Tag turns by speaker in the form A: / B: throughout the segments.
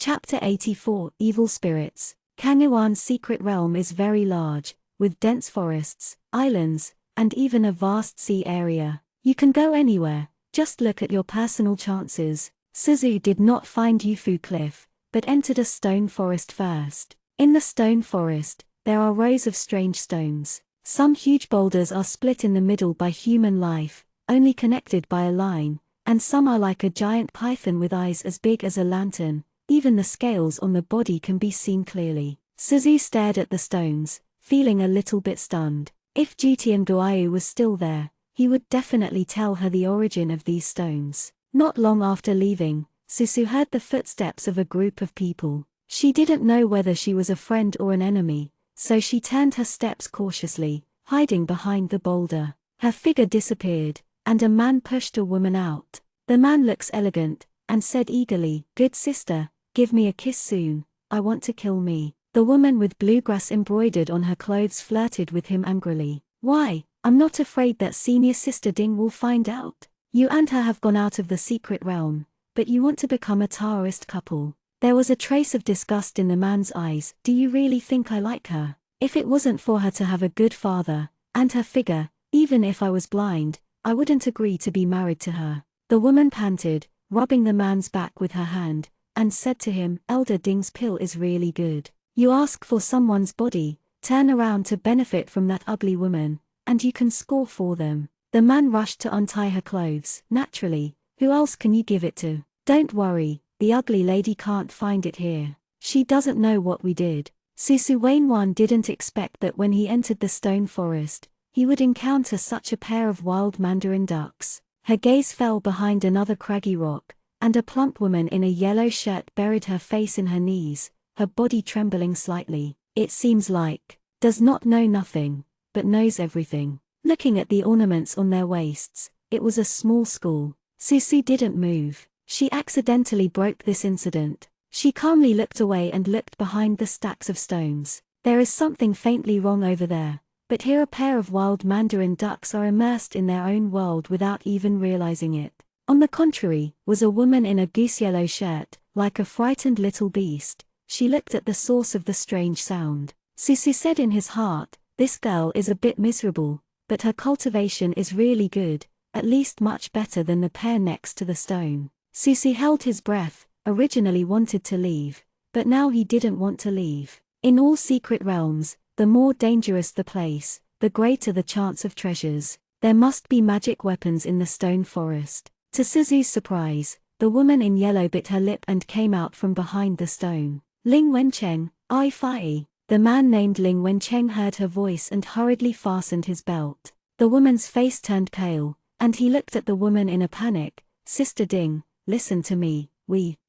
A: Chapter 84 Evil Spirits. Kangyawan's secret realm is very large, with dense forests, islands, and even a vast sea area. You can go anywhere, just look at your personal chances. Suzu did not find Yufu Cliff, but entered a stone forest first. In the stone forest, there are rows of strange stones. Some huge boulders are split in the middle by human life, only connected by a line, and some are like a giant python with eyes as big as a lantern. Even the scales on the body can be seen clearly. Suzu stared at the stones, feeling a little bit stunned. If Jutian Guayu was still there, he would definitely tell her the origin of these stones. Not long after leaving, Suzu heard the footsteps of a group of people. She didn't know whether she was a friend or an enemy, so she turned her steps cautiously, hiding behind the boulder. Her figure disappeared, and a man pushed a woman out. The man looks elegant, and said eagerly, "Good sister, give me a kiss soon, I want to kill me." The woman with bluegrass embroidered on her clothes flirted with him angrily. "Why, I'm not afraid that senior sister Ding will find out. You and her have gone out of the secret realm, but you want to become a Taoist couple." There was a trace of disgust in the man's eyes. "Do you really think I like her? If it wasn't for her to have a good father, and her figure, even if I was blind, I wouldn't agree to be married to her." The woman panted, rubbing the man's back with her hand, and said to him, "Elder Ding's pill is really good. You ask for someone's body, turn around to benefit from that ugly woman, and you can score for them." The man rushed to untie her clothes. "Naturally, who else can you give it to? Don't worry, the ugly lady can't find it here. She doesn't know what we did." Susu Wainwan didn't expect that when he entered the stone forest, he would encounter such a pair of wild mandarin ducks. Her gaze fell behind another craggy rock, and a plump woman in a yellow shirt buried her face in her knees, her body trembling slightly. "It seems like, does not know nothing, but knows everything." Looking at the ornaments on their waists, it was a small school. Susu didn't move. She accidentally broke this incident. She calmly looked away and looked behind the stacks of stones. There is something faintly wrong over there, but here a pair of wild mandarin ducks are immersed in their own world without even realizing it. On the contrary, was a woman in a goose-yellow shirt, like a frightened little beast. She looked at the source of the strange sound. Susu said in his heart, "This girl is a bit miserable, but her cultivation is really good, at least much better than the pair next to the stone." Susu held his breath, originally wanted to leave, but now he didn't want to leave. In all secret realms, the more dangerous the place, the greater the chance of treasures. There must be magic weapons in the stone forest. To Suzu's surprise, the woman in yellow bit her lip and came out from behind the stone. "Ling Wencheng, I Fai." The man named Ling Wencheng heard her voice and hurriedly fastened his belt. The woman's face turned pale, and he looked at the woman in a panic. "Sister Ding, listen to me,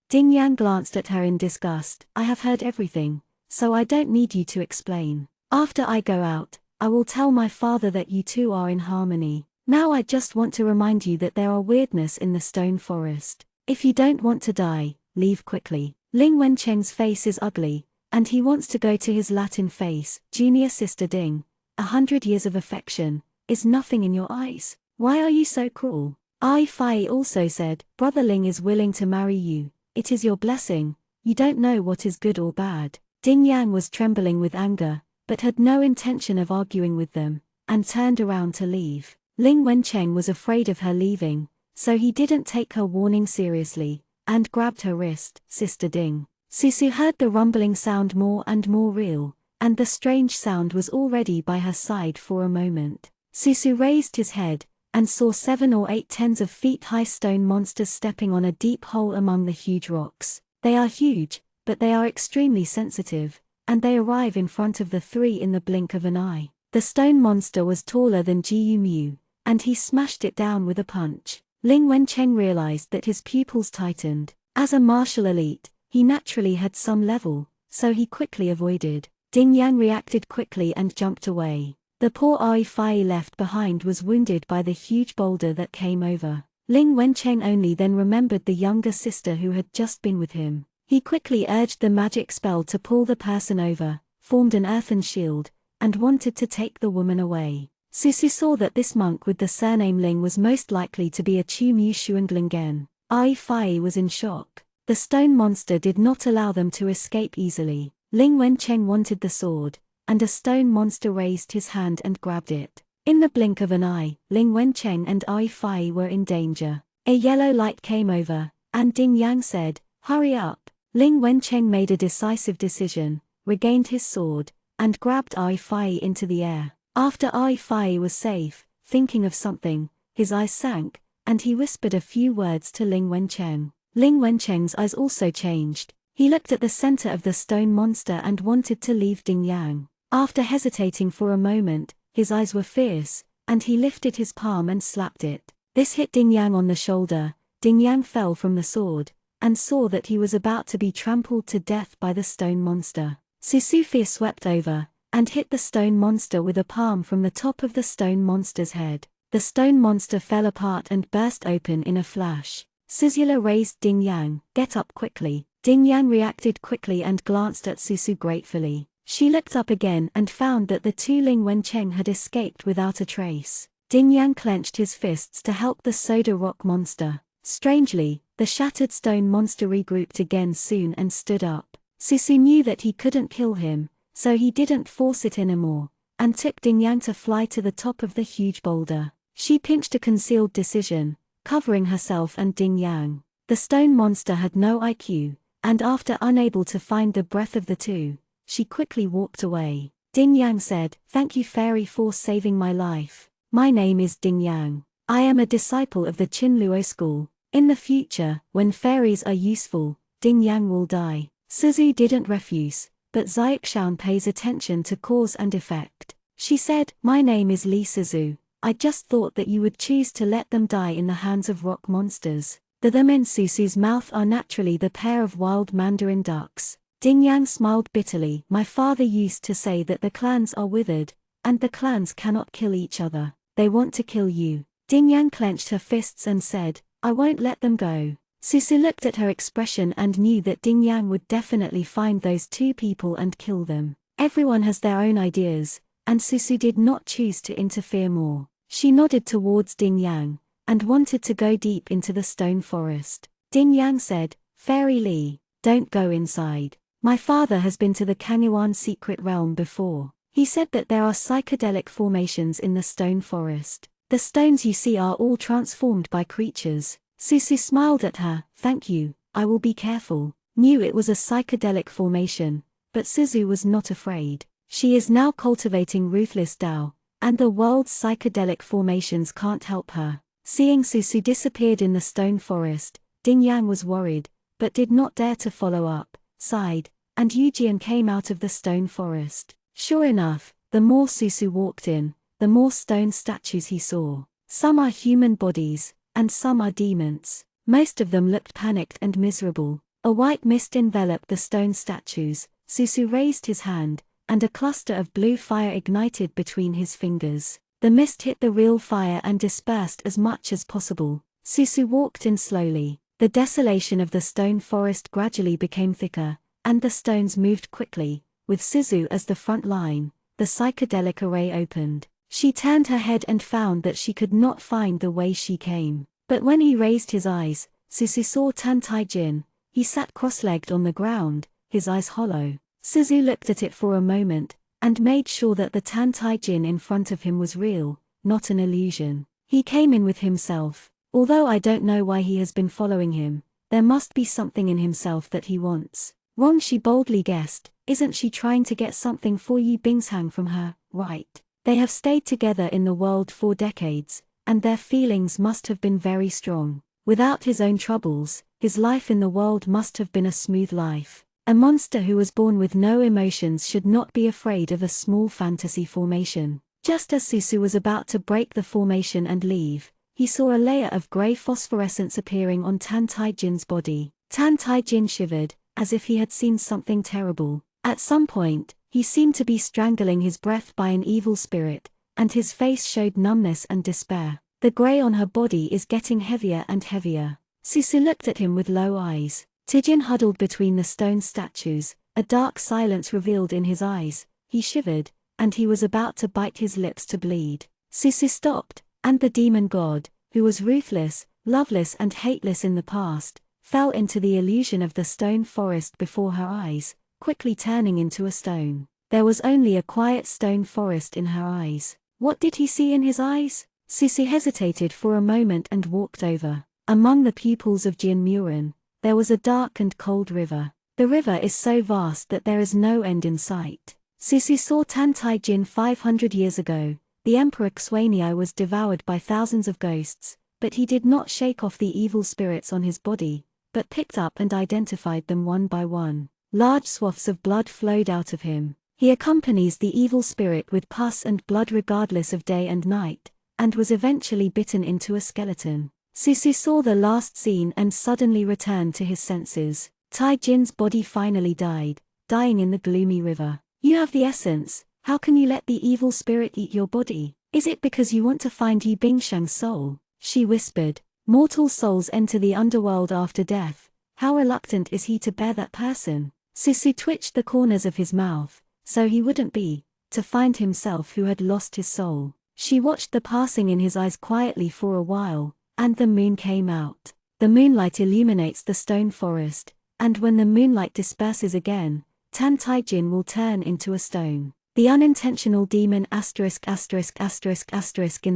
A: Ding Yang glanced at her in disgust. "I have heard everything, so I don't need you to explain. After I go out, I will tell my father that you two are in harmony. Now I just want to remind you that there are weirdness in the stone forest. If you don't want to die, leave quickly. Ling Wencheng's face is ugly, and he wants to go to his Latin face. Junior sister Ding, 100 years of affection, is nothing in your eyes. Why are you so cruel?" I Fai also said, "Brother Ling is willing to marry you. It is your blessing. You don't know what is good or bad." Ding Yang was trembling with anger, but had no intention of arguing with them, and turned around to leave. Ling Wencheng was afraid of her leaving, so he didn't take her warning seriously, and grabbed her wrist. "Sister Ding." Susu heard the rumbling sound more and more real, and the strange sound was already by her side for a moment. Susu raised his head, and saw 7 or 8 tens of feet high stone monsters stepping on a deep hole among the huge rocks. They are huge, but they are extremely sensitive, and they arrive in front of the three in the blink of an eye. The stone monster was taller than Jiu Mu, and he smashed it down with a punch. Ling Wencheng realized that his pupils tightened. As a martial elite, he naturally had some level, so he quickly avoided. Ding Yang reacted quickly and jumped away. The poor Ai Fai left behind was wounded by the huge boulder that came over. Ling Wencheng only then remembered the younger sister who had just been with him. He quickly urged the magic spell to pull the person over, formed an earthen shield, and wanted to take the woman away. Susu saw that this monk with the surname Ling was most likely to be a Chu Mu Shuanglingen. Ai Fai was in shock. The stone monster did not allow them to escape easily. Ling Wencheng wanted the sword, and a stone monster raised his hand and grabbed it. In the blink of an eye, Ling Wencheng and Ai Fai were in danger. A yellow light came over, and Ding Yang said, "Hurry up." Ling Wencheng made a decisive decision, regained his sword, and grabbed Ai Fai into the air. After Ai Fai was safe, thinking of something, his eyes sank, and he whispered a few words to Ling Wencheng. Ling Wencheng's eyes also changed. He looked at the center of the stone monster and wanted to leave Ding Yang. After hesitating for a moment, his eyes were fierce, and he lifted his palm and slapped it. This hit Ding Yang on the shoulder. Ding Yang fell from the sword, and saw that he was about to be trampled to death by the stone monster. Susu fear swept over, and hit the stone monster with a palm from the top of the stone monster's head. The stone monster fell apart and burst open in a flash. Susula raised Ding Yang. "Get up quickly." Ding Yang reacted quickly and glanced at Susu gratefully. She looked up again and found that the two Ling Wencheng had escaped without a trace. Ding Yang clenched his fists to help the soda rock monster. Strangely, the shattered stone monster regrouped again soon and stood up. Susu knew that he couldn't kill him, so he didn't force it anymore, and took Ding Yang to fly to the top of the huge boulder. She pinched a concealed decision, covering herself and Ding Yang. The stone monster had no IQ, and after unable to find the breath of the two, she quickly walked away. Ding Yang said, "Thank you fairy for saving my life. My name is Ding Yang. I am a disciple of the Qinluo school. In the future, when fairies are useful, Ding Yang will die." Suzu didn't refuse, but Xiaoxian pays attention to cause and effect. She said, "My name is Li Suzu. I just thought that you would choose to let them die in the hands of rock monsters. The them in Susu's mouth are naturally the pair of wild mandarin ducks." Ding Yang smiled bitterly. "My father used to say that the clans are withered, and the clans cannot kill each other. They want to kill you." Ding Yang clenched her fists and said, "I won't let them go." Susu looked at her expression and knew that Ding Yang would definitely find those two people and kill them. Everyone has their own ideas, and Susu did not choose to interfere more. She nodded towards Ding Yang, and wanted to go deep into the stone forest. Ding Yang said, "Fairy Li, don't go inside. My father has been to the Kangyuan secret realm before. He said that there are psychedelic formations in the stone forest. The stones you see are all transformed by creatures." Susu smiled at her. "Thank you, I will be careful." Knew it was a psychedelic formation, but Suzu was not afraid. She is now cultivating ruthless Tao, and the world's psychedelic formations can't help her. Seeing Susu disappeared in the stone forest, Ding Yang was worried, but did not dare to follow up, sighed, and Yujian came out of the stone forest. Sure enough, the more Susu walked in, the more stone statues he saw. Some are human bodies, and some are demons. Most of them looked panicked and miserable. A white mist enveloped the stone statues. Susu raised his hand, and a cluster of blue fire ignited between his fingers. The mist hit the real fire and dispersed as much as possible. Susu walked in slowly. The desolation of the stone forest gradually became thicker, and the stones moved quickly. With Suzu as the front line, the psychedelic array opened. She turned her head and found that she could not find the way she came. But when he raised his eyes, Suzu saw Tan Tai Jin. He sat cross-legged on the ground, his eyes hollow. Suzu looked at it for a moment, and made sure that the Tan Tai Jin in front of him was real, not an illusion. He came in with himself. Although I don't know why he has been following him, there must be something in himself that he wants. Wrong, she boldly guessed. Isn't she trying to get something for Yi Bingshang from her, right? They have stayed together in the world for decades, and their feelings must have been very strong. Without his own troubles, his life in the world must have been a smooth life. A monster who was born with no emotions should not be afraid of a small fantasy formation. Just as Susu was about to break the formation and leave, he saw a layer of grey phosphorescence appearing on Tan Tai Jin's body. Tan Tai Jin shivered, as if he had seen something terrible. At some point, he seemed to be strangling his breath by an evil spirit, and his face showed numbness and despair. The grey on her body is getting heavier and heavier. Susu looked at him with low eyes. Tijin huddled between the stone statues, a dark silence revealed in his eyes. He shivered, and he was about to bite his lips to bleed. Susu stopped, and the demon god, who was ruthless, loveless and hateless in the past, fell into the illusion of the stone forest before her eyes, quickly turning into a stone. There was only a quiet stone forest in her eyes. What did he see in his eyes? Susu hesitated for a moment and walked over. Among the pupils of Jin Murin, there was a dark and cold river. The river is so vast that there is no end in sight. Susu saw Tantai Jin 500 years ago. The Emperor Xuanyi was devoured by thousands of ghosts, but he did not shake off the evil spirits on his body, but picked up and identified them one by one. Large swaths of blood flowed out of him. He accompanies the evil spirit with pus and blood regardless of day and night, and was eventually bitten into a skeleton. Susu saw the last scene and suddenly returned to his senses. Tai Jin's body finally died, dying in the gloomy river. You have the essence, how can you let the evil spirit eat your body? Is it because you want to find Yu Bingshang's soul? She whispered. Mortal souls enter the underworld after death. How reluctant is he to bear that person? Susu twitched the corners of his mouth, so he wouldn't be, to find himself who had lost his soul. She watched the passing in his eyes quietly for a while, and the moon came out. The moonlight illuminates the stone forest, and when the moonlight disperses again, Tan Tai Jin will turn into a stone. The unintentional demon in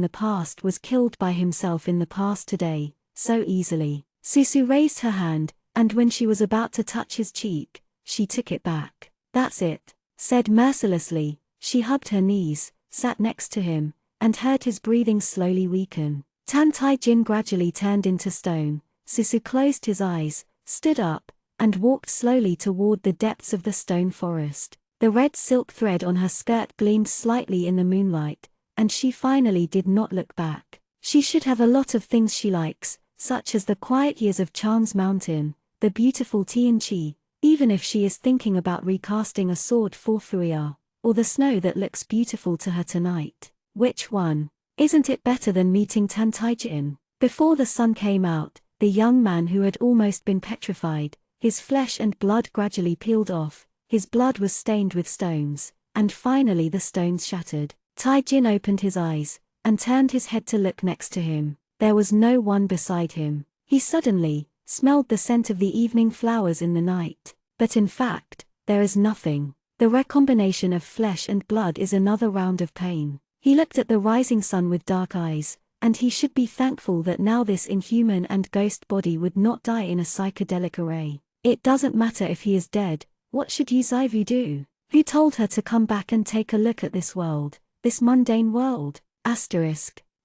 A: the past was killed by himself in the past today, so easily. Susu raised her hand, and when she was about to touch his cheek, she took it back. That's it, said mercilessly. She hugged her knees, sat next to him, and heard his breathing slowly weaken. Tan Tai Jin gradually turned into stone. Susu closed his eyes, stood up, and walked slowly toward the depths of the stone forest. The red silk thread on her skirt gleamed slightly in the moonlight, and she finally did not look back. She should have a lot of things she likes, such as the quiet years of Charms Mountain, the beautiful Tianqi, even if she is thinking about recasting a sword for Fuya, or the snow that looks beautiful to her tonight. Which one? Isn't it better than meeting Tan Tai Jin? Before the sun came out, the young man who had almost been petrified, his flesh and blood gradually peeled off, his blood was stained with stones, and finally the stones shattered. Tai Jin opened his eyes, and turned his head to look next to him. There was no one beside him. He suddenly smelled the scent of the evening flowers in the night. But in fact, there is nothing. The recombination of flesh and blood is another round of pain. He looked at the rising sun with dark eyes, and he should be thankful that now this inhuman and ghost body would not die in a psychedelic array. It doesn't matter if he is dead, what should Yu Zaivu do? Who told her to come back and take a look at this world, this mundane world?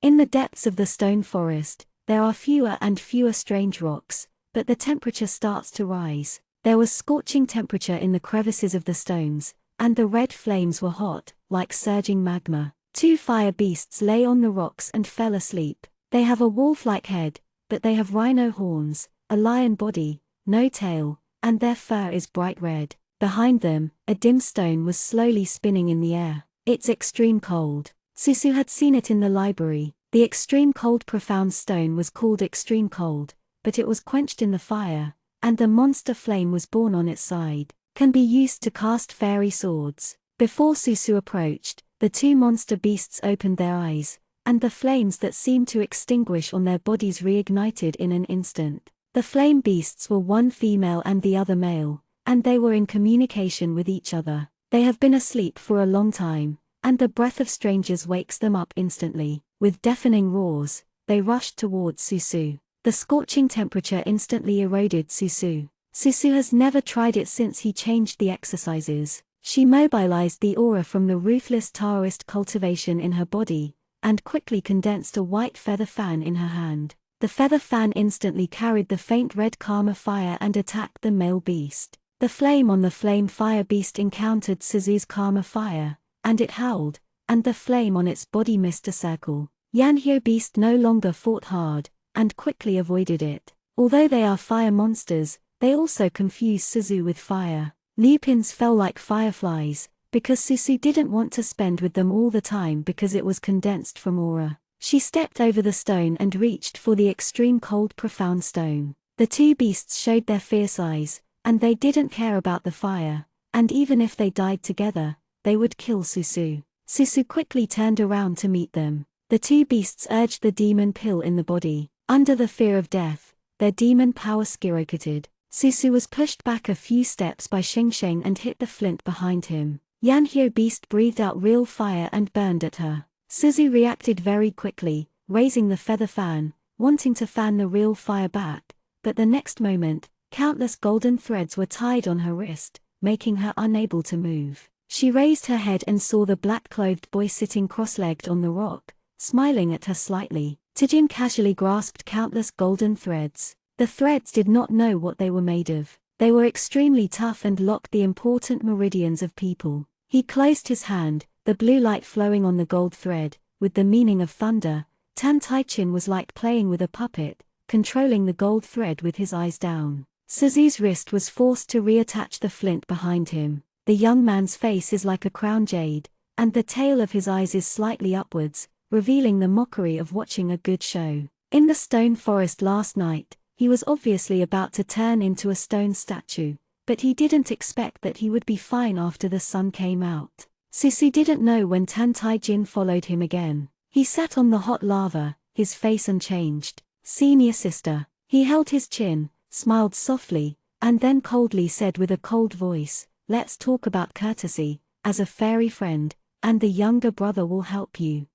A: In the depths of the stone forest, there are fewer and fewer strange rocks, but the temperature starts to rise. There was scorching temperature in the crevices of the stones, and the red flames were hot, like surging magma. 2 fire beasts lay on the rocks and fell asleep. They have a wolf-like head, but they have rhino horns, a lion body, no tail, and their fur is bright red. Behind them, a dim stone was slowly spinning in the air. It's extreme cold. Susu had seen it in the library. The extreme cold profound stone was called extreme cold, but it was quenched in the fire, and the monster flame was born on its side. Can be used to cast fairy swords. Before Susu approached, the 2 monster beasts opened their eyes, and the flames that seemed to extinguish on their bodies reignited in an instant. The flame beasts were one female and the other male, and they were in communication with each other. They have been asleep for a long time, and the breath of strangers wakes them up instantly. With deafening roars, they rushed towards Susu. The scorching temperature instantly eroded Susu. Susu has never tried it since he changed the exercises. She mobilized the aura from the ruthless Taoist cultivation in her body, and quickly condensed a white feather fan in her hand. The feather fan instantly carried the faint red karma fire and attacked the male beast. The flame on the flame fire beast encountered Suzu's karma fire, and it howled, and the flame on its body missed a circle. Yanhyo beast no longer fought hard, and quickly avoided it. Although they are fire monsters, they also confuse Suzu with fire. Lupins fell like fireflies, because Susu didn't want to spend with them all the time because it was condensed from aura. She stepped over the stone and reached for the extreme cold profound stone. The 2 beasts showed their fierce eyes, and they didn't care about the fire, and even if they died together, they would kill Susu. Susu quickly turned around to meet them. The 2 beasts urged the demon pill in the body. Under the fear of death, their demon power skyrocketed. Susu was pushed back a few steps by Sheng Sheng and hit the flint behind him. Yanhyo beast breathed out real fire and burned at her. Suzu reacted very quickly, raising the feather fan, wanting to fan the real fire back, but the next moment, countless golden threads were tied on her wrist, making her unable to move. She raised her head and saw the black-clothed boy sitting cross-legged on the rock, smiling at her slightly. Tijin casually grasped countless golden threads. The threads did not know what they were made of. They were extremely tough and locked the important meridians of people. He closed his hand, the blue light flowing on the gold thread, with the meaning of thunder. Tan Taichin was like playing with a puppet, controlling the gold thread with his eyes down. Suzu's wrist was forced to reattach the flint behind him. The young man's face is like a crown jade, and the tail of his eyes is slightly upwards, revealing the mockery of watching a good show. In the stone forest last night, he was obviously about to turn into a stone statue, but he didn't expect that he would be fine after the sun came out. Susu didn't know when Tan Taijin followed him again. He sat on the hot lava, his face unchanged. Senior sister. He held his chin, smiled softly, and then coldly said with a cold voice, "Let's talk about courtesy, as a fairy friend, and the younger brother will help you."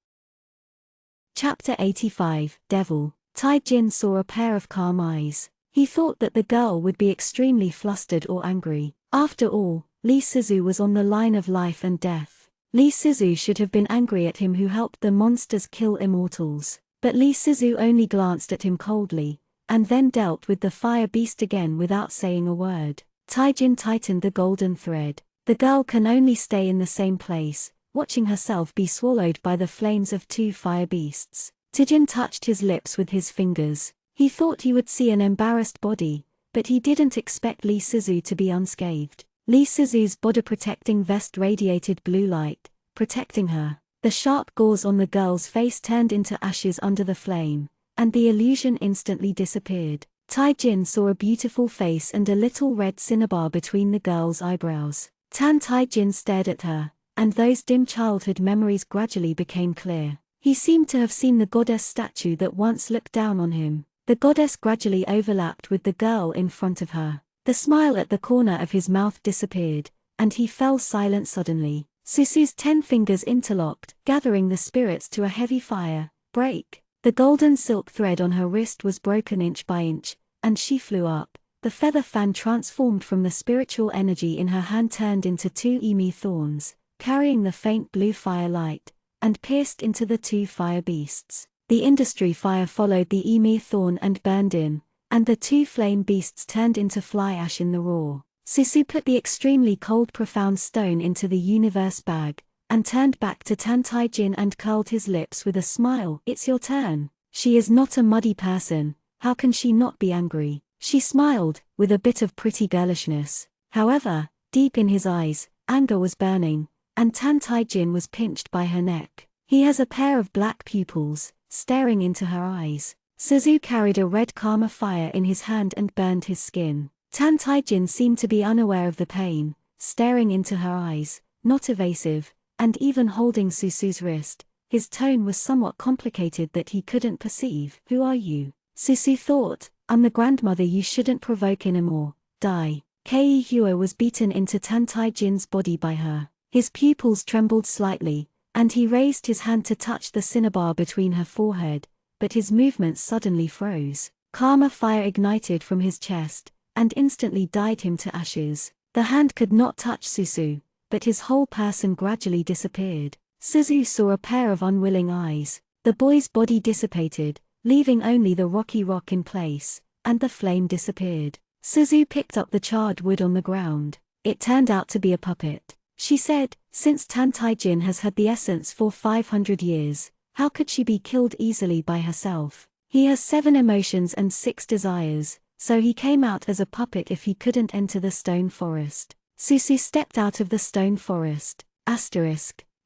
A: Chapter 85, Devil. Taijin saw a pair of calm eyes. He thought that the girl would be extremely flustered or angry. After all, Li Sizu was on the line of life and death. Li Sizu should have been angry at him who helped the monsters kill immortals. But Li Sizu only glanced at him coldly, and then dealt with the fire beast again without saying a word. Taijin tightened the golden thread. The girl can only stay in the same place, watching herself be swallowed by the flames of two fire beasts. Taijin touched his lips with his fingers. He thought he would see an embarrassed body, but he didn't expect Li Sizu to be unscathed. Li Sizu's body-protecting vest radiated blue light, protecting her. The sharp gauze on the girl's face turned into ashes under the flame, and the illusion instantly disappeared. Taijin saw a beautiful face and a little red cinnabar between the girl's eyebrows. Tan Taijin stared at her, and those dim childhood memories gradually became clear. He seemed to have seen the goddess statue that once looked down on him. The goddess gradually overlapped with the girl in front of her. The smile at the corner of his mouth disappeared, and he fell silent suddenly. Susu's 10 fingers interlocked, gathering the spirits to a heavy fire. Break! The golden silk thread on her wrist was broken inch by inch, and she flew up. The feather fan transformed from the spiritual energy in her hand turned into 2 emi thorns, carrying the faint blue fire light, and pierced into the 2 fire beasts. The industry fire followed the emi thorn and burned in, and the 2 flame beasts turned into fly ash in the raw. Susu put the extremely cold profound stone into the universe bag, and turned back to Tan Taijin and curled his lips with a smile. "It's your turn." She is not a muddy person, how can she not be angry? She smiled, with a bit of pretty girlishness. However, deep in his eyes, anger was burning, and Tan Taijin was pinched by her neck. He has a pair of black pupils, staring into her eyes. Suzu carried a red karma fire in his hand and burned his skin. Tan Taijin seemed to be unaware of the pain, staring into her eyes, not evasive, and even holding Susu's wrist. His tone was somewhat complicated that he couldn't perceive. "Who are you?" Susu thought. "I'm the grandmother you shouldn't provoke anymore. Die." Kei Hua was beaten into Tan Taijin's body by her. His pupils trembled slightly, and he raised his hand to touch the cinnabar between her forehead, but his movements suddenly froze. Karma fire ignited from his chest, and instantly dyed him to ashes. The hand could not touch Susu, but his whole person gradually disappeared. Suzu saw a pair of unwilling eyes. The boy's body dissipated, leaving only the rocky rock in place, and the flame disappeared. Suzu picked up the charred wood on the ground. It turned out to be a puppet. She said, "Since Tan Taijin has had the essence for 500 years, how could she be killed easily by herself? He has 7 emotions and 6 desires, so he came out as a puppet if he couldn't enter the stone forest." Susu stepped out of the stone forest.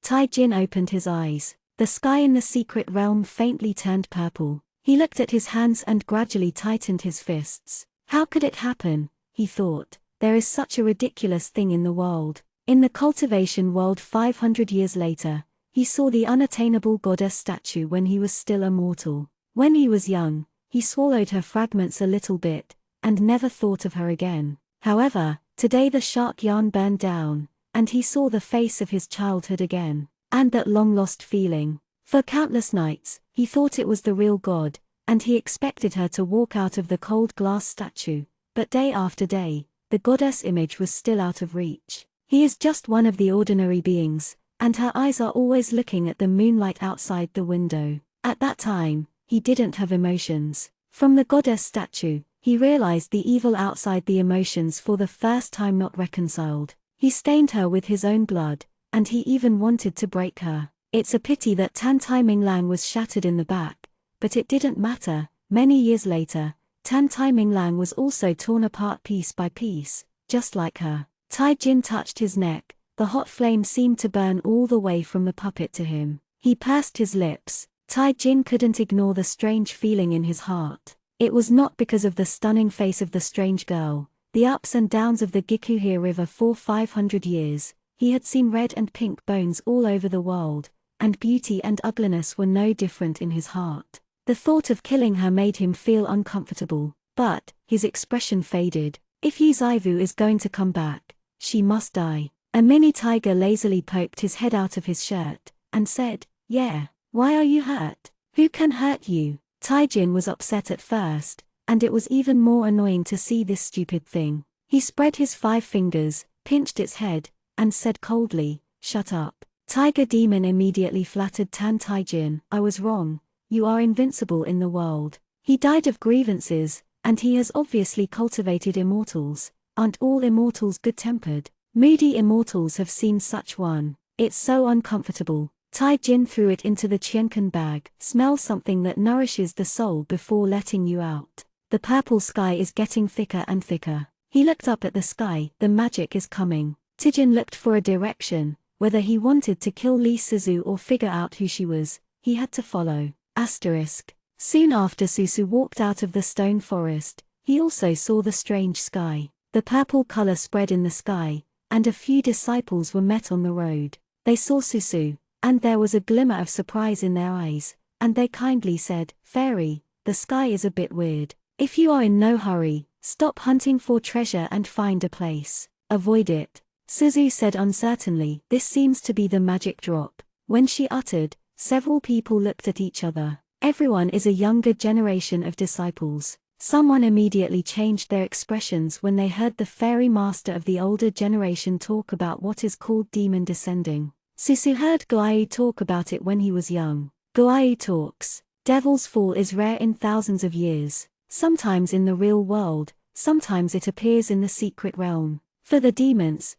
A: Taijin opened his eyes. The sky in the secret realm faintly turned purple. He looked at his hands and gradually tightened his fists. How could it happen? He thought. There is such a ridiculous thing in the world. In the cultivation world 500 years later, he saw the unattainable goddess statue when he was still a mortal. When he was young, he swallowed her fragments a little bit, and never thought of her again. However, today the shark yarn burned down, and he saw the face of his childhood again, and that long-lost feeling. For countless nights, he thought it was the real God, and he expected her to walk out of the cold glass statue, but day after day, the goddess image was still out of reach. He is just one of the ordinary beings, and her eyes are always looking at the moonlight outside the window. At that time, he didn't have emotions. From the goddess statue, he realized the evil outside the emotions for the first time, not reconciled. He stained her with his own blood, and he even wanted to break her. It's a pity that Tan Tai Ming Lang was shattered in the back, but it didn't matter. Many years later, Tan Tai Ming Lang was also torn apart piece by piece, just like her. Tai Jin touched his neck. The hot flame seemed to burn all the way from the puppet to him. He pursed his lips. Tai Jin couldn't ignore the strange feeling in his heart. It was not because of the stunning face of the strange girl, the ups and downs of the Gikuhe River for 500 years. He had seen red and pink bones all over the world, and beauty and ugliness were no different in his heart. The thought of killing her made him feel uncomfortable, but his expression faded. If Yu Zaivu is going to come back, she must die. A mini tiger lazily poked his head out of his shirt, and said, "Yeah, why are you hurt? Who can hurt you?" Taijin was upset at first, and it was even more annoying to see this stupid thing. He spread his 5 fingers, pinched its head, and said coldly, "Shut up." Tiger Demon immediately flattered Tan Taijin. "I was wrong, you are invincible in the world." He died of grievances, and he has obviously cultivated immortals. Aren't all immortals good-tempered? Moody immortals have seen such one. It's so uncomfortable. Tai Jin threw it into the Qiankan bag. Smell something that nourishes the soul before letting you out. The purple sky is getting thicker and thicker. He looked up at the sky. The magic is coming. Tijin looked for a direction, whether he wanted to kill Li Suzu or figure out who she was. He had to follow. Soon after Susu walked out of the stone forest, he also saw the strange sky. The purple color spread in the sky, and a few disciples were met on the road. They saw Susu, and there was a glimmer of surprise in their eyes, and they kindly said, "Fairy, the sky is a bit weird. If you are in no hurry, stop hunting for treasure and find a place. Avoid it." Suzu said uncertainly, "This seems to be the magic drop." When she uttered, several people looked at each other. Everyone is a younger generation of disciples. Someone immediately changed their expressions when they heard the fairy master of the older generation talk about what is called demon descending. Susu heard Guayu talk about it when he was young. Guayu talks. Devil's fall is rare in thousands of years. Sometimes in the real world, sometimes it appears in the secret realm. For the demons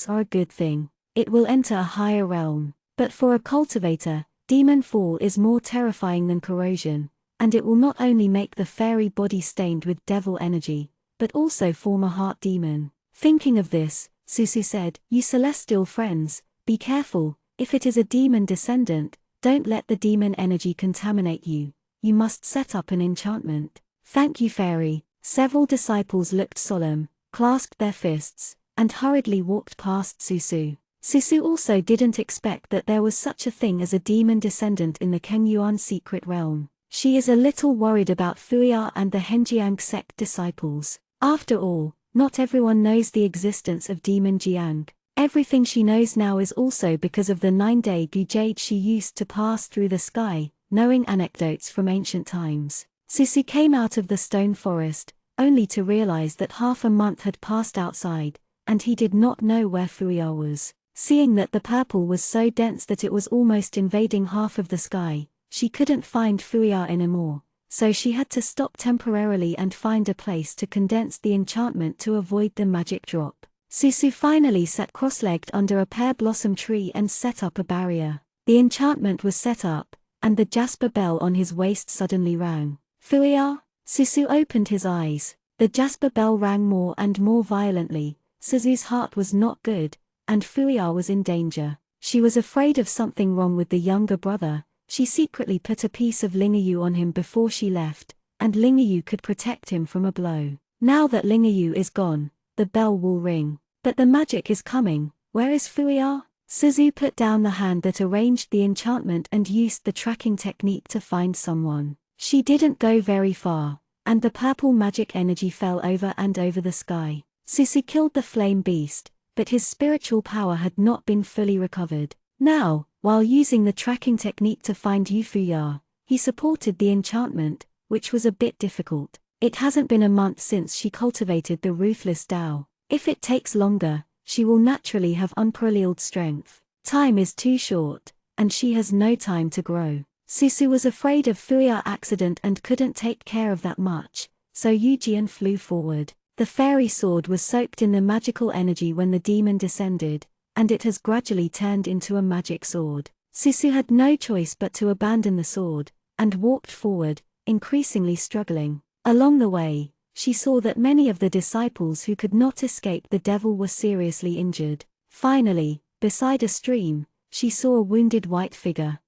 A: are a good thing. It will enter a higher realm. But for a cultivator, demon fall is more terrifying than corrosion, and it will not only make the fairy body stained with devil energy, but also form a heart demon. Thinking of this, Susu said, "You celestial friends, be careful. If it is a demon descendant, don't let the demon energy contaminate you. You must set up an enchantment." "Thank you, fairy." Several disciples looked solemn, clasped their fists, and hurriedly walked past Susu. Susu also didn't expect that there was such a thing as a demon descendant in the Kengyuan secret realm. She is a little worried about Fuya and the Henjiang sect disciples. After all, not everyone knows the existence of Demon Jiang. Everything she knows now is also because of the 9-day Gujade she used to pass through the sky, knowing anecdotes from ancient times. Susu came out of the stone forest, only to realize that half a month had passed outside, and he did not know where Fuya was. Seeing that the purple was so dense that it was almost invading half of the sky, she couldn't find Fuya anymore, so she had to stop temporarily and find a place to condense the enchantment to avoid the magic drop. Susu finally sat cross-legged under a pear blossom tree and set up a barrier. The enchantment was set up, and the jasper bell on his waist suddenly rang. "Fuya?" Susu opened his eyes. The jasper bell rang more and more violently. Suzu's heart was not good, and Fuya was in danger. She was afraid of something wrong with the younger brother. She secretly put a piece of Lingayu on him before she left, and Lingayu could protect him from a blow. Now that Lingayu is gone, the bell will ring. But the magic is coming. Where is Fuya? Suzu put down the hand that arranged the enchantment and used the tracking technique to find someone. She didn't go very far, and the purple magic energy fell over and over the sky. Susu killed the flame beast, but his spiritual power had not been fully recovered. Now, while using the tracking technique to find Yufuya, he supported the enchantment, which was a bit difficult. It hasn't been a month since she cultivated the ruthless Tao. If it takes longer, she will naturally have unparalleled strength. Time is too short, and she has no time to grow. Susu was afraid of Fuya's accident and couldn't take care of that much, so Yujian flew forward. The fairy sword was soaked in the magical energy when the demon descended, and it has gradually turned into a magic sword. Susu had no choice but to abandon the sword, and walked forward, increasingly struggling. Along the way, she saw that many of the disciples who could not escape the devil were seriously injured. Finally, beside a stream, she saw a wounded white figure.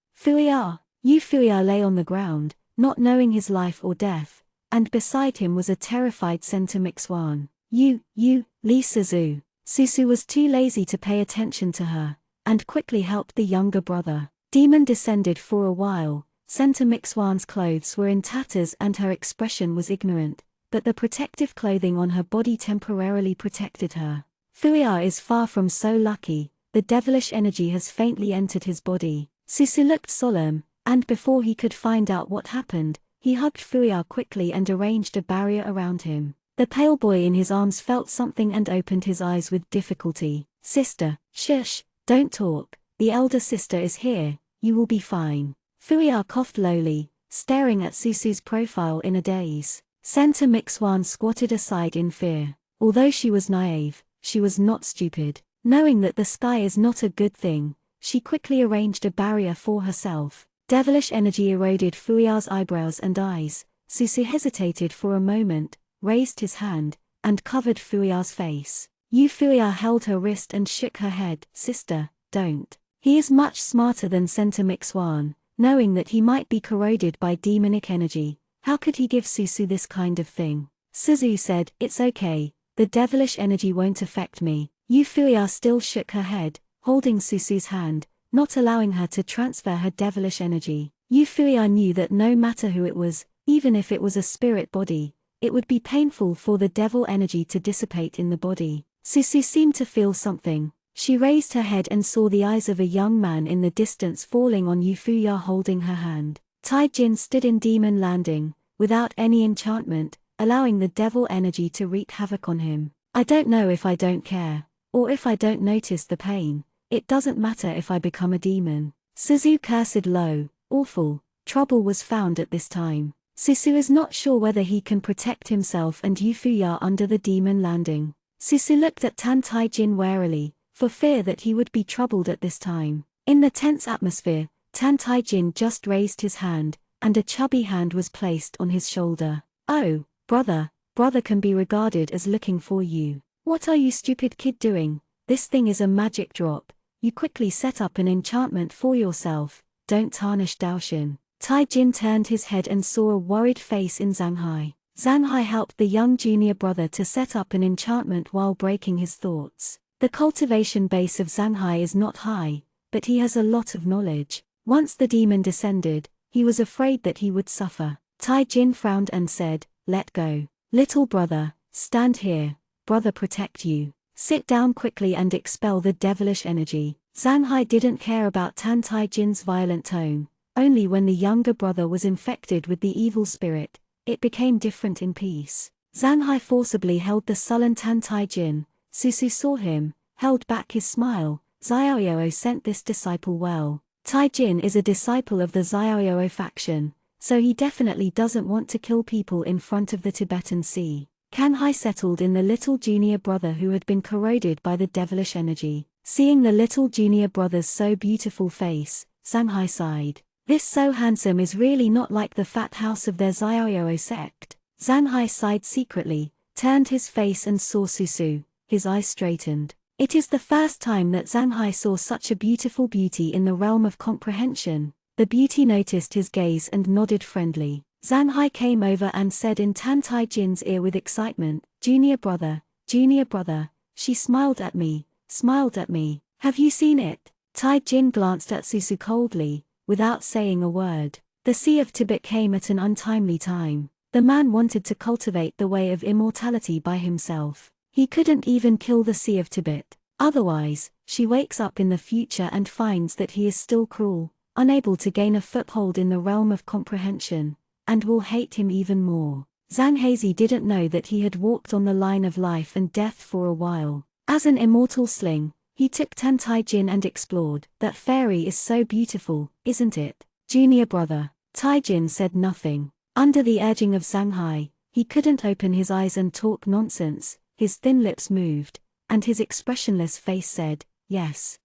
A: Yufuya lay on the ground, not knowing his life or death, and beside him was a terrified Senta Mixwan. Lee Suzu. Susu was too lazy to pay attention to her, and quickly helped the younger brother. Demon descended for a while. Senta Mixwan's clothes were in tatters and her expression was ignorant, but the protective clothing on her body temporarily protected her. Fuya is far from so lucky. The devilish energy has faintly entered his body. Susu looked solemn, and before he could find out what happened, he hugged Fuya quickly and arranged a barrier around him. The pale boy in his arms felt something and opened his eyes with difficulty. Sister, shush, don't talk, the elder sister is here, you will be fine. Fuya coughed lowly, staring at Susu's profile in a daze. Senta Mixwan squatted aside in fear. Although she was naive, she was not stupid. Knowing that the sky is not a good thing, she quickly arranged a barrier for herself. Devilish energy eroded Fuya's eyebrows and eyes. Susu hesitated for a moment, raised his hand, and covered Fuya's face. Fuya held her wrist and shook her head. Sister, don't. He is much smarter than Senta Mixwan, knowing that he might be corroded by demonic energy. How could he give Susu this kind of thing? Suzu said, it's okay, the devilish energy won't affect me. Fuya still shook her head, holding Susu's hand, not allowing her to transfer her devilish energy. Fuya knew that no matter who it was, even if it was a spirit body, it would be painful for the devil energy to dissipate in the body. Susu seemed to feel something. She raised her head and saw the eyes of a young man in the distance falling on Fuya holding her hand. Taijin stood in Demon Landing, without any enchantment, allowing the devil energy to wreak havoc on him. I don't know if I don't care, or if I don't notice the pain. It doesn't matter if I become a demon. Suzu cursed low. Awful. Trouble was found at this time. Susu is not sure whether he can protect himself and Yufuya under the demon landing. Susu looked at Tan Taijin warily, for fear that he would be troubled at this time. In the tense atmosphere, Tan Taijin just raised his hand, and a chubby hand was placed on his shoulder. Oh, brother can be regarded as looking for you. What are you stupid kid doing? This thing is a magic drop. You quickly set up an enchantment for yourself, don't tarnish Daoshin. Taijin turned his head and saw a worried face in Zhanghai. Zhanghai helped the young junior brother to set up an enchantment while breaking his thoughts. The cultivation base of Zhanghai is not high, but he has a lot of knowledge. Once the demon descended, he was afraid that he would suffer. Taijin frowned and said, let go. Little brother, stand here, brother protect you. Sit down quickly and expel the devilish energy. Zhanghai didn't care about Tan Taijin's violent tone. Only when the younger brother was infected with the evil spirit, it became different in peace. Zhanghai forcibly held the sullen Tan Taijin. Susu saw him, held back his smile. Xiaoyou sent this disciple well. Taijin is a disciple of the Xiaoyou faction, so he definitely doesn't want to kill people in front of the Tibetan Sea. Kanhai settled in the little junior brother who had been corroded by the devilish energy. Seeing the little junior brother's so beautiful face, Zhanghai sighed. This so handsome is really not like the fat house of their Xiaoyou sect. Zhanghai sighed secretly, turned his face and saw Susu. His eyes straightened. It is the first time that Zhanghai saw such a beautiful beauty in the realm of comprehension. The beauty noticed his gaze and nodded friendly. Zhanghai came over and said in Tan Taijin's ear with excitement, junior brother, she smiled at me. Have you seen it? Taijin glanced at Susu coldly, without saying a word. The Sea of Tibet came at an untimely time. The man wanted to cultivate the way of immortality by himself. He couldn't even kill the Sea of Tibet. Otherwise, she wakes up in the future and finds that he is still cruel, unable to gain a foothold in the realm of comprehension, and will hate him even more. Zhang Hazy didn't know that he had walked on the line of life and death for a while. As an immortal sling, he took Tan Tai Jin and explored. That fairy is so beautiful, isn't it? Junior brother. Tai Jin said nothing. Under the urging of Zhang Hai, he couldn't open his eyes and talk nonsense. His thin lips moved, and his expressionless face said, yes.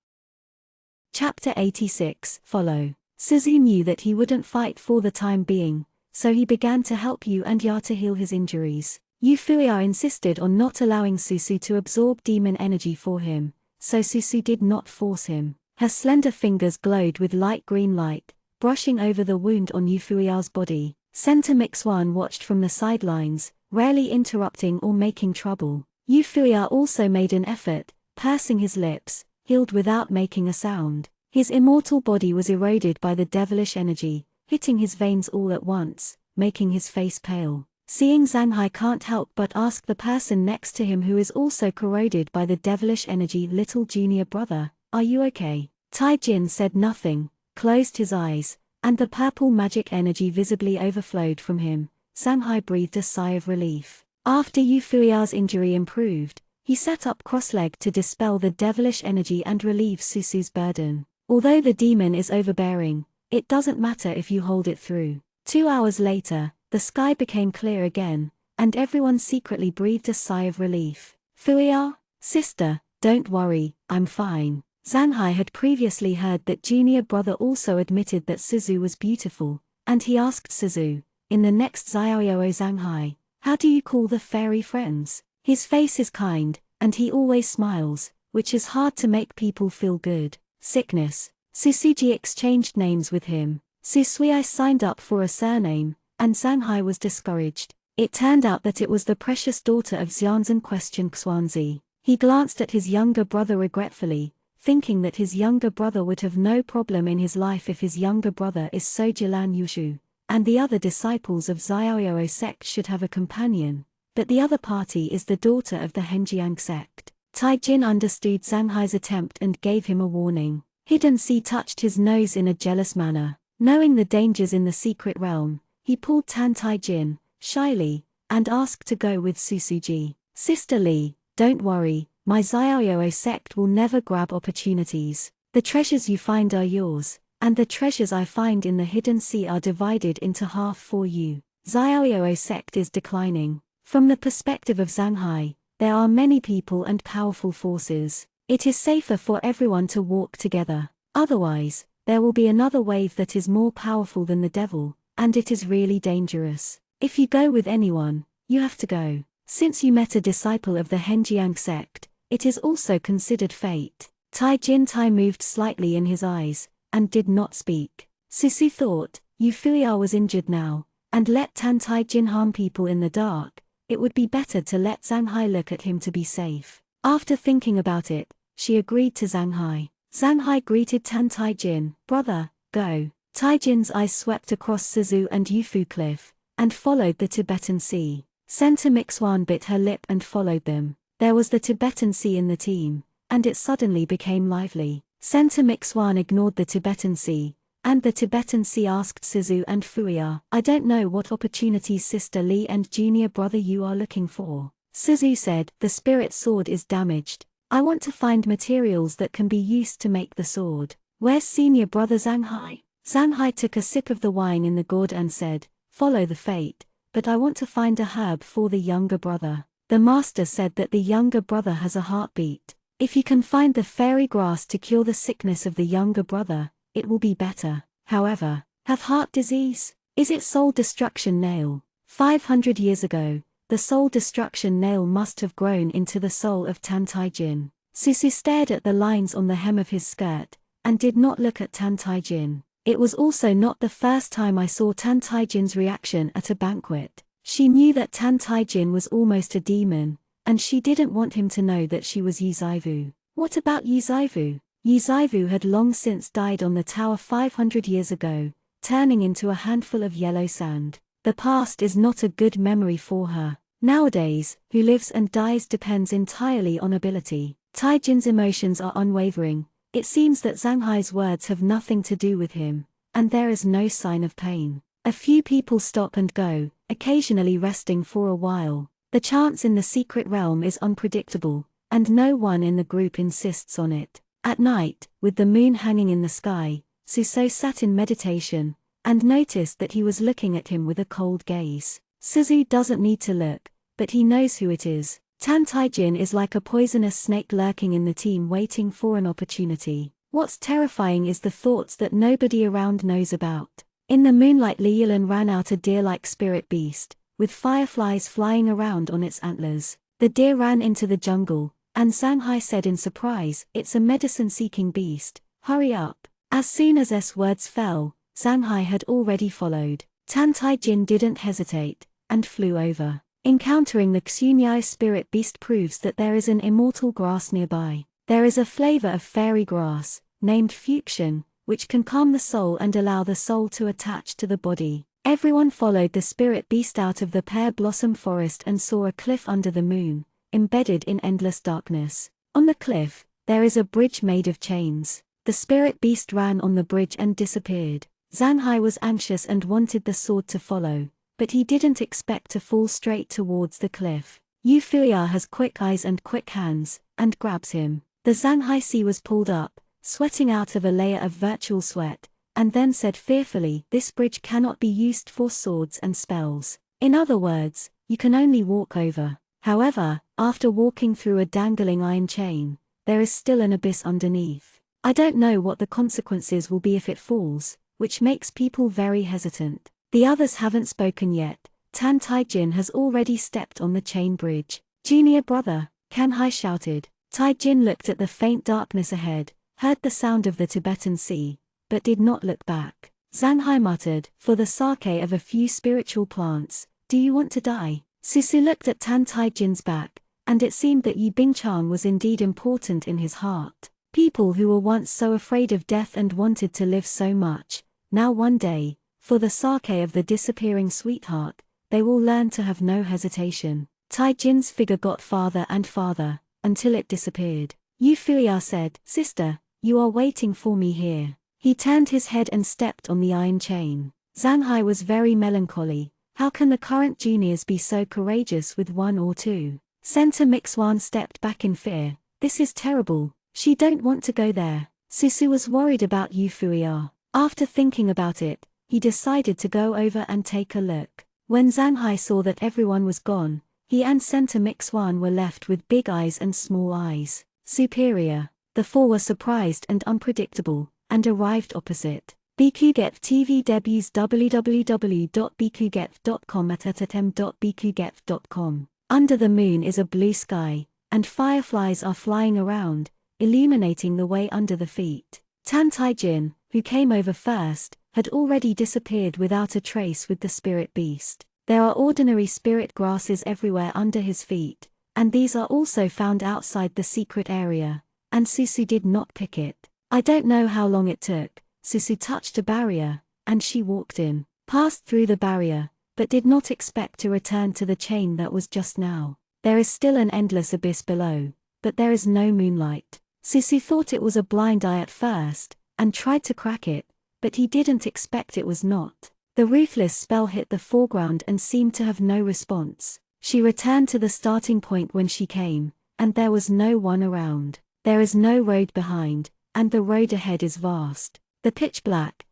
A: Chapter 86. Follow. Suzu knew that he wouldn't fight for the time being, so he began to help Yu and Ya to heal his injuries. Yu Fuya insisted on not allowing Susu to absorb demon energy for him, so Susu did not force him. Her slender fingers glowed with light green light, brushing over the wound on Yu Fuya's body. Center Mixwan watched from the sidelines, rarely interrupting or making trouble. Yu Fuya also made an effort, pursing his lips, healed without making a sound. His immortal body was eroded by the devilish energy, hitting his veins all at once, making his face pale. Seeing Zhang Hai can't help but ask the person next to him who is also corroded by the devilish energy, little junior brother, are you okay? Tai Jin said nothing, closed his eyes, and the purple magic energy visibly overflowed from him. Zhang Hai breathed a sigh of relief. After Yu Fuya's injury improved, he sat up cross-legged to dispel the devilish energy and relieve Susu's burden. Although the demon is overbearing, it doesn't matter if you hold it through. 2 hours later, the sky became clear again, and everyone secretly breathed a sigh of relief. Fuya, sister, don't worry, I'm fine. Zhang Hai had previously heard that junior brother also admitted that Suzu was beautiful, and he asked Suzu, in the next Xiaoyao Zhang Hai, how do you call the fairy friends? His face is kind, and he always smiles, which is hard to make people feel good. Sickness. Susuji exchanged names with him. Susui signed up for a surname, and Zhang Hai was discouraged. It turned out that it was the precious daughter of Xianzhen Xuanzi. He glanced at his younger brother regretfully, thinking that his younger brother would have no problem in his life if his younger brother is Sojilan Yushu, and the other disciples of Xiaoyao sect should have a companion, but the other party is the daughter of the Henjiang sect. Tai Jin understood Zhang Hai's attempt and gave him a warning. Hidden Sea touched his nose in a jealous manner. Knowing the dangers in the secret realm, he pulled Tan Tai Jin, shyly, and asked to go with Susuji. Sister Li, don't worry, my Xiaoyao sect will never grab opportunities. The treasures you find are yours, and the treasures I find in the Hidden Sea are divided into half for you. Xiaoyao sect is declining. From the perspective of Zhang Hai, there are many people and powerful forces. It is safer for everyone to walk together. Otherwise, there will be another wave that is more powerful than the devil, and it is really dangerous. If you go with anyone, you have to go. Since you met a disciple of the Henjiang sect, it is also considered fate. Tai Jin Tai moved slightly in his eyes, and did not speak. Susu thought, Yu Fuya was injured now, and let Tan Tai Jin harm people in the dark. It would be better to let Zhang Hai look at him to be safe. After thinking about it, she agreed to Zhang Hai. Zhang Hai greeted Tan Tai Jin, brother, go. Tai Jin's eyes swept across Suzu and Yufu Cliff, and followed the Tibetan Sea. Center Mixwan bit her lip and followed them. There was the Tibetan Sea in the team, and it suddenly became lively. Center Mixwan ignored the Tibetan Sea, and the Tibetan Sea asked Suzu and Fuya, I don't know what opportunities sister Li and junior brother you are looking for. Suzu said, the spirit sword is damaged. I want to find materials that can be used to make the sword. Where's senior brother Zhang Hai? Zhang Hai took a sip of the wine in the gourd and said, follow the fate, but I want to find a herb for the younger brother. The master said that the younger brother has a heartbeat. If you can find the fairy grass to cure the sickness of the younger brother, it will be better. However, have heart disease? Is it soul destruction nail? 500 years ago, the soul destruction nail must have grown into the soul of Tan Tai Jin. Susu stared at the lines on the hem of his skirt, and did not look at Tan Tai Jin. It was also not the first time I saw Tan Tai Jin's reaction at a banquet. She knew that Tan Tai Jin was almost a demon, and she didn't want him to know that she was Yu Zaivu. What about Yu Zaivu? Yu Zaivu had long since died on the tower 500 years ago. turning into a handful of yellow sand. The past is not a good memory for her. Nowadays, who lives and dies depends entirely on ability. Taijin's emotions are unwavering. It seems that Zhanghai's words have nothing to do with him, and there is no sign of pain. A few people stop and go, occasionally resting for a while. The chance in the secret realm is unpredictable, and no one in the group insists on it. At night, with the moon hanging in the sky, Suso sat in meditation, and noticed that he was looking at him with a cold gaze. Suzu doesn't need to look, but he knows who it is. Tan Taijin is like a poisonous snake lurking in the team waiting for an opportunity. What's terrifying is the thoughts that nobody around knows about. In the moonlight, Li Yulan ran out a deer-like spirit beast, with fireflies flying around on its antlers. The deer ran into the jungle, and Zhanghai said in surprise, "It's a medicine-seeking beast, hurry up." As soon as S words fell, Zhanghai had already followed. Tan Taijin didn't hesitate, and flew over. Encountering the Xunyai spirit beast proves that there is an immortal grass nearby. There is a flavor of fairy grass, named fuchsian, which can calm the soul and allow the soul to attach to the body. Everyone followed the spirit beast out of the pear blossom forest and saw a cliff under the moon, embedded in endless darkness. On the cliff, there is a bridge made of chains. The spirit beast ran on the bridge and disappeared. Zhanghai was anxious and wanted the sword to follow, but he didn't expect to fall straight towards the cliff. Yu Fuya has quick eyes and quick hands, and grabs him. The Zhanghai Sea was pulled up, sweating out of a layer of virtual sweat, and then said fearfully, "This bridge cannot be used for swords and spells. In other words, you can only walk over." However, after walking through a dangling iron chain, there is still an abyss underneath. I don't know what the consequences will be if it falls, which makes people very hesitant. The others haven't spoken yet. Tan Taijin has already stepped on the chain bridge. "Junior brother," Kanhai shouted. Taijin looked at the faint darkness ahead, heard the sound of the Tibetan Sea, but did not look back. Zhanghai muttered, "For the sake of a few spiritual plants, do you want to die?" Susu looked at Tan Taijin's back, and it seemed that Yi Bingchang was indeed important in his heart. People who were once so afraid of death and wanted to live so much, now one day, for the sake of the disappearing sweetheart, they will learn to have no hesitation. Taijin's figure got farther and farther, until it disappeared. Yu Fuya said, "Sister, you are waiting for me here." He turned his head and stepped on the iron chain. Zhanghai was very melancholy. How can the current juniors be so courageous with one or two? Senta Mixwan stepped back in fear. "This is terrible. She don't want to go there." Susu was worried about Yu Fuya. After thinking about it, he decided to go over and take a look. When Zhanghai saw that everyone was gone, he and Senta Mixwan were left with big eyes and small eyes. Superior. The four were surprised and unpredictable, and arrived opposite. BQGEF TV debuts www.bqgef.com@bqgef.com. Under the moon is a blue sky, and fireflies are flying around, illuminating the way under the feet. Tan Taijin, who came over first, had already disappeared without a trace with the spirit beast. There are ordinary spirit grasses everywhere under his feet, and these are also found outside the secret area, and Susu did not pick it. I don't know how long it took. Susu touched a barrier, and she walked in, passed through the barrier, but did not expect to return to the chain that was just now. There is still an endless abyss below, but there is no moonlight. Susu thought it was a blind eye at first, and tried to crack it, but he didn't expect it was not. The ruthless spell hit the foreground and seemed to have no response. She returned to the starting point when she came, and there was no one around. There is no road behind, and the road ahead is vast. The pitch black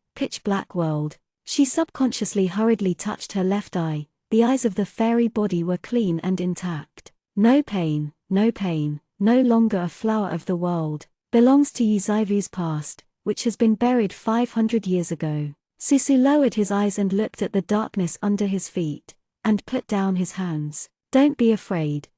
A: world. She subconsciously hurriedly touched her left eye. The eyes of the fairy body were clean and intact. No pain, no pain, no longer a flower of the world, belongs to Yuzaivu's past, which has been buried 500 years ago. Susu lowered his eyes and looked at the darkness under his feet, and put down his hands. Don't be afraid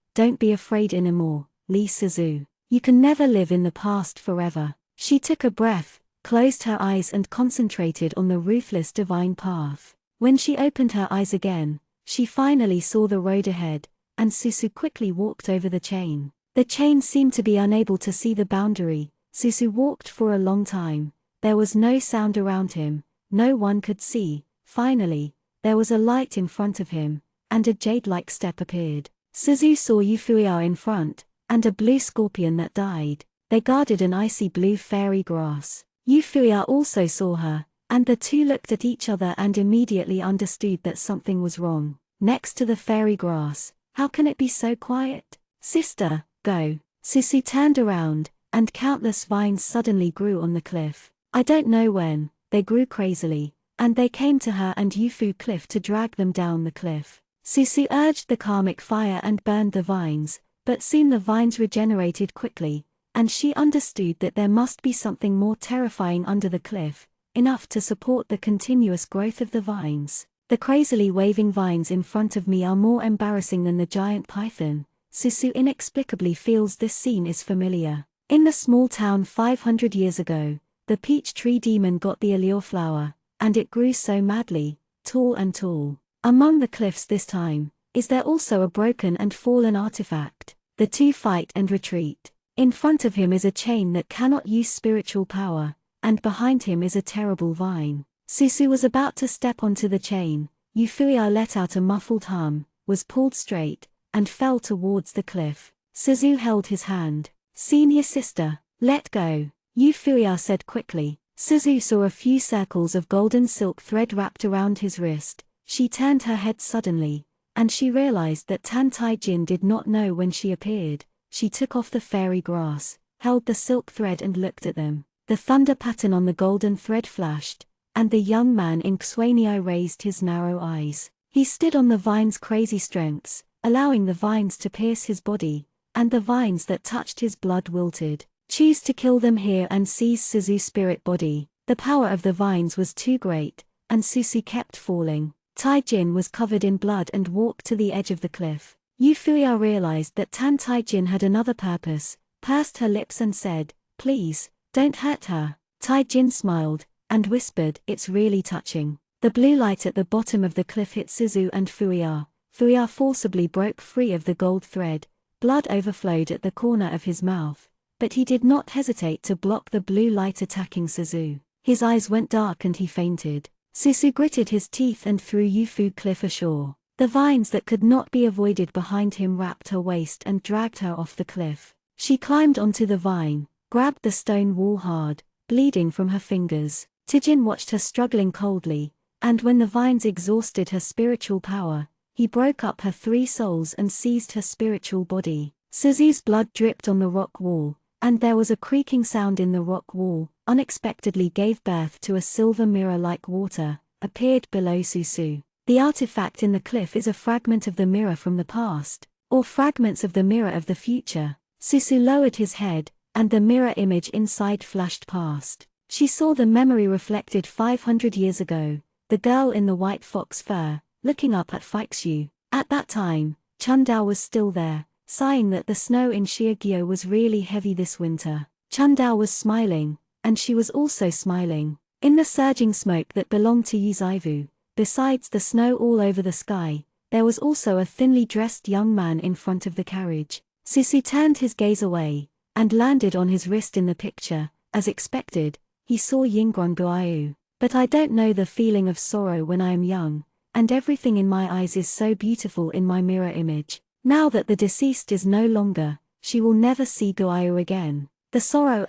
A: anymore, Lee Suzu. You can never live in the past forever. She took a breath, closed her eyes and concentrated on the ruthless divine path. When she opened her eyes again, she finally saw the road ahead, and Susu quickly walked over the chain. The chain seemed to be unable to see the boundary. Susu walked for a long time. There was no sound around him, no one could see. Finally, there was a light in front of him, and a jade-like step appeared. Suzu saw Euphua in front, and a blue scorpion that died. They guarded an icy blue fairy grass. Euphua also saw her, and the two looked at each other and immediately understood that something was wrong. Next to the fairy grass, how can it be so quiet? Sister, go. Suzu turned around, and countless vines suddenly grew on the cliff. I don't know when, they grew crazily, and they came to her and Yufu cliff to drag them down the cliff. Suzu urged the karmic fire and burned the vines, but soon the vines regenerated quickly, and she understood that there must be something more terrifying under the cliff, enough to support the continuous growth of the vines. The crazily waving vines in front of me are more embarrassing than the giant python. Suzu inexplicably feels this scene is familiar. In the small town 500 years ago, the peach tree demon got the allure flower, and it grew so madly, tall and tall. Among the cliffs this time, is there also a broken and fallen artifact? The two fight and retreat. In front of him is a chain that cannot use spiritual power, and behind him is a terrible vine. Suzu was about to step onto the chain. Euphua let out a muffled hum, was pulled straight, and fell towards the cliff. Suzu held his hand. Senior sister, let go, Euphua said quickly. Suzu saw a few circles of golden silk thread wrapped around his wrist. She turned her head suddenly, and she realized that Tan Tai Jin did not know when she appeared. She took off the fairy grass, held the silk thread and looked at them. The thunder pattern on the golden thread flashed, and the young man in Xuanio raised his narrow eyes. He stood on the vine's crazy strengths, allowing the vines to pierce his body, and the vines that touched his blood wilted. Choose to kill them here and seize Suzu's spirit body. The power of the vines was too great, and Suzu kept falling. Tai Jin was covered in blood and walked to the edge of the cliff. Euphua realized that Tan Tai Jin had another purpose, pursed her lips and said, "Please, don't hurt her." Tai Jin smiled, and whispered, "It's really touching." The blue light at the bottom of the cliff hit Suzu and Fuya. Fuya forcibly broke free of the gold thread. Blood overflowed at the corner of his mouth, but he did not hesitate to block the blue light attacking Suzu. His eyes went dark and he fainted. Suzu gritted his teeth and threw Yufu cliff ashore. The vines that could not be avoided behind him wrapped her waist and dragged her off the cliff. She climbed onto the vine, grabbed the stone wall hard, bleeding from her fingers. Taijin watched her struggling coldly, and when the vines exhausted her spiritual power, he broke up her 3 souls and seized her spiritual body. Suzu's blood dripped on the rock wall, and there was a creaking sound in the rock wall. Unexpectedly gave birth to a silver mirror like water, appeared below Suzu. The artifact in the cliff is a fragment of the mirror from the past, or fragments of the mirror of the future. Suzu lowered his head, and the mirror image inside flashed past. She saw the memory reflected 500 years ago, the girl in the white fox fur, looking up at Feixu. At that time, Chundao was still there, sighing that the snow in Shiagyo was really heavy this winter. Chundao was smiling, and she was also smiling. In the surging smoke that belonged to Yuzaivu, besides the snow all over the sky, there was also a thinly dressed young man in front of the carriage. Suzu turned his gaze away, and landed on his wrist in the picture. As expected, he saw Yingguang Guayu. But I don't know the feeling of sorrow when I am young, and everything in my eyes is so beautiful in my mirror image. Now that the deceased is no longer, she will never see Guayu again. The sorrow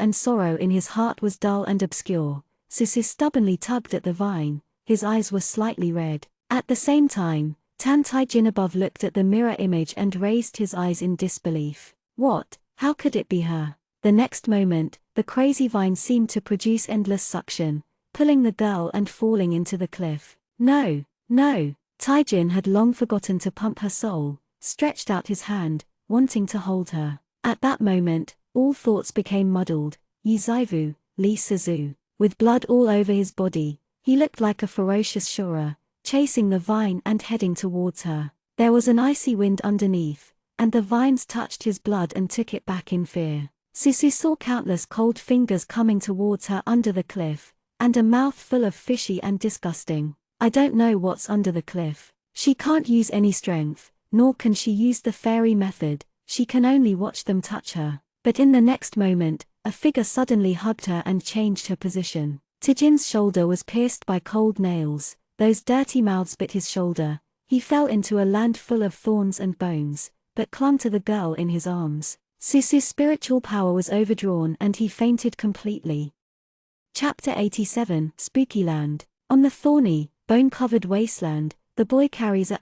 A: in his heart was dull and obscure. Suzu stubbornly tugged at the vine, his eyes were slightly red. At the same time, Tan Tai Jin above looked at the mirror image and raised his eyes in disbelief. What? How could it be her? The next moment, the crazy vine seemed to produce endless suction, pulling the girl and falling into the cliff. No, no! Tai Jin had long forgotten to pump her soul, stretched out his hand, wanting to hold her. At that moment, all thoughts became muddled. Yuzaivu, Lee Suzu, with blood all over his body, he looked like a ferocious Shura, chasing the vine and heading towards her. There was an icy wind underneath, and the vines touched his blood and took it back in fear. Suzu saw countless cold fingers coming towards her under the cliff, and a mouth full of fishy and disgusting. I don't know what's under the cliff. She can't use any strength, nor can she use the fairy method, she can only watch them touch her. But in the next moment, a figure suddenly hugged her and changed her position. Tijin's shoulder was pierced by cold nails, those dirty mouths bit his shoulder. He fell into a land full of thorns and bones, but clung to the girl in his arms. Susu's spiritual power was overdrawn and he fainted completely. Chapter 87, Spooky Land. On the thorny, bone-covered wasteland, the boy carries a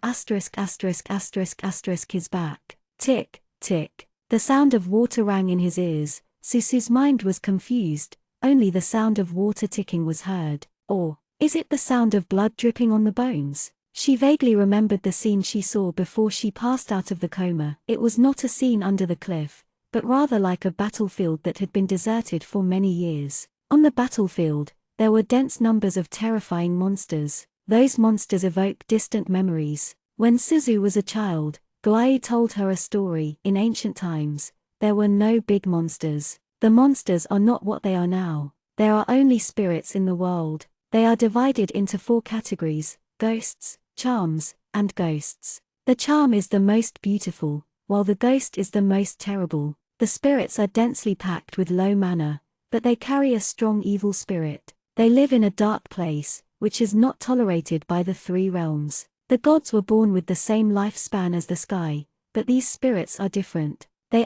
A: his back. Tick, tick. The sound of water rang in his ears. Susu's mind was confused, only the sound of water ticking was heard. Or, is it the sound of blood dripping on the bones? She vaguely remembered the scene she saw before she passed out of the coma. It was not a scene under the cliff, but rather like a battlefield that had been deserted for many years. On the battlefield, there were dense numbers of terrifying monsters. Those monsters evoke distant memories. When Suzu was a child, Guai told her a story. In ancient times, there were no big monsters. The monsters are not what they are now. There are only spirits in the world. They are divided into 4 categories: ghosts, charms, and ghosts. The charm is the most beautiful, while the ghost is the most terrible. The spirits are densely packed with low mana, but they carry a strong evil spirit. They live in a dark place, which is not tolerated by the 3 realms. The gods were born with the same lifespan as the sky, but these spirits are different. They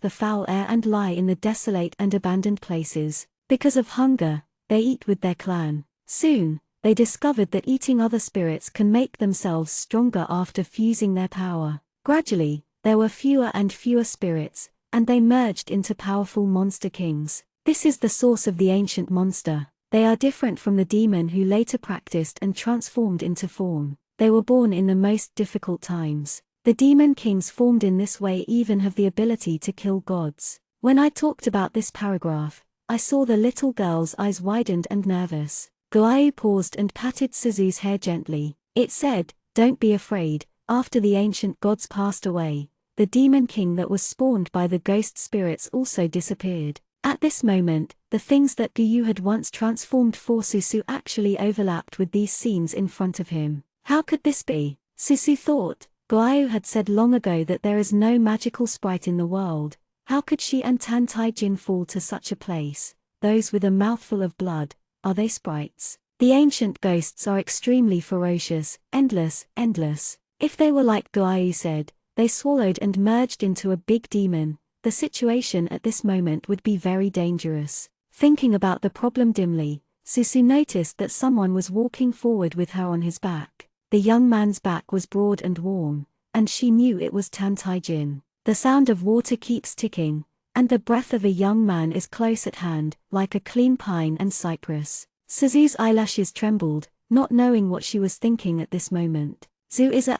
A: the foul air and lie in the desolate and abandoned places. Because of hunger, they eat with their clan. Soon, they discovered that eating other spirits can make themselves stronger after fusing their power. Gradually, there were fewer and fewer spirits, and they merged into powerful monster kings. This is the source of the ancient monster. They are different from the demon who later practiced and transformed into form. They were born in the most difficult times. The demon kings formed in this way even have the ability to kill gods. When I talked about this paragraph, I saw the little girl's eyes widened and nervous. Guai paused and patted Suzu's hair gently. It said, "Don't be afraid, after the ancient gods passed away, the demon king that was spawned by the ghost spirits also disappeared." At this moment, the things that Guyu had once transformed for Susu actually overlapped with these scenes in front of him. How could this be? Susu thought. Guayu had said long ago that there is no magical sprite in the world. How could she and Tan Tai Jin fall to such a place? Those with a mouthful of blood, are they sprites? The ancient ghosts are extremely ferocious, endless. If they were like Guayu said, they swallowed and merged into a big demon, the situation at this moment would be very dangerous. Thinking about the problem dimly, Susu noticed that someone was walking forward with her on his back. The young man's back was broad and warm, and she knew it was Tan Tai Jin. The sound of water keeps ticking, and the breath of a young man is close at hand, like a clean pine and cypress. Suzu's eyelashes trembled, not knowing what she was thinking at this moment. Zu is a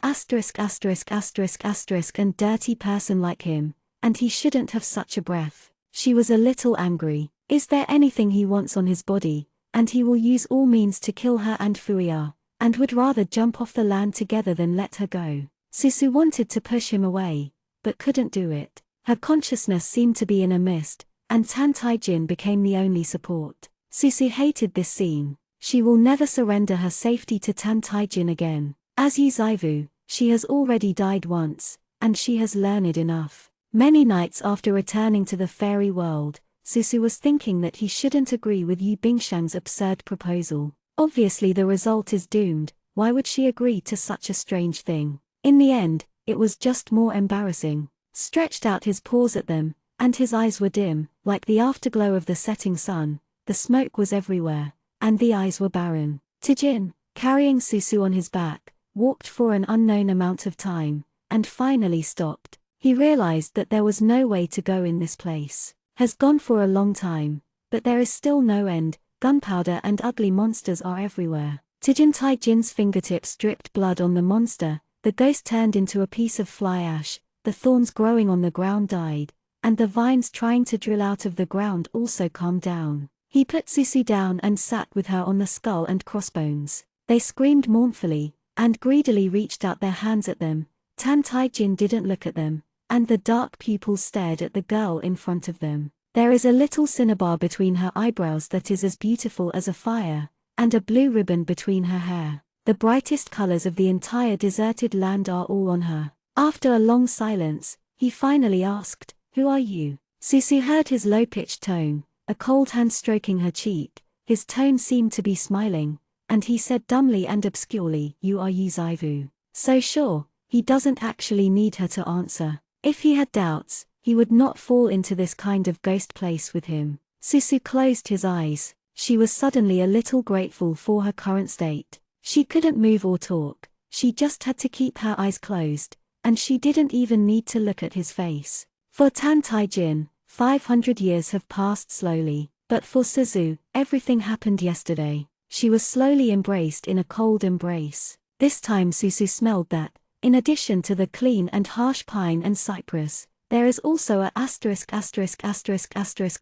A: and dirty person like him, and he shouldn't have such a breath. She was a little angry. Is there anything he wants on his body, and he will use all means to kill her and Fuya, and would rather jump off the land together than let her go. Susu wanted to push him away, but couldn't do it. Her consciousness seemed to be in a mist, and Tan Tai Jin became the only support. Susu hated this scene. She will never surrender her safety to Tan Tai Jin again. As Yu Zaivu, she has already died once, and she has learned enough. Many nights after returning to the fairy world, Susu was thinking that he shouldn't agree with Yu Bingshang's absurd proposal. Obviously the result is doomed. Why would she agree to such a strange thing? In the end, it was just more embarrassing. Stretched out his paws at them, and his eyes were dim, like the afterglow of the setting sun. The smoke was everywhere, and the eyes were barren. Tijin, carrying Susu on his back, walked for an unknown amount of time, and finally stopped. He realized that there was no way to go in this place. Has gone for a long time, but there is still no end. Gunpowder and ugly monsters are everywhere. Tijin Tai Jin's fingertips dripped blood on the monster. The ghost turned into a piece of fly ash. The thorns growing on the ground died, and the vines trying to drill out of the ground also calmed down. He put Susu down and sat with her on the skull and crossbones. They screamed mournfully, and greedily reached out their hands at them. Tan Tai Jin didn't look at them, and the dark pupils stared at the girl in front of them. There is a little cinnabar between her eyebrows that is as beautiful as a fire, and a blue ribbon between her hair. The brightest colors of the entire deserted land are all on her. After a long silence, he finally asked, "Who are you?" Susu heard his low-pitched tone, a cold hand stroking her cheek. His tone seemed to be smiling, and he said dumbly and obscurely, "You are Yuzaivu." So sure, he doesn't actually need her to answer. If he had doubts, he would not fall into this kind of ghost place with him. Susu closed his eyes. She was suddenly a little grateful for her current state. She couldn't move or talk, she just had to keep her eyes closed, and she didn't even need to look at his face. For Tan Taijin, 500 years have passed slowly, but for Suzu, everything happened yesterday. She was slowly embraced in a cold embrace. This time Susu smelled that, in addition to the clean and harsh pine and cypress, there is also a ****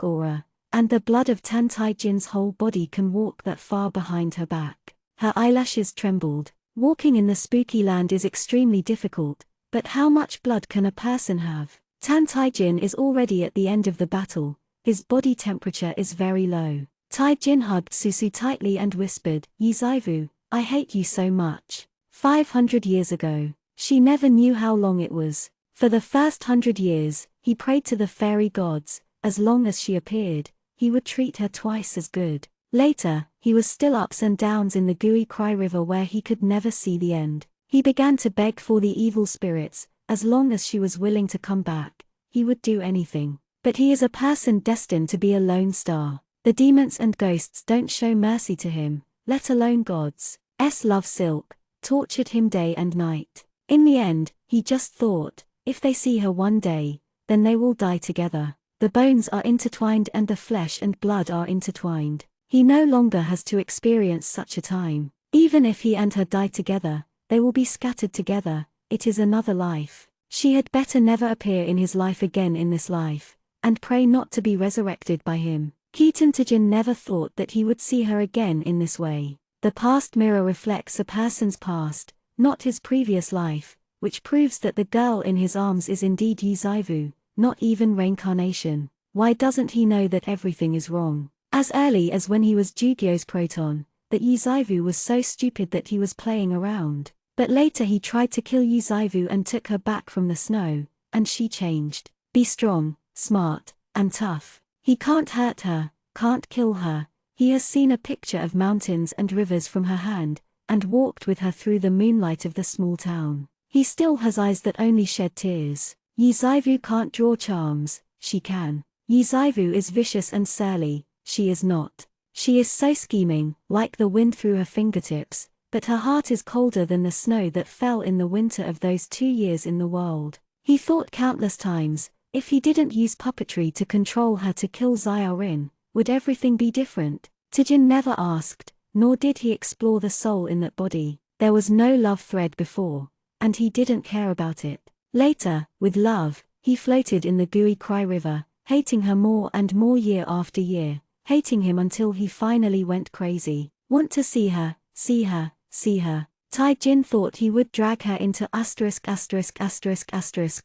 A: aura, and the blood of Tan Taijin's whole body can walk that far behind her back. Her eyelashes trembled. Walking in the spooky land is extremely difficult, but how much blood can a person have? Tan Taijin is already at the end of the battle, his body temperature is very low. Taijin hugged Susu tightly and whispered, "Yuzaivu, I hate you so much." 500 years ago. She never knew how long it was. For the first 100 years, he prayed to the fairy gods. As long as she appeared, he would treat her twice as good. Later, he was still ups and downs in the gooey Cry River where he could never see the end. He began to beg for the evil spirits. As long as she was willing to come back, he would do anything. But he is a person destined to be a lone star. The demons and ghosts don't show mercy to him, let alone gods. Love Silk tortured him day and night. In the end, he just thought, if they see her one day, then they will die together. The bones are intertwined and the flesh and blood are intertwined. He no longer has to experience such a time. Even if he and her die together, they will be scattered together. It is another life. She had better never appear in his life again in this life, and pray not to be resurrected by him. Keaton Tajin never thought that he would see her again in this way. The past mirror reflects a person's past, not his previous life, which proves that the girl in his arms is indeed Yuzaivu, not even reincarnation. Why doesn't he know that everything is wrong? As early as when he was Jugyo's proton, that Yuzaivu was so stupid that he was playing around. But later he tried to kill Yuzaivu and took her back from the snow, and she changed. Be strong, smart, and tough. He can't hurt her, can't kill her. He has seen a picture of mountains and rivers from her hand, and walked with her through the moonlight of the small town. He still has eyes that only shed tears. Yuzaivu can't draw charms, she can. Yuzaivu is vicious and surly, she is not. She is so scheming, like the wind through her fingertips, but her heart is colder than the snow that fell in the winter of those 2 years in the world. He thought countless times, if he didn't use puppetry to control her to kill Xiaorin, would everything be different? Tajin never asked, nor did he explore the soul in that body. There was no love thread before, and he didn't care about it. Later, with love, he floated in the gooey Cry River, hating her more and more year after year, hating him until he finally went crazy. Want to see her, see her, see her. Taijin thought he would drag her into ****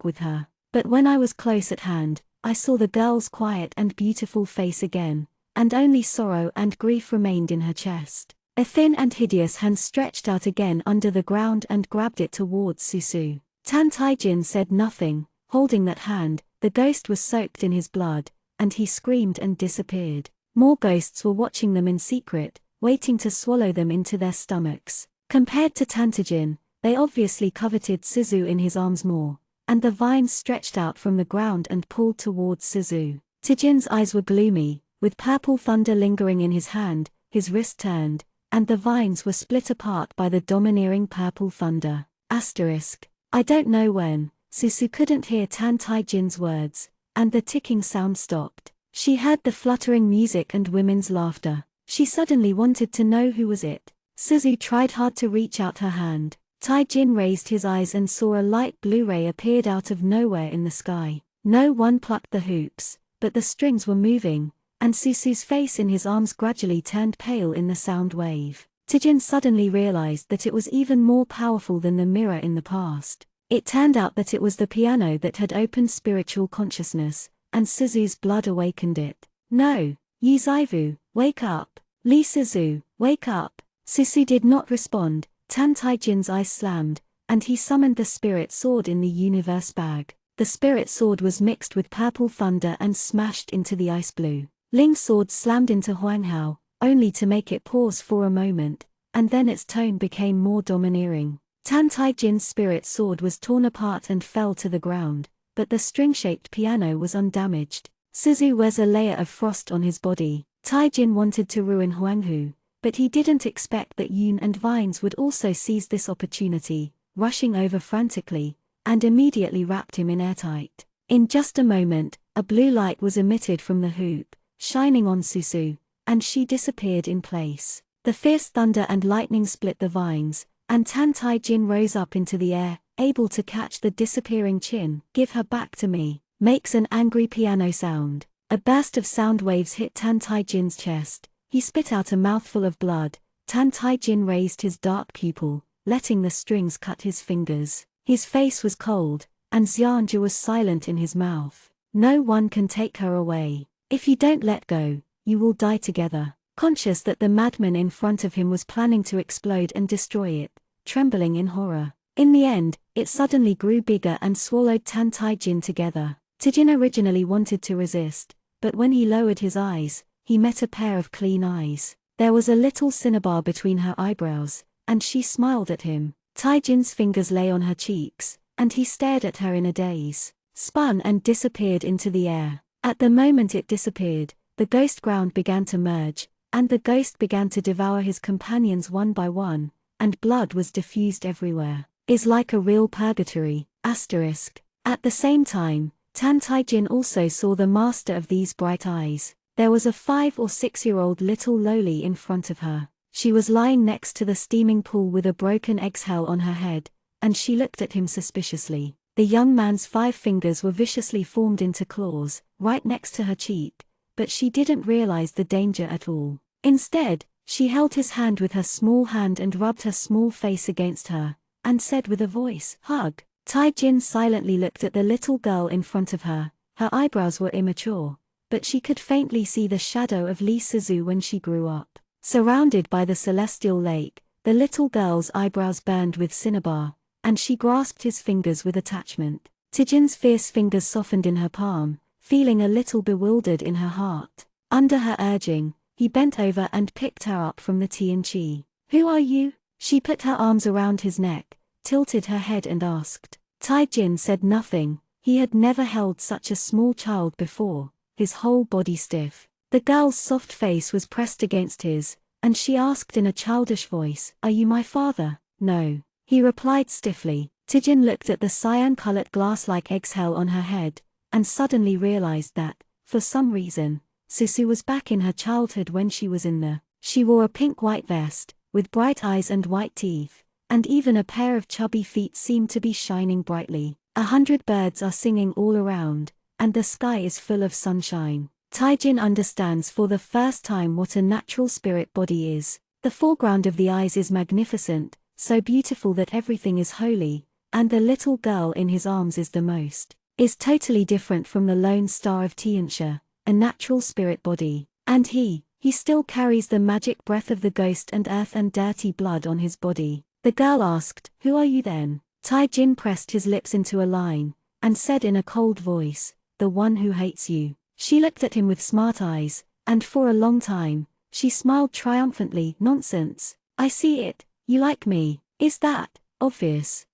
A: with her. But when I was close at hand, I saw the girl's quiet and beautiful face again, and only sorrow and grief remained in her chest. A thin and hideous hand stretched out again under the ground and grabbed it towards Susu. Tan Taijin said nothing, holding that hand. The ghost was soaked in his blood, and he screamed and disappeared. More ghosts were watching them in secret, waiting to swallow them into their stomachs. Compared to Tantajin, they obviously coveted Suzu in his arms more, and the vines stretched out from the ground and pulled towards Suzu. Tajin's eyes were gloomy, with purple thunder lingering in his hand, his wrist turned, and the vines were split apart by the domineering purple thunder. I don't know when, Susu couldn't hear Tan Taijin's words, and the ticking sound stopped. She heard the fluttering music and women's laughter. She suddenly wanted to know who was it. Suzu tried hard to reach out her hand. Taijin raised his eyes and saw a light blue ray appeared out of nowhere in the sky. No one plucked the hoops, but the strings were moving, and Susu's face in his arms gradually turned pale in the sound wave. Taijin suddenly realized that it was even more powerful than the mirror in the past. It turned out that it was the piano that had opened spiritual consciousness, and Suzu's blood awakened it. No! Yuzaivu, wake up! Lee Suzu, wake up! Susu did not respond. Tan Taijin's eyes slammed, and he summoned the spirit sword in the universe bag. The spirit sword was mixed with purple thunder and smashed into the ice blue. Ling's sword slammed into Huang Hao, only to make it pause for a moment, and then its tone became more domineering. Tan Taijin's spirit sword was torn apart and fell to the ground, but the string-shaped piano was undamaged. Suzu wears a layer of frost on his body. Taijin wanted to ruin Huanghu, but he didn't expect that Yun and Vines would also seize this opportunity, rushing over frantically, and immediately wrapped him in airtight. In just a moment, a blue light was emitted from the hoop, shining on Suzu, and she disappeared in place. The fierce thunder and lightning split the vines, and Tan Taijin rose up into the air, able to catch the disappearing Qin. "Give her back to me," makes an angry piano sound. A burst of sound waves hit Tan Taijin's chest. He spit out a mouthful of blood. Tan Taijin raised his dark pupil, letting the strings cut his fingers. His face was cold, and Xianzhu was silent in his mouth. "No one can take her away. If you don't let go, you will die together." Conscious that the madman in front of him was planning to explode and destroy it, trembling in horror. In the end, it suddenly grew bigger and swallowed Tan Taijin together. Taijin originally wanted to resist, but when he lowered his eyes, he met a pair of clean eyes. There was a little cinnabar between her eyebrows, and she smiled at him. Taijin's fingers lay on her cheeks, and he stared at her in a daze, spun and disappeared into the air. At the moment it disappeared, the ghost ground began to merge, and the ghost began to devour his companions one by one, and blood was diffused everywhere. Is like a real purgatory, asterisk. At the same time, Tan Taijin also saw the master of these bright eyes. There was a 5 or 6-year-old little loli in front of her. She was lying next to the steaming pool with a broken eggshell on her head, and she looked at him suspiciously. The young man's 5 fingers were viciously formed into claws, right next to her cheek, but she didn't realize the danger at all. Instead, she held his hand with her small hand and rubbed her small face against her, and said with a voice, "Hug." Taijin silently looked at the little girl in front of her. Her eyebrows were immature, but she could faintly see the shadow of Li Sizu when she grew up. Surrounded by the celestial lake, the little girl's eyebrows burned with cinnabar, and she grasped his fingers with attachment. Taijin's fierce fingers softened in her palm, feeling a little bewildered in her heart. Under her urging, he bent over and picked her up from the Tianqi. "Who are you?" She put her arms around his neck, tilted her head and asked. Taijin said nothing. He had never held such a small child before, his whole body stiff. The girl's soft face was pressed against his, and she asked in a childish voice, "Are you my father?" "No," he replied stiffly. Taijin looked at the cyan-colored glass-like eggshell on her head, and suddenly realized that, for some reason, Susu was back in her childhood when she was in the. She wore a pink-white vest, with bright eyes and white teeth, and even a pair of chubby feet seemed to be shining brightly. 100 birds are singing all around, and the sky is full of sunshine. Taijin understands for the first time what a natural spirit body is. The foreground of the eyes is magnificent, so beautiful that everything is holy, and the little girl in his arms is totally different from the lone star of Tianxia, a natural spirit body. And he still carries the magic breath of the ghost and earth and dirty blood on his body. The girl asked, "Who are you then?" Taijin pressed his lips into a line, and said in a cold voice, "The one who hates you." She looked at him with smart eyes, and for a long time, she smiled triumphantly. "Nonsense. I see it, you like me. Is that obvious?"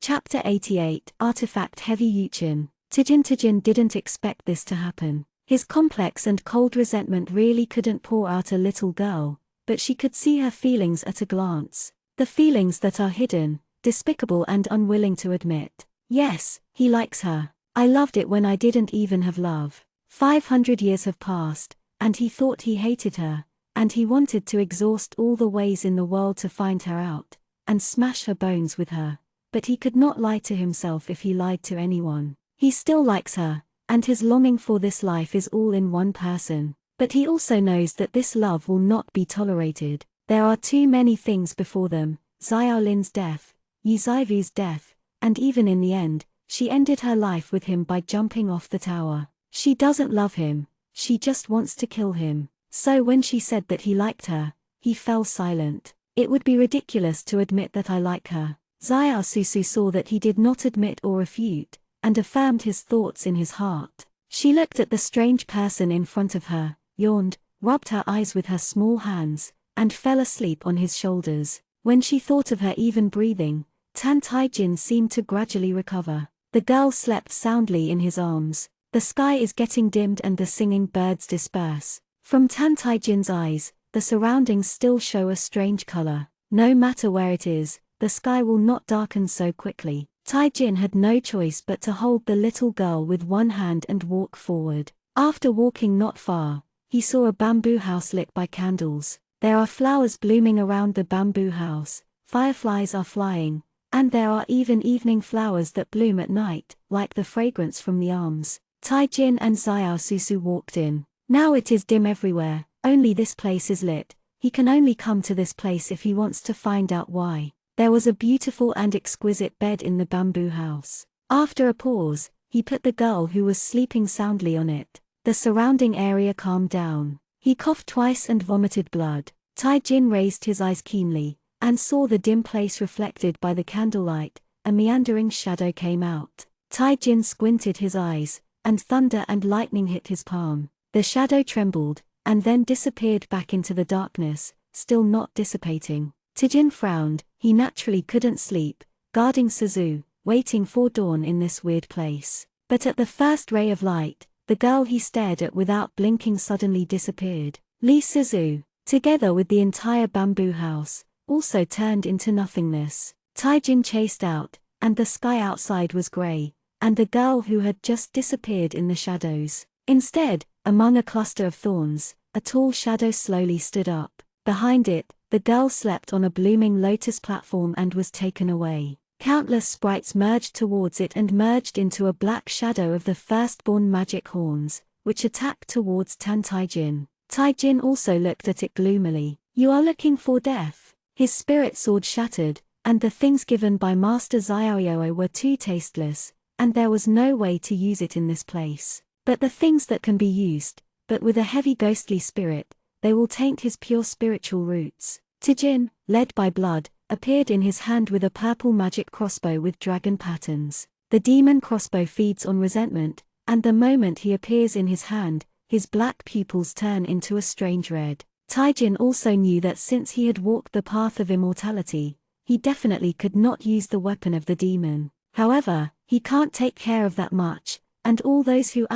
A: Chapter 88, Artifact Heavy Yuqin. Taijin didn't expect this to happen. His complex and cold resentment really couldn't pour out a little girl, but she could see her feelings at a glance. The feelings that are hidden, despicable and unwilling to admit. Yes, he likes her. I loved it when I didn't even have love. 500 years have passed, and he thought he hated her, and he wanted to exhaust all the ways in the world to find her out, and smash her bones with her, but he could not lie to himself if he lied to anyone. He still likes her, and his longing for this life is all in one person. But he also knows that this love will not be tolerated. There are too many things before them, Xiaolin's death, Yu Zaivu's death, and even in the end, she ended her life with him by jumping off the tower. She doesn't love him, she just wants to kill him. So when she said that he liked her, he fell silent. It would be ridiculous to admit that I like her. Xiao Susu saw that he did not admit or refute, and affirmed his thoughts in his heart. She looked at the strange person in front of her, yawned, rubbed her eyes with her small hands, and fell asleep on his shoulders. When she thought of her even breathing, Tan Tai-jin seemed to gradually recover. The girl slept soundly in his arms. The sky is getting dimmed and the singing birds disperse. From Tan Tai-jin's eyes, the surroundings still show a strange color. No matter where it is, the sky will not darken so quickly. Tai-jin had no choice but to hold the little girl with one hand and walk forward. After walking not far, he saw a bamboo house lit by candles. There are flowers blooming around the bamboo house, fireflies are flying, and there are even evening flowers that bloom at night, like the fragrance from the arms. Tai-jin and Xiao Susu walked in. Now it is dim everywhere, only this place is lit. He can only come to this place if he wants to find out why. There was a beautiful and exquisite bed in the bamboo house. After a pause, he put the girl who was sleeping soundly on it. The surrounding area calmed down. He coughed twice and vomited blood. Tai-jin raised his eyes keenly, and saw the dim place reflected by the candlelight. A meandering shadow came out. Tai-jin squinted his eyes, and thunder and lightning hit his palm. The shadow trembled, and then disappeared back into the darkness, still not dissipating. Tai-jin frowned. He naturally couldn't sleep, guarding Suzu, waiting for dawn in this weird place. But at the first ray of light, the girl he stared at without blinking suddenly disappeared. Lee Suzu, together with the entire bamboo house, also turned into nothingness. Tai-jin chased out, and the sky outside was gray, and the girl who had just disappeared in the shadows. Instead, among a cluster of thorns, a tall shadow slowly stood up. Behind it, the girl slept on a blooming lotus platform and was taken away. Countless sprites merged towards it and merged into a black shadow of the firstborn magic horns, which attacked towards Tan Tai-jin. Tai-jin also looked at it gloomily. You are looking for death. His spirit sword shattered, and the things given by Master Xiaoyou were too tasteless, and there was no way to use it in this place. But the things that can be used, but with a heavy ghostly spirit, they will taint his pure spiritual roots. Tai-jin, led by blood, appeared in his hand with a purple magic crossbow with dragon patterns. The demon crossbow feeds on resentment, and the moment he appears in his hand, his black pupils turn into a strange red. Tai-jin also knew that since he had walked the path of immortality, he definitely could not use the weapon of the demon. However, he can't take care of that much, and all those who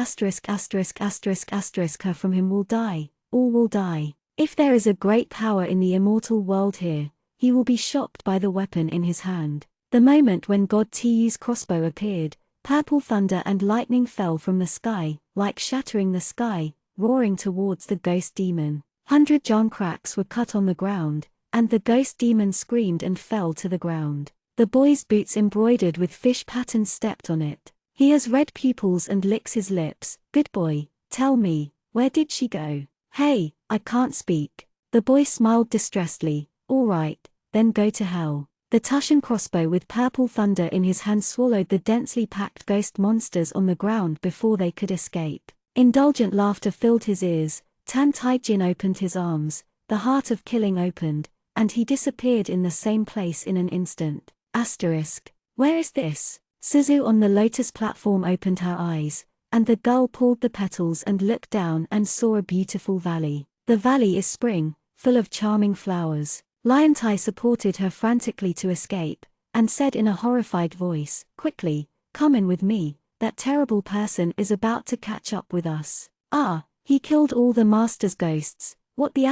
A: her from him will die, all will die. If there is a great power in the immortal world here, he will be shocked by the weapon in his hand. The moment when God Tu's crossbow appeared, purple thunder and lightning fell from the sky, like shattering the sky, roaring towards the ghost demon. 100 John cracks were cut on the ground, and the ghost demon screamed and fell to the ground. The boy's boots embroidered with fish patterns stepped on it. He has red pupils and licks his lips. Good boy, tell me, where did she go? Hey, I can't speak. The boy smiled distressedly. All right, then go to hell. The Tushan crossbow with purple thunder in his hand swallowed the densely packed ghost monsters on the ground before they could escape. Indulgent laughter filled his ears. Tan Tai-jin opened his arms, the heart of killing opened, and he disappeared in the same place in an instant. Where is this? Suzu on the lotus platform opened her eyes, and the girl pulled the petals and looked down and saw a beautiful valley. The valley is spring, full of charming flowers. Liontai supported her frantically to escape, and said in a horrified voice, quickly, come in with me, that terrible person is about to catch up with us. Ah, he killed all the master's ghosts, what the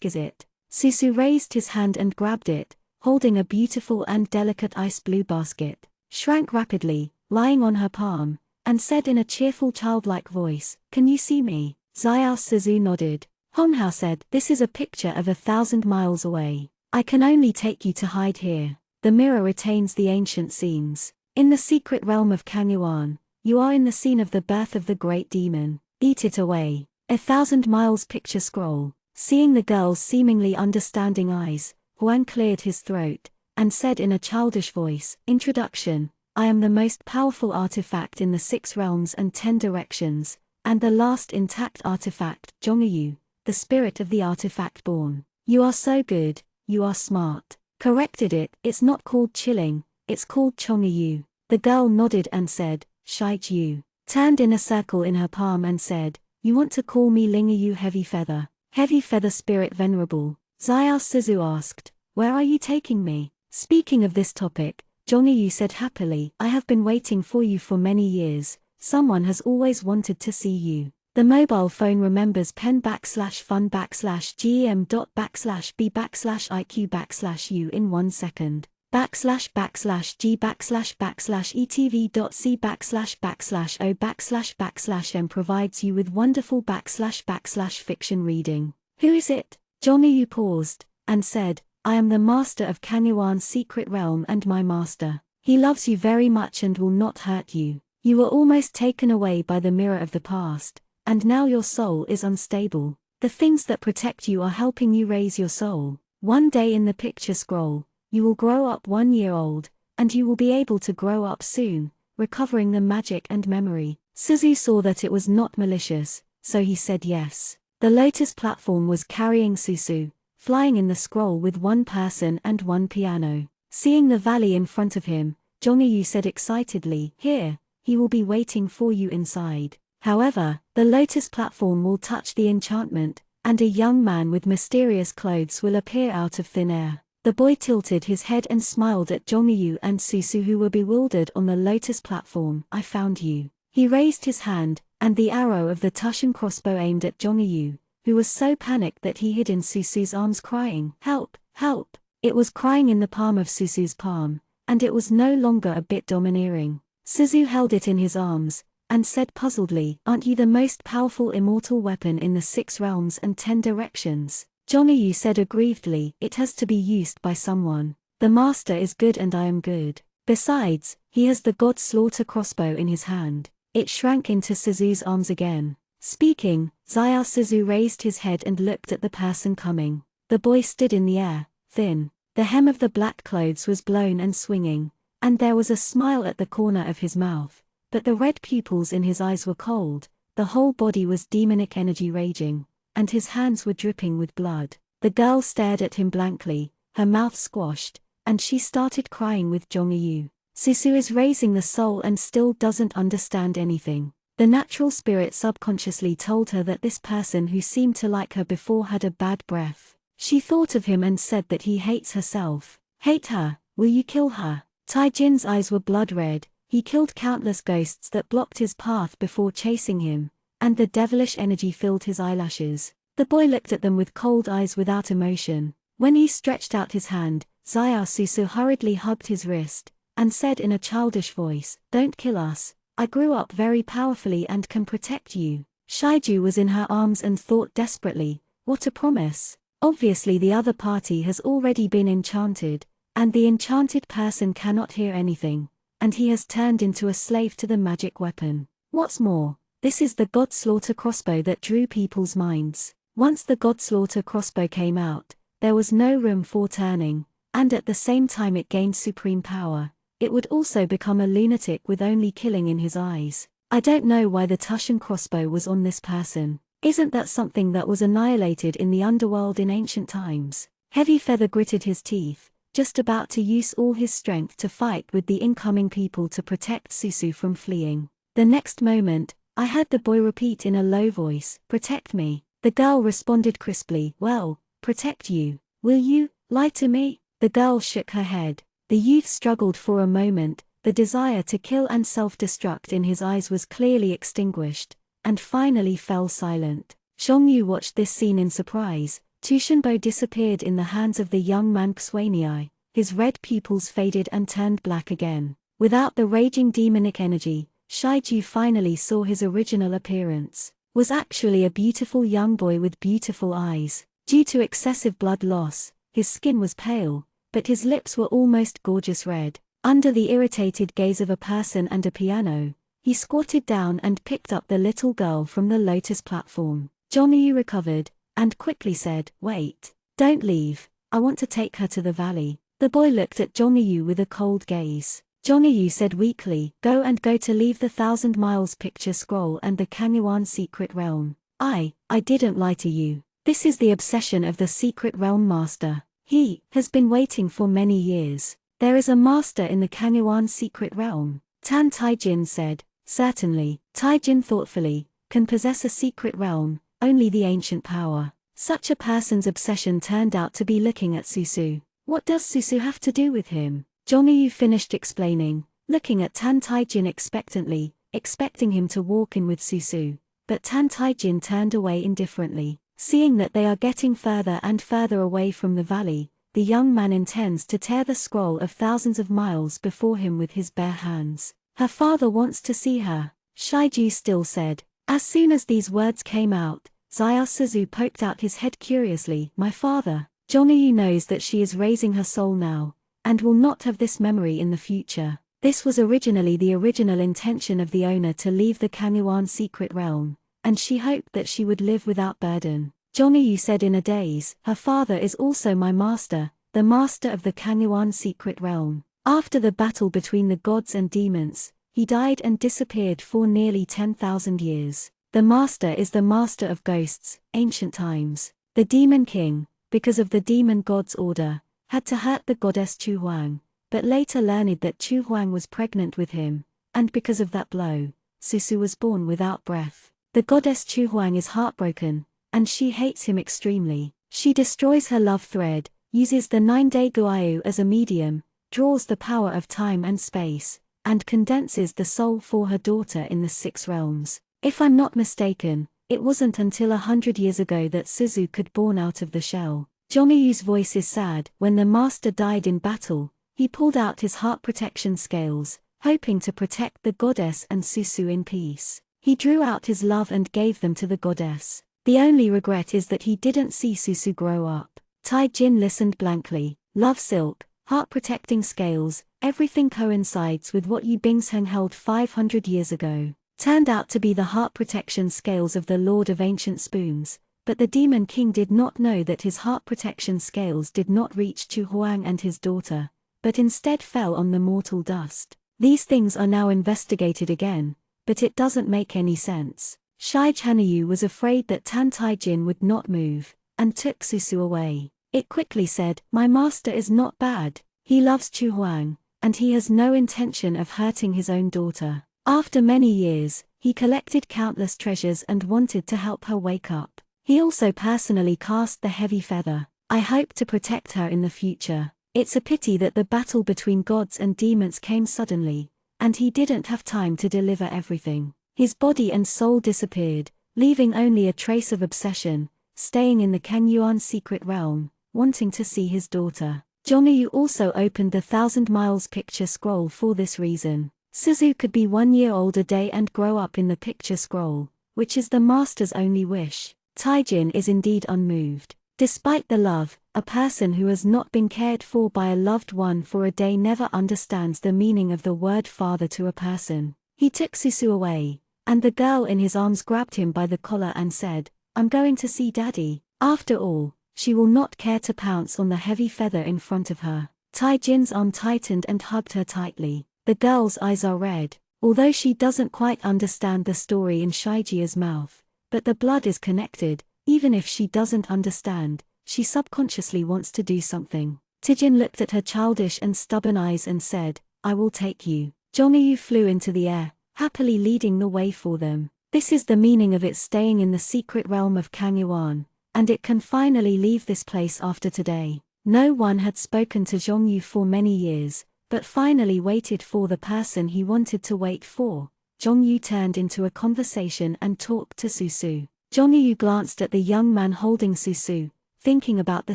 A: is it? Susu raised his hand and grabbed it, holding a beautiful and delicate ice blue basket, shrank rapidly, lying on her palm, and said in a cheerful childlike voice, can you see me? Xiao Suzu nodded. Honghao said, this is a picture of 1,000 miles away. I can only take you to hide here. The mirror retains the ancient scenes. In the secret realm of Kangyuan, you are in the scene of the birth of the great demon. Eat it away. 1,000 miles picture scroll. Seeing the girl's seemingly understanding eyes, Huang cleared his throat, and said in a childish voice, Introduction, I am the most powerful artifact in the 6 realms and 10 directions, and the last intact artifact, Zhongyu, the spirit of the artifact born. You are so good, you are smart. Corrected it, it's not called chilling, it's called Chongyu. The girl nodded and said, Shite you. turned in a circle in her palm and said, "You want to call me Lingayu Heavy Feather? Heavy Feather Spirit Venerable?" Xiao Suzu asked, "Where are you taking me?" Speaking of this topic, Zhongyu said happily, "I have been waiting for you for many years. Someone has always wanted to see you." The mobile phone remembers pen/fun/b/b/iq/u in 1 second. //g//etv.c//o//m provides you with wonderful //fiction reading. Who is it? Zhongyu paused, and said, "I am the master of Kanyuan's secret realm and my master. He loves you very much and will not hurt you. You were almost taken away by the mirror of the past, and now your soul is unstable. The things that protect you are helping you raise your soul. One day in the picture scroll, you will grow up 1 year old, and you will be able to grow up soon, recovering the magic and memory." Suzu saw that it was not malicious, so he said yes. The Lotus platform was carrying Suzu, flying in the scroll with 1 person and 1 piano. Seeing the valley in front of him, Zhongyu said excitedly, "Here, he will be waiting for you inside." However, the Lotus platform will touch the enchantment, and a young man with mysterious clothes will appear out of thin air. The boy tilted his head and smiled at Zhongyu and Suzu, who were bewildered on the Lotus platform. "I found you." He raised his hand, and the arrow of the Tushan crossbow aimed at Zhongyu, who was so panicked that he hid in Suzu's arms crying, "Help, help!" It was crying in the palm of Suzu's palm, and it was no longer a bit domineering. Suzu held it in his arms, and said puzzledly, "Aren't you the most powerful immortal weapon in the 6 realms and 10 directions? Zhongyu said aggrievedly, "It has to be used by someone. The master is good and I am good. Besides, he has the god slaughter crossbow in his hand." It shrank into Suzu's arms again. Speaking, Xiao Suzu raised his head and looked at the person coming. The boy stood in the air, thin. The hem of the black clothes was blown and swinging, and there was a smile at the corner of his mouth, but the red pupils in his eyes were cold. The whole body was demonic energy raging, and his hands were dripping with blood. The girl stared at him blankly, her mouth squashed, and she started crying with Zhongyu. Suzu is raising the soul and still doesn't understand anything. The natural spirit subconsciously told her that this person who seemed to like her before had a bad breath. She thought of him and said that he hates herself. "Hate her? Will you kill her?" Taijin's eyes were blood red. He killed countless ghosts that blocked his path before chasing him, and the devilish energy filled his eyelashes. The boy looked at them with cold eyes without emotion. When he stretched out his hand, Xiao Suzu hurriedly hugged his wrist, and said in a childish voice, "Don't kill us. I grew up very powerfully and can protect you." Shaiju was in her arms and thought desperately, "What a promise." Obviously the other party has already been enchanted, and the enchanted person cannot hear anything, and he has turned into a slave to the magic weapon. What's more, this is the god slaughter crossbow that drew people's minds. Once the god slaughter crossbow came out, there was no room for turning, and at the same time it gained supreme power. It would also become a lunatic with only killing in his eyes. I don't know why the Tushan crossbow was on this person. Isn't that something that was annihilated in the underworld in ancient times? Heavy Feather gritted his teeth, just about to use all his strength to fight with the incoming people to protect Suzu from fleeing. The next moment, I heard the boy repeat in a low voice, "Protect me." The girl responded crisply, "Well, protect you. Will you lie to me?" The girl shook her head. The youth struggled for a moment. The desire to kill and self-destruct in his eyes was clearly extinguished, and finally fell silent. Zhongyu watched this scene in surprise. Tushanbo disappeared in the hands of the young man Xuanyi. His red pupils faded and turned black again. Without the raging demonic energy, Shaiju finally saw his original appearance. Was actually a beautiful young boy with beautiful eyes. Due to excessive blood loss, his skin was pale, but his lips were almost gorgeous red. Under the irritated gaze of a person and a piano, he squatted down and picked up the little girl from the Lotus platform. Zhongyu recovered, and quickly said, "Wait. Don't leave, I want to take her to the valley." The boy looked at Zhongyu with a cold gaze. Zhongyu said weakly, go to leave the 1,000 miles picture scroll and the Kanyuan secret realm. I didn't lie to you. This is the obsession of the secret realm master. He has been waiting for many years. There is a master in the Kanyuan secret realm. Tan Taijin said, Certainly, Taijin thoughtfully, can possess a secret realm, only the ancient power. Such a person's obsession turned out to be looking at Susu. What does Susu have to do with him? Zhongyu finished explaining, looking at Tan Taijin expectantly, expecting him to walk in with Susu. But Tan Taijin turned away indifferently. Seeing that they are getting further and further away from the valley, the young man intends to tear the scroll of thousands of miles before him with his bare hands. Her father wants to see her, Shaiju still said. As soon as these words came out, Zaya Suzu poked out his head curiously. My father, Zhongyu knows that she is raising her soul now, and will not have this memory in the future. This was originally the original intention of the owner to leave the Kanyuan secret realm, and she hoped that she would live without burden. Zhongyu said in a daze, her father is also my master, the master of the Kanyuan secret realm. After the battle between the gods and demons, he died and disappeared for nearly 10,000 years. The master is the master of ghosts, ancient times. The demon king, because of the demon god's order, had to hurt the goddess Chu Huang, but later learned that Chu Huang was pregnant with him, and because of that blow, Susu was born without breath. The goddess Chu Huang is heartbroken, and she hates him extremely. She destroys her love thread, uses the 9-day Guayu as a medium, draws the power of time and space, and condenses the soul for her daughter in the 6 realms. If I'm not mistaken, it wasn't until 100 years ago that Suzu could born out of the shell. Zhongyu's voice is sad. When the master died in battle, he pulled out his heart protection scales, hoping to protect the goddess and Susu in peace. He drew out his love and gave them to the goddess. The only regret is that he didn't see Susu grow up. Taijin listened blankly. Love silk, heart-protecting scales, everything coincides with what Yu Bingsheng held 500 years ago. Turned out to be the heart protection scales of the Lord of Ancient Spoons, but the Demon King did not know that his heart protection scales did not reach Chu Huang and his daughter, but instead fell on the mortal dust. These things are now investigated again, but it doesn't make any sense. Shai Chanayu was afraid that Tan Taijin would not move, and took Susu away. It quickly said, my master is not bad, he loves Chu Huang, and he has no intention of hurting his own daughter. After many years, he collected countless treasures and wanted to help her wake up. He also personally cast the heavy feather. I hope to protect her in the future. It's a pity that the battle between gods and demons came suddenly, and he didn't have time to deliver everything. His body and soul disappeared, leaving only a trace of obsession, staying in the Kanyuan secret realm, wanting to see his daughter. Zhongyu also opened the 1,000 Miles picture scroll for this reason. Suzu could be 1 year old a day and grow up in the picture scroll, which is the master's only wish. Taijin is indeed unmoved. Despite the love, a person who has not been cared for by a loved one for a day never understands the meaning of the word father to a person. He took Susu away, and the girl in his arms grabbed him by the collar and said, I'm going to see daddy. After all, she will not care to pounce on the heavy feather in front of her. Taijin's arm tightened and hugged her tightly. The girl's eyes are red, although she doesn't quite understand the story in Shaijia's mouth, but the blood is connected. Even if she doesn't understand, she subconsciously wants to do something. Tijin looked at her childish and stubborn eyes and said, I will take you. Zhongyu flew into the air, happily leading the way for them. This is the meaning of it staying in the secret realm of Kanyuan, and it can finally leave this place after today. No one had spoken to Zhongyu for many years, but finally waited for the person he wanted to wait for. Zhongyu turned into a conversation and talked to Susu. Zhongyu glanced at the young man holding Susu, thinking about the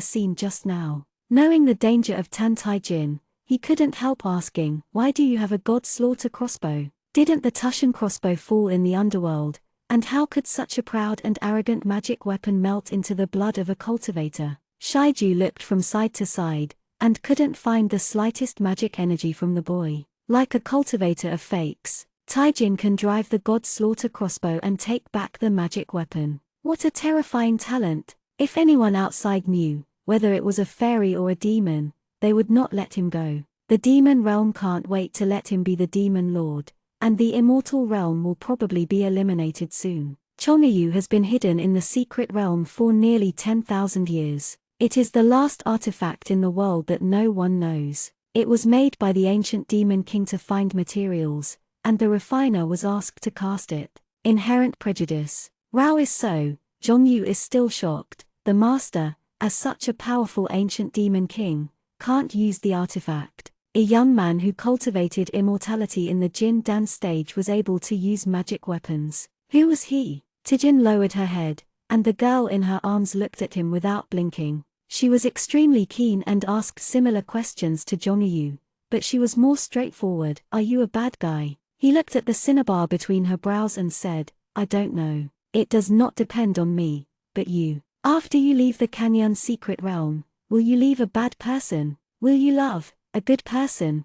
A: scene just now. Knowing the danger of Tan Taijin, he couldn't help asking, why do you have a god slaughter crossbow? Didn't the Tushan crossbow fall in the underworld, and how could such a proud and arrogant magic weapon melt into the blood of a cultivator? Shaiju looked from side to side, and couldn't find the slightest magic energy from the boy. Like a cultivator of fakes, Taijin can drive the god slaughter crossbow and take back the magic weapon. What a terrifying talent! If anyone outside knew, whether it was a fairy or a demon, they would not let him go. The demon realm can't wait to let him be the demon lord, and the immortal realm will probably be eliminated soon. Chongyue has been hidden in the secret realm for nearly 10,000 years. It is the last artifact in the world that no one knows. It was made by the ancient demon king to find materials, and the refiner was asked to cast it. Inherent prejudice. Rao is so, Zhongyu is still shocked. The master, as such a powerful ancient demon king, can't use the artifact. A young man who cultivated immortality in the Jin dance stage was able to use magic weapons. Who was he? Tijin lowered her head, and the girl in her arms looked at him without blinking. She was extremely keen and asked similar questions to Zhongyu, but she was more straightforward. Are you a bad guy? He looked at the cinnabar between her brows and said, I don't know. It does not depend on me, but you. After you leave the Canyon secret realm, will you leave a bad person? Will you love a good person?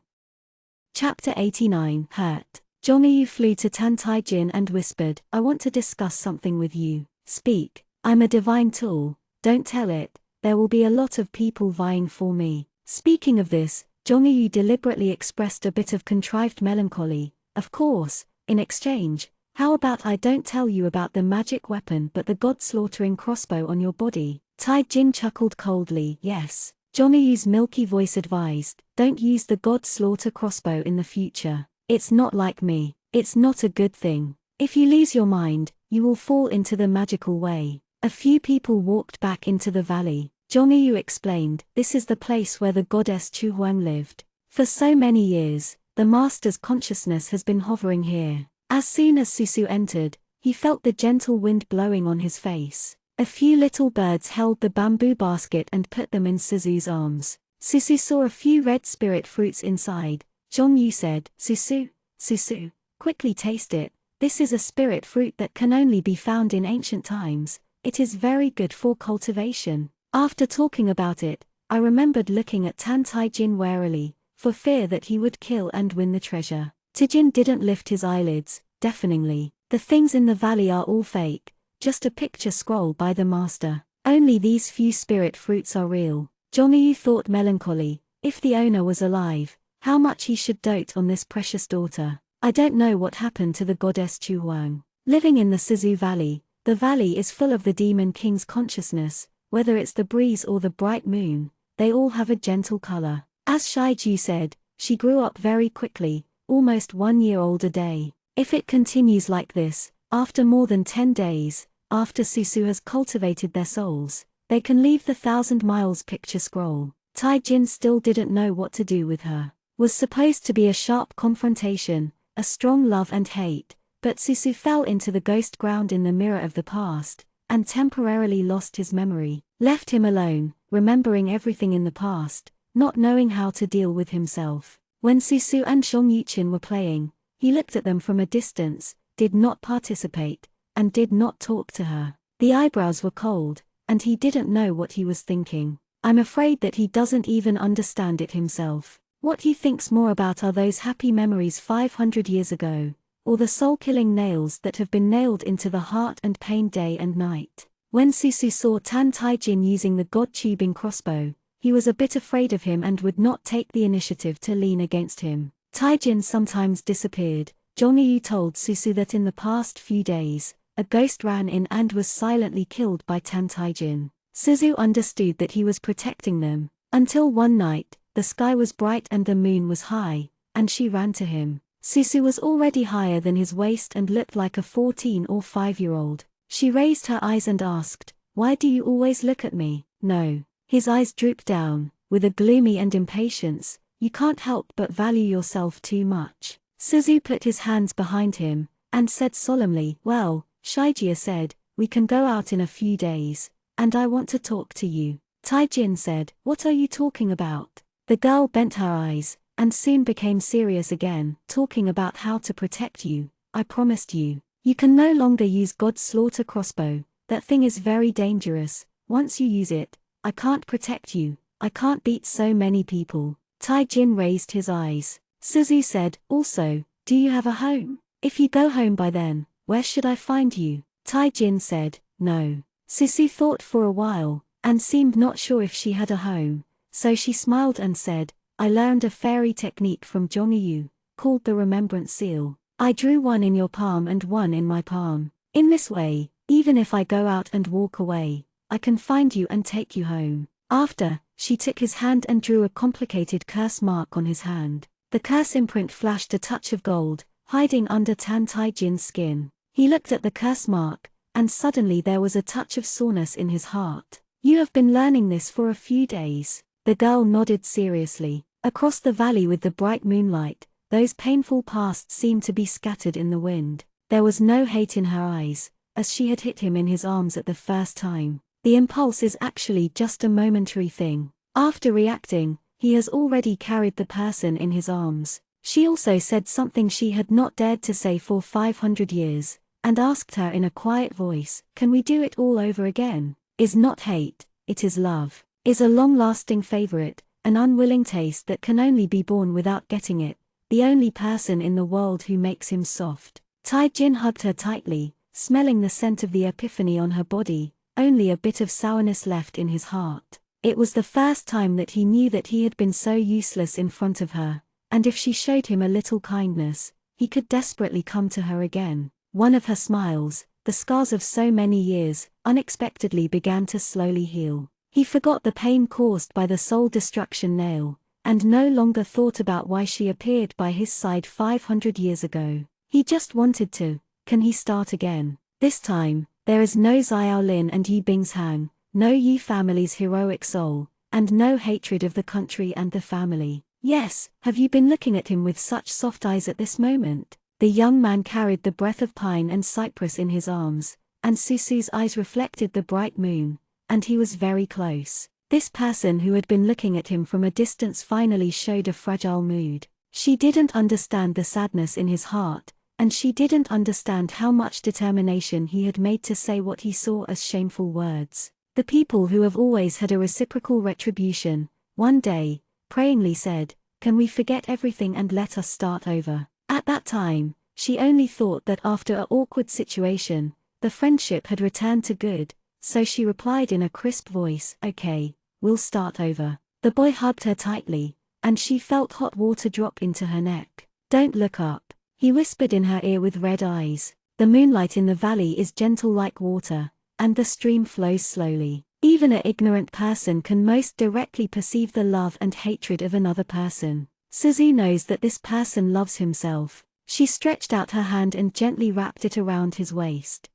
A: Chapter 89. Hurt. Zhongyu flew to Tan Tai Jin and whispered, I want to discuss something with you. Speak. I'm a divine tool. Don't tell it. There will be a lot of people vying for me. Speaking of this, Zhongyu deliberately expressed a bit of contrived melancholy. Of course, in exchange, how about I don't tell you about the magic weapon but the god-slaughtering crossbow on your body? Tai Jin chuckled coldly. Yes. Zhongyu's milky voice advised, don't use the god-slaughter crossbow in the future. It's not like me. It's not a good thing. If you lose your mind, you will fall into the magical way. A few people walked back into the valley. Zhongyu explained, this is the place where the goddess Chu Huang lived. For so many years, the master's consciousness has been hovering here. As soon as Susu entered, he felt the gentle wind blowing on his face. A few little birds held the bamboo basket and put them in Susu's arms. Susu saw a few red spirit fruits inside. Zhongyu said, Susu, Susu, quickly taste it. This is a spirit fruit that can only be found in ancient times. It is very good for cultivation. After talking about it, I remembered looking at Tan Tai Jin warily, for fear that he would kill and win the treasure. Tijin didn't lift his eyelids, deafeningly. The things in the valley are all fake. Just a picture scroll by the master. Only these few spirit fruits are real. Zhongyu thought melancholy. If the owner was alive, how much he should dote on this precious daughter. I don't know what happened to the goddess Chu Huang. Living in the Sizu Valley, the valley is full of the demon king's consciousness. Whether it's the breeze or the bright moon, they all have a gentle color. As Shaiju said, she grew up very quickly, almost 1 year old a day. If it continues like this, after more than 10 days, after Susu has cultivated their souls, they can leave the 1,000 miles picture scroll. Tai Jin still didn't know what to do with her. Was supposed to be a sharp confrontation, a strong love and hate, but Susu fell into the ghost ground in the mirror of the past, and temporarily lost his memory, left him alone, remembering everything in the past, not knowing how to deal with himself. When Susu and Zhong Yuqin were playing, he looked at them from a distance, did not participate, and did not talk to her. The eyebrows were cold, and he didn't know what he was thinking. I'm afraid that he doesn't even understand it himself. What he thinks more about are those happy memories 500 years ago, or the soul-killing nails that have been nailed into the heart and pain day and night. When Susu saw Tan Tai Jin using the god-tubing crossbow, he was a bit afraid of him and would not take the initiative to lean against him. Tai Jin sometimes disappeared. Zhongyu told Susu that in the past few days, a ghost ran in and was silently killed by Tan Tai Jin. Susu understood that he was protecting them, until one night, the sky was bright and the moon was high, and she ran to him. Susu was already higher than his waist and looked like a 14 or 5-year-old. She raised her eyes and asked, why do you always look at me? No. His eyes drooped down, with a gloomy and impatience. You can't help but value yourself too much. Suzu put his hands behind him, and said solemnly, well, Shaijia said, we can go out in a few days, and I want to talk to you. Tai Jin said, what are you talking about? The girl bent her eyes, and soon became serious again, talking about how to protect you. I promised you. You can no longer use God's slaughter crossbow. That thing is very dangerous. Once you use it, I can't protect you. I can't beat so many people. Tai Jin raised his eyes. Suzu said, also, do you have a home? If you go home by then, where should I find you? Tai Jin said, no. Suzu thought for a while, and seemed not sure if she had a home, so she smiled and said, I learned a fairy technique from Zhongyu, called the Remembrance Seal. I drew one in your palm and one in my palm. In this way, even if I go out and walk away, I can find you and take you home. After, she took his hand and drew a complicated curse mark on his hand. The curse imprint flashed a touch of gold, hiding under Tan Tai-jin's skin. He looked at the curse mark, and suddenly there was a touch of soreness in his heart. "You have been learning this for a few days." The girl nodded seriously. Across the valley with the bright moonlight, those painful pasts seemed to be scattered in the wind. There was no hate in her eyes, as she had hit him in his arms at the first time. The impulse is actually just a momentary thing. After reacting, he has already carried the person in his arms. She also said something she had not dared to say for 500 years, and asked her in a quiet voice, "Can we do it all over again?" Is not hate, it is love. Is a long-lasting favorite, an unwilling taste that can only be born without getting it, the only person in the world who makes him soft. Tai-jin hugged her tightly, smelling the scent of the epiphany on her body, only a bit of sourness left in his heart. It was the first time that he knew that he had been so useless in front of her, and if she showed him a little kindness, he could desperately come to her again. One of her smiles, the scars of so many years, unexpectedly began to slowly heal. He forgot the pain caused by the soul-destruction nail, and no longer thought about why she appeared by his side 500 years ago. He just wanted to. Can he start again? This time, there is no Xiaolin and Yi Bing's Han, no Yi family's heroic soul, and no hatred of the country and the family. Yes, have you been looking at him with such soft eyes at this moment? The young man carried the breath of pine and cypress in his arms, and Susu's eyes reflected the bright moon, and he was very close. This person who had been looking at him from a distance finally showed a fragile mood. She didn't understand the sadness in his heart, and she didn't understand how much determination he had made to say what he saw as shameful words. The people who have always had a reciprocal retribution, one day, prayingly said, "Can we forget everything and let us start over?" At that time, she only thought that after an awkward situation, the friendship had returned to good, so she replied in a crisp voice, "Okay, we'll start over." The boy hugged her tightly, and she felt hot water drop into her neck. "Don't look up," he whispered in her ear with red eyes. "The moonlight in the valley is gentle like water, and the stream flows slowly. Even an ignorant person can most directly perceive the love and hatred of another person. Suzu knows that this person loves himself." She stretched out her hand and gently wrapped it around his waist.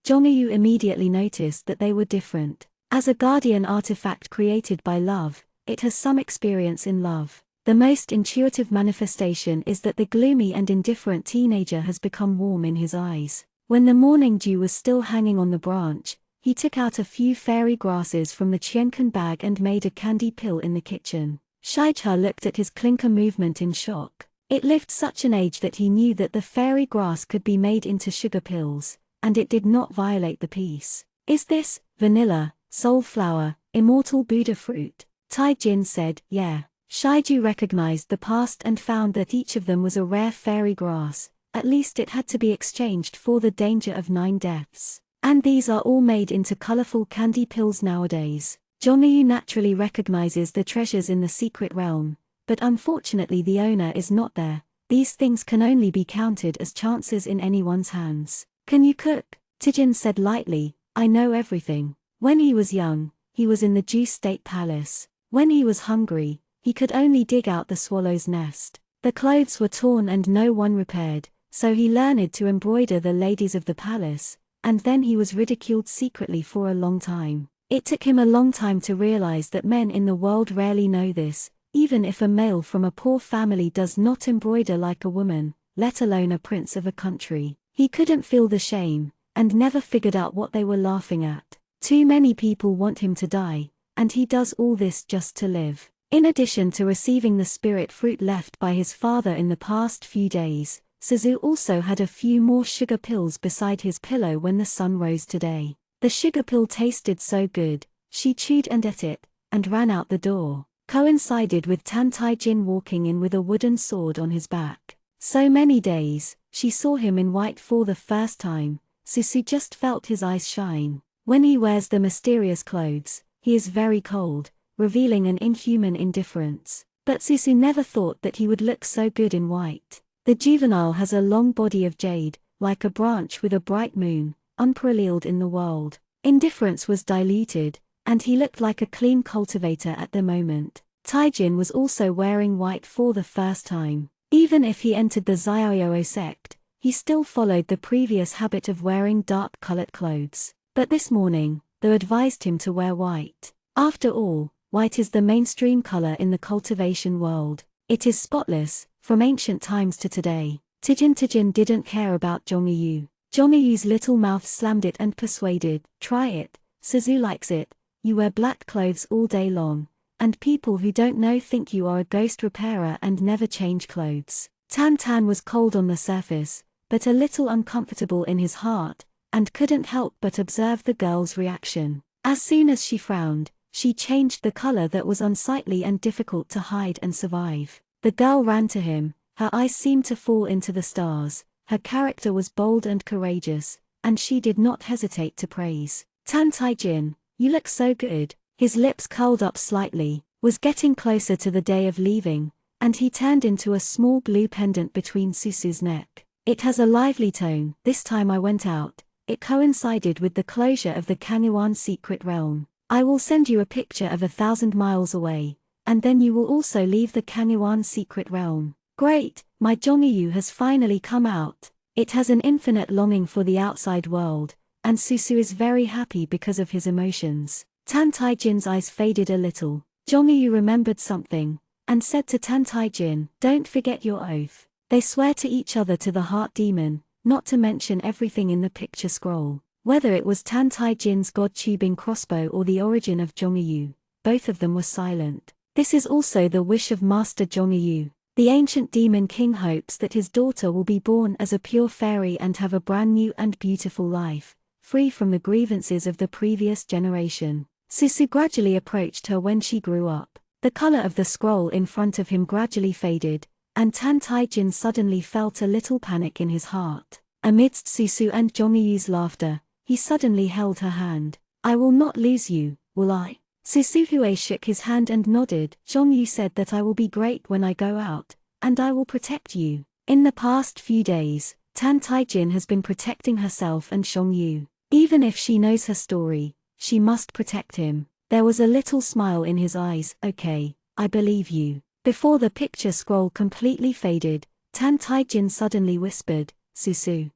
A: Jongyu immediately noticed that they were different. As a guardian artifact created by love, it has some experience in love. The most intuitive manifestation is that the gloomy and indifferent teenager has become warm in his eyes. When the morning dew was still hanging on the branch, he took out a few fairy grasses from the Qiankan bag and made a candy pill in the kitchen. Shaija looked at his clinker movement in shock. It lived such an age that he knew that the fairy grass could be made into sugar pills, and it did not violate the peace. "Is this vanilla, soul flower, immortal Buddha fruit?" Tai-jin said, "Yeah." Shaiju recognized the past and found that each of them was a rare fairy grass, at least it had to be exchanged for the danger of 9 deaths. And these are all made into colorful candy pills nowadays. Jongyu naturally recognizes the treasures in the secret realm, but unfortunately the owner is not there. These things can only be counted as chances in anyone's hands. "Can you cook?" Tijin said lightly, "I know everything." When he was young, he was in the Ju State Palace. When he was hungry, he could only dig out the swallow's nest. The clothes were torn and no one repaired, so he learned to embroider the ladies of the palace, and then he was ridiculed secretly for a long time. It took him a long time to realize that men in the world rarely know this, even if a male from a poor family does not embroider like a woman, let alone a prince of a country. He couldn't feel the shame, and never figured out what they were laughing at. Too many people want him to die, and he does all this just to live. In addition to receiving the spirit fruit left by his father in the past few days, Suzu also had a few more sugar pills beside his pillow when the sun rose today. The sugar pill tasted so good, she chewed and ate it, and ran out the door. Coincided with Tan Tai-jin walking in with a wooden sword on his back. So many days, she saw him in white for the first time. Suzu just felt his eyes shine. When he wears the mysterious clothes, he is very cold, revealing an inhuman indifference. But Suzu never thought that he would look so good in white. The juvenile has a long body of jade, like a branch with a bright moon, unparalleled in the world. Indifference was diluted, and he looked like a clean cultivator at the moment. Tai-jin was also wearing white for the first time. Even if he entered the Xiaoyou sect, he still followed the previous habit of wearing dark-colored clothes. But this morning, they advised him to wear white. After all, white is the mainstream color in the cultivation world. It is spotless, from ancient times to today. Tijin didn't care about Zhongyu. Zhongyu's little mouth slammed it and persuaded, try it, Suzu likes it, you wear black clothes all day long, and people who don't know think you are a ghost repairer and never change clothes. Tan was cold on the surface, but a little uncomfortable in his heart, and couldn't help but observe the girl's reaction. As soon as she frowned, she changed the color that was unsightly and difficult to hide and survive. The girl ran to him, her eyes seemed to fall into the stars, her character was bold and courageous, and she did not hesitate to praise. Tan Taijin, you look so good. His lips curled up slightly, was getting closer to the day of leaving, and he turned into a small blue pendant between Susu's neck. It has a lively tone. This time I went out, it coincided with the closure of the Kanyuan secret realm. I will send you a picture of 1,000 miles away, and then you will also leave the Kanyuan secret realm. Great, my Zhongyu has finally come out. It has an infinite longing for the outside world, and Susu is very happy because of his emotions. Tan Taijin's eyes faded a little. Zhongyu remembered something, and said to Tan Taijin, don't forget your oath. They swear to each other to the heart demon, not to mention everything in the picture scroll. Whether it was Tan Taijin's god-tubing crossbow or the origin of Zhongyu, both of them were silent. This is also the wish of Master Zhongyu. The ancient demon king hopes that his daughter will be born as a pure fairy and have a brand new and beautiful life, free from the grievances of the previous generation. Susu gradually approached her when she grew up. The color of the scroll in front of him gradually faded, and Tan Taijin suddenly felt a little panic in his heart. Amidst Susu and Zhongyu's laughter, he suddenly held her hand. I will not lose you, will I? Susuhue shook his hand and nodded. Zhongyu said that I will be great when I go out, and I will protect you. In the past few days, Tan Taijin has been protecting herself and Zhongyu. Even if she knows her story, she must protect him. There was a little smile in his eyes. Okay, I believe you. Before the picture scroll completely faded, Tan Taijin suddenly whispered, Susu.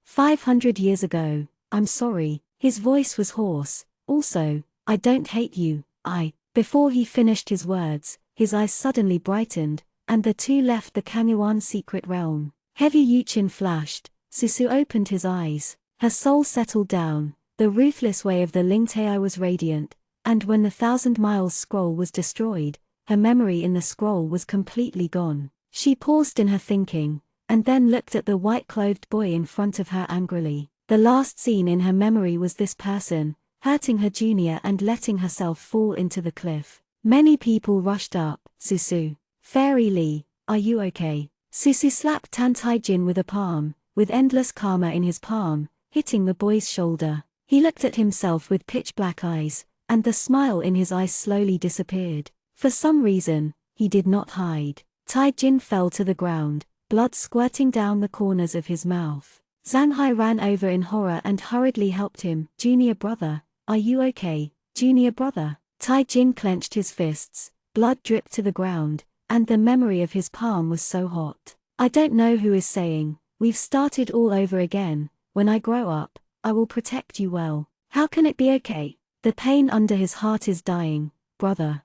A: 500 years ago, I'm sorry. His voice was hoarse. Also, I don't hate you, Before he finished his words, his eyes suddenly brightened, and the two left the Kanyuan secret realm. Heavy Yuchin flashed. Susu opened his eyes. Her soul settled down. The ruthless way of the Lingtai was radiant, and when the 1,000 miles scroll was destroyed, her memory in the scroll was completely gone. She paused in her thinking, and then looked at the white-clothed boy in front of her angrily. The last scene in her memory was this person, hurting her junior and letting herself fall into the cliff. Many people rushed up. Susu. Fairy Li, are you okay? Susu slapped Tan Taijin with a palm, with endless karma in his palm, hitting the boy's shoulder. He looked at himself with pitch-black eyes, and the smile in his eyes slowly disappeared. For some reason, he did not hide. Taijin fell to the ground, blood squirting down the corners of his mouth. Zhanghai ran over in horror and hurriedly helped him. Junior brother, are you okay, junior brother? Taijin clenched his fists, blood dripped to the ground, and the memory of his palm was so hot. I don't know who is saying, we've started all over again. When I grow up, I will protect you well. How can it be okay? The pain under his heart is dying, brother.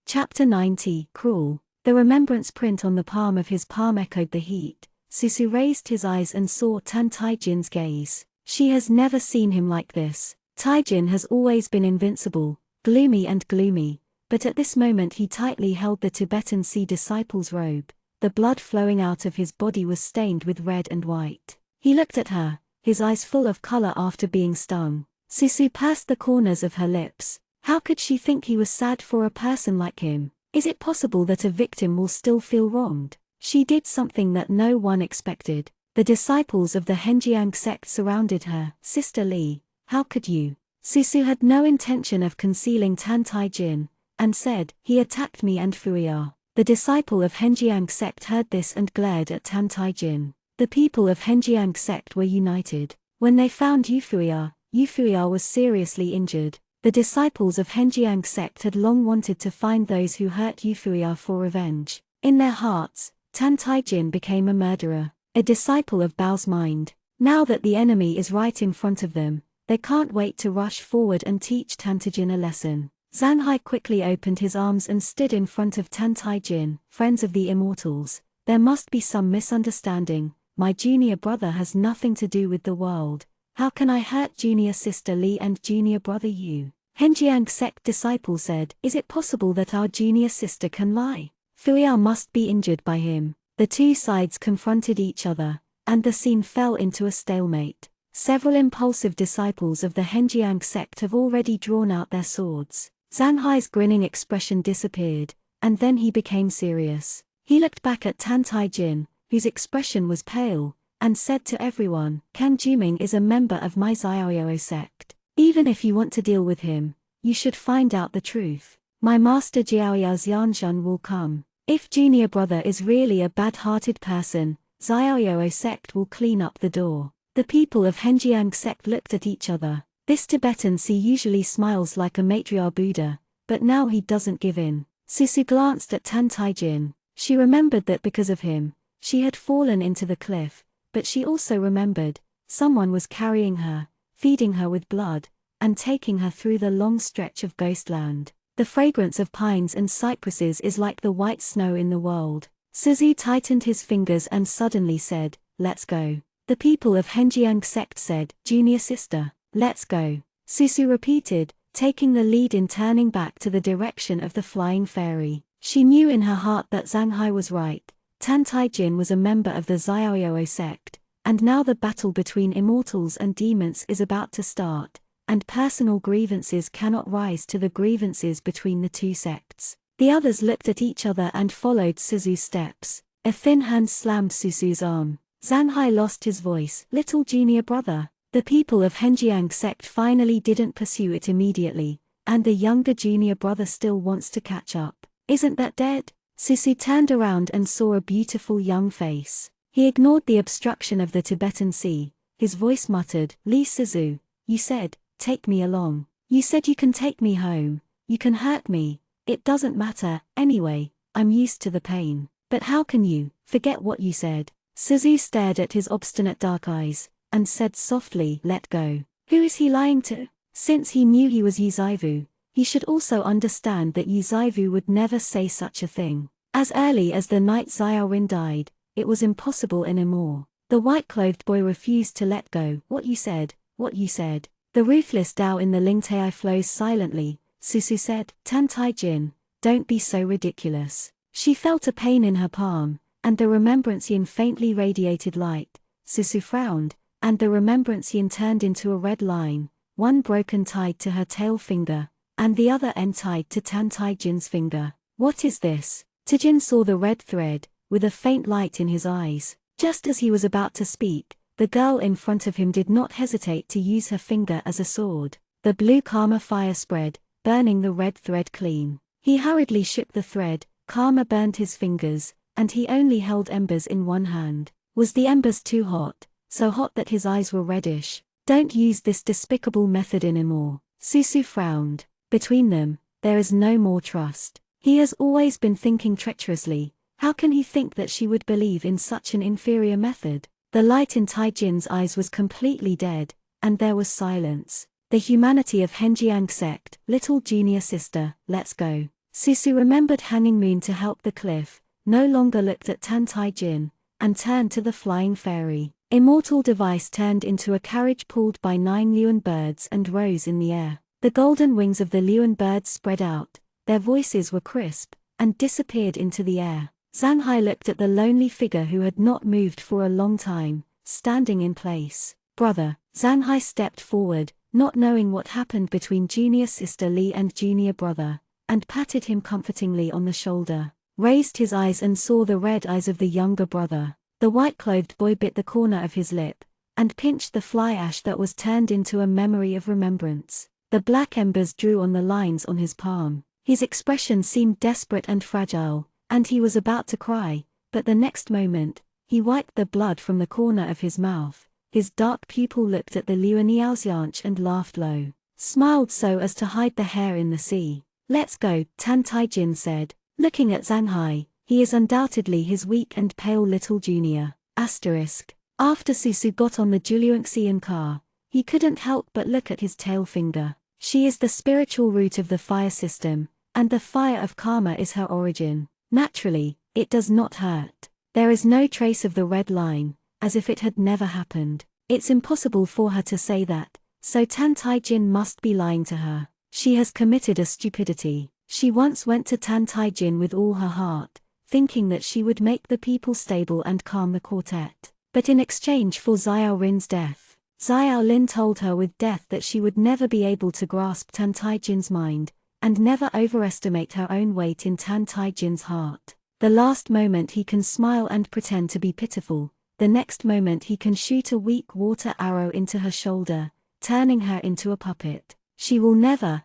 A: Chapter 90, Cruel. The remembrance print on the palm of his palm echoed the heat. Susu raised his eyes and saw Tan Taijin's gaze. She has never seen him like this. Taijin has always been invincible, gloomy, but at this moment he tightly held the Tibetan Sea disciple's robe. The blood flowing out of his body was stained with red and white. He looked at her, his eyes full of color after being stung. Susu pursed the corners of her lips. How could she think he was sad for a person like him? Is it possible that a victim will still feel wronged? She did something that no one expected. The disciples of the Henjiang sect surrounded her. Sister Li, how could you? Susu had no intention of concealing Tan Taijin, and said, he attacked me and Fuya. The disciple of Henjiang sect heard this and glared at Tan Taijin. The people of Henjiang sect were united. When they found Yufuya was seriously injured. The disciples of Henjiang sect had long wanted to find those who hurt Yufuya for revenge. In their hearts, Tan Taijin became a murderer, a disciple of Bao's mind. Now that the enemy is right in front of them, they can't wait to rush forward and teach Tan Taijin a lesson. Zhang Hai quickly opened his arms and stood in front of Tan Taijin. Friends of the immortals, there must be some misunderstanding. My junior brother has nothing to do with the world. How can I hurt junior sister Li and junior brother Yu? Henjiang sect disciple said, is it possible that our junior sister can lie? Fuyao must be injured by him. The two sides confronted each other, and the scene fell into a stalemate. Several impulsive disciples of the Henjiang sect have already drawn out their swords. Zhang Hai's grinning expression disappeared, and then he became serious. He looked back at Tan Taijin, whose expression was pale, and said to everyone, Kan Juming is a member of my Xiaoyao sect. Even if you want to deal with him, you should find out the truth. My master Jiaoyao Xianzhen will come. If junior brother is really a bad-hearted person, Xiaoyao sect will clean up the door. The people of Henjiang sect looked at each other. This Tibetan sea usually smiles like a matriarch Buddha, but now he doesn't give in. Susu glanced at Tan Taijin. She remembered that because of him, she had fallen into the cliff, but she also remembered, someone was carrying her, feeding her with blood, and taking her through the long stretch of ghostland. The fragrance of pines and cypresses is like the white snow in the world. Suzu tightened his fingers and suddenly said, let's go. The people of Henjiang sect said, junior sister, let's go. Susu repeated, taking the lead in turning back to the direction of the flying fairy. She knew in her heart that Zhang Hai was right. Tan Taijin was a member of the Xiaoyao sect, and now the battle between immortals and demons is about to start, and personal grievances cannot rise to the grievances between the two sects. The others looked at each other and followed Suzu's steps. A thin hand slammed Suzu's arm. Zhang Hai lost his voice. Little junior brother. The people of Henjiang sect finally didn't pursue it immediately, and the younger junior brother still wants to catch up. Isn't that dead? Susu turned around and saw a beautiful young face. He ignored the obstruction of the Tibetan sea. His voice muttered, Li Suzu, you said, take me along. You said you can take me home. You can hurt me. It doesn't matter, anyway, I'm used to the pain. But how can you forget what you said? Suzu stared at his obstinate dark eyes, and said softly, let go. Who is he lying to? Since he knew he was Yizaivu, he should also understand that Yizaivu would never say such a thing. As early as the night Xiaorin died, it was impossible anymore. The white-clothed boy refused to let go. What you said, what you said. The ruthless Tao in the Lingtai flows silently. Susu said, Tan Taijin, don't be so ridiculous. She felt a pain in her palm, and the remembrance yin faintly radiated light. Susu frowned, and the remembrance yin turned into a red line, one broken tied to her tail finger, and the other end tied to Tan Taijin's finger. What is this? Taijin saw the red thread, with a faint light in his eyes. Just as he was about to speak, the girl in front of him did not hesitate to use her finger as a sword. The blue karma fire spread, burning the red thread clean. He hurriedly shook the thread, karma burned his fingers, and he only held embers in one hand. Was the embers too hot? So hot that his eyes were reddish. Don't use this despicable method anymore. Susu frowned. Between them, there is no more trust. He has always been thinking treacherously. How can he think that she would believe in such an inferior method? The light in Taijin's eyes was completely dead, and there was silence. The humanity of Henjiang sect, little junior sister, let's go. Susu remembered Hanging Moon to help the cliff, no longer looked at Tan Taijin, and turned to the flying fairy. Immortal device turned into a carriage pulled by 9 Luan birds and rose in the air. The golden wings of the Luan birds spread out, their voices were crisp, and disappeared into the air. Zhang Hai looked at the lonely figure who had not moved for a long time, standing in place. Brother, Zhang Hai stepped forward, not knowing what happened between junior sister Li and junior brother, and patted him comfortingly on the shoulder, raised his eyes and saw the red eyes of the younger brother. The white-clothed boy bit the corner of his lip, and pinched the fly ash that was turned into a memory of remembrance. The black embers drew on the lines on his palm. His expression seemed desperate and fragile, and he was about to cry, but the next moment, he wiped the blood from the corner of his mouth. His dark pupil looked at the Luan Yaoxianch and laughed low, smiled so as to hide the hair in the sea. Let's go, Tan Taijin said. Looking at Zhang Hai, He is undoubtedly his weak and pale little junior. Asterisk. After Susu got on the Julianxian car, he couldn't help but look at his tail finger. She is the spiritual root of the fire system, and the fire of karma is her origin. Naturally, it does not hurt. There is no trace of the red line, as if it had never happened. It's impossible for her to say that, so Tan Tai Jin must be lying to her. She has committed a stupidity. She once went to Tan Tai Jin with all her heart, thinking that she would make the people stable and calm the quartet. But in exchange for Xiao Rin's death, Xiao Lin told her with death that she would never be able to grasp Tan Tai Jin's mind, and never overestimate her own weight in Tan Tai Jin's heart. The last moment he can smile and pretend to be pitiful, the next moment he can shoot a weak water arrow into her shoulder, turning her into a puppet. She will never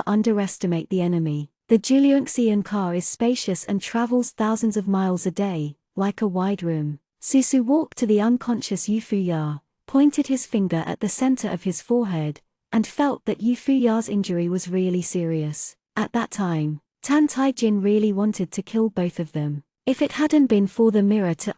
A: underestimate the enemy. The Julianxian car is spacious and travels thousands of miles a day, like a wide room. Susu walked to the unconscious Yufuya, pointed his finger at the center of his forehead, and felt that Yufuya's injury was really serious. At that time, Tan Tai Jin really wanted to kill both of them. If it hadn't been for the mirror to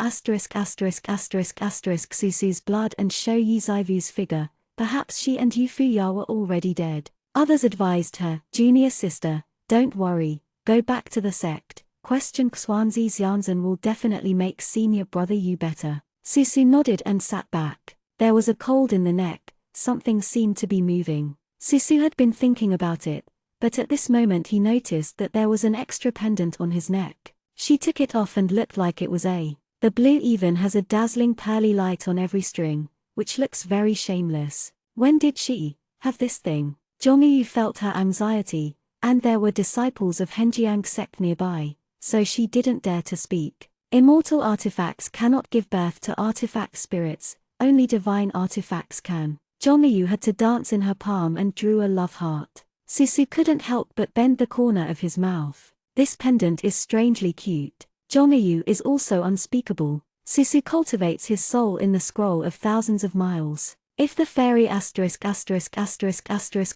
A: Susu's blood and Shou Yizaivu's figure, perhaps she and Yufuya were already dead. Others advised her, "Junior sister, don't worry, go back to the sect. Xuanzi Xianzhen will definitely make senior brother you better." Susu nodded and sat back. There was a cold in the neck, something seemed to be moving. Susu had been thinking about it, but at this moment he noticed that there was an extra pendant on his neck. She took it off and looked like it was a. The blue even has a dazzling pearly light on every string, which looks very shameless. When did she have this thing? Zhongyu felt her anxiety, and there were disciples of Henjiang sect nearby, so she didn't dare to speak. Immortal artifacts cannot give birth to artifact spirits, only divine artifacts can. Zhongyu had to dance in her palm and drew a love heart. Susu couldn't help but bend the corner of his mouth. This pendant is strangely cute. Zhongyu is also unspeakable. Susu cultivates his soul in the scroll of thousands of miles. If the fairy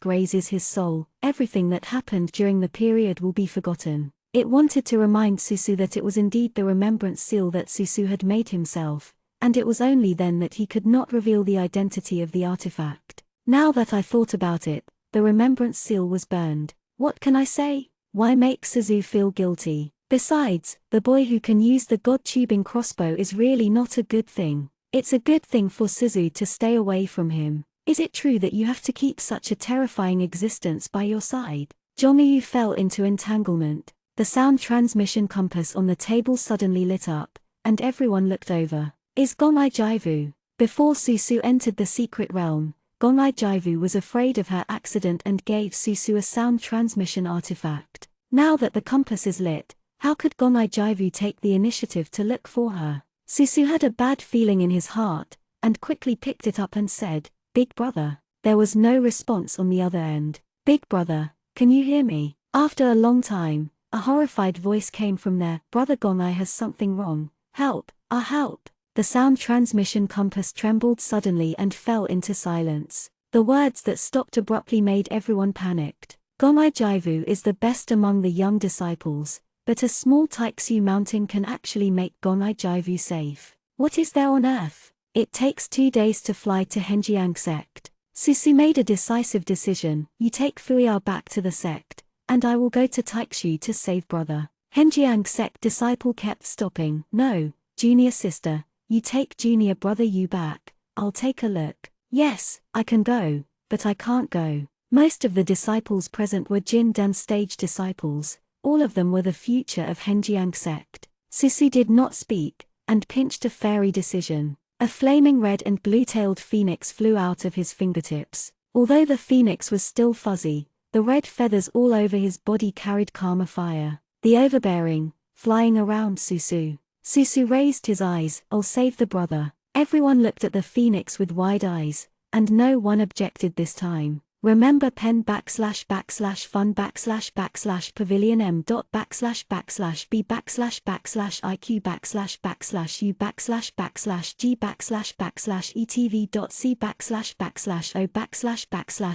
A: raises his soul, everything that happened during the period will be forgotten. It wanted to remind Susu that it was indeed the remembrance seal that Susu had made himself, and it was only then that he could not reveal the identity of the artifact. Now that I thought about it, the remembrance seal was burned. What can I say? Why make Suzu feel guilty? Besides, the boy who can use the god-tubing crossbow is really not a good thing. It's a good thing for Suzu to stay away from him. Is it true that you have to keep such a terrifying existence by your side? Zhongyu fell into entanglement. The sound transmission compass on the table suddenly lit up, and everyone looked over. Is Gonai Jaivu? Before Susu entered the secret realm, Gonai Jaivu was afraid of her accident and gave Susu a sound transmission artifact. Now that the compass is lit, how could Gonai Jaivu take the initiative to look for her? Susu had a bad feeling in his heart, and quickly picked it up and said, "Big brother." There was no response on the other end. "Big brother, can you hear me?" After a long time, a horrified voice came from there. "Brother Gonai has something wrong. Help, help." The sound transmission compass trembled suddenly and fell into silence. The words that stopped abruptly made everyone panicked. Gonai Jaivu is the best among the young disciples, but a small Taixu mountain can actually make Gonai Jaivu safe. What is there on earth? It takes 2 days to fly to Henjiang sect. Susu made a decisive decision. "You take Fuyao back to the sect, and I will go to Taixu to save brother." Henjiang sect disciple kept stopping. "No, junior sister. You take junior brother you back, I'll take a look." "Yes, I can go, but I can't go." Most of the disciples present were Jin Dan stage disciples, all of them were the future of Henjiang sect. Susu did not speak, and pinched a fairy decision. A flaming red and blue-tailed phoenix flew out of his fingertips. Although the phoenix was still fuzzy, the red feathers all over his body carried karma fire. The overbearing, flying around Susu. Susu raised his eyes. "I'll save the brother." Everyone looked at the phoenix with wide eyes, and no one objected this time. Remember pen //fun //pavilion m .// b // iq // u // g // etv.c // o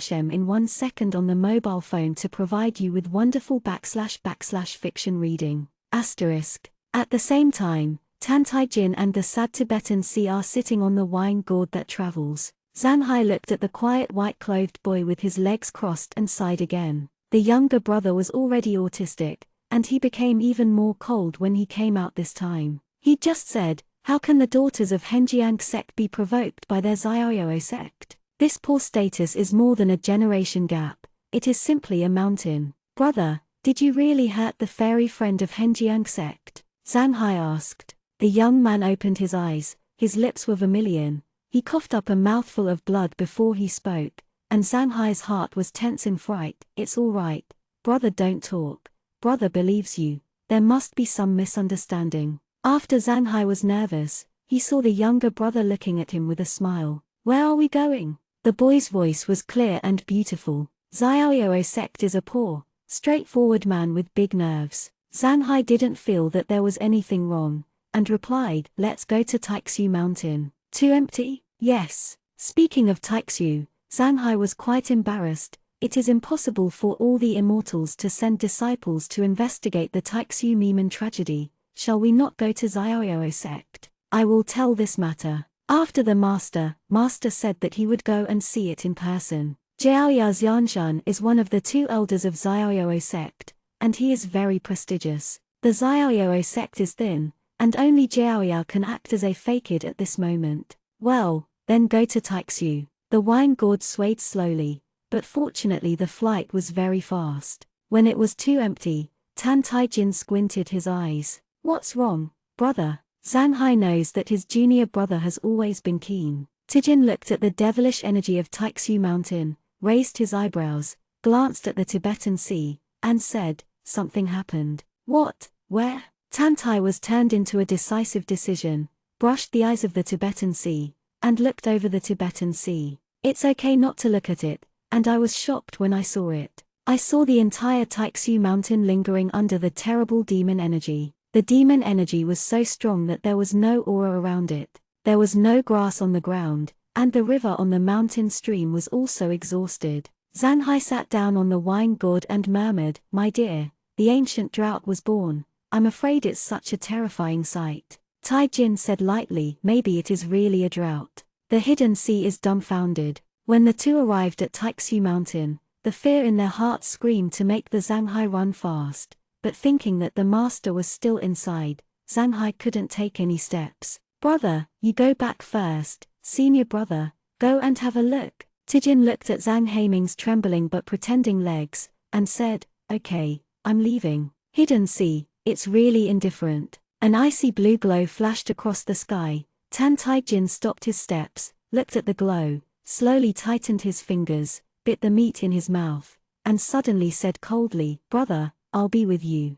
A: // m in 1 second on the mobile phone to provide you with wonderful // fiction reading. Asterisk. At the same time, Tantai Jin and the sad Tibetan Sea are sitting on the wine gourd that travels. Zanhai looked at the quiet white-clothed boy with his legs crossed and sighed again. The younger brother was already autistic, and he became even more cold when he came out this time. He just said, "How can the daughters of Henjiang sect be provoked by their Xiaoyao sect? This poor status is more than a generation gap, it is simply a mountain." "Brother, did you really hurt the fairy friend of Henjiang sect?" Zanhai asked. The young man opened his eyes, his lips were vermilion. He coughed up a mouthful of blood before he spoke, and Zanhai's heart was tense in fright. "It's all right, brother, don't talk. Brother believes you. There must be some misunderstanding." After Zanhai was nervous, he saw the younger brother looking at him with a smile. "Where are we going?" The boy's voice was clear and beautiful. "Xiaoyao sect is a poor, straightforward man with big nerves." Zanhai didn't feel that there was anything wrong, and replied, "Let's go to Taixu Mountain." "Too empty?" "Yes." Speaking of Taixu, Zanhai was quite embarrassed. It is impossible for all the immortals to send disciples to investigate the Taixu Miman tragedy. "Shall we not go to Xiaoyao sect? I will tell this matter." After the master said that he would go and see it in person. Jiaoya Xianshan is one of the two elders of Xiaoyao sect, and he is very prestigious. The Xiaoyao sect is thin, and only Jiaoya can act as a fakid at this moment. "Well, then go to Taixu." The wine gourd swayed slowly, but fortunately the flight was very fast. When it was too empty, Tan Taijin squinted his eyes. "What's wrong, brother?" Zanhai knows that his junior brother has always been keen. Tijin looked at the devilish energy of Taixu Mountain, raised his eyebrows, glanced at the Tibetan Sea, and said, "Something happened." "What? Where?" Tantai was turned into a decisive decision, brushed the eyes of the Tibetan Sea, and looked over the Tibetan Sea. "It's okay not to look at it, and I was shocked when I saw it. I saw the entire Taixu Mountain lingering under the terrible demon energy. The demon energy was so strong that there was no aura around it. There was no grass on the ground, and the river on the mountain stream was also exhausted." Zanhai sat down on the wine gourd and murmured, "My dear, the ancient drought was born. I'm afraid it's such a terrifying sight." Tai Jin said lightly, "Maybe it is really a drought." The hidden sea is dumbfounded. When the two arrived at Taixu Mountain, the fear in their hearts screamed to make the Zanhai run fast, but thinking that the master was still inside, Zanhai couldn't take any steps. "Brother, you go back first, senior brother, go and have a look." Tijin looked at Zhang Haiming's trembling but pretending legs, and said, "Okay, I'm leaving." Hidden sea, it's really indifferent. An icy blue glow flashed across the sky. Tan Taijin stopped his steps, looked at the glow, slowly tightened his fingers, bit the meat in his mouth, and suddenly said coldly, "Brother, I'll be with you."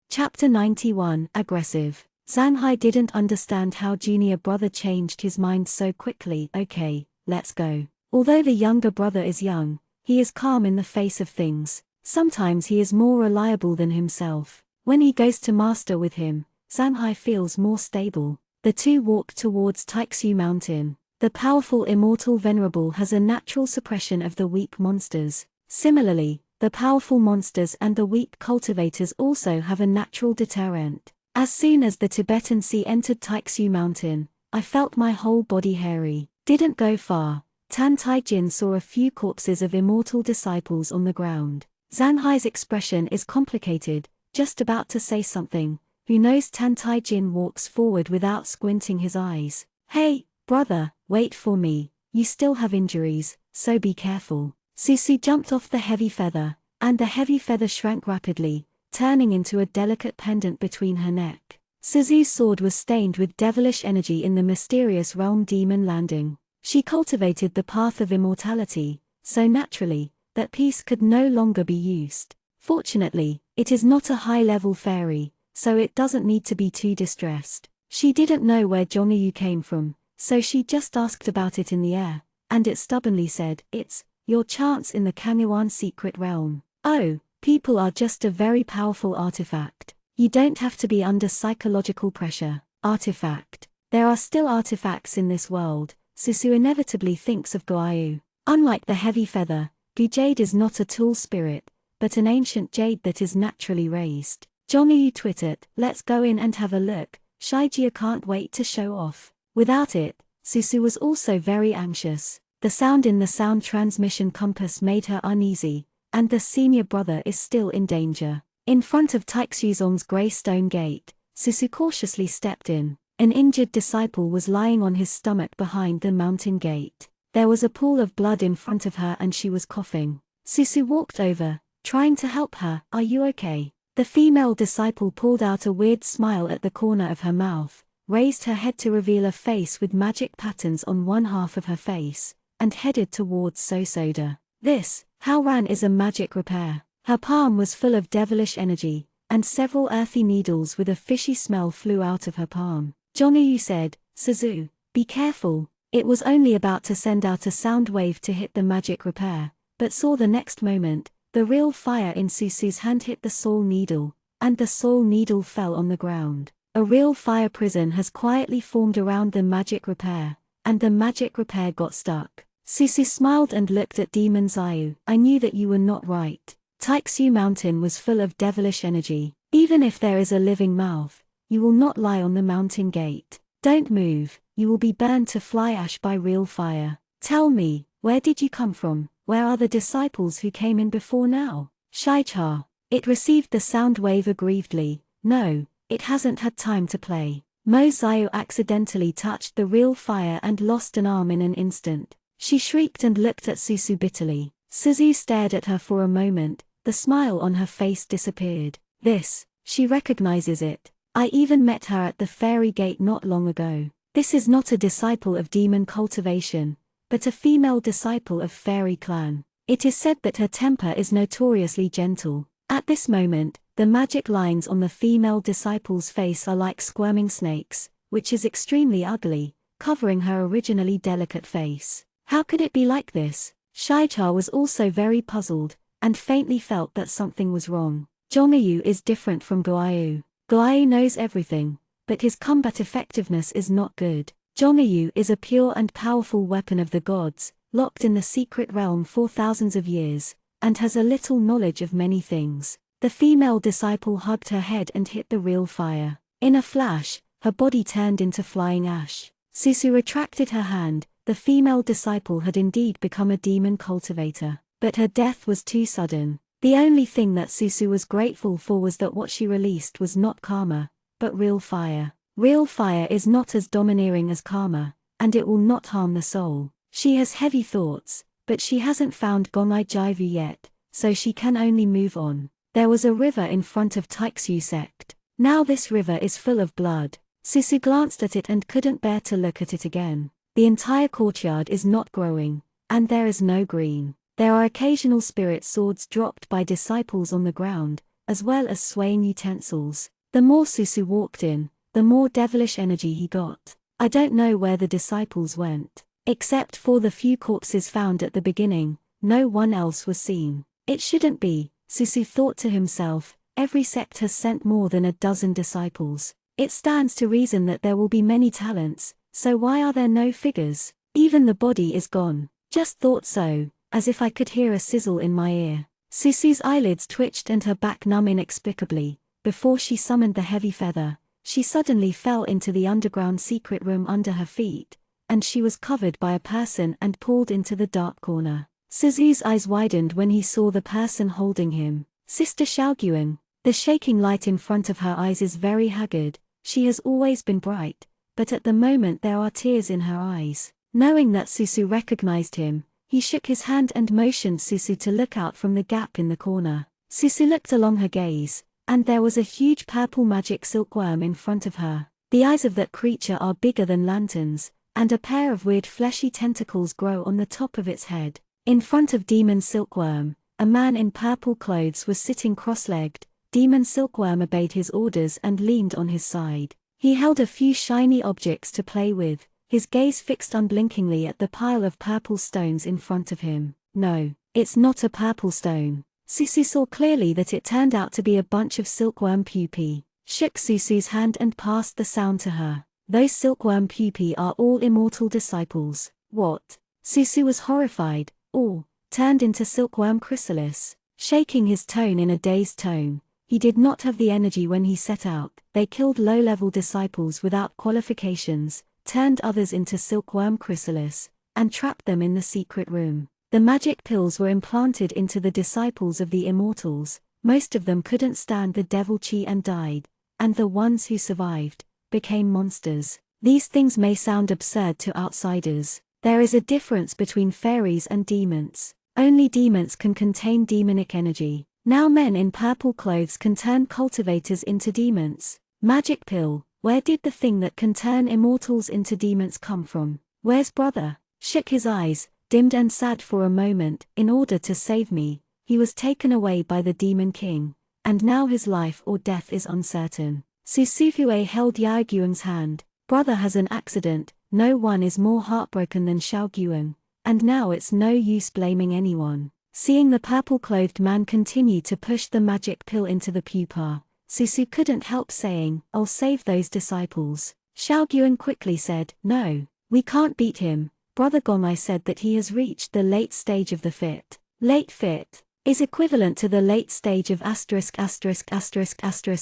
A: Chapter 91, Aggressive. Zanhai didn't understand how junior brother changed his mind so quickly. "Okay, let's go." Although the younger brother is young, he is calm in the face of things. Sometimes he is more reliable than himself. When he goes to master with him, Zanhai feels more stable. The two walk towards Taixu Mountain. The powerful immortal venerable has a natural suppression of the weak monsters. Similarly, the powerful monsters and the weak cultivators also have a natural deterrent. As soon as the Tibetan Sea entered Taixu Mountain, I felt my whole body hairy. Didn't go far. Tan Taijin saw a few corpses of immortal disciples on the ground. Zanhai's expression is complicated, just about to say something. Who knows? Tan Taijin walks forward without squinting his eyes. "Hey, brother, wait for me. You still have injuries, so be careful." Susu jumped off the heavy feather, and the heavy feather shrank rapidly, turning into a delicate pendant between her neck. Suzu's sword was stained with devilish energy in the mysterious realm Demon Landing. She cultivated the path of immortality, so naturally, that peace could no longer be used. Fortunately, it is not a high-level fairy, so it doesn't need to be too distressed. She didn't know where Zhongyu came from, so she just asked about it in the air, and it stubbornly said, "It's your chance in the Kanyuan secret realm." Oh, people are just a very powerful artifact. You don't have to be under psychological pressure. Artifact. There are still artifacts in this world. Susu inevitably thinks of Guayu. Unlike the heavy feather, Gu Jade is not a tool spirit, but an ancient jade that is naturally raised. Jongyu twittered, "Let's go in and have a look, Shijia can't wait to show off." Without it, Susu was also very anxious. The sound in the sound transmission compass made her uneasy, and the senior brother is still in danger. In front of Taixuzong's grey stone gate, Susu cautiously stepped in. An injured disciple was lying on his stomach behind the mountain gate. There was a pool of blood in front of her and she was coughing. Susu walked over, trying to help her. "Are you okay?" The female disciple pulled out a weird smile at the corner of her mouth, raised her head to reveal a face with magic patterns on one half of her face, and headed towards Sosoda. This, Haoran, is a magic repair. Her palm was full of devilish energy, and several earthy needles with a fishy smell flew out of her palm. Jongyu said, "Suzu, be careful." It was only about to send out a sound wave to hit the magic repair, but saw the next moment, the real fire in Susu's hand hit the soul needle, and the soul needle fell on the ground. A real fire prison has quietly formed around the magic repair, and the magic repair got stuck. Susu smiled and looked at Demon Zayu. "I knew that you were not right." Taixu Mountain was full of devilish energy. Even if there is a living mouth, you will not lie on the mountain gate. Don't move, you will be burned to fly ash by real fire. Tell me, where did you come from? Where are the disciples who came in before now? Shicha. It received the sound wave aggrievedly. "No, it hasn't had time to play." Mo Zayu accidentally touched the real fire and lost an arm in an instant. She shrieked and looked at Susu bitterly. Suzu stared at her for a moment, the smile on her face disappeared. This, she recognizes it. I even met her at the fairy gate not long ago. This is not a disciple of demon cultivation, but a female disciple of fairy clan. It is said that her temper is notoriously gentle. At this moment, the magic lines on the female disciple's face are like squirming snakes, which is extremely ugly, covering her originally delicate face. How could it be like this? Shicha was also very puzzled, and faintly felt that something was wrong. Jongyu is different from Guayu. Guayu knows everything, but his combat effectiveness is not good. Jongyu is a pure and powerful weapon of the gods, locked in the secret realm for thousands of years, and has a little knowledge of many things. The female disciple hugged her head and hit the real fire. In a flash, her body turned into flying ash. Susu retracted her hand. The female disciple had indeed become a demon cultivator, but her death was too sudden. The only thing that Susu was grateful for was that what she released was not karma, but real fire. Real fire is not as domineering as karma, and it will not harm the soul. She has heavy thoughts, but she hasn't found Gongai Jaivu yet, so she can only move on. There was a river in front of Taixu sect. Now this river is full of blood. Susu glanced at it and couldn't bear to look at it again. The entire courtyard is not growing, and there is no green. There are occasional spirit swords dropped by disciples on the ground, as well as swaying utensils. The more Susu walked in, the more devilish energy he got. I don't know where the disciples went. Except for the few corpses found at the beginning, no one else was seen. It shouldn't be, Susu thought to himself, every sect has sent more than a dozen disciples. It stands to reason that there will be many talents, so why are there no figures? Even the body is gone. Just thought so, as if I could hear a sizzle in my ear. Susu's eyelids twitched and her back numb inexplicably. Before she summoned the heavy feather, she suddenly fell into the underground secret room under her feet, and she was covered by a person and pulled into the dark corner. Suzu's eyes widened when he saw the person holding him. Sister Xiaoguan. The shaking light in front of her eyes is very haggard. She has always been bright, but at the moment there are tears in her eyes. Knowing that Susu recognized him, he shook his hand and motioned Susu to look out from the gap in the corner. Susu looked along her gaze, and there was a huge purple magic silkworm in front of her. The eyes of that creature are bigger than lanterns, and a pair of weird fleshy tentacles grow on the top of its head. In front of Demon Silkworm, a man in purple clothes was sitting cross-legged. Demon Silkworm obeyed his orders and leaned on his side. He held a few shiny objects to play with, his gaze fixed unblinkingly at the pile of purple stones in front of him. No, it's not a purple stone. Susu saw clearly that it turned out to be a bunch of silkworm pupae. Shook Susu's hand and passed the sound to her. Those silkworm pupae are all immortal disciples. What? Susu was horrified. All turned into silkworm chrysalis. Shaking his tone in a dazed tone, He did not have the energy when he set out. They killed low-level disciples without qualifications, turned others into silkworm chrysalis, and trapped them in the secret room. The magic pills were implanted into the disciples of the immortals. Most of them couldn't stand the devil chi and died, and the ones who survived became monsters. These things may sound absurd to outsiders. There is a difference between fairies and demons. Only demons can contain demonic energy. Now men in purple clothes can turn cultivators into demons. Magic pill, where did the thing that can turn immortals into demons come from? Where's brother? Shook his eyes, dimmed and sad for a moment. In order to save me, he was taken away by the Demon King, and now his life or death is uncertain. Susufue held Yao Guang's hand. Brother has an accident. No one is more heartbroken than Xiao Guang, and now it's no use blaming anyone. Seeing the purple-clothed man continue to push the magic pill into the pupa, Susu couldn't help saying, "I'll save those disciples." Xiao Guang quickly said, "No, we can't beat him." Brother Gomai said that he has reached the late stage of the fit. Late fit is equivalent to the late stage of *****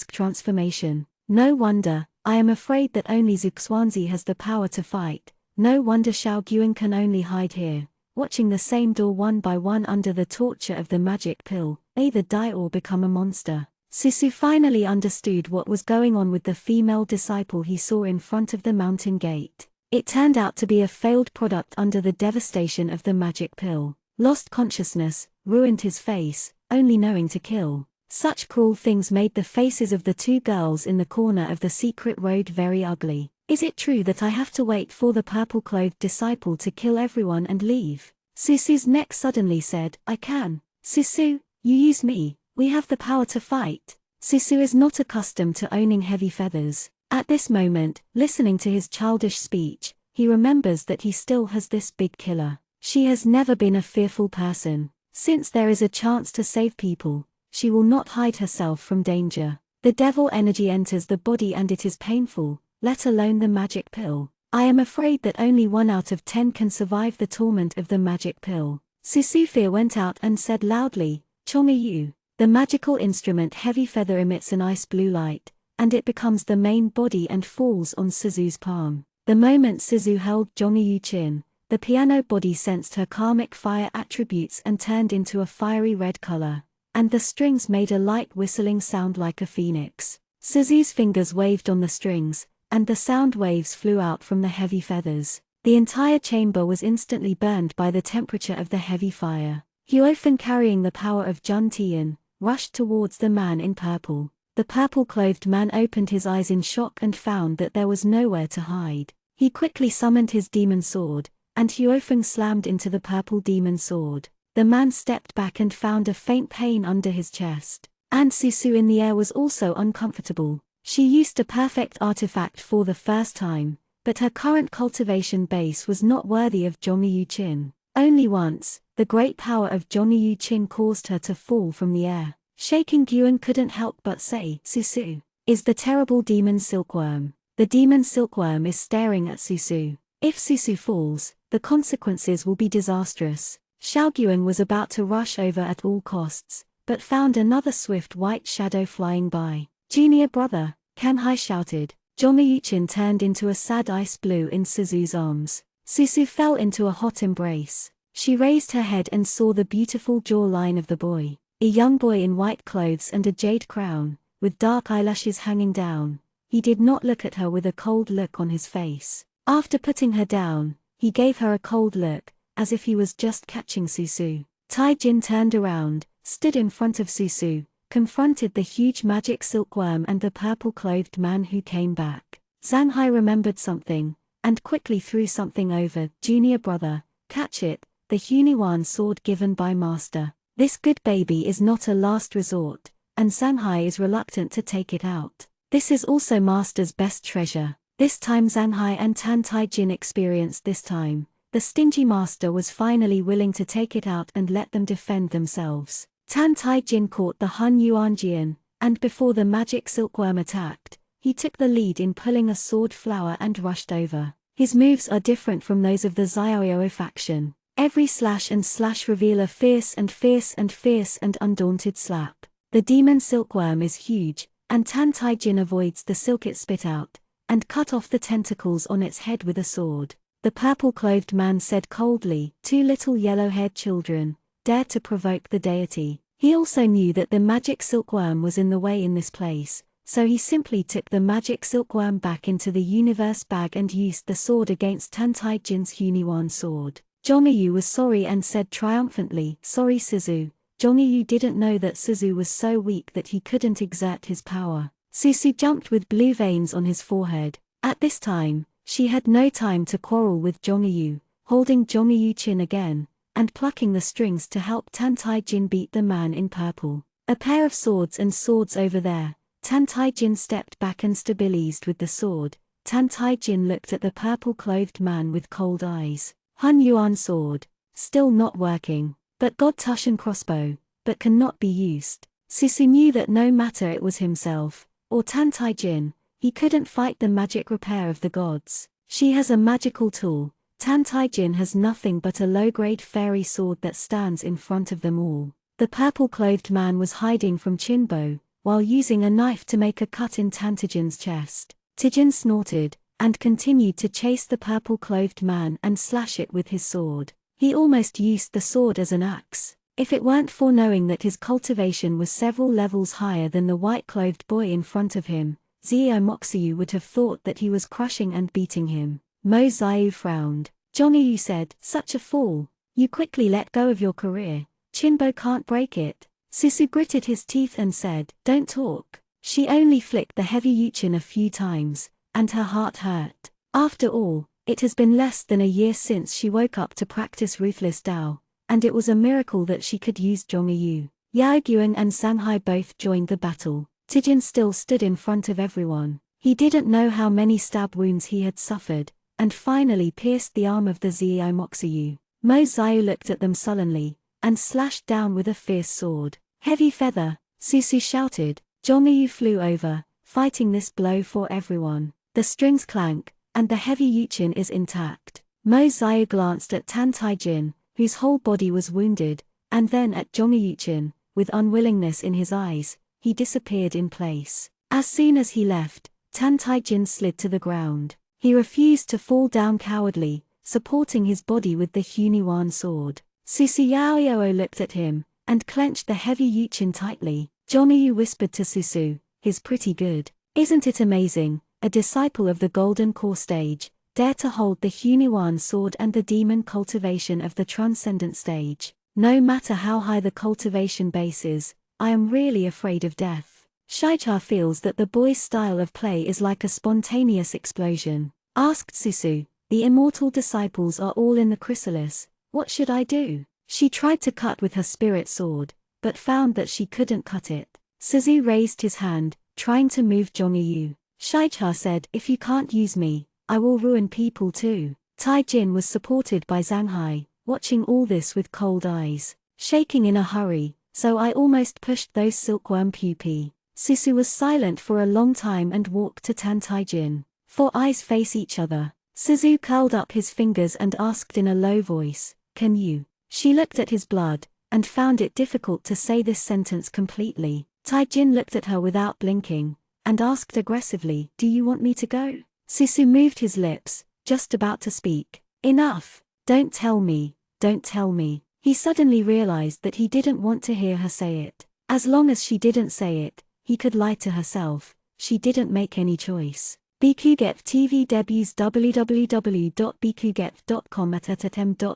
A: transformation. No wonder, I am afraid that only Zuxuanzi has the power to fight. No wonder Xiao Guang can only hide here, watching the same door one by one under the torture of the magic pill, either die or become a monster. Susu finally understood what was going on with the female disciple he saw in front of the mountain gate. It turned out to be a failed product under the devastation of the magic pill. Lost consciousness, ruined his face, only knowing to kill. Such cruel things made the faces of the two girls in the corner of the secret road very ugly. Is it true that I have to wait for the purple-clothed disciple to kill everyone and leave? Susu's neck suddenly said, "I can." Susu, you use me, we have the power to fight. Susu is not accustomed to owning heavy feathers. At this moment, listening to his childish speech, he remembers that he still has this big killer. She has never been a fearful person. Since there is a chance to save people, she will not hide herself from danger. The devil energy enters the body and it is painful, let alone the magic pill. I am afraid that only 1 out of 10 can survive the torment of the magic pill. Susufia went out and said loudly, "Chongayu." The magical instrument heavy feather emits an ice blue light, and it becomes the main body and falls on Suzu's palm. The moment Suzu held Zhongyu chin, the piano body sensed her karmic fire attributes and turned into a fiery red color, and the strings made a light whistling sound like a phoenix. Suzu's fingers waved on the strings, and the sound waves flew out from the heavy feathers. The entire chamber was instantly burned by the temperature of the heavy fire. Huofeng, carrying the power of Jun Tian, rushed towards the man in purple. The purple-clothed man opened his eyes in shock and found that there was nowhere to hide. He quickly summoned his demon sword, and Huofeng slammed into the purple demon sword. The man stepped back and found a faint pain under his chest. And Susu in the air was also uncomfortable. She used a perfect artifact for the first time, but her current cultivation base was not worthy of Zhongyu Qin. Only once, the great power of Zhongyu Qin caused her to fall from the air. Shaking Guan couldn't help but say, "Susu is the terrible demon silkworm." The demon silkworm is staring at Susu. If Susu falls, the consequences will be disastrous. Xiao Guang was about to rush over at all costs, but found another swift white shadow flying by. "Junior brother," Kanhai shouted. Zhongyu turned into a sad ice blue in Suzu's arms. Susu fell into a hot embrace. She raised her head and saw the beautiful jawline of the boy. A young boy in white clothes and a jade crown, with dark eyelashes hanging down. He did not look at her with a cold look on his face. After putting her down, he gave her a cold look, as if he was just catching Susu. Tai Jin turned around, stood in front of Susu, confronted the huge magic silkworm and the purple-clothed man who came back. Zanhai remembered something, and quickly threw something over. "Junior brother, catch it, the Huniwan sword given by master. This good baby is not a last resort, and Zanhai is reluctant to take it out. This is also master's best treasure." This time Zanhai and Tan Tai Jin experienced this time. The stingy master was finally willing to take it out and let them defend themselves. Tan Tai Jin caught the Hun Yuanjian, and before the magic silkworm attacked, he took the lead in pulling a sword flower and rushed over. His moves are different from those of the Xiaoyao faction. Every slash and slash reveal a fierce and undaunted slap. The demon silkworm is huge, and Tan Tai Jin avoids the silk it spit out, and cut off the tentacles on its head with a sword. The purple-clothed man said coldly, 2 little yellow-haired children, dare to provoke the deity. He also knew that the magic silkworm was in the way in this place, so he simply took the magic silkworm back into the universe bag and used the sword against Tan Tai Jin's Huniwan sword. Jongyu was sorry and said triumphantly, sorry Suzu. Jongyu didn't know that Suzu was so weak that he couldn't exert his power. Suzu jumped with blue veins on his forehead. At this time, she had no time to quarrel with Jongyu, holding Jongyu chin again, and plucking the strings to help Tan Tai Jin beat the man in purple. A pair of swords and swords over there. Tan Tai Jin stepped back and stabilized with the sword. Tan Tai Jin looked at the purple-clothed man with cold eyes. Hun Yuan sword. Still not working. But God Tushan crossbow. But cannot be used. Susu knew that no matter it was himself, or Tan Tai Jin, he couldn't fight the magic repair of the gods. She has a magical tool. Tan Tai Jin has nothing but a low-grade fairy sword that stands in front of them all. The purple-clothed man was hiding from Chinbo, while using a knife to make a cut in Tan Tajin's chest. Tajin snorted, and continued to chase the purple-clothed man and slash it with his sword. He almost used the sword as an axe. If it weren't for knowing that his cultivation was several levels higher than the white-clothed boy in front of him, Zio Moxu would have thought that he was crushing and beating him. Mo Xiu frowned. Jongyu said, such a fool. You quickly let go of your career. Chinbo can't break it. Susu gritted his teeth and said, don't talk. She only flicked the heavy Yuchin a few times, and her heart hurt. After all, it has been less than a year since she woke up to practice Ruthless Dao, and it was a miracle that she could use Zhongyu. Yao Guan and Shanghai both joined the battle. Tijin still stood in front of everyone. He didn't know how many stab wounds he had suffered, and finally pierced the arm of the Zio Moxu. Mo Xiu looked at them sullenly, and slashed down with a fierce sword. Heavy feather, Susu shouted. Zhongyu flew over, fighting this blow for everyone. The strings clank, and the heavy Yuchin is intact. Mo Xiu glanced at Tan Tai Jin, whose whole body was wounded, and then at Zhongyu Yuchin. With unwillingness in his eyes, he disappeared in place. As soon as he left, Tan Tai Jin slid to the ground. He refused to fall down cowardly, supporting his body with the Huniwan sword. Susu Yaoyao looked at him, and clenched the heavy Yuchin tightly. Zhongyu whispered to Susu, he's pretty good. Isn't it amazing? A disciple of the Golden Core stage, dare to hold the Huniwan sword and the demon cultivation of the Transcendent stage. No matter how high the cultivation base is, I am really afraid of death. Shaicha feels that the boy's style of play is like a spontaneous explosion. Asked Susu, the immortal disciples are all in the chrysalis, what should I do? She tried to cut with her spirit sword, but found that she couldn't cut it. Suzu raised his hand, trying to move Zhongyu. Shaicha said, if you can't use me, I will ruin people too. Tai Jin was supported by Shanghai, watching all this with cold eyes. Shaking in a hurry, so I almost pushed those silkworm pupae. Susu was silent for a long time and walked to Tan Tai Jin. 4 eyes face each other. Suzu curled up his fingers and asked in a low voice, can you? She looked at his blood, and found it difficult to say this sentence completely. Tai Jin looked at her without blinking, and asked aggressively, do you want me to go? Susu moved his lips, just about to speak. Enough! Don't tell me, don't tell me. He suddenly realized that he didn't want to hear her say it. As long as she didn't say it, he could lie to herself. She didn't make any choice. Bikuget TV debuts www.bikuget.com at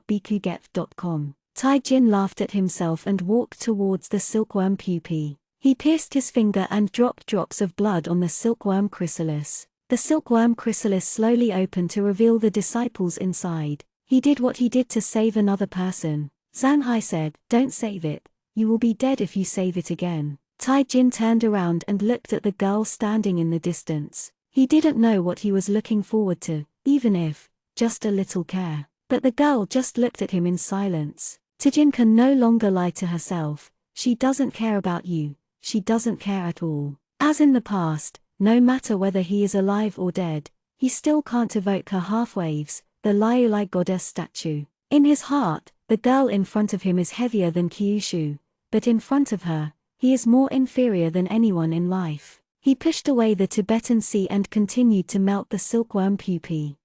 A: @bikuget.com. Tai Jin laughed at himself and walked towards the silkworm pupae. He pierced his finger and dropped drops of blood on the silkworm chrysalis. The silkworm chrysalis slowly opened to reveal the disciples inside. He did what he did to save another person. Shanghai said, don't save it. You will be dead if you save it again. Tai Jin turned around and looked at the girl standing in the distance. He didn't know what he was looking forward to, even if, just a little care. But the girl just looked at him in silence. Tijin can no longer lie to herself. She doesn't care about you. She doesn't care at all. As in the past, no matter whether he is alive or dead, he still can't evoke her half-waves, the Liulai goddess statue. In his heart, the girl in front of him is heavier than Kyushu, but in front of her, He is more inferior than anyone in life. He pushed away the Tibetan sea and continued to melt the silkworm pupae.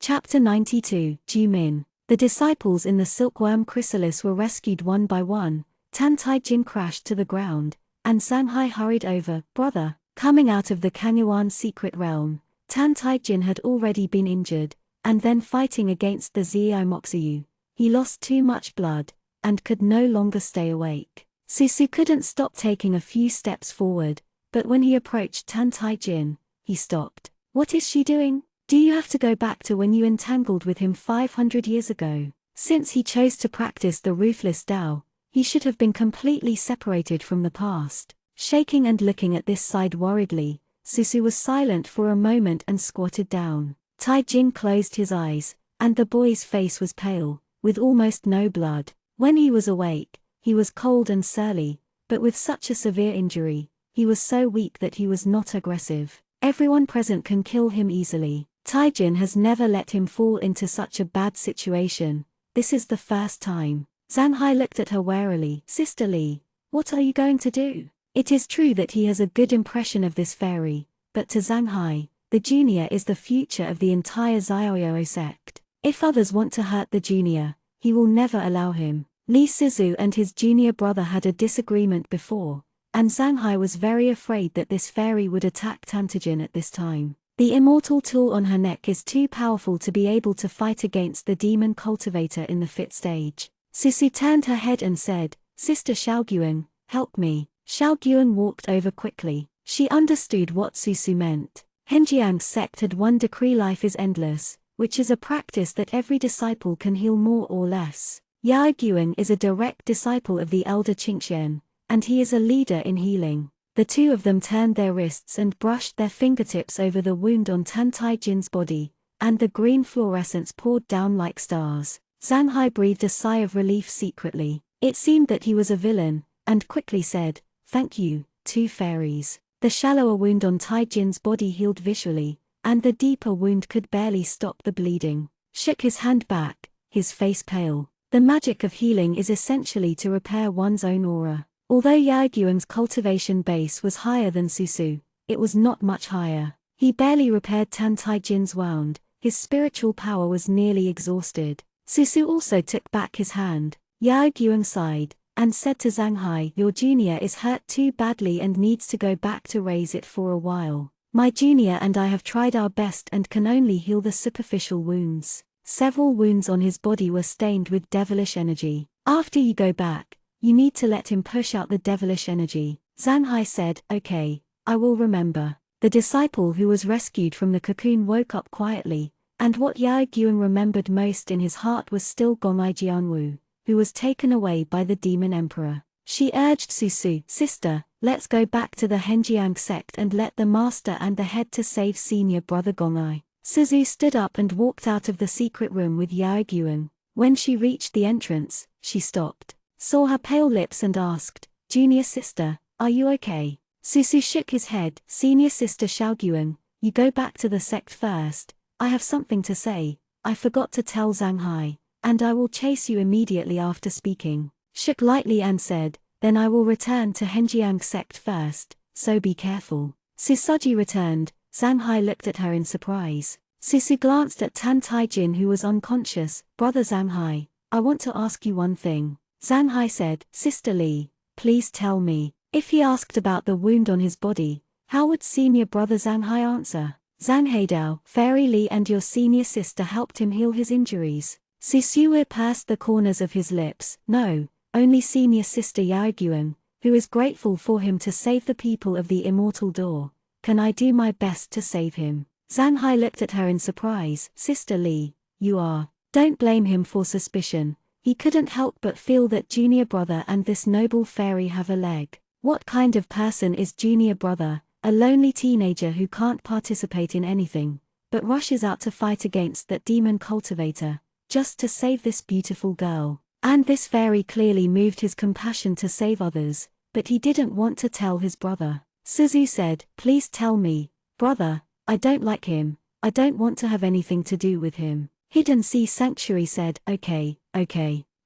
A: Chapter 92, Jumin. The disciples in the silkworm chrysalis were rescued one by one. Tan Tai Jin crashed to the ground, and Zanhai hurried over. Brother, coming out of the Kanyuan secret realm, Tan Tai Jin had already been injured, and then fighting against the Zei Moxuyu. He lost too much blood, and could no longer stay awake. Susu couldn't stop taking a few steps forward, but when he approached Tan Tai Jin, he stopped. What is she doing? Do you have to go back to when you entangled with him 500 years ago? Since he chose to practice the ruthless Tao, he should have been completely separated from the past. Shaking and looking at this side worriedly, Susu was silent for a moment and squatted down. Tai Jin closed his eyes, and the boy's face was pale, with almost no blood. When he was awake, he was cold and surly, but with such a severe injury, he was so weak that he was not aggressive. Everyone present can kill him easily. Tai Jin has never let him fall into such a bad situation. This is the first time. Zanhai looked at her warily. Sister Li, what are you going to do? It is true that he has a good impression of this fairy, but to Zanhai, the junior is the future of the entire Xiaoyou sect. If others want to hurt the junior, he will never allow him. Li Sizu and his junior brother had a disagreement before, and Zanhai was very afraid that this fairy would attack Tantajin at this time. The immortal tool on her neck is too powerful to be able to fight against the demon cultivator in the 5th stage. Susu turned her head and said, Sister Xiaoguan, help me. Xiaoguan walked over quickly. She understood what Susu meant. Henjiang's sect had one decree: life is endless, which is a practice that every disciple can heal more or less. Yaoguan is a direct disciple of the elder Qingxian, and he is a leader in healing. The two of them turned their wrists and brushed their fingertips over the wound on Tan Tai Jin's body, and the green fluorescence poured down like stars. Zanhai breathed a sigh of relief secretly. It seemed that he was a villain, and quickly said, Thank you, two fairies. The shallower wound on Tai Jin's body healed visually, and the deeper wound could barely stop the bleeding. Shook his hand back, his face pale. The magic of healing is essentially to repair one's own aura. Although Yaoguan's cultivation base was higher than Susu, it was not much higher. He barely repaired Tan Tai Jin's wound, his spiritual power was nearly exhausted. Susu also took back his hand. Yaoguan sighed, and said to Zanhai, Your junior is hurt too badly and needs to go back to raise it for a while. My junior and I have tried our best and can only heal the superficial wounds. Several wounds on his body were stained with devilish energy. After you go back, you need to let him push out the devilish energy. Zanhai said, Okay, I will remember. The disciple who was rescued from the cocoon woke up quietly, and what Yaoguan remembered most in his heart was still Gong'ai Jianwu, who was taken away by the demon emperor. She urged Susu, Sister, let's go back to the Henjiang sect and let the master and the head to save senior brother Gong'ai. Suzu stood up and walked out of the secret room with Yaoguan. When she reached the entrance, she stopped, saw her pale lips and asked, Junior sister, are you okay? Susu shook his head. Senior sister Xiaoguan, you go back to the sect first. I have something to say. I forgot to tell Zanhai, and I will chase you immediately after speaking. Shook lightly and said, Then I will return to Henjiang sect first, so be careful. Susuji returned. Zanhai looked at her in surprise. Susu glanced at Tan Tai Jin, who was unconscious. Brother Zanhai, I want to ask you one thing. Zanhai said, Sister Li, please tell me. If he asked about the wound on his body, how would senior brother Zanhai answer? Zanhaidao, Fairy Li and your senior sister helped him heal his injuries. Susuwe pursed the corners of his lips. No, only senior sister Yaoguan, who is grateful for him to save the people of the immortal door. Can I do my best to save him? Zanhai looked at her in surprise. Sister Li, you are. Don't blame him for suspicion. He couldn't help but feel that junior brother and this noble fairy have a leg. What kind of person is junior brother? A lonely teenager who can't participate in anything, but rushes out to fight against that demon cultivator, just to save this beautiful girl. And this fairy clearly moved his compassion to save others, but he didn't want to tell his brother. Suzu said, Please tell me, brother, I don't like him, I don't want to have anything to do with him. Hidden Sea Sanctuary said, Okay.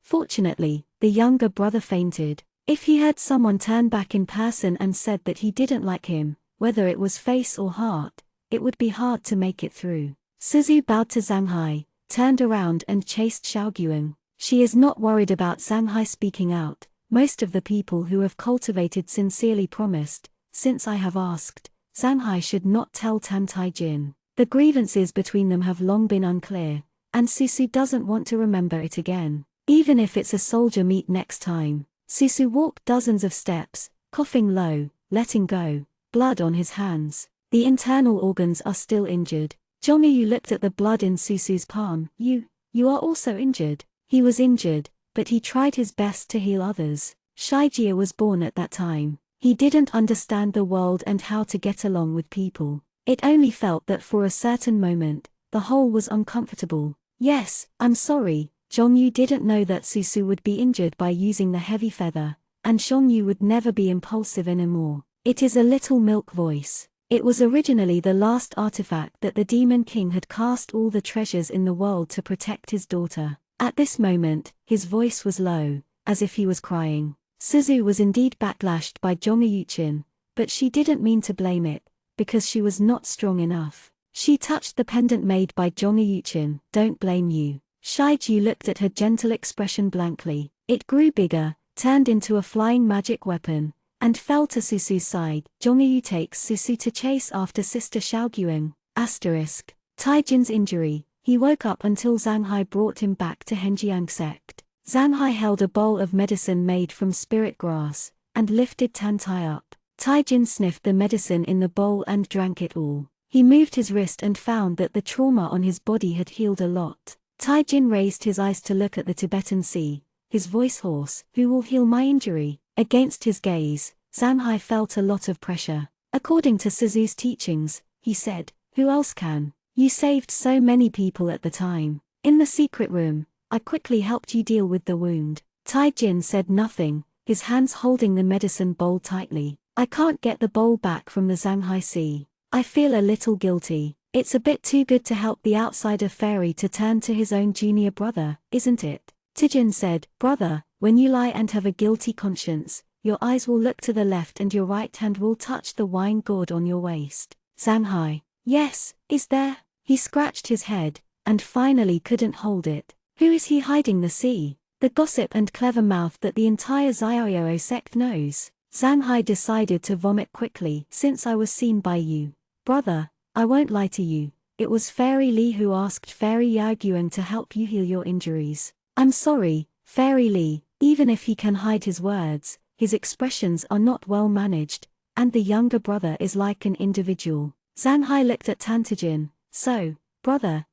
A: Fortunately, the younger brother fainted. If he heard someone turn back in person and said that he didn't like him, whether it was face or heart, it would be hard to make it through. Suzu bowed to Zhang Hai, turned around and chased Xiaogyuan. She is not worried about Zhang Hai speaking out. Most of the people who have cultivated sincerely promised, since I have asked, Zhang Hai should not tell Tan Taijin. The grievances between them have long been unclear, and Susu doesn't want to remember it again. Even if it's a soldier meet next time. Susu walked dozens of steps, coughing low, letting go, blood on his hands. The internal organs are still injured. Zhongyu looked at the blood in Susu's palm. You are also injured. He was injured, but he tried his best to heal others. Shaijia was born at that time. He didn't understand the world and how to get along with people. It only felt that for a certain moment, the whole was uncomfortable. Yes, I'm sorry. Zhongyu didn't know that Susu would be injured by using the heavy feather, and Zhongyu would never be impulsive anymore. It is a little milk voice. It was originally the last artifact that the Demon King had cast all the treasures in the world to protect his daughter. At this moment, his voice was low, as if he was crying. Suzu was indeed backlashed by Zhongyu, but she didn't mean to blame it, because she was not strong enough. She touched the pendant made by Zhongyu. Don't blame you. Shaiju looked at her gentle expression blankly. It grew bigger, turned into a flying magic weapon, and fell to Susu's side. Zhongyu takes Susu to chase after Sister Xiaogyuan. Taijin's injury. He woke up until Zhang Hai brought him back to Henjiang sect. Zhang Hai held a bowl of medicine made from spirit grass, and lifted Tan Tai up. Taijin sniffed the medicine in the bowl and drank it all. He moved his wrist and found that the trauma on his body had healed a lot. Taijin raised his eyes to look at the Tibetan sea, his voice hoarse. Who will heal my injury? Against his gaze, Zhang Hai felt a lot of pressure. According to Suzu's teachings, he said, who else can? You saved so many people at the time. In the secret room, I quickly helped you deal with the wound. Taijin said nothing, his hands holding the medicine bowl tightly. I can't get the bowl back from the Zhang Hai Sea. I feel a little guilty. It's a bit too good to help the outsider fairy to turn to his own junior brother, isn't it? Taijin said, brother, when you lie and have a guilty conscience, your eyes will look to the left and your right hand will touch the wine gourd on your waist. Zhang Hai. Yes, is there? He scratched his head, and finally couldn't hold it. Who is he hiding the sea? The gossip and clever mouth that the entire Xiaoyao sect knows. Zhang Hai decided to vomit quickly. Since I was seen by you, brother, I won't lie to you. It was Fairy Li who asked Fairy Yaoguang to help you heal your injuries. I'm sorry, Fairy Li. Even if he can hide his words, his expressions are not well managed, and the younger brother is like an individual. Zhang Hai looked at Taijin. So, brother,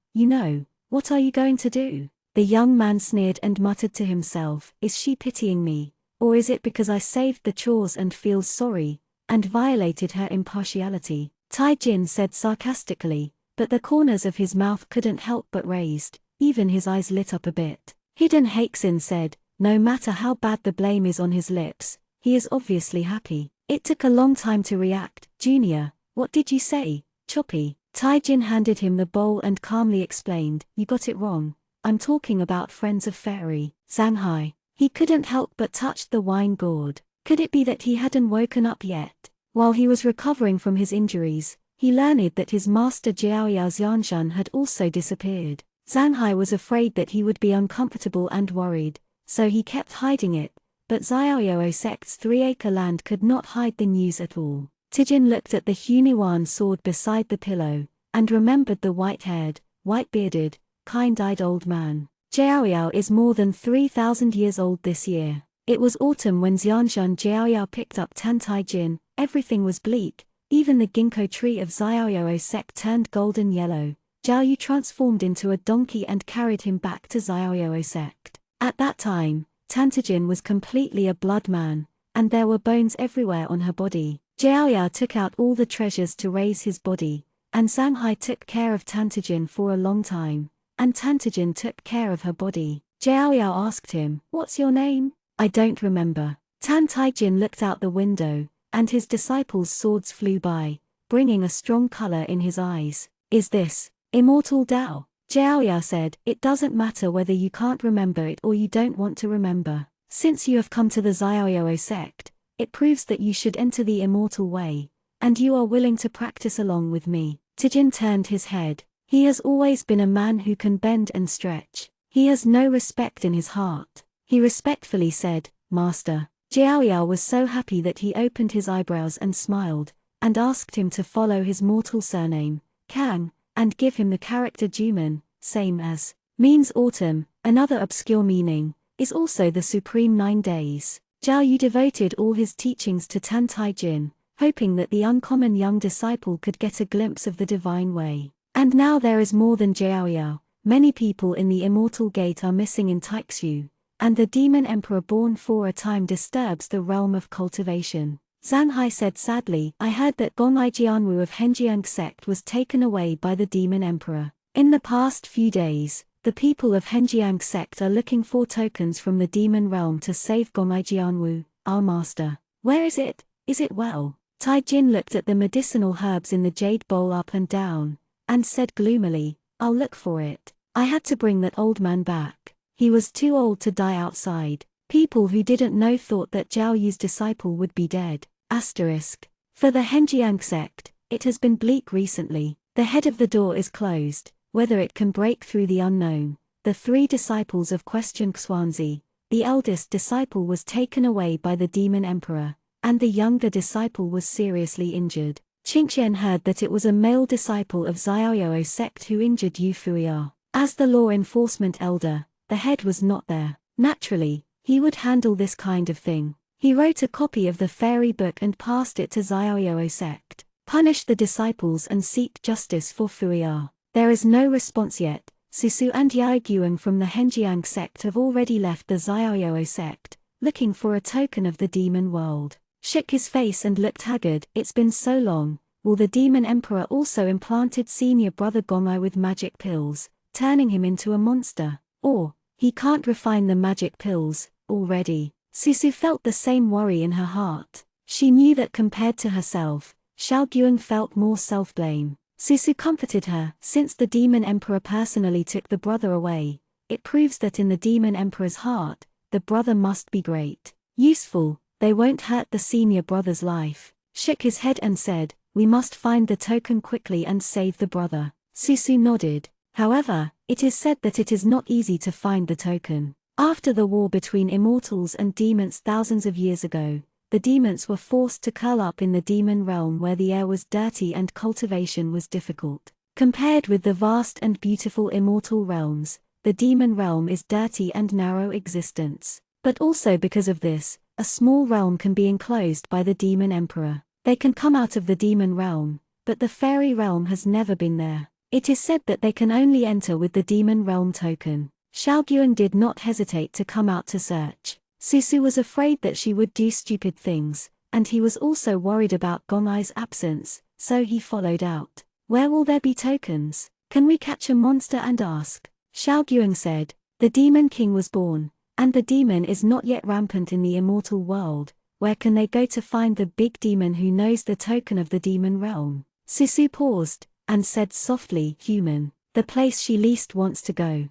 A: what are you going to do? The young man sneered and muttered to himself, is she pitying me, or is it because I saved the chores and feels sorry, and violated her impartiality? Taijin said sarcastically, but the corners of his mouth couldn't help but raised, even his eyes lit up a bit. Hidden Haixin said, no matter how bad the blame is on his lips, he is obviously happy. It took a long time to react. Junior, what did you say? Choppy. Taijin handed him the bowl and calmly explained, you got it wrong. I'm talking about friends of Fairy. Zhang Hai. He couldn't help but touch the wine gourd. Could it be that he hadn't woken up yet? While he was recovering from his injuries, he learned that his master Jiaoyao Xianshan had also disappeared. Zhang Hai was afraid that he would be uncomfortable and worried, so he kept hiding it, but Xiaoyao sect's 3-acre land could not hide the news at all. Taijin looked at the Huniwan sword beside the pillow, and remembered the white-haired, white-bearded, kind-eyed old man. Jiaoyao is more than 3,000 years old this year. It was autumn when Xianshan Jiaoyao picked up Tan Taijin. Everything was bleak, even the ginkgo tree of Xiaoyao sect turned golden yellow. Jiaoyu transformed into a donkey and carried him back to Xiaoyao sect. At that time, Tantijin was completely a blood man, and there were bones everywhere on her body. Jiaoyao took out all the treasures to raise his body, and Zhang Hai took care of Tantijin for a long time, and Tantijin took care of her body. Jiaoyao asked him, what's your name? I don't remember. Tan Taijin looked out the window, and his disciples' swords flew by, bringing a strong color in his eyes. Is this immortal Tao? Jiaoyao said, it doesn't matter whether you can't remember it or you don't want to remember. Since you have come to the Xiaoyao sect, it proves that you should enter the immortal way, and you are willing to practice along with me. Tijin turned his head. He has always been a man who can bend and stretch. He has no respect in his heart. He respectfully said, Master. Jiaoyao was so happy that he opened his eyebrows and smiled, and asked him to follow his mortal surname, Kang, and give him the character Juman, same as, means autumn. Another obscure meaning, is also the supreme 9 days. Zhao Yu devoted all his teachings to Tan Tai Jin, hoping that the uncommon young disciple could get a glimpse of the divine way. And now there is more than Jiaoyao. Many people in the Immortal Gate are missing in Taixu, and the demon emperor born for a time disturbs the realm of cultivation. Zhang Hai said sadly, I heard that Gong'ai Jianwu of Henjiang sect was taken away by the demon emperor. In the past few days, the people of Henjiang sect are looking for tokens from the demon realm to save Gong'ai Jianwu, our master. Where is it? Is it well? Tai Jin looked at the medicinal herbs in the jade bowl up and down, and said gloomily, I'll look for it. I had to bring that old man back. He was too old to die outside. People who didn't know thought that Zhao Yu's disciple would be dead. Asterisk. For the Henjiang sect, it has been bleak recently. The head of the door is closed. Whether it can break through the unknown. The 3 disciples of Question Xuanzi. The eldest disciple was taken away by the demon emperor, and the younger disciple was seriously injured. Qingqian heard that it was a male disciple of Xiaoyao sect who injured Yu Fuya. As the law enforcement elder, the head was not there. Naturally, he would handle this kind of thing. He wrote a copy of the fairy book and passed it to Xiaoyao sect. Punish the disciples and seek justice for Fuya. There is no response yet. Susu and Yaiguang from the Henjiang sect have already left the Xiaoyao sect, looking for a token of the demon world. Shook his face and looked haggard. It's been so long. Will the demon emperor also implanted senior brother Gong'ai with magic pills, turning him into a monster? Or, he can't refine the magic pills, already. Susu felt the same worry in her heart. She knew that compared to herself, Xiaoguang felt more self-blame. Susu comforted her. Since the demon emperor personally took the brother away, it proves that in the demon emperor's heart, the brother must be great. Useful, they won't hurt the senior brother's life. Shook his head and said, we must find the token quickly and save the brother. Susu nodded. However, it is said that it is not easy to find the token. After the war between immortals and demons thousands of years ago, the demons were forced to curl up in the demon realm where the air was dirty and cultivation was difficult. Compared with the vast and beautiful immortal realms, the demon realm is dirty and narrow existence. But also because of this, a small realm can be enclosed by the demon emperor. They can come out of the demon realm, but the fairy realm has never been there. It is said that they can only enter with the demon realm token. Xiaoguang did not hesitate to come out to search. Susu was afraid that she would do stupid things, and he was also worried about Gong'ai's absence, so he followed out. Where will there be tokens? Can we catch a monster and ask? Xiaoguang said, the demon king was born, and the demon is not yet rampant in the immortal world. Where can they go to find the big demon who knows the token of the demon realm? Susu paused, and said softly, human, the place she least wants to go.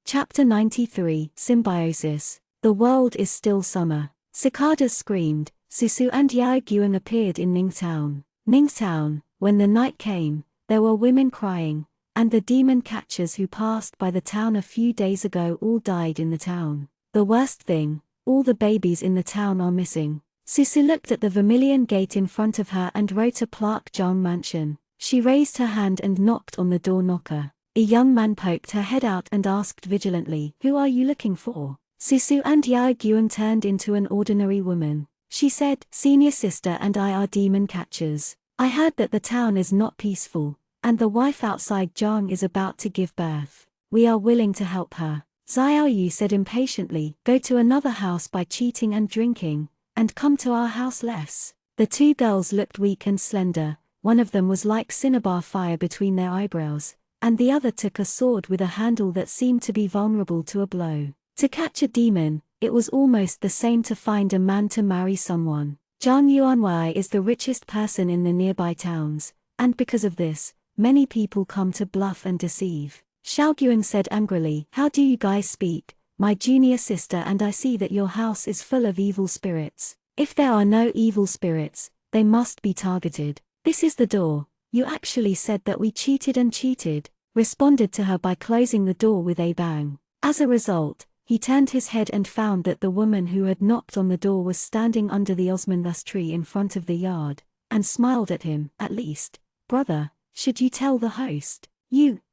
A: Chapter 93, Symbiosis. The world is still summer. Cicadas screamed. Susu and Yaiguang appeared in Ningtown. Ningtown, when the night came, there were women crying, and the demon catchers who passed by the town a few days ago all died in the town. The worst thing, all the babies in the town are missing. Susu looked at the vermilion gate in front of her and wrote a plaque Zhang Mansion. She raised her hand and knocked on the door knocker. A young man poked her head out and asked vigilantly, who are you looking for? Susu and Yaiguang turned into an ordinary woman. She said, senior sister and I are demon catchers. I heard that the town is not peaceful, and the wife outside Zhang is about to give birth. We are willing to help her. Xiao Yu said impatiently, go to another house by cheating and drinking, and come to our house less. The 2 girls looked weak and slender. One of them was like cinnabar fire between their eyebrows, and the other took a sword with a handle that seemed to be vulnerable to a blow. To catch a demon, it was almost the same to find a man to marry someone. Zhang Yuanwei is the richest person in the nearby towns, and because of this, many people come to bluff and deceive. Xiaoguang said angrily, how do you guys speak? my junior sister, and I see that your house is full of evil spirits. If there are no evil spirits, they must be targeted. This is the door. You actually said that we cheated and cheated, responded to her by closing the door with a bang. As a result, he turned his head and found that the woman who had knocked on the door was standing under the osmanthus tree in front of the yard, and smiled at him. At least, brother, should you tell the host?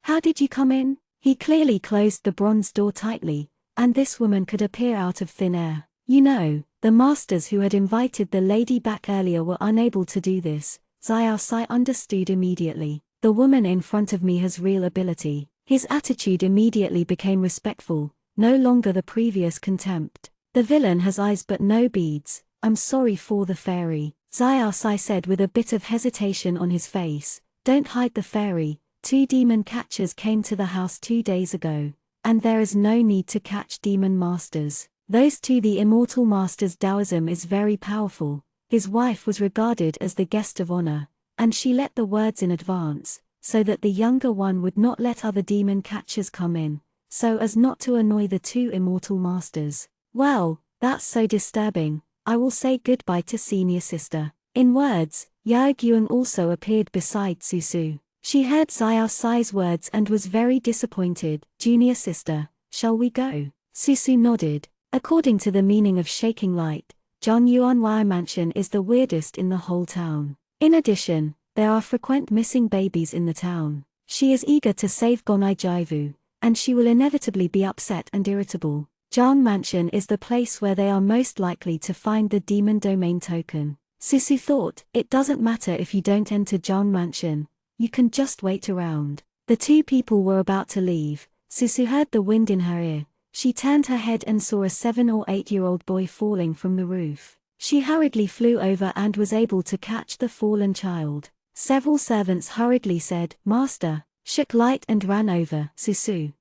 A: How did you come in? He clearly closed the bronze door tightly, and this woman could appear out of thin air. The masters who had invited the lady back earlier were unable to do this. Xiao Sai understood immediately. The woman in front of me has real ability. His attitude immediately became respectful, no longer the previous contempt. The villain has eyes but no beads. I'm sorry for the fairy, Xiao Sai said with a bit of hesitation on his face. Don't hide the fairy. 2 demon catchers came to the house 2 days ago, and there is no need to catch demon masters. Those 2, the immortal masters. Taoism is very powerful. His wife was regarded as the guest of honor, and she let the words in advance, so that the younger one would not let other demon catchers come in, so as not to annoy the 2 immortal masters. Well, that's so disturbing. I will say goodbye to senior sister. In words, Yao Guang also appeared beside Susu. She heard Xiao Sai's words and was very disappointed. Junior sister, shall we go? Susu nodded. According to the meaning of shaking light, Zhang Yuanwei mansion is the weirdest in the whole town. In addition, there are frequent missing babies in the town. She is eager to save Gonai Jaivu, and she will inevitably be upset and irritable. Zhang Mansion is the place where they are most likely to find the demon domain token. Susu thought, it doesn't matter if you don't enter Zhang Mansion, you can just wait around. The 2 people were about to leave. Susu heard the wind in her ear. She turned her head and saw a 7 or 8-year-old boy falling from the roof. She hurriedly flew over and was able to catch the fallen child. Several servants hurriedly said, Master, shook light and ran over. Susu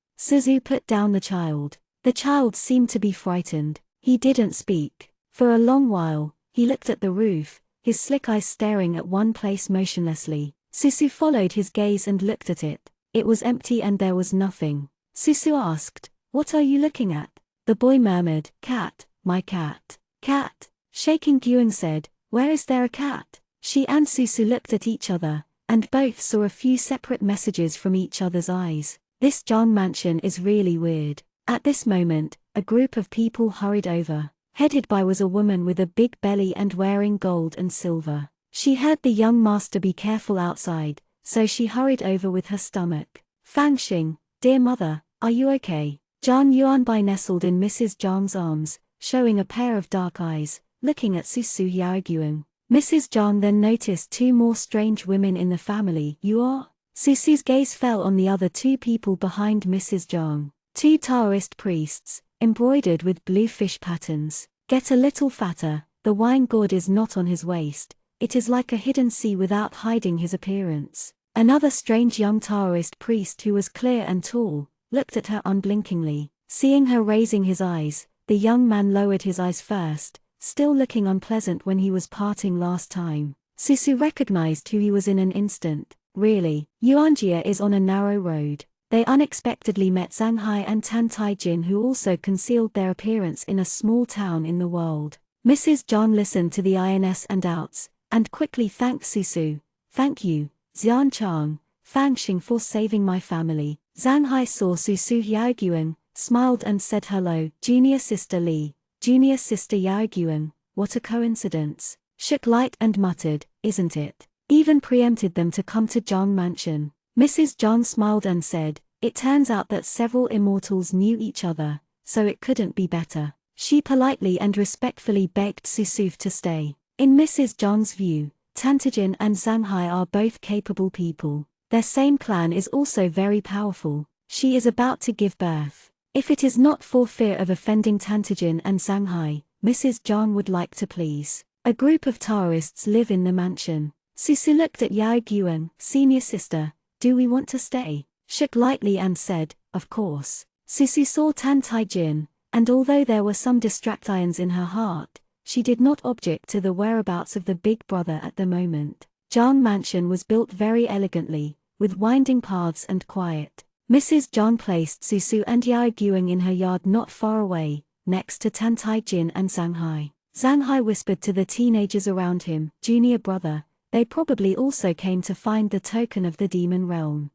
A: put down the child. The child seemed to be frightened. He didn't speak. For a long while, he looked at the roof, his slick eyes staring at one place motionlessly. Susu followed his gaze and looked at it. It was empty and there was nothing. Susu asked, What are you looking at? The boy murmured, Cat, my cat. Cat. Shaking Guang said, Where is there a cat? She and Susu looked at each other, and both saw a few separate messages from each other's eyes. This Zhang Mansion is really weird. At this moment, a group of people hurried over. Headed by was a woman with a big belly and wearing gold and silver. She heard the young master be careful outside, so she hurried over with her stomach. Fangxing, dear mother, are you okay? Zhang Yuanbai nestled in Mrs. Zhang's arms, showing a pair of dark eyes, looking at Susu Yaoguang. Mrs. Zhang then noticed 2 more strange women in the family. You are? Susu's gaze fell on the other 2 people behind Mrs. Zhang. 2 Taoist priests, embroidered with blue fish patterns. Get a little fatter. The wine gourd is not on his waist. It is like a hidden sea without hiding his appearance. Another strange young Taoist priest who was clear and tall, looked at her unblinkingly. Seeing her raising his eyes, the young man lowered his eyes first, still looking unpleasant when he was parting last time. Susu recognized who he was in an instant. Really, Yuanjia is on a narrow road. They unexpectedly met Zhang Hai and Tan Taijin, who also concealed their appearance in a small town in the world. Mrs. Zhang listened to the ins and outs, and quickly thanked Susu. Thank you, Xian Chang, Fangxing, for saving my family. Zhang Hai saw Susu Yaoguang, smiled and said hello, Junior Sister Li, Junior Sister Yaoguang, what a coincidence. Shook light and muttered, isn't it? Even preempted them to come to Zhang Mansion. Mrs. Zhang smiled and said, it turns out that several immortals knew each other, so it couldn't be better. She politely and respectfully begged Susu to stay. In Mrs. Zhang's view, Tantajin and Zhang Hai are both capable people. Their same clan is also very powerful. She is about to give birth. If it is not for fear of offending Tantajin and Zhang Hai, Mrs. Zhang would like to please. A group of Taoists live in the mansion. Susu looked at Yao Guang, senior sister, do we want to stay? Shook lightly and said, of course. Susu saw Tan Taijin, and although there were some distractions in her heart, she did not object to the whereabouts of the big brother at the moment. Zhang Mansion was built very elegantly, with winding paths and quiet. Mrs. John placed Susu and Yao Guing in her yard not far away, next to Tan Tai Jin and Zhang Hai. Zhang Hai whispered to the teenagers around him, "Junior brother, they probably also came to find the token of the demon realm."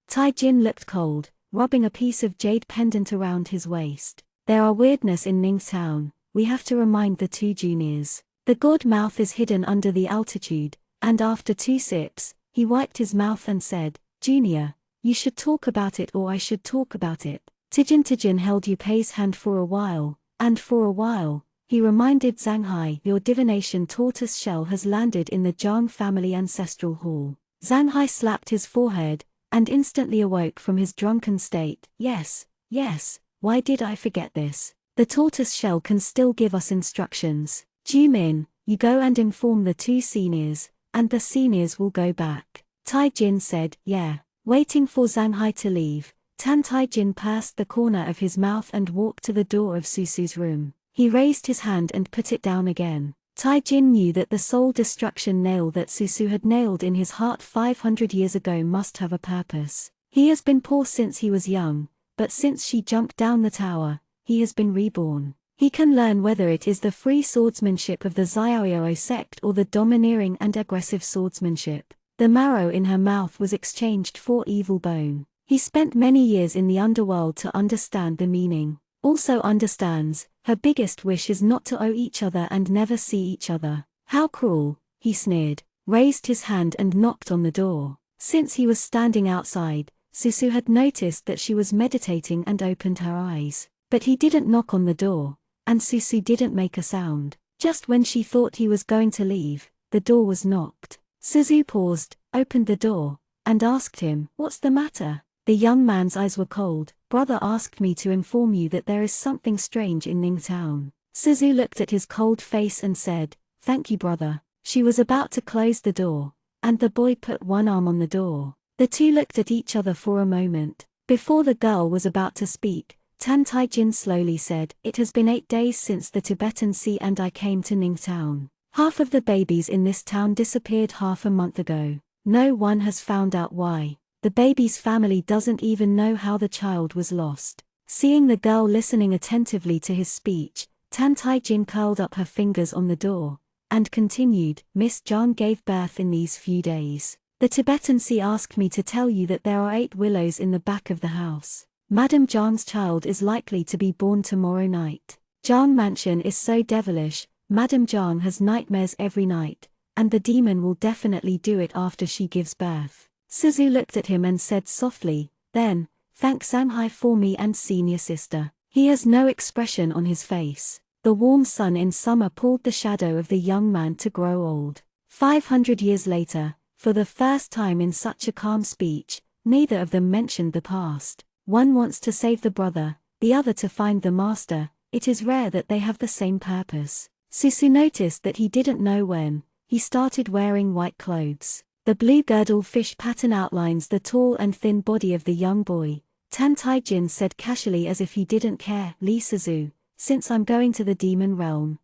A: Tai Jin looked cold, rubbing a piece of jade pendant around his waist. "There are weirdness in Ningtown, we have to remind the two juniors. The god mouth is hidden under the altitude," and after 2 sips, he wiped his mouth and said, "Junior, you should talk about it or I should talk about it." Tijin held Yu Pei's hand for a while, and for a while, he reminded Zhang Hai, "Your divination tortoise shell has landed in the Zhang family ancestral hall." Zhang Hai slapped his forehead, and instantly awoke from his drunken state. Yes, why did I forget this? The tortoise shell can still give us instructions. Jimin, you go and inform the 2 seniors, and the seniors will go back. Tai Jin said, "Yeah." Waiting for Zhang Hai to leave, Tan Tai Jin pursed the corner of his mouth and walked to the door of Susu's room. He raised his hand and put it down again. Tai Jin knew that the soul destruction nail that Susu had nailed in his heart 500 years ago must have a purpose. He has been poor since he was young, but since she jumped down the tower, he has been reborn. He can learn whether it is the free swordsmanship of the Xiaoyao sect or the domineering and aggressive swordsmanship. The marrow in her mouth was exchanged for evil bone. He spent many years in the underworld to understand the meaning. Also understands, her biggest wish is not to owe each other and never see each other. How cruel, he sneered, raised his hand and knocked on the door. Since he was standing outside, Susu had noticed that she was meditating and opened her eyes. But he didn't knock on the door, and Susu didn't make a sound. Just when she thought he was going to leave, the door was knocked. Susu paused, opened the door, and asked him, "What's the matter?" The young man's eyes were cold. "Brother asked me to inform you that there is something strange in Ningtown." Suzu looked at his cold face and said, "Thank you brother." She was about to close the door, and the boy put one arm on the door. The two looked at each other for a moment. Before the girl was about to speak, Tan Tai Jin slowly said, "It has been 8 days since the Tibetan Sea and I came to Ningtown. Half of the babies in this town disappeared half a month ago. No one has found out why. The baby's family doesn't even know how the child was lost." Seeing the girl listening attentively to his speech, Tan Tai Jin curled up her fingers on the door, and continued, "Miss Zhang gave birth in these few days. The Tibetan Sea asked me to tell you that there are 8 willows in the back of the house. Madame Zhang's child is likely to be born tomorrow night. Zhang Mansion is so devilish, Madame Zhang has nightmares every night, and the demon will definitely do it after she gives birth." Suzu looked at him and said softly, "Then, thank Sanghai for me and senior sister." He has no expression on his face. The warm sun in summer pulled the shadow of the young man to grow old. 500 years later, for the first time in such a calm speech, neither of them mentioned the past. One wants to save the brother, the other to find the master. It is rare that they have the same purpose. Susu noticed that he didn't know when he started wearing white clothes. The blue girdle fish pattern outlines the tall and thin body of the young boy. Tan Tai Jin said casually as if he didn't care, "Li Suzu, since I'm going to the demon realm,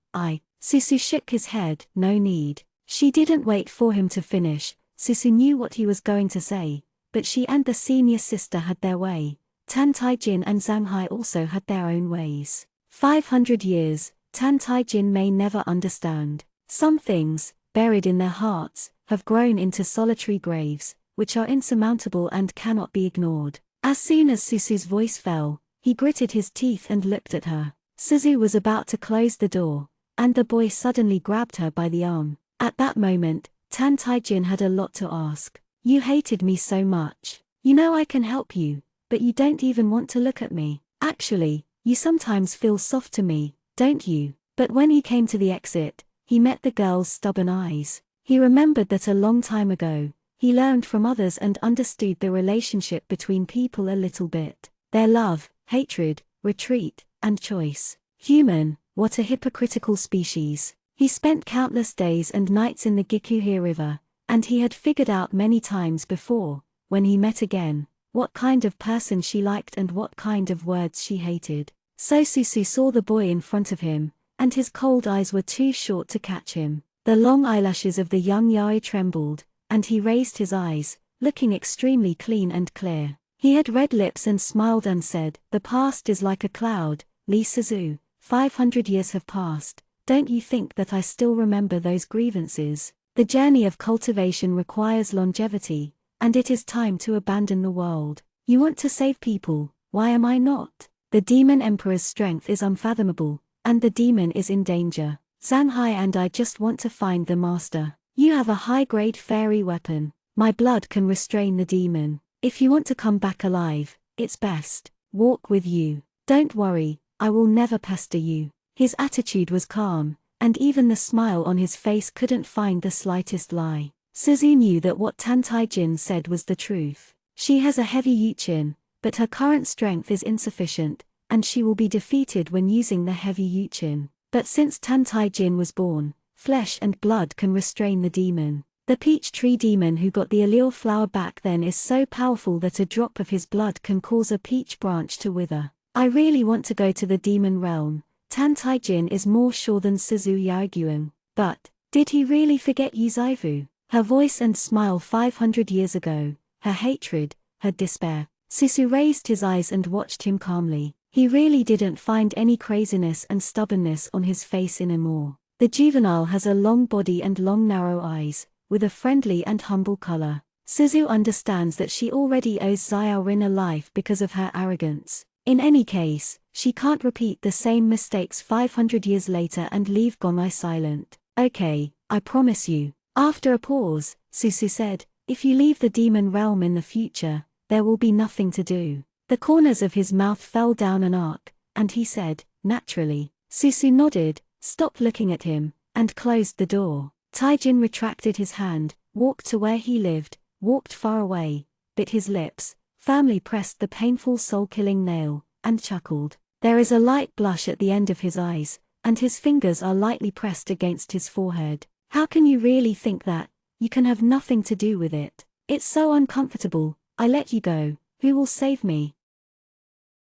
A: Susu shook his head, "No need." She didn't wait for him to finish. Susu knew what he was going to say, but she and the senior sister had their way. Tan Tai Jin and Zhang Hai also had their own ways. 500 years, Tan Tai Jin may never understand. Some things, buried in their hearts, have grown into solitary graves, which are insurmountable and cannot be ignored. As soon as Susu's voice fell, he gritted his teeth and looked at her. Suzu was about to close the door, and the boy suddenly grabbed her by the arm. At that moment, Tan Tai Jin had a lot to ask. "You hated me so much. You know I can help you, but you don't even want to look at me. Actually, you sometimes feel soft to me, don't you?" But when he came to the exit, he met the girl's stubborn eyes. He remembered that a long time ago, he learned from others and understood the relationship between people a little bit. Their love, hatred, retreat, and choice. Human, what a hypocritical species. He spent countless days and nights in the Gikuhe River, and he had figured out many times before, when he met again, what kind of person she liked and what kind of words she hated. So Susu saw the boy in front of him, and his cold eyes were too short to catch him. The long eyelashes of the young Yaoi trembled, and he raised his eyes, looking extremely clean and clear. He had red lips and smiled and said, "The past is like a cloud, Lee Suzu. 500 years have passed. Don't you think that I still remember those grievances? The journey of cultivation requires longevity, and it is time to abandon the world. You want to save people, why am I not? The demon emperor's strength is unfathomable, and the demon is in danger. Zanhai and I just want to find the master. You have a high-grade fairy weapon. My blood can restrain the demon. If you want to come back alive, it's best. Walk with you. Don't worry, I will never pester you." His attitude was calm, and even the smile on his face couldn't find the slightest lie. Suzu knew that what Tan Tai-jin said was the truth. She has a heavy Yuchin, but her current strength is insufficient, and she will be defeated when using the heavy Yuchin. But since Tan Tai-jin was born, flesh and blood can restrain the demon. The peach tree demon who got the allele flower back then is so powerful that a drop of his blood can cause a peach branch to wither. I really want to go to the demon realm. Tan Tai-jin is more sure than Suzu Yaoguang. But, did he really forget Yuzaifu? Her voice and smile 500 years ago, her hatred, her despair. Suzu raised his eyes and watched him calmly. He really didn't find any craziness and stubbornness on his face anymore. The juvenile has a long body and long narrow eyes, with a friendly and humble color. Suzu understands that she already owes Xiaorin a life because of her arrogance. In any case, she can't repeat the same mistakes 500 years later and leave Gonai silent. "Okay, I promise you." After a pause, Suzu said, "If you leave the demon realm in the future, there will be nothing to do." The corners of his mouth fell down an arc, and he said, "Naturally." Suzu nodded, stopped looking at him, and closed the door. Taijin retracted his hand, walked to where he lived, walked far away, bit his lips, firmly pressed the painful soul-killing nail, and chuckled. There is a light blush at the end of his eyes, and his fingers are lightly pressed against his forehead. "How can you really think that? You can have nothing to do with it. It's so uncomfortable. I let you go. Who will save me?"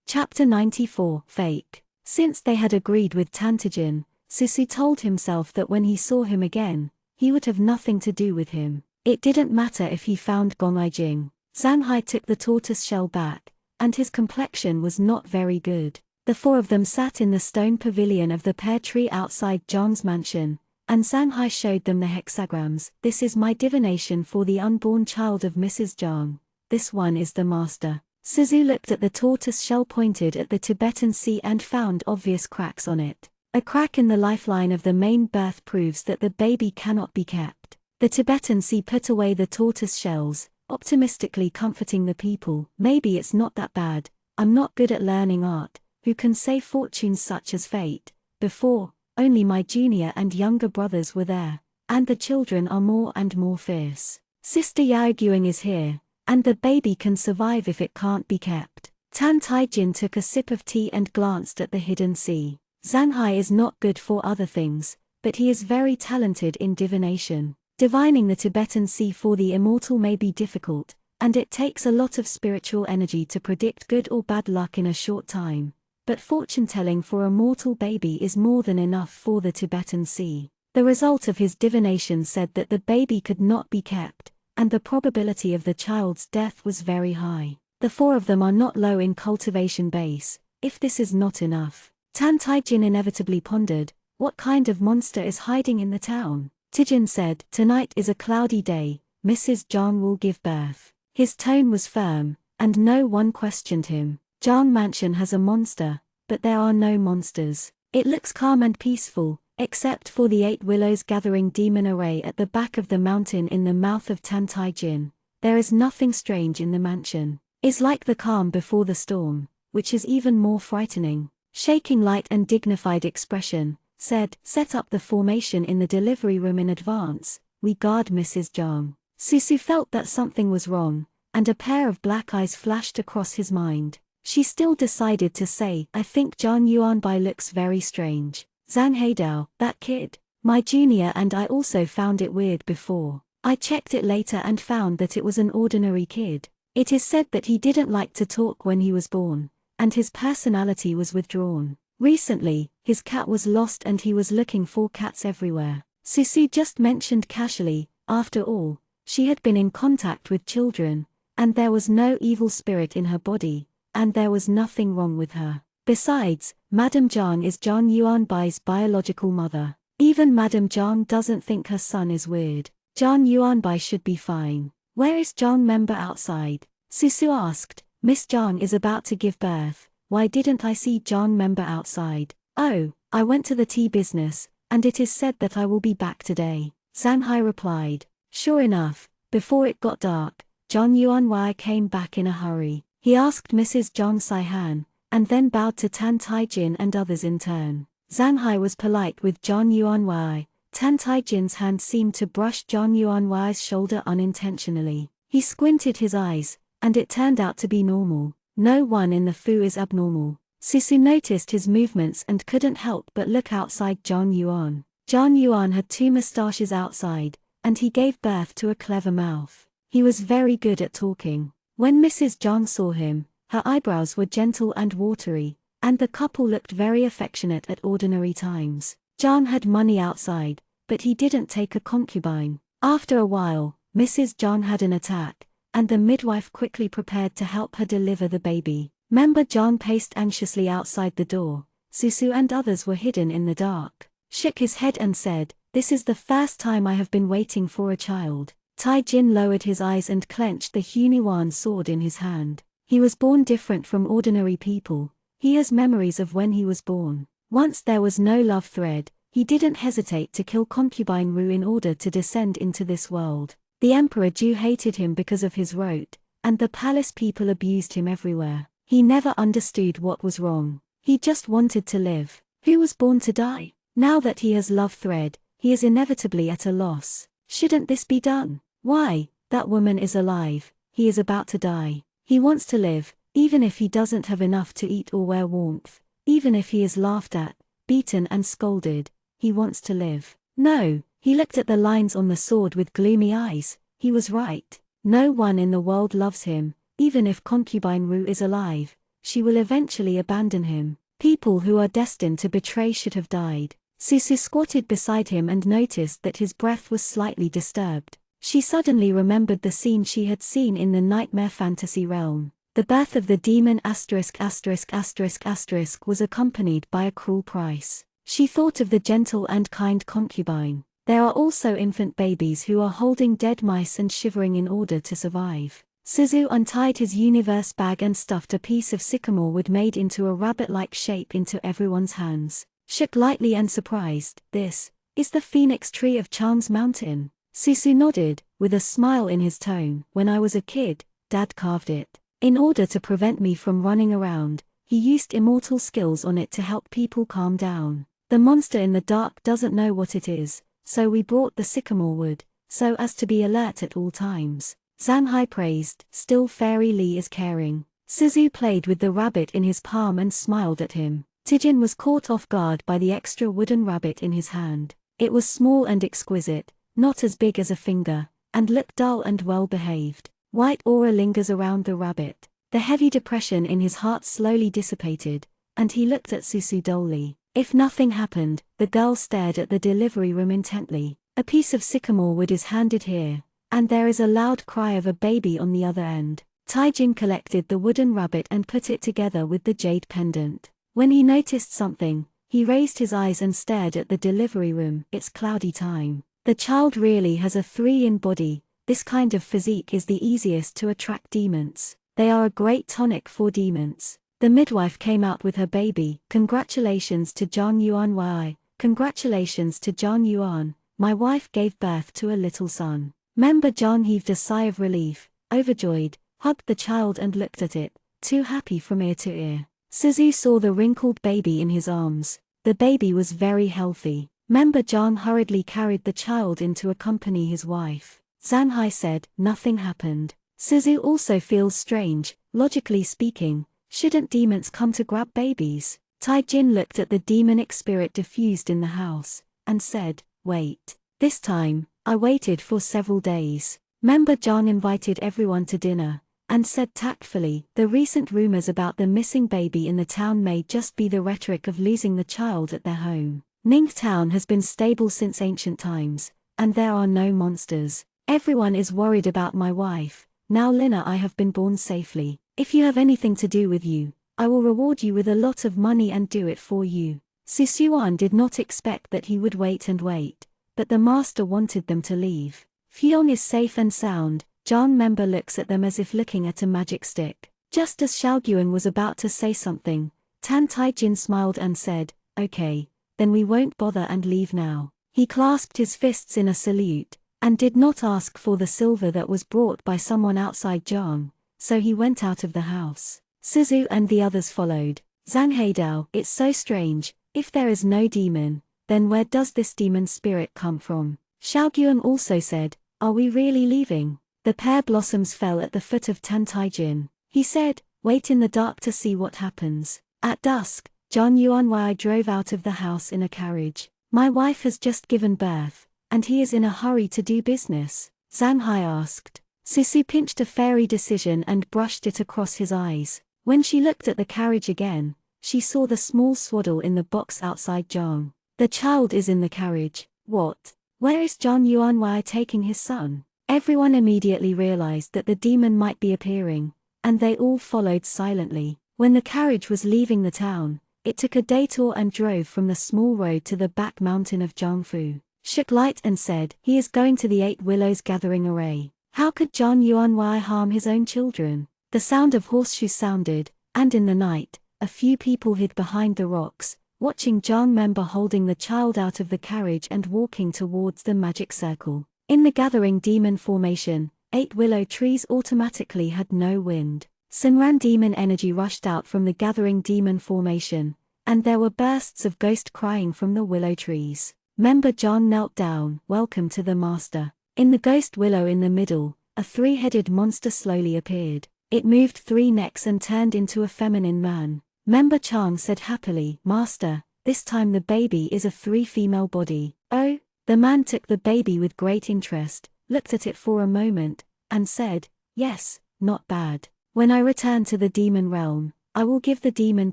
A: Chapter 94, Fake. Since they had agreed with Tantijin, Susu told himself that when he saw him again, he would have nothing to do with him. It didn't matter if he found Gong Jing. Zanhai took the tortoise shell back, and his complexion was not very good. The four of them sat in the stone pavilion of the pear tree outside Zhang's mansion, and Zanhai showed them the hexagrams. "This is my divination for the unborn child of Mrs. Zhang. This one is the master." Suzu looked at the tortoise shell, pointed at the Tibetan Sea and found obvious cracks on it. A crack in the lifeline of the main birth proves that the baby cannot be kept. The Tibetan Sea put away the tortoise shells, optimistically comforting the people. "Maybe it's not that bad. I'm not good at learning art. Who can say fortunes such as fate? Before, only my junior and younger brothers were there, and the children are more and more fierce. Sister Yaoguang is here, and the baby can survive if it can't be kept." Tan Taijin took a sip of tea and glanced at the hidden sea. Zanhai is not good for other things, but he is very talented in divination. Divining the Tibetan Sea for the immortal may be difficult, and it takes a lot of spiritual energy to predict good or bad luck in a short time. But fortune-telling for a mortal baby is more than enough for the Tibetan Sea. The result of his divination said that the baby could not be kept, and the probability of the child's death was very high. The four of them are not low in cultivation base. If this is not enough, Tan Taijin inevitably pondered, what kind of monster is hiding in the town? Tijin said, "Tonight is a cloudy day, Mrs. Zhang will give birth." His tone was firm, and no one questioned him. Zhang Mansion has a monster, but there are no monsters. It looks calm and peaceful, except for the 8 willows gathering demon array at the back of the mountain in the mouth of Tan Taijin. There is nothing strange in the mansion. It's like the calm before the storm, which is even more frightening. Shaking light and dignified expression, said, "Set up the formation in the delivery room in advance. We guard Mrs. Zhang." Susu felt that something was wrong, and a pair of black eyes flashed across his mind. She still decided to say, "I think Zhang Yuanbai looks very strange." Zhang Heidao, that kid. My junior and I also found it weird before. I checked it later and found that it was an ordinary kid. It is said that he didn't like to talk when he was born, and his personality was withdrawn. Recently, his cat was lost and he was looking for cats everywhere. Susu just mentioned casually, after all, she had been in contact with children, and there was no evil spirit in her body, and there was nothing wrong with her. Besides, Madame Zhang is Zhang Yuanbai's biological mother. Even Madame Zhang doesn't think her son is weird. Zhang Yuanbai should be fine. Where is Zhang member outside? Susu asked. Miss Zhang is about to give birth. Why didn't I see Zhang member outside? Oh, I went to the tea business, and it is said that I will be back today. Zanhai replied. Sure enough, before it got dark, Zhang Yuanwei came back in a hurry. He asked Mrs. Zhang Saihan, and then bowed to Tan Taijin and others in turn. Zanhai was polite with Zhang Yuanwei. Tan Taijin's hand seemed to brush Zhang Yuanwei's shoulder unintentionally. He squinted his eyes, and it turned out to be normal. No one in the Fu is abnormal. Susu noticed his movements and couldn't help but look outside Zhang Yuan. Zhang Yuan had 2 mustaches outside, and he gave birth to a clever mouth. He was very good at talking. When Mrs. Zhang saw him, her eyebrows were gentle and watery, and the couple looked very affectionate at ordinary times. Zhang had money outside, but he didn't take a concubine. After a while, Mrs. Zhang had an attack, and the midwife quickly prepared to help her deliver the baby. Member Zhang paced anxiously outside the door. Susu and others were hidden in the dark. Shook his head and said, "This is the first time I have been waiting for a child." Tai Jin lowered his eyes and clenched the Hunyuan sword in his hand. He was born different from ordinary people. He has memories of when he was born. Once there was no love thread, he didn't hesitate to kill concubine Ru in order to descend into this world. The Emperor Ju hated him because of his rote, and the palace people abused him everywhere. He never understood what was wrong. He just wanted to live. Who was born to die? Now that he has love thread, he is inevitably at a loss. Shouldn't this be done? Why? That woman is alive. He is about to die. He wants to live, even if he doesn't have enough to eat or wear warmth. Even if he is laughed at, beaten and scolded, he wants to live. No, he looked at the lines on the sword with gloomy eyes. He was right. No one in the world loves him. Even if concubine Ru is alive, she will eventually abandon him. People who are destined to betray should have died. Susu squatted beside him and noticed that his breath was slightly disturbed. She suddenly remembered the scene she had seen in the nightmare fantasy realm. The birth of the demon ***** was accompanied by a cruel price. She thought of the gentle and kind concubine. There are also infant babies who are holding dead mice and shivering in order to survive. Suzu untied his universe bag and stuffed a piece of sycamore wood made into a rabbit-like shape into everyone's hands. Shook lightly and surprised. This is the phoenix tree of Chang's mountain. Susu nodded, with a smile in his tone. When I was a kid, Dad carved it. In order to prevent me from running around, he used immortal skills on it to help people calm down. The monster in the dark doesn't know what it is, so we brought the sycamore wood, so as to be alert at all times. Zanhai praised. Still Fairy Li is caring. Suzu played with the rabbit in his palm and smiled at him. Tijin was caught off guard by the extra wooden rabbit in his hand. It was small and exquisite, not as big as a finger, and looked dull and well-behaved. White aura lingers around the rabbit. The heavy depression in his heart slowly dissipated, and he looked at Susu dully. If nothing happened, the girl stared at the delivery room intently. A piece of sycamore wood is handed here, and there is a loud cry of a baby on the other end. Taijin collected the wooden rabbit and put it together with the jade pendant. When he noticed something, he raised his eyes and stared at the delivery room. It's cloudy time. The child really has a 3-in body. This kind of physique is the easiest to attract demons. They are a great tonic for demons. The midwife came out with her baby. Congratulations to Zhang Yuan Wai. Congratulations to Zhang Yuan. My wife gave birth to a little son. Member Zhang heaved a sigh of relief, overjoyed, hugged the child and looked at it, too happy from ear to ear. Suzu saw the wrinkled baby in his arms. The baby was very healthy. Member Zhang hurriedly carried the child in to accompany his wife. Zanhai said, nothing happened. Suzu also feels strange. Logically speaking, shouldn't demons come to grab babies? Taijin looked at the demonic spirit diffused in the house, and said, wait. This time, I waited for several days. Member Zhang invited everyone to dinner, and said tactfully, the recent rumors about the missing baby in the town may just be the rhetoric of losing the child at their home. Ning Town has been stable since ancient times, and there are no monsters. Everyone is worried about my wife. Now Lina, I have been born safely. If you have anything to do with you, I will reward you with a lot of money and do it for you. Susuan did not expect that he would wait and wait, but the master wanted them to leave. Fyong is safe and sound. Jan member looks at them as if looking at a magic stick. Just as Xiaogyuan was about to say something, Tan Taijin smiled and said, "Okay, then we won't bother and leave now." He clasped his fists in a salute, and did not ask for the silver that was brought by someone outside Zhang, so he went out of the house. Suzu and the others followed. Zhang Heidao, it's so strange, if there is no demon, then where does this demon spirit come from? Xiaogyuan also said, "Are we really leaving?" The pear blossoms fell at the foot of Tan Taijin. He said, "Wait in the dark to see what happens." At dusk, Zhang Yuanwei drove out of the house in a carriage. "My wife has just given birth, and he is in a hurry to do business?" Zhang Hai asked. Susu pinched a fairy decision and brushed it across his eyes. When she looked at the carriage again, she saw the small swaddle in the box outside Zhang. "The child is in the carriage." "What? Where is Zhang Yuanwei taking his son?" Everyone immediately realized that the demon might be appearing, and they all followed silently. When the carriage was leaving the town, it took a detour and drove from the small road to the back mountain of Jiangfu. Shook light and said, "He is going to the 8 Willows gathering array." How could Zhang Yuanwei harm his own children? The sound of horseshoes sounded, and in the night, a few people hid behind the rocks, watching Zhang member holding the child out of the carriage and walking towards the magic circle. In the gathering demon formation, 8 willow trees automatically had no wind. Sinran demon energy rushed out from the gathering demon formation, and there were bursts of ghost crying from the willow trees. Member Zhang knelt down, "Welcome to the master." In the ghost willow in the middle, a 3-headed monster slowly appeared. It moved 3 necks and turned into a feminine man. Member Chang said happily, "Master, this time the baby is a 3 female body." "Oh?" The man took the baby with great interest, looked at it for a moment, and said, "Yes, not bad. When I return to the demon realm, I will give the demon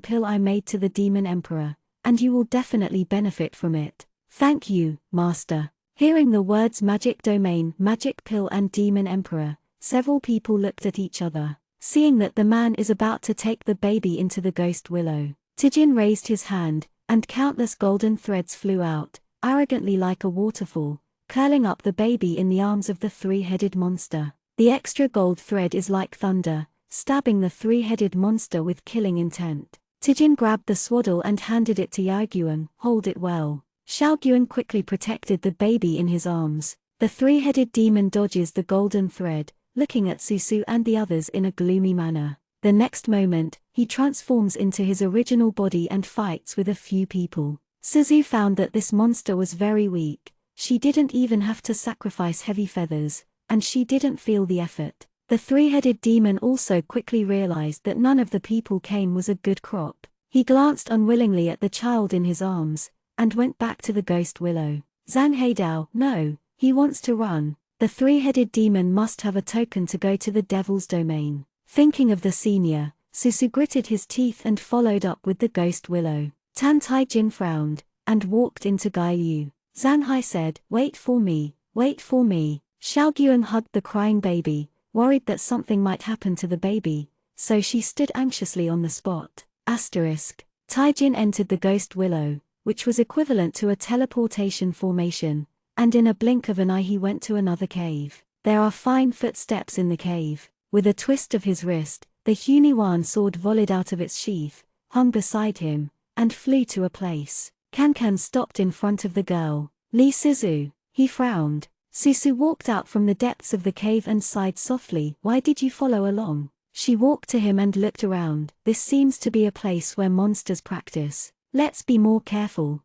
A: pill I made to the demon emperor, and you will definitely benefit from it." "Thank you, master." Hearing the words magic domain, magic pill and demon emperor, several people looked at each other. Seeing that the man is about to take the baby into the ghost willow, Tijin raised his hand, and countless golden threads flew out, arrogantly like a waterfall, curling up the baby in the arms of the 3-headed monster. The extra gold thread is like thunder, stabbing the 3-headed monster with killing intent. Tijin grabbed the swaddle and handed it to Yaogyuan, "Hold it well." Xiaogyuan quickly protected the baby in his arms. The 3-headed demon dodges the golden thread, looking at Susu and the others in a gloomy manner. The next moment, he transforms into his original body and fights with a few people. Suzu found that this monster was very weak. She didn't even have to sacrifice heavy feathers, and she didn't feel the effort. The 3-headed demon also quickly realized that none of the people came was a good crop. He glanced unwillingly at the child in his arms, and went back to the ghost willow. Zhang Heidao, no, he wants to run. The 3-headed demon must have a token to go to the devil's domain. Thinking of the senior, Susu gritted his teeth and followed up with the ghost willow. Tan Taijin frowned, and walked into Gaiyu. Zhang Hai said, "Wait for me, wait for me." Xiaogyuan hugged the crying baby, worried that something might happen to the baby, so she stood anxiously on the spot. Taijin entered the ghost willow, which was equivalent to a teleportation formation, and in a blink of an eye he went to another cave. There are fine footsteps in the cave. With a twist of his wrist, the Huniwan sword volleyed out of its sheath, hung beside him, and flew to a place. Kankan stopped in front of the girl. "Li Suzu." He frowned. Susu walked out from the depths of the cave and sighed softly. "Why did you follow along?" She walked to him and looked around. "This seems to be a place where monsters practice. Let's be more careful."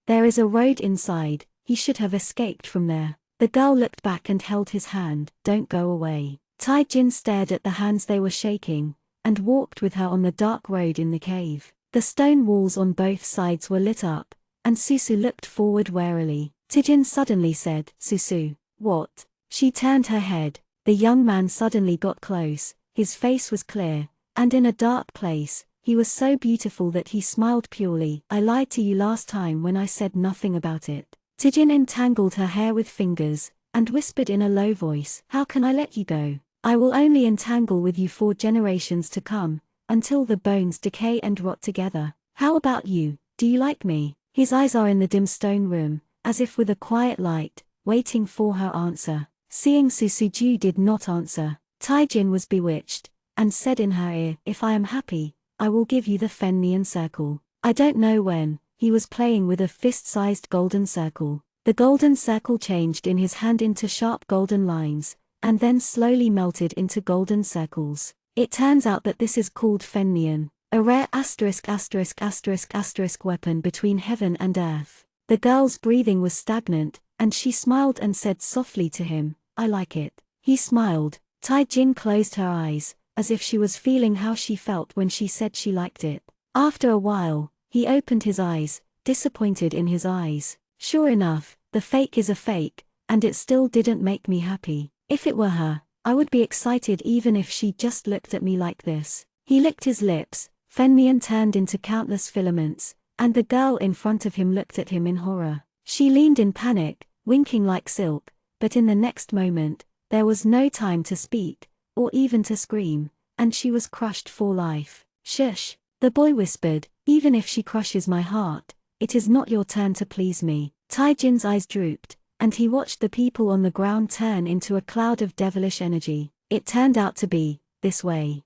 A: There is a road inside. He should have escaped from there." The girl looked back and held his hand. "Don't go away." Taijin stared at the hands they were shaking, and walked with her on the dark road in the cave. The stone walls on both sides were lit up, and Susu looked forward warily. Tijin suddenly said, "Susu." "What?" She turned her head. The young man suddenly got close. His face was clear, and in a dark place, he was so beautiful that he smiled purely. "I lied to you last time when I said nothing about it." Tijin entangled her hair with fingers, and whispered in a low voice, "How can I let you go? I will only entangle with you 4 generations to come, until the bones decay and rot together. How about you, do you like me? His eyes are in the dim stone room, as if with a quiet light, waiting for her answer. Seeing Susuju did not answer, Taijin was bewitched, and said in her ear, if I am happy, I will give you the Fennian circle. I don't know when, he was playing with a fist-sized golden circle. The golden circle changed in his hand into sharp golden lines, and then slowly melted into golden circles. It turns out that this is called Fennian, a rare ***** weapon between heaven and earth. The girl's breathing was stagnant, and she smiled and said softly to him, I like it. He smiled. Taijin closed her eyes, as if she was feeling how she felt when she said she liked it. After a while, he opened his eyes, disappointed in his eyes. Sure enough, the fake is a fake, and it still didn't make me happy. If it were her, I would be excited even if she just looked at me like this. He licked his lips, Fennian turned into countless filaments, and the girl in front of him looked at him in horror. She leaned in panic, winking like silk, but in the next moment, there was no time to speak, or even to scream, and she was crushed for life. Shush, the boy whispered, even if she crushes my heart, it is not your turn to please me. Taijin's eyes drooped, and he watched the people on the ground turn into a cloud of devilish energy. It turned out to be this way.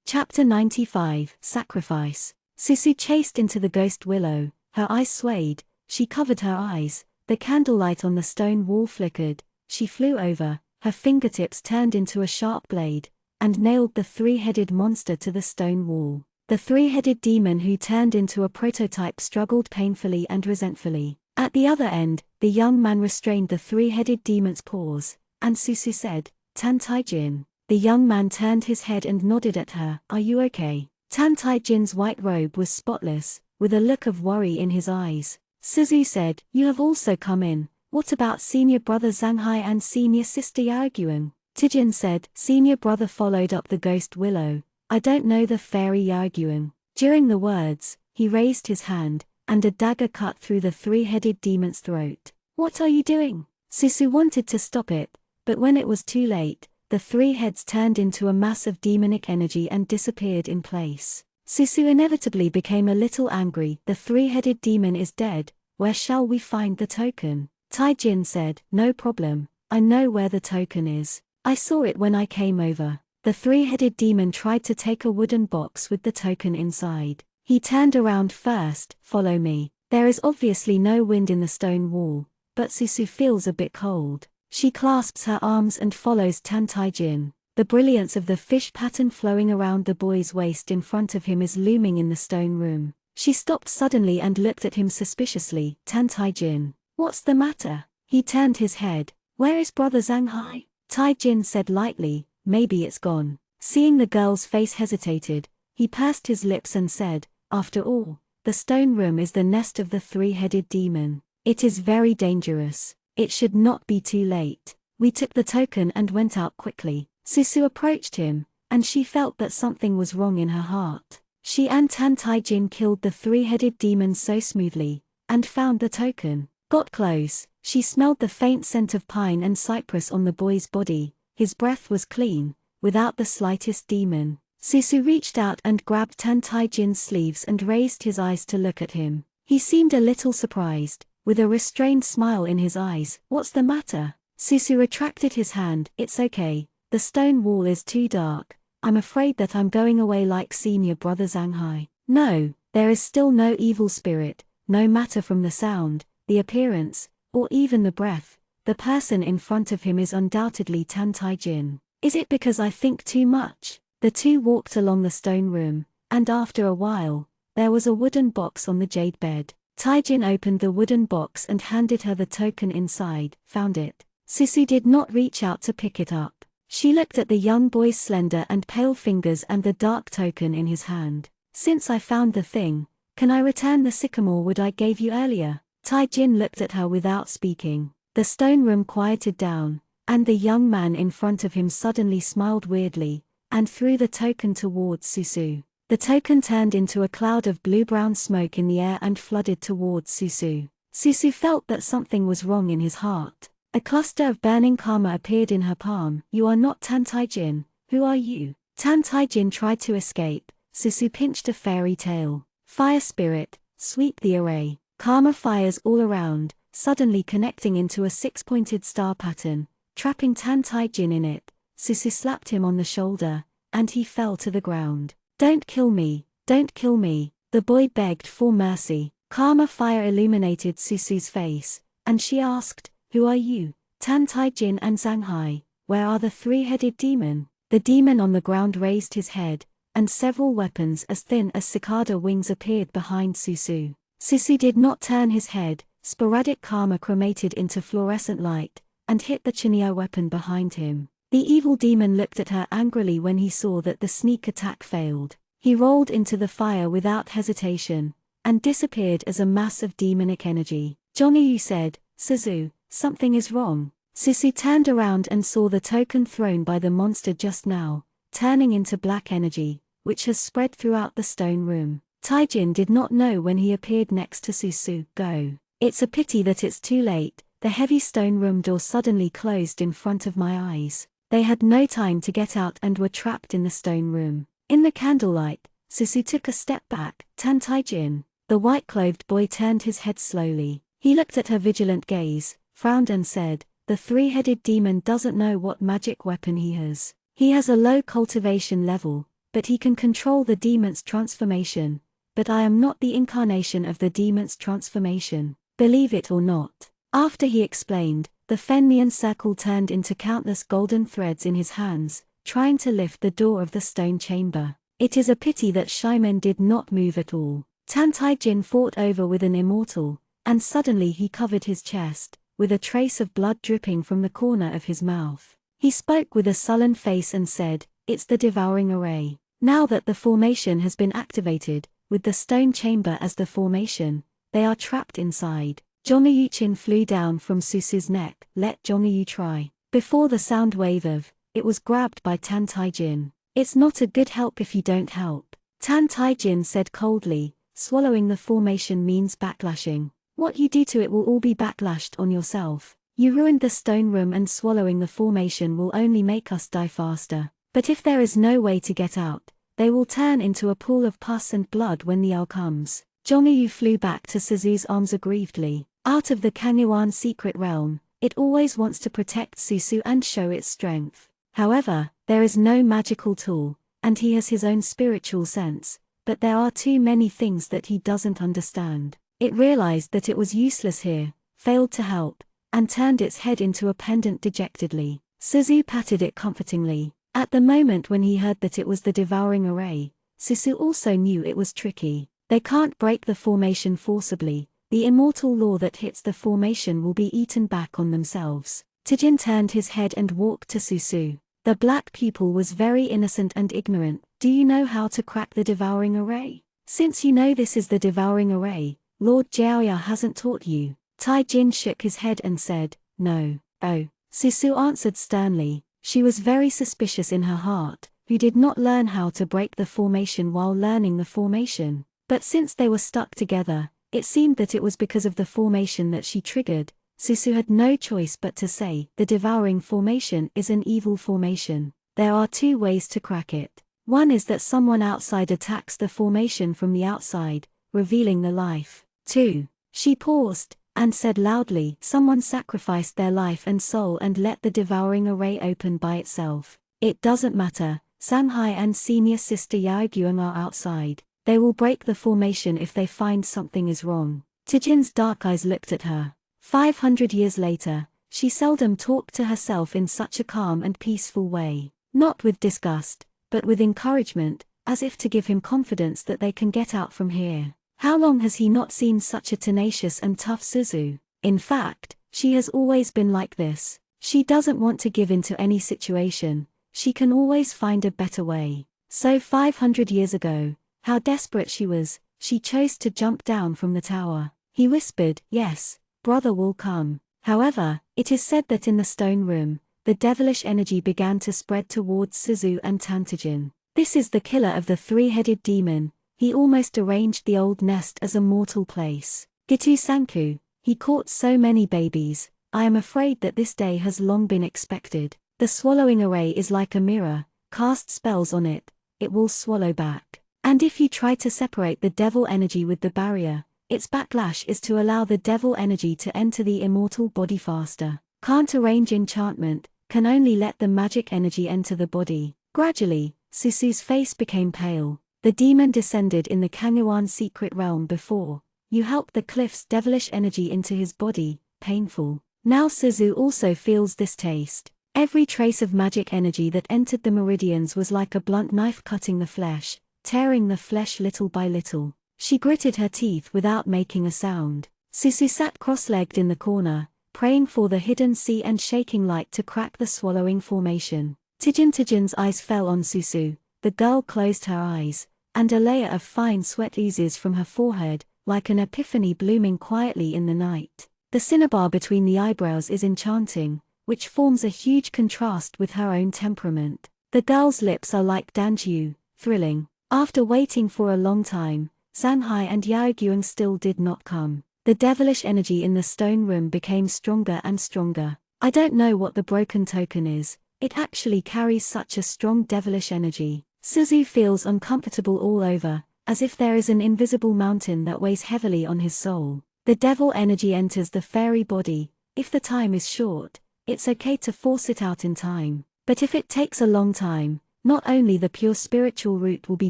A: Chapter 95, Sacrifice. Susu chased into the ghost willow, her eyes swayed, she covered her eyes, the candlelight on the stone wall flickered, she flew over, her fingertips turned into a sharp blade, and nailed the 3-headed monster to the stone wall. The 3-headed demon who turned into a prototype struggled painfully and resentfully. At the other end, the young man restrained the 3-headed demon's paws, and Susu said, Tan Taijin. The young man turned his head and nodded at her, are you okay? Tan Taijin's white robe was spotless, with a look of worry in his eyes. Suzu said, you have also come in, what about senior brother Zhanghai and senior sister Yaoguan? Taijin said, senior brother followed up the ghost willow, I don't know the fairy Yaoguan. During the words, he raised his hand, and a dagger cut through the 3-headed demon's throat. What are you doing? Susu wanted to stop it, but when it was too late, the 3 heads turned into a mass of demonic energy and disappeared in place. Susu inevitably became a little angry. The 3-headed demon is dead, where shall we find the token? Taijin said, no problem, I know where the token is. I saw it when I came over. The 3-headed demon tried to take a wooden box with the token inside. He turned around first, follow me. There is obviously no wind in the stone wall, but Susu feels a bit cold. She clasps her arms and follows Tan Taijin. The brilliance of the fish pattern flowing around the boy's waist in front of him is looming in the stone room. She stopped suddenly and looked at him suspiciously. Tan Taijin. What's the matter? He turned his head. Where is brother Zhanghai? Taijin said lightly, maybe it's gone. Seeing the girl's face hesitated, he pursed his lips and said, after all, the stone room is the nest of the 3-headed demon. It is very dangerous. It should not be too late. We took the token and went out quickly. Susu approached him, and she felt that something was wrong in her heart. She and Tan Taijin killed the 3-headed demon so smoothly, and found the token. Got close, she smelled the faint scent of pine and cypress on the boy's body. His breath was clean, without the slightest demon. Susu reached out and grabbed Tan Taijin's sleeves and raised his eyes to look at him. He seemed a little surprised, with a restrained smile in his eyes. What's the matter? Susu retracted his hand. It's okay, the stone wall is too dark. I'm afraid that I'm going away like senior brother Zhanghai. No, there is still no evil spirit, no matter from the sound, the appearance, or even the breath. The person in front of him is undoubtedly Tan Taijin. Is it because I think too much? The two walked along the stone room, and after a while, there was a wooden box on the jade bed. Taijin opened the wooden box and handed her the token inside. Found it. Susu did not reach out to pick it up. She looked at the young boy's slender and pale fingers and the dark token in his hand. Since I found the thing, can I return the sycamore wood I gave you earlier? Taijin looked at her without speaking. The stone room quieted down, and the young man in front of him suddenly smiled weirdly, and threw the token towards Susu. The token turned into a cloud of blue-brown smoke in the air and flooded towards Susu. Susu felt that something was wrong in his heart. A cluster of burning karma appeared in her palm. You are not Tantaijin. Who are you? Tantaijin tried to escape. Susu pinched a fairy tail. Fire spirit, sweep the array. Karma fires all around, suddenly connecting into a six-pointed star pattern, trapping Tantaijin in it. Susu slapped him on the shoulder, and he fell to the ground. Don't kill me, don't kill me, the boy begged for mercy. Karma fire illuminated Susu's face, and she asked, who are you? Tantaijin and Zanghai, where are the three-headed demon? The demon on the ground raised his head, and several weapons as thin as cicada wings appeared behind Susu. Susu did not turn his head. Sporadic karma chromated into fluorescent light, and hit the Chinya weapon behind him. The evil demon looked at her angrily when he saw that the sneak attack failed. He rolled into the fire without hesitation, and disappeared as a mass of demonic energy. Zhongyu said, Suzu, something is wrong. Susu turned around and saw the token thrown by the monster just now, turning into black energy, which has spread throughout the stone room. Taijin did not know when he appeared next to Susu. Go. It's a pity that it's too late. The heavy stone room door suddenly closed in front of my eyes. They had no time to get out and were trapped in the stone room. In the candlelight, Susu took a step back. Tantaijin. The white-clothed boy turned his head slowly. He looked at her vigilant gaze, frowned and said, the three-headed demon doesn't know what magic weapon he has. He has a low cultivation level, but he can control the demon's transformation. But I am not the incarnation of the demon's transformation. Believe it or not. After he explained, the Fennian circle turned into countless golden threads in his hands, trying to lift the door of the stone chamber. It is a pity that Shaimen did not move at all. Tantaijin fought over with an immortal, and suddenly he covered his chest, with a trace of blood dripping from the corner of his mouth. He spoke with a sullen face and said, it's the devouring array. Now that the formation has been activated, with the stone chamber as the formation, they are trapped inside. Zhongyu flew down from Susu's neck. Let Zhongyu try. Before the sound wave of, it was grabbed by Tantaijin. It's not a good help if you don't help. Tantaijin said coldly, swallowing the formation means backlashing. What you do to it will all be backlashed on yourself. You ruined the stone room and swallowing the formation will only make us die faster. But if there is no way to get out, they will turn into a pool of pus and blood when the hour comes. Zhongyu flew back to Suzu's arms aggrievedly. Out of the Kanyuan secret realm, it always wants to protect Susu and show its strength. However, there is no magical tool, and he has his own spiritual sense, but there are too many things that he doesn't understand. It realized that it was useless here, failed to help, and turned its head into a pendant dejectedly. Suzu patted it comfortingly. At the moment when he heard that it was the devouring array, Susu also knew it was tricky. They can't break the formation forcibly. The immortal law that hits the formation will be eaten back on themselves. Taijin turned his head and walked to Susu. The black pupil was very innocent and ignorant. Do you know how to crack the devouring array? Since you know this is the devouring array, Lord Jiaoya hasn't taught you. Taijin shook his head and said, no. Oh. Susu answered sternly. She was very suspicious in her heart, who did not learn how to break the formation while learning the formation. But since they were stuck together, it seemed that it was because of the formation that she triggered. Susu had no choice but to say, the devouring formation is an evil formation. There are two ways to crack it. One is that someone outside attacks the formation from the outside, revealing the life. 2. She paused, and said loudly, someone sacrificed their life and soul and let the devouring array open by itself. It doesn't matter, Sanghai and senior sister Yaoguang are outside. They will break the formation if they find something is wrong. Taijin's dark eyes looked at her. 500 years later, she seldom talked to herself in such a calm and peaceful way. Not with disgust, but with encouragement, as if to give him confidence that they can get out from here. How long has he not seen such a tenacious and tough Suzu? In fact, she has always been like this. She doesn't want to give in to any situation. She can always find a better way. So 500 years ago, how desperate she was, she chose to jump down from the tower. He whispered, yes, brother will come. However, it is said that in the stone room, the devilish energy began to spread towards Suzu and Tantaijin. This is the killer of the three-headed demon. He almost arranged the old nest as a mortal place. Gitu Sanku, he caught so many babies, I am afraid that this day has long been expected. The swallowing array is like a mirror, cast spells on it, it will swallow back. And if you try to separate the devil energy with the barrier, its backlash is to allow the devil energy to enter the immortal body faster. Can't arrange enchantment, can only let the magic energy enter the body. Gradually, Susu's face became pale. The demon descended in the Kanghuan secret realm before. You helped the cliff's devilish energy into his body, painful. Now Suzu also feels this taste. Every trace of magic energy that entered the meridians was like a blunt knife cutting the flesh, tearing the flesh little by little. She gritted her teeth without making a sound. Susu sat cross-legged in the corner, praying for the hidden sea and shaking light to crack the swallowing formation. Tijin's eyes fell on Susu. The girl closed her eyes, and a layer of fine sweat oozes from her forehead, like an epiphany blooming quietly in the night. The cinnabar between the eyebrows is enchanting, which forms a huge contrast with her own temperament. The girl's lips are like danjiu, thrilling. After waiting for a long time, Zanhai and Yaogyuan still did not come. The devilish energy in the stone room became stronger and stronger. I don't know what the broken token is, it actually carries such a strong devilish energy. Suzu feels uncomfortable all over, as if there is an invisible mountain that weighs heavily on his soul. The devil energy enters the fairy body. If the time is short, it's okay to force it out in time. But if it takes a long time, not only the pure spiritual root will be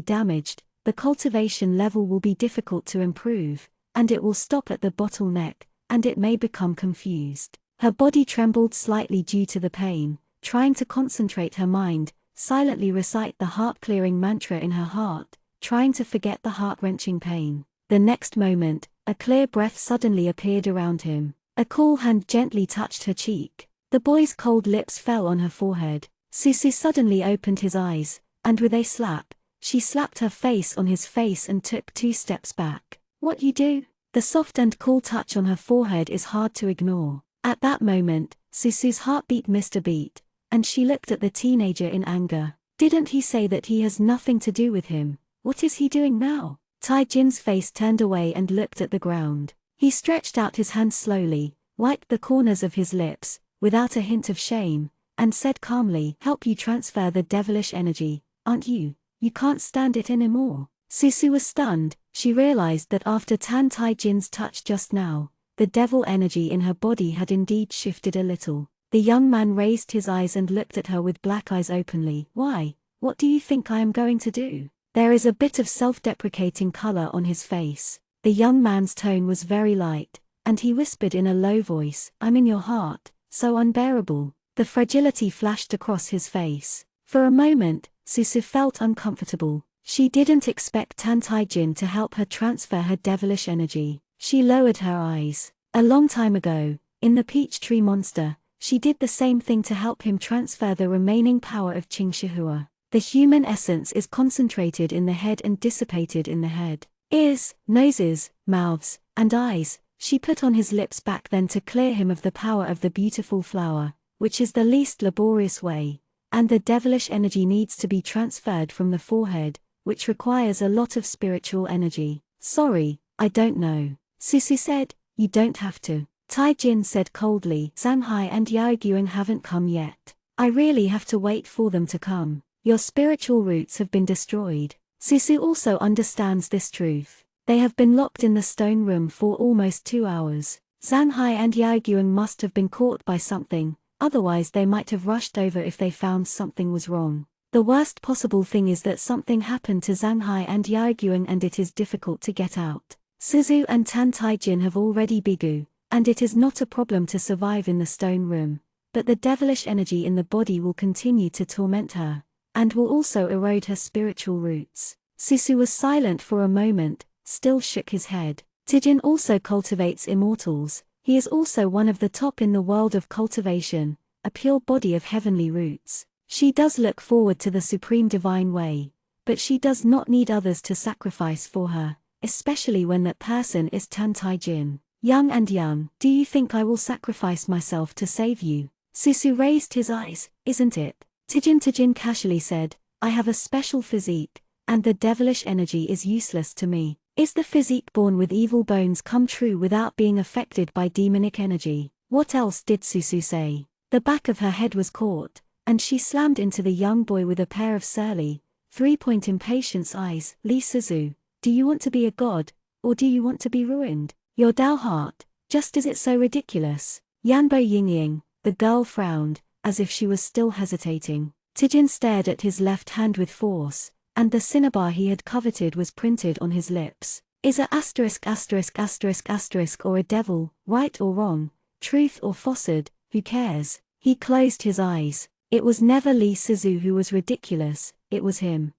A: damaged, the cultivation level will be difficult to improve, and it will stop at the bottleneck, and it may become confused. Her body trembled slightly due to the pain, trying to concentrate her mind, silently recite the heart-clearing mantra in her heart, trying to forget the heart-wrenching pain. The next moment, a clear breath suddenly appeared around him. A cool hand gently touched her cheek. The boy's cold lips fell on her forehead. Susu suddenly opened his eyes, and with a slap, she slapped her face on his face and took 2 steps back. What you do? The soft and cool touch on her forehead is hard to ignore. At that moment, Susu's heartbeat missed a beat, and she looked at the teenager in anger. Didn't he say that he has nothing to do with him? What is he doing now? Taijin's face turned away and looked at the ground. He stretched out his hand slowly, wiped the corners of his lips, without a hint of shame, and said calmly, "Help you transfer the devilish energy, aren't you? You can't stand it anymore." Susu was stunned. She realized that after Tan Taijin's touch just now, the devil energy in her body had indeed shifted a little. The young man raised his eyes and looked at her with black eyes openly. "Why? What do you think I am going to do?" There is a bit of self-deprecating color on his face. The young man's tone was very light, and he whispered in a low voice, "I'm in your heart, so unbearable." The fragility flashed across his face. For a moment, Susu felt uncomfortable. She didn't expect Tan Taijin to help her transfer her devilish energy. She lowered her eyes. A long time ago, in the peach tree monster, she did the same thing to help him transfer the remaining power of Qingshihua. The human essence is concentrated in the head and dissipated in the head. Ears, noses, mouths, and eyes, she put on his lips back then to clear him of the power of the beautiful flower, which is the least laborious way, and the devilish energy needs to be transferred from the forehead, which requires a lot of spiritual energy. "Sorry, I don't know," Susu said. "You don't have to." Taijin said coldly, "Zanhai and Yaogyuan haven't come yet. I really have to wait for them to come. Your spiritual roots have been destroyed." Susu also understands this truth. They have been locked in the stone room for almost 2 hours. Zanhai and Yaogyuan must have been caught by something, otherwise they might have rushed over if they found something was wrong. The worst possible thing is that something happened to Zanhai and Yaogyuan and it is difficult to get out. Suzu and Tan Taijin have already bigu, and it is not a problem to survive in the stone room, but the devilish energy in the body will continue to torment her, and will also erode her spiritual roots. Susu was silent for a moment, still shook his head. Tijin also cultivates immortals. He is also one of the top in the world of cultivation, a pure body of heavenly roots. She does look forward to the supreme divine way, but she does not need others to sacrifice for her, especially when that person is Tan Taijin. "Young and young, do you think I will sacrifice myself to save you?" Susu raised his eyes. "Isn't it?" Tijin casually said, "I have a special physique, and the devilish energy is useless to me. Is the physique born with evil bones come true without being affected by demonic energy?" What else did Susu say? The back of her head was caught, and she slammed into the young boy with a pair of surly, three-point impatience eyes. Lee Suzu, do you want to be a god, or do you want to be ruined? Your Dao heart, just is it so ridiculous? Yanbo Yingying, the girl frowned, as if she was still hesitating. Tijin stared at his left hand with force, and the cinnabar he had coveted was printed on his lips. Is a asterisk asterisk asterisk asterisk or a devil, right or wrong, truth or falsehood, who cares? He closed his eyes. It was never Lee Suzu who was ridiculous, it was him.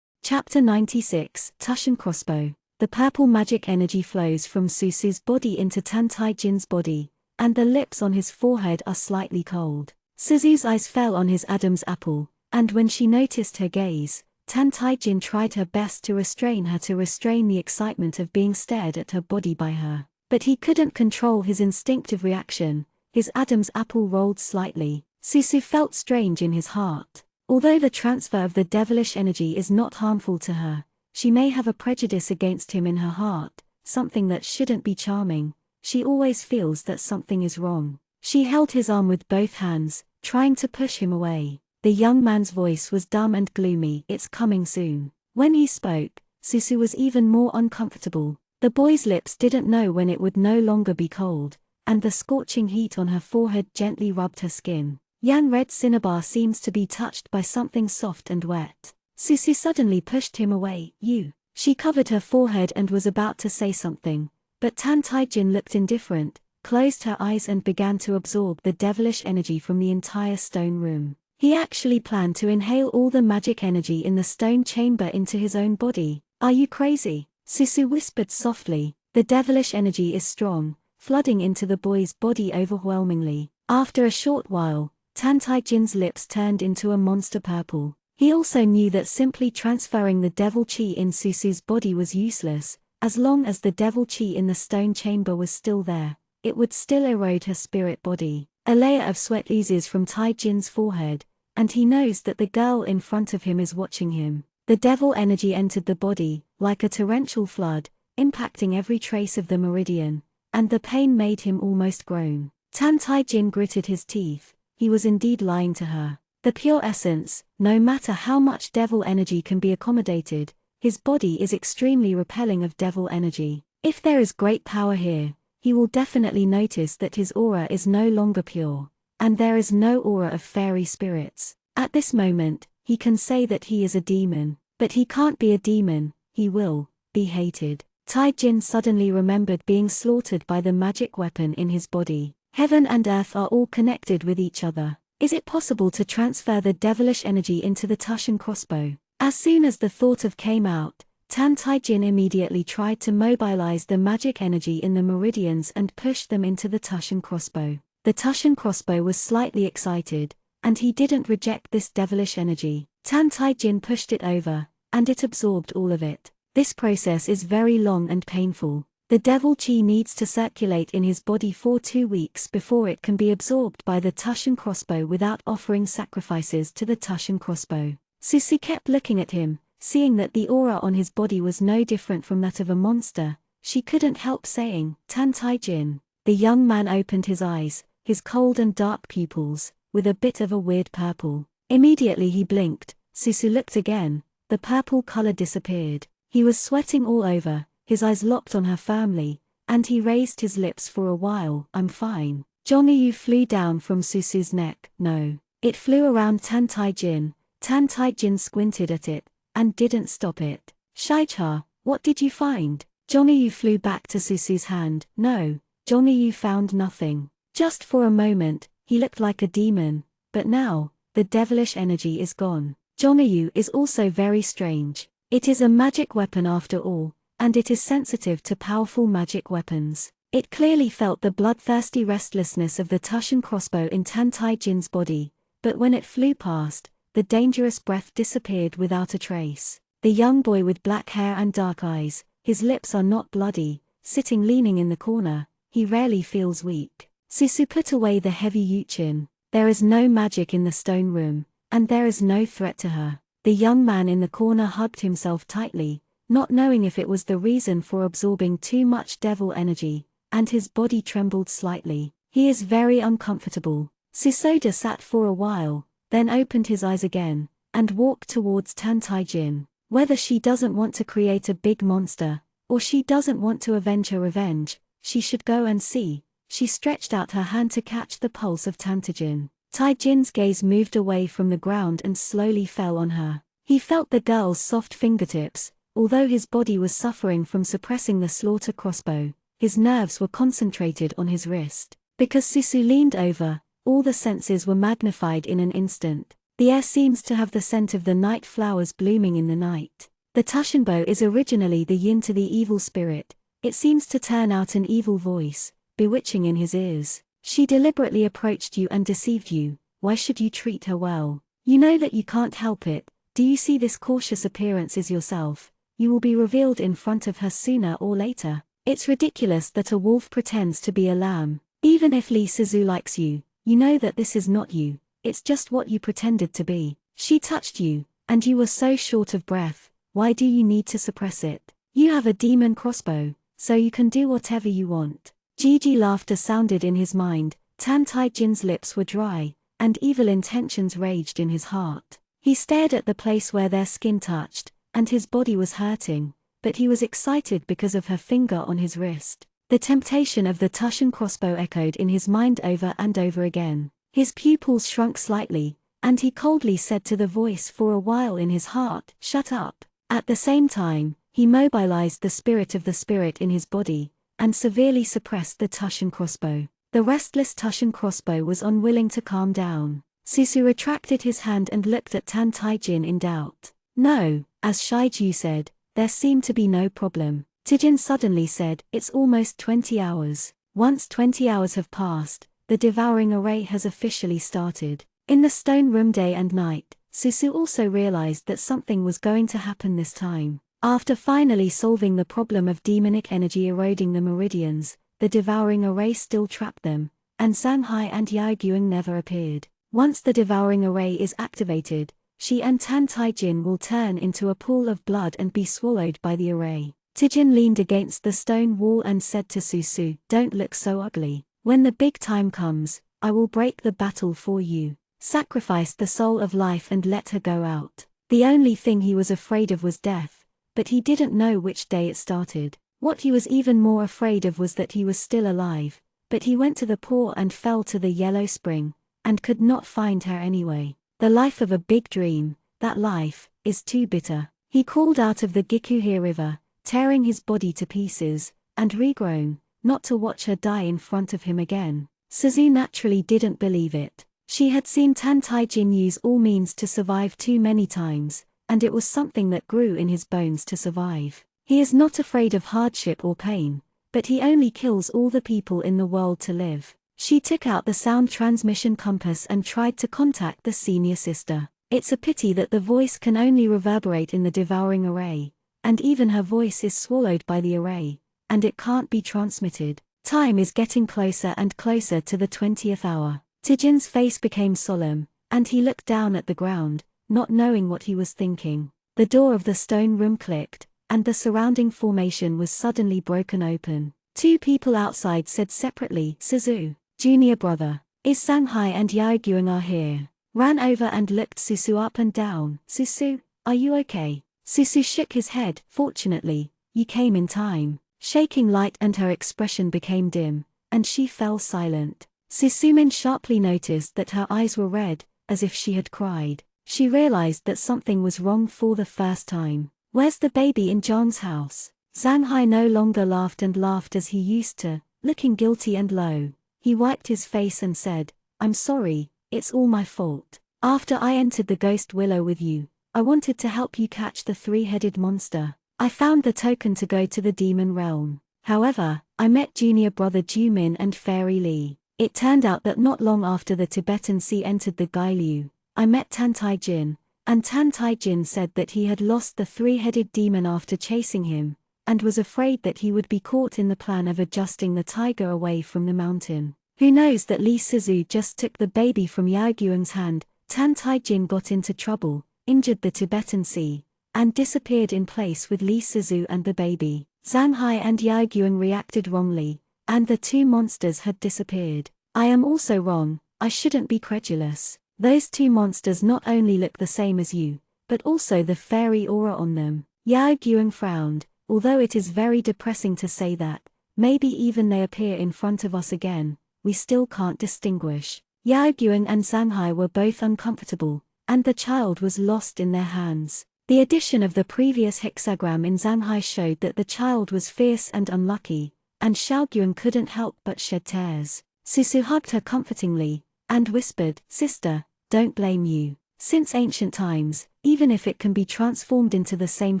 A: Chapter 96, Tushan Crossbow. The purple magic energy flows from Susu's body into Tan Taijin's body, and the lips on his forehead are slightly cold. Suzu's eyes fell on his Adam's apple, and when she noticed her gaze, Tan Taijin tried her best to restrain the excitement of being stared at her body by her. But he couldn't control his instinctive reaction. His Adam's apple rolled slightly. Susu felt strange in his heart. Although the transfer of the devilish energy is not harmful to her, she may have a prejudice against him in her heart, something that shouldn't be charming. She always feels that something is wrong. She held his arm with both hands, trying to push him away. The young man's voice was dumb and gloomy. It's coming soon. When he spoke, Susu was even more uncomfortable. The boy's lips didn't know when it would no longer be cold, and the scorching heat on her forehead gently rubbed her skin. Yan Red Cinnabar seems to be touched by something soft and wet. Susu suddenly pushed him away. You. She covered her forehead and was about to say something, but Tan Taijin looked indifferent, closed her eyes and began to absorb the devilish energy from the entire stone room. He actually planned to inhale all the magic energy in the stone chamber into his own body. Are you crazy? Susu whispered softly. The devilish energy is strong, flooding into the boy's body overwhelmingly. After a short while, Tan Taijin's lips turned into a monster purple. He also knew that simply transferring the devil chi in Susu's body was useless. As long as the devil chi in the stone chamber was still there, it would still erode her spirit body. A layer of sweat oozes from Taijin's forehead, and he knows that the girl in front of him is watching him. The devil energy entered the body, like a torrential flood, impacting every trace of the meridian, and the pain made him almost groan. Tan Taijin gritted his teeth. He was indeed lying to her. The pure essence, no matter how much devil energy can be accommodated, his body is extremely repelling of devil energy. If there is great power here, he will definitely notice that his aura is no longer pure, and there is no aura of fairy spirits. At this moment, he can say that he is a demon, but he can't be a demon. He will be hated. Taijin suddenly remembered being slaughtered by the magic weapon in his body. Heaven and earth are all connected with each other. Is it possible to transfer the devilish energy into the Tushan crossbow? As soon as the thought of came out, Tan Taijin immediately tried to mobilize the magic energy in the meridians and push them into the Tushan crossbow. The Tushan crossbow was slightly excited, and he didn't reject this devilish energy. Tan Taijin pushed it over, and it absorbed all of it. This process is very long and painful. The devil chi needs to circulate in his body for 2 weeks before it can be absorbed by the Tushan crossbow without offering sacrifices to the Tushan crossbow. Susu kept looking at him, seeing that the aura on his body was no different from that of a monster. She couldn't help saying, Tan Taijin. The young man opened his eyes, his cold and dark pupils, with a bit of a weird purple. Immediately he blinked. Susu looked again. The purple color disappeared. He was sweating all over. His eyes locked on her firmly, and he raised his lips for a while. I'm fine. Zhongyu flew down from Susu's neck. No. It flew around Tan Taijin. Tan Taijin squinted at it, and didn't stop it. Shaicha, what did you find? Zhongyu flew back to Susu's hand. No. Zhongyu found nothing. Just for a moment, he looked like a demon, but now, the devilish energy is gone. Zhongyu is also very strange. It is a magic weapon after all, and it is sensitive to powerful magic weapons. It clearly felt the bloodthirsty restlessness of the Tushan crossbow in Tan Taijin's body, but when it flew past, the dangerous breath disappeared without a trace. The young boy with black hair and dark eyes, his lips are not bloody, sitting leaning in the corner, he rarely feels weak. Susu put away the heavy yuchin. There is no magic in the stone room, and there is no threat to her. The young man in the corner hugged himself tightly, not knowing if it was the reason for absorbing too much devil energy, and his body trembled slightly. He is very uncomfortable. Susoda sat for a while, then opened his eyes again, and walked towards Tan Tai-jin. Whether she doesn't want to create a big monster, or she doesn't want to avenge her revenge, she should go and see. She stretched out her hand to catch the pulse of Tan Tai-jin. Tai-jin's gaze moved away from the ground and slowly fell on her. He felt the girl's soft fingertips. Although his body was suffering from suppressing the slaughter crossbow, his nerves were concentrated on his wrist. Because Susu leaned over, all the senses were magnified in an instant. The air seems to have the scent of the night flowers blooming in the night. The Tushinbo is originally the yin to the evil spirit. It seems to turn out an evil voice, bewitching in his ears. She deliberately approached you and deceived you. Why should you treat her well? You know that you can't help it. Do you see this cautious appearance is yourself? You will be revealed in front of her sooner or later. It's ridiculous that a wolf pretends to be a lamb. Even if Lee Suzu likes you, you know that this is not you. It's just what you pretended to be. She touched you, and you were so short of breath. Why do you need to suppress it? You have a demon crossbow, so you can do whatever you want. Gigi laughter sounded in his mind. Tan Tai-jin's lips were dry, and evil intentions raged in his heart. He stared at the place where their skin touched, and his body was hurting, but he was excited because of her finger on his wrist. The temptation of the Tushin crossbow echoed in his mind over and over again. His pupils shrunk slightly, and he coldly said to the voice for a while in his heart, "Shut up." At the same time, he mobilized the spirit of the spirit in his body, and severely suppressed the Tushin crossbow. The restless Tushin crossbow was unwilling to calm down. Susu retracted his hand and looked at Tan Tai-jin in doubt. "No," as Shiju said, "there seemed to be no problem." Taijin suddenly said, "It's almost 20 hours. Once 20 hours have passed, the devouring array has officially started." In the stone room day and night, Susu also realized that something was going to happen this time. After finally solving the problem of demonic energy eroding the meridians, the devouring array still trapped them, and Zanghai and Yaoguang never appeared. Once the devouring array is activated, she and Tan Tai-jin will turn into a pool of blood and be swallowed by the array. Taijin leaned against the stone wall and said to Susu, "Don't look so ugly. When the big time comes, I will break the battle for you. Sacrifice the soul of life and let her go out." The only thing he was afraid of was death, but he didn't know which day it started. What he was even more afraid of was that he was still alive, but he went to the pool and fell to the yellow spring, and could not find her anyway. The life of a big dream, that life, is too bitter. He crawled out of the Gikuhe River, tearing his body to pieces, and regrown, not to watch her die in front of him again. Suzu naturally didn't believe it. She had seen Tan Tai-jin use all means to survive too many times, and it was something that grew in his bones to survive. He is not afraid of hardship or pain, but he only kills all the people in the world to live. She took out the sound transmission compass and tried to contact the senior sister. It's a pity that the voice can only reverberate in the devouring array, and even her voice is swallowed by the array, and it can't be transmitted. Time is getting closer and closer to the 20th hour. Taijin's face became solemn, and he looked down at the ground, not knowing what he was thinking. The door of the stone room clicked, and the surrounding formation was suddenly broken open. Two people outside said separately, "Suzu, junior brother, is Sanghai and Yaoguang are here." Ran over and looked Susu up and down. "Susu, are you okay?" Susu shook his head. "Fortunately, you came in time." Shaking light and her expression became dim, and she fell silent. Susumin sharply noticed that her eyes were red, as if she had cried. She realized that something was wrong for the first time. "Where's the baby in John's house?" Zanghai no longer laughed and laughed as he used to, looking guilty and low. He wiped his face and said, "I'm sorry, it's all my fault. After I entered the ghost willow with you, I wanted to help you catch the three-headed monster. I found the token to go to the demon realm. However, I met junior brother Jumin and Fairy Lee. It turned out that not long after the Tibetan Sea entered the Gailiu, I met Tan Tai-jin, and Tan Tai-jin said that he had lost the three-headed demon after chasing him, and was afraid that he would be caught in the plan of adjusting the tiger away from the mountain. Who knows that Lee Suzu just took the baby from Yaoguang's hand. Tan Tai-jin got into trouble, injured the Tibetan Sea, and disappeared in place with Lee Suzu and the baby. Zanghai and Yaoguang reacted wrongly, and the two monsters had disappeared. I am also wrong, I shouldn't be credulous. Those two monsters not only look the same as you, but also the fairy aura on them. Yao Guang frowned, although it is very depressing to say that, maybe even they appear in front of us again, we still can't distinguish. Yao Guang and Zanhai were both uncomfortable, and the child was lost in their hands. The addition of the previous hexagram in Zanhai showed that the child was fierce and unlucky, and Xiaogyuan couldn't help but shed tears. Susu hugged her comfortingly, and whispered, "Sister, don't blame you. Since ancient times, even if it can be transformed into the same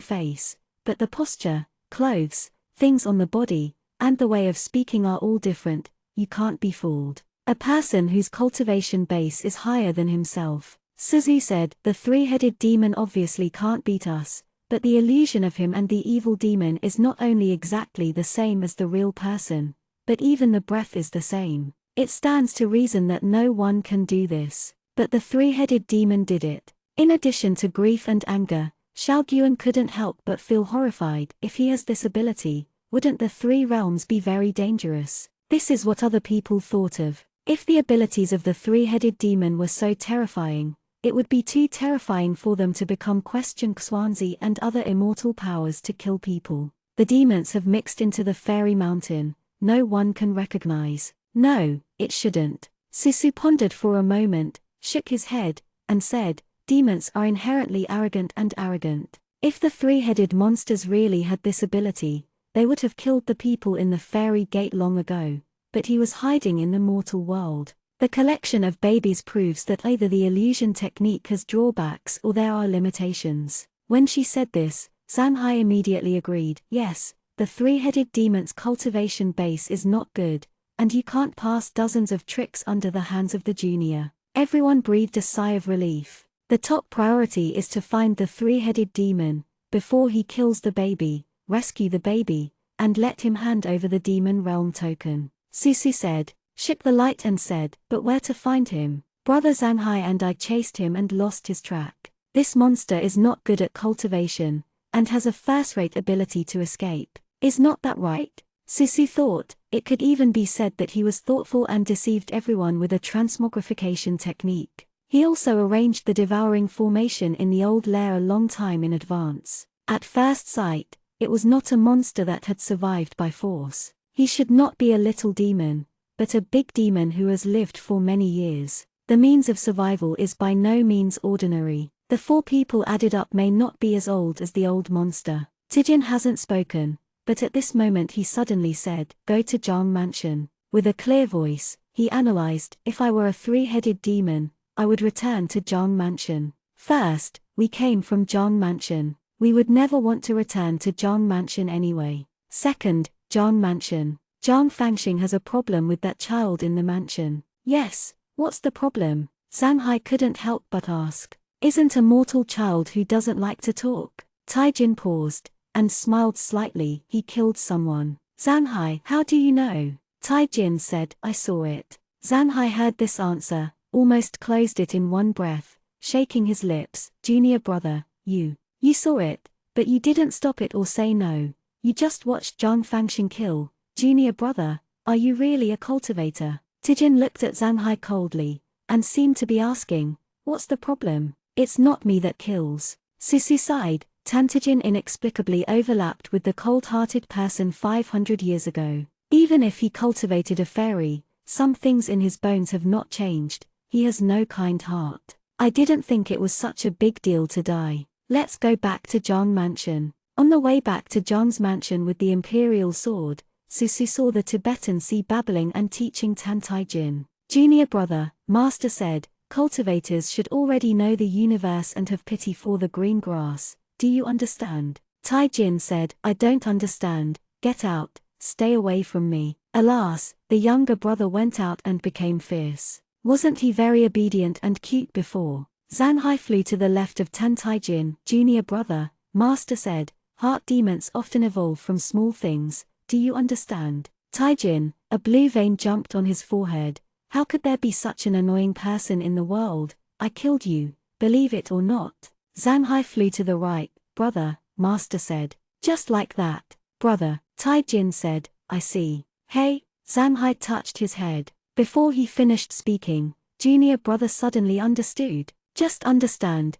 A: face, but the posture, clothes, things on the body, and the way of speaking are all different, you can't be fooled. A person whose cultivation base is higher than himself." Suzu said, "The three-headed demon obviously can't beat us, but the illusion of him and the evil demon is not only exactly the same as the real person, but even the breath is the same. It stands to reason that no one can do this, but the three-headed demon did it." In addition to grief and anger, Xiaogyuan couldn't help but feel horrified. If he has this ability, wouldn't the three realms be very dangerous? This is what other people thought of. If the abilities of the three-headed demon were so terrifying, it would be too terrifying for them to become question Xuanzi and other immortal powers to kill people. The demons have mixed into the fairy mountain, no one can recognize. No, it shouldn't. Susu pondered for a moment, shook his head, and said, "Demons are inherently arrogant and arrogant. If the three-headed monsters really had this ability, they would have killed the people in the fairy gate long ago, but he was hiding in the mortal world. The collection of babies proves that either the illusion technique has drawbacks or there are limitations." When she said this, Zanhai immediately agreed, "Yes, the three-headed demon's cultivation base is not good, and you can't pass dozens of tricks under the hands of the junior." Everyone breathed a sigh of relief. The top priority is to find the three-headed demon, before he kills the baby, rescue the baby, and let him hand over the demon realm token. Susu said, shook the light and said, "But where to find him? Brother Zanhai and I chased him and lost his track. This monster is not good at cultivation, and has a first-rate ability to escape. Is not that right?" Susu thought, it could even be said that he was thoughtful and deceived everyone with a transmogrification technique. He also arranged the devouring formation in the old lair a long time in advance. At first sight, it was not a monster that had survived by force. He should not be a little demon, but a big demon who has lived for many years. The means of survival is by no means ordinary. The four people added up may not be as old as the old monster. Tijin hasn't spoken, but at this moment he suddenly said, "Go to Zhang Mansion." With a clear voice, he analyzed, "If I were a three-headed demon, I would return to Zhang Mansion. First, we came from Zhang Mansion. We would never want to return to Zhang Mansion anyway. Second, Zhang Mansion. Zhang Fangxing has a problem with that child in the mansion." "Yes, what's the problem?" Zanhai couldn't help but ask. "Isn't a mortal child who doesn't like to talk?" Taijin paused, and smiled slightly. "He killed someone." "Zanhai, how do you know?" Taijin said, "I saw it." Zanhai heard this answer, almost closed it in one breath, shaking his lips. "Junior brother, you saw it, but you didn't stop it or say no. You just watched Zhang Fangxing kill. Junior brother, are you really a cultivator?" Tijin looked at Zanhai coldly, and seemed to be asking, "What's the problem?" "It's not me that kills." Susu sighed. Tantijin inexplicably overlapped with the cold-hearted person 500 years ago. Even if he cultivated a fairy, some things in his bones have not changed. He has no kind heart. "I didn't think it was such a big deal to die. Let's go back to Zhang Mansion." On the way back to Zhang's mansion with the imperial sword, Susu saw the Tibetan sea babbling and teaching Taijin. "Junior brother," Master said, "cultivators should already know the universe and have pity for the green grass. Do you understand?" Taijin said, "I don't understand. Get out, stay away from me." Alas, the younger brother went out and became fierce. Wasn't he very obedient and cute before? Zanhai flew to the left of Taijin. "Junior brother," Master said, "heart demons often evolve from small things. Do you understand?" Taijin, a blue vein jumped on his forehead. "How could there be such an annoying person in the world? I killed you, believe it or not." Zanhai flew to the right. "Brother," Master said. "Just like that." "Brother," Taijin said, "I see." "Hey," Zanhai touched his head. Before he finished speaking, junior brother suddenly understood. Just understand,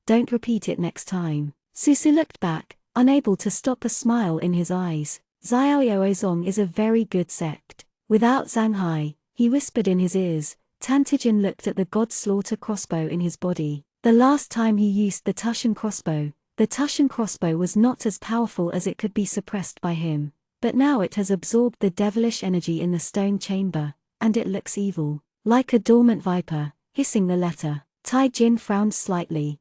A: don't repeat it next time. Susu looked back, unable to stop a smile in his eyes. Xiaoyozong is a very good sect. Without Zhanghai, he whispered in his ears. Tantijin looked at the god slaughter crossbow in his body. The last time he used the Tushan crossbow was not as powerful as it could be suppressed by him, but now it has absorbed the devilish energy in the stone chamber, and it looks evil, like a dormant viper, hissing the letter. Tai Jin frowned slightly.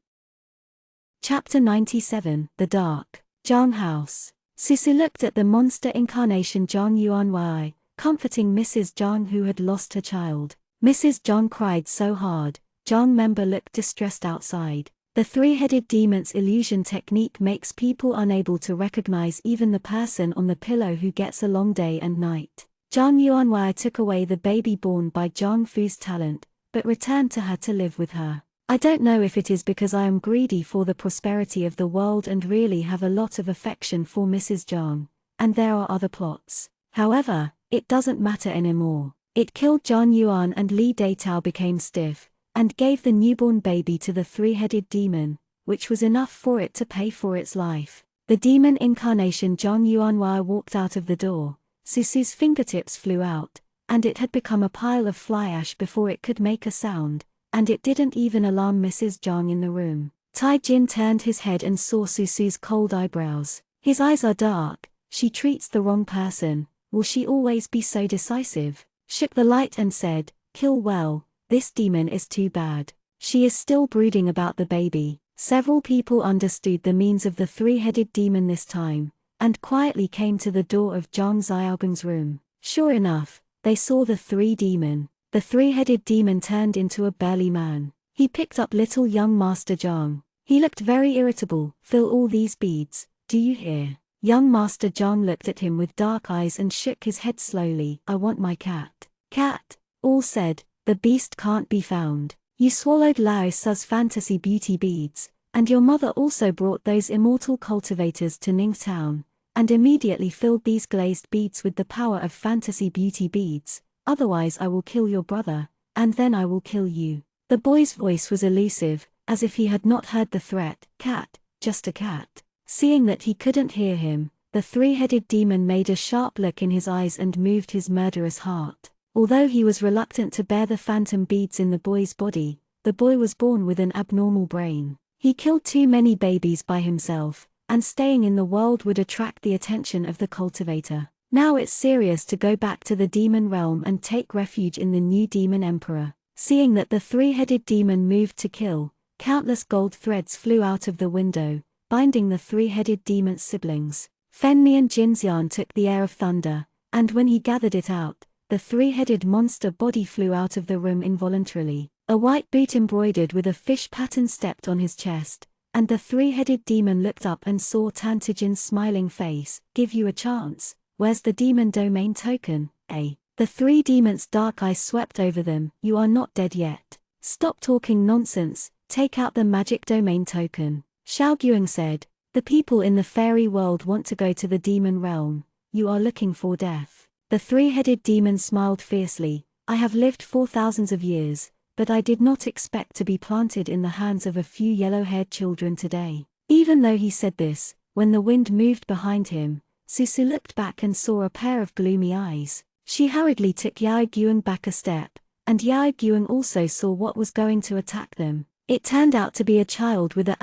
A: Chapter 97, The Dark Zhang House. Susu looked at the monster incarnation Zhang Yuanwei, comforting Mrs. Zhang who had lost her child. Mrs. Zhang cried so hard, Zhang member looked distressed outside. The three-headed demon's illusion technique makes people unable to recognize even the person on the pillow who gets a long day and night. Zhang Yuanwei took away the baby born by Zhang Fu's talent, but returned to her to live with her. I don't know if it is because I am greedy for the prosperity of the world and really have a lot of affection for Mrs. Zhang, and there are other plots. However, it doesn't matter anymore. It killed Zhang Yuan and Li Deitao became stiff, and gave the newborn baby to the three-headed demon, which was enough for it to pay for its life. The demon incarnation Zhang Yuanwei walked out of the door. Susu's fingertips flew out, and it had become a pile of fly ash before it could make a sound, and it didn't even alarm Mrs. Zhang in the room. Tai Jin turned his head and saw Susu's cold eyebrows. His eyes are dark. She treats the wrong person. Will she always be so decisive? Shook the light and said, kill well, this demon is too bad. She is still brooding about the baby. Several people understood the means of the three-headed demon this time, and quietly came to the door of Zhang Xiaogong's room. Sure enough, they saw the three-demon. The three-headed demon turned into a burly man. He picked up little young Master Zhang. He looked very irritable. Fill all these beads, do you hear? Young Master Zhang looked at him with dark eyes and shook his head slowly. I want my cat. Cat? All said, the beast can't be found. You swallowed Lao Su's fantasy beauty beads, and your mother also brought those immortal cultivators to Ningtown, and immediately filled these glazed beads with the power of fantasy beauty beads. Otherwise I will kill your brother, and then I will kill you. The boy's voice was elusive, as if he had not heard the threat. Cat, just a cat. Seeing that he couldn't hear him, the three-headed demon made a sharp look in his eyes and moved his murderous heart. Although he was reluctant to bear the phantom beads in the boy's body, the boy was born with an abnormal brain. He killed too many babies by himself, and staying in the world would attract the attention of the cultivator. Now it's serious to go back to the demon realm and take refuge in the new demon emperor. Seeing that the three-headed demon moved to kill, countless gold threads flew out of the window, binding the three-headed demon's siblings. Fenmian Jinxian took the air of thunder, and when he gathered it out, the three-headed monster body flew out of the room involuntarily. A white boot embroidered with a fish pattern stepped on his chest, and the three-headed demon looked up and saw Tantijin's smiling face. Give you a chance. Where's the demon domain token, eh? The three demons' dark eyes swept over them. You are not dead yet. Stop talking nonsense, take out the magic domain token. Xiao Guang said, the people in the fairy world want to go to the demon realm. You are looking for death. The three-headed demon smiled fiercely. I have lived for thousands of years, but I did not expect to be planted in the hands of a few yellow-haired children today. Even though he said this, when the wind moved behind him, Susu looked back and saw a pair of gloomy eyes. She hurriedly took Yao Guang back a step, and Yao Guang also saw what was going to attack them. It turned out to be a child with a *****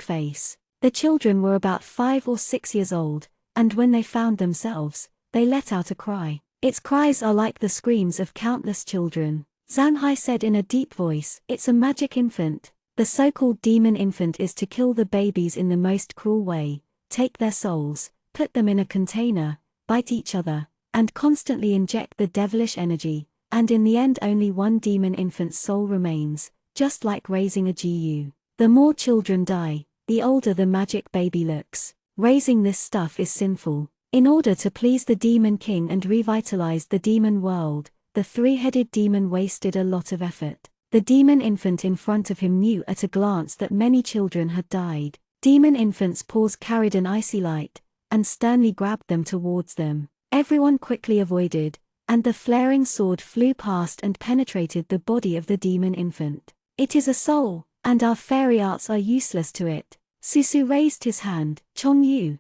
A: face. The children were about 5 or 6 years old, and when they found themselves, they let out a cry. Its cries are like the screams of countless children. Zhanghai said in a deep voice, it's a magic infant. The so-called demon infant is to kill the babies in the most cruel way. Take their souls, put them in a container, bite each other, and constantly inject the devilish energy, and in the end only one demon infant's soul remains, just like raising a GU. The more children die, the older the magic baby looks. Raising this stuff is sinful. In order to please the demon king and revitalize the demon world, the three-headed demon wasted a lot of effort. The demon infant in front of him knew at a glance that many children had died. Demon infant's paws carried an icy light, and sternly grabbed them towards them. Everyone quickly avoided, and the flaring sword flew past and penetrated the body of the demon infant. It is a soul, and our fairy arts are useless to it. Susu raised his hand. Chongyu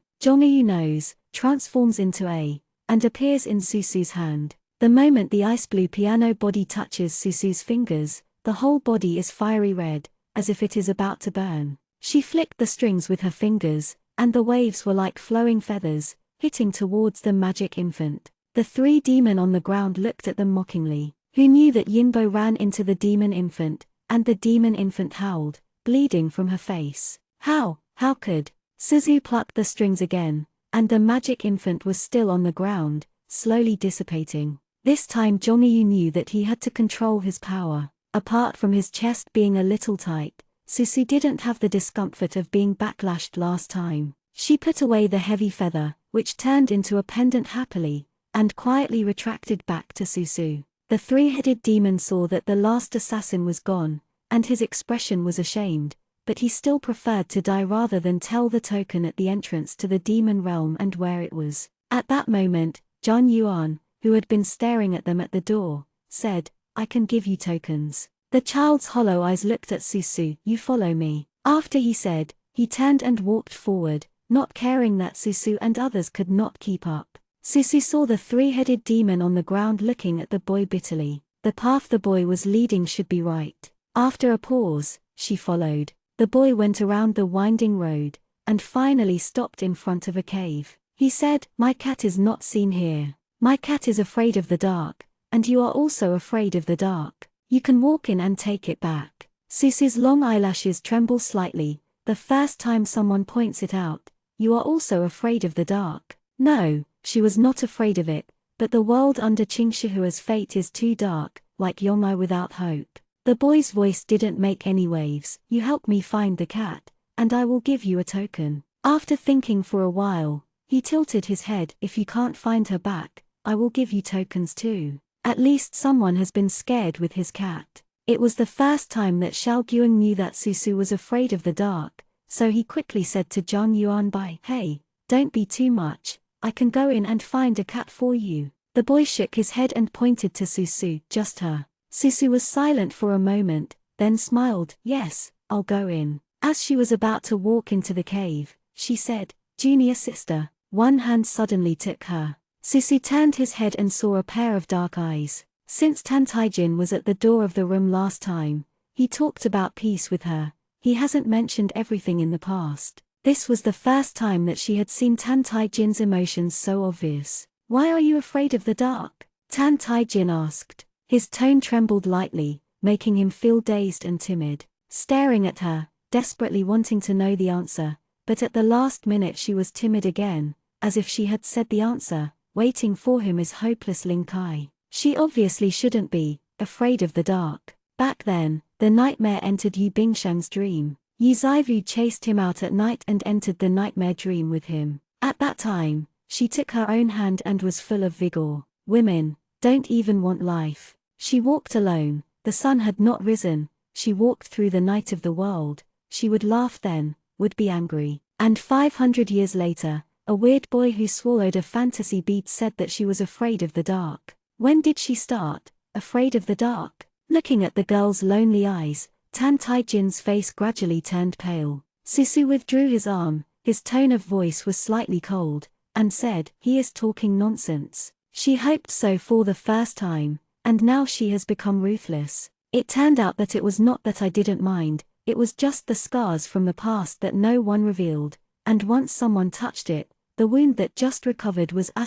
A: knows, transforms into a, and appears in Susu's hand. The moment the ice blue piano body touches Susu's fingers, the whole body is fiery red, as if it is about to burn. She flicked the strings with her fingers, and the waves were like flowing feathers, hitting towards the magic infant. The three demon on the ground looked at them mockingly. Who knew that Yinbo ran into the demon infant, and the demon infant howled, bleeding from her face. How could? Suzu plucked the strings again, and the magic infant was still on the ground, slowly dissipating. This time Zhongyu knew that he had to control his power. Apart from his chest being a little tight, Susu didn't have the discomfort of being backlashed last time. She put away the heavy feather, which turned into a pendant happily, and quietly retracted back to Susu. The three-headed demon saw that the last assassin was gone, and his expression was ashamed, but he still preferred to die rather than tell the token at the entrance to the demon realm and where it was. At that moment, Zhang Yuan, who had been staring at them at the door, said, "I can give you tokens." The child's hollow eyes looked at Susu. "You follow me." After he said, he turned and walked forward, not caring that Susu and others could not keep up. Susu saw the three-headed demon on the ground looking at the boy bitterly. The path the boy was leading should be right. After a pause, she followed. The boy went around the winding road, and finally stopped in front of a cave. He said, "My cat is not seen here. My cat is afraid of the dark, and you are also afraid of the dark. You can walk in and take it back." Susu's long eyelashes tremble slightly, the first time someone points it out. You are also afraid of the dark. No, she was not afraid of it, but the world under Qingshihua's fate is too dark, like Yong'ai without hope. The boy's voice didn't make any waves. "You help me find the cat, and I will give you a token." After thinking for a while, he tilted his head. "If you can't find her back, I will give you tokens too. At least someone has been scared with his cat." It was the first time that Xiao Guang knew that Susu was afraid of the dark, so he quickly said to Zhang Yuanbai, "Hey, don't be too much, I can go in and find a cat for you." The boy shook his head and pointed to Susu. "Just her." Susu was silent for a moment, then smiled. "Yes, I'll go in." As she was about to walk into the cave, she said, "Junior sister." One hand suddenly took her. Susu turned his head and saw a pair of dark eyes. Since Tan Taijin was at the door of the room last time, he talked about peace with her. He hasn't mentioned everything in the past. This was the first time that she had seen Tan Taijin's emotions so obvious. "Why are you afraid of the dark?" Tan Taijin asked. His tone trembled lightly, making him feel dazed and timid. Staring at her, desperately wanting to know the answer, but at the last minute she was timid again, as if she had said the answer. Waiting for him is hopeless, Ling Kai. She obviously shouldn't be afraid of the dark. Back then, the nightmare entered Yu Bingshang's dream. Yu Zaivu chased him out at night and entered the nightmare dream with him. At that time, she took her own hand and was full of vigor. Women don't even want life. She walked alone, the sun had not risen, she walked through the night of the world, she would laugh then, would be angry. And 500 years later, a weird boy who swallowed a fantasy bead said that she was afraid of the dark. When did she start afraid of the dark? Looking at the girl's lonely eyes, Tan Taijin's face gradually turned pale. Susu withdrew his arm, his tone of voice was slightly cold, and said, "He is talking nonsense." She hoped so for the first time, and now she has become ruthless. It turned out that it was not that I didn't mind, it was just the scars from the past that no one revealed, and once someone touched it, the wound that just recovered was ******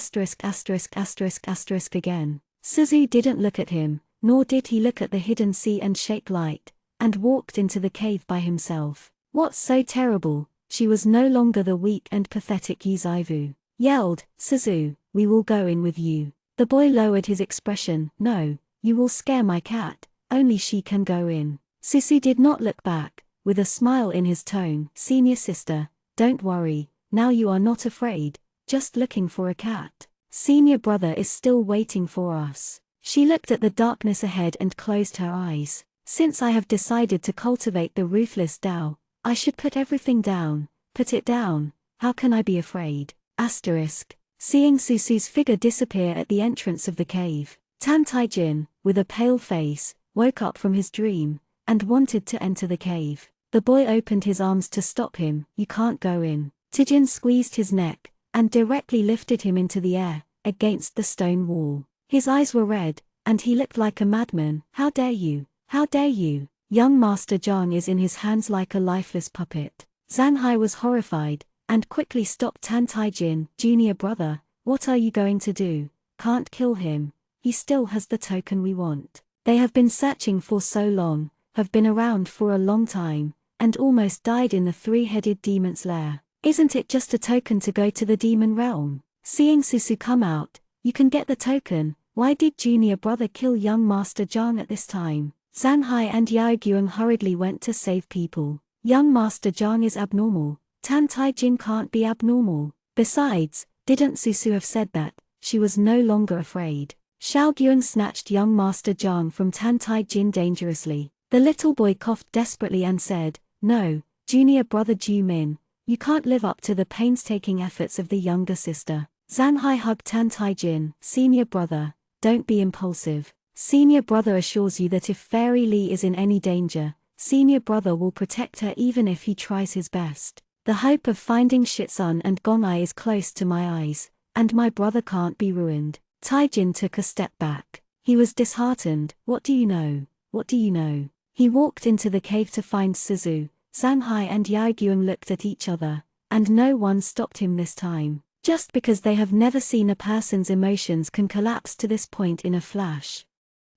A: again. Suzu didn't look at him, nor did he look at the hidden sea and shake light, and walked into the cave by himself. What's so terrible? She was no longer the weak and pathetic Yuzaivu. Yelled, "Suzu, we will go in with you." The boy lowered his expression. "No, you will scare my cat, only she can go in." Susu did not look back, with a smile in his tone. "Senior sister, don't worry, now you are not afraid, just looking for a cat. Senior brother is still waiting for us." She looked at the darkness ahead and closed her eyes. "Since I have decided to cultivate the ruthless Tao, I should put everything down, put it down, how can I be afraid? Seeing Susu's figure disappear at the entrance of the cave, Tan Tai-jin, with a pale face, woke up from his dream, and wanted to enter the cave. The boy opened his arms to stop him. "You can't go in." Tae-jin squeezed his neck, and directly lifted him into the air, against the stone wall. His eyes were red, and he looked like a madman. "How dare you? How dare you?" Young Master Zhang is in his hands like a lifeless puppet. Zanhai was horrified, and quickly stopped Tan Tai-jin. "Junior brother, what are you going to do? Can't kill him. He still has the token we want. They have been searching for so long, have been around for a long time, and almost died in the three-headed demon's lair. Isn't it just a token to go to the demon realm? Seeing Susu come out, you can get the token. Why did junior brother kill young Master Zhang at this time?" Zanhai and Yaogyuang hurriedly went to save people. "Young Master Zhang is abnormal. Tan Tai-jin can't be abnormal. Besides, didn't Susu have said that she was no longer afraid?" Xiaogyuang snatched young Master Zhang from Tan Tai-jin dangerously. The little boy coughed desperately and said, "No, junior brother Ju Min, you can't live up to the painstaking efforts of the younger sister." Zanhai hugged Tan Tai-jin. "Senior brother, don't be impulsive. Senior brother assures you that if Fairy Lee is in any danger, senior brother will protect her even if he tries his best. The hope of finding Shitsun and Gonai is close to my eyes, and my brother can't be ruined." Tai-jin took a step back. He was disheartened. "What do you know? What do you know?" He walked into the cave to find Suzu. Zanhai and Yaogyuang looked at each other, and no one stopped him this time. Just because they have never seen a person's emotions can collapse to this point in a flash.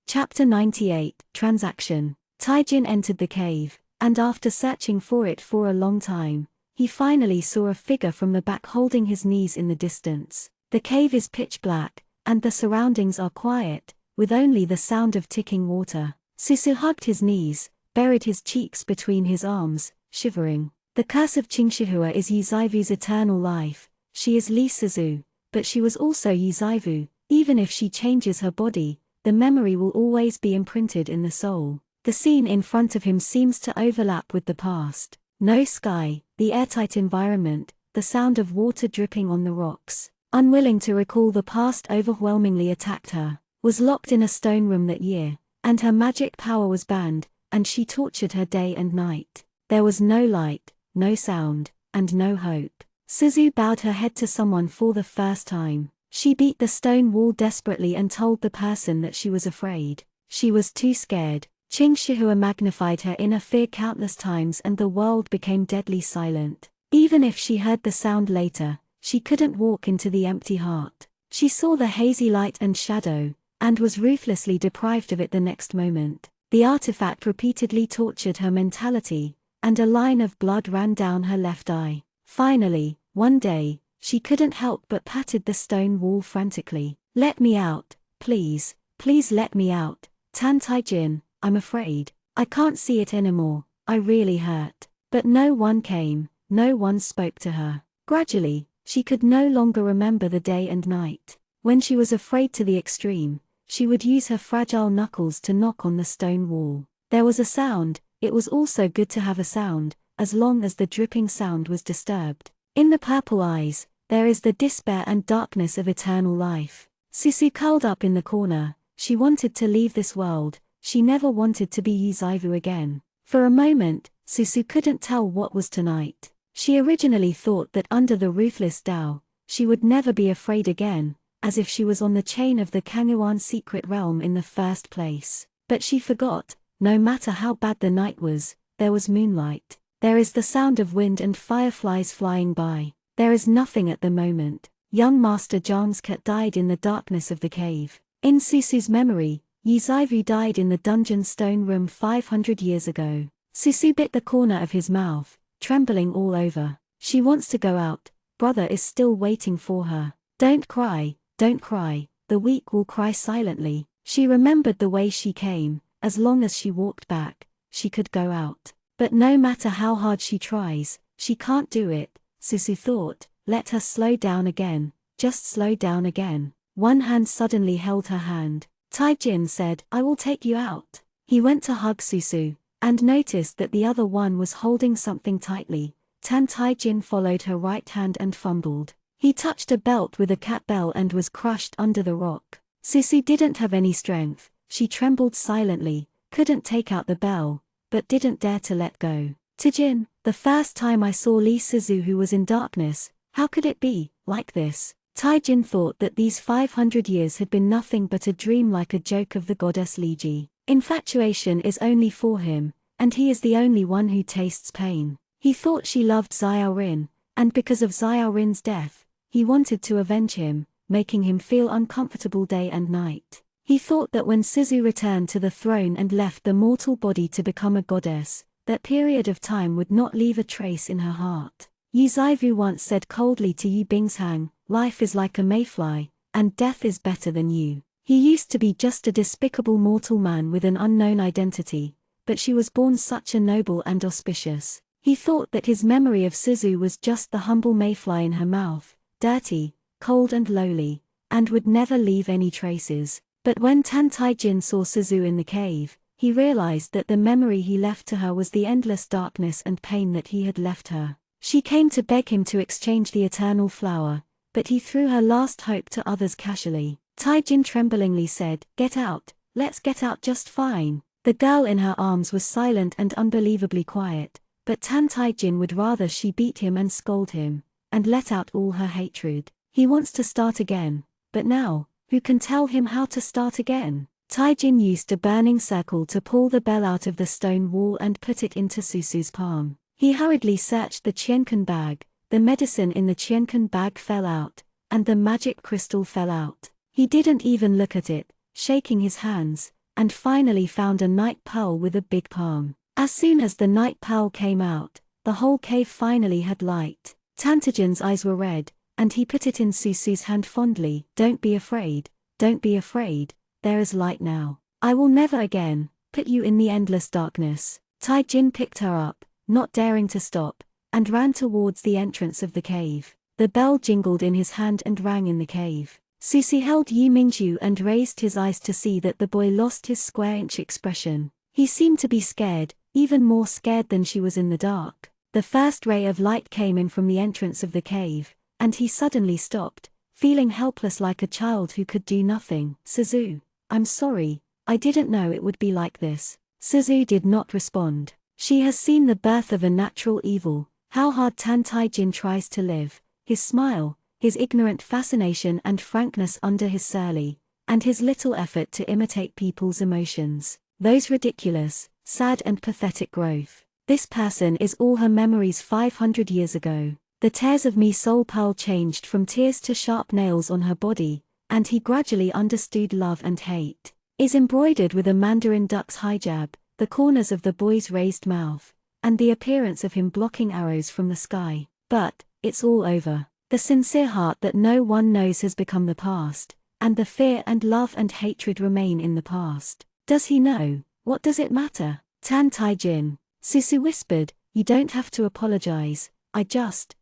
A: Chapter 98, Transaction. Tai-jin entered the cave, and after searching for it for a long time, he finally saw a figure from the back holding his knees in the distance. The cave is pitch black, and the surroundings are quiet, with only the sound of ticking water. Susu hugged his knees, buried his cheeks between his arms, shivering. "The curse of Qingshihua is Yuzaivu's eternal life. She is Lee Suzu, but she was also Yuzaivu. Even if she changes her body, the memory will always be imprinted in the soul." The scene in front of him seems to overlap with the past. No sky, the airtight environment, the sound of water dripping on the rocks. Unwilling to recall the past overwhelmingly attacked her, was locked in a stone room that year, and her magic power was banned, and she tortured her day and night. There was no light, no sound, and no hope. Suzu bowed her head to someone for the first time. She beat the stone wall desperately and told the person that she was afraid. She was too scared. Qingshihua magnified her inner fear countless times and the world became deadly silent. Even if she heard the sound later, she couldn't walk into the empty heart. She saw the hazy light and shadow, and was ruthlessly deprived of it the next moment. The artifact repeatedly tortured her mentality, and a line of blood ran down her left eye. Finally, one day, she couldn't help but patted the stone wall frantically. "Let me out, please, please let me out. Tan Tai-jin, I'm afraid. I can't see it anymore, I really hurt." But no one came, no one spoke to her. Gradually, she could no longer remember the day and night. When she was afraid to the extreme, she would use her fragile knuckles to knock on the stone wall. There was a sound. It was also good to have a sound, as long as the dripping sound was disturbed. In the purple eyes, there is the despair and darkness of eternal life. Susu curled up in the corner. She wanted to leave this world. She never wanted to be Yuzaivu again. For a moment, Susu couldn't tell what was tonight. She originally thought that under the ruthless Tao, she would never be afraid again, as if she was on the chain of the Kanghuan secret realm in the first place. But she forgot, no matter how bad the night was, there was moonlight. There is the sound of wind and fireflies flying by. There is nothing at the moment. Young Master Zhang's cat died in the darkness of the cave. In Susu's memory, Yuzaivu died in the dungeon stone room 500 years ago. Susu bit the corner of his mouth, trembling all over. She wants to go out. Brother is still waiting for her. Don't cry, the weak will cry silently. She remembered the way she came. As long as she walked back, she could go out. But no matter how hard she tries, she can't do it. Susu thought, let her slow down again, just slow down again. One hand suddenly held her hand. Tai-jin said, "I will take you out." He went to hug Susu, and noticed that the other one was holding something tightly. Tai-jin followed her right hand and fumbled. He touched a belt with a cat bell and was crushed under the rock. Susu didn't have any strength, she trembled silently, couldn't take out the bell, but didn't dare to let go. Taijin, the first time I saw Lee Suzu who was in darkness, how could it be like this? Taijin thought that these 500 years had been nothing but a dream, like a joke of the goddess Liji. Infatuation is only for him, and he is the only one who tastes pain. He thought she loved Xiaorin, and because of Xiaorin's death, he wanted to avenge him, making him feel uncomfortable day and night. He thought that when Suzu returned to the throne and left the mortal body to become a goddess, that period of time would not leave a trace in her heart. Yu Zaivu once said coldly to Yu Bingshang, "Life is like a mayfly, and death is better than you." He used to be just a despicable mortal man with an unknown identity, but she was born such a noble and auspicious. He thought that his memory of Suzu was just the humble mayfly in her mouth, dirty, cold and lowly, and would never leave any traces. But when Tan Taijin saw Suzu in the cave, he realized that the memory he left to her was the endless darkness and pain that he had left her. She came to beg him to exchange the eternal flower, but he threw her last hope to others casually. Taijin tremblingly said, "Get out, let's get out just fine." The girl in her arms was silent and unbelievably quiet, but Tan Taijin would rather she beat him and scold him, and let out all her hatred. He wants to start again, but now, who can tell him how to start again? Taijin used a burning circle to pull the bell out of the stone wall and put it into Susu's palm. He hurriedly searched the Qiankun bag, the medicine in the Qiankun bag fell out, and the magic crystal fell out. He didn't even look at it, shaking his hands, and finally found a night pearl with a big palm. As soon as the night pearl came out, the whole cave finally had light. Tantajin's eyes were red, and he put it in Susu's hand fondly. "Don't be afraid, don't be afraid, there is light now. I will never again put you in the endless darkness." Taijin picked her up, not daring to stop, and ran towards the entrance of the cave. The bell jingled in his hand and rang in the cave. Susu held Yu Mingju and raised his eyes to see that the boy lost his square-inch expression. He seemed to be scared, even more scared than she was in the dark. The first ray of light came in from the entrance of the cave, and he suddenly stopped, feeling helpless like a child who could do nothing. "Suzu, I'm sorry, I didn't know it would be like this." Suzu did not respond. She has seen the birth of a natural evil, how hard Tan Taijin tries to live, his smile, his ignorant fascination and frankness under his surly, and his little effort to imitate people's emotions. Those ridiculous, sad and pathetic growth. This person is all her memories 500 years ago. The tears of me soul pearl changed from tears to sharp nails on her body, and he gradually understood love and hate. Is embroidered with a mandarin duck's hijab, the corners of the boy's raised mouth, and the appearance of him blocking arrows from the sky. But, it's all over. The sincere heart that no one knows has become the past, and the fear and love and hatred remain in the past. Does he know? What does it matter? Tan Taijin. Susu whispered, "You don't have to apologize. I just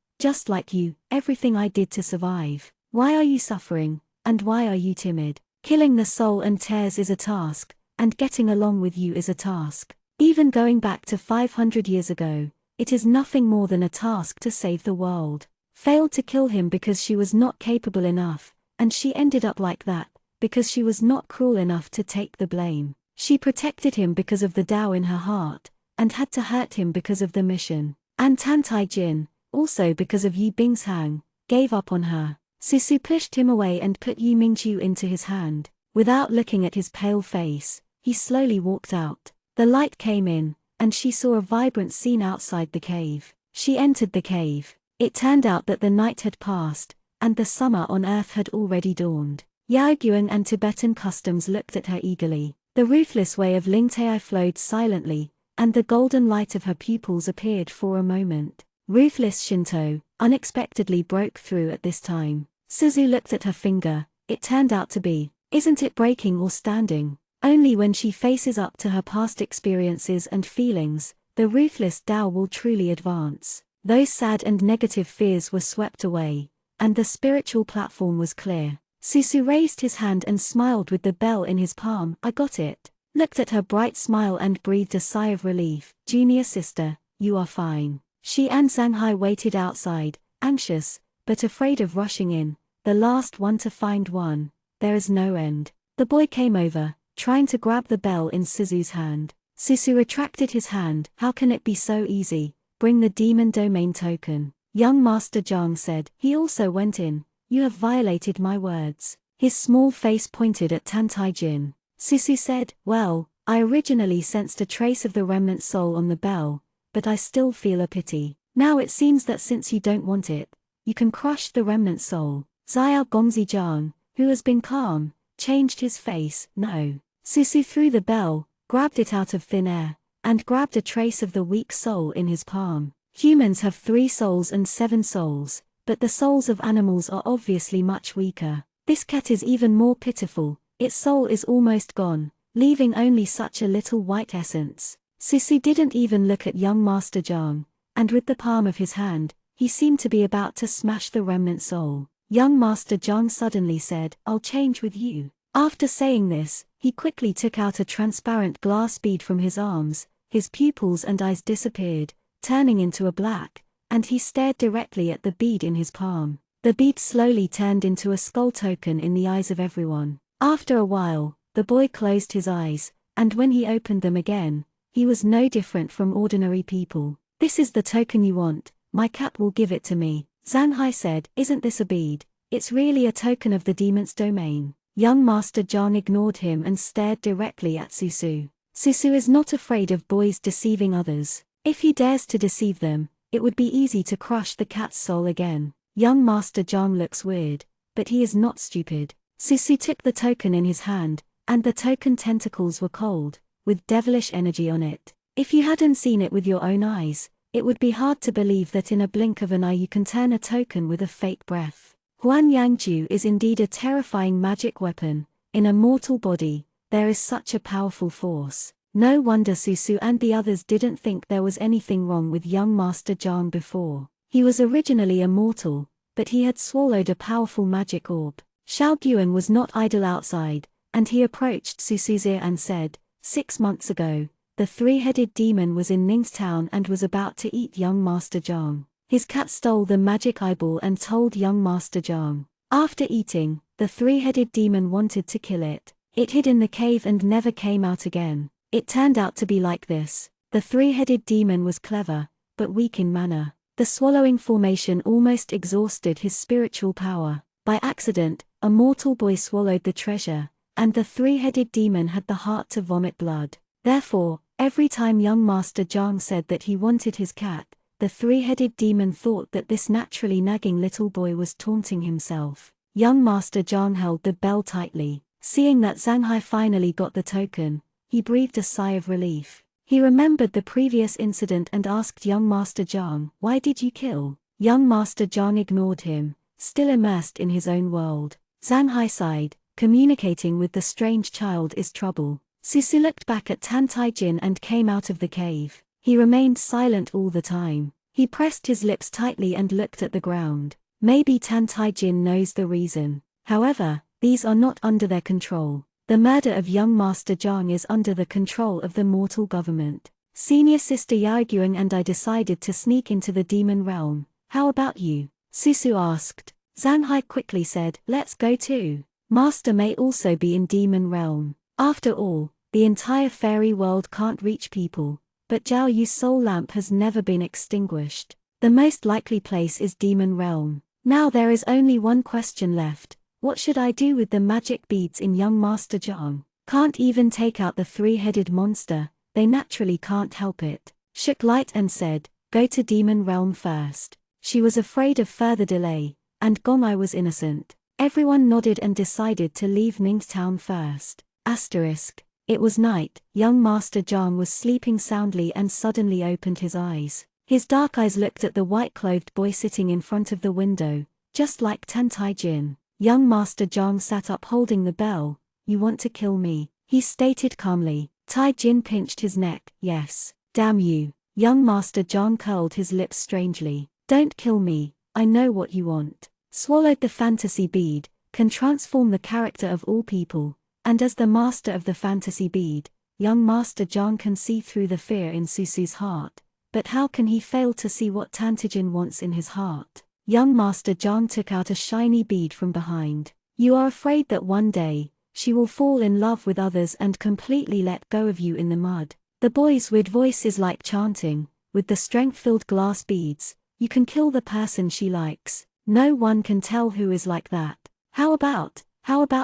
A: like you, everything I did to survive. Why are you suffering, and why are you timid? Killing the soul and tears is a task, and getting along with you is a task. Even going back to 500 years ago, it is nothing more than a task to save the world." Failed to kill him because she was not capable enough, and she ended up like that, because she was not cruel enough to take the blame. She protected him because of the Tao in her heart, and had to hurt him because of the mission. And Tan Taijin, also because of Yu Bingshang, gave up on her. Susu pushed him away and put Yu Mingju into his hand. Without looking at his pale face, he slowly walked out. The light came in, and she saw a vibrant scene outside the cave. She entered the cave. It turned out that the night had passed, and the summer on earth had already dawned. Yaoguang and Tibetan customs looked at her eagerly. The ruthless way of Lingtai flowed silently, and the golden light of her pupils appeared for a moment. Ruthless Shinto unexpectedly broke through at this time. Suzu looked at her finger. It turned out to be, isn't it breaking or standing? Only when she faces up to her past experiences and feelings, the ruthless Tao will truly advance. Those sad and negative fears were swept away, and the spiritual platform was clear. Susu raised his hand and smiled with the bell in his palm. "I got it." Looked at her bright smile and breathed a sigh of relief. "Junior sister, you are fine." She and Zhanghai waited outside, anxious, but afraid of rushing in, the last one to find one. There is no end. The boy came over, trying to grab the bell in Suzu's hand. Suzu retracted his hand. How can it be so easy? Bring the demon domain token. Young Master Zhang said. He also went in. You have violated my words. His small face pointed at Tantaijin. Suzu said, well, I originally sensed a trace of the remnant soul on the bell, but I still feel a pity. Now it seems that since you don't want it, you can crush the remnant soul. Xiao Gongzi Zhang, who has been calm, changed his face. No. Suzu threw the bell, grabbed it out of thin air, and grabbed a trace of the weak soul in his palm. Humans have 3 souls and 7 souls, but the souls of animals are obviously much weaker. This cat is even more pitiful. Its soul is almost gone, leaving only such a little white essence. Suzu didn't even look at young Master Zhang, and with the palm of his hand, he seemed to be about to smash the remnant soul. Young Master Zhang suddenly said, I'll change with you. After saying this, he quickly took out a transparent glass bead from his arms. His pupils and eyes disappeared, turning into a black, and he stared directly at the bead in his palm. The bead slowly turned into a skull token in the eyes of everyone. After a while, the boy closed his eyes, and when he opened them again, he was no different from ordinary people. This is the token you want. My cat will give it to me. Zanhai said, isn't this a bead? It's really a token of the demon's domain. Young Master Zhang ignored him and stared directly at Suzu. Suzu is not afraid of boys deceiving others. If he dares to deceive them, it would be easy to crush the cat's soul again. Young Master Zhang looks weird, but he is not stupid. Suzu took the token in his hand, and the token tentacles were cold, with devilish energy on it. If you hadn't seen it with your own eyes, it would be hard to believe that in a blink of an eye you can turn a token with a fake breath. Huan Yangju is indeed a terrifying magic weapon. In a mortal body, there is such a powerful force. No wonder Suzu and the others didn't think there was anything wrong with young Master Zhang before. He was originally a mortal, but he had swallowed a powerful magic orb. Xiao Guan was not idle outside, and he approached Suzu's ear and said, 6 months ago, the 3-headed demon was in Ningstown and was about to eat young Master Zhang. His cat stole the magic eyeball and told young Master Zhang. After eating, the 3-headed demon wanted to kill it. It hid in the cave and never came out again. It turned out to be like this. The 3-headed demon was clever, but weak in manner. The swallowing formation almost exhausted his spiritual power. By accident, a mortal boy swallowed the treasure, and the 3-headed demon had the heart to vomit blood. Therefore, every time young Master Zhang said that he wanted his cat, the 3-headed demon thought that this naturally nagging little boy was taunting himself. Young Master Zhang held the bell tightly. Seeing that Zanhai finally got the token, he breathed a sigh of relief. He remembered the previous incident and asked young Master Zhang, why did you kill? Young Master Zhang ignored him, still immersed in his own world. Zanhai sighed. Communicating with the strange child is trouble. Suzu looked back at Tantaijin and came out of the cave. He remained silent all the time. He pressed his lips tightly and looked at the ground. Maybe Tantaijin knows the reason. However, these are not under their control. The murder of young Master Zhang is under the control of the mortal government. Senior Sister Yaoguang and I decided to sneak into the demon realm. How about you? Suzu asked. Zanhai quickly said, let's go too. Master may also be in demon realm. After all, the entire fairy world can't reach people, but Zhao Yu's soul lamp has never been extinguished. The most likely place is demon realm. Now there is only one question left. What should I do with the magic beads in young Master Zhang? Can't even take out the 3-headed monster, they naturally can't help it. Shook light and said, go to demon realm first. She was afraid of further delay, and Gong'ai was innocent. Everyone nodded and decided to leave Ningstown first. Asterisk. It was night. Young Master Zhang was sleeping soundly and suddenly opened his eyes. His dark eyes looked at the white-clothed boy sitting in front of the window, just like Tantaijin. Young Master Zhang sat up holding the bell. You want to kill me? He stated calmly. Taijin pinched his neck. Yes. Damn you. Young Master Zhang curled his lips strangely. Don't kill me, I know what you want. Swallowed the fantasy bead, can transform the character of all people, and as the master of the fantasy bead, young Master Zhang can see through the fear in Suzu's heart. But how can he fail to see what Tantaijin wants in his heart? Young Master Zhang took out a shiny bead from behind. You are afraid that one day, she will fall in love with others and completely let go of you in the mud. The boy's weird voice is like chanting, with the strength-filled glass beads, you can kill the person she likes. No one can tell who is like that. How about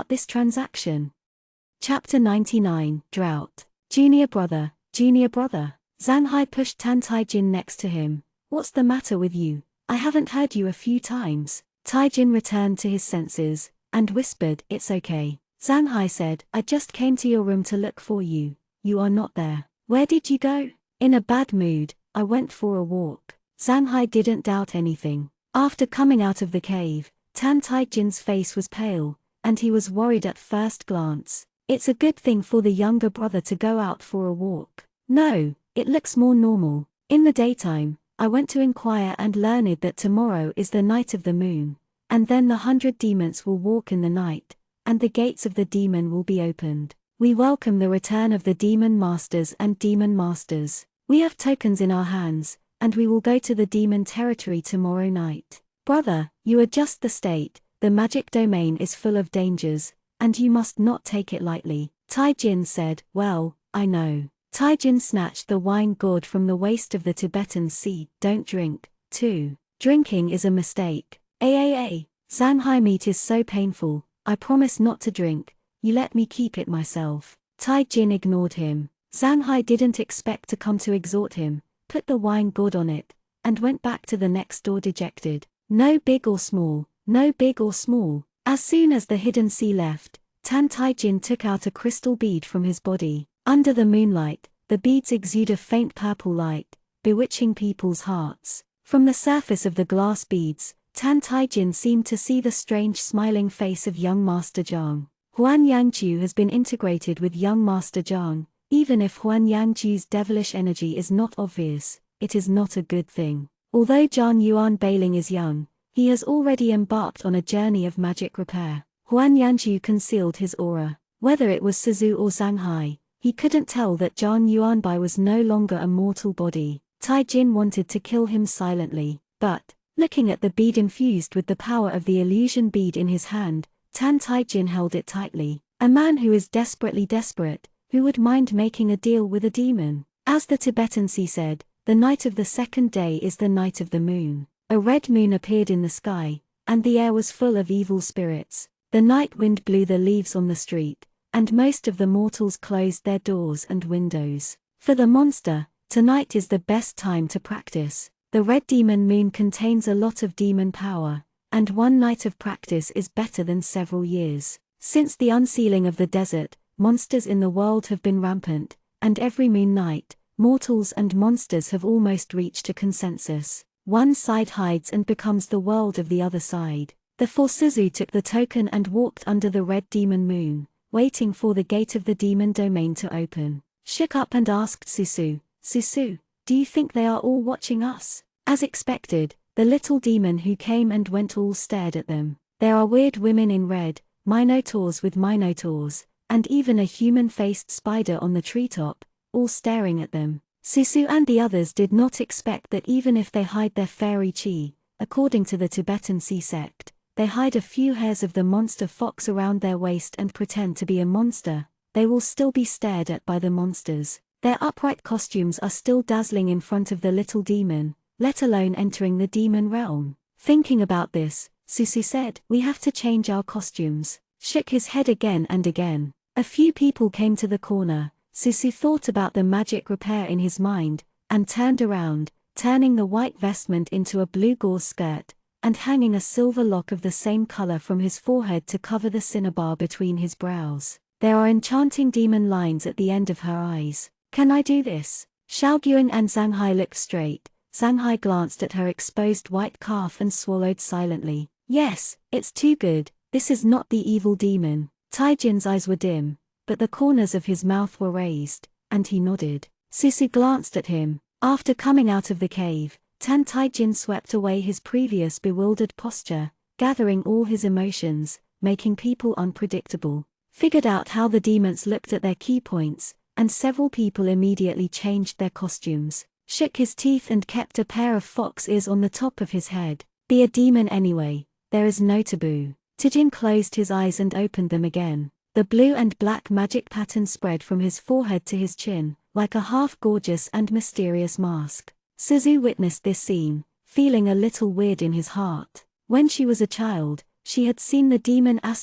A: this transaction? Chapter 99, Drought. Junior brother. Zhang Hai pushed Tan Taijin next to him. What's the matter with you? I haven't heard you a few times. Taijin returned to his senses, and whispered, it's okay. Zhang Hai said, I just came to your room to look for you. You are not there. Where did you go? In a bad mood, I went for a walk. Zhang Hai didn't doubt anything. After coming out of the cave, Tan Taijin's face was pale, and he was worried at first glance. It's a good thing for the younger brother to go out for a walk. No, it looks more normal. In the daytime, I went to inquire and learned that tomorrow is the night of the moon, and then the 100 demons will walk in the night, and the gates of the demon will be opened. We welcome the return of the demon masters and demon masters. We have tokens in our hands, and we will go to the demon territory tomorrow night. Brother, you are just the state, the magic domain is full of dangers, and you must not take it lightly. Taijin said, well, I know. Taijin snatched the wine gourd from the waist of the Tibetan sea. Don't drink, too. Drinking is a mistake. Zhang Hai meat is so painful, I promise not to drink, you let me keep it myself. Taijin ignored him. Zhang Hai didn't expect to come to exhort him, put the wine gourd on it, and went back to the next door dejected. No big or small, no big or small. As soon as the hidden sea left, Tan Taijin took out a crystal bead from his body. Under the moonlight, the beads exude a faint purple light, bewitching people's hearts. From the surface of the glass beads, Tan Taijin seemed to see the strange smiling face of young Master Zhang. Huan Yangju has been integrated with young Master Zhang. Even if Huan Yangju's devilish energy is not obvious, it is not a good thing. Although Zhang Yuan Bailing is young, he has already embarked on a journey of magic repair. Huan Yangju concealed his aura. Whether it was Suzu or Zhang Hai, he couldn't tell that Zhang Yuanbai was no longer a mortal body. Taijin wanted to kill him silently, but, looking at the bead infused with the power of the illusion bead in his hand, Tan Taijin held it tightly. A man who is desperately desperate, who would mind making a deal with a demon? As the Tibetan sea said, the night of the second day is the night of the moon. A red moon appeared in the sky, and the air was full of evil spirits. The night wind blew the leaves on the street, and most of the mortals closed their doors and windows. For the monster, tonight is the best time to practice. The red demon moon contains a lot of demon power, and one night of practice is better than several years. Since the unsealing of the desert, monsters in the world have been rampant, and every moon night, mortals and monsters have almost reached a consensus. One side hides and becomes the world of the other side. The four Suzu took the token and walked under the red demon moon, waiting for the gate of the demon domain to open. Shook up and asked Susu, Susu, do you think they are all watching us? As expected, the little demon who came and went all stared at them. There are weird women in red, minotaurs with minotaurs, and even a human-faced spider on the treetop, all staring at them. Susu and the others did not expect that even if they hide their fairy chi, according to the Tibetan sea sect, they hide a few hairs of the monster fox around their waist and pretend to be a monster, they will still be stared at by the monsters. Their upright costumes are still dazzling in front of the little demon, let alone entering the demon realm. Thinking about this, Susu said, we have to change our costumes. Shook his head again and again. A few people came to the corner. Susu thought about the magic repair in his mind, and turned around, turning the white vestment into a blue gauze skirt, and hanging a silver lock of the same color from his forehead to cover the cinnabar between his brows. There are enchanting demon lines at the end of her eyes. Can I do this? Xiaogyun and Zhang Hai looked straight. Zhang Hai glanced at her exposed white calf and swallowed silently. Yes, it's too good, this is not the evil demon. Taijin's eyes were dim, but the corners of his mouth were raised, and he nodded. Susu glanced at him. After coming out of the cave, Tan Taijin swept away his previous bewildered posture, gathering all his emotions, making people unpredictable. Figured out how the demons looked at their key points, and several people immediately changed their costumes. Shook his teeth and kept a pair of fox ears on the top of his head. Be a demon anyway, there is no taboo. Taijin closed his eyes and opened them again. The blue and black magic pattern spread from his forehead to his chin, like a half-gorgeous and mysterious mask. Suzu witnessed this scene, feeling a little weird in his heart. When she was a child, she had seen the demon *******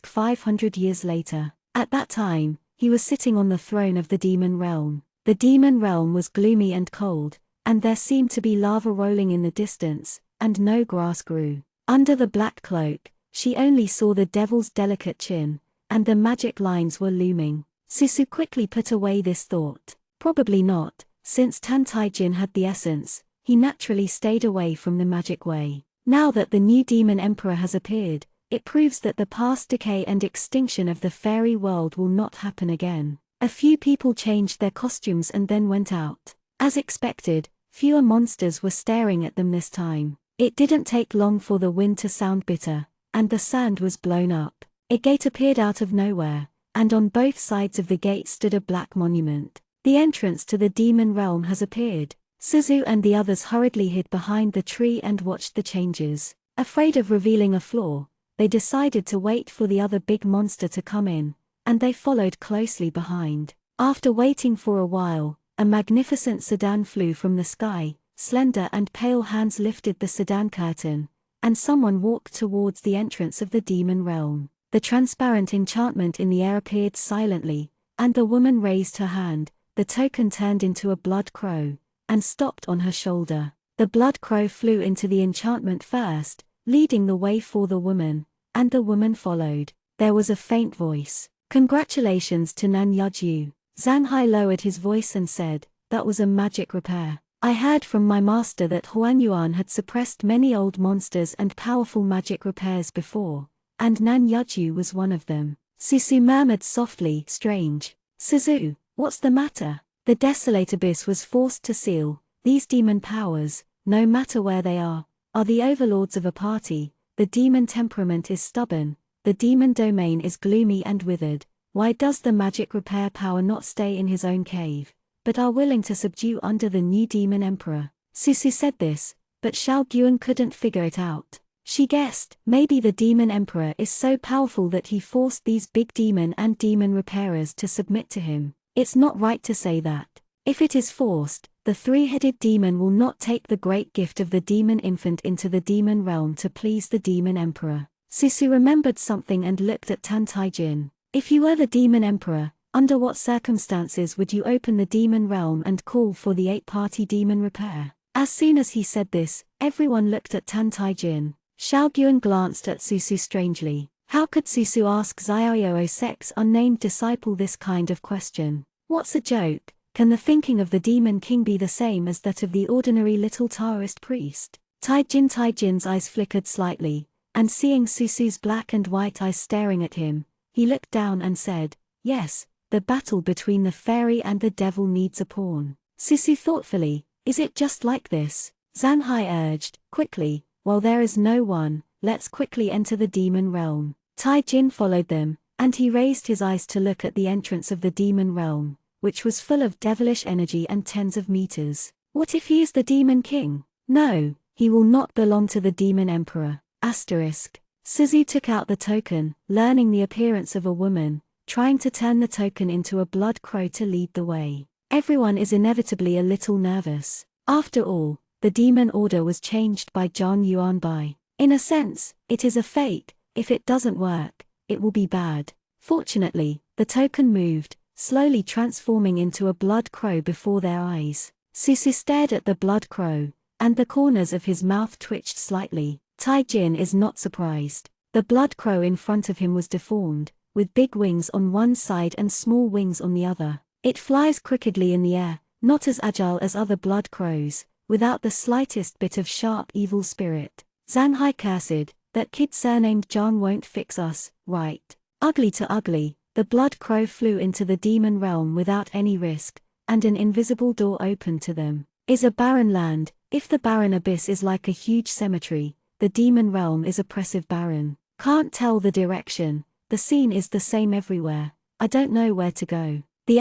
A: 500 years later. At that time, he was sitting on the throne of the demon realm. The demon realm was gloomy and cold, and there seemed to be lava rolling in the distance, and no grass grew. Under the black cloak, she only saw the devil's delicate chin, and the magic lines were looming. Suzu quickly put away this thought. Probably not, since Tan Taijin had the essence, he naturally stayed away from the magic way. Now that the new demon emperor has appeared, it proves that the past decay and extinction of the fairy world will not happen again. A few people changed their costumes and then went out. As expected, fewer monsters were staring at them this time. It didn't take long for the wind to sound bitter, and the sand was blown up. A gate appeared out of nowhere, and on both sides of the gate stood a black monument. The entrance to the demon realm has appeared. Suzu and the others hurriedly hid behind the tree and watched the changes. Afraid of revealing a flaw, they decided to wait for the other big monster to come in, and they followed closely behind. After waiting for a while, a magnificent sedan flew from the sky. Slender and pale hands lifted the sedan curtain, and someone walked towards the entrance of the demon realm. The transparent enchantment in the air appeared silently, and the woman raised her hand. The token turned into a blood crow, and stopped on her shoulder. The blood crow flew into the enchantment first, leading the way for the woman, and the woman followed. There was a faint voice. "Congratulations to Nan Yaju." Zanhai lowered his voice and said, "That was a magic repair. I heard from my master that Huan Yuan had suppressed many old monsters and powerful magic repairs before, and Nan Yaju was one of them." Suzu murmured softly, "Strange. Suzu, what's the matter?" The desolate abyss was forced to seal. These demon powers, no matter where they are the overlords of a party. The demon temperament is stubborn, the demon domain is gloomy and withered. Why does the magic repair power not stay in his own cave, but are willing to subdue under the new demon emperor? Suzu said this, but Xiao Guan couldn't figure it out. She guessed, maybe the demon emperor is so powerful that he forced these big demon and demon repairers to submit to him. It's not right to say that. If it is forced, the three-headed demon will not take the great gift of the demon infant into the demon realm to please the demon emperor. Suzu remembered something and looked at Tan Taijin. If you were the demon emperor, under what circumstances would you open the demon realm and call for the 8-party demon repair? As soon as he said this, everyone looked at Tan Taijin. Xiao Guan glanced at Suzu strangely. How could Suzu ask Xiaoyou's unnamed disciple this kind of question? What's a joke? Can the thinking of the demon king be the same as that of the ordinary little Taoist priest? Taijin's eyes flickered slightly, and seeing Suzu's black and white eyes staring at him, he looked down and said, "Yes, the battle between the fairy and the devil needs a pawn." Suzu thoughtfully, "Is it just like this?" Zanhai urged, "Quickly, while there is no one, let's quickly enter the demon realm." Taijin followed them, and he raised his eyes to look at the entrance of the demon realm, which was full of devilish energy and tens of meters. What if he is the demon king? No, he will not belong to the demon emperor. Suzu took out the token, learning the appearance of a woman, trying to turn the token into a blood crow to lead the way. Everyone is inevitably a little nervous. After all, the demon order was changed by Zhang Yuanbai. In a sense, it is a fake. If it doesn't work, it will be bad. Fortunately, the token moved, slowly transforming into a blood crow before their eyes. Suzu stared at the blood crow, and the corners of his mouth twitched slightly. Taijin is not surprised. The blood crow in front of him was deformed, with big wings on one side and small wings on the other. It flies crookedly in the air, not as agile as other blood crows, without the slightest bit of sharp evil spirit. Zanhai cursed, "That kid surnamed Zhang won't fix us, right?" Ugly to ugly, the blood crow flew into the demon realm without any risk, and an invisible door opened to them. Is a barren land. If the barren abyss is like a huge cemetery, the demon realm is oppressive barren. Can't tell the direction, the scene is the same everywhere, I don't know where to go. The ****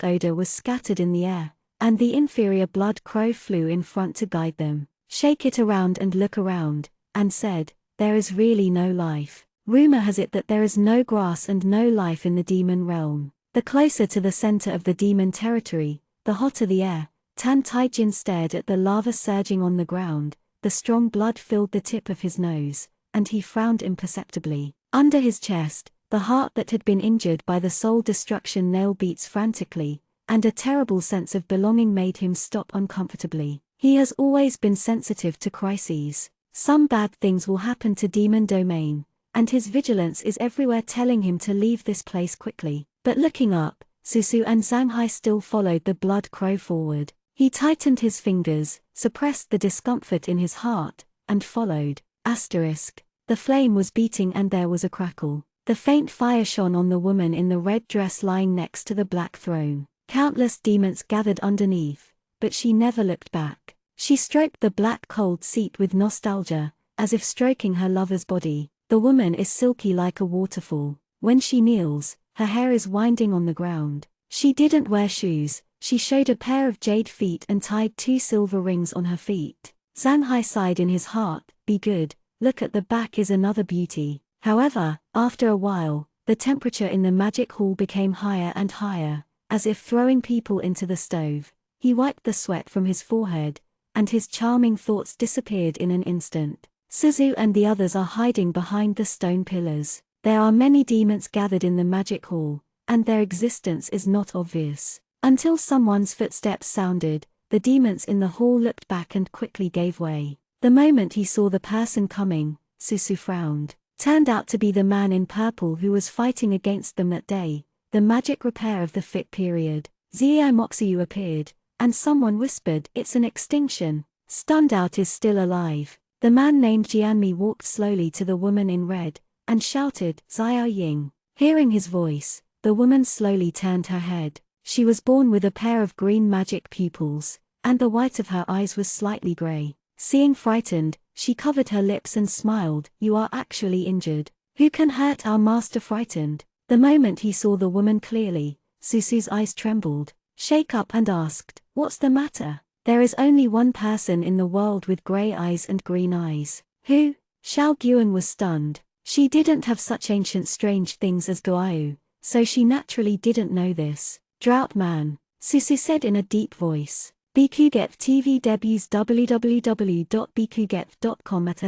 A: odor was scattered in the air, and the inferior blood crow flew in front to guide them. Shake it around and look around, and said, there is really no life. Rumor has it that there is no grass and no life in the demon realm. The closer to the center of the demon territory, the hotter the air. Tan Taijin stared at the lava surging on the ground, the strong blood filled the tip of his nose, and he frowned imperceptibly. Under his chest, the heart that had been injured by the soul destruction nail beats frantically, and a terrible sense of belonging made him stop uncomfortably. He has always been sensitive to crises. Some bad things will happen to demon domain, and his vigilance is everywhere telling him to leave this place quickly. But looking up, Susu and Shanghai still followed the blood crow forward. He tightened his fingers, suppressed the discomfort in his heart, and followed. The flame was beating and there was a crackle. The faint fire shone on the woman in the red dress lying next to the black throne. Countless demons gathered underneath, but she never looked back. She stroked the black cold seat with nostalgia, as if stroking her lover's body. The woman is silky like a waterfall. When she kneels, her hair is winding on the ground. She didn't wear shoes, she showed a pair of jade feet and tied 2 silver rings on her feet. Shanghai sighed in his heart, be good, look at the back is another beauty. However, after a while, the temperature in the magic hall became higher and higher, as if throwing people into the stove. He wiped the sweat from his forehead, and his charming thoughts disappeared in an instant. Suzu and the others are hiding behind the stone pillars. There are many demons gathered in the magic hall, and their existence is not obvious. Until someone's footsteps sounded, the demons in the hall looked back and quickly gave way. The moment he saw the person coming, Susu frowned. Turned out to be the man in purple who was fighting against them that day, the magic repair of the fit period. Ziai Moxiu appeared, and someone whispered, it's an extinction. Stunned out is still alive. The man named Jianmi walked slowly to the woman in red, and shouted, Xiao Ying. Hearing his voice, the woman slowly turned her head. She was born with a pair of green magic pupils, and the white of her eyes was slightly grey. Seeing frightened, she covered her lips and smiled, you are actually injured. Who can hurt our master? Frightened. The moment he saw the woman clearly, Susu's eyes trembled. Shake up and asked, what's the matter? There is only one person in the world with grey eyes and green eyes. Who? Xiao Guan was stunned. She didn't have such ancient strange things as Guayou, so she naturally didn't know this. Drought Man, Susu said in a deep voice. Bikuget TV debuts www.bikuget.com at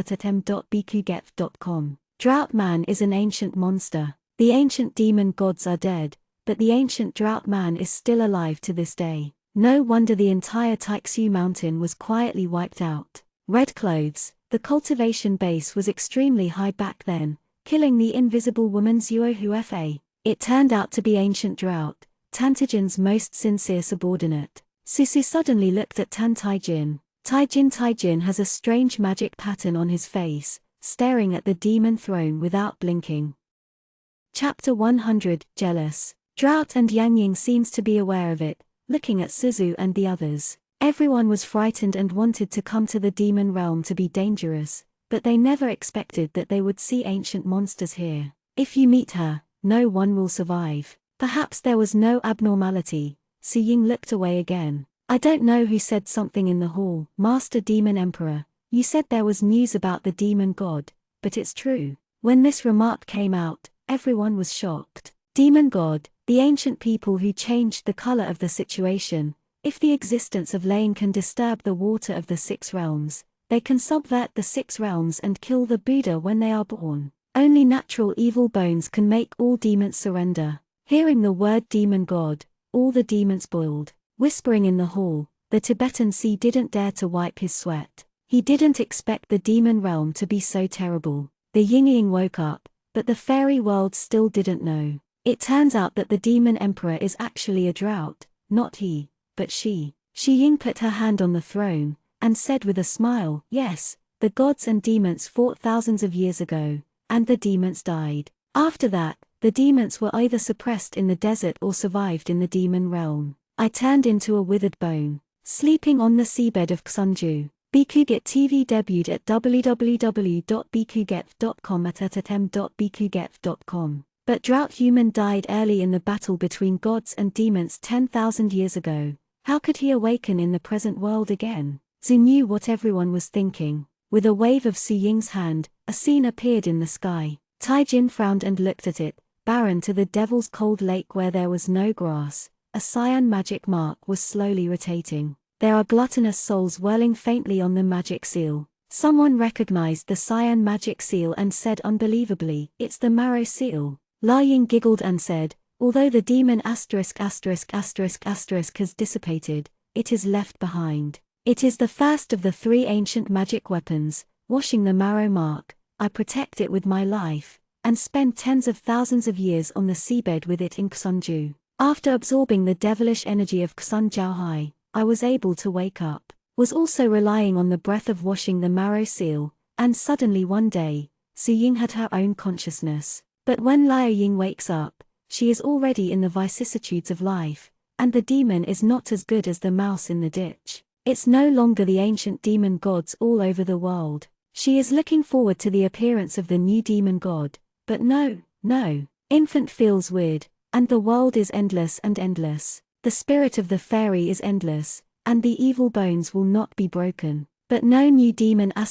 A: Drought Man is an ancient monster. The ancient demon gods are dead, but the ancient Drought Man is still alive to this day. No wonder the entire Taixu mountain was quietly wiped out. Red clothes, the cultivation base was extremely high back then, killing the invisible woman Zuo Huefa. It turned out to be ancient Drought, Tantajin's most sincere subordinate. Susu suddenly looked at Tan Taijin. Taijin has a strange magic pattern on his face, staring at the demon throne without blinking. Chapter 100, Jealous. Drought and Yang Ying seems to be aware of it, looking at Suzu and the others. Everyone was frightened and wanted to come to the demon realm to be dangerous, but they never expected that they would see ancient monsters here. If you meet her, no one will survive. Perhaps there was no abnormality. Su Ying looked away again. I don't know who said something in the hall. Master Demon Emperor, you said there was news about the demon god, but it's true. When this remark came out, everyone was shocked. Demon god, the ancient people who changed the color of the situation. If the existence of Lane can disturb the water of the 6 realms, they can subvert the 6 realms and kill the Buddha when they are born. Only natural evil bones can make all demons surrender. Hearing the word demon god, all the demons boiled. Whispering in the hall, the Tibetan Sea didn't dare to wipe his sweat. He didn't expect the demon realm to be so terrible. The Ying woke up, but the fairy world still didn't know. It turns out that the demon emperor is actually a drought, not he, but she. Shi Ying put her hand on the throne, and said with a smile, yes, the gods and demons fought thousands of years ago, and the demons died. After that, the demons were either suppressed in the desert or survived in the demon realm. I turned into a withered bone, sleeping on the seabed of Xunju. Bikuget TV debuted at www.bikuget.com at But Drought Human died early in the battle between gods and demons 10,000 years ago. How could he awaken in the present world again? Zhu knew what everyone was thinking. With a wave of Su Ying's hand, a scene appeared in the sky. Taijin frowned and looked at it, barren to the devil's cold lake where there was no grass. A cyan magic mark was slowly rotating. There are gluttonous souls whirling faintly on the magic seal. Someone recognized the cyan magic seal and said unbelievably, "It's the marrow seal." La Ying giggled and said, "Although the demon has dissipated, it is left behind. It is the first of the 3 ancient magic weapons, washing the marrow mark. I protect it with my life, and spend tens of thousands of years on the seabed with it in Xunju. After absorbing the devilish energy of Xun Jiaohai, I was able to wake up. Was also relying on the breath of washing the marrow seal, and suddenly one day, Su Ying had her own consciousness. But when Liao Ying wakes up, she is already in the vicissitudes of life, and the demon is not as good as the mouse in the ditch. It's no longer the ancient demon gods all over the world. She is looking forward to the appearance of the new demon god, but no, infant feels weird, and the world is endless and endless. The spirit of the fairy is endless, and the evil bones will not be broken. But no new demon came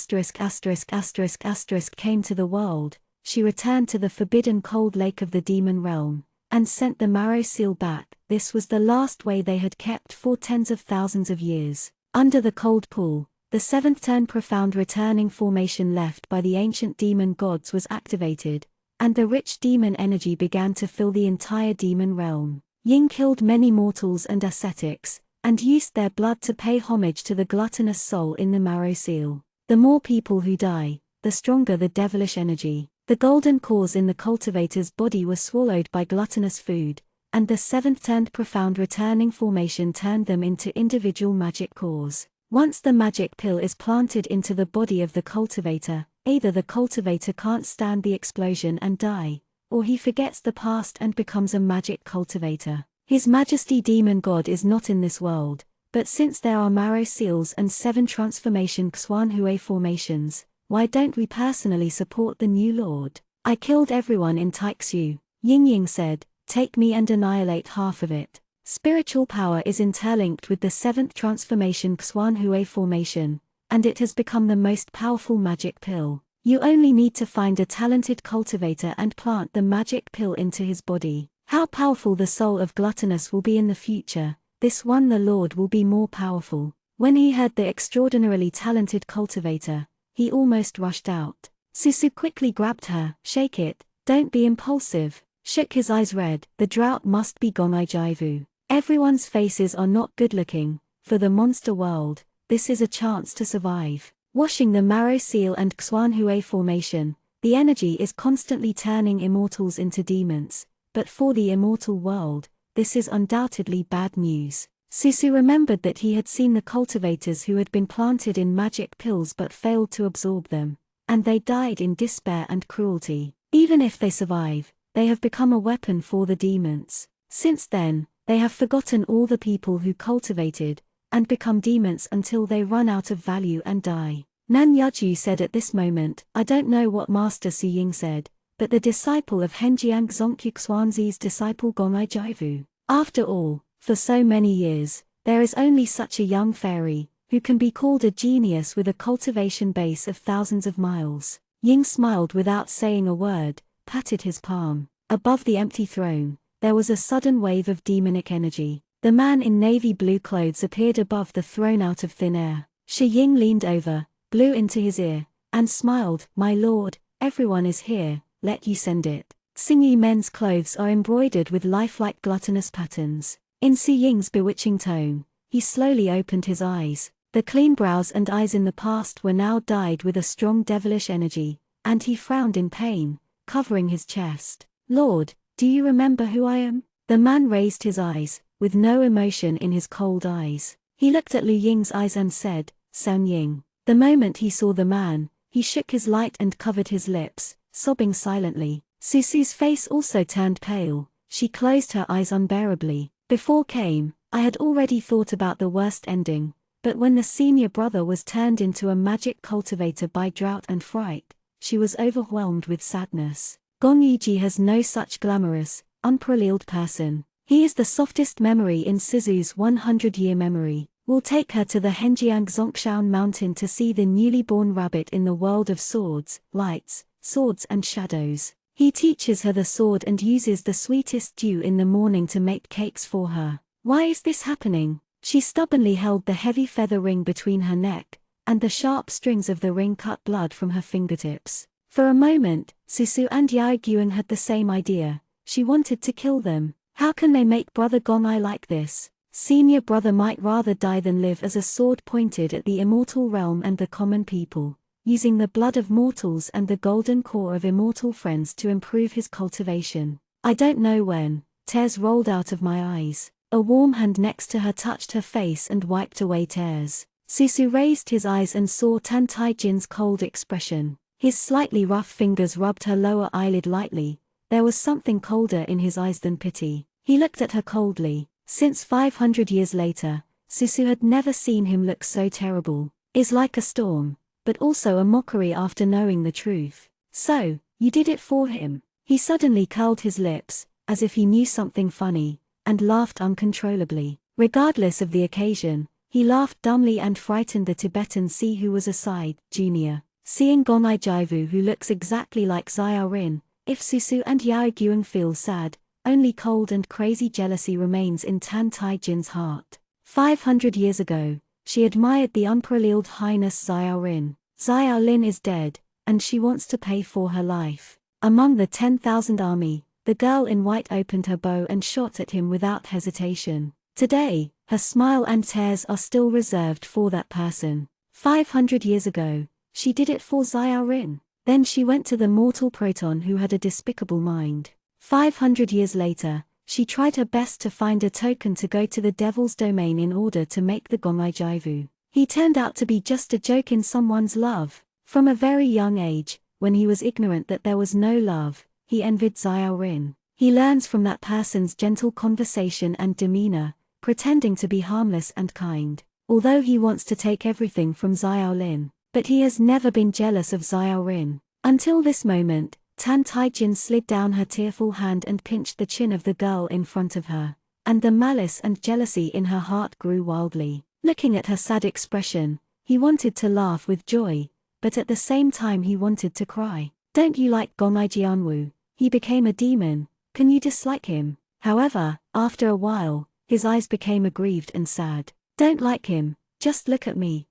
A: to the world. She returned to the forbidden cold lake of the demon realm, and sent the marrow seal back. This was the last way they had kept for tens of thousands of years. Under the cold pool, the 7th turn profound returning formation left by the ancient demon gods was activated, and the rich demon energy began to fill the entire demon realm. Ying killed many mortals and ascetics, and used their blood to pay homage to the gluttonous soul in the marrow seal. The more people who die, the stronger the devilish energy. The golden cores in the cultivator's body were swallowed by gluttonous food, and the 7th turned profound returning formation turned them into individual magic cores. Once the magic pill is planted into the body of the cultivator, either the cultivator can't stand the explosion and die, or he forgets the past and becomes a magic cultivator. His Majesty Demon God is not in this world, but since there are marrow seals and 7 transformation Xuanhui formations, why don't we personally support the new lord? I killed everyone in Taixu, Ying Ying said, take me and annihilate half of it. Spiritual power is interlinked with the 7th transformation Xuanhui formation, and it has become the most powerful magic pill. You only need to find a talented cultivator and plant the magic pill into his body. How powerful the soul of gluttonous will be in the future, this one the Lord will be more powerful. When he heard the extraordinarily talented cultivator, he almost rushed out. Susu quickly grabbed her, shake it, don't be impulsive, shook his eyes red, the drought must be gone Jaivu. Everyone's faces are not good looking, for the monster world, this is a chance to survive. Washing the marrow seal and Xuanhui formation, the energy is constantly turning immortals into demons. But for the immortal world, this is undoubtedly bad news. Susu remembered that he had seen the cultivators who had been planted in magic pills but failed to absorb them, and they died in despair and cruelty. Even if they survive, they have become a weapon for the demons. Since then, they have forgotten all the people who cultivated, and become demons until they run out of value and die. Nan Yaju said at this moment, I don't know what Master Su Ying said, but the disciple of Henjiang Zonkyu Xuanzi's disciple Gong'ai Jaivu. After all, for so many years, there is only such a young fairy, who can be called a genius with a cultivation base of thousands of miles. Ying smiled without saying a word, patted his palm. Above the empty throne, there was a sudden wave of demonic energy. The man in navy blue clothes appeared above the throne out of thin air. Shi Ying leaned over, blew into his ear, and smiled, my lord, everyone is here. Let you send it. Xingyi men's clothes are embroidered with lifelike gluttonous patterns. In Su Ying's bewitching tone, he slowly opened his eyes. The clean brows and eyes in the past were now dyed with a strong devilish energy, and he frowned in pain, covering his chest. Lord, do you remember who I am? The man raised his eyes, with no emotion in his cold eyes. He looked at Lu Ying's eyes and said, Sun Ying. The moment he saw the man, he shook his light and covered his lips, sobbing silently. Susu's face also turned pale, she closed her eyes unbearably. Before came, I had already thought about the worst ending, but when the senior brother was turned into a magic cultivator by drought and fright, she was overwhelmed with sadness. Gong Yiji has no such glamorous, unparalleled person. He is the softest memory in Suzu's 100-year memory. We'll take her to the Henjiang Zongshan mountain to see the newly born rabbit in the world of swords, lights, swords and shadows. He teaches her the sword and uses the sweetest dew in the morning to make cakes for her. Why is this happening? She stubbornly held the heavy feather ring between her neck, and the sharp strings of the ring cut blood from her fingertips. For a moment, Susu and Yaogyuan had the same idea. She wanted to kill them. How can they make brother Gonai like this? Senior brother might rather die than live as a sword pointed at the immortal realm and the common people, using the blood of mortals and the golden core of immortal friends to improve his cultivation. I don't know when. Tears rolled out of my eyes. A warm hand next to her touched her face and wiped away tears. Susu raised his eyes and saw Tan Taijin's cold expression. His slightly rough fingers rubbed her lower eyelid lightly. There was something colder in his eyes than pity. He looked at her coldly. Since 500 years later, Susu had never seen him look so terrible. Is like a storm, but also a mockery after knowing the truth. So, you did it for him. He suddenly curled his lips, as if he knew something funny, and laughed uncontrollably. Regardless of the occasion, he laughed dumbly and frightened the Tibetan see who was aside, Junior. Seeing Gonai Jaivu who looks exactly like Xiao Rin, if Susu and Yaogyuan feel sad, only cold and crazy jealousy remains in Tan Taijin's heart. 500 years ago, she admired the unparalleled highness Xiao Rin. Xiao Lin is dead, and she wants to pay for her life. Among the 10,000 army, the girl in white opened her bow and shot at him without hesitation. Today, her smile and tears are still reserved for that person. 500 years ago, she did it for Xiao Rin. Then she went to the mortal Proton who had a despicable mind. 500 years later, she tried her best to find a token to go to the devil's domain in order to make the Gonai Jaivu. He turned out to be just a joke in someone's love. From a very young age, when he was ignorant that there was no love, he envied Xiao Rin. He learns from that person's gentle conversation and demeanor, pretending to be harmless and kind. Although he wants to take everything from Xiao Lin, but he has never been jealous of Xiao Rin. Until this moment, Tan Taijin slid down her tearful hand and pinched the chin of the girl in front of her, and the malice and jealousy in her heart grew wildly. Looking at her sad expression, he wanted to laugh with joy, but at the same time he wanted to cry. Don't you like Gonai Jianwu? He became a demon. Can you dislike him? However, after a while, his eyes became aggrieved and sad. Don't like him, just look at me,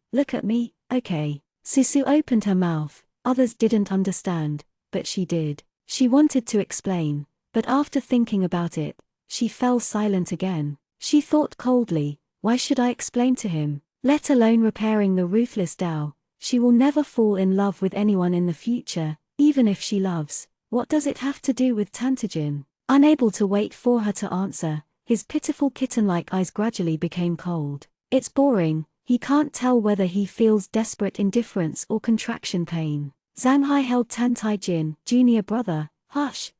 A: okay. Susu opened her mouth. Others didn't understand, but she did. She wanted to explain, but after thinking about it, she fell silent again. She thought coldly, why should I explain to him? Let alone repairing the ruthless Tao. She will never fall in love with anyone in the future, even if she loves. What does it have to do with Tantajin? Unable to wait for her to answer, his pitiful kitten-like eyes gradually became cold. It's boring, he can't tell whether he feels desperate indifference or contraction pain. Zhanghai held Tan Taijin, junior brother. Hush,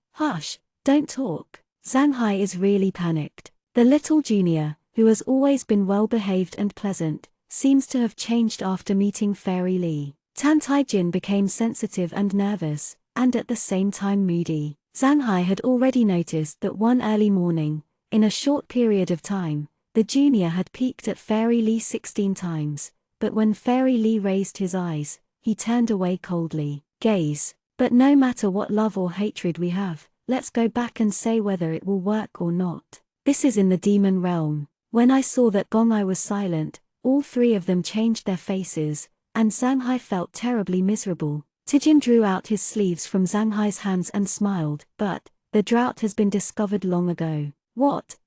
A: don't talk. Zhanghai is really panicked. The little junior, who has always been well-behaved and pleasant, seems to have changed after meeting Fairy Li. Tan Taijin became sensitive and nervous, and at the same time moody. Zhanghai had already noticed that one early morning, in a short period of time, the junior had peeked at Fairy Li 16 times, but when Fairy Li raised his eyes, he turned away coldly. Gaze. But no matter what love or hatred we have, let's go back and say whether it will work or not. This is in the demon realm. When I saw that Gonai was silent, all three of them changed their faces, and Zhanghai felt terribly miserable. Tijin drew out his sleeves from Zhanghai's hands and smiled, but, the drought has been discovered long ago. What?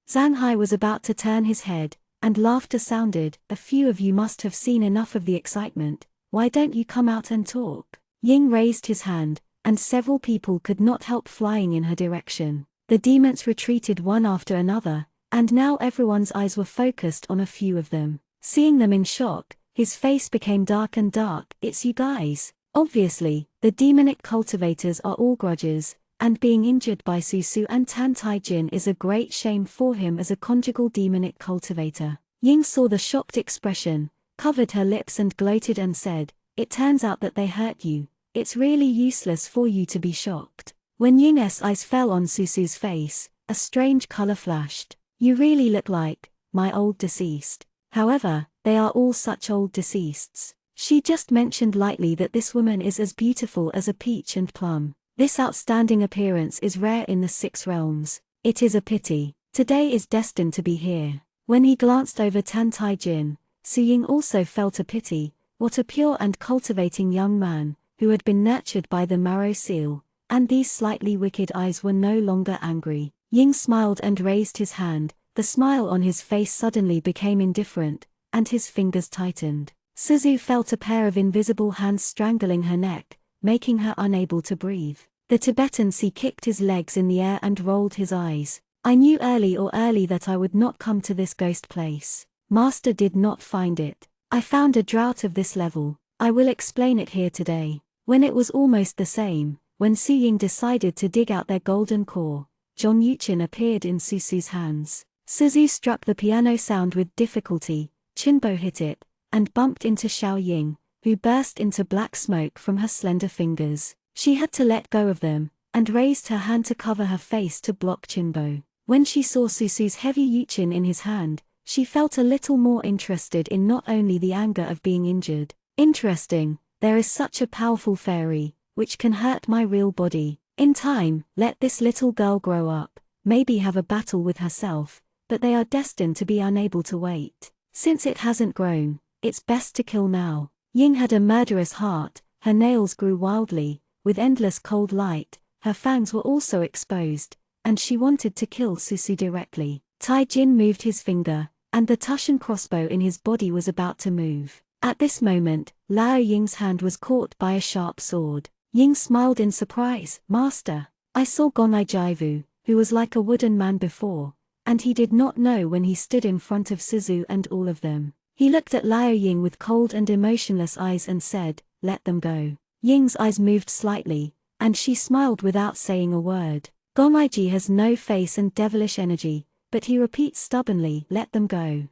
A: Zhanghai was about to turn his head, and laughter sounded. A few of you must have seen enough of the excitement. Why don't you come out and talk? Ying raised his hand, and several people could not help flying in her direction. The demons retreated one after another, and now everyone's eyes were focused on a few of them. Seeing them in shock, his face became dark and dark. It's you guys. Obviously, the demonic cultivators are all grudges, and being injured by Susu and Tan Taijin is a great shame for him as a conjugal demonic cultivator. Ying saw the shocked expression, covered her lips and gloated and said, it turns out that they hurt you. It's really useless for you to be shocked. When Ying's eyes fell on Susu's face, a strange color flashed. You really look like my old deceased. However, they are all such old deceasts. She just mentioned lightly that this woman is as beautiful as a peach and plum. This outstanding appearance is rare in the 6 realms. It is a pity. Today is destined to be here. When he glanced over Tan Tai Jin, Su Ying also felt a pity. What a pure and cultivating young man, who had been nurtured by the marrow seal, and these slightly wicked eyes were no longer angry. Ying smiled and raised his hand. The smile on his face suddenly became indifferent, and his fingers tightened. Suzu felt a pair of invisible hands strangling her neck, making her unable to breathe. The Tibetan Sea kicked his legs in the air and rolled his eyes. I knew early that I would not come to this ghost place. Master did not find it. I found a drought of this level. I will explain it here today. When it was almost the same, when Su Ying decided to dig out their golden core, John Yuchin appeared in Susu's hands. Suzu struck the piano sound with difficulty, Chinbo hit it, and bumped into Xiao Ying, who burst into black smoke from her slender fingers. She had to let go of them, and raised her hand to cover her face to block Chinbo. When she saw Susu's heavy Yuchin in his hand, she felt a little more interested in not only the anger of being injured. Interesting, there is such a powerful fairy, which can hurt my real body. In time, let this little girl grow up, maybe have a battle with herself, but they are destined to be unable to wait. Since it hasn't grown, it's best to kill now. Ying had a murderous heart, her nails grew wildly, with endless cold light, her fangs were also exposed, and she wanted to kill Susu directly. Tai Jin moved his finger, and the Tushan crossbow in his body was about to move. At this moment, Lao Ying's hand was caught by a sharp sword. Ying smiled in surprise. Master, I saw Gonai Jaivu, who was like a wooden man before, and he did not know when he stood in front of Suzu and all of them. He looked at Lao Ying with cold and emotionless eyes and said, let them go. Ying's eyes moved slightly, and she smiled without saying a word. Gomaiji has no face and devilish energy, but he repeats stubbornly, let them go.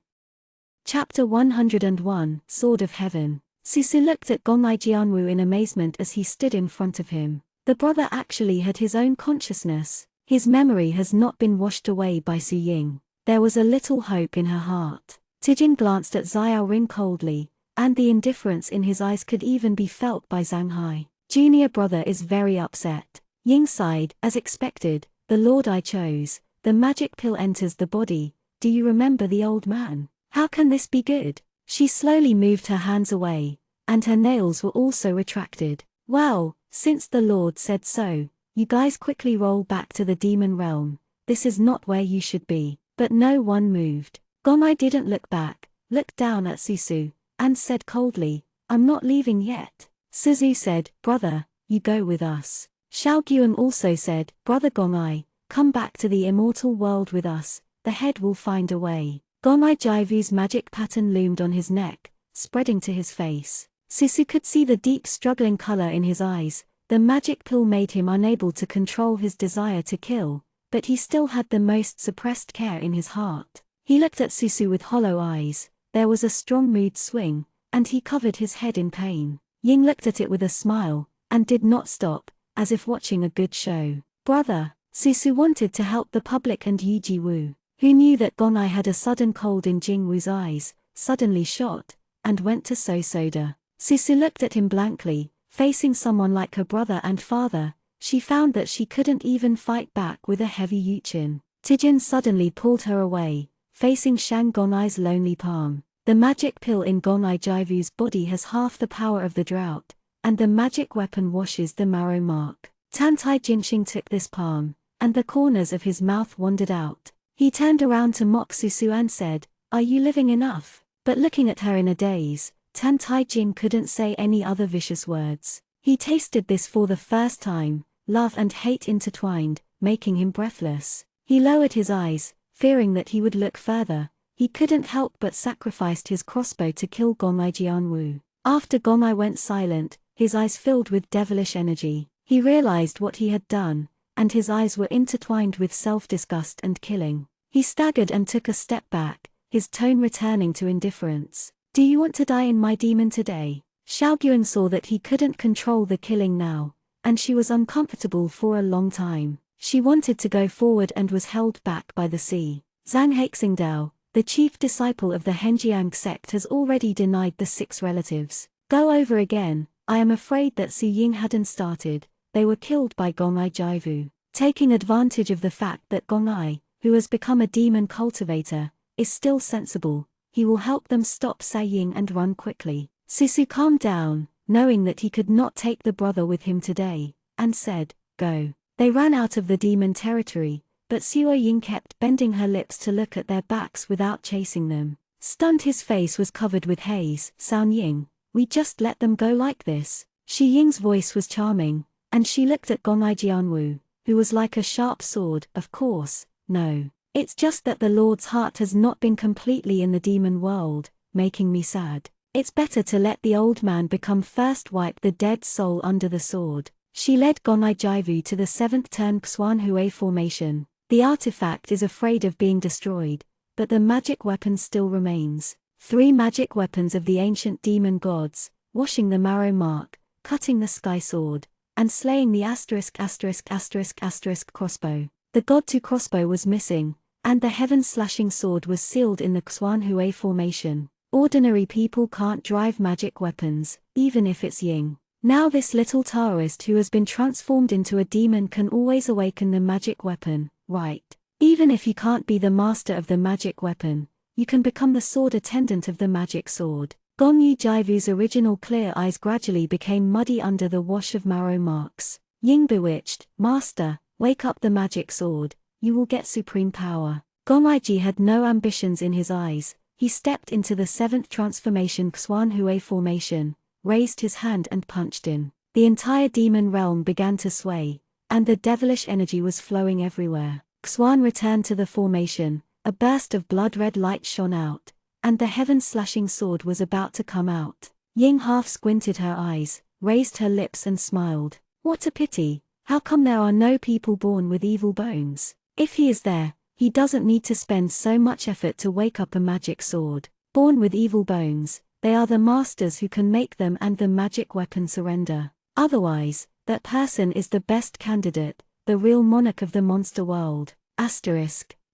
A: Chapter 101, Sword of Heaven. Susu looked at Gonai Jianwu in amazement as he stood in front of him. The brother actually had his own consciousness. His memory has not been washed away by Su Ying. There was a little hope in her heart. Tijin glanced at Xiao Ring coldly, and the indifference in his eyes could even be felt by Zhang Hai. Junior brother is very upset. Ying sighed, as expected, the lord I chose, the magic pill enters the body, do you remember the old man? How can this be good? She slowly moved her hands away, and her nails were also retracted. Well, since the lord said so, you guys quickly roll back to the demon realm, this is not where you should be. But no one moved. Gonai didn't look back, looked down at Susu, and said coldly, I'm not leaving yet. Suzu said, brother, you go with us. Xiao Guang also said, brother Gonai, come back to the immortal world with us, the head will find a way. Gonai Jaivu's magic pattern loomed on his neck, spreading to his face. Susu could see the deep struggling color in his eyes. The magic pill made him unable to control his desire to kill, but he still had the most suppressed care in his heart. He looked at Susu with hollow eyes, there was a strong mood swing, and he covered his head in pain. Ying looked at it with a smile, and did not stop, as if watching a good show. Brother, Susu wanted to help the public, and Yi Jiwu, who knew that Gonai had a sudden cold in Jingwu's eyes, suddenly shot, and went to Soda. Susu looked at him blankly. Facing someone like her brother and father, she found that she couldn't even fight back with a heavy Yuchin. Tijin suddenly pulled her away, facing Shang Gonai's lonely palm. The magic pill in Gonai Jaivu's body has half the power of the drought, and the magic weapon washes the marrow mark. Tantai Jinxing took this palm, and the corners of his mouth wandered out. He turned around to mock Susu and said, are you living enough? But looking at her in a daze, Tan Tai Jin couldn't say any other vicious words. He tasted this for the first time, love and hate intertwined, making him breathless. He lowered his eyes, fearing that he would look further. He couldn't help but sacrificed his crossbow to kill Gonai Jianwu. After Gonai went silent, his eyes filled with devilish energy. He realized what he had done, and his eyes were intertwined with self-disgust and killing. He staggered and took a step back, his tone returning to indifference. Do you want to die in my demon today? Xiao Guan saw that he couldn't control the killing now, and she was uncomfortable for a long time. She wanted to go forward and was held back by the sea. Zhang Haixingdao, the chief disciple of the Henjiang sect, has already denied the 6 relatives. Go over again. I am afraid that Su Ying hadn't started. They were killed by Gong'ai Jaivu. Taking advantage of the fact that Gong'ai, who has become a demon cultivator, is still sensible, he will help them stop Sa Ying and run quickly. Susu calmed down, knowing that he could not take the brother with him today, and said, "Go." They ran out of the demon territory, but Suo Ying kept bending her lips to look at their backs without chasing them. Stunned, his face was covered with haze. "San Ying, we just let them go like this?" Shi Ying's voice was charming, and she looked at Gong'ai Jianwu, who was like a sharp sword. "Of course, no. It's just that the Lord's heart has not been completely in the demon world, making me sad. It's better to let the old man become first, wipe the dead soul under the sword." She led Gong'ai Jaivu to the 7th turn Xuanhui formation. The artifact is afraid of being destroyed, but the magic weapon still remains. 3 magic weapons of the ancient demon gods, washing the marrow mark, cutting the sky sword, and slaying the ***** crossbow. The God 2 crossbow was missing, and the heaven-slashing sword was sealed in the Xuanhui formation. Ordinary people can't drive magic weapons, even if it's Ying. Now this little Taoist who has been transformed into a demon can always awaken the magic weapon, right? Even if you can't be the master of the magic weapon, you can become the sword attendant of the magic sword. Gong'ai Jaivu's original clear eyes gradually became muddy under the wash of marrow marks. Ying bewitched, "Master, wake up the magic sword, you will get supreme power." Gong'ai Ji had no ambitions in his eyes. He stepped into the 7th transformation Xuanhui formation, raised his hand and punched in. The entire demon realm began to sway, and the devilish energy was flowing everywhere. Xuan returned to the formation, a burst of blood-red light shone out, and the heaven-slashing sword was about to come out. Ying half squinted her eyes, raised her lips and smiled. "What a pity, how come there are no people born with evil bones? If he is there, he doesn't need to spend so much effort to wake up a magic sword. Born with evil bones, they are the masters who can make them and the magic weapon surrender. Otherwise, that person is the best candidate, the real monarch of the monster world."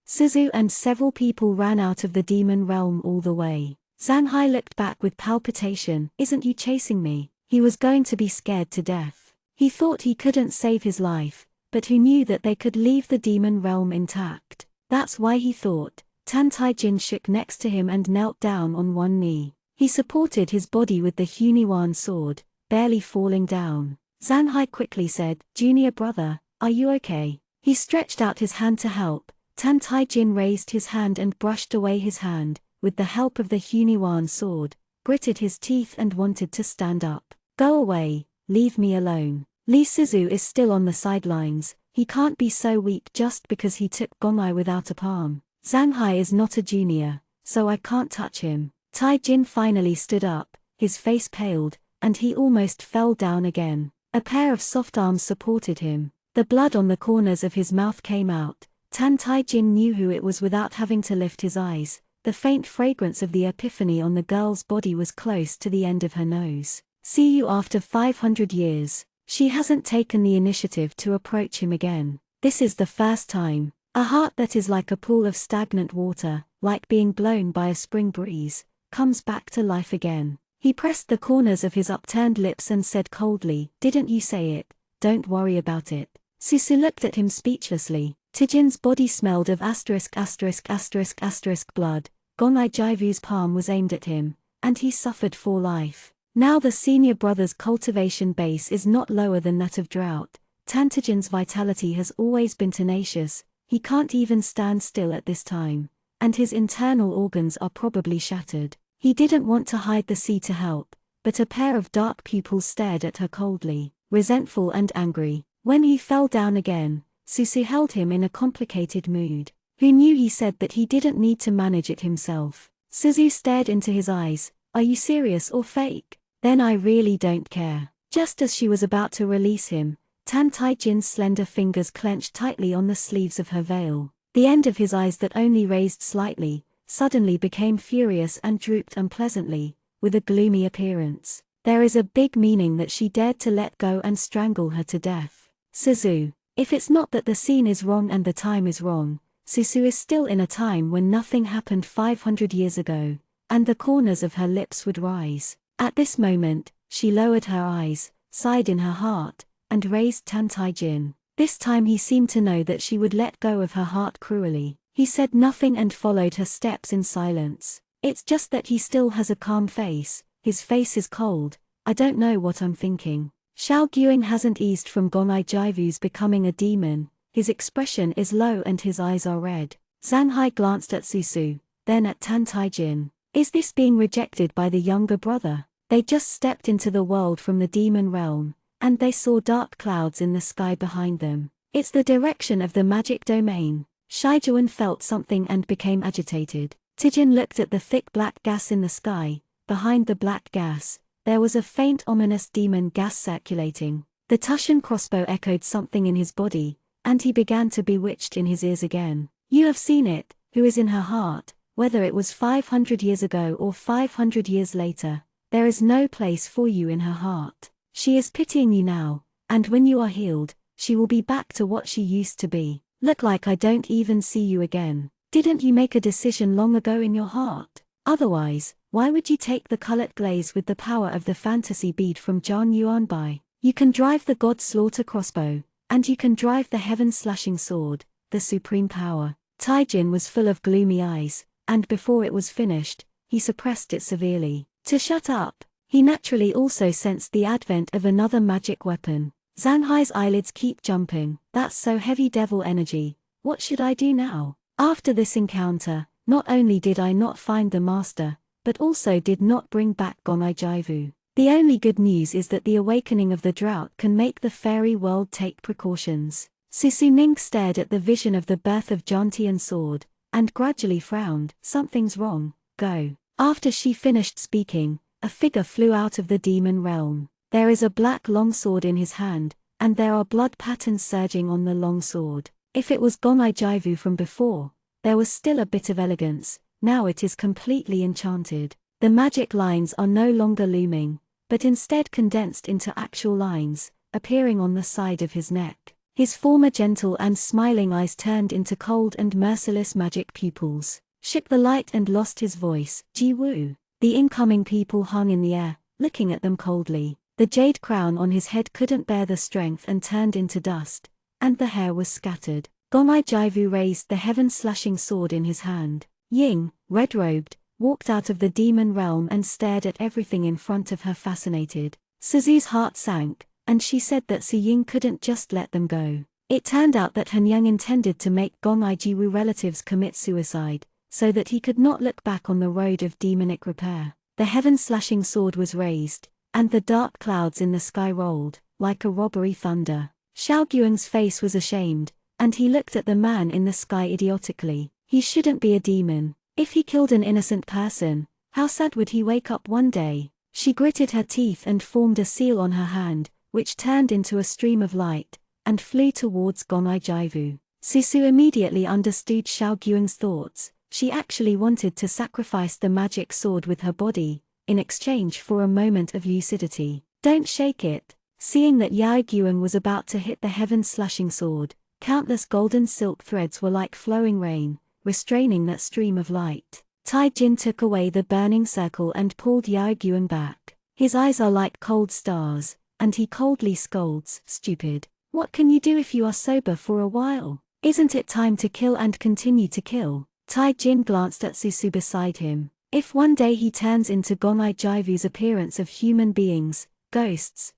A: Suzu and several people ran out of the demon realm all the way. Zhang Hai looked back with palpitation. "Isn't you chasing me?" He was going to be scared to death. He thought he couldn't save his life, but who knew that they could leave the demon realm intact? That's why he thought. Tan Taijin shook next to him and knelt down on one knee. He supported his body with the Huniwan sword, barely falling down. Zhang Hai quickly said, "Junior brother, are you okay?" He stretched out his hand to help. Tan Taijin raised his hand and brushed away his hand, with the help of the Huniwan sword, gritted his teeth and wanted to stand up. "Go away, leave me alone." Li Suzu is still on the sidelines. He can't be so weak just because he took Gong'ai without a palm. Zhang Hai is not a junior, so I can't touch him. Taijin finally stood up, his face paled, and he almost fell down again. A pair of soft arms supported him. The blood on the corners of his mouth came out. Tan Taijin knew who it was without having to lift his eyes. The faint fragrance of the epiphany on the girl's body was close to the end of her nose. "See you after 500 years. She hasn't taken the initiative to approach him again. This is the first time. A heart that is like a pool of stagnant water, like being blown by a spring breeze, comes back to life again." He pressed the corners of his upturned lips and said coldly, "Didn't you say it? Don't worry about it." Susu looked at him speechlessly. Tijin's body smelled of ****** blood. Gong'ai Jaivu's palm was aimed at him, and he suffered for life. Now the senior brother's cultivation base is not lower than that of drought. Tantijin's vitality has always been tenacious. He can't even stand still at this time, and his internal organs are probably shattered. He didn't want to hide the sea to help, but a pair of dark pupils stared at her coldly, resentful and angry. When he fell down again, Susu held him in a complicated mood. Who knew he said that he didn't need to manage it himself. Suzu stared into his eyes. "Are you serious or fake? Then I really don't care." Just as she was about to release him, Tan Taijin's slender fingers clenched tightly on the sleeves of her veil. The end of his eyes that only raised slightly, suddenly became furious and drooped unpleasantly, with a gloomy appearance. There is a big meaning that she dared to let go and strangle her to death. "Suzu, If it's not that the scene is wrong and the time is wrong, Susu is still in a time when nothing happened 500 years ago, and the corners of her lips would rise. At this moment, she lowered her eyes, sighed in her heart, and raised Tantai-jin. This time he seemed to know that she would let go of her heart cruelly. He said nothing and followed her steps in silence. It's just that he still has a calm face, his face is cold. I don't know what I'm thinking. Xiao Guiying hasn't eased from Gonai Jivu's becoming a demon, his expression is low and his eyes are red. Zanhai glanced at Susu, then at Tantai-jin. Is this being rejected by the younger brother? They just stepped into the world from the demon realm, and they saw dark clouds in the sky behind them. It's the direction of the magic domain. Shijuan felt something and became agitated. Tijin looked at the thick black gas in the sky. Behind the black gas, there was a faint ominous demon gas circulating. The Tushan crossbow echoed something in his body, and he began to be bewitched in his ears again. You have seen it, who is in her heart, whether it was 500 years ago or 500 years later. There is no place for you in her heart. She is pitying you now, and when you are healed, she will be back to what she used to be. Look like I don't even see you again. Didn't you make a decision long ago in your heart? Otherwise, why would you take the colored glaze with the power of the fantasy bead from Zhang Yuanbai? You can drive the god slaughter crossbow, and you can drive the heaven-slashing sword, the supreme power. Taijin was full of gloomy eyes, and before it was finished, he suppressed it severely. To shut up, he naturally also sensed the advent of another magic weapon. Zanhai's eyelids keep jumping. That's so heavy devil energy. What should I do now? After this encounter, not only did I not find the master, but also did not bring back Gonai Jivu. The only good news is that the awakening of the drought can make the fairy world take precautions. Susu Ning stared at the vision of the birth of Jantian sword, and gradually frowned. Something's wrong, go. After she finished speaking, a figure flew out of the demon realm. There is a black longsword in his hand, and there are blood patterns surging on the longsword. If it was Gonai Jivu from before, there was still a bit of elegance. Now it is completely enchanted. The magic lines are no longer looming, but instead condensed into actual lines, appearing on the side of his neck. His former gentle and smiling eyes turned into cold and merciless magic pupils. Shook the light and lost his voice. Ji Wu. The incoming people hung in the air, looking at them coldly. The jade crown on his head couldn't bear the strength and turned into dust, and the hair was scattered. Gonai Jivu raised the heaven-slashing sword in his hand. Ying, red-robed, walked out of the demon realm and stared at everything in front of her fascinated. Suzu's heart sank, and she said that Su Ying couldn't just let them go. It turned out that Hanyang intended to make Gonai Jiwu relatives commit suicide, so that he could not look back on the road of demonic repair. The heaven-slashing sword was raised, and the dark clouds in the sky rolled, like a robbery thunder. Xiao Guiying's face was ashamed, and he looked at the man in the sky idiotically. He shouldn't be a demon. If he killed an innocent person, how sad would he wake up one day? She gritted her teeth and formed a seal on her hand, which turned into a stream of light, and flew towards Gonai Jivu. Susu immediately understood Xiao Guiying's thoughts. She actually wanted to sacrifice the magic sword with her body, in exchange for a moment of lucidity. Don't shake it. Seeing that Yao Guiying was about to hit the heaven-slashing sword, countless golden silk threads were like flowing rain, restraining that stream of light. Tai Jin took away the burning circle and pulled Yao Guiying back. His eyes are like cold stars, and he coldly scolds, "Stupid. What can you do if you are sober for a while? Isn't it time to kill and continue to kill?" Tai Jin glanced at Susu beside him. If one day he turns into Gonai Jivu's appearance of human beings, ghosts,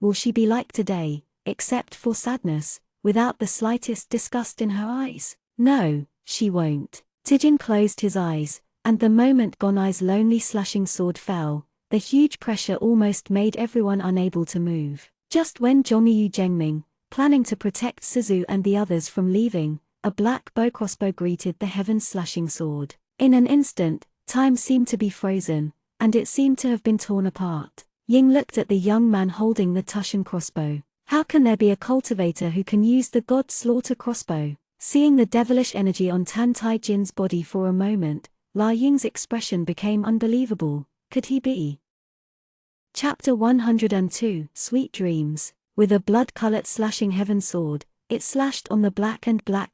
A: will she be like today, except for sadness, without the slightest disgust in her eyes? No, she won't. Tijin closed his eyes, and the moment Gonai's lonely slashing sword fell, the huge pressure almost made everyone unable to move. Just when Zhongyu Zhengming, planning to protect Suzu and the others from leaving, a black bow crossbow greeted the heaven-slashing sword. In an instant, time seemed to be frozen, and it seemed to have been torn apart. Ying looked at the young man holding the Tushan crossbow. How can there be a cultivator who can use the god slaughter crossbow? Seeing the devilish energy on Tan Tai Jin's body for a moment, La Ying's expression became unbelievable. Could he be? Chapter 102, Sweet Dreams. with a blood-colored slashing heaven sword, it slashed on the black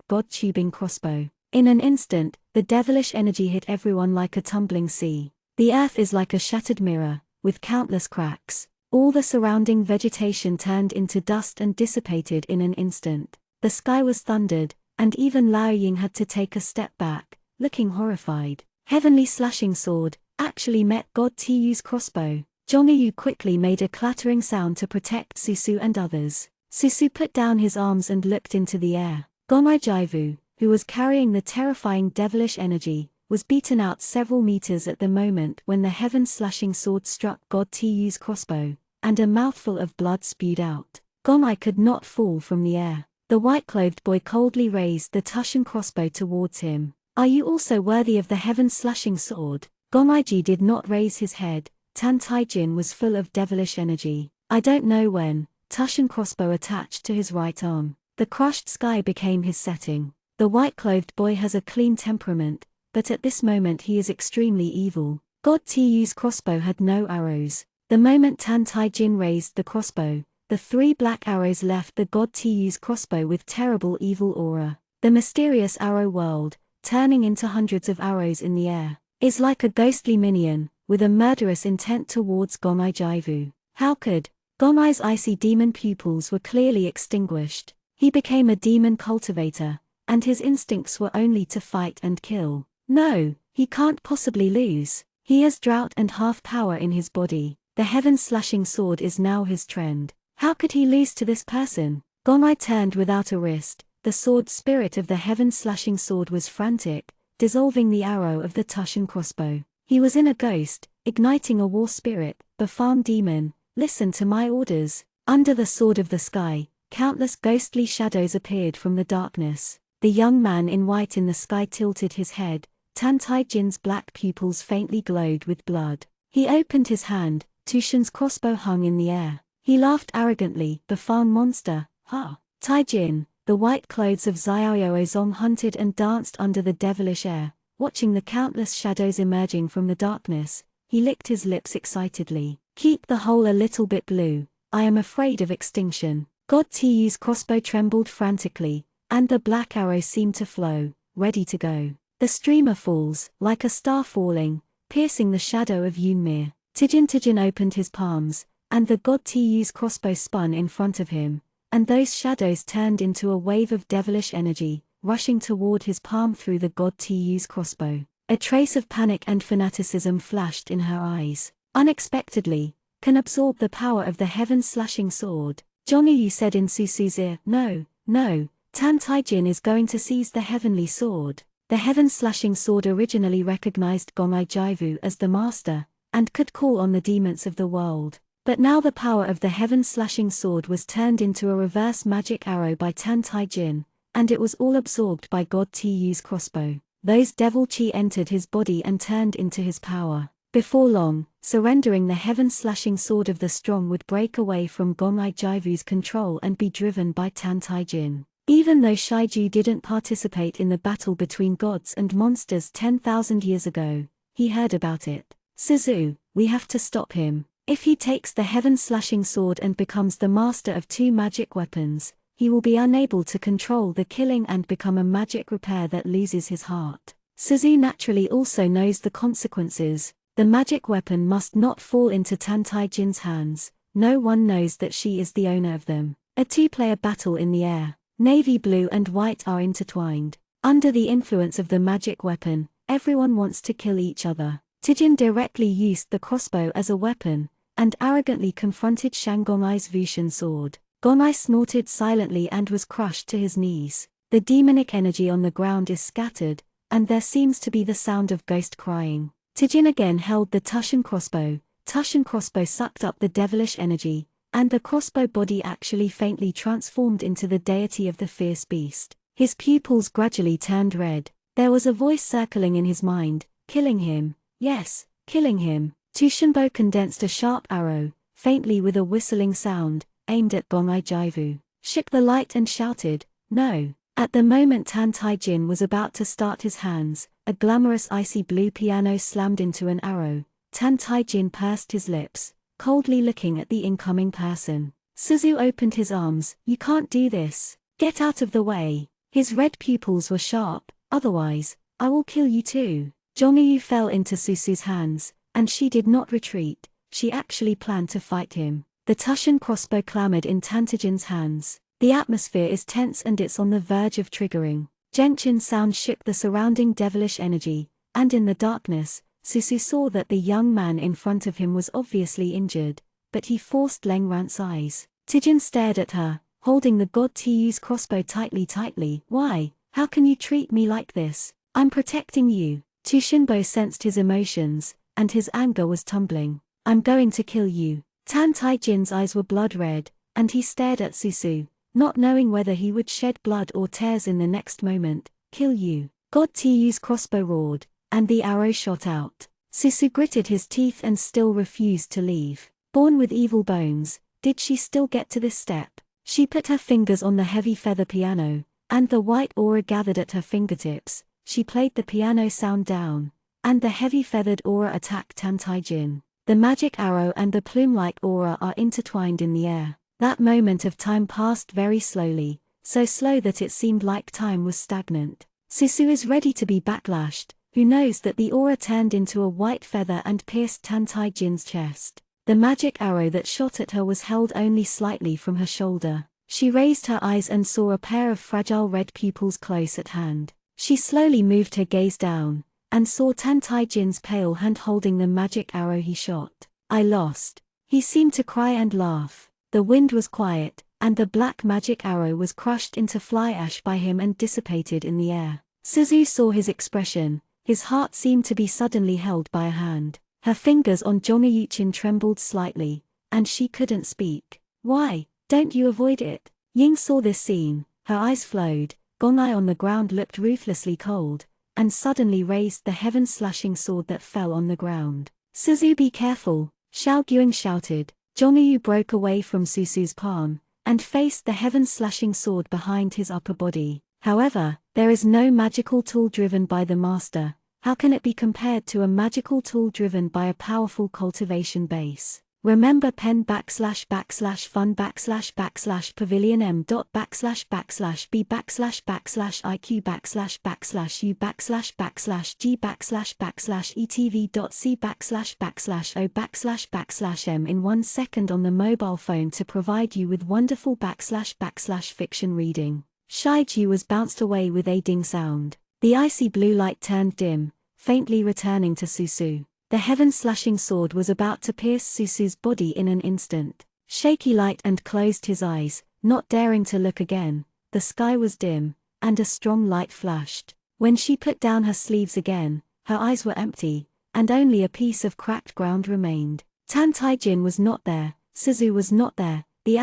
A: god-tubing crossbow. In an instant, the devilish energy hit everyone like a tumbling sea. The earth is like a shattered mirror, with countless cracks. All the surrounding vegetation turned into dust and dissipated in an instant. The sky was thundered, and even Lao Ying had to take a step back, looking horrified. Heavenly slashing sword actually met God Tu's crossbow. Zhongyu quickly made a clattering sound to protect Susu and others. Susu put down his arms and looked into the air. Gomai Jaivu, who was carrying the terrifying devilish energy, was beaten out several meters at the moment when the heaven-slashing sword struck God Tu's crossbow, and a mouthful of blood spewed out. Gomai could not fall from the air. The white-clothed boy coldly raised the Tushan crossbow towards him. "Are you also worthy of the heaven-slashing sword?" Gomaiji did not raise his head. Tan Taijin was full of devilish energy. "I don't know when." Tushan crossbow attached to his right arm. The crushed sky became his setting. The white-clothed boy has a clean temperament, but at this moment he is extremely evil. God Tu's crossbow had no arrows. The moment Tan Taijin raised the crossbow, the 3 black arrows left the God Tu's crossbow with terrible evil aura. The mysterious arrow world, turning into hundreds of arrows in the air, is like a ghostly minion, with a murderous intent towards Gomai Jaivu. How could? Gomai's icy demon pupils were clearly extinguished. He became a demon cultivator, and his instincts were only to fight and kill. No, he can't possibly lose. He has drought and half power in his body. The heaven-slashing sword is now his trend. How could he lose to this person? Gomai turned without a wrist. The sword spirit of the heaven-slashing sword was frantic, dissolving the arrow of the Tushan crossbow. He was in a ghost, igniting a war spirit. "Bafam demon, listen to my orders." Under the sword of the sky, countless ghostly shadows appeared from the darkness. The young man in white in the sky tilted his head. Tan Taijin's black pupils faintly glowed with blood. He opened his hand. Tushan's crossbow hung in the air. He laughed arrogantly. "Bafam monster, ha!" Taijin, the white clothes of Xiaoyo Ozong hunted and danced under the devilish air, watching the countless shadows emerging from the darkness. He licked his lips excitedly. "Keep the hole a little bit blue. I am afraid of extinction." God Tu's crossbow trembled frantically, and the black arrow seemed to flow, ready to go. The streamer falls, like a star falling, piercing the shadow of Yunmir. Tijin opened his palms, and the God Tu's crossbow spun in front of him, and those shadows turned into a wave of devilish energy, rushing toward his palm through the God Tu's crossbow. A trace of panic and fanaticism flashed in her eyes. "Unexpectedly, can absorb the power of the heaven-slashing sword." Zhongyu said in Susu's ear, "No, no, Tan Taijin is going to seize the heavenly sword." The heaven-slashing sword originally recognized Gomai Jaivu as the master, and could call on the demons of the world. But now the power of the heaven-slashing sword was turned into a reverse magic arrow by Tan Taijin, and it was all absorbed by God Tu's crossbow. Those devil chi entered his body and turned into his power. Before long, surrendering the heaven-slashing sword of the strong would break away from Gomai Jaivu's control and be driven by Tan Taijin. Even though Shaiju didn't participate in the battle between gods and monsters 10,000 years ago, he heard about it. "Suzu, we have to stop him. If he takes the heaven-slashing sword and becomes the master of 2 magic weapons, he will be unable to control the killing and become a magic repair that loses his heart." Suzu naturally also knows the consequences. The magic weapon must not fall into Tan Taijin's hands. No one knows that she is the owner of them. A 2-player battle in the air. Navy blue and white are intertwined. Under the influence of the magic weapon, everyone wants to kill each other. Tijin directly used the crossbow as a weapon, and arrogantly confronted Shangomai's Vushan sword. Gomai snorted silently and was crushed to his knees. The demonic energy on the ground is scattered, and there seems to be the sound of ghost crying. Tijin again held the Tushan crossbow. Tushan crossbow sucked up the devilish energy, and the crossbow body actually faintly transformed into the deity of the fierce beast. His pupils gradually turned red. There was a voice circling in his mind, "Killing him. Yes, killing him." Tushanbo condensed a sharp arrow, faintly with a whistling sound, aimed at Gomai Jaivu, shook the light and shouted, "No." At the moment Tan Taijin was about to start his hands, a glamorous icy blue piano slammed into an arrow. Tan Taijin pursed his lips, coldly looking at the incoming person. Suzu opened his arms. You can't do this. Get out of the way. His red pupils were sharp. Otherwise, I will kill you too. Jongyu fell into Susu's hands, and she did not retreat. She actually planned to fight him. The Tushan crossbow clambered in Tantajin's hands. The atmosphere is tense and it's on the verge of triggering. Genshin's sound shook the surrounding devilish energy, and in the darkness, Susu saw that the young man in front of him was obviously injured, but he forced Lengrant's eyes. Tijin stared at her, holding the god Tu's crossbow tightly. Why? How can you treat me like this? I'm protecting you. Tu Shinbo sensed his emotions, and his anger was tumbling. I'm going to kill you. Tan Taijin's eyes were blood red, and he stared at Susu, not knowing whether he would shed blood or tears in the next moment. Kill you. God Tu's crossbow roared, and the arrow shot out. Susu gritted his teeth and still refused to leave. Born with evil bones, did she still get to this step? She put her fingers on the heavy feather piano, and the white aura gathered at her fingertips. She played the piano sound down, and the heavy feathered aura attacked Tan Taijin. The magic arrow and the plume-like aura are intertwined in the air. That moment of time passed very slowly, so slow that it seemed like time was stagnant. Susu is ready to be backlashed. Who knows that the aura turned into a white feather and pierced Tan Taijin's chest. The magic arrow that shot at her was held only slightly from her shoulder. She raised her eyes and saw a pair of fragile red pupils close at hand. She slowly moved her gaze down, and saw Tan Taijin's pale hand holding the magic arrow he shot. I lost. He seemed to cry and laugh. The wind was quiet, and the black magic arrow was crushed into fly ash by him and dissipated in the air. Suzu saw his expression. His heart seemed to be suddenly held by a hand. Her fingers on Jongyuchin trembled slightly, and she couldn't speak. Why, don't you avoid it? Ying saw this scene. Her eyes flowed. Gongai on the ground looked ruthlessly cold, and suddenly raised the heaven-slashing sword that fell on the ground. Suzu, be careful, Xiao Guang shouted. Jongyu broke away from Susu's palm, and faced the heaven-slashing sword behind his upper body. However, there is no magical tool driven by the master. How can it be compared to a magical tool driven by a powerful cultivation base? Remember pen //fun/pavilion m.//b/iq/g/etv.c/o/m in 1 second on the mobile phone to provide you with wonderful //fiction reading. Shiju was bounced away with a ding sound. The icy blue light turned dim, faintly returning to Susu. The heaven-slashing sword was about to pierce Susu's body in an instant. Shaky light and closed his eyes, not daring to look again. The sky was dim, and a strong light flashed. When she put down her sleeves again, her eyes were empty, and only a piece of cracked ground remained. Tan Taijin was not there, Suzu was not there. The *****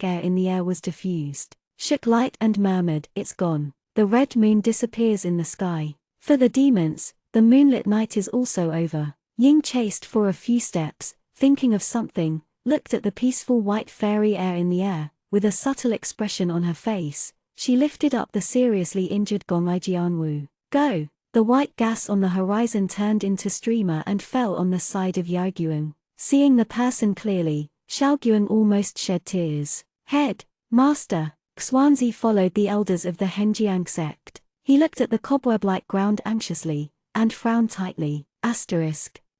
A: air in the air was diffused. Shook light and murmured, it's gone. The red moon disappears in the sky. For the demons, the moonlit night is also over. Ying chased for a few steps, thinking of something, looked at the peaceful white fairy air in the air. With a subtle expression on her face, she lifted up the seriously injured Gongai Jianwu. Go! The white gas on the horizon turned into streamer and fell on the side of Yaoguang. Seeing the person clearly, Xiaoguang almost shed tears. Head, Master! Xuanzi followed the elders of the Henjiang sect. He looked at the cobweb-like ground anxiously, and frowned tightly.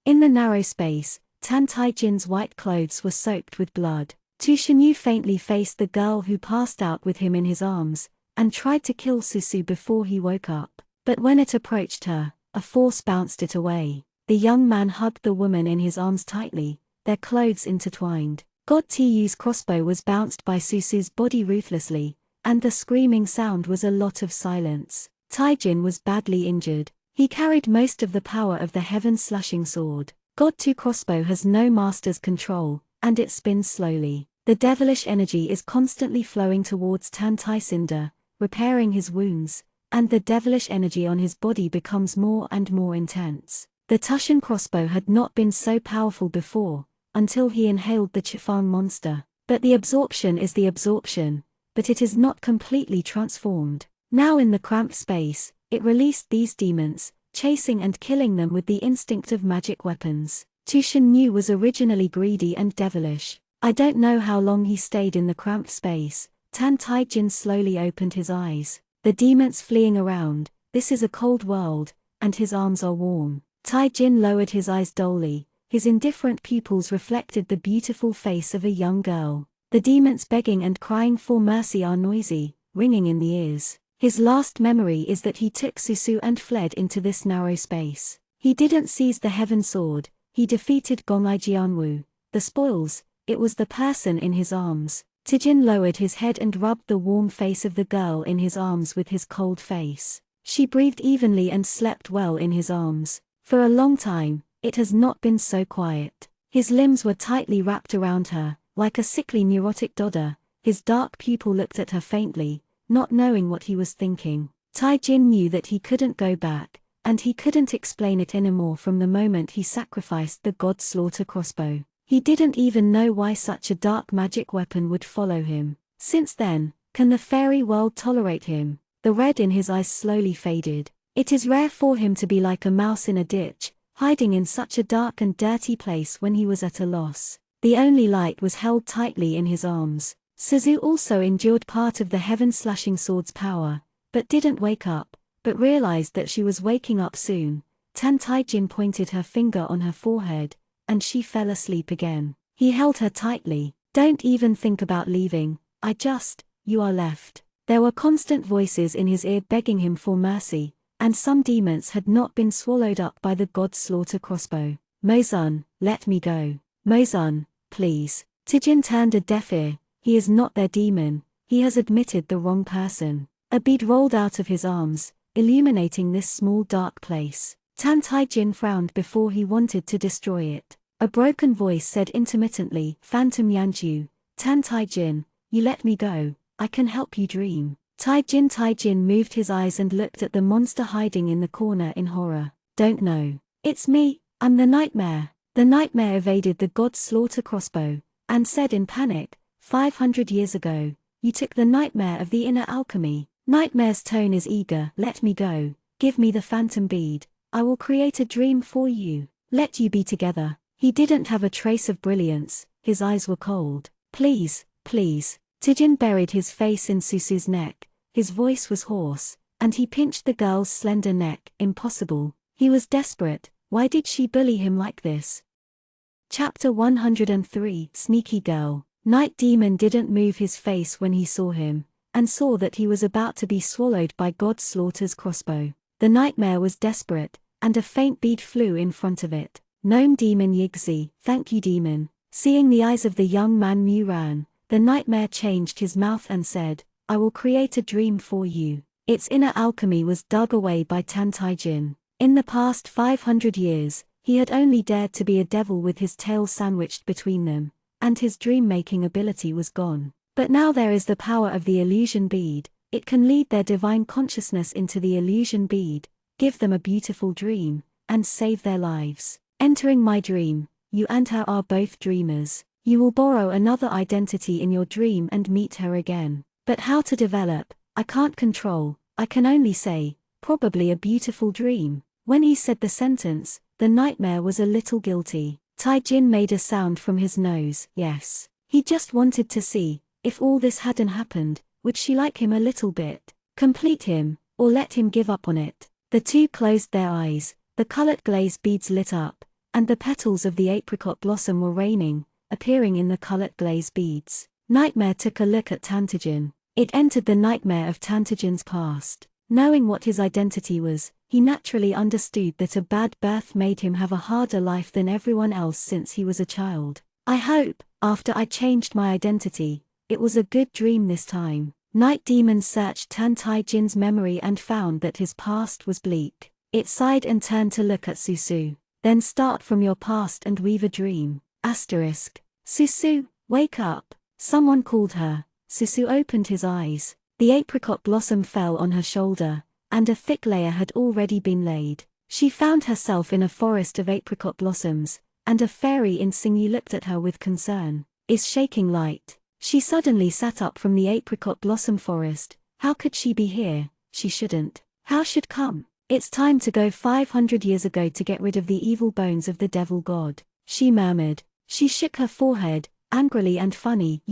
A: In the narrow space, Tan Taijin's white clothes were soaked with blood. Tu Shinyu faintly faced the girl who passed out with him in his arms, and tried to kill Susu before he woke up. But when it approached her, a force bounced it away. The young man hugged the woman in his arms tightly, their clothes intertwined. God Tu's crossbow was bounced by Susu's body ruthlessly, and the screaming sound was a lot of silence. Taijin was badly injured. He carried most of the power of the heaven-slashing sword. God Tu crossbow has no master's control, and it spins slowly. The devilish energy is constantly flowing towards Tan Taisinda, repairing his wounds, and the devilish energy on his body becomes more and more intense. The Tushan crossbow had not been so powerful before, until he inhaled the Chifang monster. But the absorption is the absorption, but it is not completely transformed. Now in the cramped space, it released these demons, chasing and killing them with the instinct of magic weapons. Tu Shinyu was originally greedy and devilish. I don't know how long he stayed in the cramped space. Tan Tai-jin slowly opened his eyes. The demons fleeing around, this is a cold world, and his arms are warm. Tai-jin lowered his eyes dully, his indifferent pupils reflected the beautiful face of a young girl. The demons begging and crying for mercy are noisy, ringing in the ears. His last memory is that he took Susu and fled into this narrow space. He didn't seize the heaven sword, he defeated Gong'ai Jianwu. The spoils, it was the person in his arms. Taijin lowered his head and rubbed the warm face of the girl in his arms with his cold face. She breathed evenly and slept well in his arms. For a long time, it has not been so quiet. His limbs were tightly wrapped around her, like a sickly neurotic dodder. His dark pupil looked at her faintly, not knowing what he was thinking. Tai-jin knew that he couldn't go back, and he couldn't explain it anymore from the moment he sacrificed the god slaughter crossbow. He didn't even know why such a dark magic weapon would follow him. Since then, can the fairy world tolerate him? The red in his eyes slowly faded. It is rare for him to be like a mouse in a ditch, hiding in such a dark and dirty place when he was at a loss. The only light was held tightly in his arms. Suzu also endured part of the heaven-slashing sword's power, but didn't wake up, but realized that she was waking up soon. Tan Tai-jin pointed her finger on her forehead, and she fell asleep again. He held her tightly. Don't even think about leaving, you are left. There were constant voices in his ear begging him for mercy, and some demons had not been swallowed up by the god slaughter crossbow. Mozun, let me go. Mozun, please. Taijin turned a deaf ear. He is not their demon, he has admitted the wrong person. A bead rolled out of his arms, illuminating this small dark place. Tan Tai-jin frowned before he wanted to destroy it. A broken voice said intermittently, Phantom Yanju, Tan Tai-jin, you let me go, I can help you dream. Tai-jin moved his eyes and looked at the monster hiding in the corner in horror. Don't know. It's me, I'm the nightmare. The nightmare evaded the god slaughter crossbow, and said in panic, 500 years ago, you took the nightmare of the inner alchemy. Nightmare's tone is eager. Let me go, give me the phantom bead, I will create a dream for you, let you be together. He didn't have a trace of brilliance, his eyes were cold. Please, please. Taijin buried his face in Susu's neck, his voice was hoarse, and he pinched the girl's slender neck. Impossible. He was desperate. Why did she bully him like this? Chapter 103 Sneaky Girl. Night Demon didn't move his face when he saw him, and saw that he was about to be swallowed by God Slaughter's crossbow. The nightmare was desperate, and a faint bead flew in front of it. Gnome Demon Yigzi, thank you demon. Seeing the eyes of the young man Muran, the nightmare changed his mouth and said, I will create a dream for you. Its inner alchemy was dug away by Tan Tai-jin. In the past 500 years, he had only dared to be a devil with his tail sandwiched between them, and his dream-making ability was gone. But now there is the power of the illusion bead. It can lead their divine consciousness into the illusion bead, give them a beautiful dream, and save their lives. Entering my dream, you and her are both dreamers. You will borrow another identity in your dream and meet her again. But how to develop, I can't control, I can only say, probably a beautiful dream. When he said the sentence, the nightmare was a little guilty. Tai-jin made a sound from his nose. Yes. He just wanted to see, if all this hadn't happened, would she like him a little bit? Complete him, or let him give up on it? The two closed their eyes, the colored glaze beads lit up, and the petals of the apricot blossom were raining, appearing in the colored glaze beads. Nightmare took a look at Tantajin. It entered the nightmare of Tantajin's past. Knowing what his identity was, he naturally understood that a bad birth made him have a harder life than everyone else since he was a child. I hope, after I changed my identity, it was a good dream this time. Night Demon searched Tan Tai-jin's memory and found that his past was bleak. It sighed and turned to look at Susu. Then start from your past and weave a dream. Asterisk. Susu, wake up. Someone called her. Susu opened his eyes. The apricot blossom fell on her shoulder, and a thick layer had already been laid. She found herself in a forest of apricot blossoms, and a fairy in Xingyi looked at her with concern. Is shaking light. She suddenly sat up from the apricot blossom forest. How could she be here? She shouldn't. How should come? It's time to go 500 years ago to get rid of the evil bones of the devil god, she murmured. She shook her forehead. angrily and funny.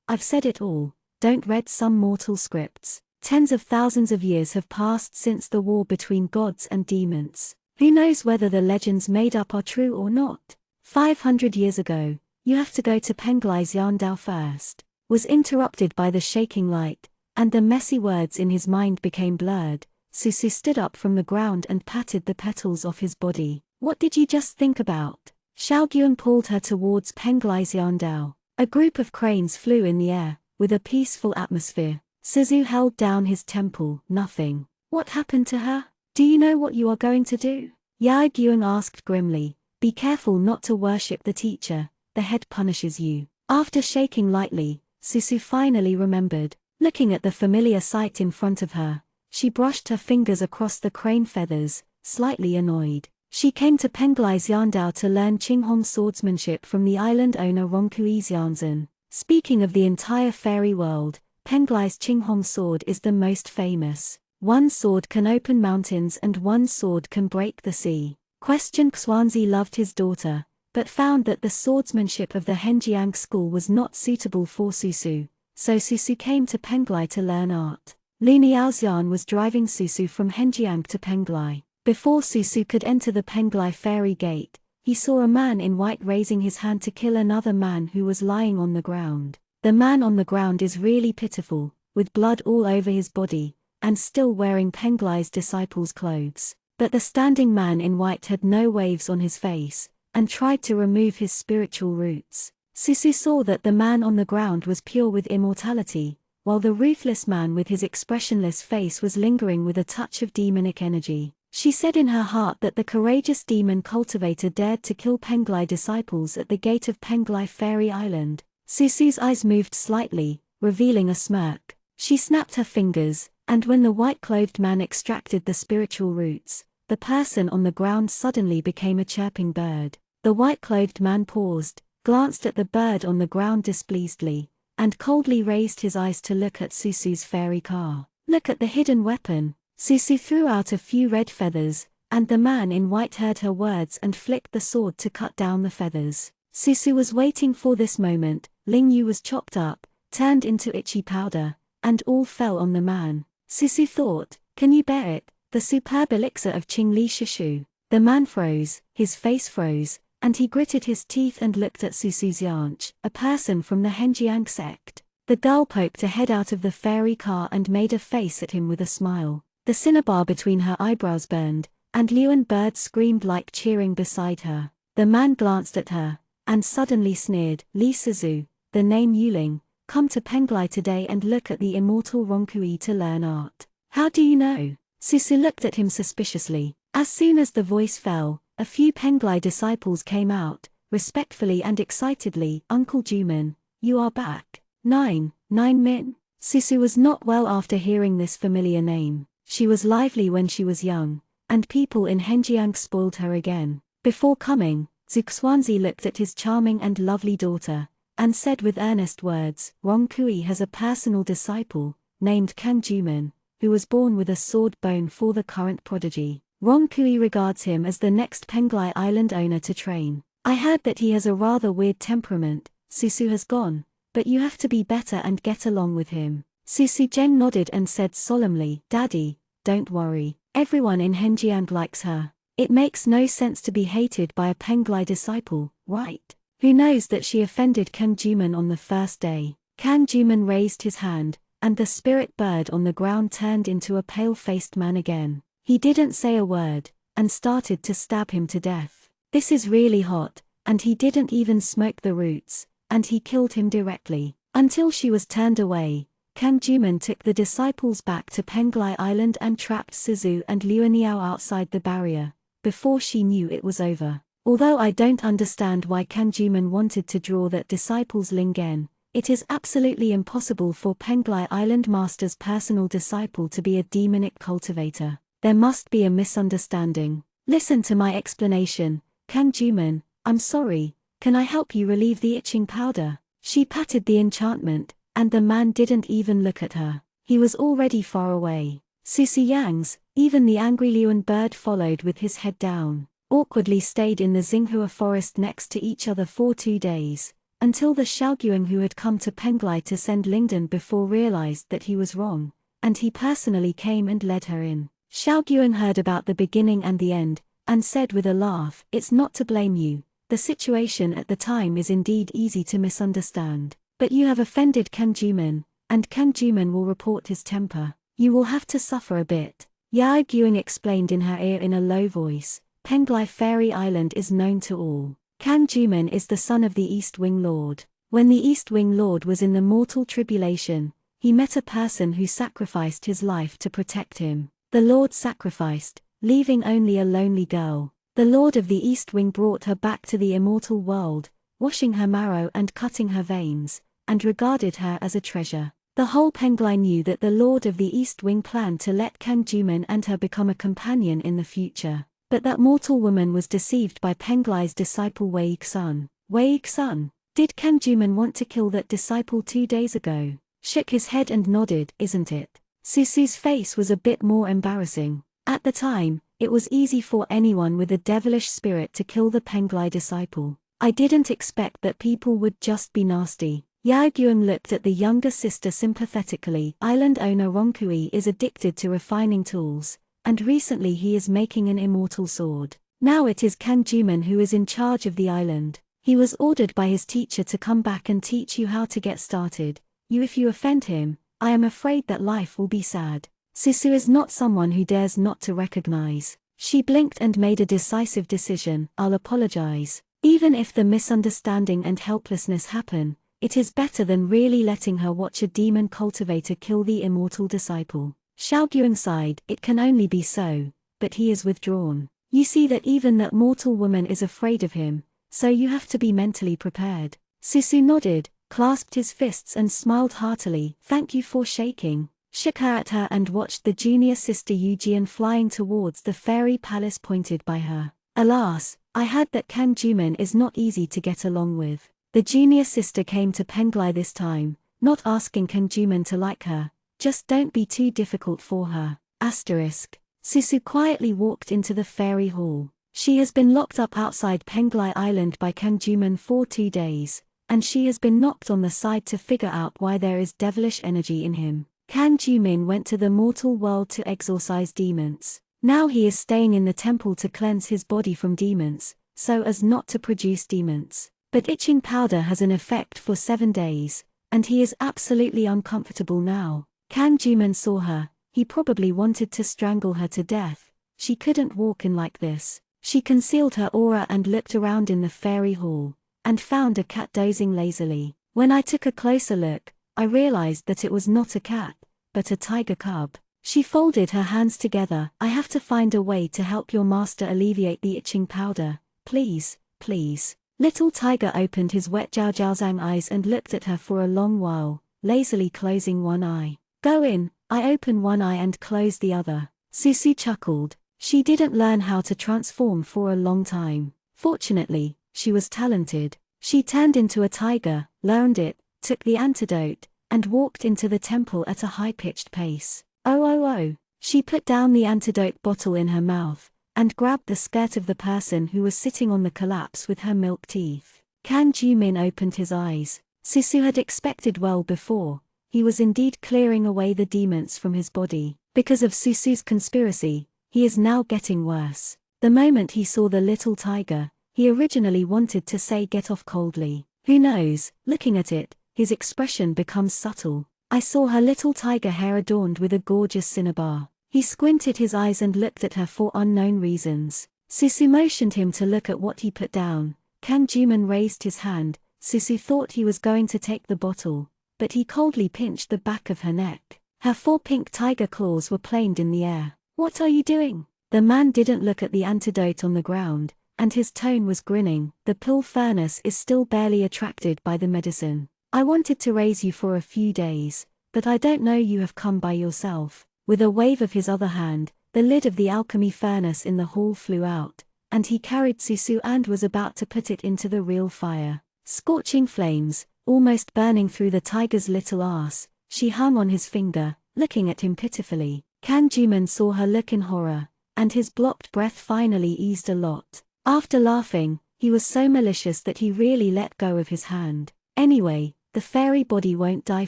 A: I've said it all. Don't read some mortal scripts. Tens of thousands of years have passed since the war between gods and demons. Who knows whether the legends made up are true or not? 500 years ago, you have to go to Penglai's Yarndale first. Was interrupted by the shaking light, and the messy words in his mind became blurred. Susu stood up from the ground and patted the petals off his body. What did you just think about? Xiaogyun pulled her towards Penglai's Yarndale. A group of cranes flew in the air, with a peaceful atmosphere. Suzu held down his temple. Nothing. What happened to her? Do you know what you are going to do? Yaogyun asked grimly. Be careful not to worship the teacher, the head punishes you. After shaking lightly, Susu finally remembered. Looking at the familiar sight in front of her, she brushed her fingers across the crane feathers, slightly annoyed. She came to Penglai's Yarndale to learn Qinghong swordsmanship from the island owner Rongkui's Yanzhen. Speaking of the entire fairy world, Penglai's Qinghong sword is the most famous. One sword can open mountains and one sword can break the sea. Xuanzi loved his daughter, but found that the swordsmanship of the Henjiang school was not suitable for Susu, so Susu came to Penglai to learn art. Lu Niaoxian was driving Susu from Henjiang to Penglai. Before Susu could enter the Penglai fairy gate, he saw a man in white raising his hand to kill another man who was lying on the ground. The man on the ground is really pitiful, with blood all over his body, and still wearing Penglai's disciples' clothes. But the standing man in white had no waves on his face, and tried to remove his spiritual roots. Susu saw that the man on the ground was pure with immortality, while the ruthless man with his expressionless face was lingering with a touch of demonic energy. She said in her heart that the courageous demon cultivator dared to kill Penglai disciples at the gate of Penglai Fairy Island. Susu's eyes moved slightly, revealing a smirk. She snapped her fingers, and when the white-clothed man extracted the spiritual roots, the person on the ground suddenly became a chirping bird. The white-clothed man paused, glanced at the bird on the ground displeasedly, and coldly raised his eyes to look at Susu's fairy car. Look at the hidden weapon. Susu threw out a few red feathers, and the man in white heard her words and flicked the sword to cut down the feathers. Susu was waiting for this moment. Ling Yu was chopped up, turned into itchy powder, and all fell on the man. Susu thought, can you bear it? The superb elixir of Qingli Shishu. The man froze, his face froze, and he gritted his teeth and looked at Susu's Yanch, a person from the Henjiang sect. The girl poked her head out of the fairy car and made a face at him with a smile. The cinnabar between her eyebrows burned, and Liuan Bird screamed like cheering beside her. The man glanced at her, and suddenly sneered. Li Suzu, the name Yuling, come to Penglai today and look at the immortal Rongkui to learn art. How do you know? Susu looked at him suspiciously. As soon as the voice fell, a few Penglai disciples came out, respectfully and excitedly. Uncle Juman, you are back. Nine Min. Susu was not well after hearing this familiar name. She was lively when she was young, and people in Henjiang spoiled her again. Before coming, Xuanzi looked at his charming and lovely daughter, and said with earnest words, Rongkui has a personal disciple, named Kang Juman, who was born with a sword bone for the current prodigy. Rongkui regards him as the next Penglai Island owner to train. I heard that he has a rather weird temperament. Susu has gone, but you have to be better and get along with him. Susu Zheng nodded and said solemnly, Daddy, don't worry, everyone in Henjiang likes her. It makes no sense to be hated by a Penglai disciple, right? Who knows that she offended Kang Juman on the first day? Kang Juman raised his hand, and the spirit bird on the ground turned into a pale-faced man again. He didn't say a word, and started to stab him to death. This is really hot, and he didn't even smoke the roots, and he killed him directly. Until she was turned away, Kang Juman took the disciples back to Penglai Island and trapped Suzu and Liuaniao outside the barrier, before she knew it was over. Although I don't understand why Kang Juman wanted to draw that disciples Lingen, it is absolutely impossible for Penglai Island Master's personal disciple to be a demonic cultivator. There must be a misunderstanding. Listen to my explanation, Kang Juman, I'm sorry, can I help you relieve the itching powder? She patted the enchantment, and the man didn't even look at her. He was already far away. Susu Yang's, even the angry Liuan Bird followed with his head down, awkwardly stayed in the Xinghua forest next to each other for 2 days, until the Xiaogyuan who had come to Penglai to send Lingdan before realized that he was wrong, and he personally came and led her in. Xiaogyuan heard about the beginning and the end, and said with a laugh, "It's not to blame you. The situation at the time is indeed easy to misunderstand. But you have offended Kanjuman, and Kanjuman will report his temper. You will have to suffer a bit." Yao Guing explained in her ear in a low voice, "Penglai Fairy Island is known to all. Kanjuman is the son of the East Wing Lord. When the East Wing Lord was in the mortal tribulation, he met a person who sacrificed his life to protect him. The Lord sacrificed, leaving only a lonely girl. The Lord of the East Wing brought her back to the immortal world, washing her marrow and cutting her veins, and regarded her as a treasure. The whole Penglai knew that the Lord of the East Wing planned to let Kanjuman and her become a companion in the future. But that mortal woman was deceived by Penglai's disciple Wei Xun. Wei Xun, did Kanjuman want to kill that disciple 2 days ago? Shook his head and nodded, "Isn't it?" Susu's face was a bit more embarrassing. At the time, it was easy for anyone with a devilish spirit to kill the Penglai disciple. "I didn't expect that people would just be nasty." Yao Guang looked at the younger sister sympathetically. Island owner Ronkui is addicted to refining tools, and recently he is making an immortal sword. Now it is Kanjuman who is in charge of the island. He was ordered by his teacher to come back and teach you how to get started. If you offend him, I am afraid that life will be sad. Susu is not someone who dares not to recognize. She blinked and made a decisive decision. "I'll apologize. Even if the misunderstanding and helplessness happen, it is better than really letting her watch a demon cultivator kill the immortal disciple." Xiaogyuan sighed. "It can only be so, but he is withdrawn. You see that even that mortal woman is afraid of him, so you have to be mentally prepared." Susu nodded, clasped his fists and smiled heartily. "Thank you for shaking." Shook her at her and watched the junior sister Yujian flying towards the fairy palace pointed by her. "Alas, I heard that Kanjuman is not easy to get along with." The junior sister came to Penglai this time, not asking Kanjuman to like her, just don't be too difficult for her. Susu quietly walked into the fairy hall. She has been locked up outside Penglai Island by Kanjuman for 2 days, and she has been knocked on the side to figure out why there is devilish energy in him. Kanjuman went to the mortal world to exorcise demons. Now he is staying in the temple to cleanse his body from demons, so as not to produce demons. But itching powder has an effect for 7 days, and he is absolutely uncomfortable now. Kanjuman saw her. He probably wanted to strangle her to death. She couldn't walk in like this. She concealed her aura and looked around in the fairy hall, and found a cat dozing lazily. When I took a closer look, I realized that it was not a cat, but a tiger cub. She folded her hands together. "I have to find a way to help your master alleviate the itching powder. Please, please." Little Tiger opened his wet Jiaojiaozang eyes and looked at her for a long while, lazily closing one eye. "Go in." I open one eye and close the other. Susu chuckled. She didn't learn how to transform for a long time. Fortunately, she was talented. She turned into a tiger, learned it, took the antidote, and walked into the temple at a high-pitched pace. "Oh oh oh." She put down the antidote bottle in her mouth, and grabbed the skirt of the person who was sitting on the collapse with her milk teeth. Kanjumin opened his eyes. Susu had expected well before. He was indeed clearing away the demons from his body. Because of Susu's conspiracy, he is now getting worse. The moment he saw the little tiger, he originally wanted to say "get off" coldly. Who knows, looking at it, his expression becomes subtle. I saw her little tiger hair adorned with a gorgeous cinnabar. He squinted his eyes and looked at her for unknown reasons. Susu motioned him to look at what he put down. Kanjuman raised his hand. Susu thought he was going to take the bottle, but he coldly pinched the back of her neck. Her 4 pink tiger claws were planed in the air. "What are you doing?" The man didn't look at the antidote on the ground, and his tone was grinning. "The pill furnace is still barely attracted by the medicine. I wanted to raise you for a few days, but I don't know you have come by yourself." With a wave of his other hand, the lid of the alchemy furnace in the hall flew out, and he carried Susu and was about to put it into the real fire. Scorching flames, almost burning through the tiger's little ass, she hung on his finger, looking at him pitifully. Kanjuman saw her look in horror, and his blocked breath finally eased a lot. After laughing, he was so malicious that he really let go of his hand. Anyway, the fairy body won't die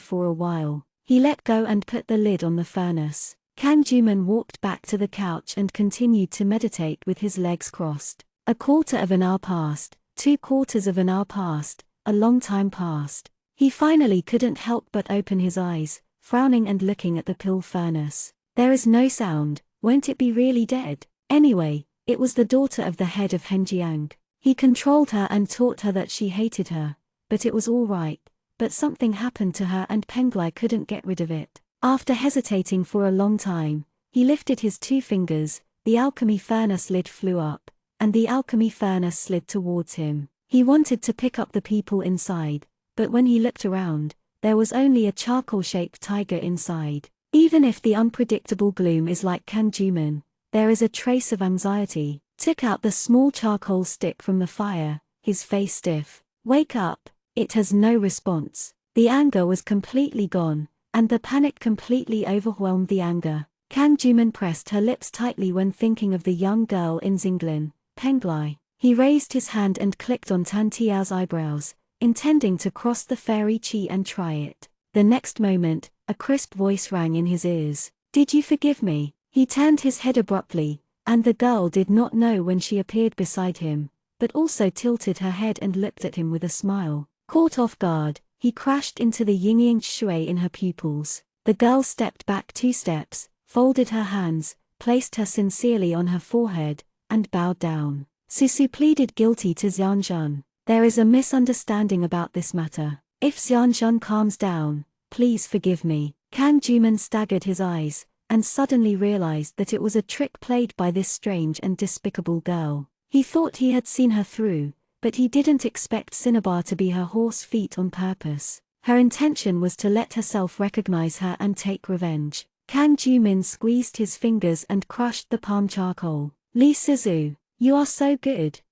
A: for a while. He let go and put the lid on the furnace. Kang Juman walked back to the couch and continued to meditate with his legs crossed. A quarter of an hour passed, 3/4 of an hour passed, a long time passed. He finally couldn't help but open his eyes, frowning and looking at the pill furnace. There is no sound, won't it be really dead? Anyway, it was the daughter of the head of Henjiang. He controlled her and taught her that she hated her, but it was all right. But something happened to her and Penglai couldn't get rid of it. After hesitating for a long time, he lifted his 2 fingers, the alchemy furnace lid flew up, and the alchemy furnace slid towards him. He wanted to pick up the people inside, but when he looked around, there was only a charcoal-shaped tiger inside. Even if the unpredictable gloom is like Kang Juman, there is a trace of anxiety. Took out the small charcoal stick from the fire, his face stiff. Wake up. It has no response. The anger was completely gone, and the panic completely overwhelmed the anger. Kang Juman pressed her lips tightly when thinking of the young girl in Zinglin, Penglai. He raised his hand and clicked on Tan Tiao's eyebrows, intending to cross the fairy chi and try it. The next moment, a crisp voice rang in his ears. Did you forgive me? He turned his head abruptly, and the girl did not know when she appeared beside him, but also tilted her head and looked at him with a smile. Caught off guard, he crashed into the yin-yang shui in her pupils. The girl stepped back 2 steps, folded her hands, placed her sincerely on her forehead, and bowed down. Susu pleaded guilty to Xianzhen. There is a misunderstanding about this matter. If Xianzhen calms down, please forgive me. Kang Juman staggered his eyes, and suddenly realized that it was a trick played by this strange and despicable girl. He thought he had seen her through, but he didn't expect Cinnabar to be her horse feet on purpose. Her intention was to let herself recognize her and take revenge. Kang Jumin squeezed his fingers and crushed the palm charcoal. Li Sizu, you are so good.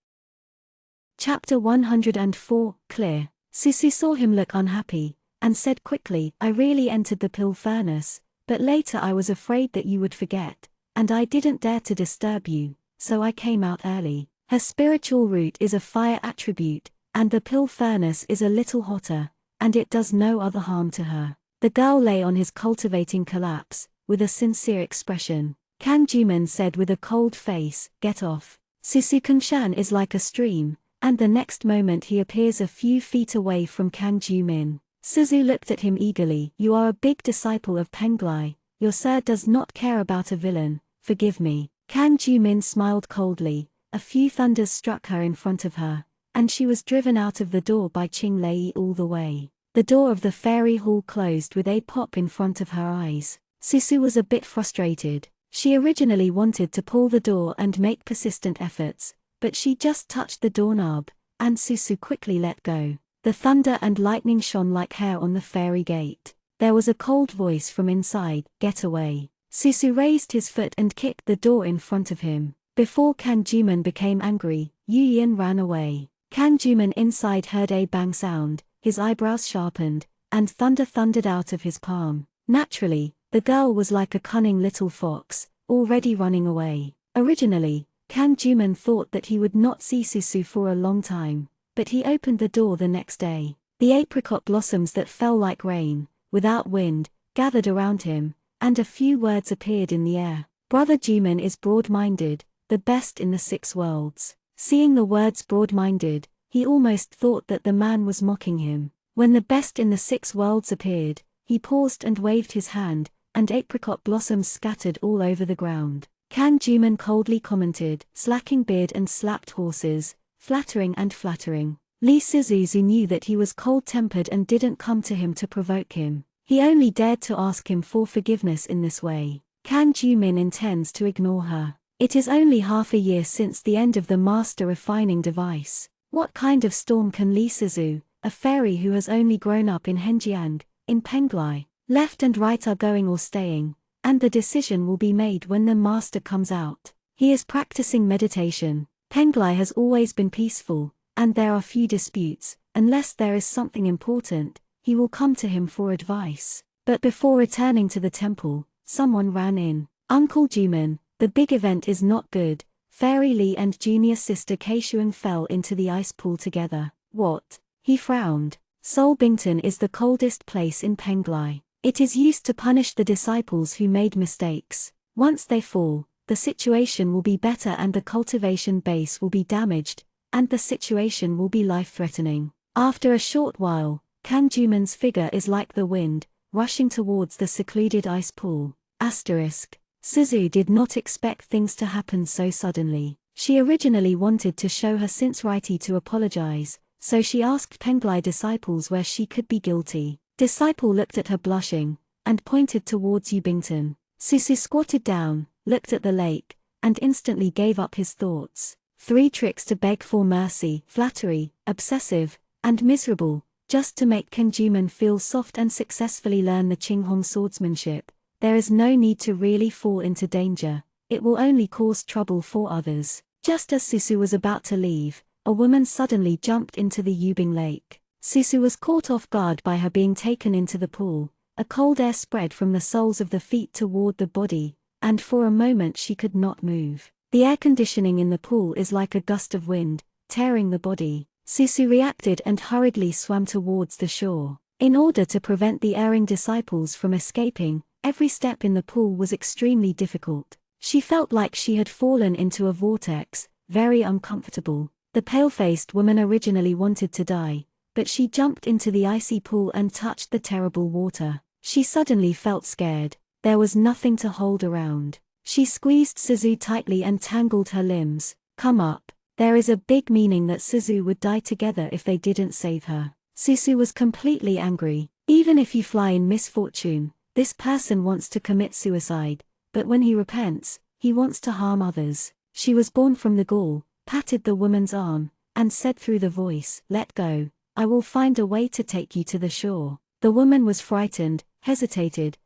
A: Chapter 104, Clear. Susu saw him look unhappy, and said quickly, I really entered the pill furnace, but later I was afraid that you would forget, and I didn't dare to disturb you, so I came out early. Her spiritual root is a fire attribute, and the pill furnace is a little hotter, and it does no other harm to her. The girl lay on his cultivating collapse, with a sincere expression. Kang Juman said with a cold face, get off. Susu Kunshan is like a stream, and the next moment he appears a few feet away from Kang Jumin. Suzu looked at him eagerly. You are a big disciple of Penglai, your sir does not care about a villain, forgive me. Kang Jumin smiled coldly. A few thunders struck her in front of her, and she was driven out of the door by Qing Lei all the way. The door of the fairy hall closed with a pop in front of her eyes. Susu was a bit frustrated. She originally wanted to pull the door and make persistent efforts, but she just touched the doorknob, and Susu quickly let go. The thunder and lightning shone like hair on the fairy gate. There was a cold voice from inside, get away. Susu raised his foot and kicked the door in front of him. Before Kang Juman became angry, Yu Yin ran away. Kang Juman inside heard a bang sound, his eyebrows sharpened, and thunder thundered out of his palm. Naturally, the girl was like a cunning little fox, already running away. Originally, Kang Juman thought that he would not see Susu for a long time, but he opened the door the next day. The apricot blossoms that fell like rain, without wind, gathered around him, and a few words appeared in the air. Brother Juman is broad-minded, the best in the 6 worlds. Seeing the words broad-minded, he almost thought that the man was mocking him. When the best in the 6 worlds appeared, he paused and waved his hand, and apricot blossoms scattered all over the ground. Kang Juman coldly commented, slacking beard and slapped horses, flattering and flattering. Li Sizuzu knew that he was cold-tempered and didn't come to him to provoke him. He only dared to ask him for forgiveness in this way. Kang Jumin intends to ignore her. It is only half a year since the end of the master refining device. What kind of storm can Li Sizu, a fairy who has only grown up in Henjiang, in Penglai, left and right are going or staying, and the decision will be made when the master comes out. He is practicing meditation. Penglai has always been peaceful, and there are few disputes. Unless there is something important, he will come to him for advice. But before returning to the temple, someone ran in. Uncle Juman, the big event is not good. Fairy Lee and junior sister Keishuang fell into the ice pool together. What? He frowned. Seoul Bington is the coldest place in Penglai. It is used to punish the disciples who made mistakes. Once they fall, the situation will be better and the cultivation base will be damaged, and the situation will be life-threatening. After a short while, Kang Juman's figure is like the wind, rushing towards the secluded ice pool. Suzu did not expect things to happen so suddenly. She originally wanted to show her sincerity to apologize, so she asked Penglai disciples where she could be guilty. Disciple looked at her blushing, and pointed towards Ubington. Susu squatted down, looked at the lake, and instantly gave up his thoughts. 3 tricks to beg for mercy: flattery, obsessive, and miserable, just to make Kang Juman feel soft and successfully learn the Qinghong swordsmanship. There is no need to really fall into danger, it will only cause trouble for others. Just as Susu was about to leave, a woman suddenly jumped into the Yubing Lake. Susu was caught off guard by her being taken into the pool. A cold air spread from the soles of the feet toward the body, and for a moment she could not move. The air conditioning in the pool is like a gust of wind, tearing the body. Susu reacted and hurriedly swam towards the shore. In order to prevent the erring disciples from escaping, every step in the pool was extremely difficult. She felt like she had fallen into a vortex, very uncomfortable. The pale-faced woman originally wanted to die, but she jumped into the icy pool and touched the terrible water. She suddenly felt scared. There was nothing to hold around. She squeezed Suzu tightly and tangled her limbs. Come up. There is a big meaning that Suzu would die together if they didn't save her. Suzu was completely angry. Even if you fly in misfortune, this person wants to commit suicide, but when he repents, he wants to harm others. She was born from the gall, patted the woman's arm, and said through the voice, "Let go. I will find a way to take you to the shore." The woman was frightened, hesitated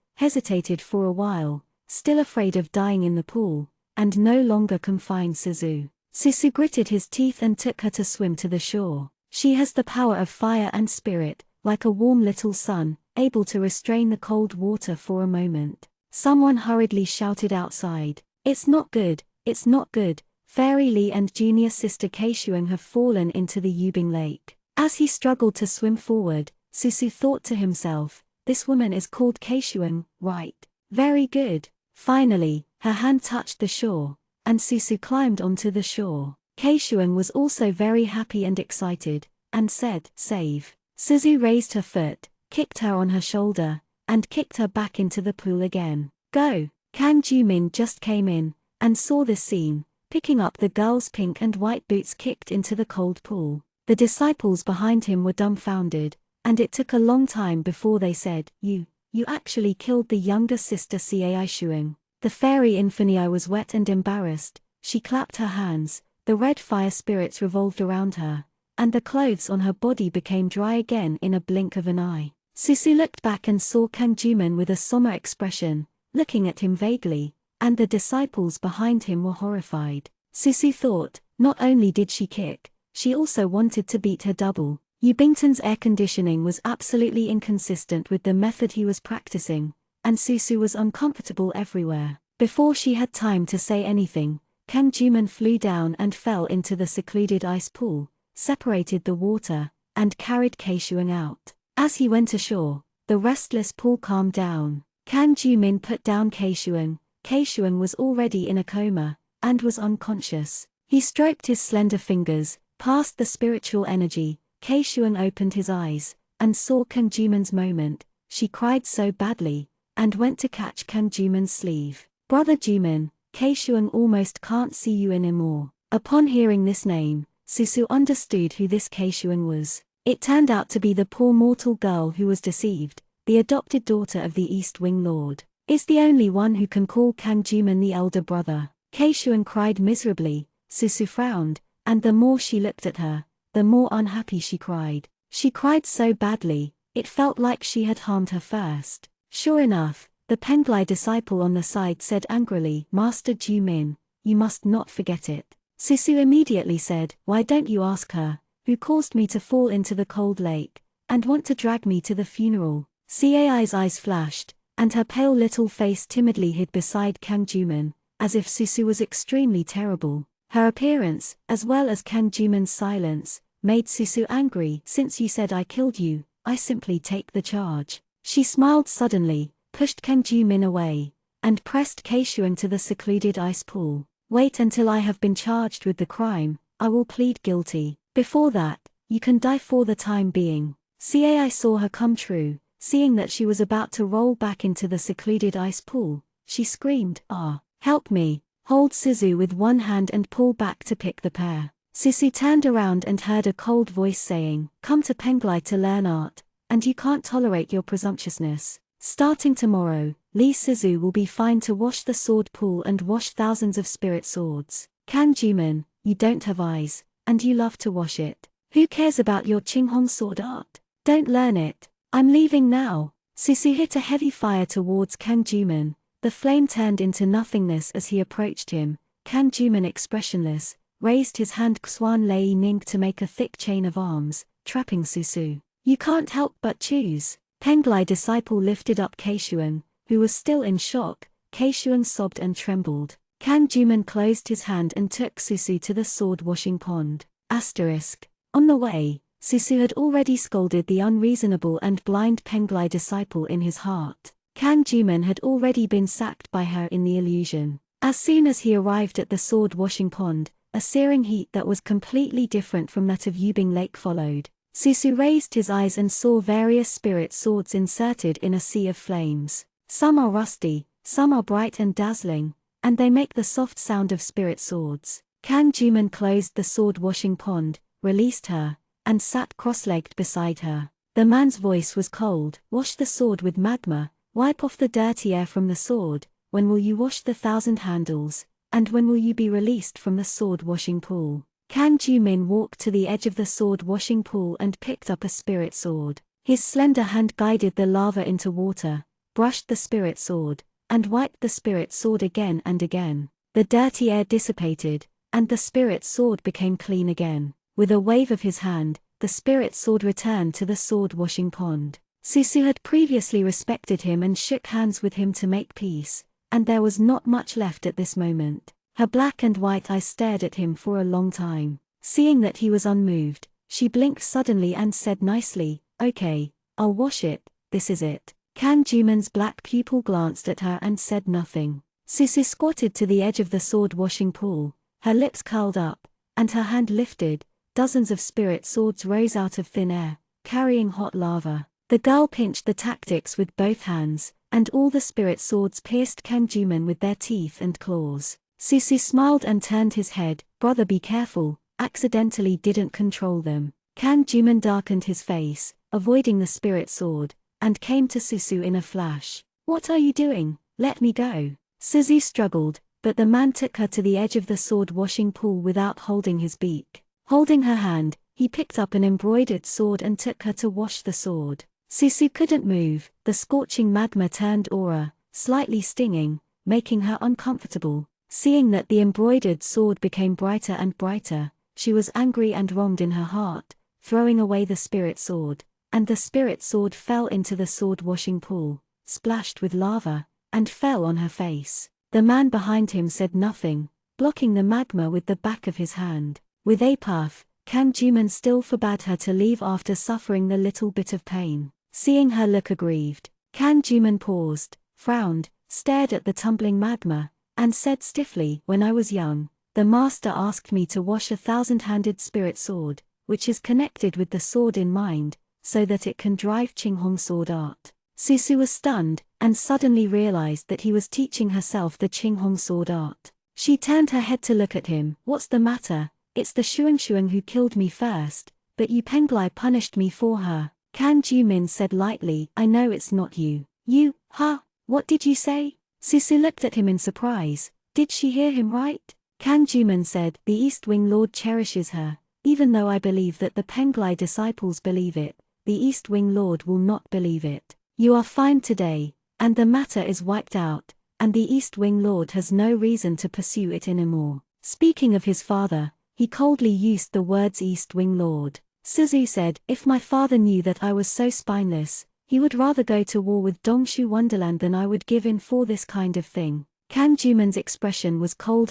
A: for a while, still afraid of dying in the pool, and no longer confined Suzu. Susu gritted his teeth and took her to swim to the shore. She has the power of fire and spirit, like a warm little sun, able to restrain the cold water for a moment. Someone hurriedly shouted outside, "It's not good, it's not good. Fairy Lee and junior sister Keishuang have fallen into the Yubing Lake." As he struggled to swim forward, Susu thought to himself, "This woman is called Keishuang, right? Very good." Finally, her hand touched the shore, and Susu climbed onto the shore. Keishuang was also very happy and excited, and said, "Save." Suzu raised her foot, kicked her on her shoulder, and kicked her back into the pool again. "Go!" Kang Jumin just came in, and saw this scene, picking up the girl's pink and white boots kicked into the cold pool. The disciples behind him were dumbfounded, and it took a long time before they said, You actually killed the younger sister Cai Shuang." The fairy Infinii was wet and embarrassed. She clapped her hands, the red fire spirits revolved around her, and the clothes on her body became dry again in a blink of an eye. Susu looked back and saw Kang Juman with a somber expression, looking at him vaguely, and the disciples behind him were horrified. Susu thought, not only did she kick, she also wanted to beat her double. Ubington's air conditioning was absolutely inconsistent with the method he was practicing, and Susu was uncomfortable everywhere. Before she had time to say anything, Kang Juman flew down and fell into the secluded ice pool, separated the water, and carried Keishuang out. As he went ashore, the restless pool calmed down. Kang Jumin put down Keishuang. Keishuang was already in a coma, and was unconscious. He stroked his slender fingers, past the spiritual energy. Keishuang opened his eyes, and saw Kang Juman's moment. She cried so badly, and went to catch Kang Juman's sleeve. "Brother Juman, Keishuang almost can't see you anymore." Upon hearing this name, Susu understood who this Keishuang was. It turned out to be the poor mortal girl who was deceived, the adopted daughter of the East Wing Lord. Is the only one who can call Kang Juman the elder brother. Keishuang cried miserably. Susu frowned, and the more she looked at her, the more unhappy she cried. She cried so badly, it felt like she had harmed her first. Sure enough, the Penglai disciple on the side said angrily, "Master Jumin, you must not forget it." Susu immediately said, "Why don't you ask her, who caused me to fall into the cold lake, and want to drag me to the funeral?" Cai's eyes flashed, and her pale little face timidly hid beside Kang Juman, as if Susu was extremely terrible. Her appearance, as well as Kan Juman's silence, made Susu angry. Since you said I killed you, I simply take the charge. She smiled suddenly, pushed Kan Jumin away, and pressed Keishuan to the secluded ice pool. Wait until I have been charged with the crime, I will plead guilty. Before that, you can die for the time being. Cai saw her come true, seeing that she was about to roll back into the secluded ice pool. She screamed, "Ah, help me!" Hold Suzu with one hand and pull back to pick the pair. Susu turned around and heard a cold voice saying, "Come to Penglai to learn art, and you can't tolerate your presumptuousness. Starting tomorrow, Lee Suzu will be fined to wash the sword pool and wash thousands of spirit swords. Kan Juman, you don't have eyes, and you love to wash it. Who cares about your Qinghong sword art? Don't learn it. I'm leaving now." Susu hit a heavy fire towards Kan Juman. The flame turned into nothingness as he approached him. Kan Juman, expressionless, raised his hand Xuan Lei Ning to make a thick chain of arms, trapping Susu. "You can't help but choose." Penglai disciple lifted up Keishuan, who was still in shock. Keishuan sobbed and trembled. Kan Juman closed his hand and took Susu to the sword washing pond. On the way, Susu had already scolded the unreasonable and blind Penglai disciple in his heart. Kan Juman had already been sacked by her in the illusion. As soon as he arrived at the sword washing pond, a searing heat that was completely different from that of Yubing Lake followed. Susu raised his eyes and saw various spirit swords inserted in a sea of flames. Some are rusty, some are bright and dazzling, and they make the soft sound of spirit swords. Kan Juman closed the sword washing pond, released her, and sat cross-legged beside her. The man's voice was cold. "Wash the sword with magma. Wipe off the dirty air from the sword. When will you wash the 1,000 handles, and when will you be released from the sword washing pool?" Kan Jumin walked to the edge of the sword washing pool and picked up a spirit sword. His slender hand guided the lava into water, brushed the spirit sword, and wiped the spirit sword again and again. The dirty air dissipated, and the spirit sword became clean again. With a wave of his hand, the spirit sword returned to the sword washing pond. Susu had previously respected him and shook hands with him to make peace, and there was not much left at this moment. Her black and white eyes stared at him for a long time. Seeing that he was unmoved, she blinked suddenly and said nicely, "Okay, I'll wash it, this is it." Kan Juman's black pupil glanced at her and said nothing. Susu squatted to the edge of the sword washing pool, her lips curled up, and her hand lifted. Dozens of spirit swords rose out of thin air, carrying hot lava. The girl pinched the tactics with both hands, and all the spirit swords pierced Kan Juman with their teeth and claws. Susu smiled and turned his head. "Brother, be careful, accidentally didn't control them." Kan Juman darkened his face, avoiding the spirit sword, and came to Susu in a flash. "What are you doing? Let me go." Susu struggled, but the man took her to the edge of the sword washing pool without holding his beak. Holding her hand, he picked up an embroidered sword and took her to wash the sword. Susu couldn't move. The scorching magma turned aura, slightly stinging, making her uncomfortable. Seeing that the embroidered sword became brighter and brighter, she was angry and wronged in her heart, throwing away the spirit sword, and the spirit sword fell into the sword washing pool, splashed with lava, and fell on her face. The man behind him said nothing, blocking the magma with the back of his hand. With a puff, Kan Juman still forbade her to leave after suffering the little bit of pain. Seeing her look aggrieved, Kan Juman paused, frowned, stared at the tumbling magma, and said stiffly, "When I was young, the master asked me to wash a 1,000-handed spirit sword, which is connected with the sword in mind, so that it can drive Qinghong sword art." Susu was stunned, and suddenly realized that he was teaching herself the Qinghong sword art. She turned her head to look at him. "What's the matter? It's the Shuang who killed me first, but you Penglai punished me for her." Kan Jumin said lightly, "I know it's not you." "You, huh? What did you say?" Susu looked at him in surprise. Did she hear him right? Kan Juman said, "The East Wing Lord cherishes her, even though I believe that the Penglai disciples believe it, the East Wing Lord will not believe it. You are fined today, and the matter is wiped out, and the East Wing Lord has no reason to pursue it anymore." Speaking of his father, he coldly used the words East Wing Lord. Suzu said, "If my father knew that I was so spineless, he would rather go to war with Dongshu Wonderland than I would give in for this kind of thing." Kan Juman's expression was cold,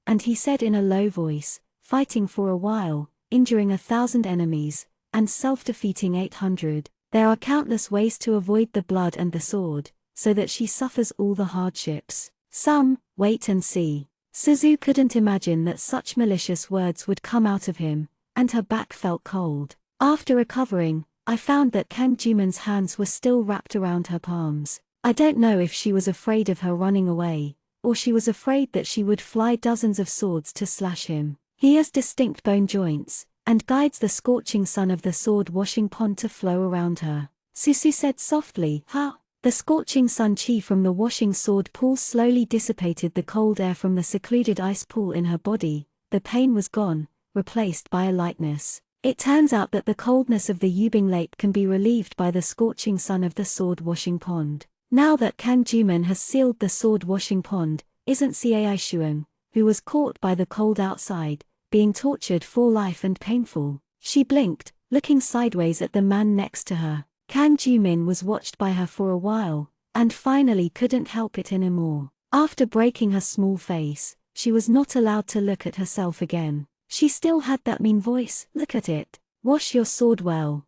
A: and he said in a low voice, fighting for a while, injuring 1,000 enemies, and self-defeating 800, there are countless ways to avoid the blood and the sword, so that she suffers all the hardships. Some, wait and see. Suzu couldn't imagine that such malicious words would come out of him, and her back felt cold. After recovering, I found that Kang Juman's hands were still wrapped around her palms. I don't know if she was afraid of her running away, or she was afraid that she would fly dozens of swords to slash him. He has distinct bone joints, and guides the scorching sun of the sword-washing pond to flow around her. Susu said softly, "Ha!" The scorching sun chi from the washing sword pool slowly dissipated the cold air from the secluded ice pool in her body. The pain was gone, replaced by a lightness. It turns out that the coldness of the Yubing Lake can be relieved by the scorching sun of the sword-washing pond. Now that Kang Juman has sealed the sword-washing pond, isn't Cai Shuang, who was caught by the cold outside, being tortured for life and painful? She blinked, looking sideways at the man next to her. Kang Jumin was watched by her for a while, and finally couldn't help it anymore. After breaking her small face, she was not allowed to look at herself again. She still had that mean voice, "Look at it. Wash your sword well."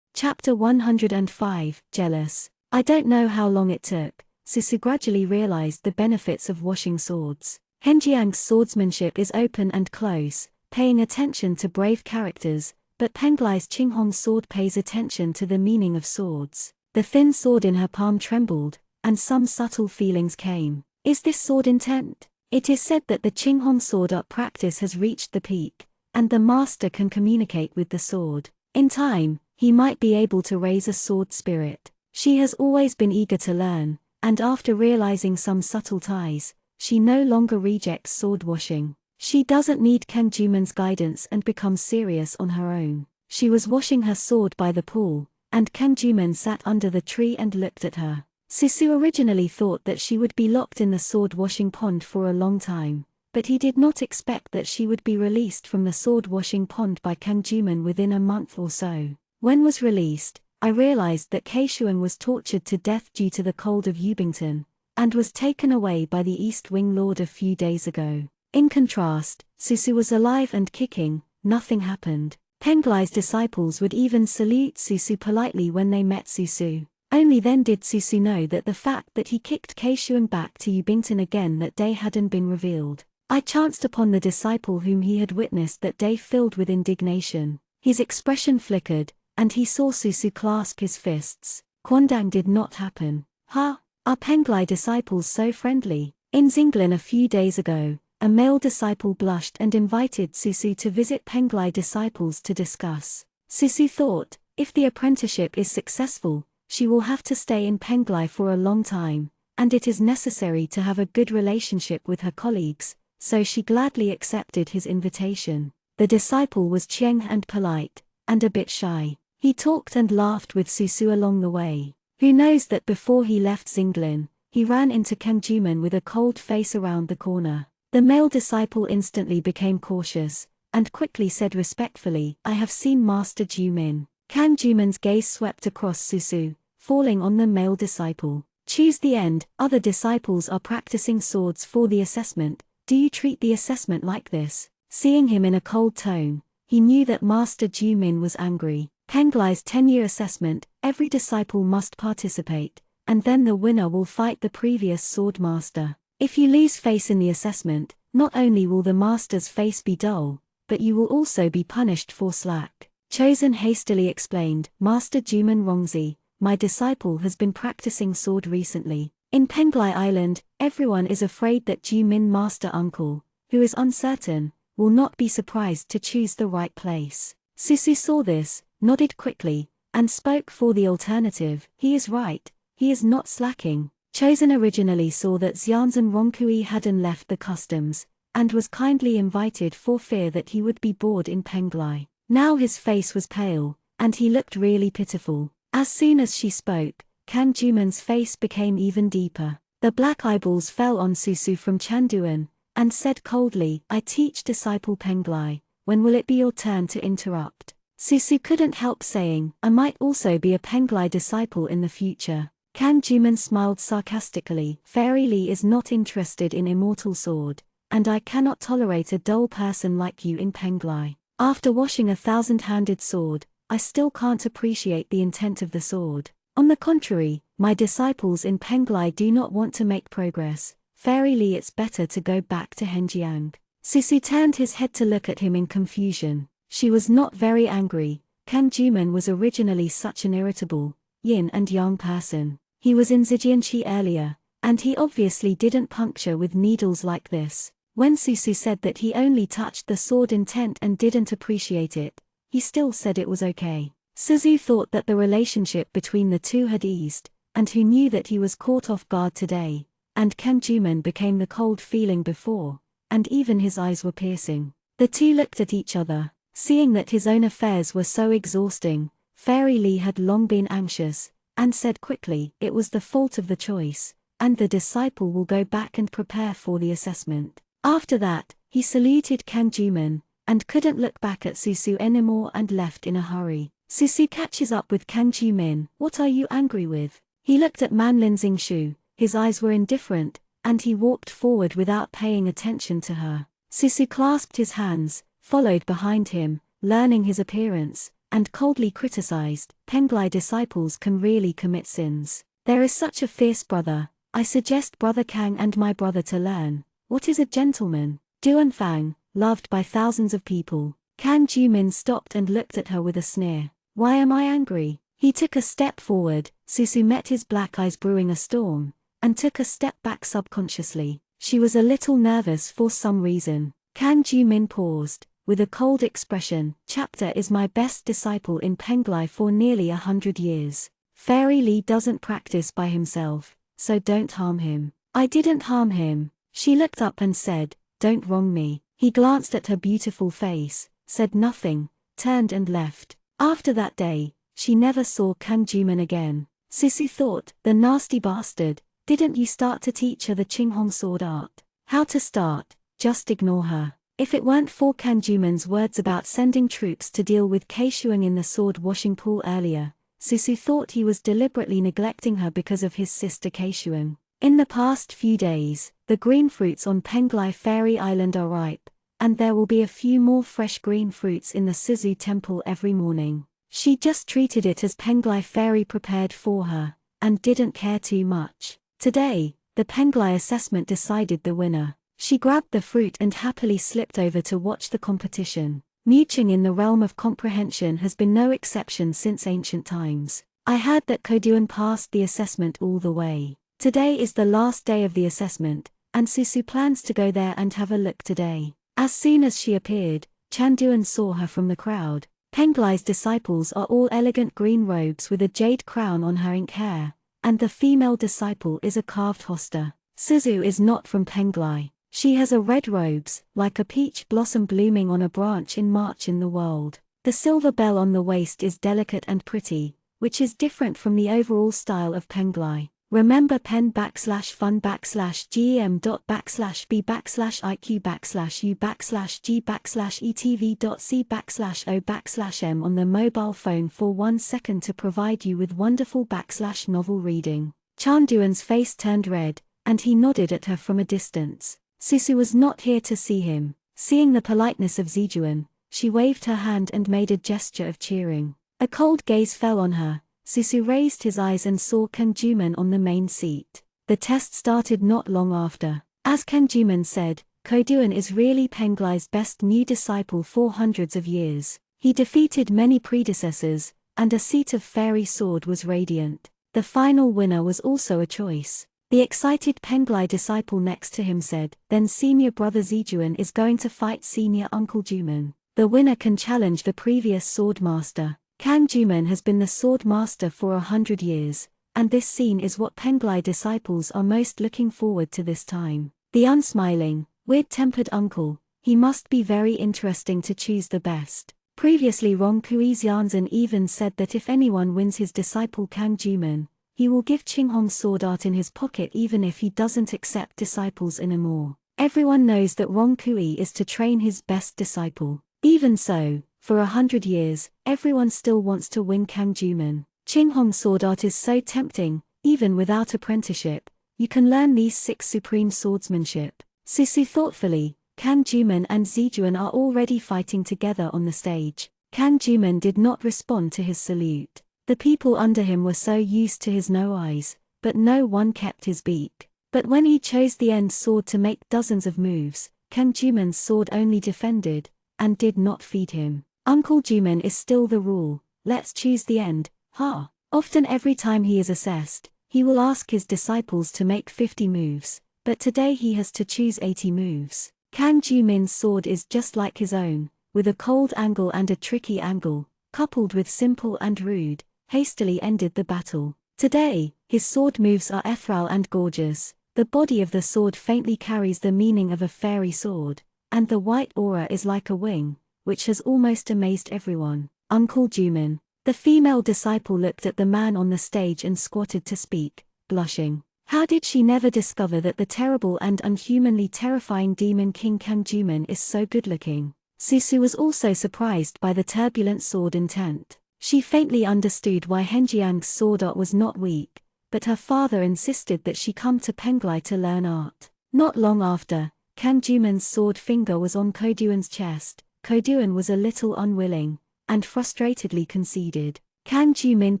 A: Chapter 105, Jealous. I don't know how long it took. Susu gradually realized the benefits of washing swords. Henjiang's swordsmanship is open and close, paying attention to brave characters, but Penglai's Qinghong sword pays attention to the meaning of swords. The thin sword in her palm trembled, and some subtle feelings came. Is this sword intent? It is said that the Qinghong sword art practice has reached the peak, and the master can communicate with the sword. In time, he might be able to raise a sword spirit. She has always been eager to learn, and after realizing some subtle ties, she no longer rejects sword washing. She doesn't need Kang Juman's guidance and becomes serious on her own. She was washing her sword by the pool, and Kang Juman sat under the tree and looked at her. Susu originally thought that she would be locked in the sword-washing pond for a long time, but he did not expect that she would be released from the sword-washing pond by Kang Juman within a month or so. When was released, I realized that Keishuang was tortured to death due to the cold of Yubington, and was taken away by the East Wing Lord a few days ago. In contrast, Susu was alive and kicking. Nothing happened. Penglai's disciples would even salute Susu politely when they met Susu. Only then did Susu know that the fact that he kicked Keishuang back to Yubington again that day hadn't been revealed. I chanced upon the disciple whom he had witnessed that day filled with indignation. His expression flickered, and he saw Susu clasp his fists. Quandang did not happen. Ha! Are Penglai disciples so friendly? In Xinglan a few days ago, a male disciple blushed and invited Susu to visit Penglai disciples to discuss. Susu thought, if the apprenticeship is successful, she will have to stay in Penglai for a long time, and it is necessary to have a good relationship with her colleagues, so she gladly accepted his invitation. The disciple was Chieng and polite, and a bit shy. He talked and laughed with Susu along the way. Who knows that before he left Xinglan, he ran into Kang Juman with a cold face around the corner. The male disciple instantly became cautious, and quickly said respectfully, "I have seen Master Jumin." Kang Juman's gaze swept across Susu, falling on the male disciple. Choose the end. Other disciples are practicing swords for the assessment. Do you treat the assessment like this? Seeing him in a cold tone, he knew that Master Jumin was angry. Penglai's 10-year assessment, every disciple must participate, and then the winner will fight the previous sword master. If you lose face in the assessment, not only will the master's face be dull, but you will also be punished for slack. Chosen hastily explained, Master Juman Rongzi, my disciple has been practicing sword recently. In Penglai Island, everyone is afraid that Jumin Master Uncle, who is uncertain, will not be surprised to choose the right place. Susu saw this, nodded quickly, and spoke for the alternative. He is right, he is not slacking. Chosen originally saw that Xianzhen Rongkui hadn't left the customs, and was kindly invited for fear that he would be bored in Penglai. Now his face was pale, and he looked really pitiful. As soon as she spoke, Kang Juman's face became even deeper. The black eyeballs fell on Susu from Chanduan, and said coldly, I teach disciple Penglai, when will it be your turn to interrupt? Susu couldn't help saying, I might also be a Penglai disciple in the future. Kang Juman smiled sarcastically. Fairy Li is not interested in Immortal Sword, and I cannot tolerate a dull person like you in Penglai. After washing a 1,000-handed sword, I still can't appreciate the intent of the sword. On the contrary, my disciples in Penglai do not want to make progress. Fairy Lee, it's better to go back to Henjiang. Susu turned his head to look at him in confusion. She was not very angry. Kan Juman was originally such an irritable, yin and yang person. He was in Zhejianqi earlier, and he obviously didn't puncture with needles like this. When Susu said that he only touched the sword intent and didn't appreciate it, he still said it was okay. Suzu thought that the relationship between the two had eased, and who knew that he was caught off guard today, and Kan Juman became the cold feeling before, and even his eyes were piercing. The two looked at each other, seeing that his own affairs were so exhausting. Fairy Lee had long been anxious, and said quickly, it was the fault of the choice, and the disciple will go back and prepare for the assessment. After that, he saluted Kan Juman, and couldn't look back at Susu anymore and left in a hurry. Susu catches up with Kan Juman. What are you angry with? He looked at Manlin Xingshu, his eyes were indifferent, and he walked forward without paying attention to her. Susu clasped his hands, followed behind him, learning his appearance, and coldly criticized, Penglai disciples can really commit sins. There is such a fierce brother. I suggest Brother Kang and my brother to learn. What is a gentleman? Duanfang, loved by thousands of people. Kan Jumin stopped and looked at her with a sneer. Why am I angry? He took a step forward. Susu met his black eyes brewing a storm, and took a step back subconsciously. She was a little nervous for some reason. Kan Jumin paused, with a cold expression. Chapter is my best disciple in Penglai for nearly 100 years. Fairy Lee doesn't practice by himself, so don't harm him. I didn't harm him. She looked up and said, don't wrong me. He glanced at her beautiful face, said nothing, turned and left. After that day, she never saw Kan Juman again. Susu thought, the nasty bastard, didn't you start to teach her the Qinghong sword art? How to start? Just ignore her. If it weren't for Kan Juman's words about sending troops to deal with Keishuang in the sword washing pool earlier, Susu thought he was deliberately neglecting her because of his sister Keishuang. In the past few days, the green fruits on Penglai Fairy Island are ripe, and there will be a few more fresh green fruits in the Suzu temple every morning. She just treated it as Penglai Fairy prepared for her, and didn't care too much. Today, the Penglai assessment decided the winner. She grabbed the fruit and happily slipped over to watch the competition. Mooching in the realm of comprehension has been no exception since ancient times. I heard that Koduan passed the assessment all the way. Today is the last day of the assessment, and Susu plans to go there and have a look today. As soon as she appeared, Chanduan saw her from the crowd. Penglai's disciples are all elegant green robes with a jade crown on her ink hair, and the female disciple is a carved hosta. Suzu is not from Penglai. She has a red robes, like a peach blossom blooming on a branch in March in the world. The silver bell on the waist is delicate and pretty, which is different from the overall style of Penglai. Remember pen_/fun_gem./b/iq/u/g/etv.c/o/m on the mobile phone for 1 second to provide you with wonderful /novel reading. Chanduan's face turned red, and he nodded at her from a distance. Susu was not here to see him. Seeing the politeness of Zijuan, she waved her hand and made a gesture of cheering. A cold gaze fell on her. Susu raised his eyes and saw Kan Juman on the main seat. The test started not long after. As Kan Juman said, Koduan is really Penglai's best new disciple for hundreds of years. He defeated many predecessors, and a seat of fairy sword was radiant. The final winner was also a choice. The excited Penglai disciple next to him said, then senior brother Zijuan is going to fight senior uncle Juman. The winner can challenge the previous sword master. Kan Juman has been the sword master for 100 years, and this scene is what Penglai disciples are most looking forward to this time. The unsmiling, weird-tempered uncle, he must be very interesting to choose the best. Previously Rong Kui Xianzhen even said that if anyone wins his disciple Kan Juman, he will give Qinghong sword art in his pocket even if he doesn't accept disciples anymore. Everyone knows that Rong Kui is to train his best disciple. Even so, for 100 years, everyone still wants to win Kan Juman. Qinghong sword art is so tempting, even without apprenticeship. You can learn these 6 supreme swordsmanship. Susu thoughtfully, Kanjuman and Zijuan are already fighting together on the stage. Kanjuman did not respond to his salute. The people under him were so used to his no eyes, but no one kept his beak. But when he chose the end sword to make dozens of moves, Kanjuman's sword only defended, and did not feed him. Uncle Juman is still the rule, let's choose the end, ha. Often every time he is assessed, he will ask his disciples to make 50 moves, but today he has to choose 80 moves. Kanjuman's sword is just like his own, with a cold angle and a tricky angle, coupled with simple and rude, hastily ended the battle. Today, his sword moves are ethereal and gorgeous. The body of the sword faintly carries the meaning of a fairy sword, and the white aura is like a wing, which has almost amazed everyone. Uncle Juman. The female disciple looked at the man on the stage and squatted to speak, blushing. How did she never discover that the terrible and unhumanly terrifying demon King Kanjuman is so good-looking? Susu was also surprised by the turbulent sword intent. She faintly understood why Henjiang's sword art was not weak, but her father insisted that she come to Penglai to learn art. Not long after, Kanjuman's sword finger was on Koduan's chest. Koduan was a little unwilling, and frustratedly conceded. Kanjuman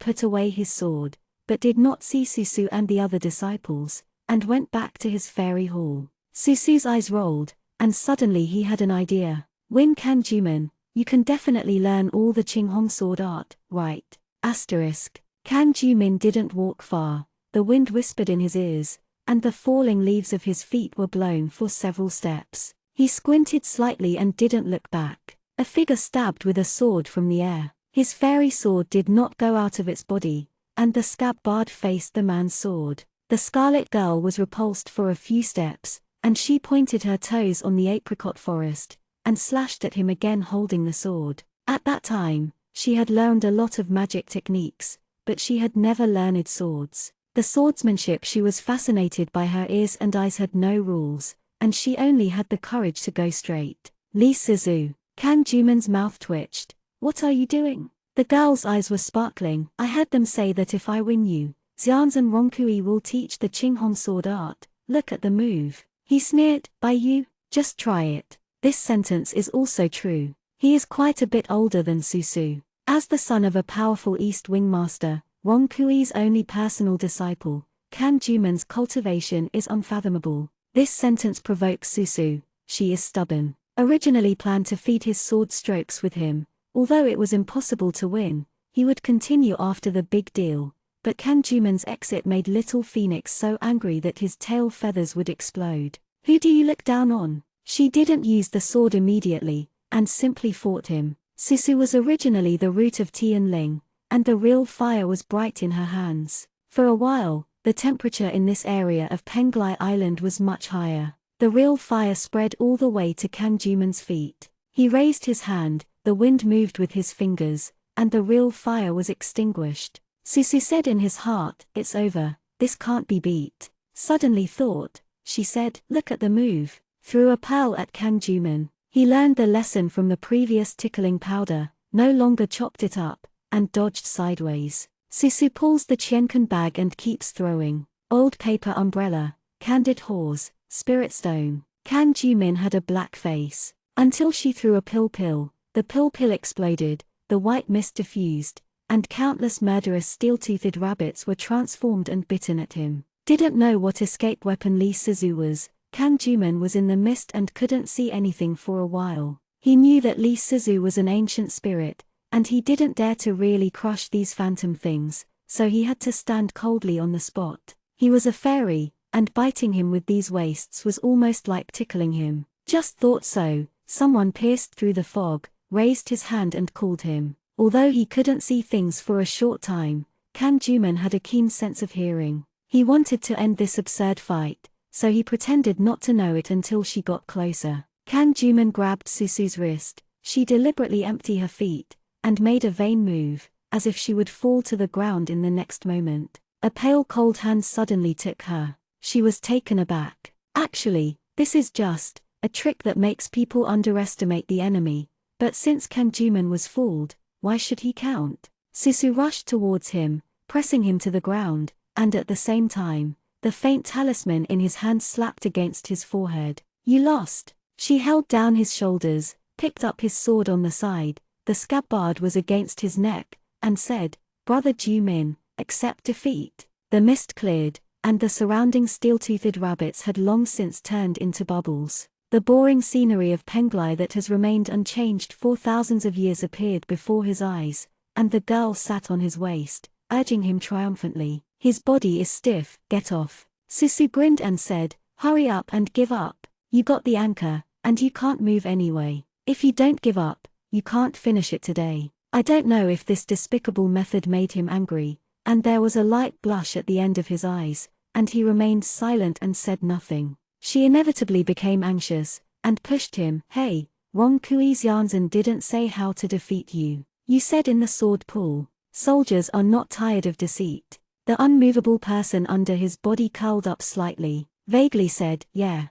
A: put away his sword, but did not see Susu and the other disciples, and went back to his fairy hall. Susu's eyes rolled, and suddenly he had an idea. Win Kanjuman, you can definitely learn all the Qinghong sword art, right? Kanjuman didn't walk far. The wind whispered in his ears, and the falling leaves of his feet were blown for several steps. He squinted slightly and didn't look back. A figure stabbed with a sword from the air. His fairy sword did not go out of its body, and the scabbard faced the man's sword. The Scarlet Girl was repulsed for a few steps, and she pointed her toes on the apricot forest, and slashed at him again holding the sword. At that time, she had learned a lot of magic techniques, but she had never learned swords. The swordsmanship she was fascinated by. Her ears and eyes had no rules, and she only had the courage to go straight. Li Sizu. Kanjuman's mouth twitched. What are you doing? The girl's eyes were sparkling. I heard them say that if I win you, Xianzan Rongkui will teach the Qinghong sword art. Look at the move. He sneered. By you? Just try it. This sentence is also true. He is quite a bit older than Susu. As the son of a powerful East Wing master, Rongkui's only personal disciple, Kanjuman's cultivation is unfathomable. This sentence provokes Susu. She is stubborn. Originally planned to feed his sword strokes with him, although it was impossible to win, he would continue after the big deal. But Kanjuman's exit made Little Phoenix so angry that his tail feathers would explode. Who do you look down on? She didn't use the sword immediately, and simply fought him. Susu was originally the root of Tianling, and the real fire was bright in her hands. For a while, the temperature in this area of Penglai Island was much higher. The real fire spread all the way to Kanjuman's feet. He raised his hand, the wind moved with his fingers, and the real fire was extinguished. Susu said in his heart, it's over, this can't be beat. Suddenly thought, she said, look at the move, threw a pearl at Kanjuman. He learned the lesson from the previous tickling powder, no longer chopped it up, and dodged sideways. Susu pulls the Qiankan bag and keeps throwing. Old paper umbrella, candid horse, spirit stone. Kanjuman had a black face. Until she threw a pill, the pill exploded, the white mist diffused, and countless murderous steel-toothed rabbits were transformed and bitten at him. Didn't know what escape weapon Li Sizu was. Kanjuman was in the mist and couldn't see anything for a while. He knew that Li Sizu was an ancient spirit, and he didn't dare to really crush these phantom things, so he had to stand coldly on the spot. He was a fairy, and biting him with these wastes was almost like tickling him. Just thought so. Someone pierced through the fog, raised his hand and called him. Although he couldn't see things for a short time, Kanjuman had a keen sense of hearing. He wanted to end this absurd fight, so he pretended not to know it until she got closer. Kanjuman grabbed Susu's wrist. She deliberately emptied her feet, and made a vain move, as if she would fall to the ground in the next moment. A pale cold hand suddenly took her. She was taken aback. Actually, this is just a trick that makes people underestimate the enemy, but since Kanjuman was fooled, why should he count? Susu rushed towards him, pressing him to the ground, and at the same time, the faint talisman in his hand slapped against his forehead. You lost. She held down his shoulders, picked up his sword on the side, the scabbard was against his neck, and said, Brother Ju-min, accept defeat. The mist cleared, and the surrounding steel-toothed rabbits had long since turned into bubbles. The boring scenery of Penglai that has remained unchanged for thousands of years appeared before his eyes, and the girl sat on his waist, urging him triumphantly. His body is stiff, get off. Susu grinned and said, hurry up and give up. You got the anchor, and you can't move anyway. If you don't give up, you can't finish it today. I don't know if this despicable method made him angry, and there was a light blush at the end of his eyes, and he remained silent and said nothing. She inevitably became anxious, and pushed him. Hey, Rong Kui's Jansen didn't say how to defeat you. You said in the sword pool. Soldiers are not tired of deceit. The unmovable person under his body curled up slightly, vaguely said, yeah.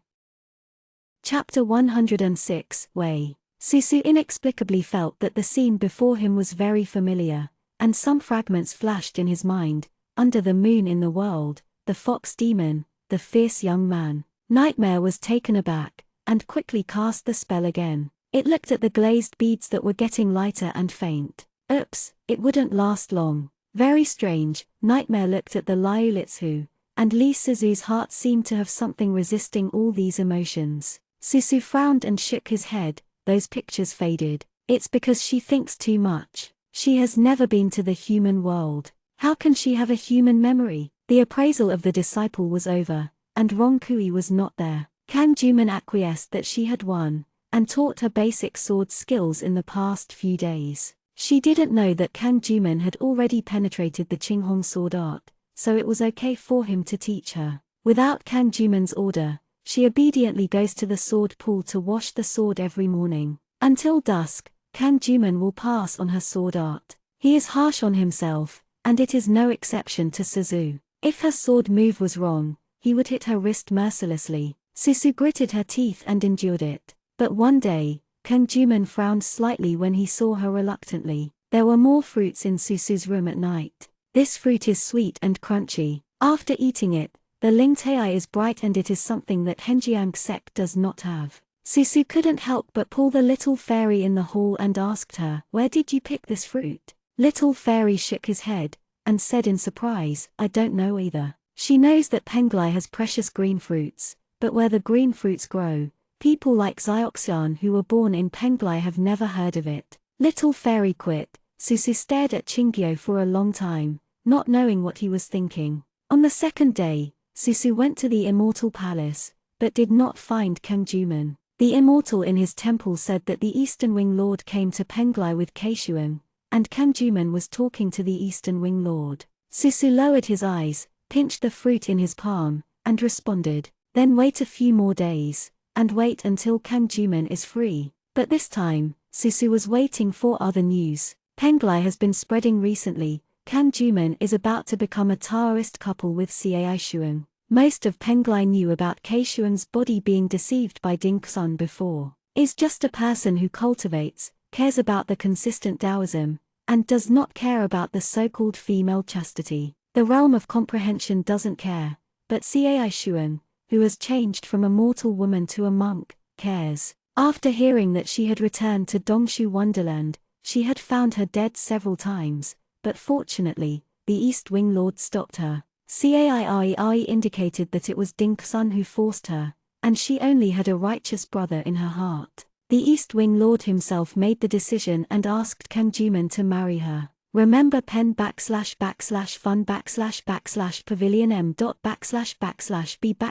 A: Chapter 106, Wei. Susu inexplicably felt that the scene before him was very familiar, and some fragments flashed in his mind. Under the moon in the world, the fox demon, the fierce young man. Nightmare was taken aback, and quickly cast the spell again. It looked at the glazed beads that were getting lighter and faint. Oops, it wouldn't last long. Very strange. Nightmare looked at the Liulitsu, and Lee Suzu's heart seemed to have something resisting all these emotions. Susu frowned and shook his head. Those pictures faded. It's because she thinks too much. She has never been to the human world. How can she have a human memory? The appraisal of the disciple was over, and Rong Kui was not there. Kang Juman acquiesced that she had won, and taught her basic sword skills in the past few days. She didn't know that Kang Juman had already penetrated the Qinghong sword art, so it was okay for him to teach her. Without Kang Juman's order, she obediently goes to the sword pool to wash the sword every morning. Until dusk, Kang Juman will pass on her sword art. He is harsh on himself, and it is no exception to Suzu. If her sword move was wrong, he would hit her wrist mercilessly. Susu gritted her teeth and endured it. But one day, Kang Juman frowned slightly when he saw her reluctantly. There were more fruits in Susu's room at night. This fruit is sweet and crunchy. After eating it, the Ling Tai is bright and it is something that Henjiang sect does not have. Susu couldn't help but pull the little fairy in the hall and asked her, where did you pick this fruit? Little fairy shook his head, and said in surprise, I don't know either. She knows that Penglai has precious green fruits, but where the green fruits grow, people like Xioxian who were born in Penglai have never heard of it. Little fairy quit. Susu stared at Qinggyo for a long time, not knowing what he was thinking. On the second day, Susu went to the Immortal Palace, but did not find Kang Juman. The Immortal in his temple said that the Eastern Wing Lord came to Penglai with Keishuan, and Kang Juman was talking to the Eastern Wing Lord. Susu lowered his eyes, pinched the fruit in his palm, and responded, then wait a few more days, and wait until Kang Juman is free. But this time, Susu was waiting for other news. Penglai has been spreading recently. Kang Juman is about to become a Taoist couple with Cai Shuang. Most of Penglai knew about Keishuan's body being deceived by Ding Xun before. Is just a person who cultivates, cares about the consistent Taoism, and does not care about the so-called female chastity. The realm of comprehension doesn't care, but Cai Shuang, who has changed from a mortal woman to a monk, cares. After hearing that she had returned to Dongshu Wonderland, she had found her dead several times, but fortunately, the East Wing Lord stopped her. Cai indicated that it was Ding Xun who forced her, and she only had a righteous brother in her heart. The East Wing Lord himself made the decision and asked Kang Juman to marry her. Remember pen //fun // pavilion m. // b / iq / u /g /etv.c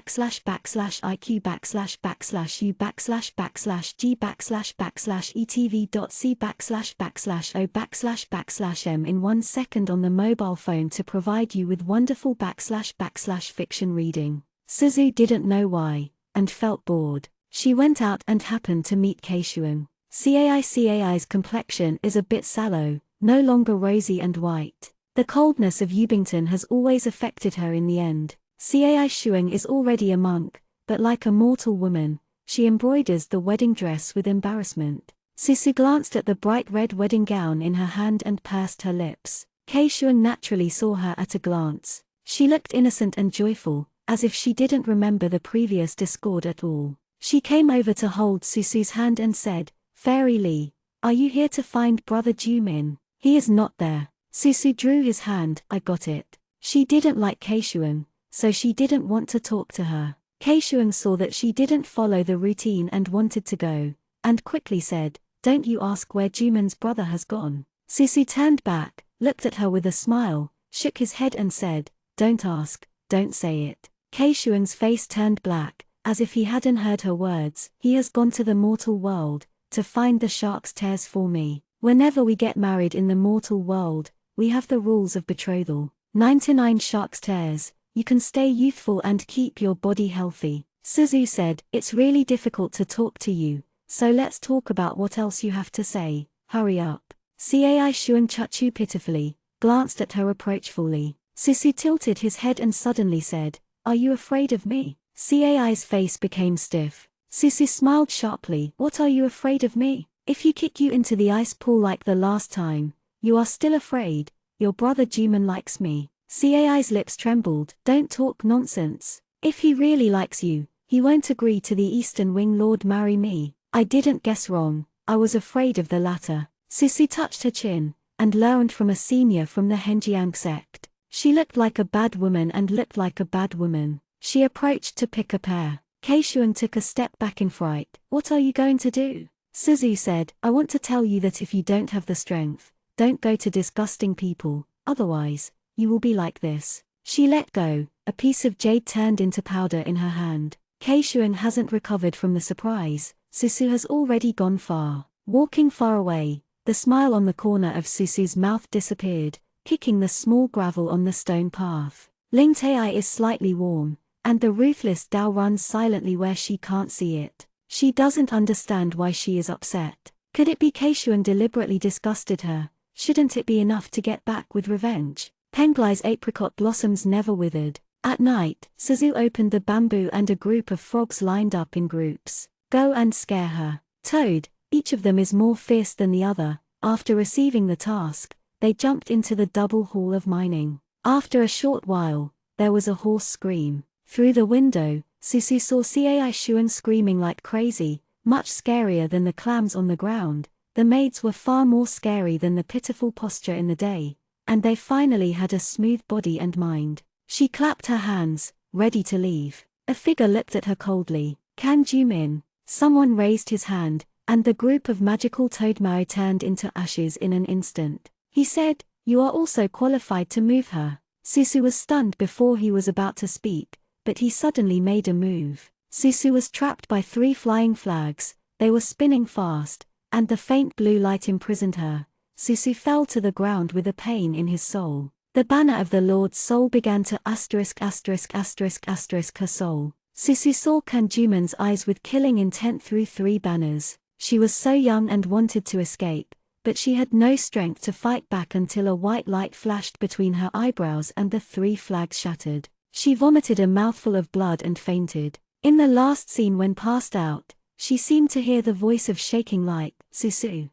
A: /o /m in 1 second on the mobile phone to provide you with wonderful // fiction reading. Suzu didn't know why, and felt bored. She went out and happened to meet Keishuan. Cai's complexion is a bit sallow, no longer rosy and white. The coldness of Ubington has always affected her in the end. Cai Shuang is already a monk, but like a mortal woman, she embroiders the wedding dress with embarrassment. Susu glanced at the bright red wedding gown in her hand and pursed her lips. Kei Shuang naturally saw her at a glance. She looked innocent and joyful, as if she didn't remember the previous discord at all. She came over to hold Susu's hand and said, "Fairy Lee, are you here to find Brother Jumin? He is not there." Susu drew his hand. "I got it." She didn't like Keishuan, so she didn't want to talk to her. Keishuan saw that she didn't follow the routine and wanted to go, and quickly said, "Don't you ask where Jumin's brother has gone." Susu turned back, looked at her with a smile, shook his head and said, "Don't ask, don't say it." Keishuan's face turned black, as if he hadn't heard her words. "He has gone to the mortal world, to find the shark's tears for me. Whenever we get married in the mortal world, we have the rules of betrothal. 99 shark's tears, you can stay youthful and keep your body healthy." Suzu said, "It's really difficult to talk to you, so let's talk about what else you have to say. Hurry up." Cai Shuan Chachu pitifully glanced at her reproachfully. Susu tilted his head and suddenly said, "Are you afraid of me?" Cai's face became stiff. Susu smiled sharply. "What are you afraid of me? If you kick you into the ice pool like the last time, you are still afraid. Your brother Juman likes me." Cai's lips trembled. "Don't talk nonsense. If he really likes you, he won't agree to the Eastern Wing Lord marry me." "I didn't guess wrong, I was afraid of the latter." Susu touched her chin, and learned from a senior from the Henjiang sect. She looked like a bad woman and looked like a bad woman. She approached to pick a pear. Keishuan took a step back in fright. "What are you going to do?" Suzu said, "I want to tell you that if you don't have the strength, don't go to disgusting people, otherwise, you will be like this." She let go. A piece of jade turned into powder in her hand. Keishuan hasn't recovered from the surprise. Susu has already gone far. Walking far away, the smile on the corner of Susu's mouth disappeared, kicking the small gravel on the stone path. Ling Tai is slightly warm, and the ruthless Dao runs silently where she can't see it. She doesn't understand why she is upset. Could it be Keishuan deliberately disgusted her? Shouldn't it be enough to get back with revenge? Penglai's apricot blossoms never withered. At night, Suzu opened the bamboo and a group of frogs lined up in groups. "Go and scare her." Toad, each of them is more fierce than the other. After receiving the task, they jumped into the double hall of mining. After a short while, there was a hoarse scream. Through the window, Susu saw Cai Shuan screaming like crazy, much scarier than the clams on the ground. The maids were far more scary than the pitiful posture in the day, and they finally had a smooth body and mind. She clapped her hands, ready to leave. A figure looked at her coldly. "Can Jumin?" Someone raised his hand, and the group of magical toadmai turned into ashes in an instant. He said, "You are also qualified to move her." Susu was stunned before he was about to speak, but he suddenly made a move. Susu was trapped by 3 flying flags. They were spinning fast, and the faint blue light imprisoned her. Susu fell to the ground with a pain in his soul. The banner of the Lord's soul began to ***** her soul. Susu saw Kanjuman's eyes with killing intent through 3 banners. She was so young and wanted to escape, but she had no strength to fight back until a white light flashed between her eyebrows and the 3 flags shattered. She vomited a mouthful of blood and fainted. In the last scene when passed out, she seemed to hear the voice of shaking light. "Susu."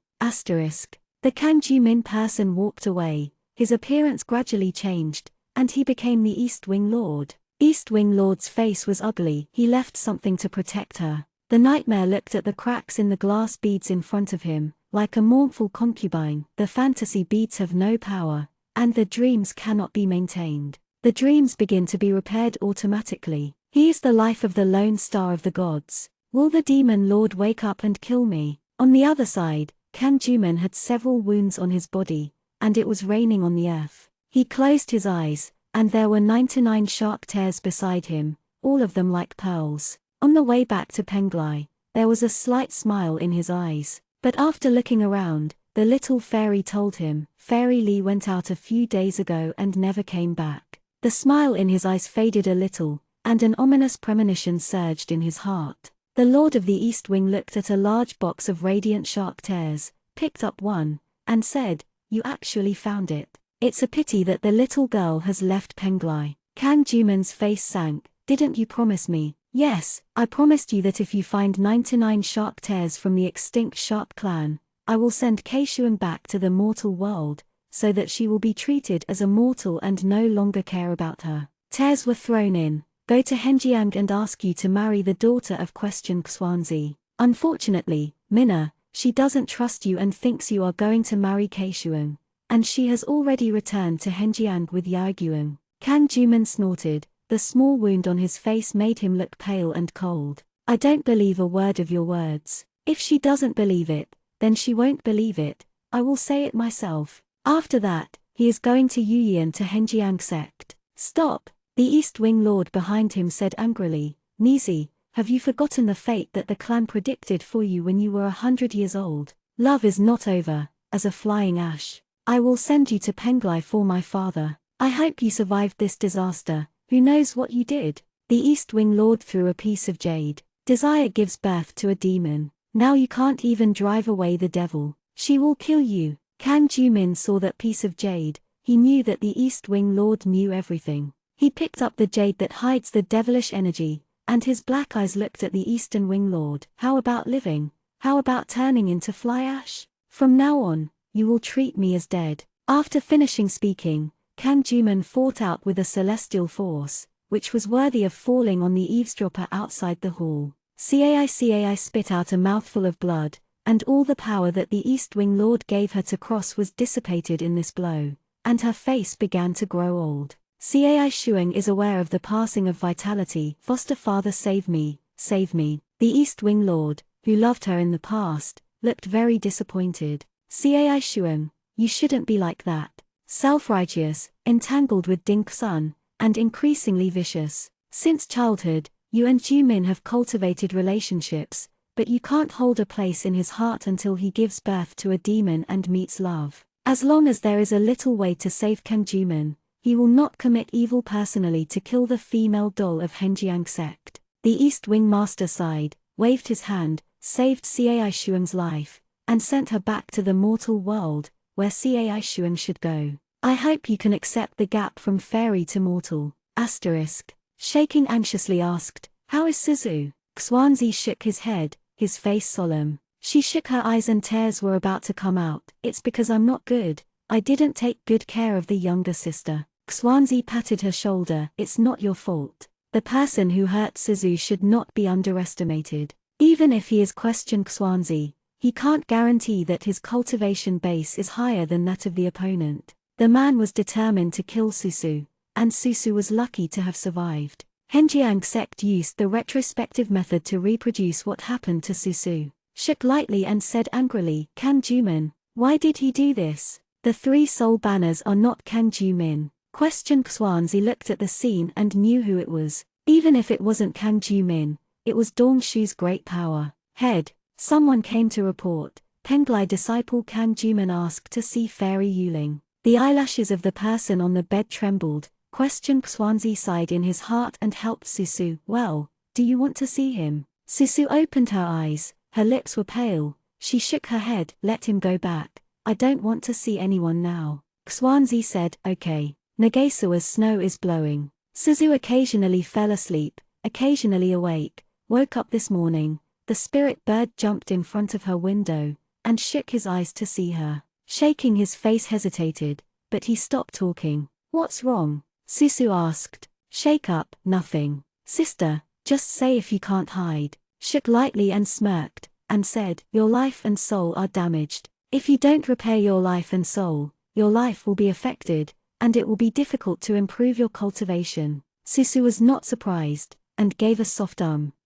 A: The Kanjumin person walked away. His appearance gradually changed, and he became the East Wing Lord. East Wing Lord's face was ugly. He left something to protect her. The nightmare looked at the cracks in the glass beads in front of him, like a mournful concubine. The fantasy beads have no power, and the dreams cannot be maintained. The dreams begin to be repaired automatically. He is the life of the lone star of the gods. Will the demon lord wake up and kill me? On the other side, Kanjuman had several wounds on his body, and it was raining on the earth. He closed his eyes, and there were 99 shark tears beside him, all of them like pearls. On the way back to Penglai, there was a slight smile in his eyes, but after looking around, the little fairy told him, "Fairy Lee went out a few days ago and never came back." The smile in his eyes faded a little, and an ominous premonition surged in his heart. The Lord of the East Wing looked at a large box of radiant shark tears, picked up one, and said, "You actually found it. It's a pity that the little girl has left Penglai." Kanjuman's face sank. "Didn't you promise me?" "Yes, I promised you that if you find 99 shark tears from the extinct shark clan, I will send Keishuan back to the mortal world, so that she will be treated as a mortal and no longer care about her." Tears were thrown in, go to Henjiang and ask you to marry the daughter of Xuanzi. Unfortunately, Minna, she doesn't trust you and thinks you are going to marry Keishuang, and she has already returned to Henjiang with Yaoguang. Kang Jumin snorted. The small wound on his face made him look pale and cold. I don't believe a word of your words. If she doesn't believe it, then she won't believe it. I will say it myself. After that, he is going to Yuyan to Henjiang sect. Stop! The East Wing Lord behind him said angrily. Nizi, have you forgotten the fate that the clan predicted for you when you were 100 years old? Love is not over, as a flying ash. I will send you to Penglai for my father. I hope you survived this disaster. Who knows what you did? The East Wing Lord threw a piece of jade. Desire gives birth to a demon. Now you can't even drive away the devil. She will kill you. Kang Jumin saw that piece of jade. He knew that the East Wing Lord knew everything. He picked up the jade that hides the devilish energy, and his black eyes looked at the Eastern Wing Lord. How about living? How about turning into fly ash? From now on, you will treat me as dead. After finishing speaking, Kang Jumin fought out with a celestial force, which was worthy of falling on the eavesdropper outside the hall. Cai spit out a mouthful of blood, and all the power that the East Wing Lord gave her to cross was dissipated in this blow, and her face began to grow old. Cai Shuang is aware of the passing of vitality. Foster father, save me, save me. The East Wing Lord, who loved her in the past, looked very disappointed. Cai Shuang, you shouldn't be like that. Self-righteous, entangled with Ding Sun, and increasingly vicious. Since childhood, you and Jumin have cultivated relationships, but you can't hold a place in his heart until he gives birth to a demon and meets love. As long as there is a little way to save Kang Jumin, he will not commit evil personally to kill the female doll of Henjiang sect. The East Wing Master sighed, waved his hand, saved Cai Shuang's life, and sent her back to the mortal world, where Cai Shuang should go. I hope you can accept the gap from fairy to mortal. Shaking anxiously asked, how is Suzu? Xuanzi shook his head, his face solemn. She shook her eyes and tears were about to come out. It's because I'm not good. I didn't take good care of the younger sister. Xuanzi patted her shoulder. It's not your fault. The person who hurt Suzu should not be underestimated. Even if he is questioned Xuanzi, he can't guarantee that his cultivation base is higher than that of the opponent. The man was determined to kill Susu, and Susu was lucky to have survived. Henjiang sect used the retrospective method to reproduce what happened to Susu. Shook lightly and said angrily, Kang Jumin, why did he do this? The 3 soul banners are not Kang Jumin. Xuanzi looked at the scene and knew who it was. Even if it wasn't Kang Jumin, it was Dongshu's great power. Head, someone came to report. Penglai disciple Kang Jumin asked to see Fairy Yuling. The eyelashes of the person on the bed trembled. Xuanzi sighed in his heart and helped Susu. Well, do you want to see him? Susu opened her eyes, her lips were pale. She shook her head. Let him go back. I don't want to see anyone now. Xuanzi said, okay. Nagasawa's snow is blowing. Suzu occasionally fell asleep, occasionally awake, woke up this morning. The spirit bird jumped in front of her window, and shook his eyes to see her. Shaking his face hesitated, but he stopped talking. What's wrong? Susu asked. Shake up. Nothing. Sister, just say if you can't hide. Shook lightly and smirked, and said, your life and soul are damaged. If you don't repair your life and soul, your life will be affected, and it will be difficult to improve your cultivation. Susu was not surprised, and gave a soft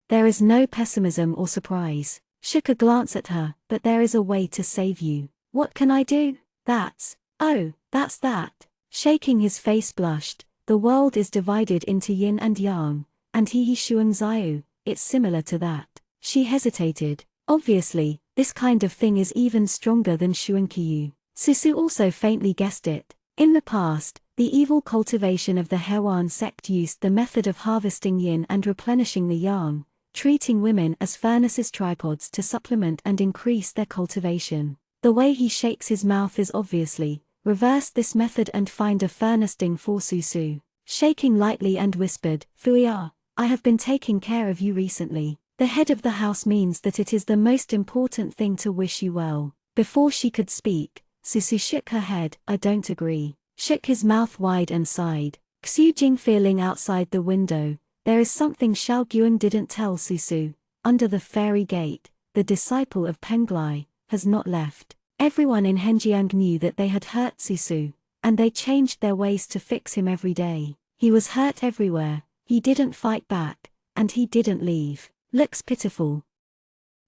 A: There is no pessimism or surprise. Shook a glance at her, but there is a way to save you. What can I do? That's that. Shaking his face blushed. The world is divided into yin and yang, and he shuang ziyu, it's similar to that. She hesitated. Obviously, this kind of thing is even stronger than shuang kiyu. Susu also faintly guessed it. In the past, the evil cultivation of the Hewan sect used the method of harvesting yin and replenishing the yang, treating women as furnaces tripods to supplement and increase their cultivation. The way he shakes his mouth is obviously, reverse this method and find a furnace ding for Susu. Shaking lightly and whispered, Fuya, I have been taking care of you recently. The head of the house means that it is the most important thing to wish you well. Before she could speak, Susu shook her head. I don't agree. Shook his mouth wide and sighed. Xu Jing feeling outside the window, There is something Xiao Guang didn't tell Susu. Under the fairy gate, the disciple of Penglai has not left. Everyone in Henjiang knew that they had hurt Susu, and they changed their ways to fix him every day. He was hurt everywhere, he didn't fight back, and he didn't leave. Looks pitiful.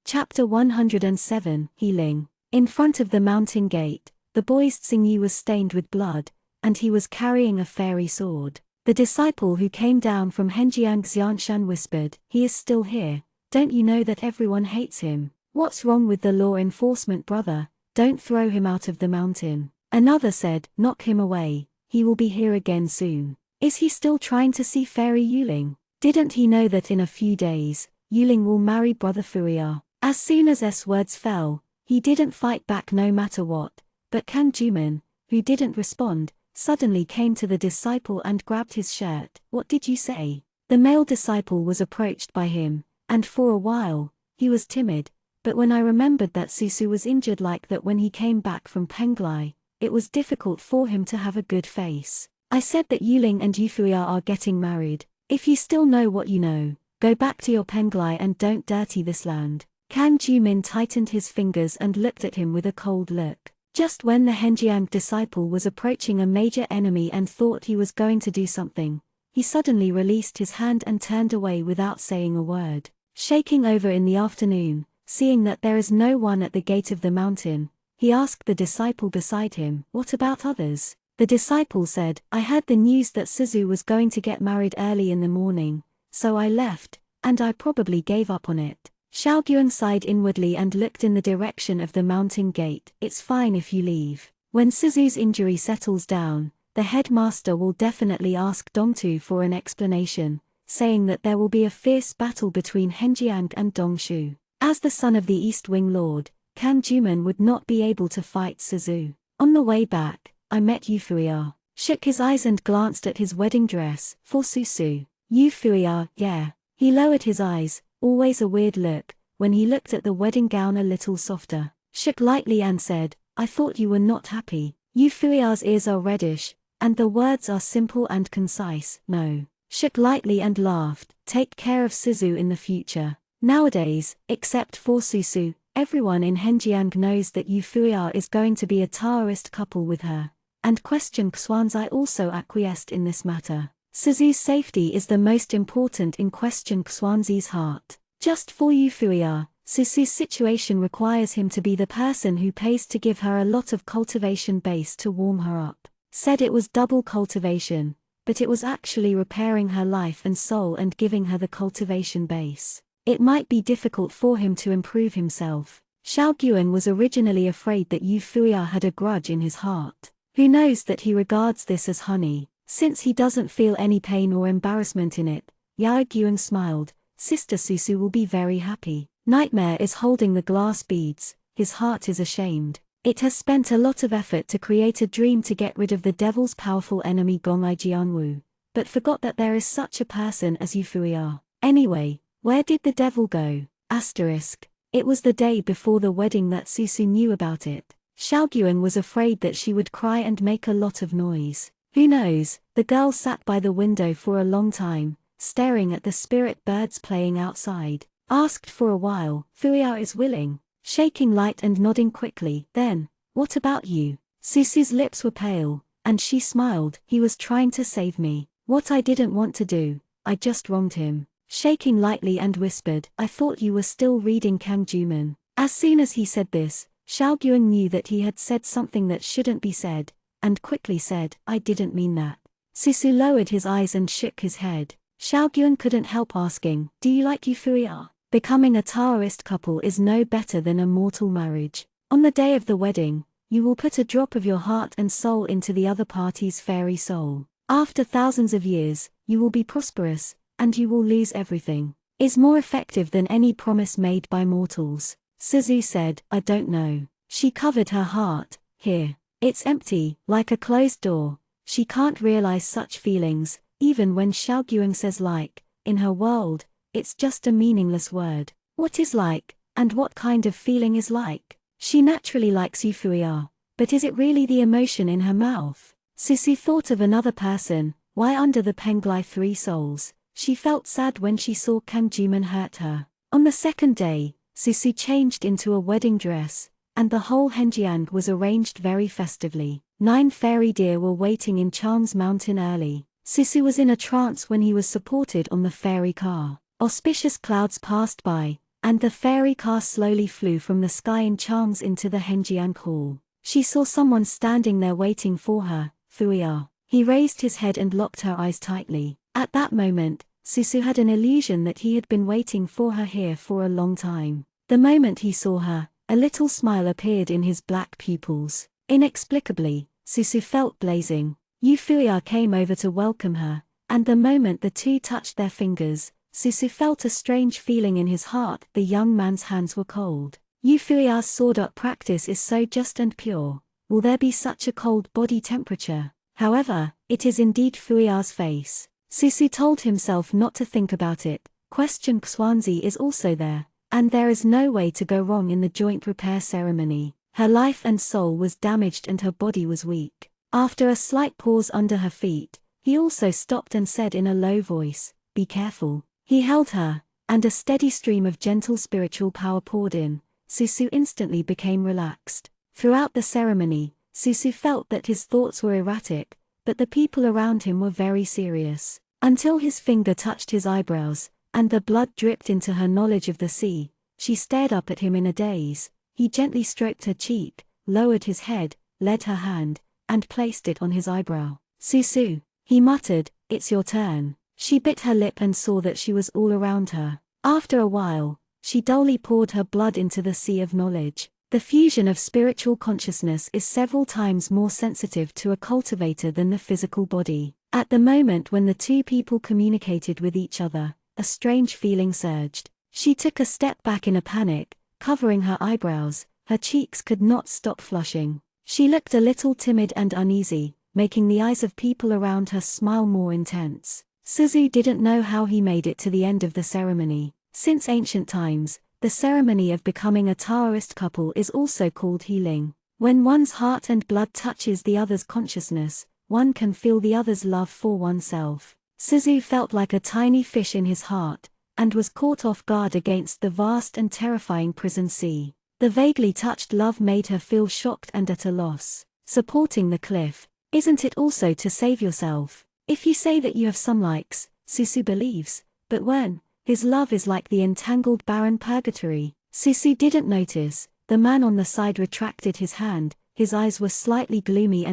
A: Chapter 107, Healing. In front of the mountain gate, the boy's sinew was stained with blood, and he was carrying a fairy sword. The disciple who came down from Henjiang Xianshan whispered, "He is still here. Don't you know that everyone hates him? What's wrong with the law enforcement, brother? Don't throw him out of the mountain." Another said, "Knock him away, he will be here again soon. Is he still trying to see Fairy Yuling? Didn't he know that in a few days, Yuling will marry brother Furia?" As soon as S words fell, he didn't fight back no matter what, but Kang Juman, who didn't respond, suddenly came to the disciple and grabbed his shirt. "What did you say?" The male disciple was approached by him, and for a while, he was timid, but when I remembered that Susu was injured like that when he came back from Penglai, it was difficult for him to have a good face. I said that Yuling and Yufuya are getting married. If you still know what you know, go back to your Penglai and don't dirty this land. Kang Jumin tightened his fingers and looked at him with a cold look. Just when the Henjiang disciple was approaching a major enemy and thought he was going to do something, he suddenly released his hand and turned away without saying a word. Shaking over in the afternoon, seeing that there is no one at the gate of the mountain, he asked the disciple beside him, "What about others?" The disciple said, "I heard the news that Suzu was going to get married early in the morning, so I left, and I probably gave up on it." Xiao Guang sighed inwardly and looked in the direction of the mountain gate. "It's fine if you leave. When Suzu's injury settles down, the headmaster will definitely ask Dongtu for an explanation, saying that there will be a fierce battle between Henjiang and Dongshu. As the son of the East Wing Lord, Kang Juman would not be able to fight Suzu. On the way back, I met Yufuya. Shook his eyes and glanced at his wedding dress, for Susu. Yufuya, yeah. He lowered his eyes, always a weird look, when he looked at the wedding gown a little softer. Shook lightly and said, "I thought you were not happy." Yufuya's ears are reddish, and the words are simple and concise, "No." Shook lightly and laughed, "Take care of Suzu in the future." Nowadays, except for Susu, everyone in Henjiang knows that Yufuya is going to be a Taoist couple with her, and Xuanzai also acquiesced in this matter. Suzu's safety is the most important in Xuanzi's heart. Just for Yufuya, Suzu's situation requires him to be the person who pays to give her a lot of cultivation base to warm her up. Said it was double cultivation, but it was actually repairing her life and soul and giving her the cultivation base. It might be difficult for him to improve himself. Xiao Guang was originally afraid that Yufuya had a grudge in his heart. Who knows that he regards this as honey, since he doesn't feel any pain or embarrassment in it. Yao Guang smiled, "Sister Susu will be very happy." Nightmare is holding the glass beads, his heart is ashamed. It has spent a lot of effort to create a dream to get rid of the devil's powerful enemy Gongai Jianwu, but forgot that there is such a person as Yufuya. Anyway, where did the devil go? It was the day before the wedding that Susu knew about it. Xiao Guang was afraid that she would cry and make a lot of noise. Who knows? The girl sat by the window for a long time, staring at the spirit birds playing outside. Asked for a while, "Fuya is willing." Shaking light and nodding quickly. Then, "What about you?" Susu's lips were pale, and she smiled. "He was trying to save me. What I didn't want to do, I just wronged him." Shaking lightly and whispered, "I thought you were still reading Kang Juman." As soon as he said this, Xiao Guang knew that he had said something that shouldn't be said, and quickly said, "I didn't mean that." Susu lowered his eyes and shook his head. Xiao Guang couldn't help asking, "Do you like Yufuya?" Becoming a Taoist couple is no better than a mortal marriage. On the day of the wedding, you will put a drop of your heart and soul into the other party's fairy soul. After thousands of years, you will be prosperous, and you will lose everything. Is more effective than any promise made by mortals. Suzu said, "I don't know." She covered her heart. "Here. It's empty, like a closed door." She can't realize such feelings, even when Xiao Guang says like. In her world, it's just a meaningless word. What is like, and what kind of feeling is like? She naturally likes Yufuya, but is it really the emotion in her mouth? Susu thought of another person. Why under the Penglai three souls? She felt sad when she saw Kang Juman hurt her. On the second day, Susu changed into a wedding dress, and the whole Henjiang was arranged very festively. 9 fairy deer were waiting in Charm's Mountain early. Susu was in a trance when he was supported on the fairy car. Auspicious clouds passed by, and the fairy car slowly flew from the sky in Charms into the Henjiang hall. She saw someone standing there waiting for her, Fuya. He raised his head and locked her eyes tightly. At that moment, Susu had an illusion that he had been waiting for her here for a long time. The moment he saw her, a little smile appeared in his black pupils. Inexplicably, Susu felt blazing. Fuya came over to welcome her, and the moment the two touched their fingers, Susu felt a strange feeling in his heart. The young man's hands were cold. Fuya's sword art practice is so just and pure. Will there be such a cold body temperature? However, it is indeed Fuya's face. Susu told himself not to think about it. Xuanzi is also there, and there is no way to go wrong in the joint repair ceremony. Her life and soul was damaged and her body was weak. After a slight pause under her feet, he also stopped and said in a low voice, "Be careful." He held her, and a steady stream of gentle spiritual power poured in. Susu instantly became relaxed. Throughout the ceremony, Susu felt that his thoughts were erratic, but the people around him were very serious. Until his finger touched his eyebrows, and the blood dripped into her knowledge of the sea, she stared up at him in a daze. He gently stroked her cheek, lowered his head, led her hand, and placed it on his eyebrow. "Susu," he muttered, "it's your turn." She bit her lip and saw that she was all around her. After a while, she dully poured her blood into the sea of knowledge. The fusion of spiritual consciousness is several times more sensitive to a cultivator than the physical body. At the moment when the two people communicated with each other, a strange feeling surged. She took a step back in a panic, covering her eyebrows. Her cheeks could not stop flushing. She looked a little timid and uneasy, making the eyes of people around her smile more intense. Suzu didn't know how he made it to the end of the ceremony. Since ancient times, the ceremony of becoming a Taoist couple is also called healing. When one's heart and blood touches the other's consciousness, one can feel the other's love for oneself. Suzu felt like a tiny fish in his heart, and was caught off guard against the vast and terrifying prison sea. The vaguely touched love made her feel shocked and at a loss. Supporting the cliff, isn't it also to save yourself? If you say that you have some likes, Susu believes, but when, his love is like the entangled barren purgatory. Susu didn't notice. The man on the side retracted his hand, his eyes were slightly gloomy.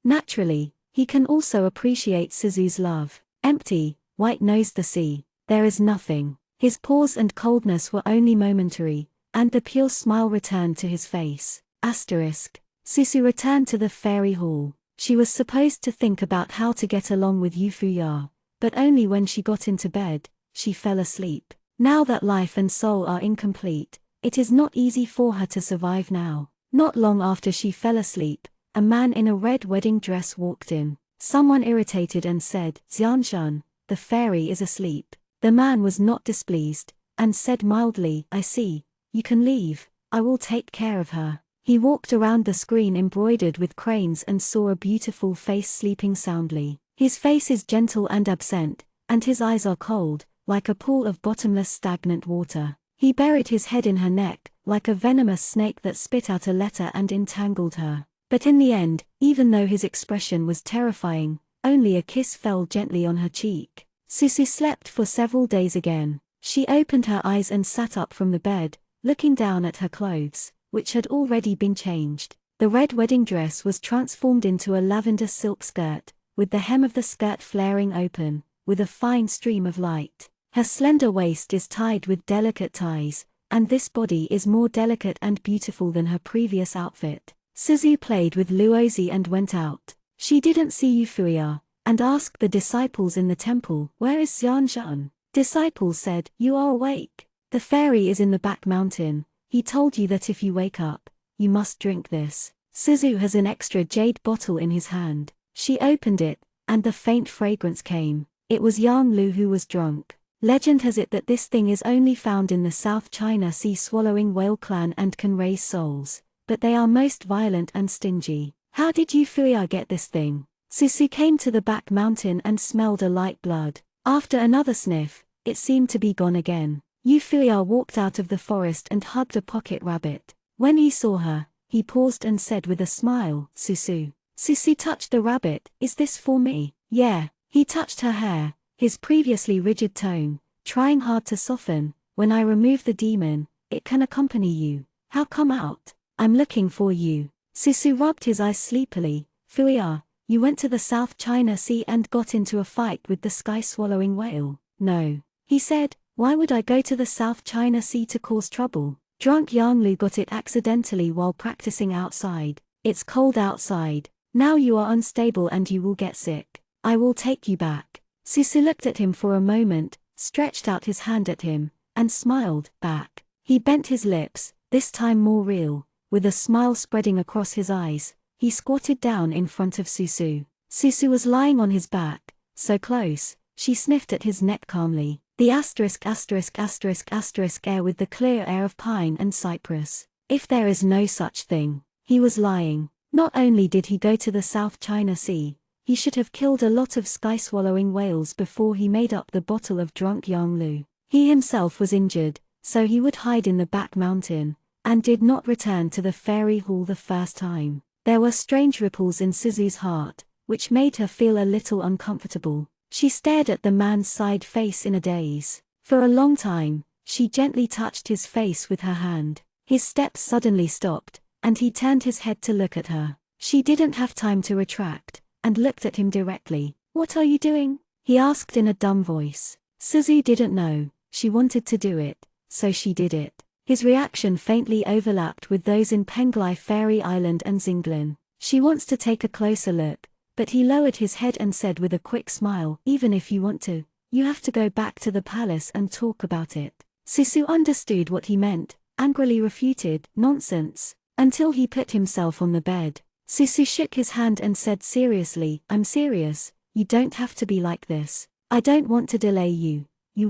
A: Naturally, he can also appreciate Suzu's love. Empty, white-nosed the sea. There is nothing. His pause and coldness were only momentary, and the pure smile returned to his face. Susu returned to the fairy hall. She was supposed to think about how to get along with Fuya, but only when she got into bed, she fell asleep. Now that life and soul are incomplete, it is not easy for her to survive now. Not long after she fell asleep, a man in a red wedding dress walked in. Someone irritated and said, "Xianshan, the fairy is asleep." The man was not displeased, and said mildly, "I see, you can leave, I will take care of her." He walked around the screen embroidered with cranes and saw a beautiful face sleeping soundly. His face is gentle and absent, and his eyes are cold, like a pool of bottomless stagnant water. He buried his head in her neck, like a venomous snake that spit out a letter and entangled her. But in the end, even though his expression was terrifying, only a kiss fell gently on her cheek. Susu slept for several days again. She opened her eyes and sat up from the bed, looking down at her clothes, which had already been changed. The red wedding dress was transformed into a lavender silk skirt, with the hem of the skirt flaring open, with a fine stream of light. Her slender waist is tied with delicate ties, and this body is more delicate and beautiful than her previous outfit. Suzu played with Luozi and went out. She didn't see Fuya, and asked the disciples in the temple, "Where is Xianshan?" Disciples said, "You are awake. The fairy is in the back mountain. He told you that if you wake up, you must drink this." Suzu has an extra jade bottle in his hand. She opened it, and the faint fragrance came. It was Yang Lu who was drunk. Legend has it that this thing is only found in the South China Sea swallowing whale clan and can raise souls, but they are most violent and stingy. "How did Fuya get this thing?" Susu came to the back mountain and smelled a light blood. After another sniff, it seemed to be gone again. Euphoria walked out of the forest and hugged a pocket rabbit. When he saw her, he paused and said with a smile, Susu. Susu touched the rabbit. Is this for me? Yeah. He touched her hair, his previously rigid tone, trying hard to soften. When I remove the demon, it can accompany you. How come out? I'm looking for you. Susu rubbed his eyes sleepily. Fuya, you went to the South China Sea and got into a fight with the sky-swallowing whale. No. He said, why would I go to the South China Sea to cause trouble? Drunk Yanglu got it accidentally while practicing outside. It's cold outside. Now you are unstable and you will get sick. I will take you back. Susu looked at him for a moment, stretched out his hand at him, and smiled back. He bent his lips, this time more real, with a smile spreading across his eyes. He squatted down in front of Susu. Susu was lying on his back, so close, she sniffed at his neck calmly. The air with the clear air of pine and cypress. If there is no such thing. He was lying. Not only did he go to the South China Sea, he should have killed a lot of sky-swallowing whales before he made up the bottle of drunk Yanglu. He himself was injured, so he would hide in the back mountain, and did not return to the fairy hall the first time. There were strange ripples in Suzu's heart, which made her feel a little uncomfortable. She stared at the man's side face in a daze. For a long time, she gently touched his face with her hand. His steps suddenly stopped, and he turned his head to look at her. She didn't have time to retract, and looked at him directly. What are you doing? He asked in a dumb voice. Suzu didn't know. She wanted to do it, so she did it. His reaction faintly overlapped with those in Penglai Fairy Island and Zinglin. She wants to take a closer look, but he lowered his head and said with a quick smile, even if you want to, you have to go back to the palace and talk about it. Susu understood what he meant, angrily refuted, nonsense, until he put himself on the bed. Susu shook his hand and said seriously, I'm serious, you don't have to be like this. I don't want to delay you. You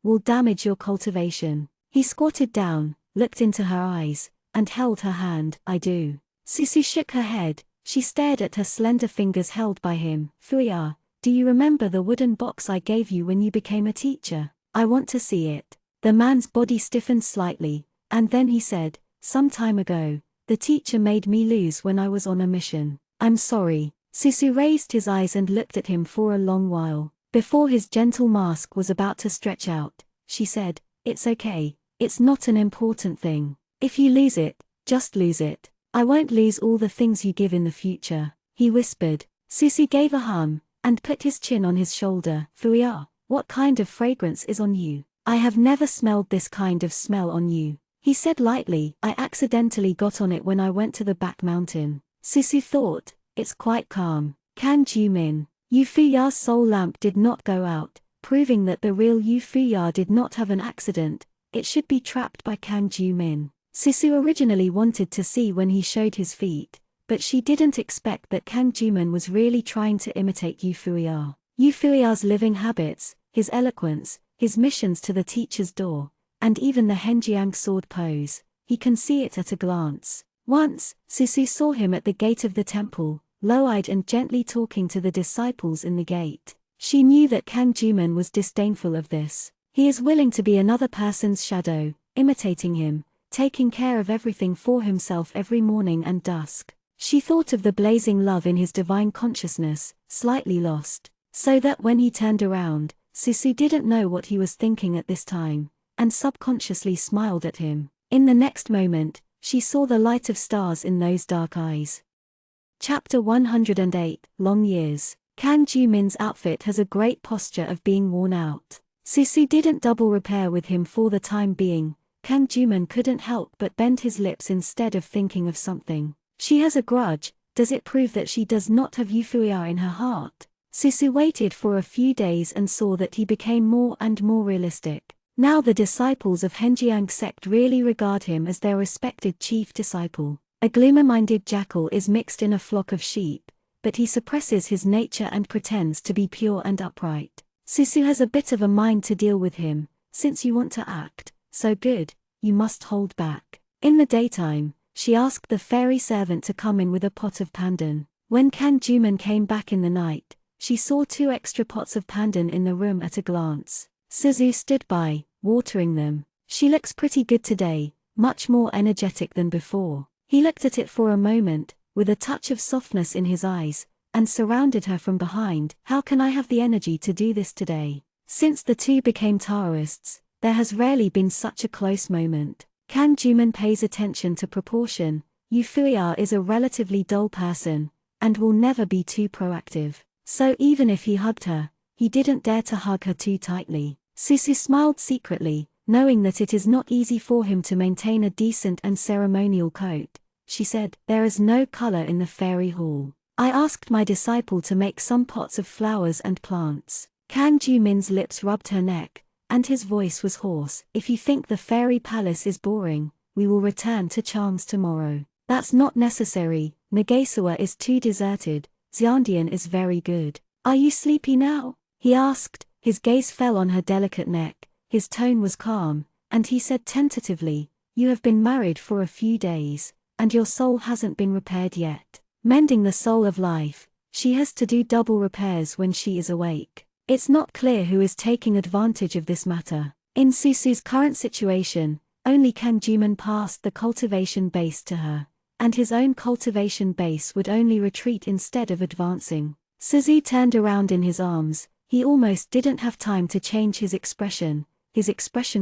A: will damage your cultivation. He squatted down, looked into her eyes, and held her hand. I do. Susu shook her head. She stared at her slender fingers held by him. Fuya, do you remember the wooden box I gave you when you became a teacher? I want to see it. The man's body stiffened slightly, and then he said, some time ago, the teacher made me lose when I was on a mission. I'm sorry. Susu raised his eyes and looked at him for a long while. Before his gentle mask was about to stretch out, she said, it's okay. It's not an important thing. If you lose it, just lose it. I won't lose all the things you give in the future, he whispered. Susu gave a hum, and put his chin on his shoulder. Fuya, what kind of fragrance is on you? I have never smelled this kind of smell on you, he said lightly. I accidentally got on it when I went to the back mountain. Susu thought, it's quite calm. Can Jumin? Yufuya's soul lamp did not go out, proving that the real Yufuya did not have an accident. It should be trapped by Kan Jumin. Susu originally wanted to see when he showed his feet, but she didn't expect that Kan Jumin was really trying to imitate Yufuya. Yufuya's living habits, his eloquence, his missions to the teacher's door, and even the Henjiang sword pose, he can see it at a glance. Once, Susu saw him at the gate of the temple, low-eyed and gently talking to the disciples in the gate. She knew that Kan Jumin was disdainful of this. He is willing to be another person's shadow, imitating him, taking care of everything for himself every morning and dusk. She thought of the blazing love in his divine consciousness, slightly lost, so that when he turned around, Susu didn't know what he was thinking at this time, and subconsciously smiled at him. In the next moment, she saw the light of stars in those dark eyes. Chapter 108, Long Years. Kan Jumin's outfit has a great posture of being worn out. Susu didn't double repair with him for the time being. Kan Jumin couldn't help but bend his lips instead of thinking of something. She has a grudge. Does it prove that she does not have Yufuya in her heart? Susu waited for a few days and saw that he became more and more realistic. Now the disciples of Henjiang sect really regard him as their respected chief disciple. A gloomer-minded jackal is mixed in a flock of sheep, but he suppresses his nature and pretends to be pure and upright. Susu has a bit of a mind to deal with him. Since you want to act so good, you must hold back. In the daytime, she asked the fairy servant to come in with a pot of pandan. When Kan Jumin came back in the night, she saw 2 extra pots of pandan in the room at a glance. Suzu stood by, watering them. She looks pretty good today, much more energetic than before. He looked at it for a moment, with a touch of softness in his eyes, and surrounded her from behind. How can I have the energy to do this today? Since the two became Taoists, there has rarely been such a close moment. Kang Juman pays attention to proportion. Euphoria is a relatively dull person, and will never be too proactive. So even if he hugged her, he didn't dare to hug her too tightly. Susu smiled secretly, knowing that it is not easy for him to maintain a decent and ceremonial coat. She said, "There is no color in the fairy hall. I asked my disciple to make some pots of flowers and plants." Kang Jumin's lips rubbed her neck, and his voice was hoarse. "If you think the fairy palace is boring, we will return to charms tomorrow." "That's not necessary, Nagasawa is too deserted, Xiandian is very good." "Are you sleepy now?" he asked. His gaze fell on her delicate neck, his tone was calm, and he said tentatively, "You have been married for a few days, and your soul hasn't been repaired yet. Mending the soul of life, she has to do double repairs when she is awake." It's not clear who is taking advantage of this matter. In Susu's current situation, only Kang Juman passed the cultivation base to her, and his own cultivation base would only retreat instead of advancing. Suzu turned around in his arms. He almost didn't have time to change his expression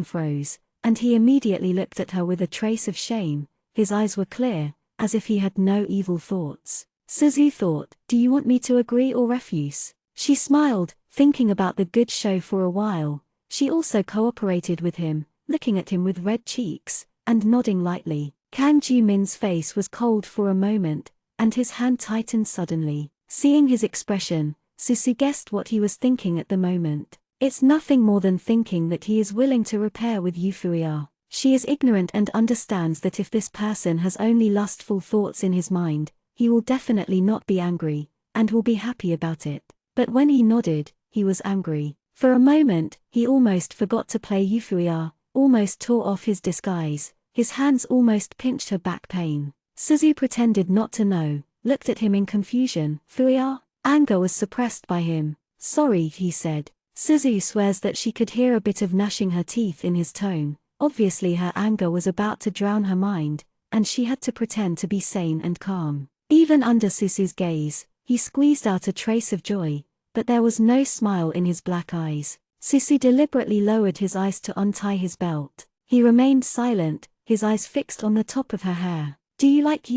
A: froze, and he immediately looked at her with a trace of shame. His eyes were clear, as if he had no evil thoughts. Suzu thought, "Do you want me to agree or refuse?" She smiled, thinking about the good show for a while. She also cooperated with him, looking at him with red cheeks, and nodding lightly. Kang Jumin's face was cold for a moment, and his hand tightened suddenly. Seeing his expression, Susu guessed what he was thinking at the moment. It's nothing more than thinking that he is willing to repair with Euphoria. She is ignorant and understands that if this person has only lustful thoughts in his mind, he will definitely not be angry, and will be happy about it. But when he nodded, he was angry. For a moment, he almost forgot to play Euphoria, almost tore off his disguise. His hands almost pinched her back pain. Suzu pretended not to know, looked at him in confusion. "Fuya?" Anger was suppressed by him. "Sorry," he said. Suzu swears that she could hear a bit of gnashing her teeth in his tone. Obviously her anger was about to drown her mind, and she had to pretend to be sane and calm. Even under Susu's gaze, he squeezed out a trace of joy, but there was no smile in his black eyes. Susu deliberately lowered his eyes to untie his belt. He remained silent, his eyes fixed on the top of her hair. "Do you like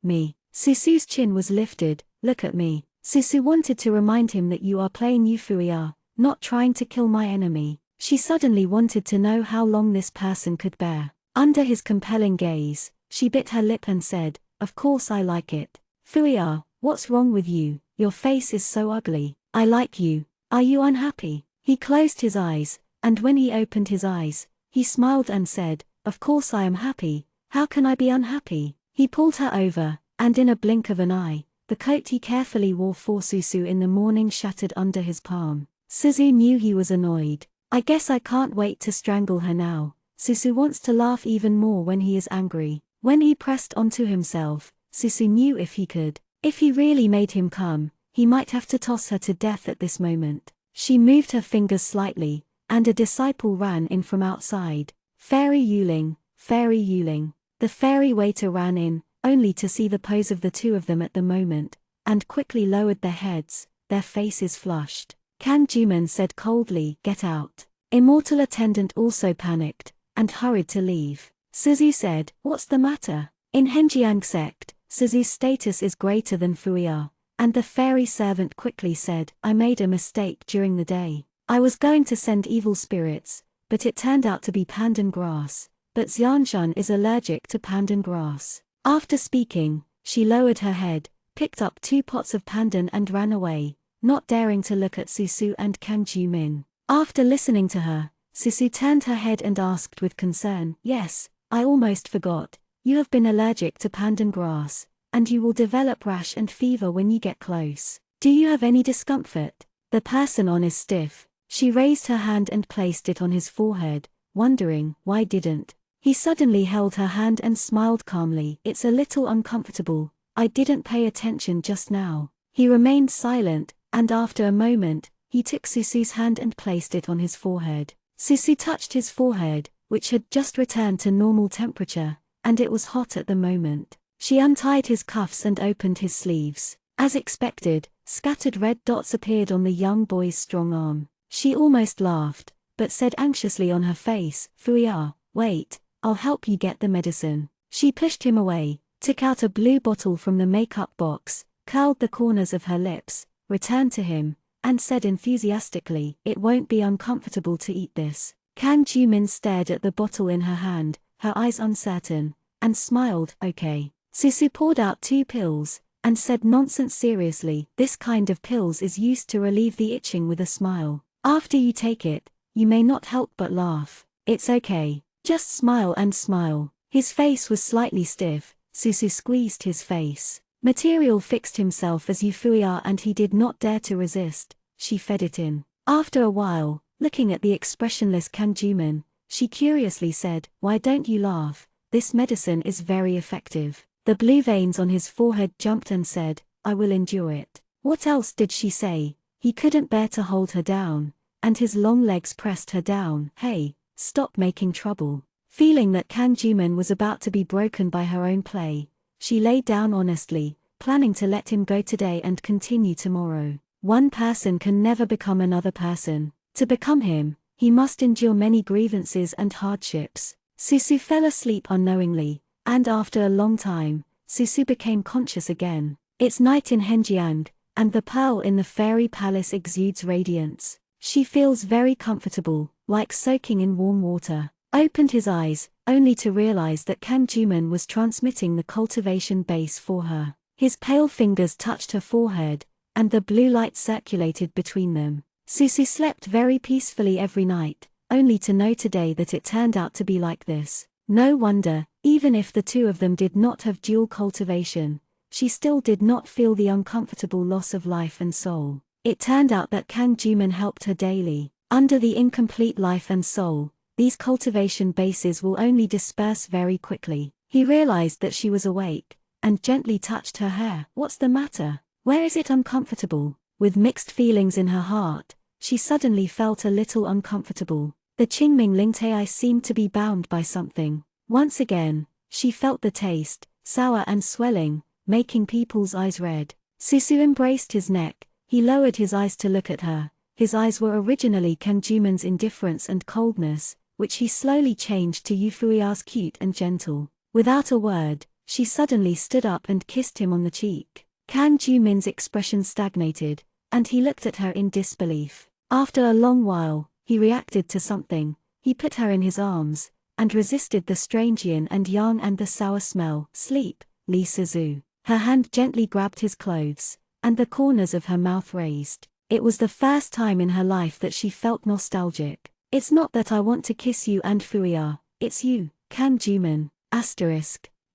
A: me?" Susu's chin was lifted. "Look at me." Susu wanted to remind him that you are playing Euphoria, not trying to kill my enemy. She suddenly wanted to know how long this person could bear. Under his compelling gaze, she bit her lip and said, "Of course I like it." "Fuya, what's wrong with you? Your face is so ugly." "I like you. Are you unhappy?" He closed his eyes, and when he opened his eyes, he smiled and said, "Of course I am happy. How can I be unhappy?" He pulled her over, and in a blink of an eye, the coat he carefully wore for Susu in the morning shattered under his palm. Suzu knew he was annoyed. "I guess I can't wait to strangle her now." Susu wants to laugh even more when he is angry. When he pressed onto himself, Susu knew if he really made him come, he might have to toss her to death at this moment. She moved her fingers slightly, and a disciple ran in from outside. "Fairy Yuling, Fairy Yuling." The fairy waiter ran in, only to see the pose of the two of them at the moment, and quickly lowered their heads, their faces flushed. Kang Juman said coldly, "Get out." Immortal attendant also panicked, and hurried to leave. Suzu said, "What's the matter?" In Henjiang sect, Suzu's status is greater than Fuya, and the fairy servant quickly said, "I made a mistake during the day. I was going to send evil spirits, but it turned out to be pandan grass, but Xianzhan is allergic to pandan grass." After speaking, she lowered her head, picked up 2 pots of pandan and ran away, not daring to look at Susu and Kang Jumin. After listening to her, Susu turned her head and asked with concern, "Yes, I almost forgot. You have been allergic to pandan grass, and you will develop rash and fever when you get close. Do you have any discomfort?" The person on is stiff. She raised her hand and placed it on his forehead, wondering why didn't. He suddenly held her hand and smiled calmly. "It's a little uncomfortable. I didn't pay attention just now." He remained silent, and after a moment, he took Susu's hand and placed it on his forehead. Susu touched his forehead, which had just returned to normal temperature, and it was hot at the moment. She untied his cuffs and opened his sleeves. As expected, scattered red dots appeared on the young boy's strong arm. She almost laughed, but said anxiously on her face, "Fuya, wait, I'll help you get the medicine." She pushed him away, took out a blue bottle from the makeup box, curled the corners of her lips, returned to him, and said enthusiastically, "It won't be uncomfortable to eat this." Kang Jumin stared at the bottle in her hand, her eyes uncertain, and smiled, "Okay." Susu poured out 2 pills, and said nonsense seriously, "This kind of pills is used to relieve the itching with a smile. After you take it, you may not help but laugh. It's okay. Just smile and smile." His face was slightly stiff. Susu squeezed his face. Material fixed himself as Euphoria and he did not dare to resist. She fed it in. After a while, looking at the expressionless Kang Jumin, she curiously said, "Why don't you laugh? This medicine is very effective." The blue veins on his forehead jumped and said, "I will endure it." What else did she say? He couldn't bear to hold her down, and his long legs pressed her down. "Hey, stop making trouble." Feeling that Kang Jumin was about to be broken by her own play, she lay down honestly, planning to let him go today and continue tomorrow. One person can never become another person. To become him, he must endure many grievances and hardships. Susu fell asleep unknowingly, and after a long time, Susu became conscious again. It's night in Henjiang, and the pearl in the fairy palace exudes radiance. She feels very comfortable, like soaking in warm water. Opened his eyes, only to realize that Kang Jumin was transmitting the cultivation base for her. His pale fingers touched her forehead, and the blue light circulated between them. Susu slept very peacefully every night, only to know today that it turned out to be like this. No wonder, even if the two of them did not have dual cultivation, she still did not feel the uncomfortable loss of life and soul. It turned out that Kang Jumin helped her daily. Under the incomplete life and soul, these cultivation bases will only disperse very quickly. He realized that she was awake, and gently touched her hair. "What's the matter? Where is it uncomfortable?" With mixed feelings in her heart, she suddenly felt a little uncomfortable. The Qingming Lingtai seemed to be bound by something. Once again, she felt the taste, sour and swelling, making people's eyes red. Susu embraced his neck. He lowered his eyes to look at her. His eyes were originally Kang Jumin's indifference and coldness, which he slowly changed to Euphoia's cute and gentle. Without a word, she suddenly stood up and kissed him on the cheek. Kang Jumin's expression stagnated, and he looked at her in disbelief. After a long while, he reacted to something. He put her in his arms, and resisted the strange yin and yang and the sour smell. "Sleep, Li Suzu." Her hand gently grabbed his clothes, and the corners of her mouth raised. It was the first time in her life that she felt nostalgic. "It's not that I want to kiss you and Fuya, it's you, Kang Jumin."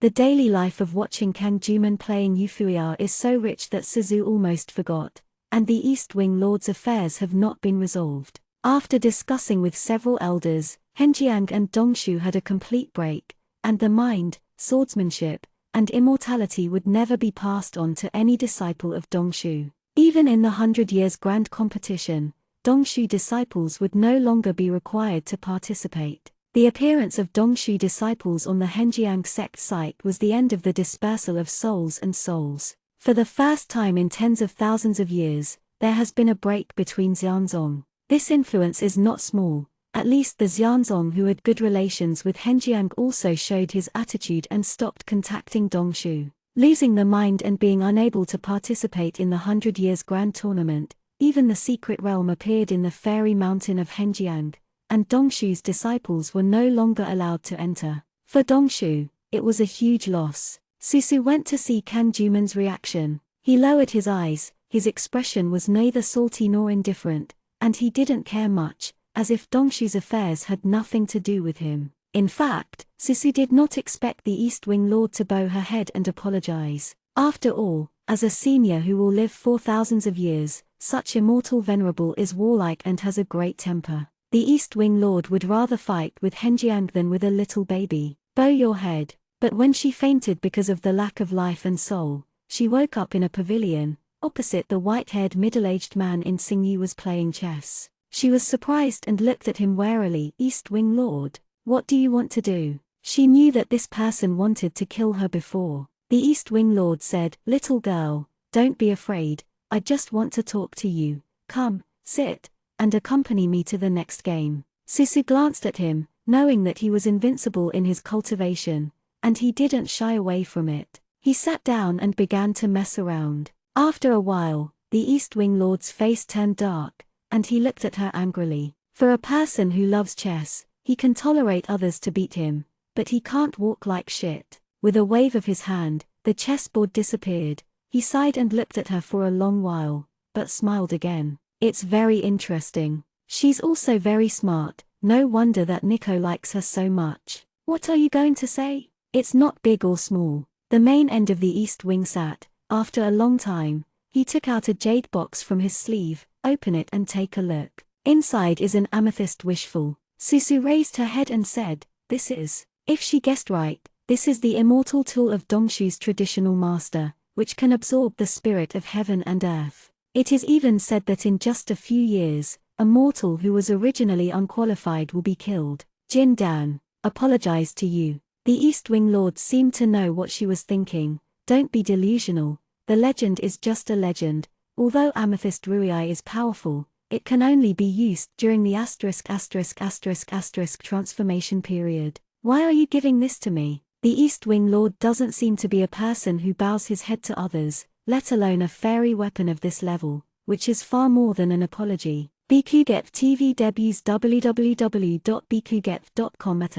A: The daily life of watching Kang Jumin playing Euphoria is so rich that Suzu almost forgot, and the East Wing Lord's affairs have not been resolved. After discussing with several elders, Henjiang and Dongshu had a complete break, and the mind, swordsmanship, and immortality would never be passed on to any disciple of Dongshu. Even in the 100 Years Grand Competition, Dongshu disciples would no longer be required to participate. The appearance of Dongshu disciples on the Henjiang sect site was the end of the dispersal of souls and souls. For the first time in tens of thousands of years, there has been a break between Xianzong. This influence is not small. At least the Xianzong who had good relations with Henjiang also showed his attitude and stopped contacting Dongshu. Losing the mind and being unable to participate in the 100 Years Grand Tournament, even the secret realm appeared in the fairy mountain of Henjiang, and Dongshu's disciples were no longer allowed to enter. For Dongshu, it was a huge loss. Susu went to see Kang Jumin's reaction. He lowered his eyes, his expression was neither salty nor indifferent, and he didn't care much, as if Dongshu's affairs had nothing to do with him. In fact, Susu did not expect the East Wing Lord to bow her head and apologize. After all, as a senior who will live for thousands of years, such immortal venerable is warlike and has a great temper. The East Wing Lord would rather fight with Henjiang than with a little baby. "Bow your head." But when she fainted because of the lack of life and soul, she woke up in a pavilion, Opposite the white-haired middle-aged man in Singyu was playing chess. She was surprised and looked at him warily. East Wing Lord, what do you want to do? She knew that this person wanted to kill her before. The East Wing Lord said, little girl, don't be afraid, I just want to talk to you. Come, sit, and accompany me to the next game. Susu glanced at him, knowing that he was invincible in his cultivation, and he didn't shy away from it. He sat down and began to mess around. After a while, the East Wing Lord's face turned dark, and he looked at her angrily. For a person who loves chess, he can tolerate others to beat him, but he can't walk like shit. With a wave of his hand, the chessboard disappeared. He sighed and looked at her for a long while, but smiled again. It's very interesting. She's also very smart, no wonder that Nico likes her so much. What are you going to say? It's not big or small. The main end of the East Wing sat. After a long time, he took out a jade box from his sleeve. Open it and take a look. Inside is an amethyst wishful. Susu raised her head and said, this is, if she guessed right, this is the immortal tool of Dongshu's traditional master, which can absorb the spirit of heaven and earth. It is even said that in just a few years, a mortal who was originally unqualified will be killed. Jin Dan, apologize to you. The East Wing Lord seemed to know what she was thinking. Don't be delusional, the legend is just a legend. Although Amethyst Ruiai is powerful, it can only be used during the **** transformation period. Why are you giving this to me? The East Wing Lord doesn't seem to be a person who bows his head to others, let alone a fairy weapon of this level, which is far more than an apology. Bikuget TV debuts www.bikuget.com at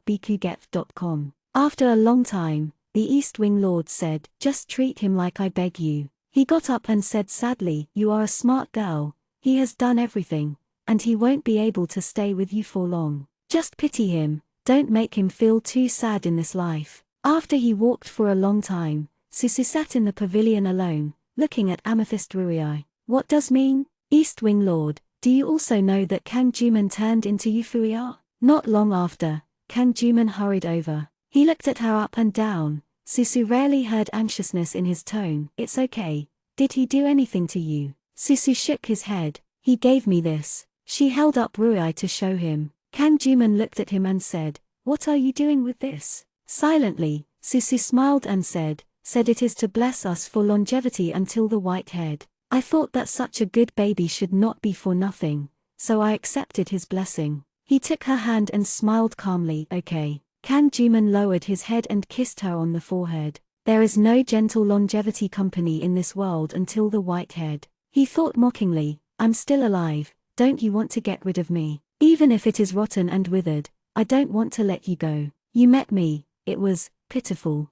A: @bikuget.com. After a long time, the East Wing Lord said, just treat him like I beg you. He got up and said sadly, you are a smart girl, he has done everything, and he won't be able to stay with you for long. Just pity him, don't make him feel too sad in this life. After he walked for a long time, Susu sat in the pavilion alone, looking at Amethyst Ruiai. What does mean? East Wing Lord, do you also know that Kang Juman turned into Euphuria? Not long after, Kang Juman hurried over. He looked at her up and down. Susu rarely heard anxiousness in his tone. It's okay. Did he do anything to you? Susu shook his head. He gave me this. She held up Ruiai to show him. Kang Juman looked at him and said, what are you doing with this? Silently, Susu smiled and said it is to bless us for longevity until the white head. I thought that such a good baby should not be for nothing, so I accepted his blessing. He took her hand and smiled calmly. Okay. Kang Juman lowered his head and kissed her on the forehead. There is no gentle longevity company in this world until the white head. He thought mockingly, I'm still alive, don't you want to get rid of me? Even if it is rotten and withered, I don't want to let you go. You met me, it was pitiful.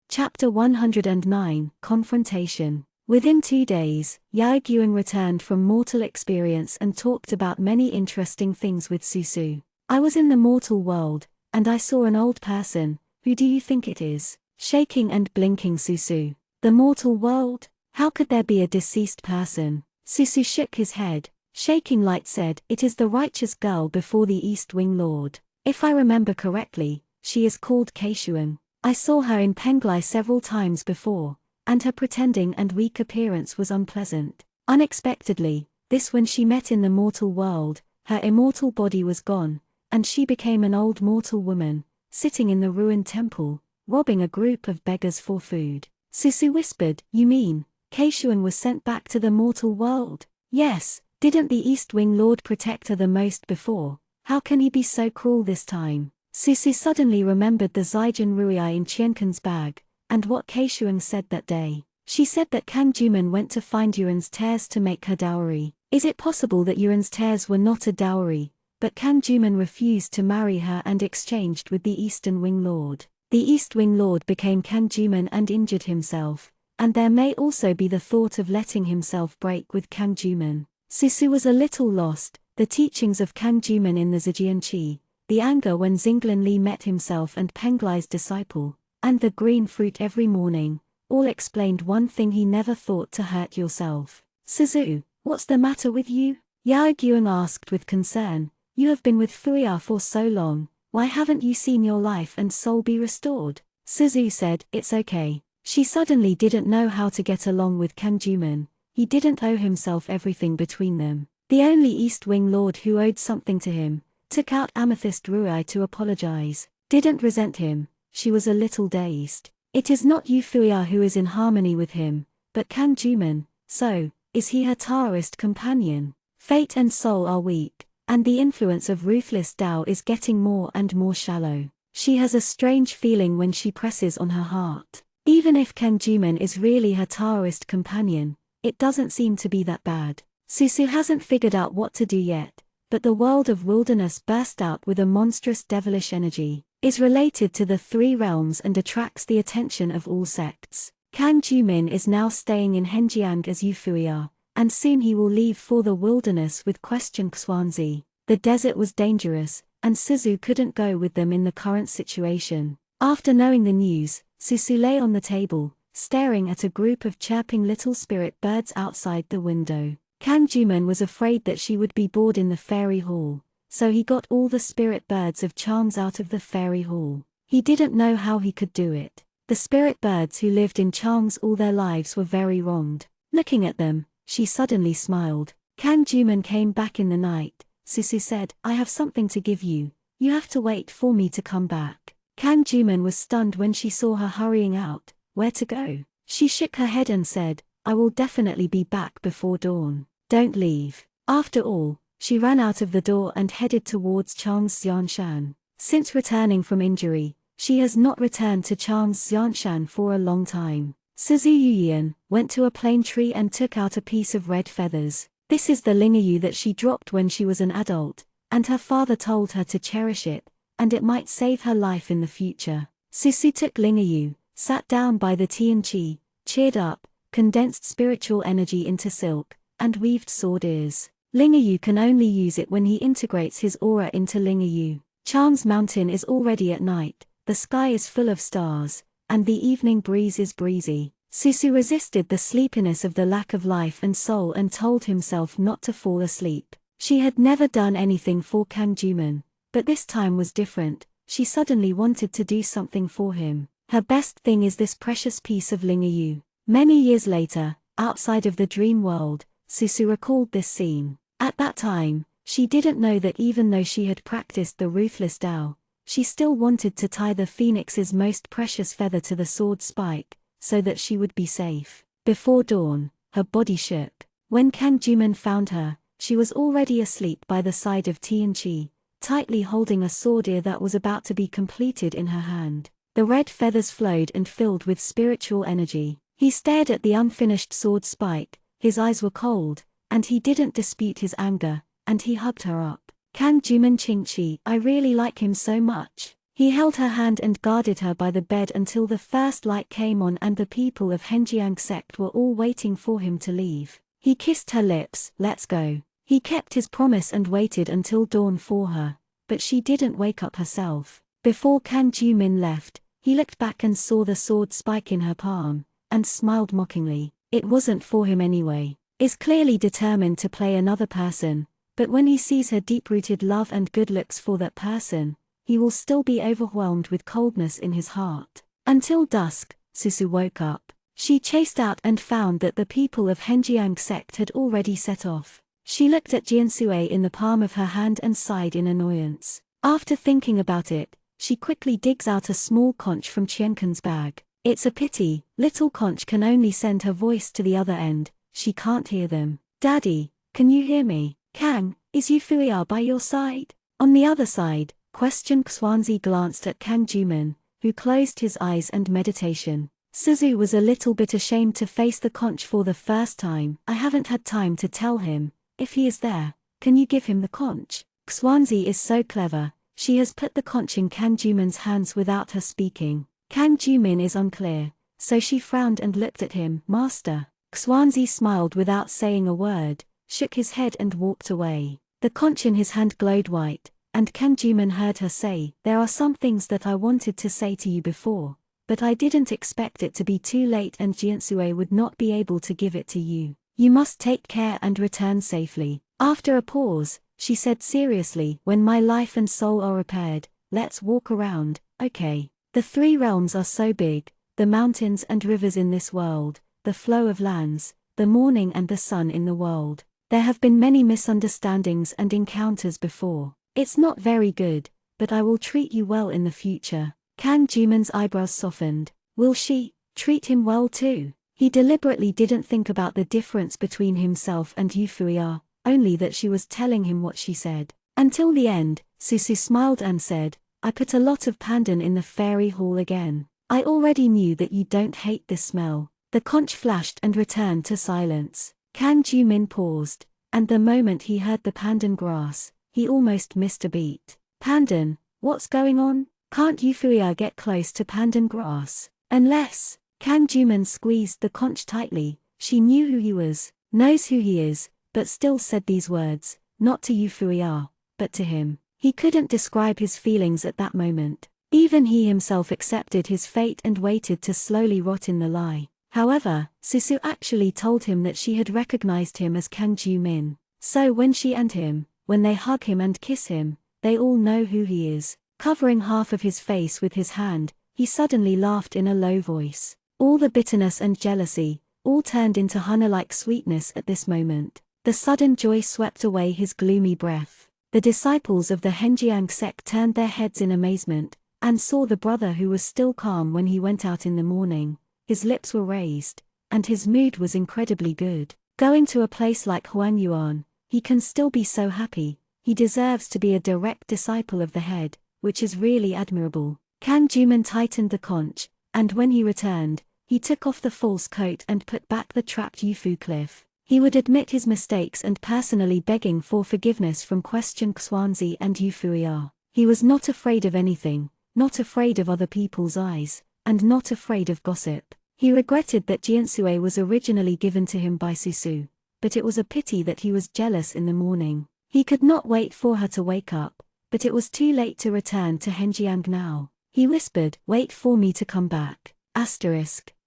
A: Chapter 109, Confrontation. Within 2 days, Yao Guang returned from mortal experience and talked about many interesting things with Susu. I was in the mortal world, and I saw an old person. Who do you think it is? Shaking and blinking Susu. The mortal world? How could there be a deceased person? Susu shook his head. Shaking Light said, it is the righteous girl before the East Wing Lord. If I remember correctly, she is called Keishuan. I saw her in Penglai several times before, and her pretending and weak appearance was unpleasant. Unexpectedly, this when she met in the mortal world, her immortal body was gone, and she became an old mortal woman, sitting in the ruined temple, robbing a group of beggars for food. Susu whispered, you mean, Keishuan was sent back to the mortal world? Yes, didn't the East Wing Lord protect her the most before? How can he be so cruel this time? Susu suddenly remembered the Zijin Ruiai in Qiankan's bag, and what Keishuan said that day. She said that Kang Juman went to find Yuan's tears to make her dowry. Is it possible that Yuan's tears were not a dowry, but Kang Juman refused to marry her and exchanged with the Eastern Wing Lord? The East Wing Lord became Kang Juman and injured himself, and there may also be the thought of letting himself break with Kang Juman. Susu was a little lost. The teachings of Kang Juman in the Zhejian, the anger when Xinglan Li met himself and Penglai's disciple, and the green fruit every morning, all explained one thing: he never thought to hurt yourself. Suzu, what's the matter with you? Yao Guang asked with concern. You have been with Fuya for so long, why haven't you seen your life and soul be restored? Suzu said, it's okay. She suddenly didn't know how to get along with Kanjuman. He didn't owe himself everything between them. The only East Wing Lord who owed something to him took out Amethyst Ruai to apologize, didn't resent him. She was a little dazed. It is not Euphuia who is in harmony with him, but Kanjuman. So, is he her Taoist companion? Fate and soul are weak, and the influence of ruthless Tao is getting more and more shallow. She has a strange feeling when she presses on her heart. Even if Kanjuman is really her Taoist companion, it doesn't seem to be that bad. Susu hasn't figured out what to do yet, but the world of wilderness burst out with a monstrous devilish energy, is related to the three realms and attracts the attention of all sects. Kanjuman is now staying in Henjiang as Euphuia, and soon he will leave for the wilderness with Xuanzi. The desert was dangerous, and Suzu couldn't go with them in the current situation. After knowing the news, Susu lay on the table, staring at a group of chirping little spirit birds outside the window. Kanjuman was afraid that she would be bored in the fairy hall, so he got all the spirit birds of charms out of the fairy hall. He didn't know how he could do it. The spirit birds who lived in charms all their lives were very wronged. Looking at them, she suddenly smiled. Kanjuman came back in the night. Susu said, "I have something to give you. You have to wait for me to come back." Kanjuman was stunned when she saw her hurrying out. Where to go? She shook her head and said, "I will definitely be back before dawn. Don't leave." After all, she ran out of the door and headed towards Chang's Xianshan. Since returning from injury, she has not returned to Chang's Xianshan for a long time. Suzu Yuyan went to a plane tree and took out a piece of red feathers. This is the lingayu that she dropped when she was an adult, and her father told her to cherish it, and it might save her life in the future. Susu took lingayu, sat down by the Tianqi, cheered up, condensed spiritual energy into silk, and weaved sword ears. Lingayu can only use it when he integrates his aura into lingayu. Chang's mountain is already at night, the sky is full of stars, and the evening breeze is breezy. Susu resisted the sleepiness of the lack of life and soul and told himself not to fall asleep. She had never done anything for Kanjuman, but this time was different. She suddenly wanted to do something for him. Her best thing is this precious piece of lingayu. Many years later, outside of the dream world, Susu recalled this scene. At that time, she didn't know that even though she had practiced the ruthless Tao, she still wanted to tie the phoenix's most precious feather to the sword spike, so that she would be safe. Before dawn, her body shook. When Kanjuman found her, she was already asleep by the side of Tianqi, tightly holding a sword ear that was about to be completed in her hand. The red feathers flowed and filled with spiritual energy. He stared at the unfinished sword spike, his eyes were cold, and he didn't dispute his anger, and he hugged her up. Kanjuman Qingqi, I really like him so much. He held her hand and guarded her by the bed until the first light came on and the people of Henjiang sect were all waiting for him to leave. He kissed her lips, let's go. He kept his promise and waited until dawn for her, but she didn't wake up herself. Before Kanjuman left, he looked back and saw the sword spike in her palm, and smiled mockingly. It wasn't for him anyway. Is clearly determined to play another person, but when he sees her deep-rooted love and good looks for that person, he will still be overwhelmed with coldness in his heart. Until dusk, Susu woke up. She chased out and found that the people of Henjiang sect had already set off. She looked at Jiansui in the palm of her hand and sighed in annoyance. After thinking about it, she quickly digs out a small conch from Qiankan's bag. It's a pity, little conch can only send her voice to the other end, she can't hear them. Daddy, can you hear me? Kang, is Euphuia by your side? On the other side, Xuanzi glanced at Kanjuman, who closed his eyes and meditation. Suzu was a little bit ashamed to face the conch for the first time. I haven't had time to tell him. If he is there, can you give him the conch? Xuanzi is so clever, she has put the conch in Kanjuman's hands without her speaking. Kanjuman is unclear, so she frowned and looked at him. Master. Xuanzi smiled without saying a word, shook his head and walked away. The conch in his hand glowed white, and Kanjuman heard her say, there are some things that I wanted to say to you before, but I didn't expect it to be too late and Jiansui would not be able to give it to you. You must take care and return safely. After a pause, she said seriously, when my life and soul are repaired, let's walk around, okay? The three realms are so big, the mountains and rivers in this world, the flow of lands, the morning and the sun in the world. There have been many misunderstandings and encounters before. It's not very good, but I will treat you well in the future. Kang Juman's eyebrows softened. Will she treat him well too? He deliberately didn't think about the difference between himself and Euphoria, only that she was telling him what she said. Until the end, Susu smiled and said, I put a lot of pandan in the fairy hall again. I already knew that you don't hate this smell. The conch flashed and returned to silence. Kang Jumin paused, and the moment he heard the pandan grass, he almost missed a beat. Pandan, what's going on? Can't Euphoria get close to pandan grass? Unless… Kang Jumin squeezed the conch tightly. She knew who he was, knows who he is, but still said these words, not to Euphoria, but to him. He couldn't describe his feelings at that moment. Even he himself accepted his fate and waited to slowly rot in the lie. However, Susu actually told him that she had recognized him as Kang Jumin. So when she and him, when they hug him and kiss him, they all know who he is. Covering half of his face with his hand, he suddenly laughed in a low voice. All the bitterness and jealousy, all turned into honey-like sweetness at this moment. The sudden joy swept away his gloomy breath. The disciples of the Henjiang sect turned their heads in amazement, and saw the brother who was still calm when he went out in the morning. His lips were raised, and his mood was incredibly good. Going to a place like Huanyuan, he can still be so happy. He deserves to be a direct disciple of the head, which is really admirable. Kang Jumin tightened the conch, and when he returned, he took off the false coat and put back the trapped Yufu cliff. He would admit his mistakes and personally begging for forgiveness from Question Xuanzi and Euphoria. He was not afraid of anything, not afraid of other people's eyes, and not afraid of gossip. He regretted that Jiansui was originally given to him by Susu, but it was a pity that he was jealous in the morning. He could not wait for her to wake up, but it was too late to return to Henjiang now. He whispered, wait for me to come back.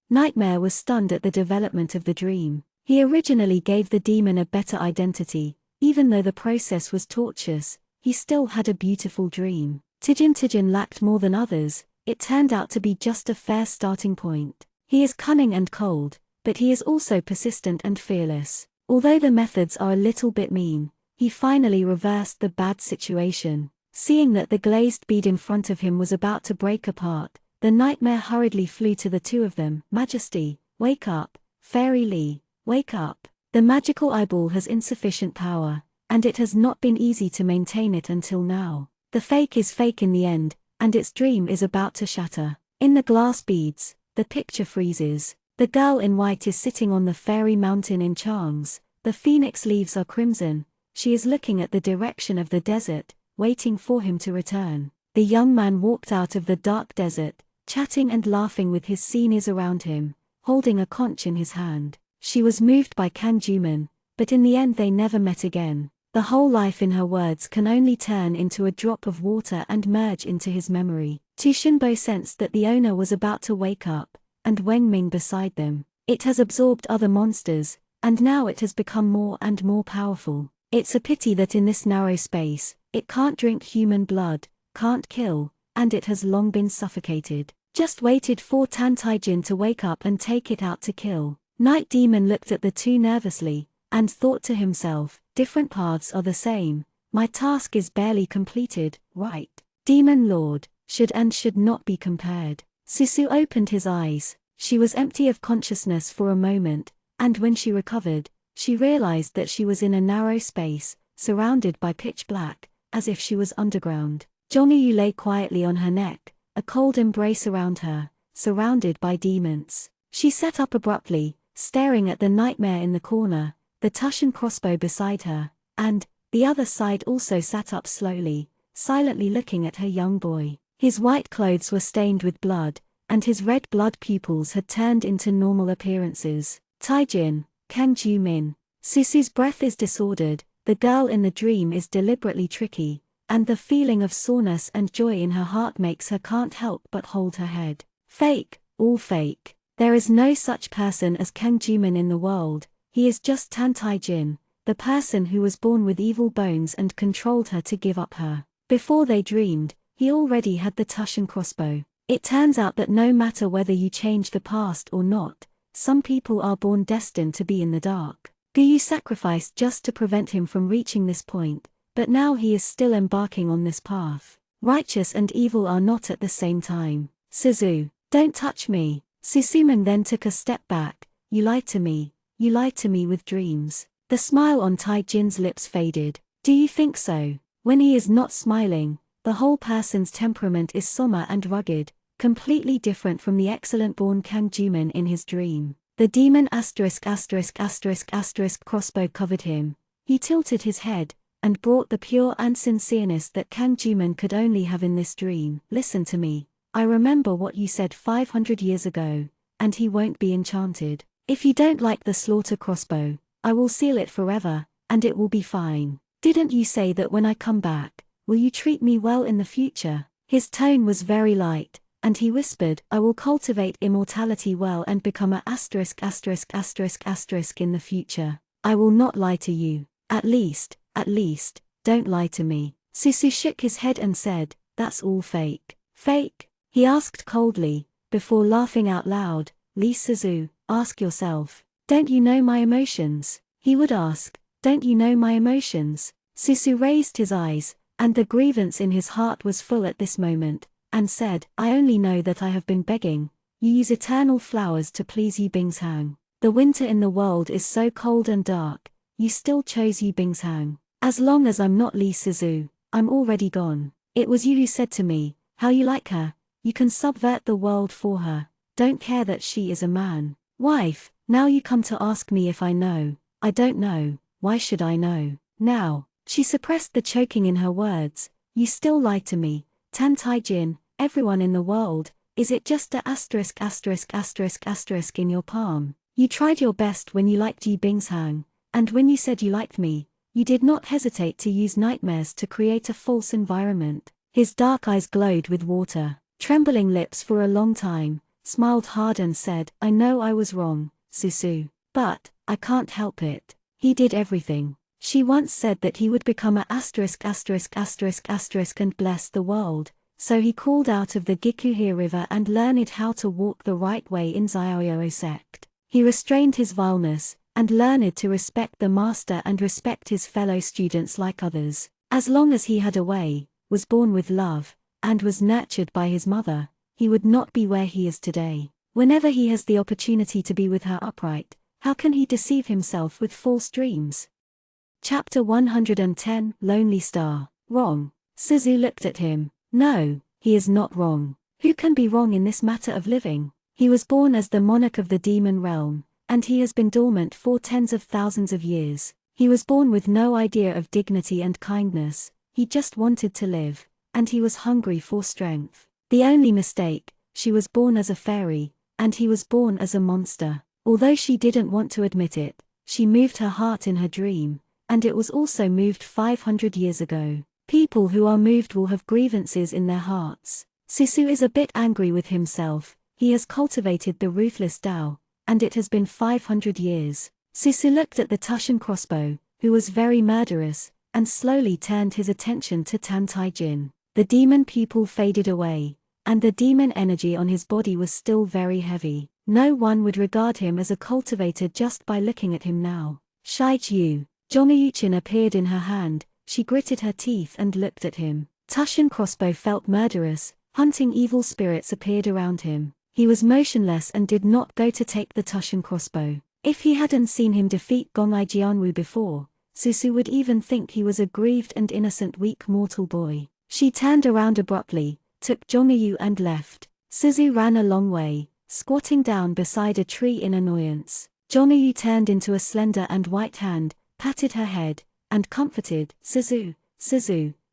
A: Nightmare was stunned at the development of the dream. He originally gave the demon a better identity. Even though the process was tortuous, he still had a beautiful dream. Tijin lacked more than others. It turned out to be just a fair starting point. He is cunning and cold, but he is also persistent and fearless. Although the methods are a little bit mean, he finally reversed the bad situation. Seeing that the glazed bead in front of him was about to break apart, the nightmare hurriedly flew to the two of them. Majesty, wake up. Fairy Li, wake up. The magical eyeball has insufficient power, and it has not been easy to maintain it until now. The fake is fake in the end, and its dream is about to shatter. In the glass beads, the picture freezes. The girl in white is sitting on the fairy mountain in Chang's. The phoenix leaves are crimson. She is looking at the direction of the desert, waiting for him to return. The young man walked out of the dark desert, chatting and laughing with his seniors around him, holding a conch in his hand. She was moved by Kang Jumin, but in the end they never met again. The whole life in her words can only turn into a drop of water and merge into his memory. Tu Xinbo sensed that the owner was about to wake up, and Weng Ming beside them. It has absorbed other monsters, and now it has become more and more powerful. It's a pity that in this narrow space, it can't drink human blood, can't kill, and it has long been suffocated. Just waited for Tan Taijin to wake up and take it out to kill. Night Demon looked at the two nervously, and thought to himself, different paths are the same, my task is barely completed, right? Demon Lord, should and should not be compared. Susu opened his eyes. She was empty of consciousness for a moment, and when she recovered, she realized that she was in a narrow space, surrounded by pitch black, as if she was underground. Zhongyu lay quietly on her neck, a cold embrace around her, surrounded by demons. She sat up abruptly, staring at the nightmare in the corner, the Tushan crossbow beside her, and, the other side also sat up slowly, silently looking at her young boy. His white clothes were stained with blood, and his red blood pupils had turned into normal appearances. Taijin, Kang Jumin. Susu's breath is disordered, the girl in the dream is deliberately tricky, and the feeling of soreness and joy in her heart makes her can't help but hold her head. Fake, all fake. There is no such person as Kang Jumin in the world. He is just Tan Taijin, the person who was born with evil bones and controlled her to give up her. Before they dreamed, he already had the Tushan crossbow. It turns out that no matter whether you change the past or not, some people are born destined to be in the dark. Guyu sacrificed just to prevent him from reaching this point, but now he is still embarking on this path. Righteous and evil are not at the same time. Suzu, don't touch me. Susumu then took a step back. You lied to me with dreams. The smile on Taijin's lips faded. Do you think so? When he is not smiling, the whole person's temperament is somber and rugged, completely different from the excellent-born Kang Juman in his dream. The demon ***** crossbow covered him. He tilted his head, and brought the pure and sincereness that Kang Juman could only have in this dream. Listen to me. I remember what you said 500 years ago, and he won't be enchanted. If you don't like the slaughter crossbow, I will seal it forever, and it will be fine. Didn't you say that when I come back, will you treat me well in the future? His tone was very light, and he whispered, I will cultivate immortality well and become a ***** in the future. I will not lie to you. At least, don't lie to me. Susu shook his head and said, that's all fake. Fake? He asked coldly, before laughing out loud. Lee Suzu, ask yourself, don't you know my emotions? He would ask, don't you know my emotions? Susu raised his eyes, and the grievance in his heart was full at this moment, and said, I only know that I have been begging. You use eternal flowers to please Yu Bingshang. The winter in the world is so cold and dark, you still chose Yu Bingshang. As long as I'm not Lee Suzu, I'm already gone. It was you who said to me, how you like her, you can subvert the world for her, don't care that she is a man. Wife, now you come to ask me if I know. I don't know, why should I know? Now, she suppressed the choking in her words, you still lie to me, Tan Taijin, everyone in the world, is it just a ***** in your palm? You tried your best when you liked Yu Bingshang, and when you said you liked me, you did not hesitate to use nightmares to create a false environment. His dark eyes glowed with water. Trembling lips for a long time, smiled hard and said, I know I was wrong, Susu. But, I can't help it. He did everything. She once said that he would become a ***** and bless the world, so he crawled out of the Gikuhir River and learned how to walk the right way in Xiaoyou sect. He restrained his vileness, and learned to respect the master and respect his fellow students like others. As long as he had a way, was born with love, and was nurtured by his mother, he would not be where he is today. Whenever he has the opportunity to be with her upright, how can he deceive himself with false dreams? Chapter 110, Lonely Star. Wrong. Suzu looked at him. No, he is not wrong. Who can be wrong in this matter of living? He was born as the monarch of the demon realm, and he has been dormant for tens of thousands of years. He was born with no idea of dignity and kindness, he just wanted to live, and he was hungry for strength. The only mistake, she was born as a fairy, and he was born as a monster. Although she didn't want to admit it, she moved her heart in her dream, and it was also moved 500 years ago. People who are moved will have grievances in their hearts. Susu is a bit angry with himself, he has cultivated the ruthless Tao, and it has been 500 years. Susu looked at the Tushan crossbow, who was very murderous, and slowly turned his attention to Tan Taijin. The demon pupil faded away, and the demon energy on his body was still very heavy. No one would regard him as a cultivator just by looking at him now. Shichu. Zhongayuchin appeared in her hand, she gritted her teeth and looked at him. Tushan crossbow felt murderous, hunting evil spirits appeared around him. He was motionless and did not go to take the Tushan crossbow. If he hadn't seen him defeat Gongai Jianwu before, Susu would even think he was a grieved and innocent weak mortal boy. She turned around abruptly, took Zhongyu and left. Suzu ran a long way, squatting down beside a tree in annoyance. Zhongyu turned into a slender and white hand, patted her head, and comforted. Suzu,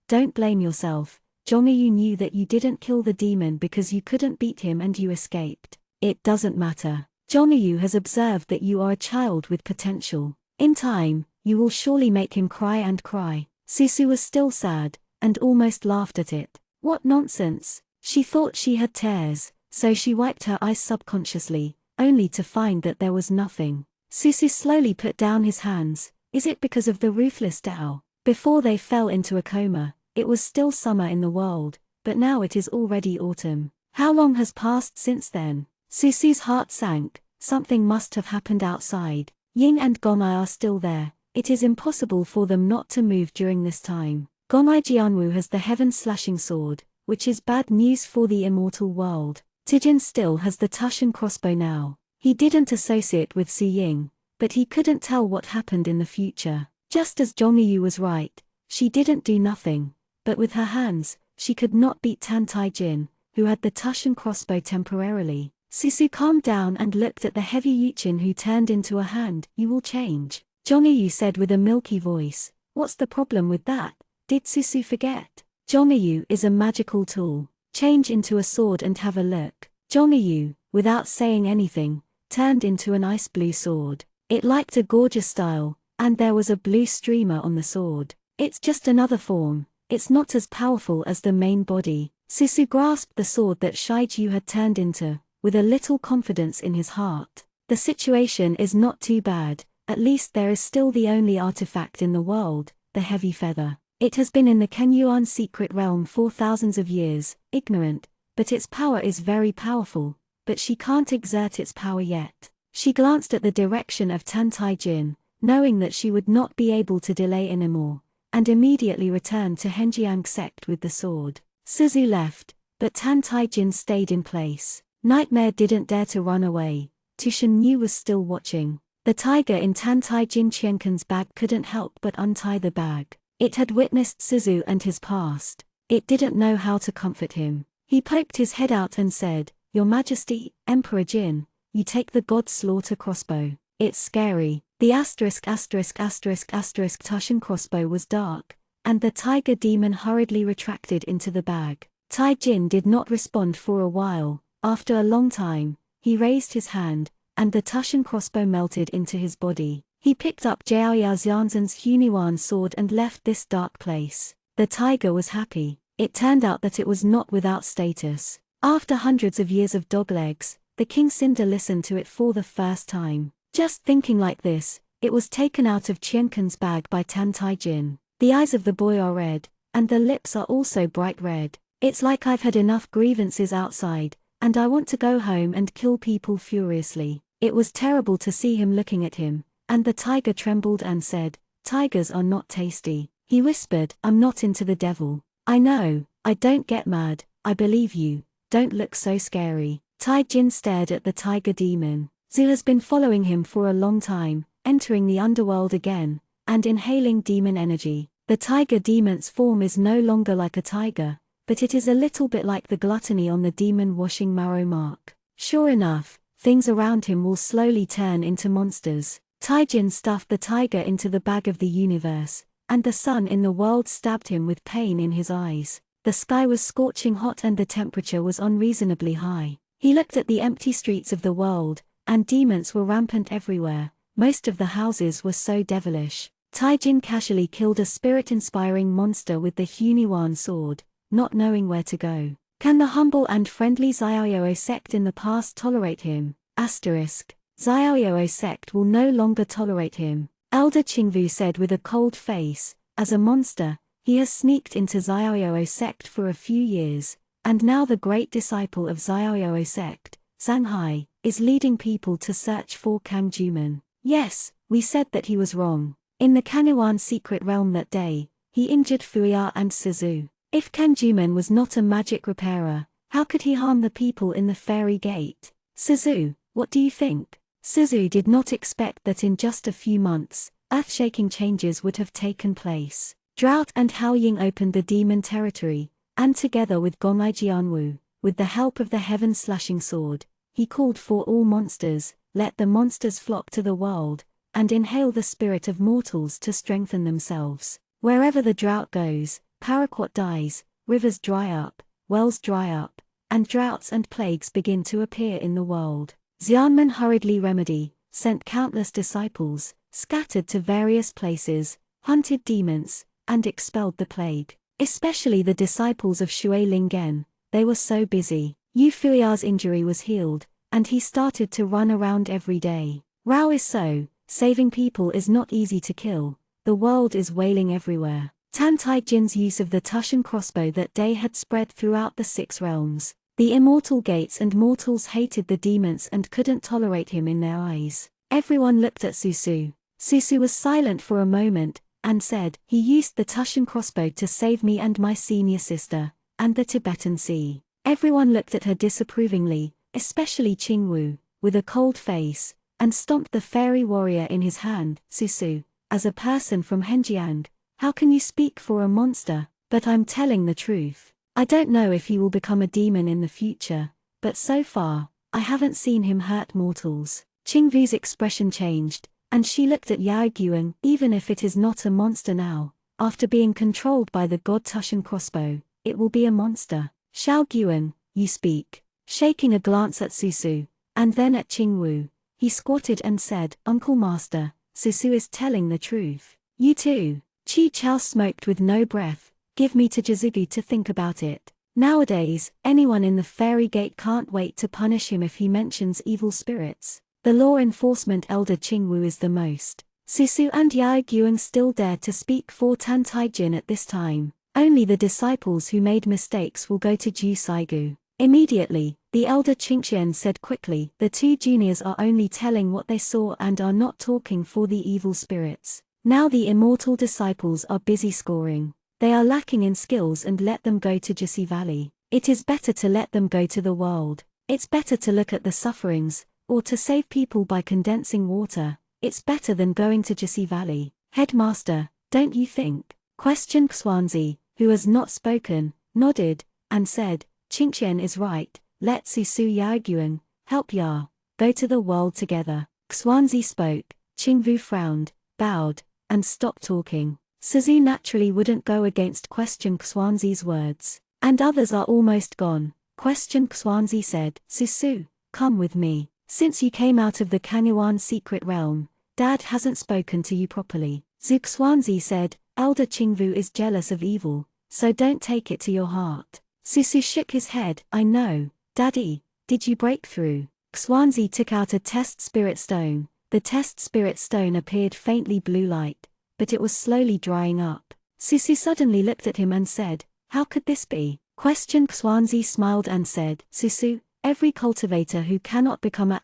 A: don't blame yourself. Zhongyu knew that you didn't kill the demon because you couldn't beat him and you escaped. It doesn't matter. Zhongyu has observed that you are a child with potential. In time, you will surely make him cry and cry. Susu was still sad, and almost laughed at it. What nonsense! She thought she had tears, so she wiped her eyes subconsciously, only to find that there was nothing. Susu slowly put down his hands. Is it because of the ruthless Tao? Before they fell into a coma, it was still summer in the world, but now it is already autumn. How long has passed since then? Susu's heart sank. Something must have happened outside. Ying and Gomai are still there. It is impossible for them not to move during this time. Gomai Jianwu has the heaven-slashing sword, which is bad news for the immortal world. Tijin still has the Tushan crossbow now. He didn't associate with Su Ying, but he couldn't tell what happened in the future. Just as Zhongyu was right, she didn't do nothing, but with her hands, she could not beat Tan Taijin, who had the Tushan crossbow temporarily. Susu calmed down and looked at the heavy Yuchin who turned into a hand. You will change, Zhongyu said with a milky voice. What's the problem with that? Did Susu forget? Zhongyu is a magical tool. Change into a sword and have a look. Zhongyu, without saying anything, turned into an ice blue sword. It liked a gorgeous style, and there was a blue streamer on the sword. It's just another form. It's not as powerful as the main body. Susu grasped the sword that Shijiu had turned into, with a little confidence in his heart. The situation is not too bad, at least there is still the only artifact in the world, the heavy feather. It has been in the Kenyuan secret realm for thousands of years, ignorant, but its power is very powerful, but she can't exert its power yet. She glanced at the direction of Tan Taijin, knowing that she would not be able to delay anymore, and immediately returned to Henjiang sect with the sword. Suzu left, but Tan Taijin stayed in place. Nightmare didn't dare to run away. Tushan Yu was still watching. The tiger in Tan Taijin Qiankan's bag couldn't help but untie the bag. It had witnessed Suzu and his past. It didn't know how to comfort him. He poked his head out and said, Your Majesty, Emperor Jin, you take the God Slaughter crossbow. It's scary. The Tushan crossbow was dark, and the tiger demon hurriedly retracted into the bag. Taijin did not respond for a while. After a long time, he raised his hand, and the Tushan crossbow melted into his body. He picked up Jiao Xianzhen's Huniwan sword and left this dark place. The tiger was happy. It turned out that it was not without status. After hundreds of years of doglegs, the King Cinder listened to it for the first time. Just thinking like this, it was taken out of Qiankan's bag by Tan Taijin. The eyes of the boy are red, and the lips are also bright red. It's like I've had enough grievances outside, and I want to go home and kill people furiously. It was terrible to see him looking at him, and the tiger trembled and said, Tigers are not tasty. He whispered, I'm not into the devil. I know, I don't get mad, I believe you, don't look so scary. Taijin stared at the tiger demon. Zhu has been following him for a long time, entering the underworld again, and inhaling demon energy. The tiger demon's form is no longer like a tiger, but it is a little bit like the gluttony on the demon washing marrow mark. Sure enough, things around him will slowly turn into monsters. Taijin stuffed the tiger into the bag of the universe, and the sun in the world stabbed him with pain in his eyes. The sky was scorching hot and the temperature was unreasonably high. He looked at the empty streets of the world, and demons were rampant everywhere. Most of the houses were so devilish. Taijin casually killed a spirit-inspiring monster with the Huniwan sword, not knowing where to go. Can the humble and friendly Xiaoyou sect in the past tolerate him? Xiaoyou sect will no longer tolerate him. Elder Qingvu said with a cold face, as a monster, he has sneaked into Xiaoyou sect for a few years, and now the great disciple of Xiaoyou sect, Zhang Hai, is leading people to search for Kang Juman. Yes, we said that he was wrong. In the Kanuan secret realm that day, he injured Fuya and Suzu. If Kang Juman was not a magic repairer, how could he harm the people in the fairy gate? Suzu, what do you think? Suzu did not expect that in just a few months, earth-shaking changes would have taken place. Drought and Haoying opened the demon territory, and together with Gomai Jianwu, with the help of the heaven-slashing sword, he called for all monsters, let the monsters flock to the world, and inhale the spirit of mortals to strengthen themselves. Wherever the drought goes, paraquat dies, rivers dry up, wells dry up, and droughts and plagues begin to appear in the world. Xianmen hurriedly sent countless disciples, scattered to various places, hunted demons, and expelled the plague. Especially the disciples of Shui Lingen, they were so busy. Yu Fuya's injury was healed, and he started to run around every day. Rao is so, saving people is not easy to kill, the world is wailing everywhere. Tan Taijin's use of the Tushan crossbow that day had spread throughout the 6 realms. The immortal gates and mortals hated the demons and couldn't tolerate him in their eyes. Everyone looked at Susu. Susu was silent for a moment, and said, "He used the Tushan crossbow to save me and my senior sister, and the Tibetan Sea." Everyone looked at her disapprovingly, especially Qingwu, with a cold face, and stomped the fairy warrior in his hand. "Susu, as a person from Henjiang, how can you speak for a monster? But I'm telling the truth. I don't know if he will become a demon in the future, but so far, I haven't seen him hurt mortals." Qingvu's expression changed, and she looked at Yao Guan. "Even if it is not a monster now, after being controlled by the god Tushan crossbow, it will be a monster." "Xiao Guan, you speak." Shaking a glance at Susu, and then at Qingwu, he squatted and said, "Uncle Master, Susu is telling the truth." "You too." Chi Chao smoked with no breath. "Give me Tajizugu to think about it." Nowadays, anyone in the fairy gate can't wait to punish him if he mentions evil spirits. The law enforcement elder Qingwu is the most. Susu and Yao Guan still dared to speak for Tan Taijin at this time. Only the disciples who made mistakes will go to Ju Saigu. Immediately, the elder Qingxian said quickly, "The two juniors are only telling what they saw and are not talking for the evil spirits. Now the immortal disciples are busy scoring. They are lacking in skills and let them go to Jisi Valley. It is better to let them go to the world. It's better to look at the sufferings, or to save people by condensing water. It's better than going to Jisi Valley. Headmaster, don't you think?" Questioned Xuanzi, who has not spoken, nodded, and said, "Qingxian is right, let Susu Yaoguan, help Ya, go to the world together." Xuanzi spoke, Qingwu frowned, bowed, and stopped talking. Suzu naturally wouldn't go against question Xuanzi's words. "And others are almost gone." Question Xuanzi said, "Susu, come with me. Since you came out of the Kanyuan secret realm, Dad hasn't spoken to you properly." Zhu Xuanzi said, "Elder Qingwu is jealous of evil, so don't take it to your heart." Susu shook his head. "I know, Daddy, did you break through?" Xuanzi took out a test spirit stone. The test spirit stone appeared faintly blue light, but it was slowly drying up. Susu suddenly looked at him and said, "How could this be?" Question Xuanzi smiled and said, "Susu, every cultivator who cannot become a ****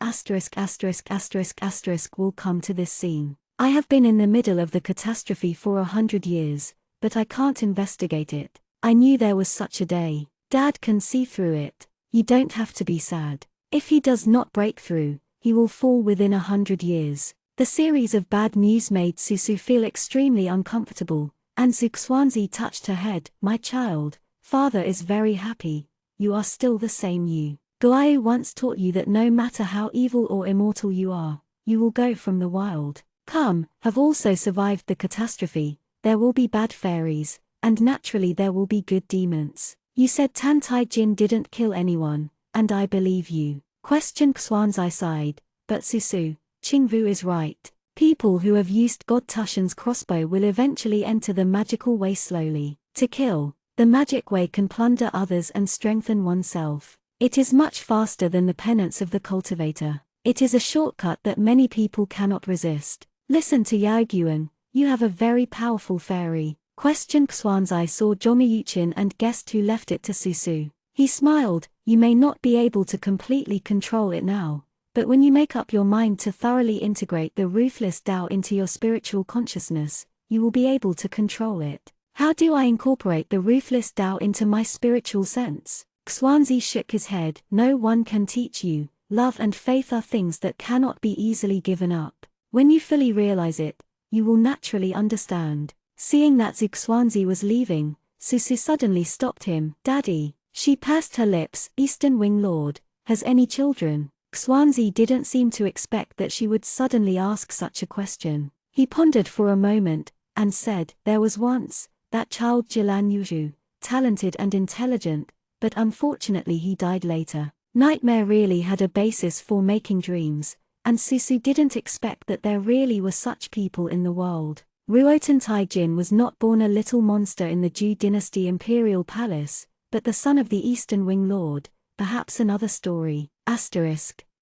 A: will come to this scene. I have been in the middle of the catastrophe for 100 years, but I can't investigate it. I knew there was such a day. Dad can see through it. You don't have to be sad. If he does not break through, he will fall within 100 years. The series of bad news made Susu feel extremely uncomfortable, and Zhu Xuanzi touched her head. "My child, father is very happy. You are still the same you. Guai once taught you that no matter how evil or immortal you are, you will go from the wild. Come, have also survived the catastrophe. There will be bad fairies, and naturally there will be good demons. You said Tan Taijin didn't kill anyone, and I believe you." Question Xuanzi sighed, "But Susu, Qingwu is right. People who have used God Tushan's crossbow will eventually enter the magical way slowly. To kill, the magic way can plunder others and strengthen oneself. It is much faster than the penance of the cultivator. It is a shortcut that many people cannot resist. Listen to Yao Guan, you have a very powerful fairy." Question Xuanzi saw Zhongmiyuqin and guessed who left it to Susu. He smiled, "You may not be able to completely control it now, but when you make up your mind to thoroughly integrate the ruthless Tao into your spiritual consciousness, you will be able to control it." "How do I incorporate the ruthless Tao into my spiritual sense?" Xuanzi shook his head. "No one can teach you. Love and faith are things that cannot be easily given up. When you fully realize it, you will naturally understand." Seeing that Zhu Xuanzi was leaving, Susu suddenly stopped him. "Daddy." She pursed her lips. "Eastern Wing Lord, has any children?" Xuanzi didn't seem to expect that she would suddenly ask such a question. He pondered for a moment, and said, "There was once, that child Jilan Yuzhu, talented and intelligent, but unfortunately he died later." Nightmare really had a basis for making dreams, and Susu didn't expect that there really were such people in the world. Ruotan Taijin was not born a little monster in the Zhou dynasty imperial palace, but the son of the Eastern Wing Lord. Perhaps another story.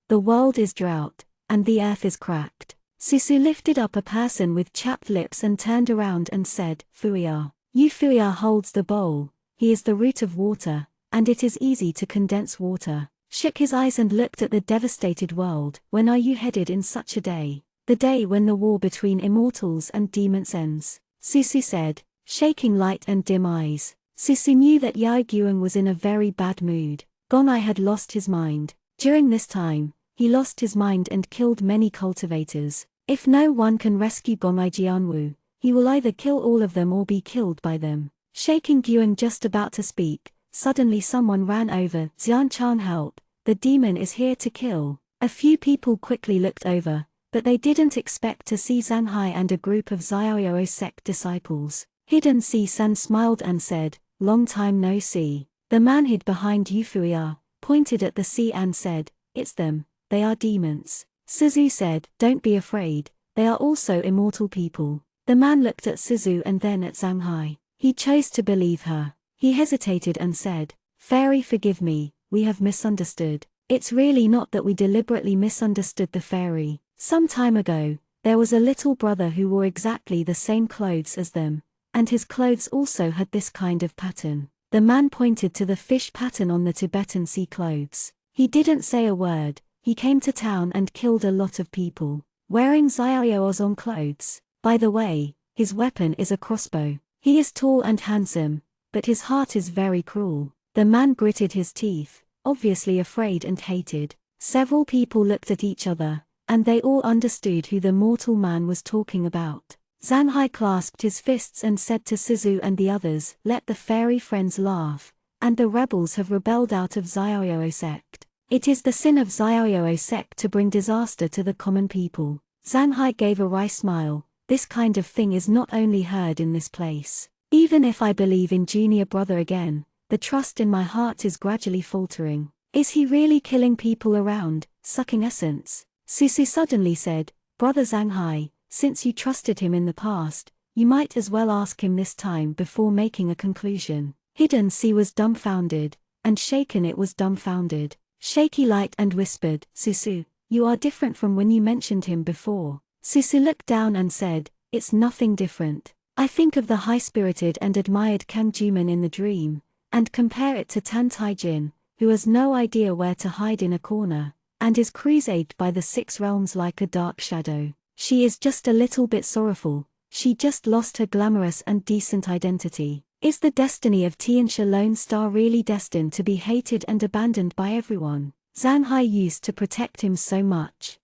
A: The world is drought, and the earth is cracked. Susu lifted up a person with chapped lips and turned around and said, "Fuya." Yu Fuya holds the bowl. He is the root of water, and it is easy to condense water. Shook his eyes and looked at the devastated world. When are you headed in such a day? The day when the war between immortals and demons ends, Susu said, shaking light and dim eyes. Susu knew that Yai Guang was in a very bad mood. Gonai had lost his mind. During this time, he lost his mind and killed many cultivators. If no one can rescue Gonai Jianwu, he will either kill all of them or be killed by them. Shaking Guang just about to speak, suddenly someone ran over. Xian Chan, help, the demon is here to kill. A few people quickly looked over, but they didn't expect to see Zanhai and a group of Xiaoyao sect disciples. Hidden Si San smiled and said, long time no see. The man hid behind Yufuya, pointed at the sea and said, it's them, they are demons. Suzu said, don't be afraid, they are also immortal people. The man looked at Suzu and then at Zanhai. He chose to believe her. He hesitated and said, fairy, forgive me, we have misunderstood. It's really not that we deliberately misunderstood the fairy. Some time ago, there was a little brother who wore exactly the same clothes as them, and his clothes also had this kind of pattern. The man pointed to the fish pattern on the Tibetan sea clothes. He didn't say a word. He came to town and killed a lot of people, wearing Xiaoyao's clothes. By the way, his weapon is a crossbow. He is tall and handsome, but his heart is very cruel. The man gritted his teeth, obviously afraid and hated. Several people looked at each other, and they all understood who the mortal man was talking about. Zanhai clasped his fists and said to Suzu and the others, let the fairy friends laugh, and the rebels have rebelled out of Xiaoyao sect. It is the sin of Xiaoyao sect to bring disaster to the common people. Zanhai gave a wry smile. This kind of thing is not only heard in this place. Even if I believe in junior brother again, the trust in my heart is gradually faltering. Is he really killing people around, sucking essence? Susu suddenly said, brother Zanhai, since you trusted him in the past, you might as well ask him this time before making a conclusion. Hidden Si was dumbfounded, and Shaken it was dumbfounded. Shaky light and whispered, Susu, you are different from when you mentioned him before. Susu looked down and said, it's nothing different. I think of the high-spirited and admired Kang Juman in the dream, and compare it to Tan Tai Jin, who has no idea where to hide in a corner, and is crusaded by the 6 realms like a dark shadow. She is just a little bit sorrowful, she just lost her glamorous and decent identity. Is the destiny of Tianxia Lone Star really destined to be hated and abandoned by everyone? Zanhai used to protect him so much.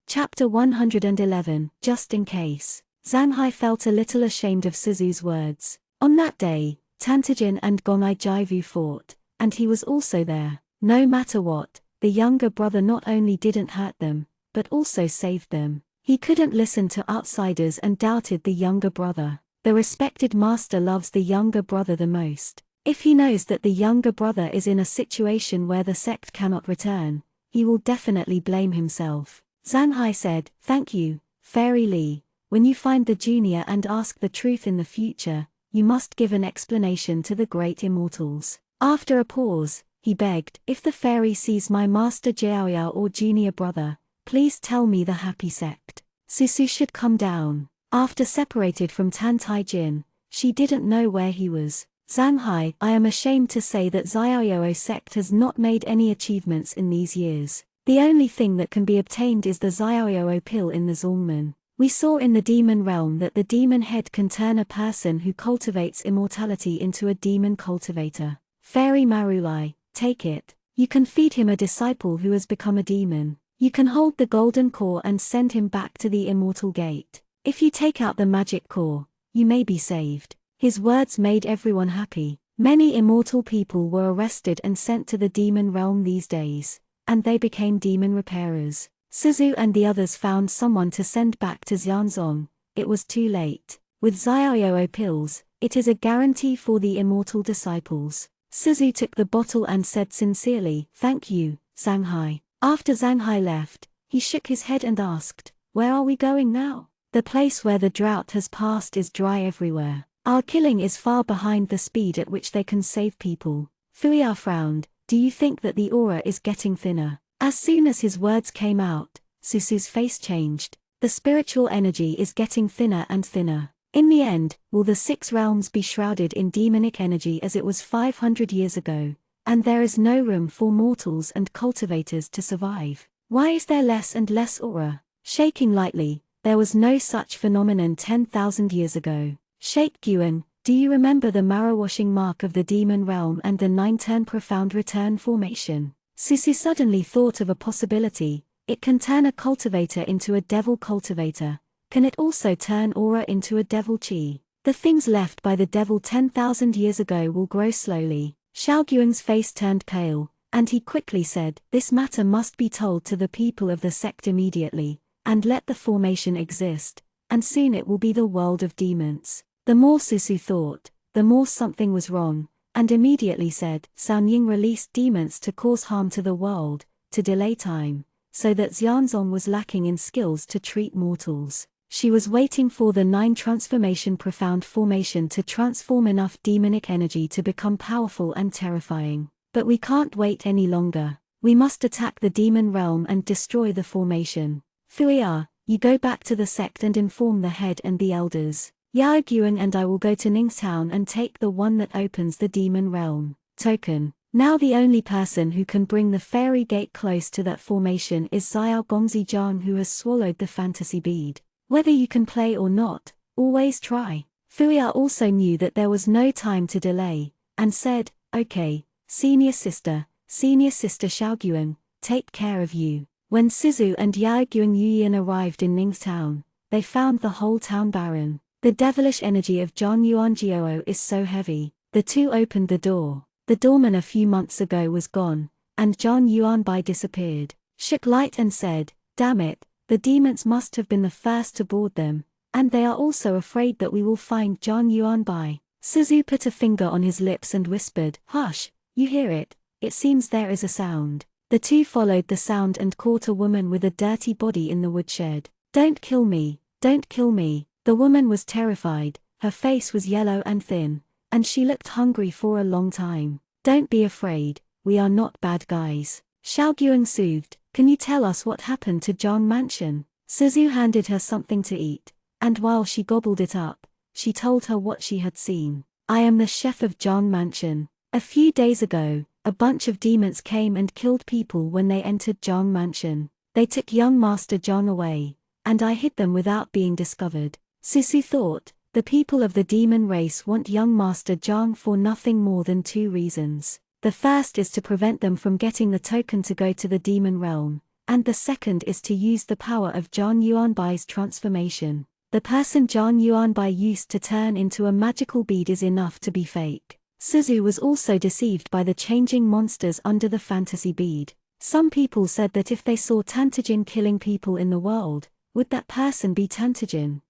A: Chapter 111, Just in Case. Zanhai felt a little ashamed of Suzu's words. On that day, Tantajin and Gonai Jaivu fought, and he was also there. No matter what, the younger brother not only didn't hurt them, but also saved them. He couldn't listen to outsiders and doubted the younger brother. The respected master loves the younger brother the most. If he knows that the younger brother is in a situation where the sect cannot return, he will definitely blame himself. Zanhai said, thank you, Fairy Li. When you find the junior and ask the truth in the future, you must give an explanation to the great immortals. After a pause, he begged, if the fairy sees my master Jiaoyao or junior brother, please tell me the happy sect. Susu should come down. After separated from Tan Tai Jin, she didn't know where he was. Zanhai, I am ashamed to say that Xiaoyao sect has not made any achievements in these years. The only thing that can be obtained is the Xiaoyao pill in the Zongmen. We saw in the demon realm that the demon head can turn a person who cultivates immortality into a demon cultivator. Fairy Marulai, take it. You can feed him a disciple who has become a demon. You can hold the golden core and send him back to the immortal gate. If you take out the magic core, you may be saved. His words made everyone happy. Many immortal people were arrested and sent to the demon realm these days, and they became demon repairers. Suzu and the others found someone to send back to Xianzong. It was too late. With Xiaoyao pills, it is a guarantee for the immortal disciples. Suzu took the bottle and said sincerely, thank you, Zanhai. After Zanhai left, he shook his head and asked, where are we going now? The place where the drought has passed is dry everywhere. Our killing is far behind the speed at which they can save people. Fuyao frowned, do you think that the aura is getting thinner? As soon as his words came out, Susu's face changed. The spiritual energy is getting thinner and thinner. In the end, will the 6 realms be shrouded in demonic energy as it was 500 years ago, and there is no room for mortals and cultivators to survive? Why is there less and less aura? Shaking lightly, there was no such phenomenon 10,000 years ago. Shake Gyun, do you remember the marrow-washing mark of the demon realm and the 9-turn profound return formation? Susu suddenly thought of a possibility. It can turn a cultivator into a devil cultivator. Can it also turn aura into a devil chi? The things left by the devil 10,000 years ago will grow slowly. Xiao Gyun's face turned pale, and he quickly said, this matter must be told to the people of the sect immediately, and let the formation exist, and soon it will be the world of demons. The more Susu thought, the more something was wrong, and immediately said, San Ying released demons to cause harm to the world, to delay time, so that Xianzong was lacking in skills to treat mortals. She was waiting for the 9 transformation profound formation to transform enough demonic energy to become powerful and terrifying. But we can't wait any longer. We must attack the demon realm and destroy the formation. Fuya, you go back to the sect and inform the head and the elders. Yao Guang and I will go to Ningtown and take the one that opens the demon realm. Token. Now the only person who can bring the fairy gate close to that formation is Xiao Gongzi Zhang, who has swallowed the fantasy bead. Whether you can play or not, always try. Fuya also knew that there was no time to delay, and said, okay, senior sister Xiaoguang, take care of you. When Suzu and Yao Guang Yuyan arrived in Ningtown, they found the whole town barren. The devilish energy of Zhang Yuanjiao is so heavy. The two opened the door. The doorman a few months ago was gone, and Zhang Yuanbai disappeared. Shook light and said, damn it, the demons must have been the first to board them, and they are also afraid that we will find Zhang Yuanbai. Suzu put a finger on his lips and whispered, hush, you hear it, it seems there is a sound. The two followed the sound and caught a woman with a dirty body in the woodshed. Don't kill me, don't kill me. The woman was terrified, her face was yellow and thin, and she looked hungry for a long time. Don't be afraid, we are not bad guys. Xiao Guang soothed, can you tell us what happened to Zhang Mansion? Suzu handed her something to eat, and while she gobbled it up, she told her what she had seen. I am the chef of Zhang Mansion. A few days ago, a bunch of demons came and killed people when they entered Zhang Mansion. They took young Master Zhang away, and I hid them without being discovered. Susu thought, the people of the demon race want young Master Zhang for nothing more than 2 reasons. The first is to prevent them from getting the token to go to the demon realm, and the second is to use the power of Zhang Yuanbai's transformation. The person Zhang Yuanbai used to turn into a magical bead is enough to be fake. Suzu was also deceived by the changing monsters under the fantasy bead. Some people said that if they saw Tantajin killing people in the world, would that person be Tantajin?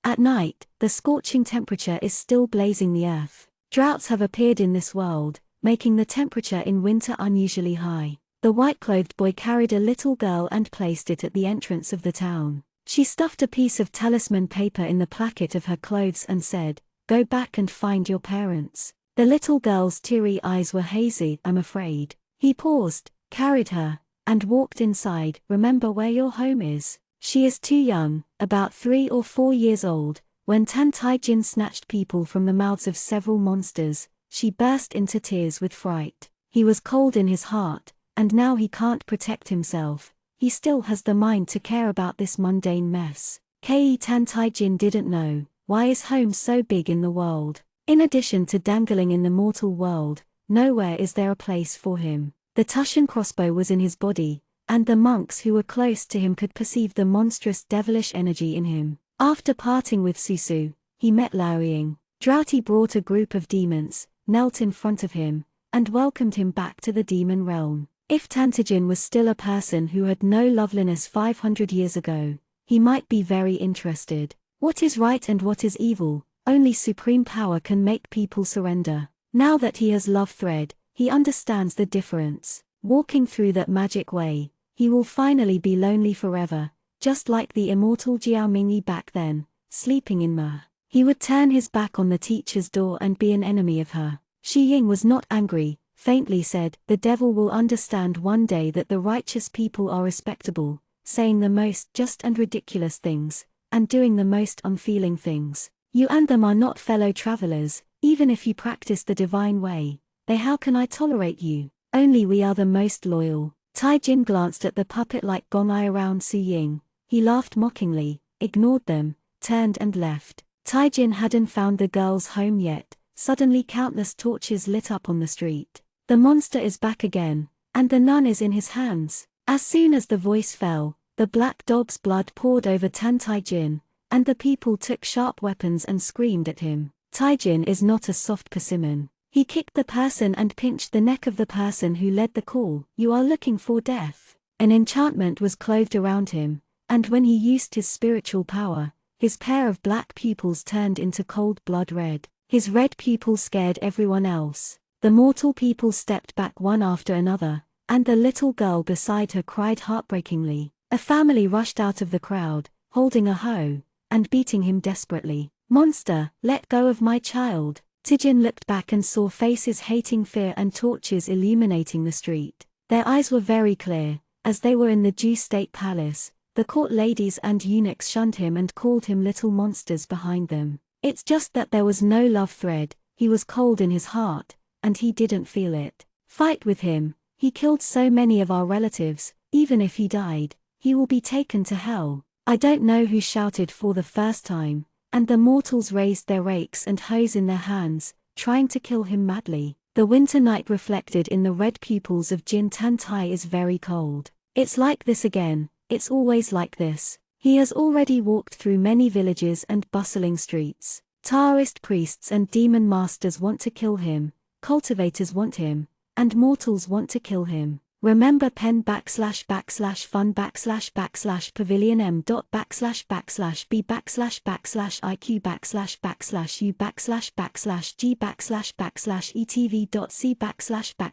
A: At night, the scorching temperature is still blazing the earth. Droughts have appeared in this world, making the temperature in winter unusually high. The white-clothed boy carried a little girl and placed it at the entrance of the town. She stuffed a piece of talisman paper in the placket of her clothes and said, go back and find your parents. The little girl's teary eyes were hazy, I'm afraid. He paused, carried her, and walked inside. Remember where your home is. She is too young, about 3 or 4 years old. When Tan Taijin snatched people from the mouths of several monsters, she burst into tears with fright. He was cold in his heart, and now he can't protect himself. He still has the mind to care about this mundane mess. Tan Taijin didn't know, why is home so big in the world? In addition to dangling in the mortal world, nowhere is there a place for him. The Tushan crossbow was in his body, and the monks who were close to him could perceive the monstrous devilish energy in him. After parting with Susu, he met Lao Ying. Droughty brought a group of demons, knelt in front of him, and welcomed him back to the demon realm. If Tantajin was still a person who had no loveliness 500 years ago, he might be very interested. What is right and what is evil, only supreme power can make people surrender. Now that he has love thread, he understands the difference. Walking through that magic way, he will finally be lonely forever, just like the immortal Jiao Mingyi back then, sleeping in Ma. He would turn his back on the teacher's door and be an enemy of her. Shi Ying was not angry, faintly said, the devil will understand one day that the righteous people are respectable, saying the most just and ridiculous things, and doing the most unfeeling things. You and them are not fellow travelers, even if you practice the divine way. How can I tolerate you? Only we are the most loyal. Taijin glanced at the puppet-like gong eye around Su Ying. He laughed mockingly, ignored them, turned and left. Taijin hadn't found the girl's home yet. Suddenly countless torches lit up on the street. The monster is back again, and the nun is in his hands. As soon as the voice fell, the black dog's blood poured over Tan Taijin, and the people took sharp weapons and screamed at him. Taijin is not a soft persimmon. He kicked the person and pinched the neck of the person who led the call. You are looking for death. An enchantment was clothed around him, and when he used his spiritual power, his pair of black pupils turned into cold blood red. His red pupils scared everyone else. The mortal people stepped back one after another, and the little girl beside her cried heartbreakingly. A family rushed out of the crowd, holding a hoe, and beating him desperately. Monster, let go of my child. Taijin looked back and saw faces hating fear and torches illuminating the street. Their eyes were very clear, as they were in the Jew state palace. The court ladies and eunuchs shunned him and called him little monsters behind them. It's just that there was no love thread. He was cold in his heart, and he didn't feel it. Fight with him. He killed so many of our relatives. Even if he died, he will be taken to hell. I don't know who shouted for the first time, and the mortals raised their rakes and hoes in their hands, trying to kill him madly. The winter night reflected in the red pupils of Jin Tan Tai is very cold. It's like this again. It's always like this. He has already walked through many villages and bustling streets. Taoist priests and demon masters want to kill him, cultivators want him, and mortals want to kill him. Remember pen //fun //pavilion m .// b // iq // u // g etv.c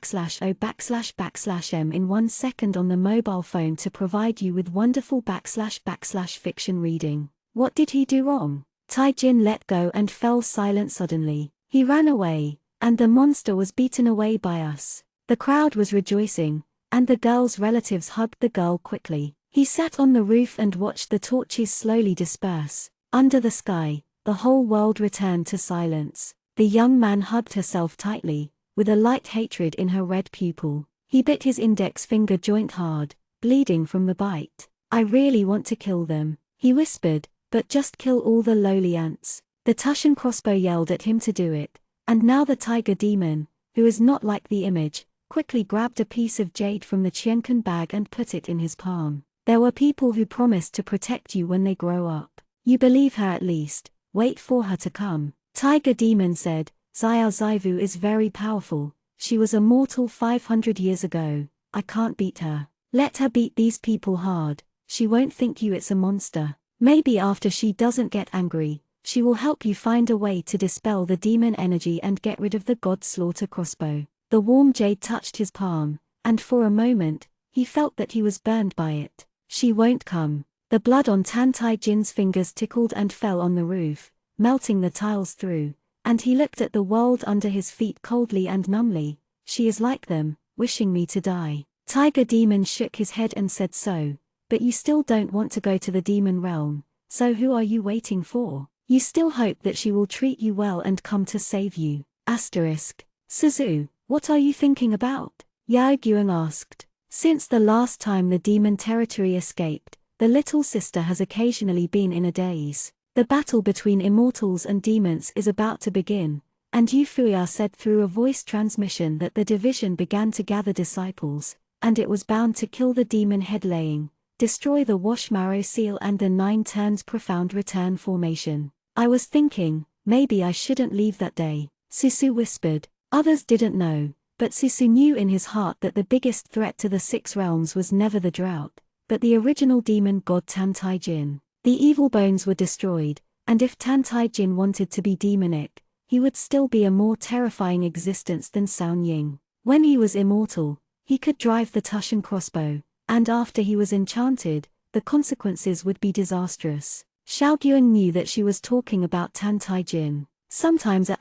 A: // o // m in 1 second on the mobile phone to provide you with wonderful / fiction reading. What did he do wrong? Taijin let go and fell silent suddenly. He ran away, and the monster was beaten away by us. The crowd was rejoicing, and the girl's relatives hugged the girl quickly. He sat on the roof and watched the torches slowly disperse. Under the sky, the whole world returned to silence. The young man hugged herself tightly, with a light hatred in her red pupil. He bit his index finger joint hard, bleeding from the bite. I really want to kill them, he whispered, but just kill all the lowly ants. The Tushan crossbow yelled at him to do it, and now the tiger demon, who is not like the image, quickly grabbed a piece of jade from the Qiankan bag and put it in his palm. There were people who promised to protect you when they grow up. You believe her at least, wait for her to come. Tiger demon said, Xiao Zaivu is very powerful, she was a mortal 500 years ago, I can't beat her. Let her beat these people hard, she won't think it's a monster. Maybe after she doesn't get angry, she will help you find a way to dispel the demon energy and get rid of the god slaughter crossbow. The warm jade touched his palm, and for a moment, he felt that he was burned by it. She won't come. The blood on Tan Taijin's fingers tickled and fell on the roof, melting the tiles through, and he looked at the world under his feet coldly and numbly. She is like them, wishing me to die. Tiger demon shook his head and said so, but you still don't want to go to the demon realm, so who are you waiting for? You still hope that she will treat you well and come to save you. Suzu. What are you thinking about? Yao Guang asked. Since the last time the demon territory escaped, the little sister has occasionally been in a daze. The battle between immortals and demons is about to begin, and Yu Fuya said through a voice transmission that the division began to gather disciples, and it was bound to kill the demon headlaying, destroy the Washmarrow seal and the 9 turns profound return formation. I was thinking, maybe I shouldn't leave that day, Susu whispered. Others didn't know, but Susu knew in his heart that the biggest threat to the 6 realms was never the drought, but the original demon god Tan Taijin. The evil bones were destroyed, and if Tan Taijin wanted to be demonic, he would still be a more terrifying existence than Sound Ying. When he was immortal, he could drive the Tushan crossbow, and after he was enchanted, the consequences would be disastrous. Xiao Guang knew that she was talking about Tan Taijin. Sometimes a ****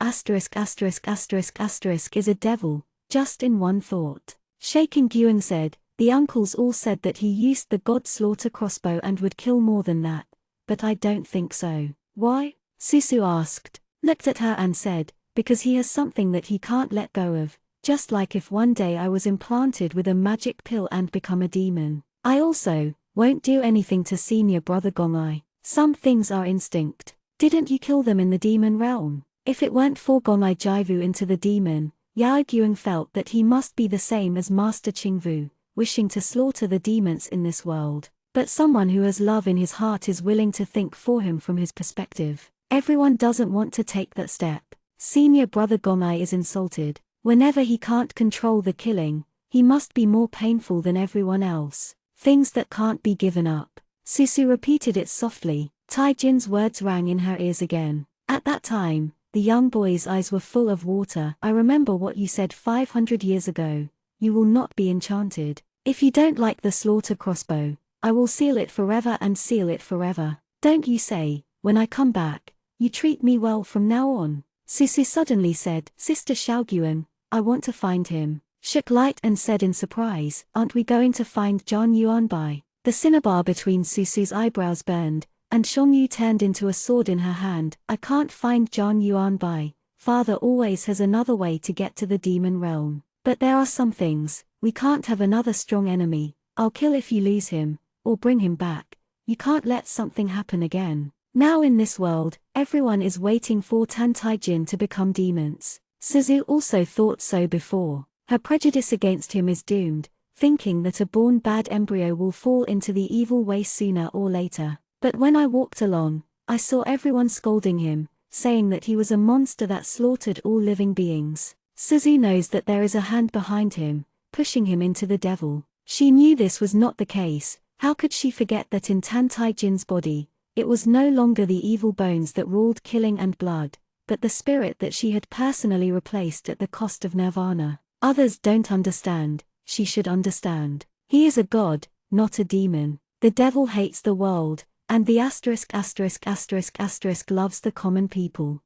A: is a devil, just in one thought. Shaking Guang said, the uncles all said that he used the god slaughter crossbow and would kill more than that, but I don't think so. Why? Susu asked, looked at her and said, because he has something that he can't let go of, just like if one day I was implanted with a magic pill and become a demon. I also won't do anything to senior brother Gongai. Some things are instinct. Didn't you kill them in the demon realm? If it weren't for Gongai Jaivu into the demon, Yao Guang felt that he must be the same as Master Qingvu, wishing to slaughter the demons in this world. But someone who has love in his heart is willing to think for him from his perspective. Everyone doesn't want to take that step. Senior brother Gongai is insulted. Whenever he can't control the killing, he must be more painful than everyone else. Things that can't be given up. Susu repeated it softly. Tai Jin's words rang in her ears again. At that time, the young boy's eyes were full of water. I remember what you said 500 years ago. You will not be enchanted. If you don't like the slaughter crossbow, I will seal it forever and seal it forever. Don't you say, when I come back, you treat me well from now on. Susu suddenly said, Sister Xiaoguan, I want to find him. Shook light and said in surprise, aren't we going to find Zhang Yuanbai? The cinnabar between Susu's eyebrows burned, and Shongyu turned into a sword in her hand. I can't find Zhang Yuanbai. Father always has another way to get to the demon realm. But there are some things, we can't have another strong enemy. I'll kill if you lose him, or bring him back. You can't let something happen again. Now in this world, everyone is waiting for Tan Taijin to become demons. Suzu also thought so before. Her prejudice against him is doomed, thinking that a born bad embryo will fall into the evil way sooner or later. But when I walked along, I saw everyone scolding him, saying that he was a monster that slaughtered all living beings. Suzu knows that there is a hand behind him, pushing him into the devil. She knew this was not the case. How could she forget that in Tan Taijin's body, it was no longer the evil bones that ruled killing and blood, but the spirit that she had personally replaced at the cost of nirvana. Others don't understand, she should understand. He is a god, not a demon. The devil hates the world, and the **** loves the common people.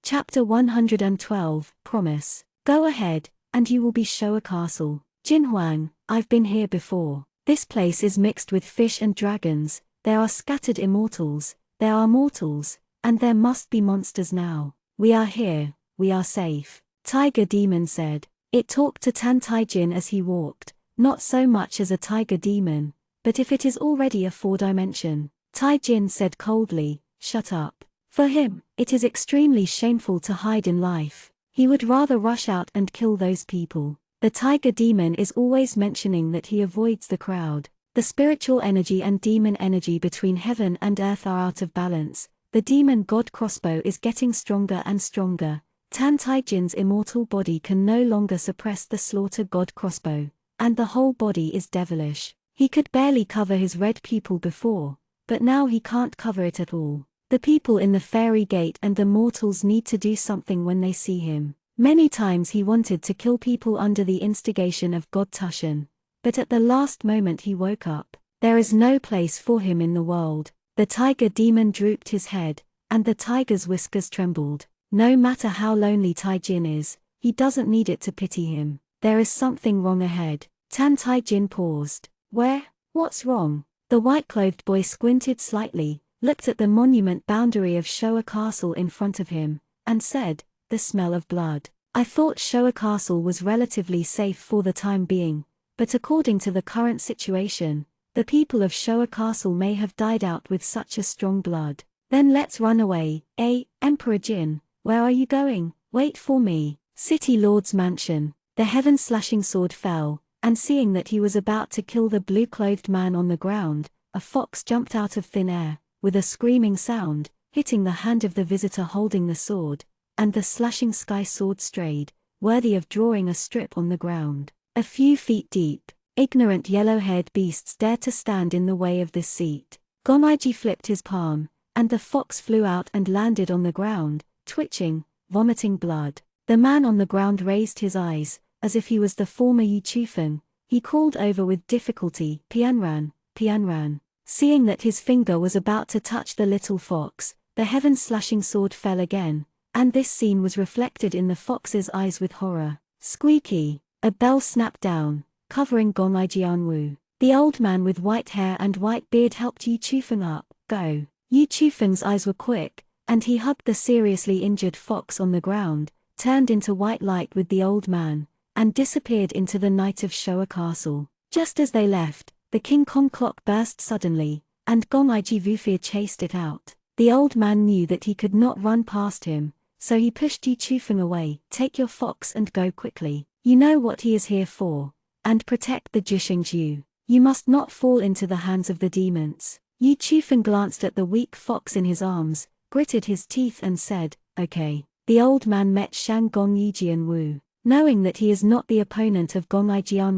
A: Chapter 112, Promise. Go ahead, and you will be Showa Castle. Jin Huang, I've been here before. This place is mixed with fish and dragons, there are scattered immortals, there are mortals, and there must be monsters now. We are here, we are safe. Tiger Demon said. It talked to Tan Taijin as he walked, not so much as a tiger demon, but if it is already a four-dimension. Taijin said coldly, shut up. For him, it is extremely shameful to hide in life. He would rather rush out and kill those people. The tiger demon is always mentioning that he avoids the crowd. The spiritual energy and demon energy between heaven and earth are out of balance. The demon god crossbow is getting stronger and stronger. Tan Taijin's immortal body can no longer suppress the slaughter god crossbow, and the whole body is devilish. He could barely cover his red pupil before, but now he can't cover it at all. The people in the fairy gate and the mortals need to do something when they see him. Many times he wanted to kill people under the instigation of God Tushan, but at the last moment he woke up. There is no place for him in the world. The tiger demon drooped his head, and the tiger's whiskers trembled. No matter how lonely Taijin is, he doesn't need it to pity him. There is something wrong ahead. Tan Taijin paused. Where? What's wrong? The white-clothed boy squinted slightly, looked at the monument boundary of Showa Castle in front of him, and said, the smell of blood. I thought Showa Castle was relatively safe for the time being, but according to the current situation, the people of Showa Castle may have died out with such a strong blood. Then let's run away. Emperor Jin, where are you going? Wait for me. City Lord's mansion. The heaven-slashing sword fell, and seeing that he was about to kill the blue-clothed man on the ground, a fox jumped out of thin air, with a screaming sound, hitting the hand of the visitor holding the sword, and the slashing sky sword strayed, worthy of drawing a strip on the ground. A few feet deep, ignorant yellow-haired beasts dared to stand in the way of this seat. Gonaiji flipped his palm, and the fox flew out and landed on the ground, twitching, vomiting blood. The man on the ground raised his eyes, as if he was the former Yu Chufeng. He called over with difficulty, Pianran, Pianran. Seeing that his finger was about to touch the little fox, the heaven-slashing sword fell again, and this scene was reflected in the fox's eyes with horror. Squeaky! A bell snapped down, covering Gongai Jianwu. The old man with white hair and white beard helped Yu Chufeng up, go. Yu Chufeng's eyes were quick, and he hugged the seriously injured fox on the ground, turned into white light with the old man, and disappeared into the night of Showa Castle. Just as they left, the King Kong clock burst suddenly, and Gong-Iji Vufia chased it out. The old man knew that he could not run past him, so he pushed Yu Chufeng away. Take your fox and go quickly. You know what he is here for. And protect the Jishengju. You must not fall into the hands of the demons. Yu Chufeng glanced at the weak fox in his arms, gritted his teeth and said, okay. The old man met Shang Gong Wu. Knowing that he is not the opponent of Gong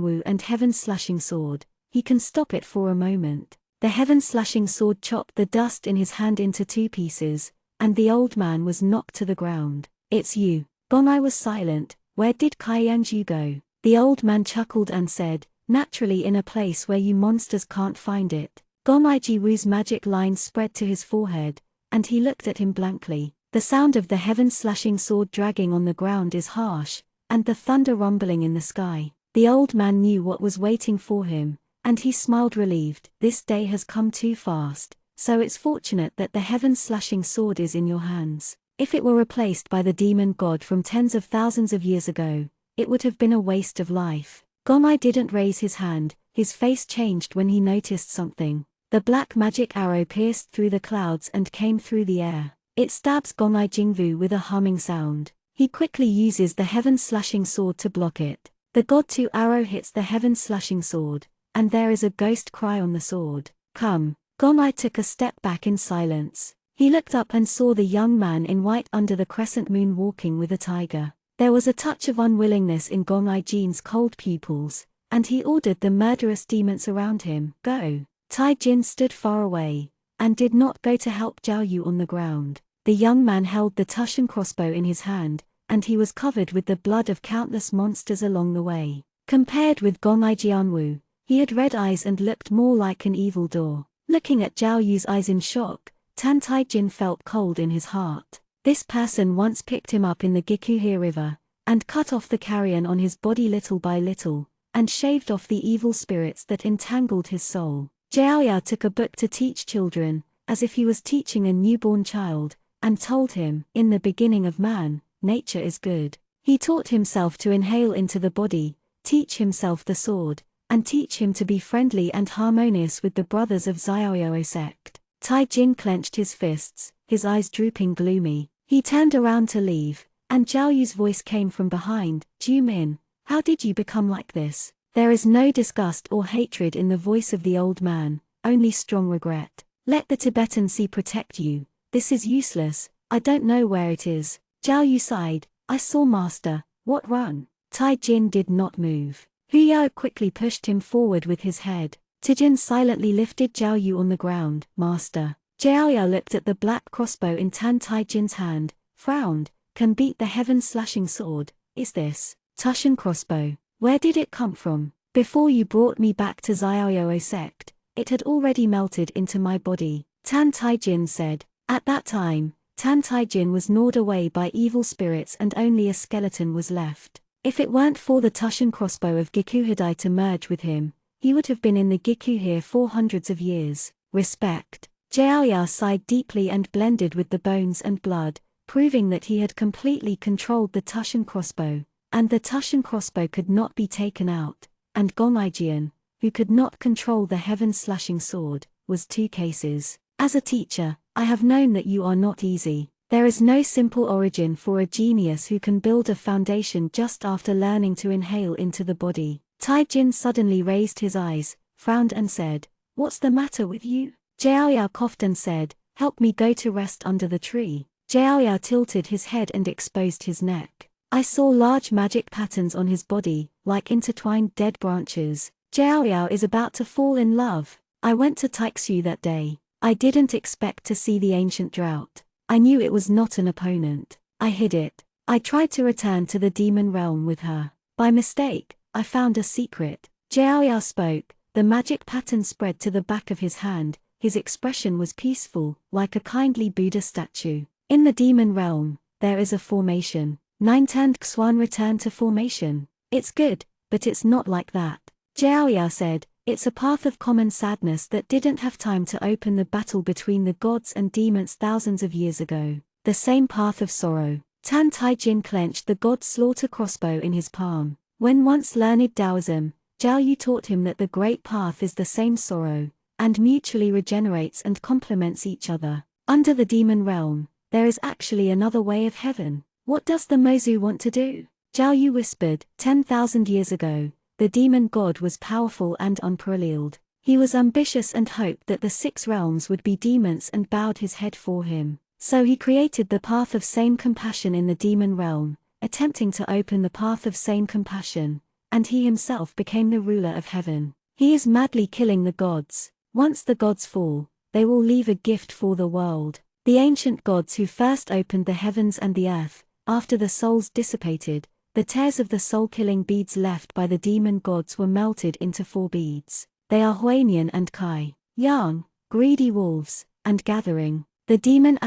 A: Wu and Heaven's slashing sword, he can stop it for a moment. The heaven-slashing sword chopped the dust in his hand into 2 pieces, and the old man was knocked to the ground. It's you. Gong-I was silent. Where did Kaiyangju go? The old man chuckled and said, naturally in a place where you monsters can't find it. Gong-Iji Wu's magic line spread to his forehead, and he looked at him blankly. The sound of the heaven-slashing sword dragging on the ground is harsh, and the thunder rumbling in the sky. The old man knew what was waiting for him, and he smiled relieved. This day has come too fast, so it's fortunate that the heaven-slashing sword is in your hands. If it were replaced by the demon god from tens of thousands of years ago, it would have been a waste of life. Gong-I didn't raise his hand. His face changed when he noticed something. The black magic arrow pierced through the clouds and came through the air. It stabs Gong-I Jingvu with a humming sound. He quickly uses the heaven-slashing sword to block it. The God 2 arrow hits the heaven-slashing sword, and there is a ghost cry on the sword. Come. Gong-I took a step back in silence. He looked up and saw the young man in white under the crescent moon walking with a tiger. There was a touch of unwillingness in Gong-I Jin's cold pupils, and he ordered the murderous demons around him, go. Tai Jin stood far away, and did not go to help Zhao Yu on the ground. The young man held the Tushan crossbow in his hand, and he was covered with the blood of countless monsters along the way. Compared with Gong-I Jianwu, he had red eyes and looked more like an evildoer. Looking at Zhao Yu's eyes in shock, Tan Tai Jin felt cold in his heart. This person once picked him up in the Gikuhe River, and cut off the carrion on his body little by little, and shaved off the evil spirits that entangled his soul. Zhao took a book to teach children, as if he was teaching a newborn child, and told him, in the beginning of man, nature is good. He taught himself to inhale into the body, teach himself the sword, and teach him to be friendly and harmonious with the brothers of Xiaoyao sect. Tai Jin clenched his fists, his eyes drooping gloomy. He turned around to leave, and Zhao Yu's voice came from behind, Ju Min, how did you become like this? There is no disgust or hatred in the voice of the old man, only strong regret. Let the Tibetan sea protect you. This is useless, I don't know where it is. Zhao Yu sighed, I saw master, what run? Tai Jin did not move. Hu Yao quickly pushed him forward with his head. Tijin silently lifted Zhao Yu on the ground. Master. Zhao Yao looked at the black crossbow in Tan Tai Jin's hand, frowned, can beat the heaven-slashing sword, is this Tushan crossbow? Where did it come from? Before you brought me back to Xiaoyao sect, it had already melted into my body, Tan Tai Jin said. At that time, Tan Tai Jin was gnawed away by evil spirits and only a skeleton was left. If it weren't for the Tushan crossbow of Gikuhidai to merge with him, he would have been in the Gikuhir for hundreds of years. Respect. Zhao sighed deeply and blended with the bones and blood, proving that he had completely controlled the Tushan crossbow, and the Tushan crossbow could not be taken out, and Gong-I Jian, who could not control the heaven-slashing sword, was 2 cases. As a teacher, I have known that you are not easy. There is no simple origin for a genius who can build a foundation just after learning to inhale into the body. Tai Jin suddenly raised his eyes, frowned and said, what's the matter with you? Zhao Yao coughed and said, help me go to rest under the tree. Zhao Yao tilted his head and exposed his neck. I saw large magic patterns on his body, like intertwined dead branches. Zhao Yao is about to fall in love. I went to Taixu that day. I didn't expect to see the ancient drought. I knew it was not an opponent. I hid it. I tried to return to the demon realm with her. By mistake, I found a secret. Zhao Yao spoke, the magic pattern spread to the back of his hand, his expression was peaceful, like a kindly Buddha statue. In the demon realm, there is a formation. 9 turned Xuan returned to formation. It's good, but it's not like that. Zhao Yao said, It's a path of common sadness that didn't have time to open the battle between the gods and demons thousands of years ago. The same path of sorrow. Tan Tai Jin clenched the god slaughter crossbow in his palm. When once learned Taoism, Zhao Yu taught him that the great path is the same sorrow, and mutually regenerates and complements each other. Under the demon realm, there is actually another way of heaven. What does the Mozu want to do? Zhao Yu whispered. 10,000 years ago, the demon god was powerful and unparalleled. He was ambitious and hoped that the 6 realms would be demons and bowed his head for him. So he created the path of same compassion in the demon realm, attempting to open the path of same compassion, and he himself became the ruler of heaven. He is madly killing the gods. Once the gods fall, they will leave a gift for the world. The ancient gods who first opened the heavens and the earth, after the souls dissipated, the tears of the soul-killing beads left by the demon gods were melted into 4 beads. They are Huanian and Kai, Yang, greedy wolves, and gathering. The demon *****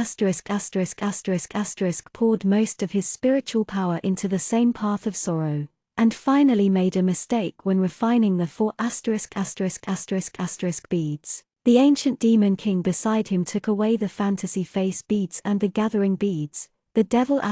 A: poured most of his spiritual power into the same path of sorrow, and finally made a mistake when refining the 4 ***** beads. The ancient demon king beside him took away the fantasy face beads and the gathering beads. The devil *****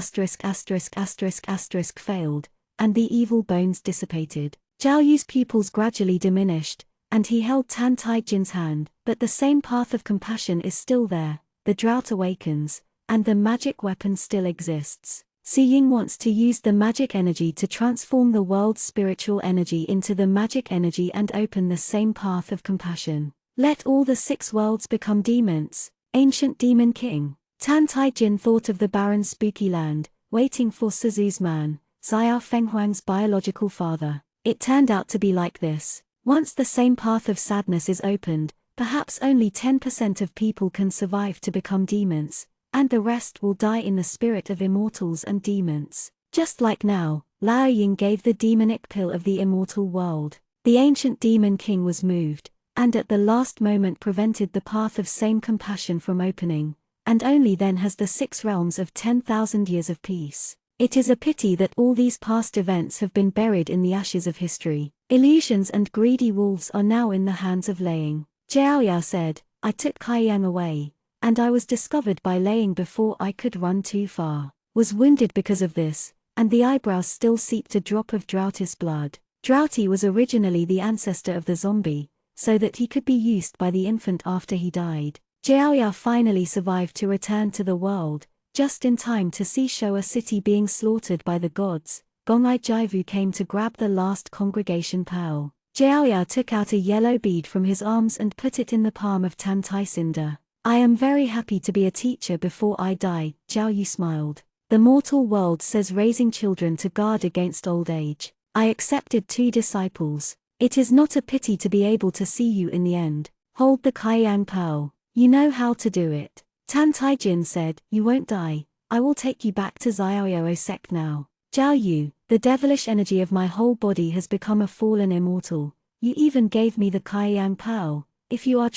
A: failed, and the evil bones dissipated. Zhao Yu's pupils gradually diminished, and he held Tan Tai Jin's hand, but the same path of compassion is still there. The drought awakens, and the magic weapon still exists. Si Ying wants to use the magic energy to transform the world's spiritual energy into the magic energy and open the same path of compassion. Let all the 6 worlds become demons. Ancient Demon King. Tan Tai Jin thought of the barren spooky land, waiting for Sizu's man, Xiao Fenghuang's biological father. It turned out to be like this. Once the same path of sadness is opened, perhaps only 10% of people can survive to become demons, and the rest will die in the spirit of immortals and demons. Just like now, Lao Ying gave the demonic pill of the immortal world. The ancient demon king was moved, and at the last moment prevented the path of same compassion from opening, and only then has the 6 realms of 10,000 years of peace. It is a pity that all these past events have been buried in the ashes of history. Illusions and greedy wolves are now in the hands of Laying. Zhao Yao said, I took Kai Yang away, and I was discovered by Laying before I could run too far. Was wounded because of this, and the eyebrows still seeped a drop of Droughty's blood. Droughty was originally the ancestor of the zombie, so that he could be used by the infant after he died. Zhao Yao finally survived to return to the world, just in time to see Showa City being slaughtered by the gods. Gongai Jaivu came to grab the last congregation pearl. Zhao Yao took out a yellow bead from his arms and put it in the palm of Tan Tai Cinder. I am very happy to be a teacher before I die, Zhao Yu smiled. The mortal world says raising children to guard against old age. I accepted 2 disciples. It is not a pity to be able to see you in the end. Hold the Kaiyang pearl. You know how to do it. Tan Tai Jin said, you won't die. I will take you back to Xiaoyao sect now. Zhao Yu, the devilish energy of my whole body has become a fallen immortal. You even gave me the Kaiyang pearl. If you are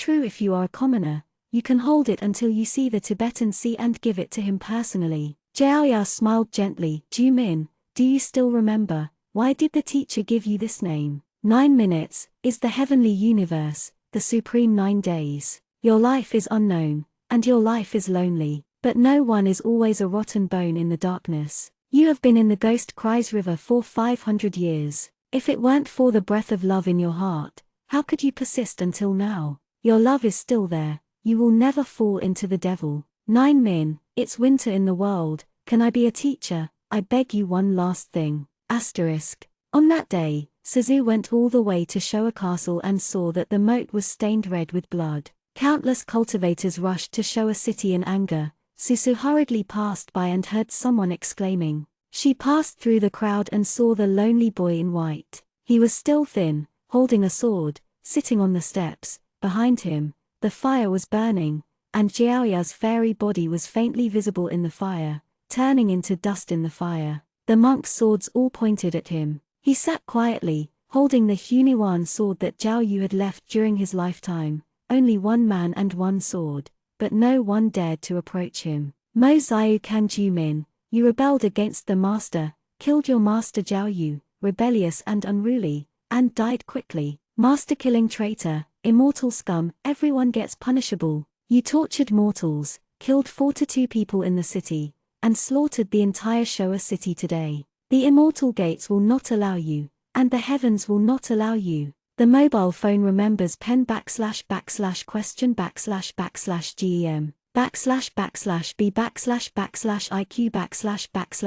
A: a commoner, you can hold it until you see the Tibetan Sea and give it to him personally. Zhao Yao smiled gently. Jumin, do you still remember? Why did the teacher give you this name? 9 minutes, is the heavenly universe, the supreme 9 days. Your life is unknown, and your life is lonely, but no one is always a rotten bone in the darkness. You have been in the Ghost Cries River for 500 years. If it weren't for the breath of love in your heart, how could you persist until now? Your love is still there, you will never fall into the devil. 9 Min, it's winter in the world, can I be a teacher? I beg you one last thing. Asterisk. On that day, Suzu went all the way to Showa Castle and saw that the moat was stained red with blood. Countless cultivators rushed to Showa City in anger. Suzu hurriedly passed by and heard someone exclaiming. She passed through the crowd and saw the lonely boy in white. He was still thin, holding a sword, sitting on the steps. Behind him, the fire was burning, and Jiaoya's fairy body was faintly visible in the fire, turning into dust in the fire. The monks' swords all pointed at him. He sat quietly, holding the Hunyuan sword that Zhao Yu had left during his lifetime. Only 1 man and 1 sword, but no one dared to approach him. Mo Xiu Kanju Min, you rebelled against the master, killed your master Zhao Yu, rebellious and unruly, and died quickly. Master-killing traitor, immortal scum, everyone gets punishable. You tortured mortals, killed 42 people in the city, and slaughtered the entire Showa city today. The immortal gates will not allow you, and the heavens will not allow you. The mobile phone remembers pen // question // gem // b // b // iq //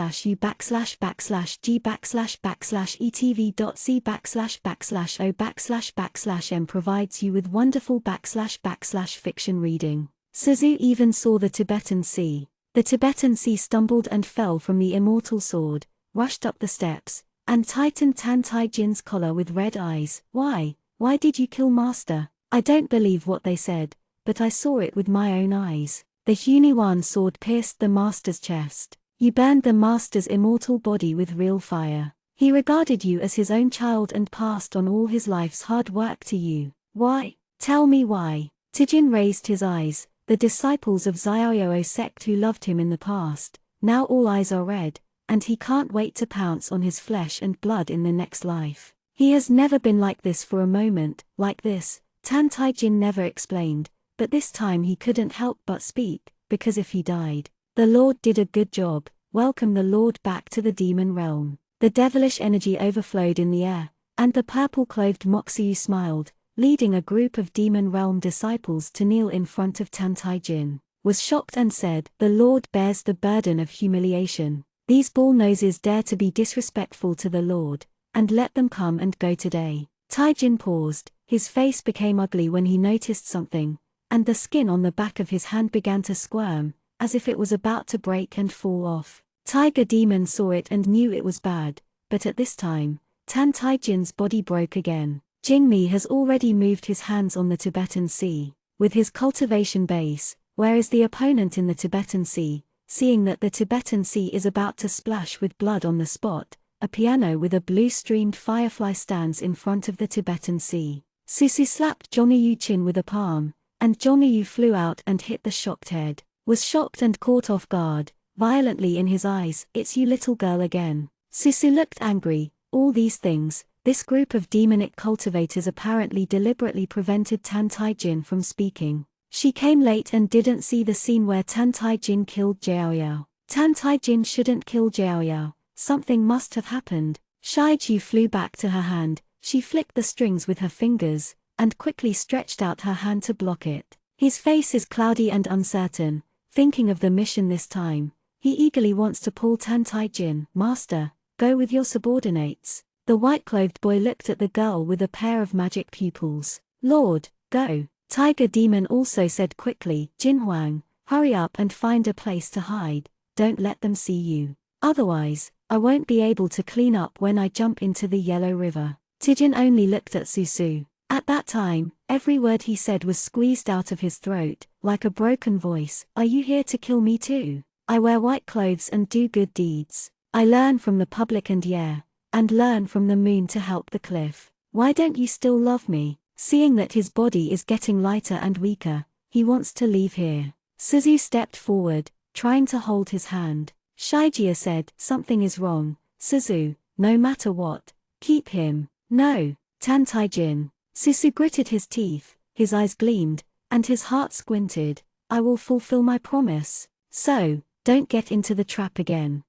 A: g // etv.c // o // m provides you with wonderful / fiction reading. Suzu even saw the Tibetan Sea. The Tibetan Sea stumbled and fell from the immortal sword, rushed up the steps, and tightened Tan Tai Jin's collar with red eyes. Why did you kill Master? I don't believe what they said, but I saw it with my own eyes. The Huniwan sword pierced the Master's chest. You burned the Master's immortal body with real fire. He regarded you as his own child and passed on all his life's hard work to you. Why? Tell me why. Tijin raised his eyes. The disciples of Xiaoyou sect who loved him in the past, now all eyes are red, and he can't wait to pounce on his flesh and blood in the next life. He has never been like this for a moment, like this, Tan Tai Jin never explained, but this time he couldn't help but speak, because if he died, the Lord did a good job, welcome the Lord back to the demon realm. The devilish energy overflowed in the air, and the purple-clothed Moxiu smiled, leading a group of demon realm disciples to kneel in front of Tan Tai Jin, was shocked and said, "The Lord bears the burden of humiliation. These bull-noses dare to be disrespectful to the Lord, and let them come and go today." Tai Jin paused, his face became ugly when he noticed something, and the skin on the back of his hand began to squirm, as if it was about to break and fall off. Tiger Demon saw it and knew it was bad, but at this time, Tan Tai Jin's body broke again. Jingmi has already moved his hands on the Tibetan Sea, with his cultivation base, whereas the opponent in the Tibetan Sea, seeing that the Tibetan Sea is about to splash with blood on the spot, a piano with a blue-streamed firefly stands in front of the Tibetan Sea. Susu slapped Zhongyu chin with a palm, and Zhongyu flew out and hit the shocked head, was shocked and caught off guard, violently in his eyes. "It's you little girl again." Susu looked angry. All these things, this group of demonic cultivators apparently deliberately prevented Tan Tai Jin from speaking. She came late and didn't see the scene where Tan Tai Jin killed Jiaoyao. Tan Tai Jin shouldn't kill Jiaoyao. Something must have happened. Shaiju flew back to her hand, she flicked the strings with her fingers, and quickly stretched out her hand to block it. His face is cloudy and uncertain, thinking of the mission this time. He eagerly wants to pull Tan Tai Jin. "Master, go with your subordinates." The white-clothed boy looked at the girl with a pair of magic pupils. "Lord, go." Tiger Demon also said quickly, "Jin Huang, hurry up and find a place to hide, don't let them see you. Otherwise, I won't be able to clean up when I jump into the Yellow River." Tijin only looked at Susu. At that time, every word he said was squeezed out of his throat, like a broken voice. "Are you here to kill me too? I wear white clothes and do good deeds. I learn from the public and learn from the moon to help the cliff. Why don't you still love me?" Seeing that his body is getting lighter and weaker, he wants to leave here. Suzu stepped forward, trying to hold his hand. Shaijia said, "Something is wrong, Suzu, no matter what, keep him." "No, Tan Tai Jin." Suzu gritted his teeth, his eyes gleamed, and his heart squinted. "I will fulfill my promise. So, don't get into the trap again."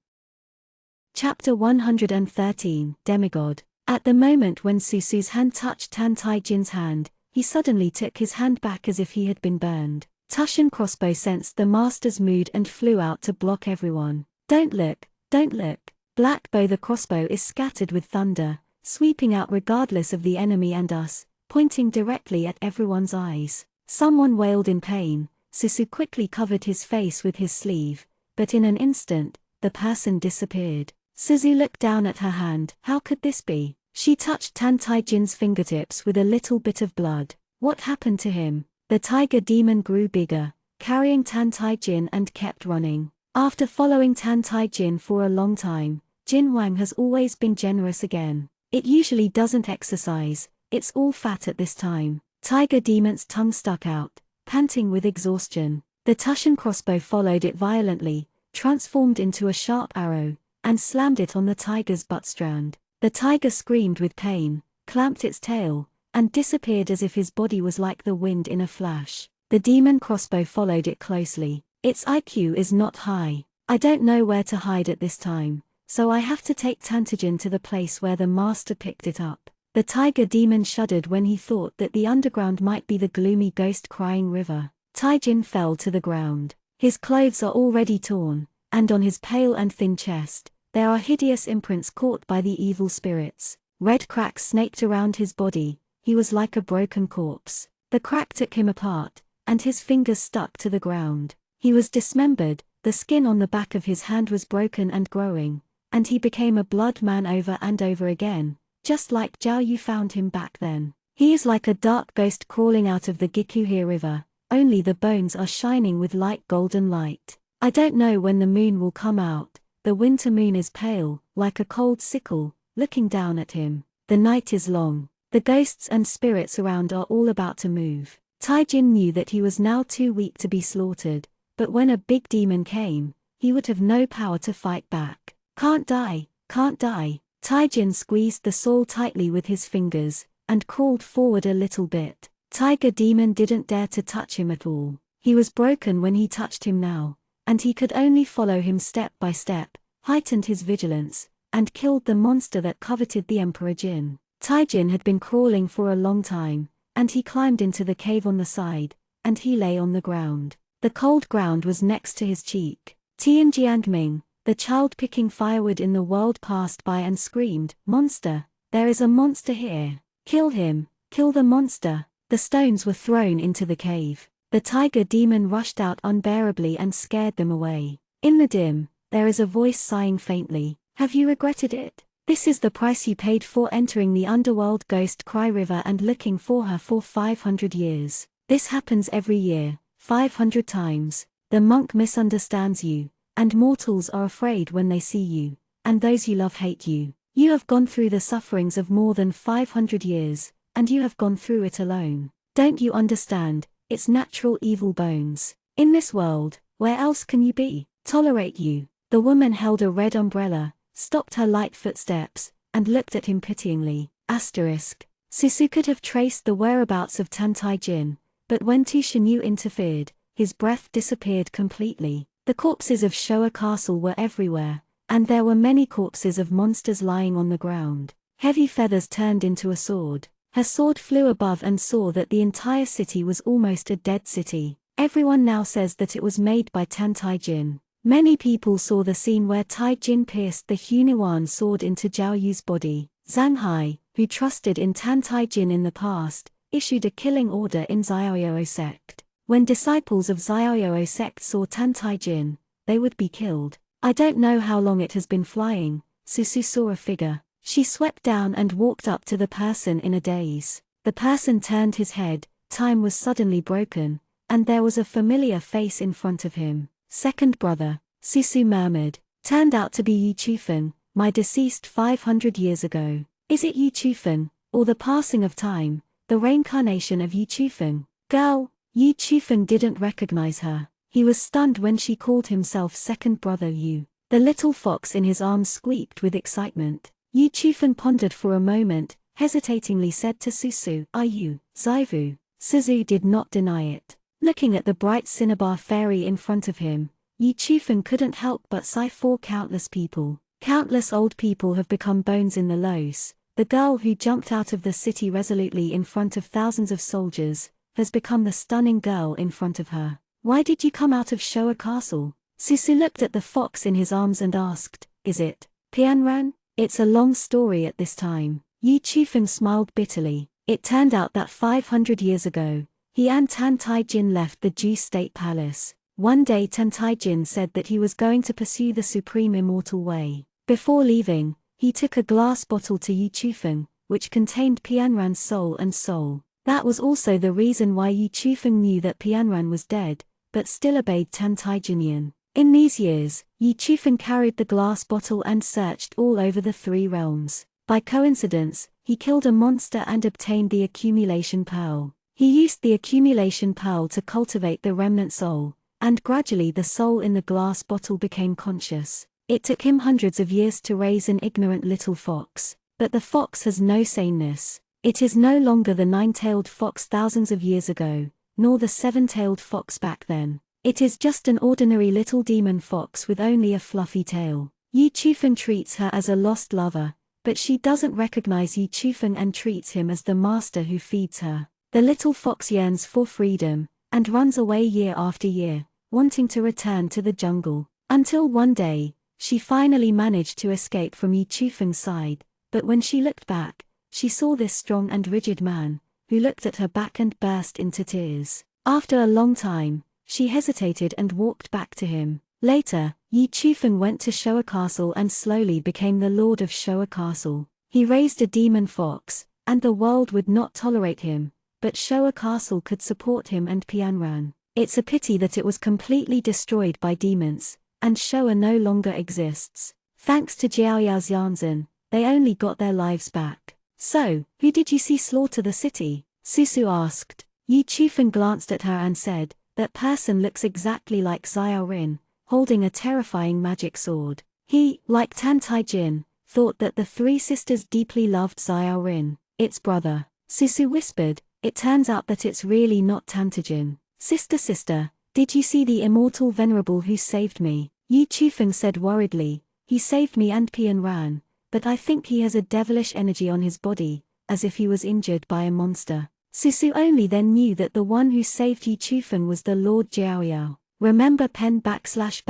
A: Chapter 113, Demigod. At the moment when Susu's hand touched Tan Tai Jin's hand, he suddenly took his hand back as if he had been burned. Tushan Crossbow sensed the master's mood and flew out to block everyone. Don't look, don't look." Black Bow the crossbow is scattered with thunder, sweeping out regardless of the enemy and us, pointing directly at everyone's eyes. Someone wailed in pain. Susu quickly covered his face with his sleeve, but in an instant, the person disappeared. Suzu looked down at her hand. How could this be? She touched Tan Tai Jin's fingertips with a little bit of blood. What happened to him? The tiger demon grew bigger, carrying Tan Tai Jin and kept running. After following Tan Tai Jin for a long time, Jin Wang has always been generous again. It usually doesn't exercise, it's all fat at this time. Tiger demon's tongue stuck out, panting with exhaustion. The Tushan crossbow followed it violently, transformed into a sharp arrow, and slammed it on the tiger's butt strand. The tiger screamed with pain, clamped its tail, and disappeared as if his body was like the wind in a flash. The demon crossbow followed it closely. Its IQ is not high. I don't know where to hide at this time, so I have to take Tantagin to the place where the master picked it up. The tiger demon shuddered when he thought that the underground might be the gloomy ghost-crying river. Taijin fell to the ground. His clothes are already torn, and on his pale and thin chest, there are hideous imprints caught by the evil spirits. Red cracks snaked around his body. He was like a broken corpse. The crack took him apart, and his fingers stuck to the ground. He was dismembered, the skin on the back of his hand was broken and growing, and he became a blood man over and over again, just like Zhao Yu found him back then. He is like a dark ghost crawling out of the Gikuhe River, only the bones are shining with light golden light. I don't know when the moon will come out. The winter moon is pale, like a cold sickle, looking down at him. The night is long. The ghosts and spirits around are all about to move. Taijin knew that he was now too weak to be slaughtered, but when a big demon came, he would have no power to fight back. Can't die, can't die. Taijin squeezed the soul tightly with his fingers, and crawled forward a little bit. Tiger demon didn't dare to touch him at all. He was broken when he touched him now, and he could only follow him step by step, heightened his vigilance, and killed the monster that coveted the Emperor Jin. Taijin had been crawling for a long time, and he climbed into the cave on the side, and he lay on the ground. The cold ground was next to his cheek. Tian Jiangming, the child picking firewood in the world, passed by and screamed, "Monster! There is a monster here! Kill him! Kill the monster!" The stones were thrown into the cave. The tiger demon rushed out unbearably and scared them away. In the dim, there is a voice sighing faintly. "Have you regretted it? This is the price you paid for entering the underworld Ghost Cry River and looking for her for 500 years. This happens every year, 500 times. The monk misunderstands you, and mortals are afraid when they see you, and those you love hate you. You have gone through the sufferings of more than 500 years, and you have gone through it alone. Don't you understand? It's natural evil bones. In this world, where else can you be? Tolerate you." The woman held a red umbrella, stopped her light footsteps, and looked at him pityingly. Susu could have traced the whereabouts of Tan Taijin, but when Tu Shanyu interfered, his breath disappeared completely. The corpses of Showa Castle were everywhere, and there were many corpses of monsters lying on the ground. Heavy feathers turned into a sword. Her sword flew above and saw that the entire city was almost a dead city. Everyone now says that it was made by Tan Taijin. Many people saw the scene where Taijin pierced the Hunyuan sword into Zhao Yu's body. Zhang Hai, who trusted in Tan Taijin in the past, issued a killing order in Xiaoyou sect. When disciples of Xiaoyou sect saw Tan Taijin, they would be killed. I don't know how long it has been flying. Susu saw a figure. She swept down and walked up to the person in a daze. The person turned his head, time was suddenly broken, and there was a familiar face in front of him. "Second brother," Susu murmured. "Turned out to be Yu Chufeng, my deceased 500 years ago. Is it Yu Chufeng, or the passing of time, the reincarnation of Yu Chufeng?" "Girl!" Yu Chufeng didn't recognize her. He was stunned when she called himself second brother Yu. The little fox in his arms squeaked with excitement. Yu Chufeng pondered for a moment, hesitatingly said to Susu, "Are you, Zaivu?" Suzu did not deny it. Looking at the bright cinnabar fairy in front of him, Yu Chufeng couldn't help but sigh for countless people. Countless old people have become bones in the lows. The girl who jumped out of the city resolutely in front of thousands of soldiers, has become the stunning girl in front of her. "Why did you come out of Showa Castle?" Susu looked at the fox in his arms and asked, "Is it Pianran?" "It's a long story at this time." Yu Chufeng smiled bitterly. It turned out that 500 years ago, he and Tan Taijin left the Ju State Palace. One day Tan Taijin said that he was going to pursue the supreme immortal way. Before leaving, he took a glass bottle to Yu Chufeng, which contained Pianran's soul and soul. That was also the reason why Yu Chufeng knew that Pianran was dead, but still obeyed Tan Taijin. In these years, Yu Chufeng carried the glass bottle and searched all over the three realms. By coincidence, he killed a monster and obtained the accumulation pearl. He used the accumulation pearl to cultivate the remnant soul, and gradually the soul in the glass bottle became conscious. It took him hundreds of years to raise an ignorant little fox, but the fox has no saneness. It is no longer the nine-tailed fox thousands of years ago, nor the seven-tailed fox back then. It is just an ordinary little demon fox with only a fluffy tail. Yi Chufeng treats her as a lost lover, but she doesn't recognize Yi Chufeng and treats him as the master who feeds her. The little fox yearns for freedom, and runs away year after year, wanting to return to the jungle, until one day, she finally managed to escape from Yi Chufeng's side, but when she looked back, she saw this strong and rigid man, who looked at her back and burst into tears. After a long time, she hesitated and walked back to him. Later, Yi Chufeng went to Showa Castle and slowly became the lord of Showa Castle. He raised a demon fox, and the world would not tolerate him, but Showa Castle could support him and Pianran. It's a pity that it was completely destroyed by demons, and Showa no longer exists. Thanks to Jiao Yao's Yanzhen, they only got their lives back. So, who did you see slaughter the city? Susu asked. Yi Chufeng glanced at her and said, that person looks exactly like Xiao Rin, holding a terrifying magic sword. He, like Tan Tai Jin, thought that the three sisters deeply loved Xiao Rin, its brother. Susu whispered, it turns out that it's really not Tantajin. Sister, did you see the immortal venerable who saved me? Yi Chufeng said worriedly, he saved me and Pian Ran, but I think he has a devilish energy on his body, as if he was injured by a monster. Susu only then knew that the one who saved Yi Chufeng was the Lord Jiaoyao. Remember pen / fun /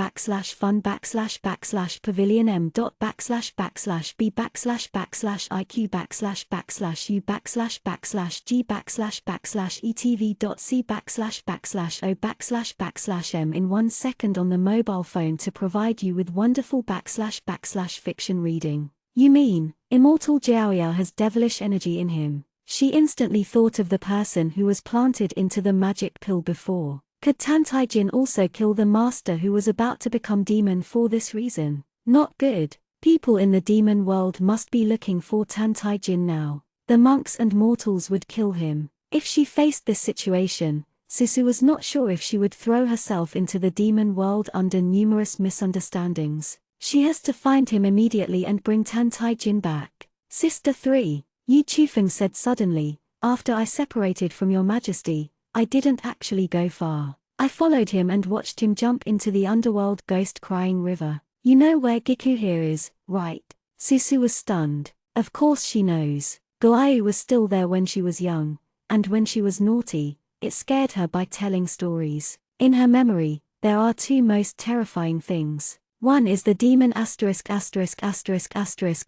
A: pavilion m .// b / iq / u / g / etv.c / o / m in 1 second on the mobile phone to provide you with wonderful / fiction reading. You mean, immortal Jiaoyao has devilish energy in him? She instantly thought of the person who was planted into the magic pill before. Could Tan Tai Jin also kill the master who was about to become demon for this reason? Not good. People in the demon world must be looking for Tan Tai Jin now. The monks and mortals would kill him. If she faced this situation, Susu was not sure if she would throw herself into the demon world under numerous misunderstandings. She has to find him immediately and bring Tan Tai Jin back. Sister 3. Yi Chufeng said suddenly, after I separated from your majesty, I didn't actually go far. I followed him and watched him jump into the underworld ghost-crying river. You know where Giku here is, right? Susu was stunned. Of course she knows. Goayu was still there when she was young, and when she was naughty, it scared her by telling stories. In her memory, there are two most terrifying things. One is the demon *****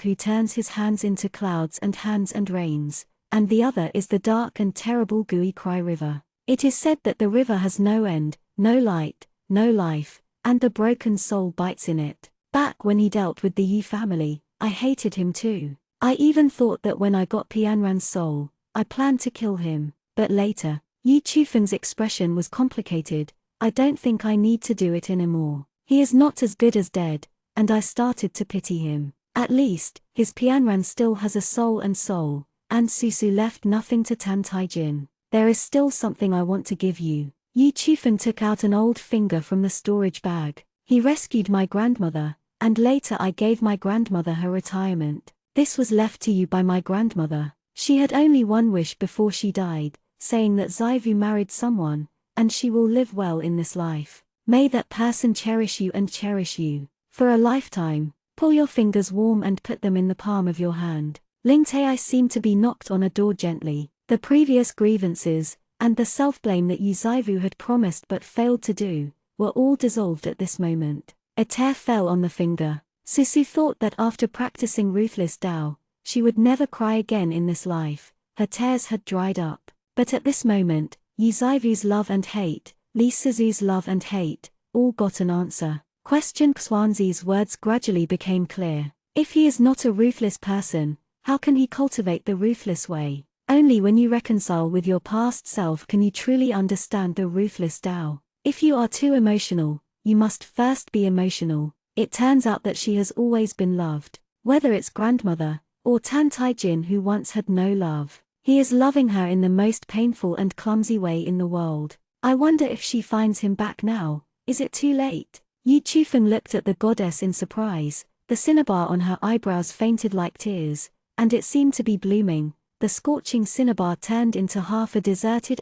A: who turns his hands into clouds and hands and rains, and the other is the dark and terrible Gui Cry River. It is said that the river has no end, no light, no life, and the broken soul bites in it. Back when he dealt with the Yi family, I hated him too. I even thought that when I got Pianran's soul, I planned to kill him, but later, Yi Chufeng's expression was complicated. I don't think I need to do it anymore. He is not as good as dead, and I started to pity him. At least, his Pianran still has a soul, and Susu left nothing to Tan Tai Jin. There is still something I want to give you. Yi Chufeng took out an old finger from the storage bag. He rescued my grandmother, and later I gave my grandmother her retirement. This was left to you by my grandmother. She had only one wish before she died, saying that Zaivu married someone, and she will live well in this life. May that person cherish you and cherish you for a lifetime. Pull your fingers warm and put them in the palm of your hand. Ling Tai seemed to be knocked on a door gently. The previous grievances, and the self-blame that Yu Zaivu had promised but failed to do, were all dissolved at this moment. A tear fell on the finger. Susu thought that after practicing ruthless Tao, she would never cry again in this life. Her tears had dried up. But at this moment, Yu Zaivu's love and hate, Li Sizu's love and hate, all got an answer. Xuanzi's words gradually became clear. If he is not a ruthless person, how can he cultivate the ruthless way? Only when you reconcile with your past self can you truly understand the ruthless Tao. If you are too emotional, you must first be emotional. It turns out that she has always been loved. Whether it's grandmother, or Tan Tai Jin who once had no love, he is loving her in the most painful and clumsy way in the world. I wonder if she finds him back now. Is it too late? Yi Chufeng looked at the goddess in surprise. The cinnabar on her eyebrows fainted like tears, and it seemed to be blooming, the scorching cinnabar turned into half a deserted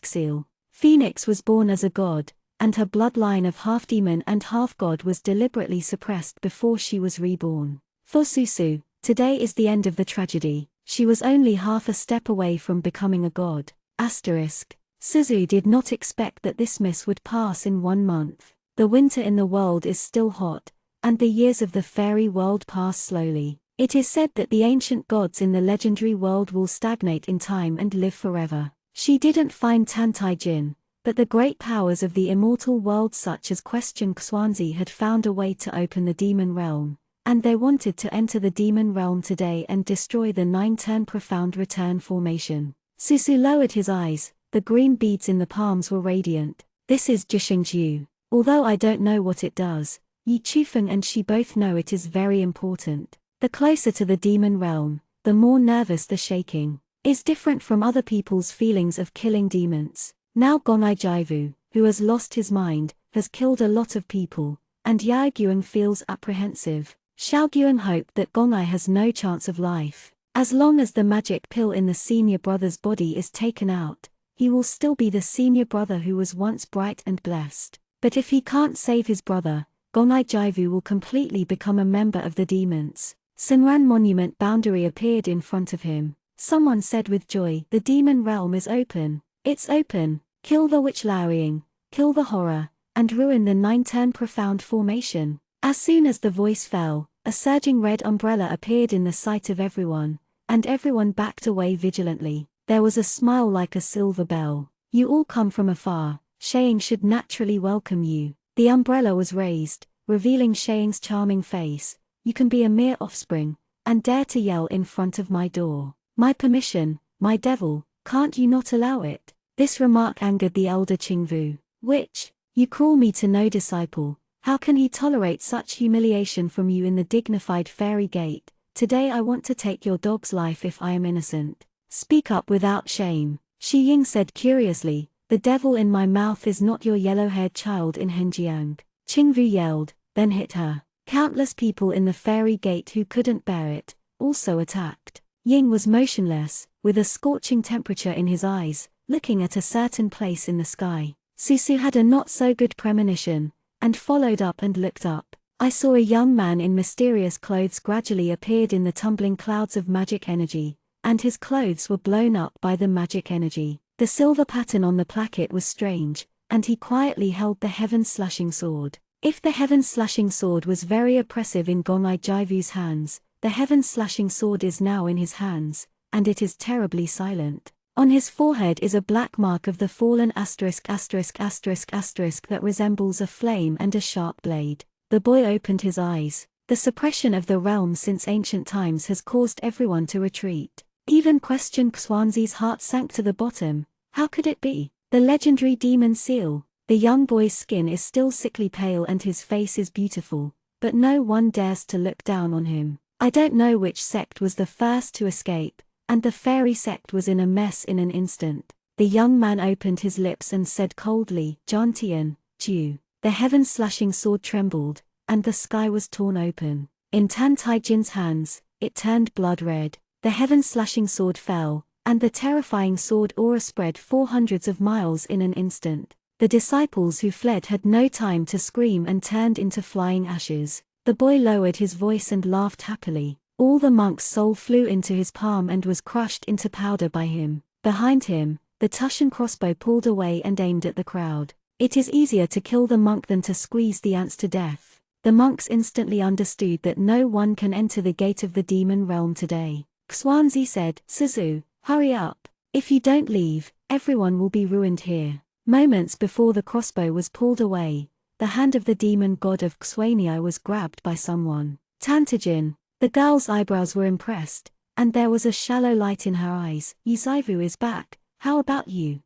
A: seal. Phoenix was born as a god, and her bloodline of half demon and half god was deliberately suppressed before she was reborn. For Susu, today is the end of the tragedy. She was only half a step away from becoming a god. Suzu did not expect that this miss would pass in 1 month. The winter in the world is still hot, and the years of the fairy world pass slowly. It is said that the ancient gods in the legendary world will stagnate in time and live forever. She didn't find Tantai-jin, but the great powers of the immortal world such as Question Xuanzi had found a way to open the demon realm, and they wanted to enter the demon realm today and destroy the 9-turn profound return formation. Susu lowered his eyes, the green beads in the palms were radiant. This is Jishengju. Although I don't know what it does, Yi Chufeng and she both know it is very important. The closer to the demon realm, the more nervous the shaking is different from other people's feelings of killing demons. Now Gonai Jaivu, who has lost his mind, has killed a lot of people, and Yaoguang feels apprehensive. Xiaoguang hoped that Gonai has no chance of life. As long as the magic pill in the senior brother's body is taken out, he will still be the senior brother who was once bright and blessed. But if he can't save his brother, Gonai Jaivu will completely become a member of the demons. Sinran Monument boundary appeared in front of him. Someone said with joy, "The demon realm is open. It's open. Kill the witch Laoying, kill the horror, and ruin the 9-turn profound formation." As soon as the voice fell, a surging red umbrella appeared in the sight of everyone, and everyone backed away vigilantly. There was a smile like a silver bell. "You all come from afar. Shaying should naturally welcome you." The umbrella was raised, revealing Shaying's charming face. "You can be a mere offspring, and dare to yell in front of my door. My permission, my devil, can't you not allow it?" This remark angered the elder Qingvu. "Witch, you call me to no disciple. How can he tolerate such humiliation from you in the dignified fairy gate? Today I want to take your dog's life if I am innocent. Speak up without shame." Shi Ying said curiously, "The devil in my mouth is not your yellow-haired child in Henjiang." Qingvu yelled, then hit her. Countless people in the fairy gate who couldn't bear it also attacked. Ying was motionless, with a scorching temperature in his eyes, looking at a certain place in the sky. Susu had a not-so-good premonition, and followed up and looked up. "I saw a young man in mysterious clothes gradually appeared in the tumbling clouds of magic energy, and his clothes were blown up by the magic energy. The silver pattern on the placket was strange, and he quietly held the heaven-slashing sword." If the heaven-slashing sword was very oppressive in Gonai Jaivu's hands, the heaven-slashing sword is now in his hands, and it is terribly silent. On his forehead is a black mark of the fallen that resembles a flame and a sharp blade. The boy opened his eyes. The suppression of the realm since ancient times has caused everyone to retreat. Even Question Xuanzi's heart sank to the bottom. How could it be? The legendary demon seal. The young boy's skin is still sickly pale and his face is beautiful, but no one dares to look down on him. I don't know which sect was the first to escape, and the fairy sect was in a mess in an instant. The young man opened his lips and said coldly, "Jantian, Ju." The heaven-slashing sword trembled, and the sky was torn open. In Tan Tai-jin's hands, it turned blood red. The heaven-slashing sword fell, and the terrifying sword aura spread 400 of miles in an instant. The disciples who fled had no time to scream and turned into flying ashes. The boy lowered his voice and laughed happily. All the monk's soul flew into his palm and was crushed into powder by him. Behind him, the Tushan crossbow pulled away and aimed at the crowd. It is easier to kill the monk than to squeeze the ants to death. The monks instantly understood that no one can enter the gate of the demon realm today. Xuanzi said, "Suzu, hurry up. If you don't leave, everyone will be ruined here." Moments before the crossbow was pulled away, the hand of the demon god of Xuania was grabbed by someone. Tantajin. The girl's eyebrows were impressed, and there was a shallow light in her eyes. "Yizaivu is back, how about you?"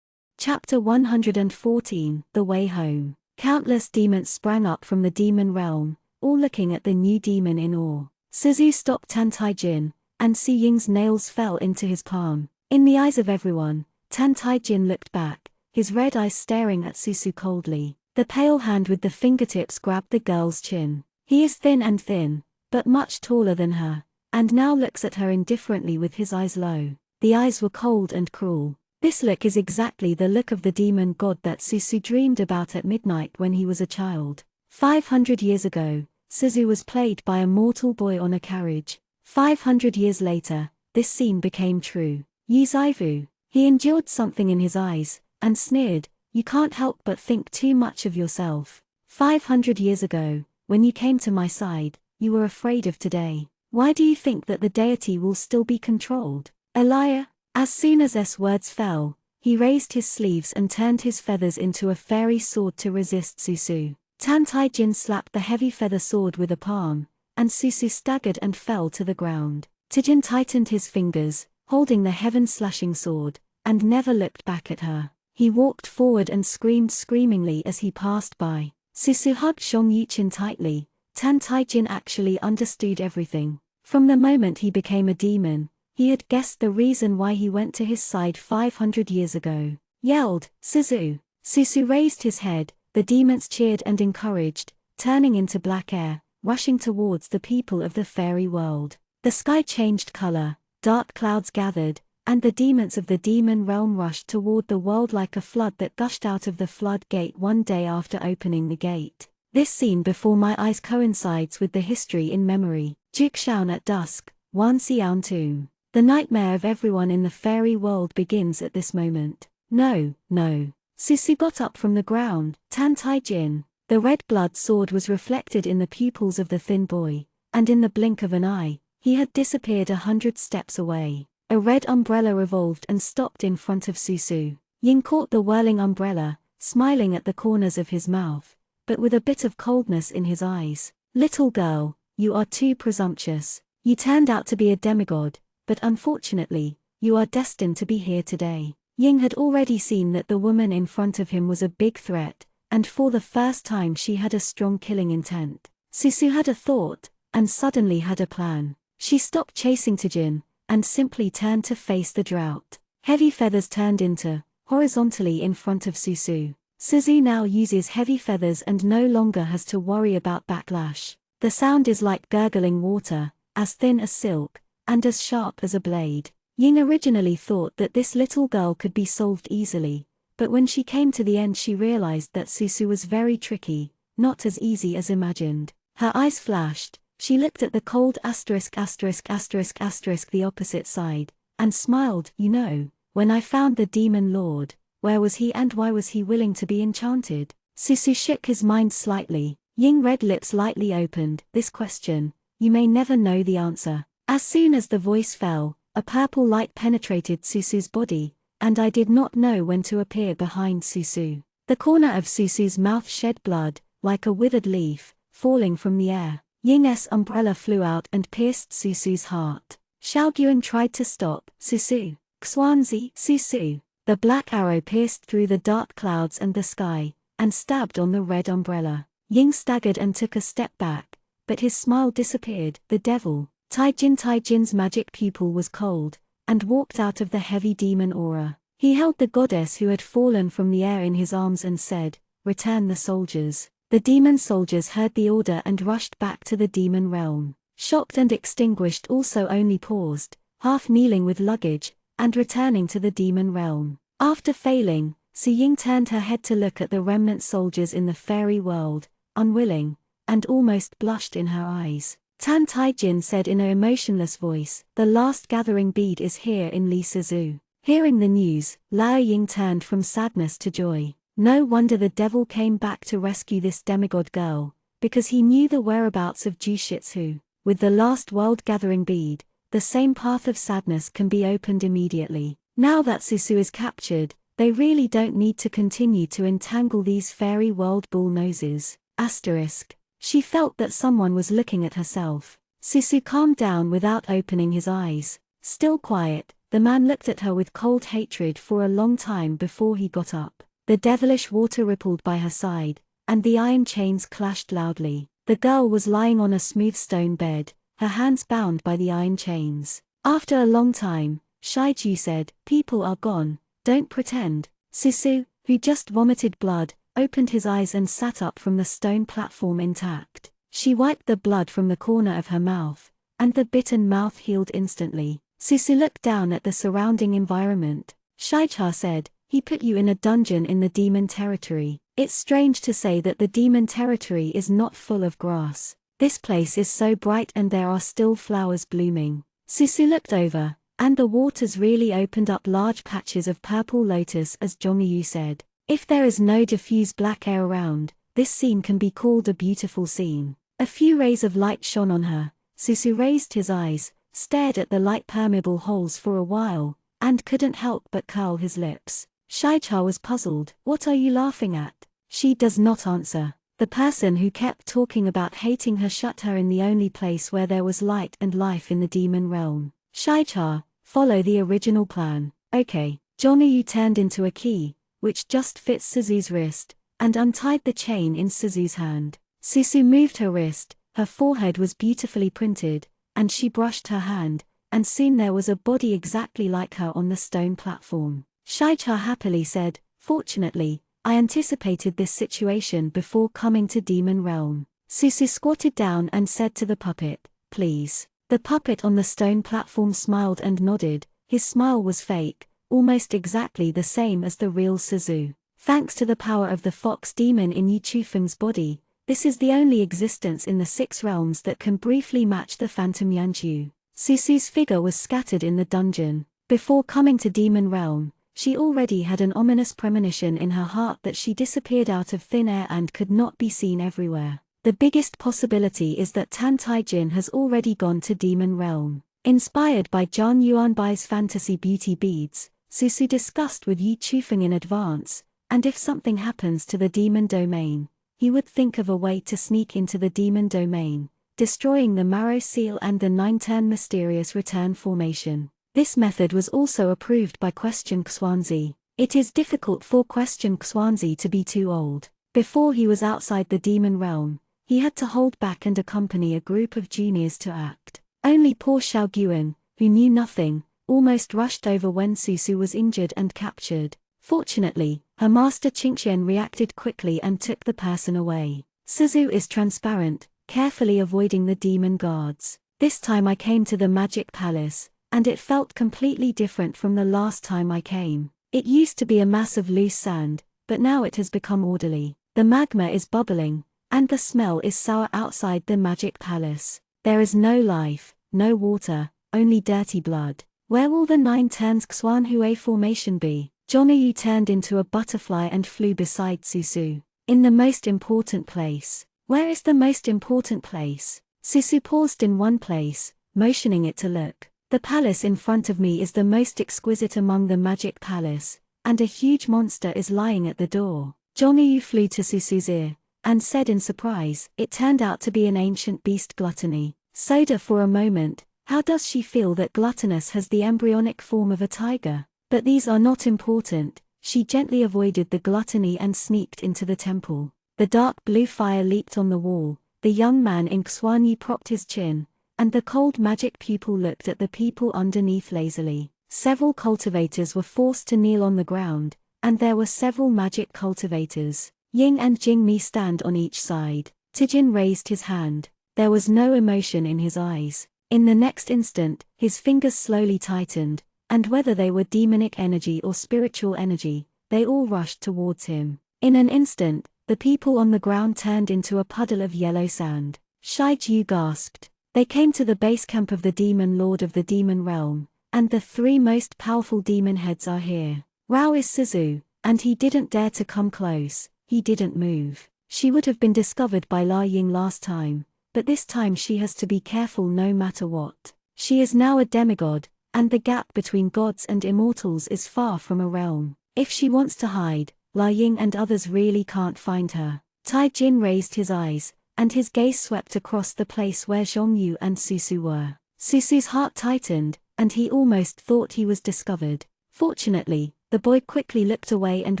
A: Chapter 114, The Way Home. Countless demons sprang up from the demon realm, all looking at the new demon in awe. Suzu stopped Tantai-jin, and Si Ying's nails fell into his palm. In the eyes of everyone, Tantai-jin looked back, his red eyes staring at Susu coldly. The pale hand with the fingertips grabbed the girl's chin. He is thin, but much taller than her, and now looks at her indifferently with his eyes low. The eyes were cold and cruel. This look is exactly the look of the demon god that Susu dreamed about at midnight when he was a child. 500 years ago, Suzu was played by a mortal boy on a carriage. 500 years later, this scene became true. Yuzaivu. He endured something in his eyes, and sneered, "You can't help but think too much of yourself. 500 years ago, when you came to my side, you were afraid of today. Why do you think that the deity will still be controlled?" Elia. As soon as S words fell, he raised his sleeves and turned his feathers into a fairy sword to resist Susu. Tan Taijin slapped the heavy feather sword with a palm, and Susu staggered and fell to the ground. Taijin tightened his fingers, holding the heaven-slashing sword, and never looked back at her. He walked forward and screamed screamingly as he passed by. Susu hugged Shong Yuchin tightly. Tan Taijin actually understood everything. From the moment he became a demon, he had guessed the reason why he went to his side 500 years ago. Yelled, "Suzu!" Susu raised his head, the demons cheered and encouraged, turning into black air, rushing towards the people of the fairy world. The sky changed color, dark clouds gathered, and the demons of the demon realm rushed toward the world like a flood that gushed out of the flood gate one day after opening the gate. This scene before my eyes coincides with the history in memory. Jukshaun at dusk, Wan Xiaon tomb. The nightmare of everyone in the fairy world begins at this moment. No, no. Susu got up from the ground. Tan Taijin. The red blood sword was reflected in the pupils of the thin boy, and in the blink of an eye, he had disappeared 100 steps away. A red umbrella revolved and stopped in front of Susu. Ying caught the whirling umbrella, smiling at the corners of his mouth, but with a bit of coldness in his eyes. "Little girl, you are too presumptuous. You turned out to be a demigod, but unfortunately, you are destined to be here today." Ying had already seen that the woman in front of him was a big threat, and for the first time she had a strong killing intent. Susu had a thought, and suddenly had a plan. She stopped chasing Taijin, and simply turned to face the drought. Heavy feathers turned into, horizontally in front of Susu. Suzu now uses heavy feathers and no longer has to worry about backlash. The sound is like gurgling water, as thin as silk, and as sharp as a blade. Ying originally thought that this little girl could be solved easily, but when she came to the end she realized that Susu was very tricky, not as easy as imagined. Her eyes flashed, she looked at the cold **** the opposite side, and smiled. "You know, when I found the demon lord, where was he and why was he willing to be enchanted?" Susu shook his mind slightly. Ying red lips lightly opened. "This question, you may never know the answer." As soon as the voice fell, a purple light penetrated Susu's body, and I did not know when to appear behind Susu. The corner of Susu's mouth shed blood, like a withered leaf, falling from the air. Ying's umbrella flew out and pierced Susu's heart. Xiaogyuan tried to stop Susu. Xuanzi, Susu. The black arrow pierced through the dark clouds and the sky, and stabbed on the red umbrella. Ying staggered and took a step back, but his smile disappeared. The devil. Taijin's magic pupil was cold, and walked out of the heavy demon aura. He held the goddess who had fallen from the air in his arms and said, "Return the soldiers." The demon soldiers heard the order and rushed back to the demon realm. Shocked and extinguished also only paused, half kneeling with luggage, and returning to the demon realm. After failing, Su Ying turned her head to look at the remnant soldiers in the fairy world, unwilling, and almost blushed in her eyes. Tan Taijin said in an emotionless voice, "The last gathering bead is here in Li Sizu." Hearing the news, Lao Ying turned from sadness to joy. No wonder the devil came back to rescue this demigod girl, because he knew the whereabouts of Jushitsu. With the last world gathering bead, the same path of sadness can be opened immediately. Now that Susu is captured, they really don't need to continue to entangle these fairy world bull noses. Asterisk. She felt that someone was looking at herself. Susu calmed down without opening his eyes. Still quiet, the man looked at her with cold hatred for a long time before he got up. The devilish water rippled by her side, and the iron chains clashed loudly. The girl was lying on a smooth stone bed, her hands bound by the iron chains. After a long time, Shaiju said, "People are gone, don't pretend." Susu, who just vomited blood, opened his eyes and sat up from the stone platform intact. She wiped the blood from the corner of her mouth, and the bitten mouth healed instantly. Susu looked down at the surrounding environment. Shaicha said, "He put you in a dungeon in the demon territory. It's strange to say that the demon territory is not full of grass. This place is so bright and there are still flowers blooming." Susu looked over, and the waters really opened up large patches of purple lotus as Jongyu said. If there is no diffuse black air around, this scene can be called a beautiful scene. A few rays of light shone on her. Susu raised his eyes, stared at the light-permeable holes for a while, and couldn't help but curl his lips. Shaicha was puzzled. "What are you laughing at?" She does not answer. The person who kept talking about hating her shut her in the only place where there was light and life in the demon realm. Shaicha, follow the original plan. Okay. Jongyu turned into a key, which just fits Suzu's wrist, and untied the chain in Suzu's hand. Suzu moved her wrist, her forehead was beautifully printed, and she brushed her hand, and soon there was a body exactly like her on the stone platform. Shaicha happily said, "Fortunately, I anticipated this situation before coming to Demon Realm." Susu squatted down and said to the puppet, "Please." The puppet on the stone platform smiled and nodded. His smile was fake, almost exactly the same as the real Suzu. Thanks to the power of the fox demon in Yu Chufeng's body, this is the only existence in the 6 realms that can briefly match the phantom Yanqiu. Susu's figure was scattered in the dungeon. Before coming to Demon Realm, she already had an ominous premonition in her heart that she disappeared out of thin air and could not be seen everywhere. The biggest possibility is that Tan Taijin has already gone to Demon Realm. Inspired by Zhang Yuanbai's fantasy beauty beads, Susu discussed with Yu Chufeng in advance, and if something happens to the demon domain, he would think of a way to sneak into the demon domain, destroying the Marrow Seal and the 9-turn mysterious return formation. This method was also approved by Question Xuanzi. It is difficult for Question Xuanzi to be too old. Before he was outside the demon realm, he had to hold back and accompany a group of juniors to act. Only poor Xiao Guan, who knew nothing, almost rushed over when Susu was injured and captured. Fortunately, her master Qingqian reacted quickly and took the person away. Suzu is transparent, carefully avoiding the demon guards. This time I came to the magic palace, and it felt completely different from the last time I came. It used to be a mass of loose sand, but now it has become orderly. The magma is bubbling, and the smell is sour outside the magic palace. There is no life, no water, only dirty blood. Where will the 9 turns Xuanhui formation be? Zhongyu turned into a butterfly and flew beside Susu. In the most important place. Where is the most important place? Susu paused in one place, motioning it to look. The palace in front of me is the most exquisite among the magic palace, and a huge monster is lying at the door. Zhongyu flew to Susu's ear, and said in surprise, it turned out to be an ancient beast gluttony. Soda for a moment, how does she feel that gluttonous has the embryonic form of a tiger? But these are not important. She gently avoided the gluttony and sneaked into the temple. The dark blue fire leaped on the wall, the young man in Xuanyi propped his chin, and the cold magic pupil looked at the people underneath lazily. Several cultivators were forced to kneel on the ground, and there were several magic cultivators. Ying and Jingmi stand on each side. Tijin raised his hand. There was no emotion in his eyes. In the next instant, his fingers slowly tightened, and whether they were demonic energy or spiritual energy, they all rushed towards him. In an instant, the people on the ground turned into a puddle of yellow sand. Shai Ju gasped. They came to the base camp of the demon lord of the demon realm, and the 3 most powerful demon heads are here. Rao is Suzu, and he didn't dare to come close. He didn't move. She would have been discovered by La Ying last time, but this time she has to be careful no matter what. She is now a demigod, and the gap between gods and immortals is far from a realm. If she wants to hide, La Ying and others really can't find her. Tai Jin raised his eyes, and his gaze swept across the place where Zhongyu and Susu were. Susu's heart tightened, and he almost thought he was discovered. Fortunately, the boy quickly looked away and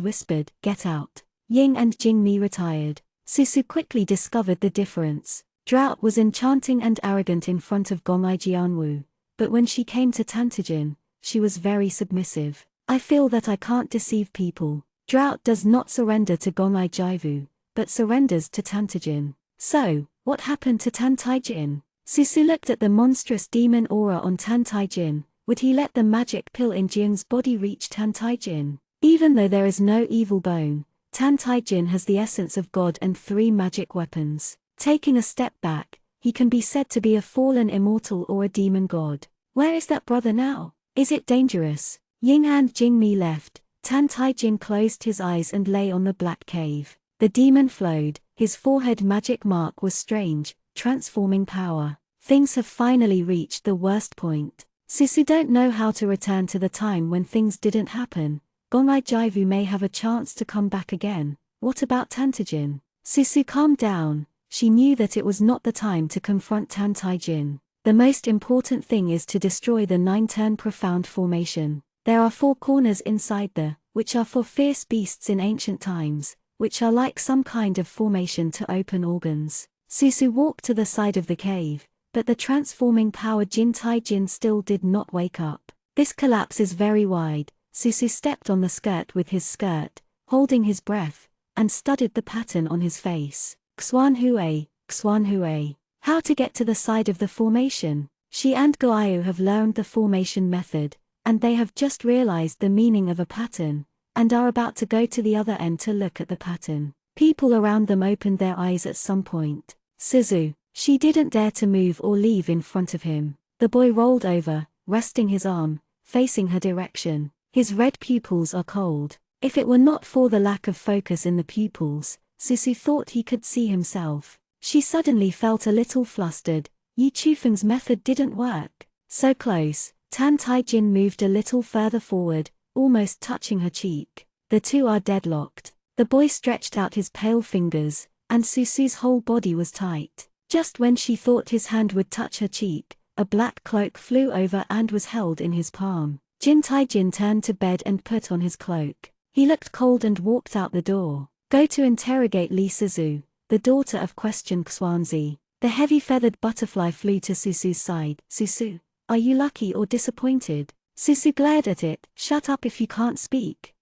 A: whispered, "Get out." Ying and Jingmi retired. Susu quickly discovered the difference. Drought was enchanting and arrogant in front of Gong'ai Jianwu, but when she came to Tantijin, she was very submissive. I feel that I can't deceive people. Drought does not surrender to Gong'ai Jivu, but surrenders to Tantijin. So, what happened to Tan Taijin? Susu looked at the monstrous demon aura on Tan Tai-jin. Would he let the magic pill in Jian's body reach Tan Tai-jin? Even though there is no evil bone, Tan Tai-jin has the essence of God and 3 magic weapons. Taking a step back, he can be said to be a fallen immortal or a demon god. Where is that brother now? Is it dangerous? Ying and Jingmi left. Tan Tai-jin closed his eyes and lay on the black cave. The demon flowed, his forehead magic mark was strange, transforming power. Things have finally reached the worst point. Susu don't know how to return to the time when things didn't happen. Gongai Jaivu may have a chance to come back again. What about Tantajin? Susu calmed down. She knew that it was not the time to confront Tan Tai-jin. The most important thing is to destroy the 9-turn profound formation. There are 4 corners inside which are for fierce beasts in ancient times, which are like some kind of formation to open organs. Susu walked to the side of the cave, but the transforming power Jin Tai-jin still did not wake up. This collapse is very wide. Susu stepped on the skirt with his skirt, holding his breath, and studied the pattern on his face. Xuan Hue, Xuan Hue. How to get to the side of the formation? She and Goayu have learned the formation method, and they have just realized the meaning of a pattern, and are about to go to the other end to look at the pattern. People around them opened their eyes at some point. Suzu. She didn't dare to move or leave in front of him. The boy rolled over, resting his arm, facing her direction. His red pupils are cold. If it were not for the lack of focus in the pupils, Susu thought he could see himself. She suddenly felt a little flustered. Yi Chufeng's method didn't work. So close, Tan Tai-jin moved a little further forward, almost touching her cheek. The two are deadlocked. The boy stretched out his pale fingers, and Susu's whole body was tight. Just when she thought his hand would touch her cheek, a black cloak flew over and was held in his palm. Jin Tai-jin turned to bed and put on his cloak. He looked cold and walked out the door. Go to interrogate Li Suzu, the daughter of Question Xuanzi. The heavy feathered butterfly flew to Susu's side. Susu, are you lucky or disappointed? Susu glared at it. Shut up if you can't speak.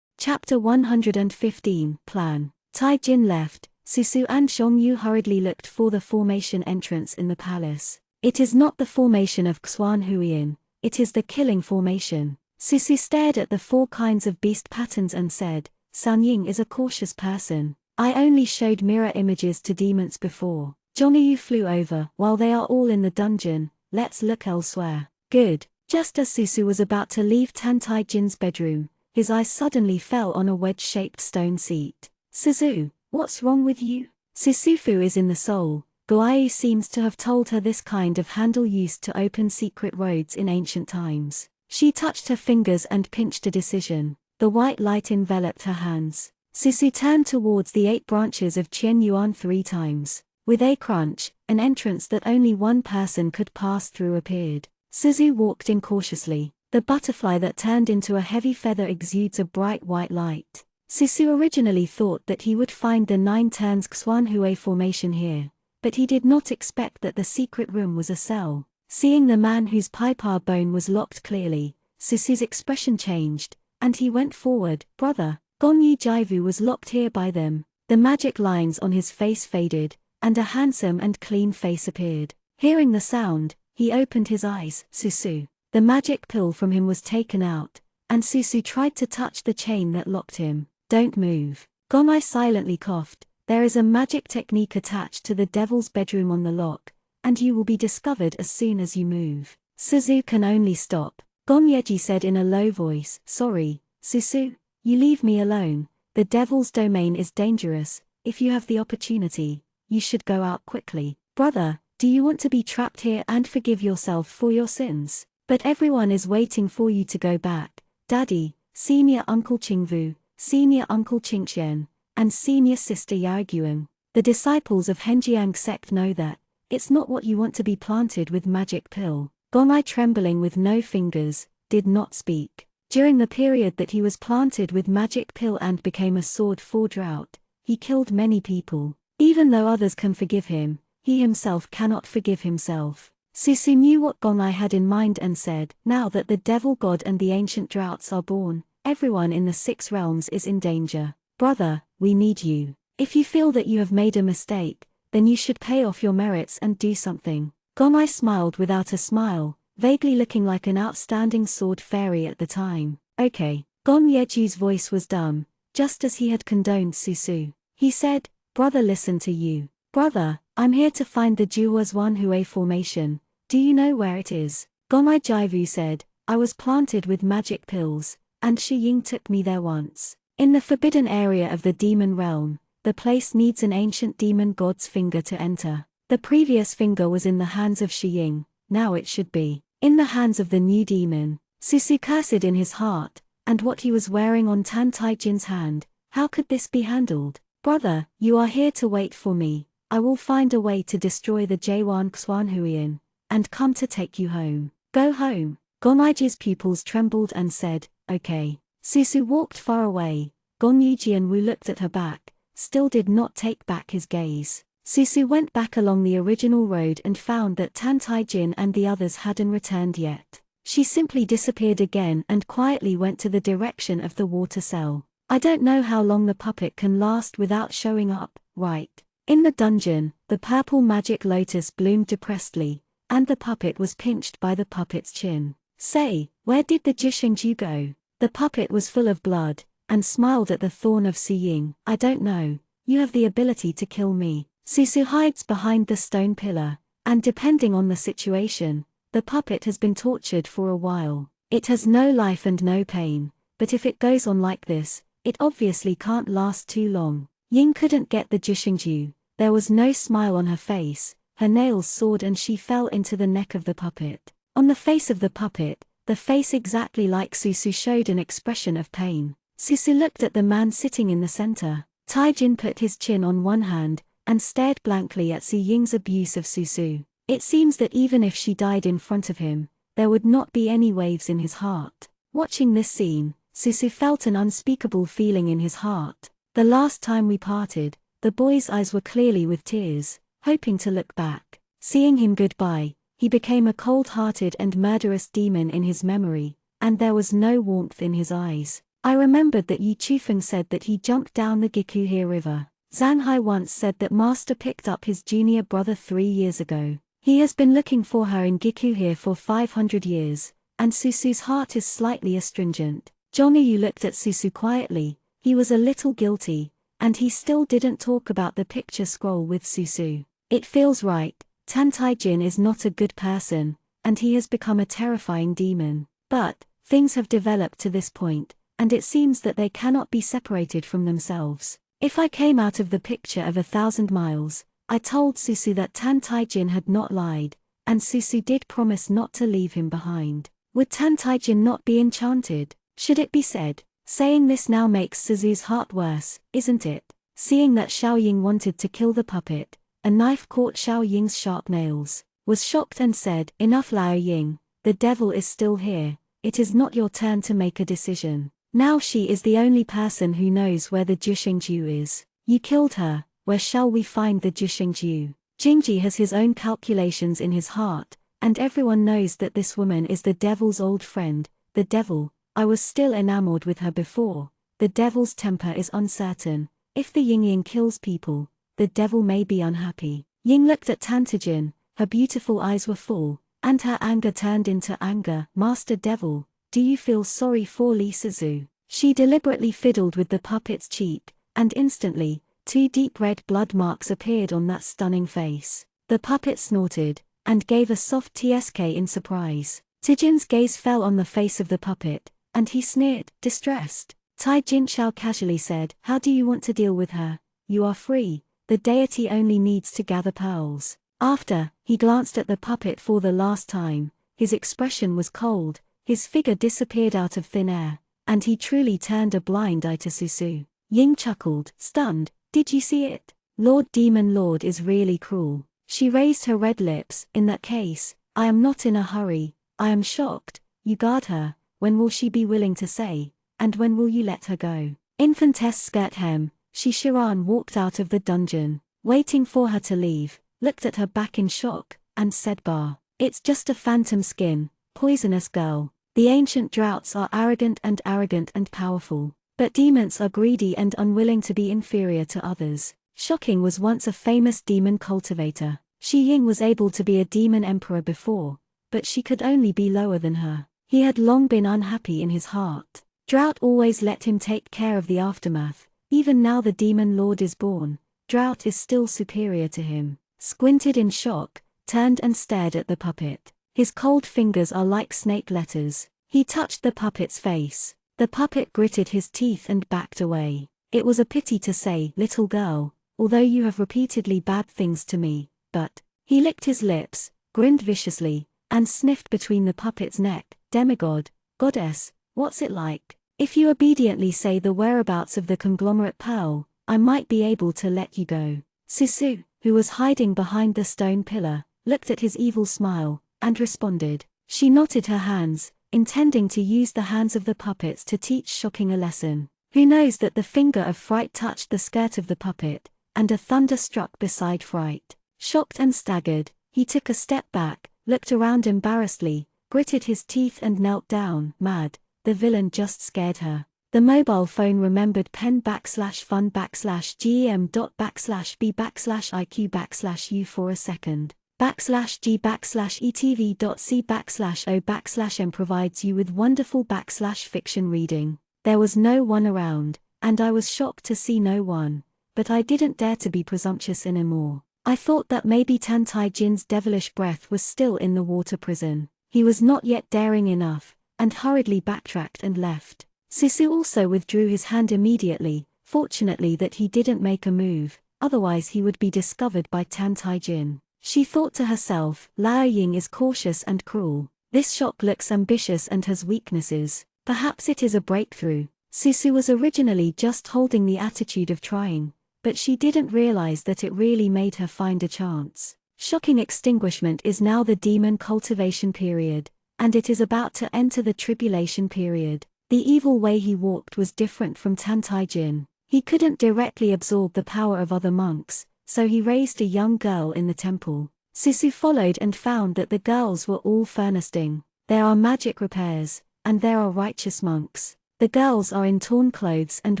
A: Chapter 115, Plan. Tai-jin left. Susu and Xiongyu hurriedly looked for the formation entrance in the palace. It is not the formation of Xuan Huiyin, it is the killing formation. Susu stared at the 4 kinds of beast patterns and said, San Ying is a cautious person. I only showed mirror images to demons before. Zhongyu flew over. While they are all in the dungeon, let's look elsewhere. Good. Just as Susu was about to leave Tan Tai-jin's bedroom, his eyes suddenly fell on a wedge-shaped stone seat. Suzu, what's wrong with you? Susufu is in the soul. Goayu seems to have told her this kind of handle used to open secret roads in ancient times. She touched her fingers and pinched a decision. The white light enveloped her hands. Susu turned towards the 8 branches of Qian Yuan 3 times. With a crunch, an entrance that only one person could pass through appeared. Suzu walked in cautiously. The butterfly that turned into a heavy feather exudes a bright white light. Susu originally thought that he would find the 9 turns Xuanhue formation here, but he did not expect that the secret room was a cell. Seeing the man whose pipa bone was locked clearly, Susu's expression changed, and he went forward. Brother, Gonyu Jaivu was locked here by them. The magic lines on his face faded, and a handsome and clean face appeared. Hearing the sound, he opened his eyes. Susu. The magic pill from him was taken out, and Susu tried to touch the chain that locked him. Don't move. Gonai silently coughed. There is a magic technique attached to the devil's bedroom on the lock, and you will be discovered as soon as you move. Suzu can only stop. Gonyeji said in a low voice. Sorry, Susu, you leave me alone. The devil's domain is dangerous. If you have the opportunity, you should go out quickly. Brother, do you want to be trapped here and forgive yourself for your sins? But everyone is waiting for you to go back. Daddy, senior uncle Qingvu, senior uncle Qingqian, and senior sister Yaoguang. The disciples of Henjiang sect know that it's not what you want to be planted with magic pill. Gonai, trembling with no fingers, did not speak. During the period that he was planted with magic pill and became a sword for drought, he killed many people. Even though others can forgive him, he himself cannot forgive himself. Susu knew what Gonai had in mind and said, now that the devil god and the ancient droughts are born, everyone in the 6 realms is in danger. Brother, we need you. If you feel that you have made a mistake, then you should pay off your merits and do something. Gonai smiled without a smile, vaguely looking like an outstanding sword fairy at the time. Okay. Gon Yeju's voice was dumb, just as he had condoned Susu. He said, brother, listen to you. Brother, I'm here to find the Juwazwanhue formation. Do you know where it is? Gonai Jaivu said, I was planted with magic pills, and Shi Ying took me there once. In the forbidden area of the demon realm, the place needs an ancient demon god's finger to enter. The previous finger was in the hands of Shi Ying, now it should be in the hands of the new demon. Susu cursed in his heart, and what he was wearing on Tan Taijin's hand, how could this be handled? Brother, you are here to wait for me. I will find a way to destroy the Jwan Xuanhuian, and come to take you home. Go home. Gonaiji's pupils trembled and said, okay. Susu walked far away. Gon Yujianwu looked at her back, still did not take back his gaze. Susu went back along the original road and found that Tan Taijin and the others hadn't returned yet. She simply disappeared again and quietly went to the direction of the water cell. I don't know how long the puppet can last without showing up, right? In the dungeon, the purple magic lotus bloomed depressedly, and the puppet was pinched by the puppet's chin. Say, where did the Jishengju go? The puppet was full of blood, and smiled at the thorn of Su Ying. I don't know. You have the ability to kill me. Susu hides behind the stone pillar, and depending on the situation, the puppet has been tortured for a while. It has no life and no pain, but if it goes on like this, it obviously can't last too long. Ying couldn't get the Jishengju. There was no smile on her face, her nails sawed and she fell into the neck of the puppet. On the face of the puppet, the face exactly like Susu showed an expression of pain. Susu looked at the man sitting in the center. Taijin put his chin on one hand, and stared blankly at Su Ying's abuse of Susu. It seems that even if she died in front of him, there would not be any waves in his heart. Watching this scene, Susu felt an unspeakable feeling in his heart. The last time we parted, the boy's eyes were clearly with tears, hoping to look back. Seeing him goodbye, he became a cold-hearted and murderous demon in his memory, and there was no warmth in his eyes. I remembered that Yi Chufeng said that he jumped down the Gikuhe River. Zanhai once said that Master picked up his junior brother 3 years ago. He has been looking for her in Gikuhe for 500 years, and Susu's heart is slightly astringent. Zhongyu looked at Susu quietly. He was a little guilty, and he still didn't talk about the picture scroll with Susu. It feels right. Tan Taijin is not a good person, and he has become a terrifying demon. But things have developed to this point, and it seems that they cannot be separated from themselves. If I came out of the picture of 1,000 miles, I told Susu that Tan Taijin had not lied, and Susu did promise not to leave him behind. Would Tan Taijin not be enchanted? Should it be said? Saying this now makes Suzu's heart worse, isn't it? Seeing that Xiao Ying wanted to kill the puppet, a knife caught Xiao Ying's sharp nails, was shocked and said, enough Lao Ying, the devil is still here, it is not your turn to make a decision. Now she is the only person who knows where the Jishengju is. You killed her, where shall we find the Jishengju? Jingji has his own calculations in his heart, and everyone knows that this woman is the devil's old friend, the devil. I was still enamored with her before. The devil's temper is uncertain. If the Yin Ying kills people, the devil may be unhappy. Ying looked at Tantajin, her beautiful eyes were full, and her anger turned into anger. Master Devil, do you feel sorry for Li Suzu? She deliberately fiddled with the puppet's cheek, and instantly, 2 deep red blood marks appeared on that stunning face. The puppet snorted, and gave a soft tsk in surprise. Tijin's gaze fell on the face of the puppet, and he sneered, distressed. Tai Jinchao casually said, how do you want to deal with her? You are free, the deity only needs to gather pearls. After, he glanced at the puppet for the last time, his expression was cold, his figure disappeared out of thin air, and he truly turned a blind eye to Susu. Ying chuckled, stunned, did you see it? Lord Demon Lord is really cruel. She raised her red lips, in that case, I am not in a hurry, I am shocked, you guard her, when will she be willing to say, and when will you let her go? Infantess skirt hem, Shishiran walked out of the dungeon, waiting for her to leave, looked at her back in shock, and said Bah, it's just a phantom skin, poisonous girl. The ancient droughts are arrogant and powerful, but demons are greedy and unwilling to be inferior to others. Shocking was once a famous demon cultivator. Shi Ying was able to be a demon emperor before, but she could only be lower than her. He had long been unhappy in his heart. Drought always let him take care of the aftermath. Even now the demon lord is born, Drought is still superior to him. Squinted in shock, turned and stared at the puppet. His cold fingers are like snake letters. He touched the puppet's face. The puppet gritted his teeth and backed away. It was a pity to say, little girl, although you have repeatedly bad things to me, but... He licked his lips, grinned viciously, and sniffed between the puppet's neck. Demigod, goddess, what's it like? If you obediently say the whereabouts of the conglomerate pearl, I might be able to let you go. Susu, who was hiding behind the stone pillar, looked at his evil smile, and responded. She knotted her hands, intending to use the hands of the puppets to teach Shocking a lesson. Who knows that the finger of Fright touched the skirt of the puppet, and a thunder struck beside Fright. Shocked and staggered, he took a step back, looked around embarrassedly, gritted his teeth and knelt down. Mad, the villain just scared her. The mobile phone remembered pen/fun/gem./b/iq/u for a second. /g/etv.c/o/m provides you with wonderful /fiction reading. There was no one around, and I was shocked to see no one, but I didn't dare to be presumptuous anymore. I thought that maybe Tantai Jin's devilish breath was still in the water prison. He was not yet daring enough, and hurriedly backtracked and left. Susu also withdrew his hand immediately, fortunately that he didn't make a move, otherwise he would be discovered by Tantai Jin. She thought to herself, Lao Ying is cautious and cruel. This Shock looks ambitious and has weaknesses. Perhaps it is a breakthrough. Susu was originally just holding the attitude of trying, but she didn't realize that it really made her find a chance. Shocking extinguishment is now the demon cultivation period, and it is about to enter the tribulation period. The evil way he walked was different from Tantai Jin. He couldn't directly absorb the power of other monks, so he raised a young girl in the temple. Susu followed and found that the girls were all furnisting. There are magic repairs, and there are righteous monks. The girls are in torn clothes and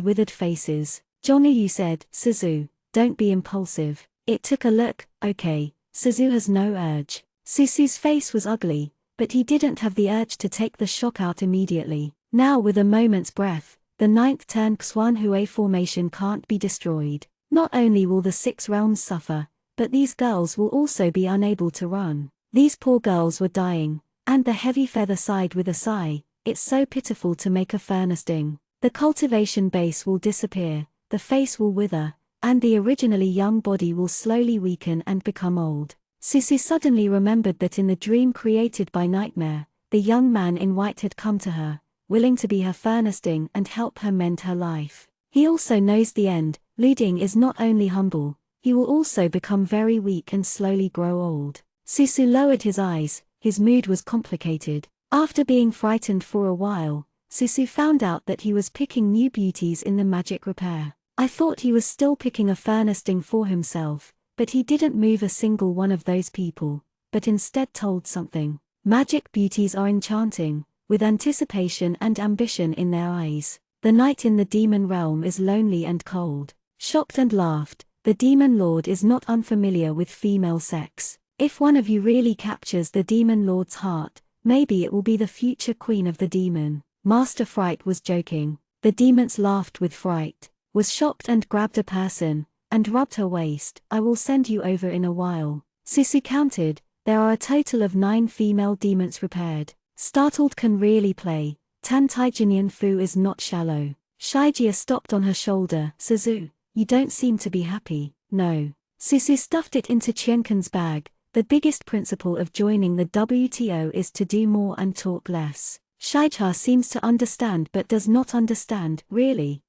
A: withered faces. Jonyu said, Suzu, don't be impulsive. It took a look, okay. Suzu has no urge. Susu's face was ugly, but he didn't have the urge to take the shock out immediately. Now with a moment's breath, the 9th turn Xuanhui formation can't be destroyed. Not only will the 6 realms suffer, but these girls will also be unable to run. These poor girls were dying, and the heavy feather sighed with a sigh. It's so pitiful to make a furnisting. The cultivation base will disappear, the face will wither, and the originally young body will slowly weaken and become old. Susu suddenly remembered that in the dream created by Nightmare, the young man in white had come to her, willing to be her furnisting and help her mend her life. He also knows the end. Luding is not only humble, he will also become very weak and slowly grow old. Susu lowered his eyes, his mood was complicated. After being frightened for a while, Susu found out that he was picking new beauties in the magic repair. I thought he was still picking a furnisting for himself, but he didn't move a single one of those people, but instead told something. Magic beauties are enchanting, with anticipation and ambition in their eyes. The night in the demon realm is lonely and cold. Shocked and laughed, the demon lord is not unfamiliar with female sex. If one of you really captures the demon lord's heart, maybe it will be the future queen of the demon. Master Fright was joking. The demons laughed with fright, was shocked and grabbed a person, and rubbed her waist. I will send you over in a while. Susu counted, there are a total of 9 female demons repaired. Startled can really play. Tantai Jinyan Fu is not shallow. Shaijia stopped on her shoulder. Suzu, you don't seem to be happy. No. Susu stuffed it into Qiankan's bag. The biggest principle of joining the WTO is to do more and talk less. Shaijia seems to understand but does not understand, really.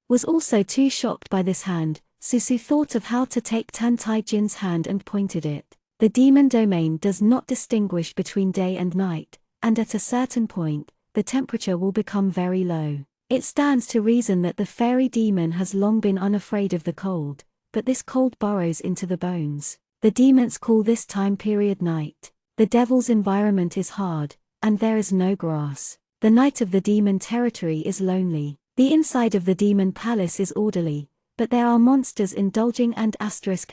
A: Was also too shocked by this hand. Susu thought of how to take Tantai Jin's hand and pointed it. The demon domain does not distinguish between day and night, and at a certain point, the temperature will become very low. It stands to reason that the fairy demon has long been unafraid of the cold, but this cold burrows into the bones. The demons call this time period night. The devil's environment is hard, and there is no grass. The night of the demon territory is lonely. The inside of the demon palace is orderly, but there are monsters indulging and outside.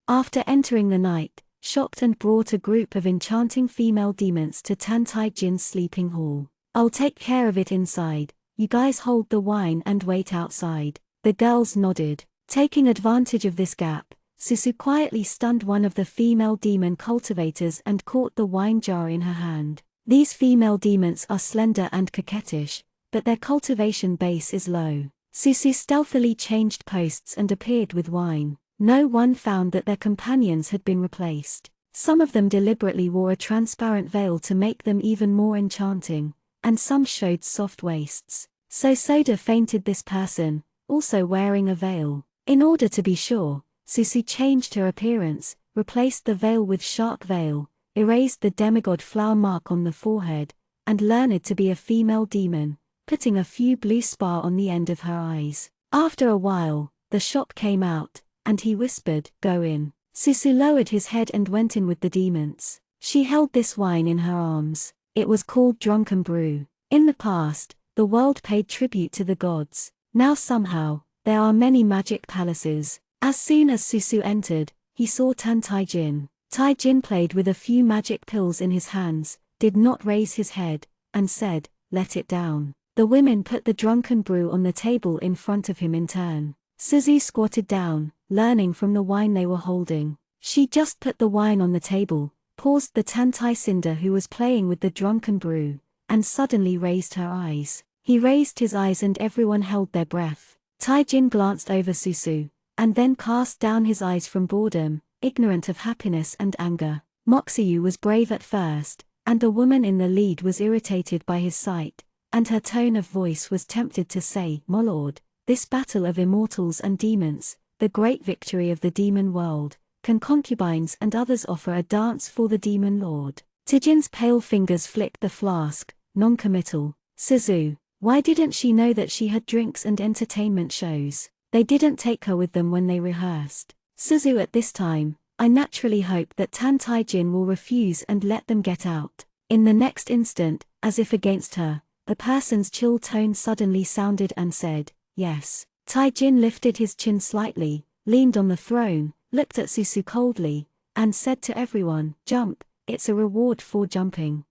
A: After entering the night, shocked and brought a group of enchanting female demons to Tantai Jin's sleeping hall. I'll take care of it inside, you guys hold the wine and wait outside. The girls nodded. Taking advantage of this gap, Susu quietly stunned one of the female demon cultivators and caught the wine jar in her hand. These female demons are slender and coquettish, but their cultivation base is low. Susu stealthily changed posts and appeared with wine. No one found that their companions had been replaced. Some of them deliberately wore a transparent veil to make them even more enchanting, and some showed soft waists. So Soda fainted this person, also wearing a veil. In order to be sure, Susu changed her appearance, replaced the veil with shark veil, erased the demigod flower mark on the forehead, and learned to be a female demon, putting a few blue spar on the end of her eyes. After a while, the shock came out, and he whispered, "Go in." Susu lowered his head and went in with the demons. She held this wine in her arms. It was called drunken brew. In the past, the world paid tribute to the gods. Now somehow, there are many magic palaces. As soon as Susu entered, he saw Tantai Jin. Tai Jin played with a few magic pills in his hands, did not raise his head, and said, "Let it down." The women put the drunken brew on the table in front of him in turn. Suzu squatted down, learning from the wine they were holding. She just put the wine on the table, paused the Tantai Cinder who was playing with the drunken brew, and suddenly raised her eyes. He raised his eyes and everyone held their breath. Tai Jin glanced over Susu, and then cast down his eyes from boredom, ignorant of happiness and anger. Moxiu was brave at first, and the woman in the lead was irritated by his sight, and her tone of voice was tempted to say, "My lord, this battle of immortals and demons, the great victory of the demon world, can concubines and others offer a dance for the demon lord?" Tijin's pale fingers flicked the flask, non-committal. Suzu, why didn't she know that she had drinks and entertainment shows? They didn't take her with them when they rehearsed. Suzu, at this time, I naturally hope that Tantai Jin will refuse and let them get out. In the next instant, as if against her, the person's chill tone suddenly sounded and said, "Yes." Tai Jin lifted his chin slightly, leaned on the throne, looked at Susu coldly, and said to everyone, "Jump, it's a reward for jumping."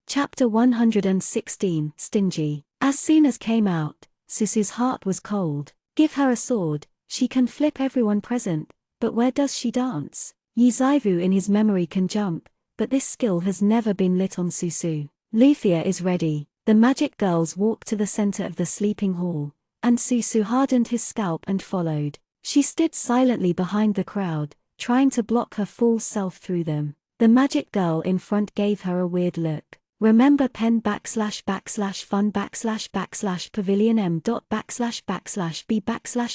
A: Chapter 116, Stingy. As soon as came out, Susu's heart was cold. Give her a sword, she can flip everyone present, but where does she dance? Yizaivu in his memory can jump, but this skill has never been lit on Susu. Luthia is ready. The magic girls walked to the center of the sleeping hall, and Susu hardened his scalp and followed. She stood silently behind the crowd, trying to block her false self through them. The magic girl in front gave her a weird look. Remember pen //fun /pavilion m dot /b /iq u g etv.c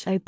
A: /o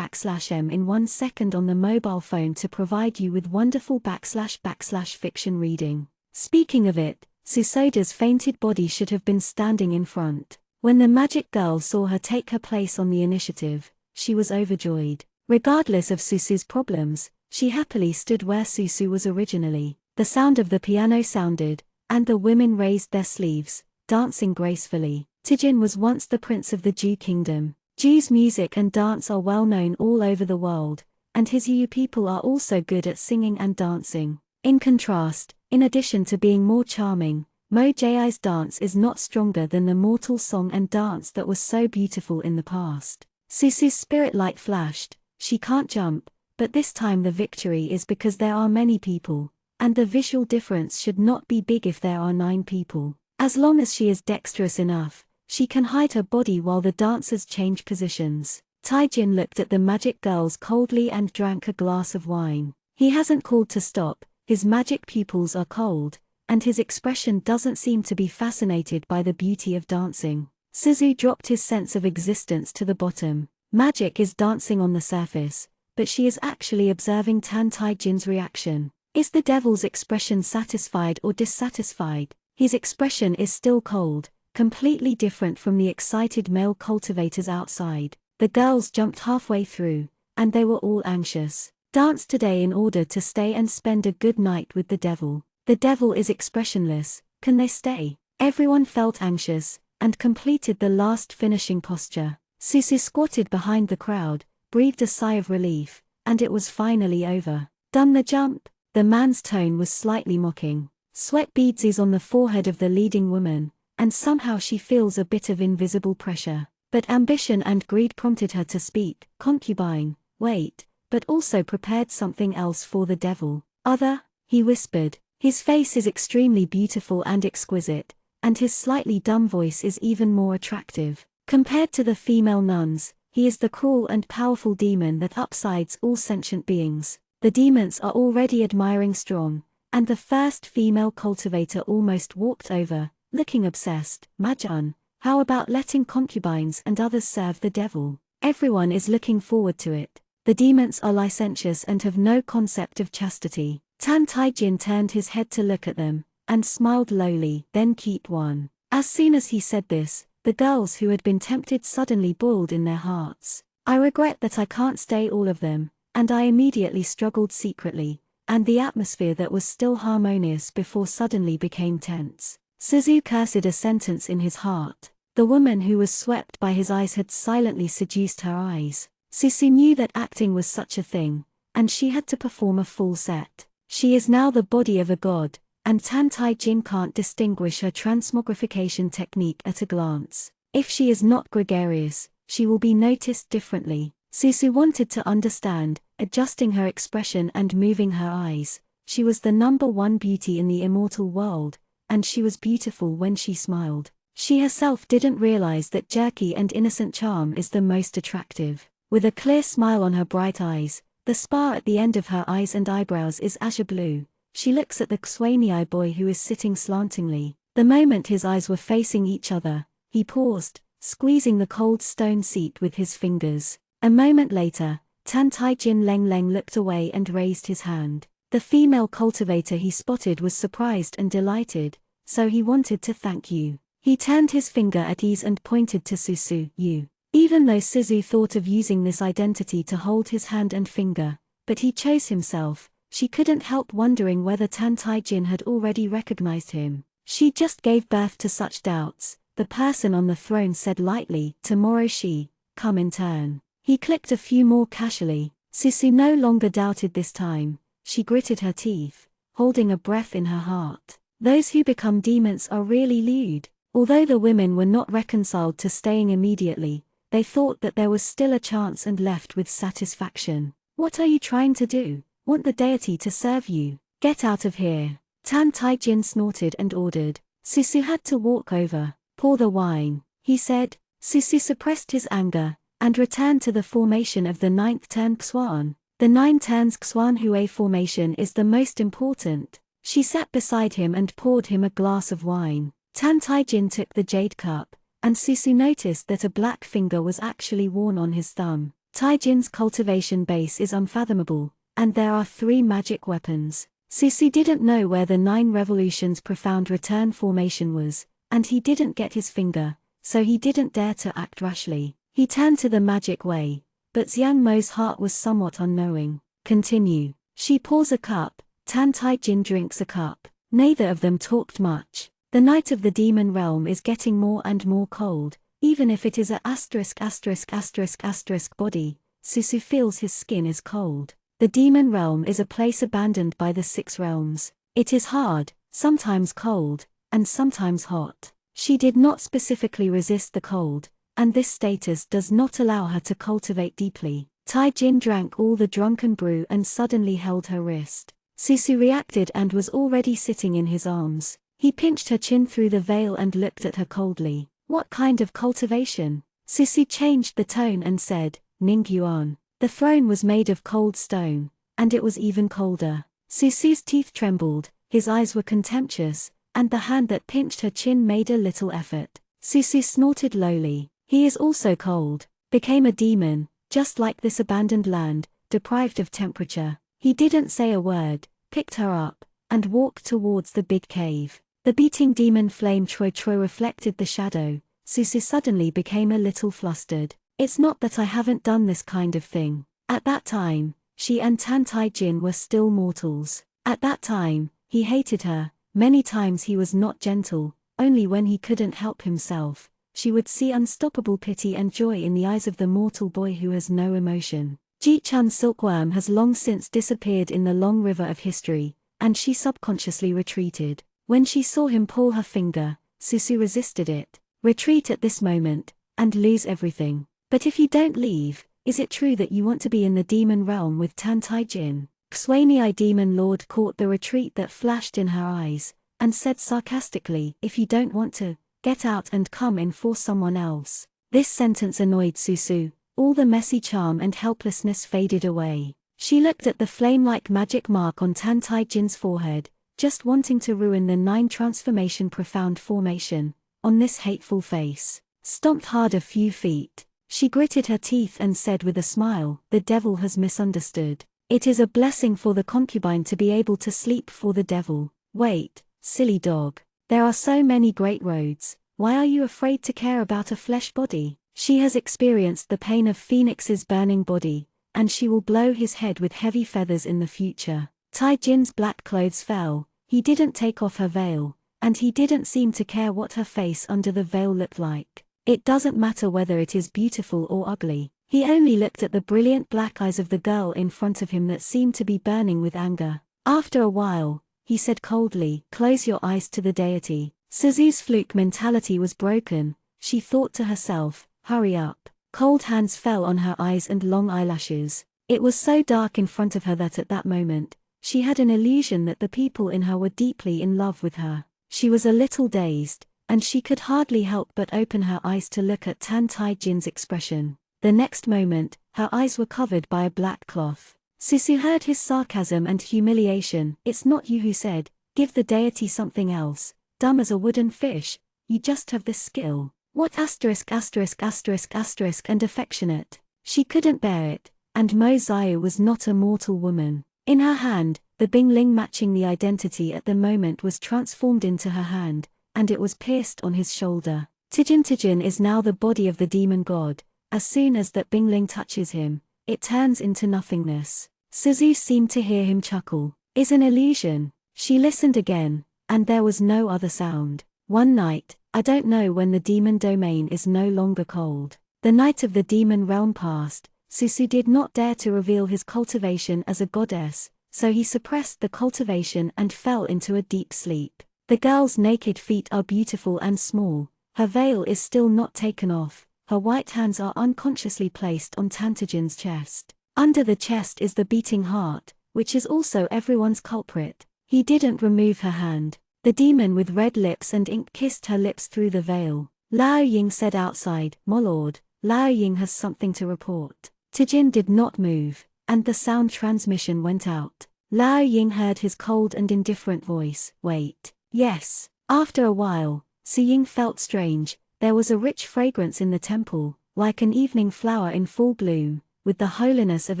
A: /m in 1 second on the mobile phone to provide you with wonderful // fiction reading. Speaking of it, Susoda's fainted body should have been standing in front. When the magic girl saw her take her place on the initiative, she was overjoyed. Regardless of Susu's problems, she happily stood where Susu was originally. The sound of the piano sounded, and the women raised their sleeves, dancing gracefully. Tijin was once the prince of the Jew kingdom. Jews' music and dance are well known all over the world, and his Yu people are also good at singing and dancing. In contrast, in addition to being more charming, Mo Ji's dance is not stronger than the mortal song and dance that was so beautiful in the past. Susu's spirit light flashed. She can't jump, but this time the victory is because there are many people, and the visual difference should not be big if there are 9 people. As long as she is dexterous enough, she can hide her body while the dancers change positions. Taijin looked at the magic girls coldly and drank a glass of wine. He hasn't called to stop, his magic pupils are cold, and his expression doesn't seem to be fascinated by the beauty of dancing. Suzu dropped his sense of existence to the bottom. Magic is dancing on the surface, but she is actually observing Tantai Jin's reaction. Is the devil's expression satisfied or dissatisfied? His expression is still cold, completely different from the excited male cultivators outside. The girls jumped halfway through, and they were all anxious. Dance today in order to stay and spend a good night with the devil. The devil is expressionless, can they stay? Everyone felt anxious, and completed the last finishing posture. Susu squatted behind the crowd, breathed a sigh of relief, and it was finally over. Done the jump? The man's tone was slightly mocking. Sweat beads is on the forehead of the leading woman, and somehow she feels a bit of invisible pressure. But ambition and greed prompted her to speak. Concubine, wait, but also prepared something else for the devil. Other, he whispered. His face is extremely beautiful and exquisite, and his slightly dumb voice is even more attractive. Compared to the female nuns, he is the cruel and powerful demon that upsides all sentient beings. The demons are already admiring Strong, and the first female cultivator almost walked over, looking obsessed. Majan, how about letting concubines and others serve the devil? Everyone is looking forward to it. The demons are licentious and have no concept of chastity. Tan Taijin turned his head to look at them, and smiled lowly. Then keep one. As soon as he said this, the girls who had been tempted suddenly boiled in their hearts. I regret that I can't stay all of them, and I immediately struggled secretly, and the atmosphere that was still harmonious before suddenly became tense. Suzu cursed a sentence in his heart. The woman who was swept by his eyes had silently seduced her eyes. Suzu knew that acting was such a thing, and she had to perform a full set. She is now the body of a god, and Tan Taijin can't distinguish her transmogrification technique at a glance. If she is not gregarious, she will be noticed differently. Suzu wanted to understand, adjusting her expression and moving her eyes. She was the #1 beauty in the immortal world, and she was beautiful when she smiled. She herself didn't realize that jerky and innocent charm is the most attractive. With a clear smile on her bright eyes, the spar at the end of her eyes and eyebrows is azure blue. She looks at the Xwaniai boy who is sitting slantingly. The moment his eyes were facing each other, he paused, squeezing the cold stone seat with his fingers. A moment later, Tan Taijin Leng looked away and raised his hand. The female cultivator he spotted was surprised and delighted, so he wanted to thank you. He turned his finger at ease and pointed to Suzu. You. Even though Suzu thought of using this identity to hold his hand and finger, but he chose himself, she couldn't help wondering whether Tan Taijin had already recognized him. She just gave birth to such doubts. The person on the throne said lightly, tomorrow she, come in turn. He clicked a few more casually. Suzu no longer doubted this time. She gritted her teeth, holding a breath in her heart. Those who become demons are really lewd. Although the women were not reconciled to staying immediately, they thought that there was still a chance and left with satisfaction. What are you trying to do? Want the deity to serve you? Get out of here. Tan Taijin snorted and ordered. Suzu had to walk over. Pour the wine, he said. Suzu suppressed his anger, and returned to the formation of the 9th turn Xuan. The 9 turns Xuan Hue formation is the most important. She sat beside him and poured him a glass of wine. Tan Taijin took the jade cup, and Suzu noticed that a black finger was actually worn on his thumb. Taijin's cultivation base is unfathomable, and there are 3 magic weapons. Suzu didn't know where the 9 revolutions profound return formation was, and he didn't get his finger, so he didn't dare to act rashly. He turned to the magic way, but Xiang Mo's heart was somewhat unknowing. Continue. She pours a cup, Tan Taijin drinks a cup. Neither of them talked much. The night of the demon realm is getting more and more cold, even if it is a ***** body. Suzu feels his skin is cold. The demon realm is a place abandoned by the 6 realms. It is hard, sometimes cold, and sometimes hot. She did not specifically resist the cold, and this status does not allow her to cultivate deeply. Taijin drank all the drunken brew and suddenly held her wrist. Suzu reacted and was already sitting in his arms. He pinched her chin through the veil and looked at her coldly. What kind of cultivation? Suzu changed the tone and said, Ningyuan. The throne was made of cold stone, and it was even colder. Suzu's teeth trembled, his eyes were contemptuous, and the hand that pinched her chin made a little effort. Suzu snorted lowly. He is also cold. Became a demon, just like this abandoned land, deprived of temperature. He didn't say a word, picked her up, and walked towards the big cave. The beating demon flame Troi reflected the shadow. Suzu suddenly became a little flustered. It's not that I haven't done this kind of thing. At that time, she and Tan Taijin were still mortals. At that time, He hated her. Many times he was not gentle, only when he couldn't help himself. She would see unstoppable pity and joy in the eyes of the mortal boy who has no emotion. Ji-chun's silkworm has long since disappeared in the long river of history, and she subconsciously retreated. When she saw him pull her finger, Susu resisted it. Retreat at this moment, and lose everything. But if you don't leave, is it true that you want to be in the demon realm with Tan Tai-jin? Xwanei Demon Lord caught the retreat that flashed in her eyes, and said sarcastically, if you don't want to, get out and come in for someone else. This sentence annoyed Susu. All the messy charm and helplessness faded away. She looked at the flame-like magic mark on Tan Tai-jin's forehead, just wanting to ruin the 9 transformation profound formation on this hateful face. Stomped hard a few feet. She gritted her teeth and said with a smile, the devil has misunderstood. It is a blessing for the concubine to be able to sleep for the devil. Wait, silly dog. There are so many great roads. Why are you afraid to care about a flesh body? She has experienced the pain of Phoenix's burning body, and she will blow his head with heavy feathers in the future. Tai-jin's black clothes fell. He didn't take off her veil, and he didn't seem to care what her face under the veil looked like. It doesn't matter whether it is beautiful or ugly. He only looked at the brilliant black eyes of the girl in front of him that seemed to be burning with anger. After a while, he said coldly, close your eyes to the deity. Suzu's fluke mentality was broken. She thought to herself, hurry up. Cold hands fell on her eyes and long eyelashes. It was so dark in front of her that at that moment, she had an illusion that the people in her were deeply in love with her. She was a little dazed, and she could hardly help but open her eyes to look at Tan Tai-jin's expression. The next moment, her eyes were covered by a black cloth. Susu heard his sarcasm and humiliation. It's not you who said, give the deity something else, dumb as a wooden fish, you just have this skill. What asterisk and affectionate. She couldn't bear it, and Mo Xiao was not a mortal woman. In her hand, the bingling matching the identity at the moment was transformed into her hand, and it was pierced on his shoulder. Tijin is now the body of the demon god. As soon as that bingling touches him, it turns into nothingness. Suzu seemed to hear him chuckle. Is an illusion. She listened again, and there was no other sound. One night, I don't know when the demon domain is no longer cold. The night of the demon realm passed. Susu did not dare to reveal his cultivation as a goddess, so he suppressed the cultivation and fell into a deep sleep. The girl's naked feet are beautiful and small. Her veil is still not taken off. Her white hands are unconsciously placed on Tantajin's chest. Under the chest is the beating heart, which is also everyone's culprit. He didn't remove her hand. The demon with red lips and ink kissed her lips through the veil. Lao Ying said outside, my lord, Lao Ying has something to report. Tijin did not move, and the sound transmission went out. Lao Ying heard his cold and indifferent voice. Wait. Yes. After a while, Su Ying felt strange. There was a rich fragrance in the temple, like an evening flower in full bloom, with the holiness of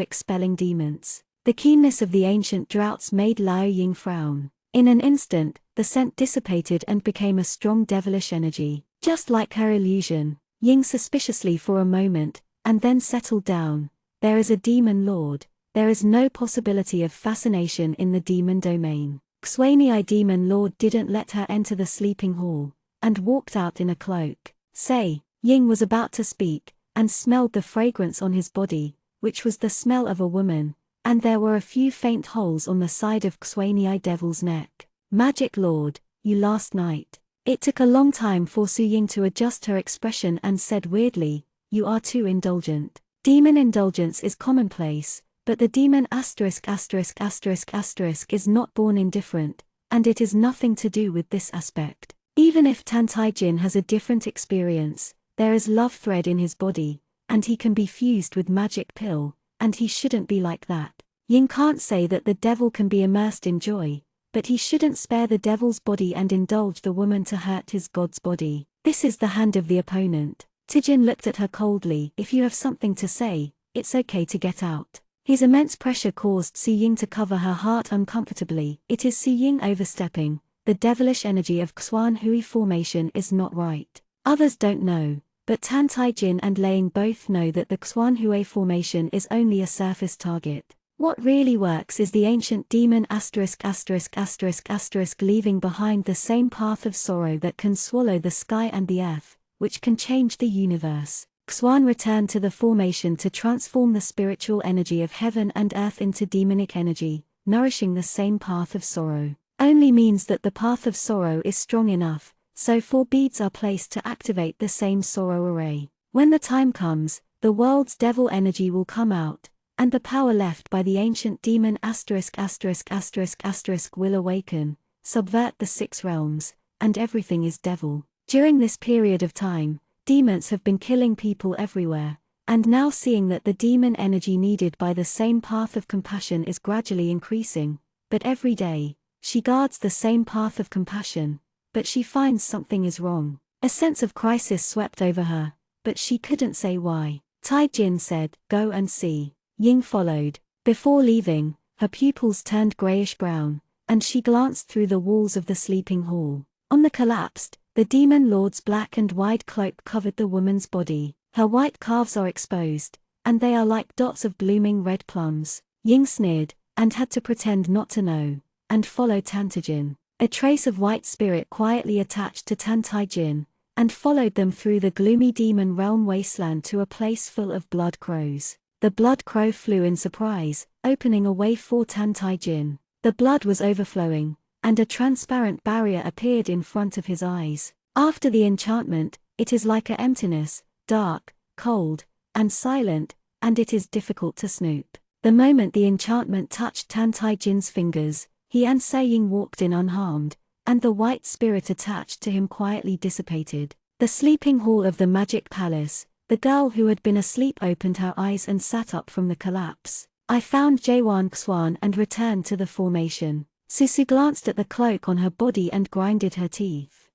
A: expelling demons. The keenness of the ancient droughts made Lao Ying frown. In an instant, the scent dissipated and became a strong devilish energy, just like her illusion. Ying suspiciously for a moment, and then settled down. There is a demon lord. There is no possibility of fascination in the demon domain. Xwanei Demon Lord didn't let her enter the sleeping hall, and walked out in a cloak. Say, Ying was about to speak, and smelled the fragrance on his body, which was the smell of a woman, and there were a few faint holes on the side of Xwanei Devil's neck. Magic Lord, you last night. It took a long time for Su Ying to adjust her expression and said weirdly, you are too indulgent. Demon indulgence is commonplace, but the demon **** is not born indifferent, and it is nothing to do with this aspect. Even if Tan Tai-jin has a different experience, there is love thread in his body, and he can be fused with magic pill, and he shouldn't be like that. Ying can't say that the devil can be immersed in joy, but he shouldn't spare the devil's body and indulge the woman to hurt his god's body. This is the hand of the opponent. Tijin looked at her coldly. If you have something to say, it's okay to get out. His immense pressure caused Su Ying to cover her heart uncomfortably. It is Su Ying overstepping. The devilish energy of Xuan Hui formation is not right. Others don't know, but Tan Tai-jin and Laying both know that the Xuan Hui formation is only a surface target. What really works is the ancient demon leaving behind the same path of sorrow that can swallow the sky and the earth, which can change the universe. Xuan returned to the formation to transform the spiritual energy of heaven and earth into demonic energy, nourishing the same path of sorrow. Only means that the path of sorrow is strong enough, so 4 beads are placed to activate the same sorrow array. When the time comes, the world's devil energy will come out, and the power left by the ancient demon will awaken, subvert the 6 realms, and everything is devil. During this period of time, demons have been killing people everywhere, and now seeing that the demon energy needed by the same path of compassion is gradually increasing, but every day, she guards the same path of compassion, but she finds something is wrong. A sense of crisis swept over her, but she couldn't say why. Tai Jin said, "Go and see." Ying followed. Before leaving, her pupils turned grayish-brown, and she glanced through the walls of the sleeping hall. On the collapsed, the demon lord's black and wide cloak covered the woman's body. Her white calves are exposed, and they are like dots of blooming red plums. Ying sneered, and had to pretend not to know, and followed Tantajin. A trace of white spirit quietly attached to Tantajin, and followed them through the gloomy demon realm wasteland to a place full of blood crows. The blood crow flew in surprise, opening a way for Tantajin. The blood was overflowing, and a transparent barrier appeared in front of his eyes. After the enchantment, it is like an emptiness, dark, cold, and silent, and it is difficult to snoop. The moment the enchantment touched Tantajin's fingers, he and Saying walked in unharmed, and the white spirit attached to him quietly dissipated. The sleeping hall of the magic palace. The girl who had been asleep opened her eyes and sat up from the collapse. I found Jaewon Xuan and returned to the formation. Susu glanced at the cloak on her body and grinded her teeth.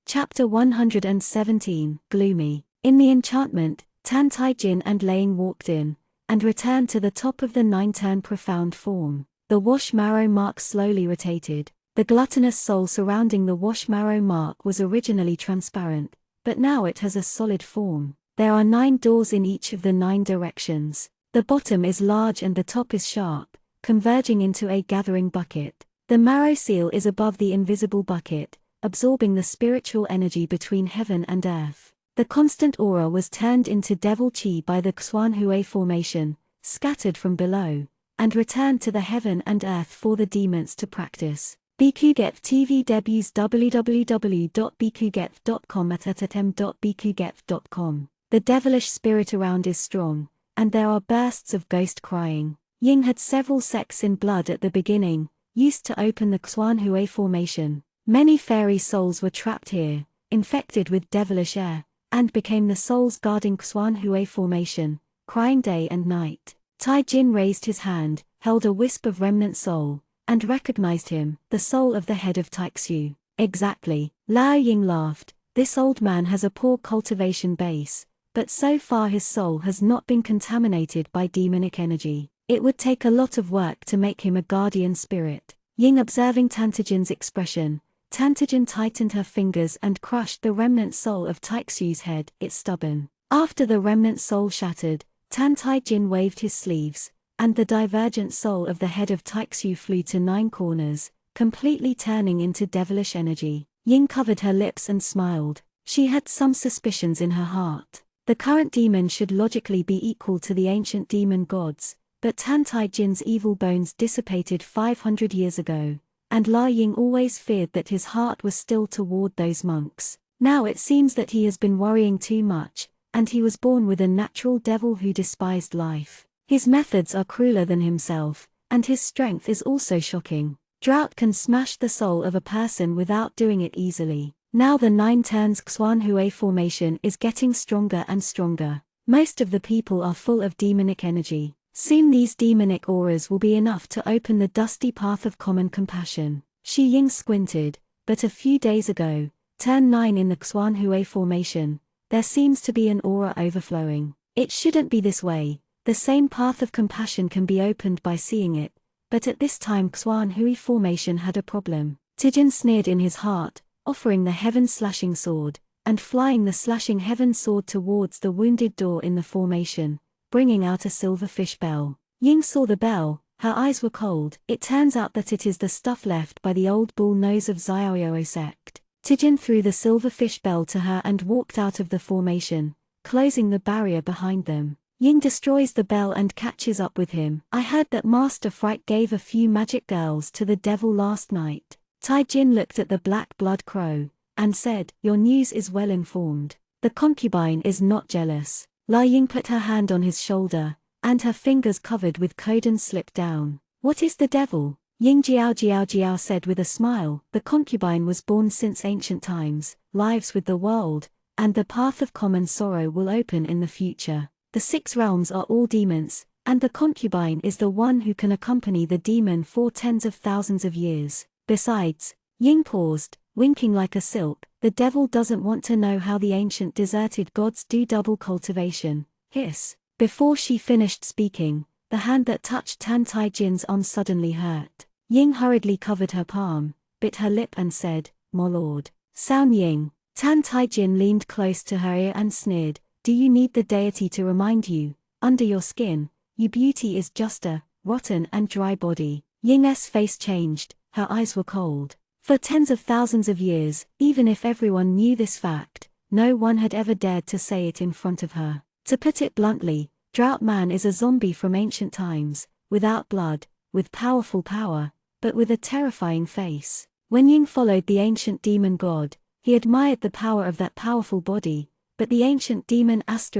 A: Chapter 117, Gloomy. In the enchantment, Tantajin and Laying walked in, and returned to the top of the 9-turn profound form. The wash marrow mark slowly rotated. The gluttonous soul surrounding the wash marrow mark was originally transparent, but now it has a solid form. There are 9 doors in each of the 9 directions. The bottom is large and the top is sharp, converging into a gathering bucket. The marrow seal is above the invisible bucket, absorbing the spiritual energy between heaven and earth. The constant aura was turned into devil chi by the Xuanhui formation, scattered from below, and returned to the heaven and earth for the demons to practice. BQGEF TV debuts www.bqgef.com. The devilish spirit around is strong, and there are bursts of ghost crying. Ying had several sects in blood at the beginning, used to open the Xuanhui formation. Many fairy souls were trapped here, infected with devilish air, and became the souls guarding Xuanhui formation, crying day and night. Tai Jin raised his hand, held a wisp of remnant soul, and recognized him, the soul of the head of Taixu. Exactly, Lao Ying laughed. This old man has a poor cultivation base, but so far his soul has not been contaminated by demonic energy. It would take a lot of work to make him a guardian spirit. Ying observing Tantajin's expression, Tantajin tightened her fingers and crushed the remnant soul of Taixu's head. It's stubborn. After the remnant soul shattered, Tantajin waved his sleeves, and the divergent soul of the head of Taixu flew to 9 corners, completely turning into devilish energy. Ying covered her lips and smiled. She had some suspicions in her heart. The current demon should logically be equal to the ancient demon gods, but Tantajin's evil bones dissipated 500 years ago, and La Ying always feared that his heart was still toward those monks. Now it seems that he has been worrying too much, and he was born with a natural devil who despised life. His methods are crueler than himself, and his strength is also shocking. Drought can smash the soul of a person without doing it easily. Now the 9 turns Xuanhui formation is getting stronger and stronger. Most of the people are full of demonic energy. Soon these demonic auras will be enough to open the dusty path of common compassion. Shi Ying squinted, but a few days ago, turn 9 in the Xuanhui formation, there seems to be an aura overflowing. It shouldn't be this way. The same path of compassion can be opened by seeing it, but at this time Xuanhui formation had a problem. Tijin sneered in his heart, offering the heaven-slashing sword, and flying the slashing heaven sword towards the wounded door in the formation, bringing out a silver fish bell. Ying saw the bell, her eyes were cold. It turns out that it is the stuff left by the old bull nose of Xiaoyao sect. Tijin threw the silverfish bell to her and walked out of the formation, closing the barrier behind them. Ying destroys the bell and catches up with him. I heard that Master Fright gave a few magic girls to the devil last night. Taijin looked at the black blood crow, and said, your news is well informed. The concubine is not jealous. Li Ying put her hand on his shoulder, and her fingers covered with kodan slipped down. What is the devil? Ying Jiao said with a smile, the concubine was born since ancient times, lives with the world, and the path of common sorrow will open in the future. The 6 realms are all demons, and the concubine is the one who can accompany the demon for tens of thousands of years. Besides, Ying paused, winking like a silk, the devil doesn't want to know how the ancient deserted gods do double cultivation. Hiss. Before she finished speaking, the hand that touched Tan Taijin's arm suddenly hurt. Ying hurriedly covered her palm, bit her lip and said, my lord. Sound Ying. Tan Taijin leaned close to her ear and sneered, do you need the deity to remind you, under your skin, your beauty is just a rotten and dry body. Ying's face changed, her eyes were cold. For tens of thousands of years, even if everyone knew this fact, no one had ever dared to say it in front of her. To put it bluntly, Drought Man is a zombie from ancient times, without blood, with powerful power, but with a terrifying face. When Ying followed the ancient demon god, he admired the power of that powerful body, but the ancient demon was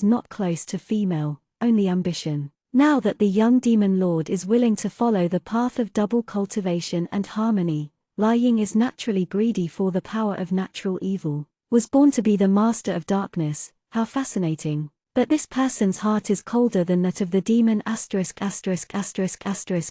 A: not close to female, only ambition. Now that the young demon lord is willing to follow the path of double cultivation and harmony, Li Ying is naturally greedy for the power of natural evil. Was born to be the master of darkness, how fascinating. But this person's heart is colder than that of the demon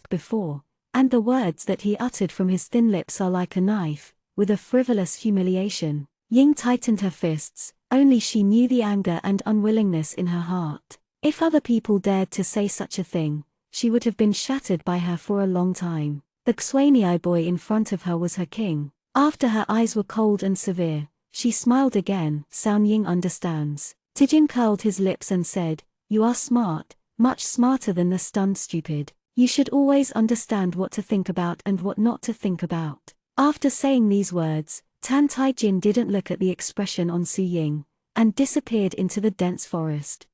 A: before, and the words that he uttered from his thin lips are like a knife, with a frivolous humiliation. Ying tightened her fists, only she knew the anger and unwillingness in her heart. If other people dared to say such a thing, she would have been shattered by her for a long time. The Xuanyi boy in front of her was her king. After her eyes were cold and severe, she smiled again. Sound Ying understands. Tijin curled his lips and said, you are smart, much smarter than the stunned stupid. You should always understand what to think about and what not to think about. After saying these words, Tan Taijin didn't look at the expression on Su Ying, and disappeared into the dense forest.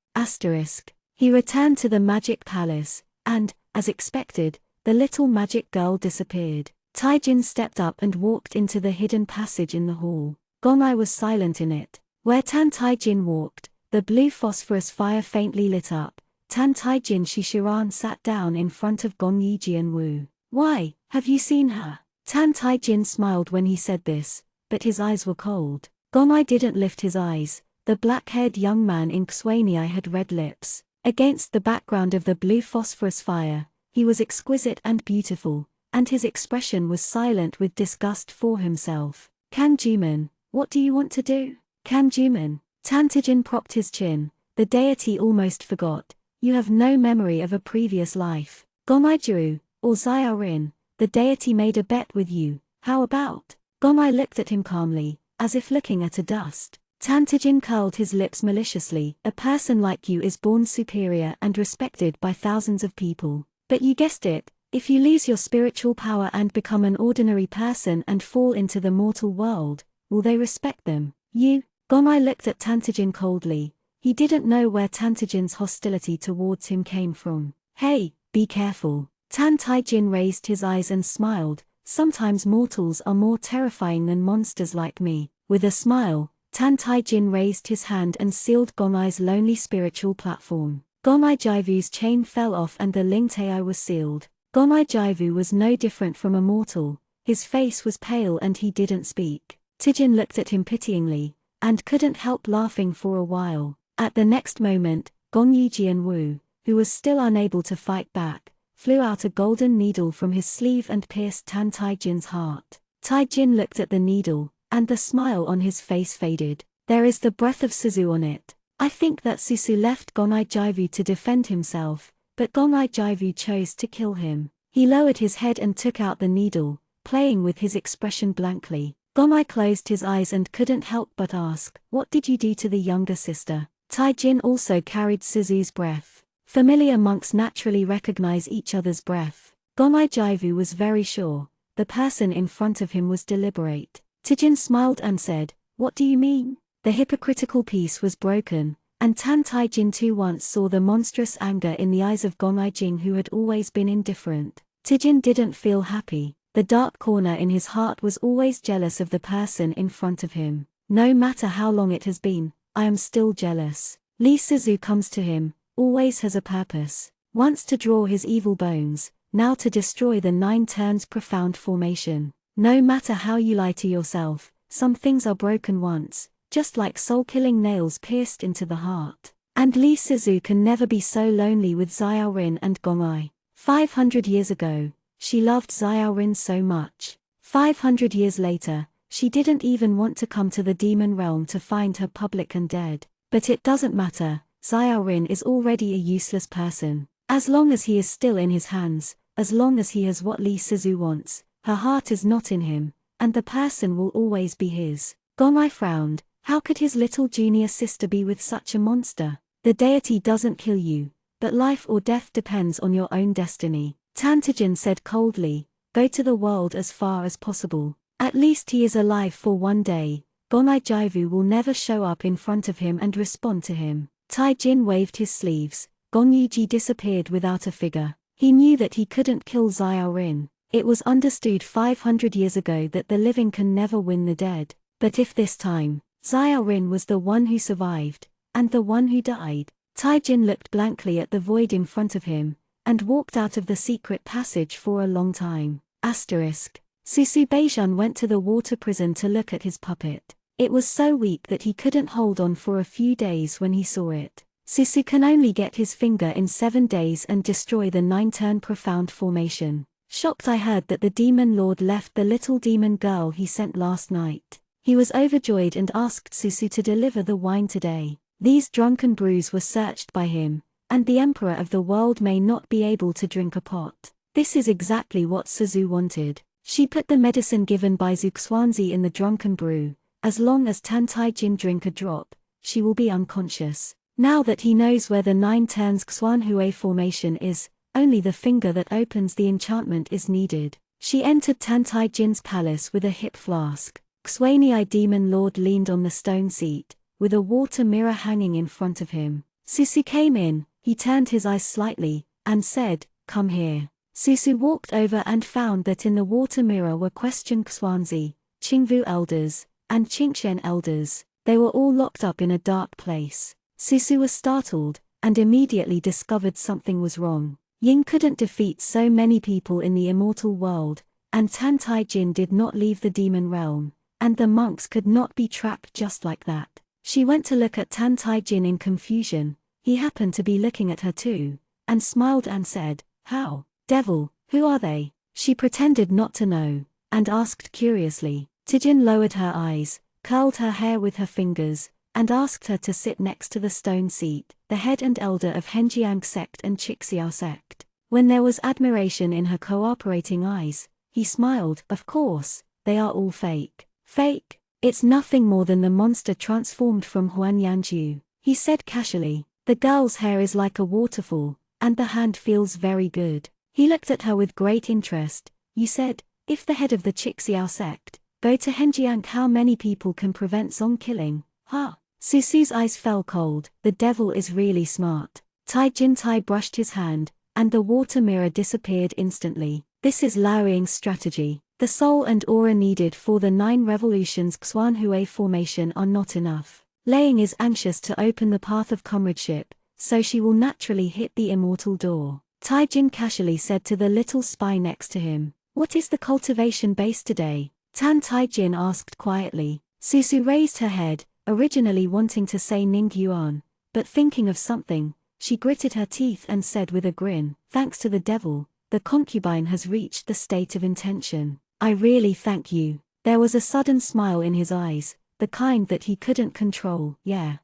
A: He returned to the magic palace, and, as expected, the little magic girl disappeared. Taijin stepped up and walked into the hidden passage in the hall. Gongai was silent in it. Where Tan Taijin walked, the blue phosphorus fire faintly lit up. Tan Taijin Shishiran sat down in front of Gong Yijian Wu. Why, have you seen her? Tan Taijin smiled when he said this, but his eyes were cold. Gongai didn't lift his eyes. The black-haired young man in Xuanyi had red lips. Against the background of the blue phosphorus fire, he was exquisite and beautiful, and his expression was silent with disgust for himself. Kan Juman, what do you want to do? Kan Juman. Tan Taijin propped his chin. The deity almost forgot. You have no memory of a previous life. Gongai Jiu, or Xiaorin, the deity made a bet with you. How about? Gongai looked at him calmly, as if looking at a dust. Tan Taijin curled his lips maliciously. A person like you is born superior and respected by thousands of people. But you guessed it, if you lose your spiritual power and become an ordinary person and fall into the mortal world, will they respect them? You? Gongai looked at Tan Taijin coldly. He didn't know where Tan Taijin's hostility towards him came from. Hey, be careful. Tan Taijin raised his eyes and smiled. Sometimes mortals are more terrifying than monsters like me. With a smile, Tan Taijin raised his hand and sealed Gongai's lonely spiritual platform. Gongai Jaivu's chain fell off and the Lingtai was sealed. Gongai Jaivu was no different from a mortal. His face was pale and he didn't speak. Taijin looked at him pityingly, and couldn't help laughing for a while. At the next moment, Gong Yijian Wu, who was still unable to fight back, flew out a golden needle from his sleeve and pierced Tan Taijin's heart. Taijin looked at the needle, and the smile on his face faded. There is the breath of Suzu on it. I think that Susu left Gongai Jaivu to defend himself, but Gongai Jaivu chose to kill him. He lowered his head and took out the needle, playing with his expression blankly. Gongai closed his eyes and couldn't help but ask, what did you do to the younger sister? Taijin also carried Suzu's breath. Familiar monks naturally recognize each other's breath. Gomai Jaivu was very sure. The person in front of him was deliberate. Tijin smiled and said, "What do you mean?" The hypocritical peace was broken, and Tan Taijin too once saw the monstrous anger in the eyes of Gomai Jing, who had always been indifferent. Tijin didn't feel happy. The dark corner in his heart was always jealous of the person in front of him. No matter how long it has been, I am still jealous. Li Sizu comes to him, always has a purpose. Once to draw his evil bones, now to destroy the 9 turns profound formation. No matter how you lie to yourself, some things are broken once, just like soul-killing nails pierced into the heart. And Li Sizu can never be so lonely with Xiaorin and Gomai. 500 years ago, she loved Xiaorin so much. 500 years later, she didn't even want to come to the demon realm to find her public undead. But it doesn't matter, Xiaorin is already a useless person. As long as he is still in his hands, as long as he has what Li Sizu wants, her heart is not in him, and the person will always be his. Gomai frowned. How could his little junior sister be with such a monster? The deity doesn't kill you, but life or death depends on your own destiny. Tantijin said coldly, "Go to the world as far as possible. At least he is alive for one day. Gomai Jaivu will never show up in front of him and respond to him." Taijin waved his sleeves. Gong Yuji disappeared without a figure. He knew that he couldn't kill Xiaorin. It was understood 500 years ago that the living can never win the dead. But if this time, Xiaorin was the one who survived, and the one who died. Taijin looked blankly at the void in front of him, and walked out of the secret passage for a long time. Susu Beijun went to the water prison to look at his puppet. It was so weak that he couldn't hold on for a few days when he saw it. Susu can only get his finger in 7 days and destroy the 9-turn profound formation. Shocked, I heard that the demon lord left the little demon girl he sent last night. He was overjoyed and asked Susu to deliver the wine today. These drunken brews were searched by him, and the emperor of the world may not be able to drink a pot. This is exactly what Suzu wanted. She put the medicine given by Zuxuanzi in the drunken brew. As long as Tantaijin drink a drop, she will be unconscious. Now that he knows where the 9 turns Xuanhui formation is, only the finger that opens the enchantment is needed. She entered Tantaijin's palace with a hip flask. Xuanyi demon lord leaned on the stone seat, with a water mirror hanging in front of him. Susu came in, he turned his eyes slightly, and said, "Come here." Susu walked over and found that in the water mirror were Question Xuanzi, Qingvu elders, and Qingxian elders. They were all locked up in a dark place. Susu was startled, and immediately discovered something was wrong. Ying couldn't defeat so many people in the immortal world, and Tantaijin did not leave the demon realm, and the monks could not be trapped just like that. She went to look at Tantaijin in confusion. He happened to be looking at her too, and smiled and said, "How? Devil, who are they?" She pretended not to know, and asked curiously. Tijin lowered her eyes, curled her hair with her fingers, and asked her to sit next to the stone seat, the head and elder of Henjiang sect and Chixiao sect. When there was admiration in her cooperating eyes, he smiled. "Of course, they are all fake." "Fake? It's nothing more than the monster transformed from Huanyanju," he said casually. "The girl's hair is like a waterfall, and the hand feels very good." He looked at her with great interest. "You said, if the head of the Chixiao sect go to Henjiang, how many people can prevent Song killing? Huh?" Susu's eyes fell cold. The devil is really smart. Taijin Tai brushed his hand, and the water mirror disappeared instantly. This is Laoying's strategy. The soul and aura needed for the 9 revolutions Xuanhui formation are not enough. Laoying is anxious to open the path of comradeship, so she will naturally hit the immortal door. Taijin casually said to the little spy next to him, "What is the cultivation base today?" Tan Taijin asked quietly. Susu raised her head, originally wanting to say Ning Yuan, but thinking of something, she gritted her teeth and said with a grin, "Thanks to the devil, the concubine has reached the state of intention. I really thank you." There was a sudden smile in his eyes, the kind that he couldn't control. "Yeah."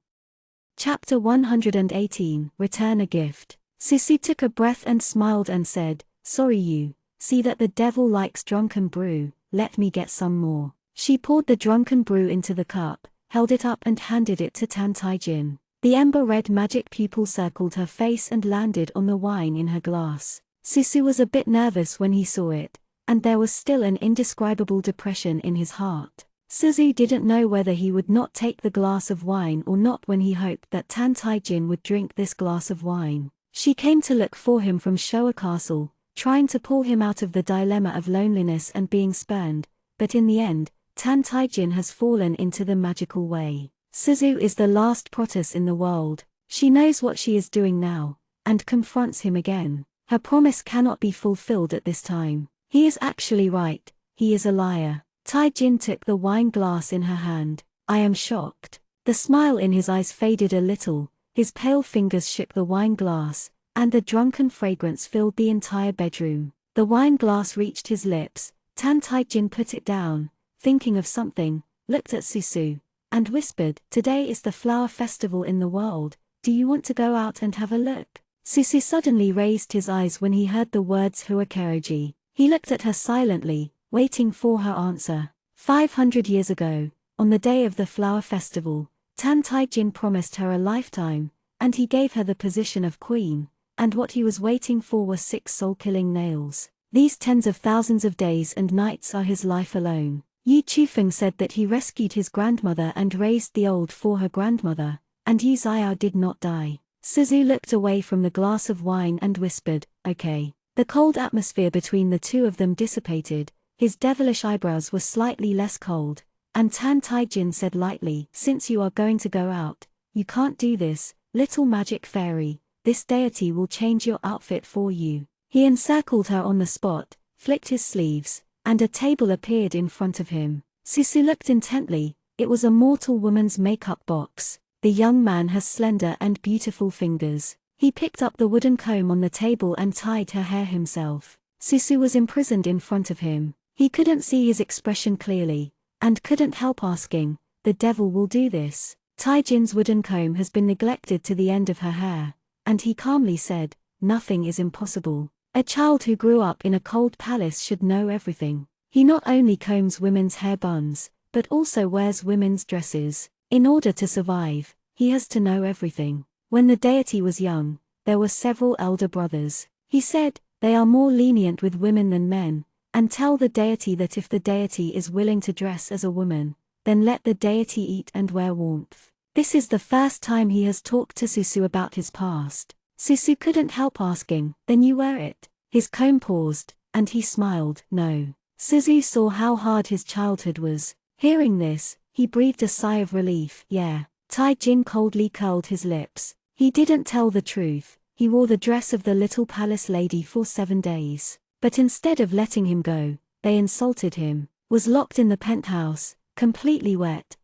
A: Chapter 118, Return a Gift. Susu took a breath and smiled and said, "Sorry, you see that the devil likes drunken brew, let me get some more." She poured the drunken brew into the cup, held it up and handed it to Tantaijin. The ember-red magic pupil circled her face and landed on the wine in her glass. Susu was a bit nervous when he saw it, and there was still an indescribable depression in his heart. Suzu didn't know whether he would not take the glass of wine or not when he hoped that Tan Taijin would drink this glass of wine. She came to look for him from Showa Castle, trying to pull him out of the dilemma of loneliness and being spurned, but in the end, Tan Taijin has fallen into the magical way. Suzu is the last Protus in the world. She knows what she is doing now, and confronts him again. Her promise cannot be fulfilled at this time. He is actually right, he is a liar. Taijin took the wine glass in her hand. I am shocked. The smile in his eyes faded a little, his pale fingers shook the wine glass, and the drunken fragrance filled the entire bedroom. The wine glass reached his lips. Tan Taijin put it down, thinking of something, looked at Susu, and whispered, "Today is the flower festival in the world, do you want to go out and have a look?" Susu suddenly raised his eyes when he heard the words Huakeroji. He looked at her silently, waiting for her answer. 500 years ago, on the day of the flower festival, Tan Taijin promised her a lifetime, and he gave her the position of queen, and what he was waiting for was 6 soul-killing nails. These tens of thousands of days and nights are his life alone. Yu Chufeng said that he rescued his grandmother and raised the old for her grandmother, and Yu Xiao did not die. Suzu looked away from the glass of wine and whispered, "Okay." The cold atmosphere between the two of them dissipated, his devilish eyebrows were slightly less cold, and Tan Taijin said lightly, "Since you are going to go out, you can't do this, little magic fairy, this deity will change your outfit for you." He encircled her on the spot, flicked his sleeves, and a table appeared in front of him. Susu looked intently, it was a mortal woman's makeup box. The young man has slender and beautiful fingers. He picked up the wooden comb on the table and tied her hair himself. Susu was imprisoned in front of him. He couldn't see his expression clearly, and couldn't help asking, "The devil will do this?" Taijin's wooden comb has been neglected to the end of her hair, and he calmly said, "Nothing is impossible." A child who grew up in a cold palace should know everything. He not only combs women's hair buns, but also wears women's dresses. In order to survive, he has to know everything. When the deity was young, there were several elder brothers. He said, "They are more lenient with women than men, and tell the deity that if the deity is willing to dress as a woman, then let the deity eat and wear warmth." This is the first time he has talked to Susu about his past. Susu couldn't help asking, "Then you wear it?" His comb paused, and he smiled, "No." Suzu saw how hard his childhood was. Hearing this, he breathed a sigh of relief. "Yeah." Taijin coldly curled his lips. He didn't tell the truth. He wore the dress of the little palace lady for 7 days. But instead of letting him go, they insulted him. Was locked in the penthouse, completely wet,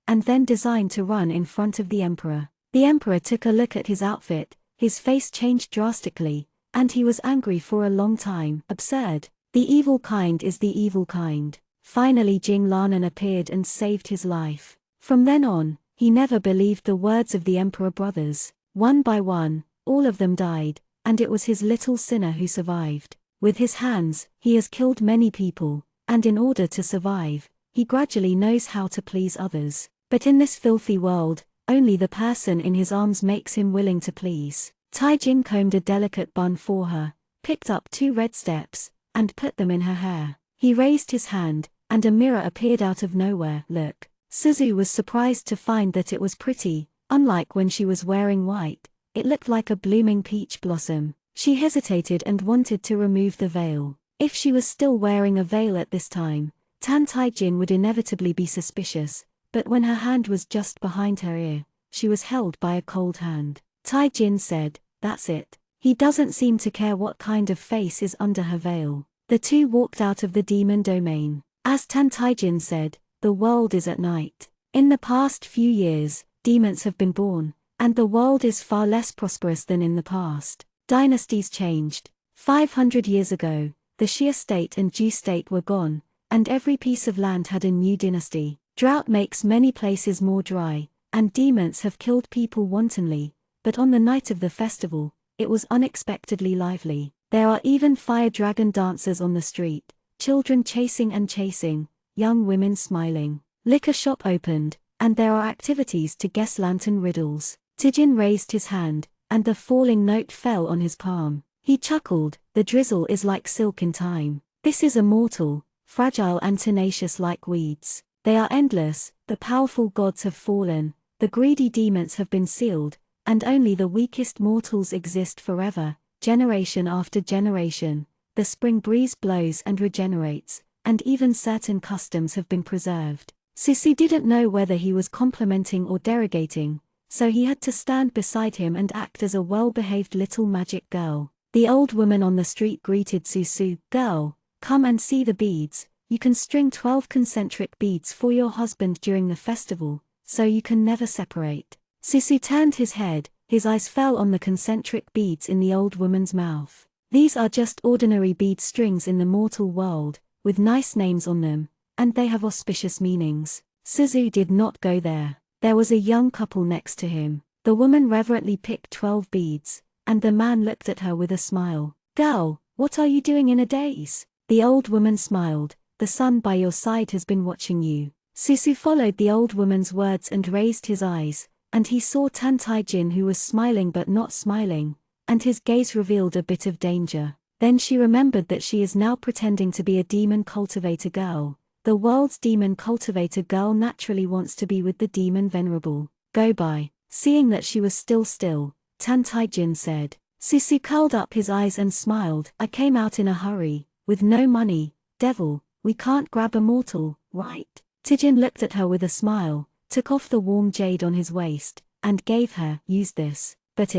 A: and then designed to run in front of the emperor. The emperor took a look at his outfit, his face changed drastically, and he was angry for a long time. Absurd. The evil kind is the evil kind. Finally Jing Lanan appeared and saved his life. From then on, he never believed the words of the emperor brothers. One by one, all of them died, and it was his little sinner who survived. With his hands, he has killed many people, and in order to survive, he gradually knows how to please others. But in this filthy world, only the person in his arms makes him willing to please. Taijin combed a delicate bun for her, picked up 2 red steps, and put them in her hair. He raised his hand, and a mirror appeared out of nowhere. "Look." Suzu was surprised to find that it was pretty. Unlike when she was wearing white, it looked like a blooming peach blossom. She hesitated and wanted to remove the veil. If she was still wearing a veil at this time, Tan Taijin would inevitably be suspicious, but when her hand was just behind her ear, she was held by a cold hand. Taijin said, "That's it. He doesn't seem to care what kind of face is under her veil." The two walked out of the demon domain. As Tan Taijin said, the world is at night. In the past few years, demons have been born, and the world is far less prosperous than in the past. Dynasties changed. 500 years ago, the Xia state and Ju state were gone, and every piece of land had a new dynasty. Drought makes many places more dry, and demons have killed people wantonly, but on the night of the festival, it was unexpectedly lively. There are even fire dragon dancers on the street, children chasing and chasing, young women smiling. Liquor shop opened, and there are activities to guess lantern riddles. Tijin raised his hand, and the falling note fell on his palm. He chuckled, the drizzle is like silk in time. This is immortal, fragile and tenacious like weeds. They are endless, the powerful gods have fallen, the greedy demons have been sealed, and only the weakest mortals exist forever, generation after generation. The spring breeze blows and regenerates, and even certain customs have been preserved. Sissy didn't know whether he was complimenting or derogating, so he had to stand beside him and act as a well-behaved little magic girl. The old woman on the street greeted Susu. Girl, come and see the beads. You can string 12 concentric beads for your husband during the festival, so you can never separate. Susu turned his head, his eyes fell on the concentric beads in the old woman's mouth. These are just ordinary bead strings in the mortal world, with nice names on them, and they have auspicious meanings. Suzu did not go there. There was a young couple next to him. The woman reverently picked 12 beads, and the man looked at her with a smile. Girl, what are you doing in a daze? The old woman smiled. The sun by your side has been watching you. Susu followed the old woman's words and raised his eyes, and he saw Tan Tai-jin, who was smiling but not smiling, and his gaze revealed a bit of danger. Then she remembered that she is now pretending to be a demon cultivator girl. The world's demon cultivator girl naturally wants to be with the demon venerable. Go by. Seeing that she was still, Tan Tai-jin said. Susu curled up his eyes and smiled. I came out in a hurry, with no money. Devil, we can't grab a mortal, right? Tijin looked at her with a smile, took off the warm jade on his waist, and gave her. Use this. But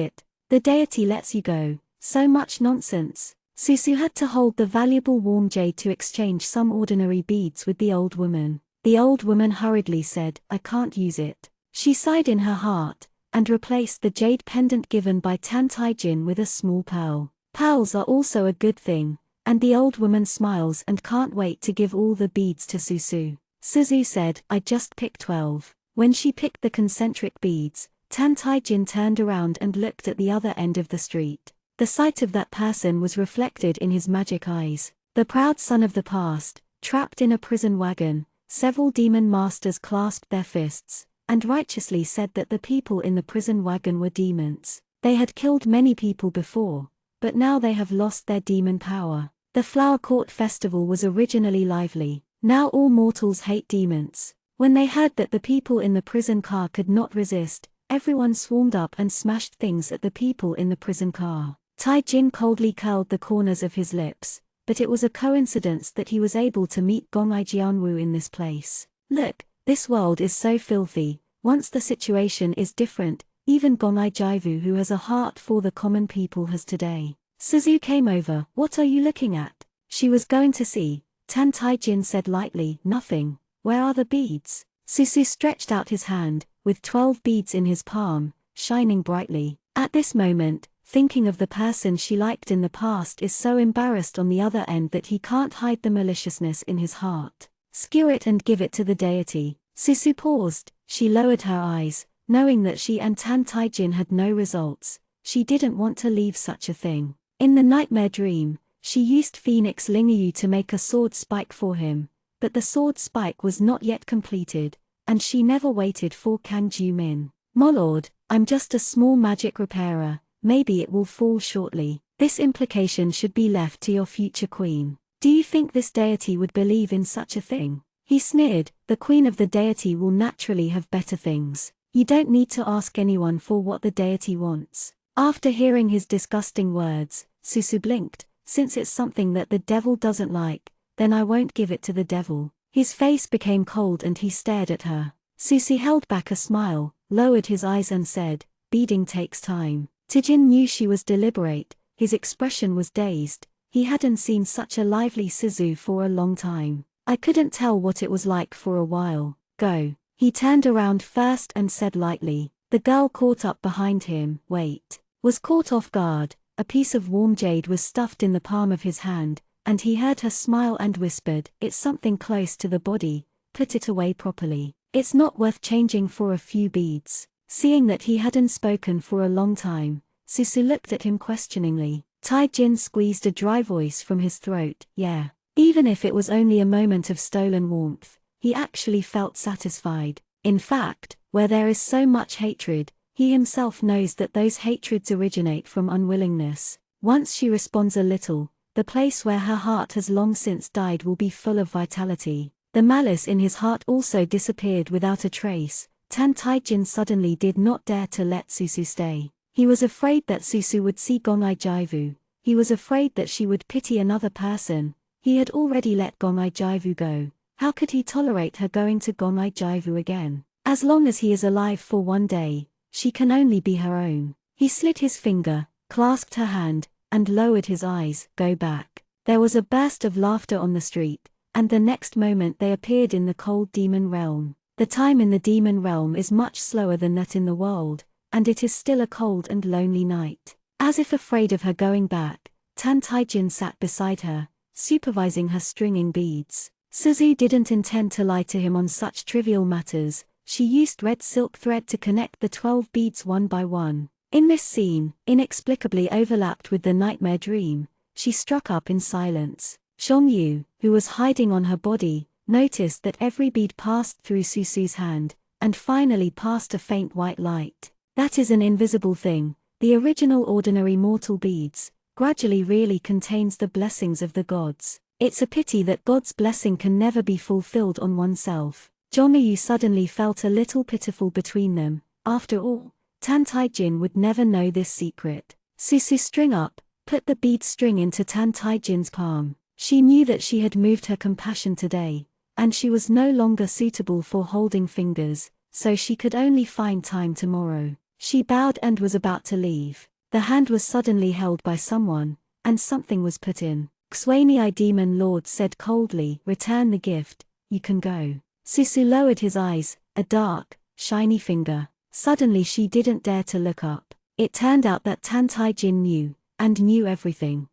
A: the deity lets you go. So much nonsense. Susu had to hold the valuable warm jade to exchange some ordinary beads with the old woman. The old woman hurriedly said, I can't use it. She sighed in her heart, and replaced the jade pendant given by Tan Tai-jin with a small pearl. Pearls are also a good thing, and the old woman smiles and can't wait to give all the beads to Susu. Suzu said, I just picked 12. When she picked the concentric beads, Tan Tai-jin turned around and looked at the other end of the street. The sight of that person was reflected in his magic eyes. The proud son of the past, trapped in a prison wagon. Several demon masters clasped their fists, and righteously said that the people in the prison wagon were demons. They had killed many people before, but now they have lost their demon power. The Flower Court Festival was originally lively. Now all mortals hate demons. When they heard that the people in the prison car could not resist, everyone swarmed up and smashed things at the people in the prison car. Tai-jin coldly curled the corners of his lips, but it was a coincidence that he was able to meet Gong-ai Jianwu in this place. Look, this world is so filthy. Once the situation is different, even Gong-ai Jianwu, who has a heart for the common people, has today. Suzu came over. What are you looking at? She was going to see. Tan Tai-jin said lightly, nothing. Where are the beads? Susu stretched out his hand, with 12 beads in his palm, shining brightly. At this moment, thinking of the person she liked in the past is so embarrassed on the other end that he can't hide the maliciousness in his heart. Skewer it and give it to the deity. Susu paused. She lowered her eyes, knowing that she and Tan Tai-jin had no results. She didn't want to leave such a thing. In the nightmare dream, she used Phoenix Lingayu to make a sword spike for him, but the sword spike was not yet completed, and she never waited for Kang Ju-min. My lord, I'm just a small magic repairer. Maybe it will fall shortly. This implication should be left to your future queen. Do you think this deity would believe in such a thing? He sneered. The queen of the deity will naturally have better things. You don't need to ask anyone for what the deity wants. After hearing his disgusting words, Susu blinked. Since it's something that the devil doesn't like, then I won't give it to the devil. His face became cold and he stared at her. Susu held back a smile, lowered his eyes and said, beading takes time. Tijin knew she was deliberate. His expression was dazed. He hadn't seen such a lively Suzu for a long time. I couldn't tell what it was like for a while. Go. He turned around first and said lightly. The girl caught up behind him. Wait. Was caught off guard. A piece of warm jade was stuffed in the palm of his hand, and he heard her smile and whispered, it's something close to the body. Put it away properly. It's not worth changing for a few beads. Seeing that he hadn't spoken for a long time, Susu looked at him questioningly. Tai-jin squeezed a dry voice from his throat. Yeah. Even if it was only a moment of stolen warmth, he actually felt satisfied. In fact, where there is so much hatred, he himself knows that those hatreds originate from unwillingness. Once she responds a little, the place where her heart has long since died will be full of vitality. The malice in his heart also disappeared without a trace. Tan Taijin suddenly did not dare to let Susu stay. He was afraid that Susu would see Gong'ai Jaivu. He was afraid that she would pity another person. He had already let Gong'ai Jaivu go. How could he tolerate her going to Gong'ai Jaivu again? As long as he is alive for one day, she can only be her own. He slid his finger, clasped her hand, and lowered his eyes. Go back. There was a burst of laughter on the street, and the next moment they appeared in the cold demon realm. The time in the demon realm is much slower than that in the world, and it is still a cold and lonely night. As if afraid of her going back, Tan Taijin sat beside her, supervising her stringing beads. Suzu didn't intend to lie to him on such trivial matters. She used red silk thread to connect the 12 beads one by one. In this scene, inexplicably overlapped with the nightmare dream, she struck up in silence. Zhongyu, who was hiding on her body, noticed that every bead passed through Susu's hand, and finally passed a faint white light. That is an invisible thing. The original ordinary mortal beads, gradually really contains the blessings of the gods. It's a pity that God's blessing can never be fulfilled on oneself. Zhongyu suddenly felt a little pitiful between them. After all, Tan Taijin would never know this secret. Susu string up, put the bead string into Tan Taijin's palm. She knew that she had moved her compassion today, and she was no longer suitable for holding fingers, so she could only find time tomorrow. She bowed and was about to leave. The hand was suddenly held by someone, and something was put in. Xuanyi Demon Lord said coldly, "Return the gift, you can go." Susu lowered his eyes, a dark, shiny finger. Suddenly she didn't dare to look up. It turned out that Tan Taijin knew, and knew everything.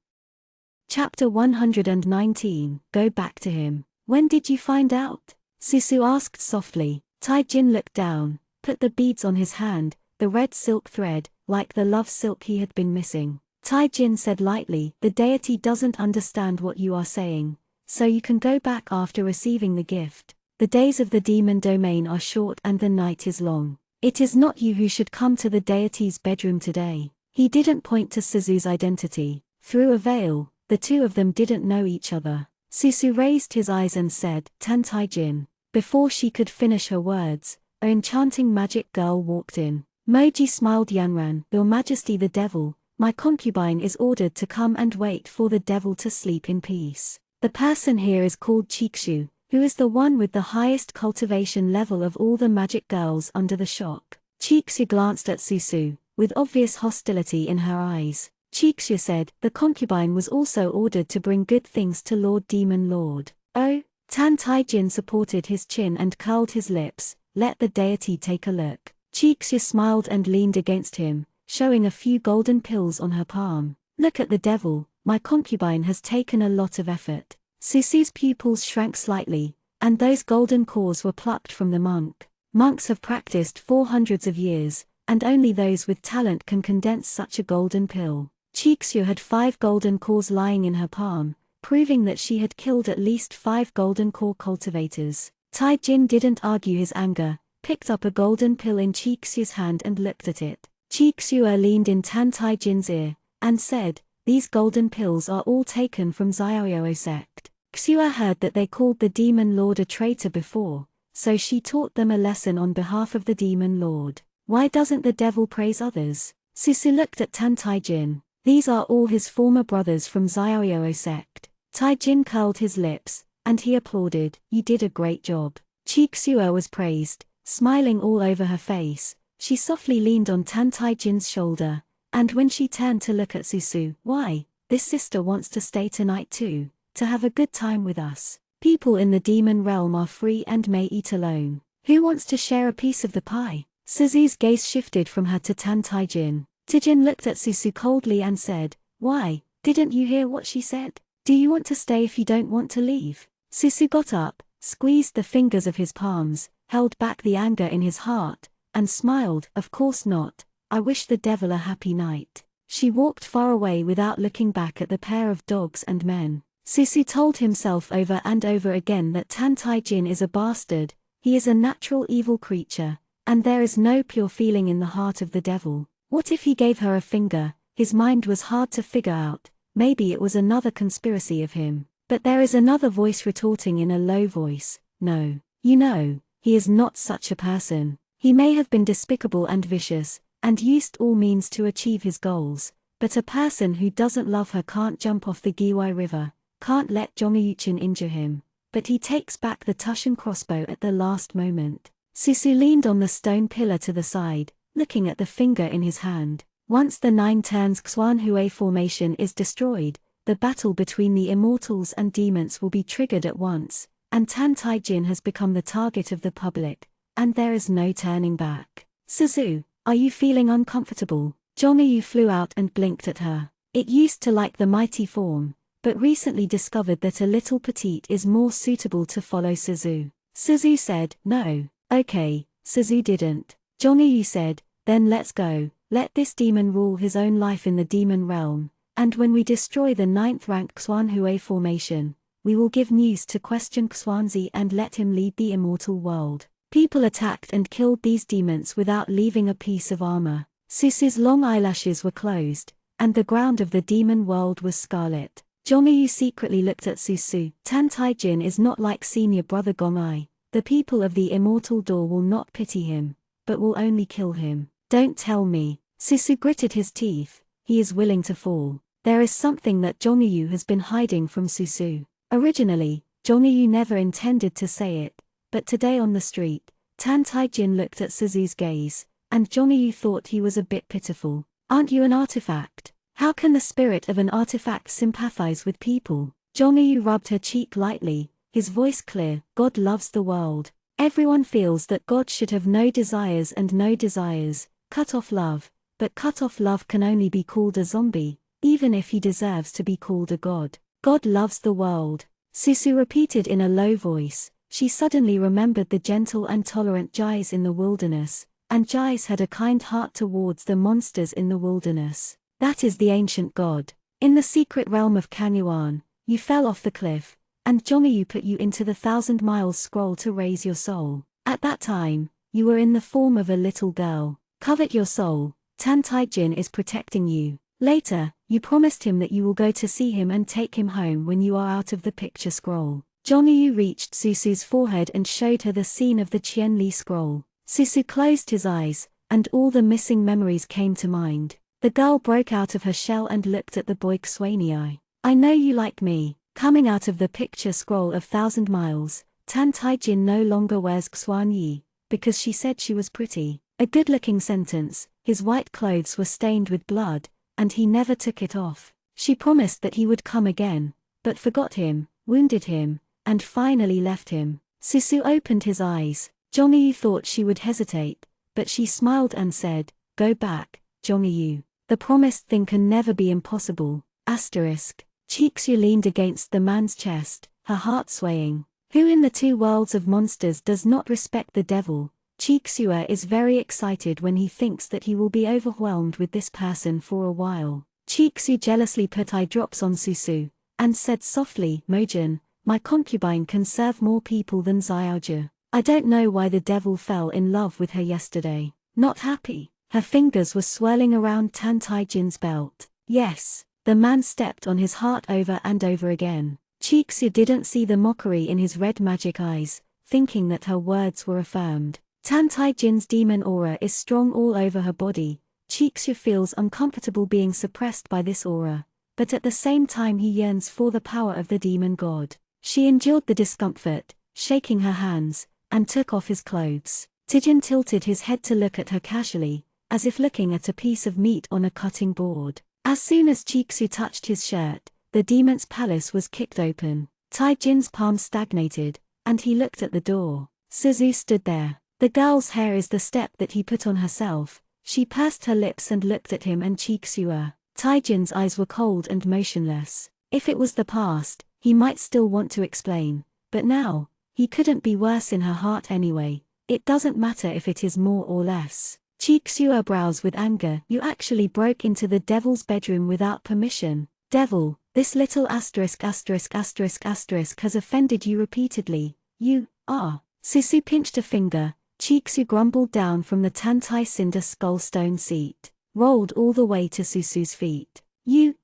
A: Chapter 119, Go back to him. When did you find out? Susu asked softly. Taijin looked down, put the beads on his hand, the red silk thread, like the love silk he had been missing. Taijin said lightly, "The deity doesn't understand what you are saying, so you can go back after receiving the gift. The days of the demon domain are short and the night is long. It is not you who should come to the deity's bedroom today." He didn't point to Suzu's identity. Through a veil, the two of them didn't know each other. Susu raised his eyes and said, "Tan Taijin." Before she could finish her words, an enchanting magic girl walked in. Moji smiled. "Yanran, Your Majesty the devil, my concubine is ordered to come and wait for the devil to sleep in peace. The person here is called Chikshu, who is the one with the highest cultivation level of all the magic girls under the shop." Chikshu glanced at Susu, with obvious hostility in her eyes. Chikshu said, "The concubine was also ordered to bring good things to Lord Demon Lord." "Oh?" Tan Taijin supported his chin and curled his lips. "Let the deity take a look." Chikshu smiled and leaned against him, showing a few golden pills on her palm. "Look at the devil, my concubine has taken a lot of effort." Susu's pupils shrank slightly, and those golden cores were plucked from the monk. Monks have practiced for hundreds of years, and only those with talent can condense such a golden pill. Chikshu had 5 golden cores lying in her palm, proving that she had killed at least 5 golden core cultivators. Taijin didn't argue his anger, picked up a golden pill in Chikshu's hand and looked at it. Chikshu leaned in Tan Taijin's ear, and said, "These golden pills are all taken from Xiaoyao sect." Xue heard that they called the demon lord a traitor before, so she taught them a lesson on behalf of the demon lord. Why doesn't the devil praise others? Susu looked at Tan Taijin. These are all his former brothers from Xiaoyao sect. Taijin curled his lips, and he applauded. "You did a great job." Xue was praised, smiling all over her face. She softly leaned on Tan Taijin's shoulder, and when she turned to look at Susu, "Why, this sister wants to stay tonight too, to have a good time with us. People in the demon realm are free and may eat alone. Who wants to share a piece of the pie?" Suzu's gaze shifted from her to Tan Taijin. Taijin looked at Susu coldly and said, "Why, didn't you hear what she said? Do you want to stay if you don't want to leave?" Susu got up, squeezed the fingers of his palms, held back the anger in his heart, and smiled. "Of course not, I wish the devil a happy night." She walked far away without looking back at the pair of dogs and men. Susu told himself over and over again that Tan Taijin is a bastard, He is a natural evil creature, and there is no pure feeling in the heart of the devil. What if he gave her a finger? His mind was hard to figure out. Maybe it was another conspiracy of him. But there is another voice retorting in a low voice, no. You know, he is not such a person. He may have been despicable and vicious, and used all means to achieve his goals, but a person who doesn't love her can't jump off the Giwai River, can't let Jongyuchin injure him. But he takes back the Tushan crossbow at the last moment. Susu leaned on the stone pillar to the side, looking at the finger in his hand. Once the 9 turns Xuanhui formation is destroyed, the battle between the immortals and demons will be triggered at once, and Tan Taijin has become the target of the public, and there is no turning back. Suzu, are you feeling uncomfortable? Zhongyu flew out and blinked at her. It used to like the mighty form, but recently discovered that a little petite is more suitable to follow Suzu. Suzu said, no. Okay, Suzu didn't. Zhongyu said, then let's go, let this demon rule his own life in the demon realm. And when we destroy the 9th rank Xuanhui formation, we will give news to question Xuanzi and let him lead the immortal world. People attacked and killed these demons without leaving a piece of armor. Susu's long eyelashes were closed, and the ground of the demon world was scarlet. Zhongyu secretly looked at Susu. Tan Taijin is not like senior brother Gong'ai. The people of the immortal door will not pity him, but will only kill him. Don't tell me. Susu gritted his teeth. He is willing to fall. There is something that Zhongyu has been hiding from Susu. Originally, Zhongyu never intended to say it, but today on the street, Tan Taijin looked at Suzu's gaze, and Zhongyu thought he was a bit pitiful. Aren't you an artifact? How can the spirit of an artifact sympathize with people? Zhongyu rubbed her cheek lightly, his voice clear. God loves the world. Everyone feels that God should have no desires and no desires, cut off love. But cut-off love can only be called a zombie, even if he deserves to be called a god. God loves the world. Susu repeated in a low voice. She suddenly remembered the gentle and tolerant Jais in the wilderness, and Jais had a kind heart towards the monsters in the wilderness. That is the ancient god. In the secret realm of Kanyuan, you fell off the cliff, and Zhongyu put you into the 1,000 miles scroll to raise your soul. At that time, you were in the form of a little girl. Covet your soul. Tan Taijin is protecting you. Later, you promised him that you will go to see him and take him home when you are out of the picture scroll. Zhongyu reached Susu's forehead and showed her the scene of the Qianli scroll. Susu closed his eyes, and all the missing memories came to mind. The girl broke out of her shell and looked at the boy Xuanyi. I know you like me. Coming out of the picture scroll of 1,000 miles, Tan Taijin no longer wears Xuanyi, because she said she was pretty. A good-looking sentence. His white clothes were stained with blood, and he never took it off. She promised that he would come again, but forgot him, wounded him, and finally left him. Susu opened his eyes. Zhongyu thought she would hesitate, but she smiled and said, go back, Zhongyu. The promised thing can never be impossible. Asterisk. Chixu leaned against the man's chest, her heart swaying. Who in the 2 worlds of monsters does not respect the devil? Chixua is very excited when he thinks that he will be overwhelmed with this person for a while. Chixu jealously put eye drops on Susu, and said softly, Mojin, my concubine can serve more people than Xiaoju. I don't know why the devil fell in love with her yesterday. Not happy. Her fingers were swirling around Tan Taijin's belt. Yes. The man stepped on his heart over and over again. Chixu didn't see the mockery in his red magic eyes, thinking that her words were affirmed. Tan Taijin's demon aura is strong all over her body. Chixu feels uncomfortable being suppressed by this aura, but at the same time he yearns for the power of the demon god. She endured the discomfort, shaking her hands, and took off his clothes. Tijin tilted his head to look at her casually, as if looking at a piece of meat on a cutting board. As soon as Chixu touched his shirt, the demon's palace was kicked open. Taijin's palm stagnated, and he looked at the door. Suzu stood there. The girl's hair is the step that he put on herself. She pursed her lips and looked at him and Chixua. Taijin's eyes were cold and motionless. If it was the past, he might still want to explain, but now, he couldn't be worse in her heart anyway. It doesn't matter if it is more or less. Chixua brows with anger. You actually broke into the devil's bedroom without permission. Devil, this little asterisk has offended you repeatedly. You are. Susu pinched a finger. Chiksu grumbled down from the Tantai cinder skull stone seat, rolled all the way to Susu's feet. You.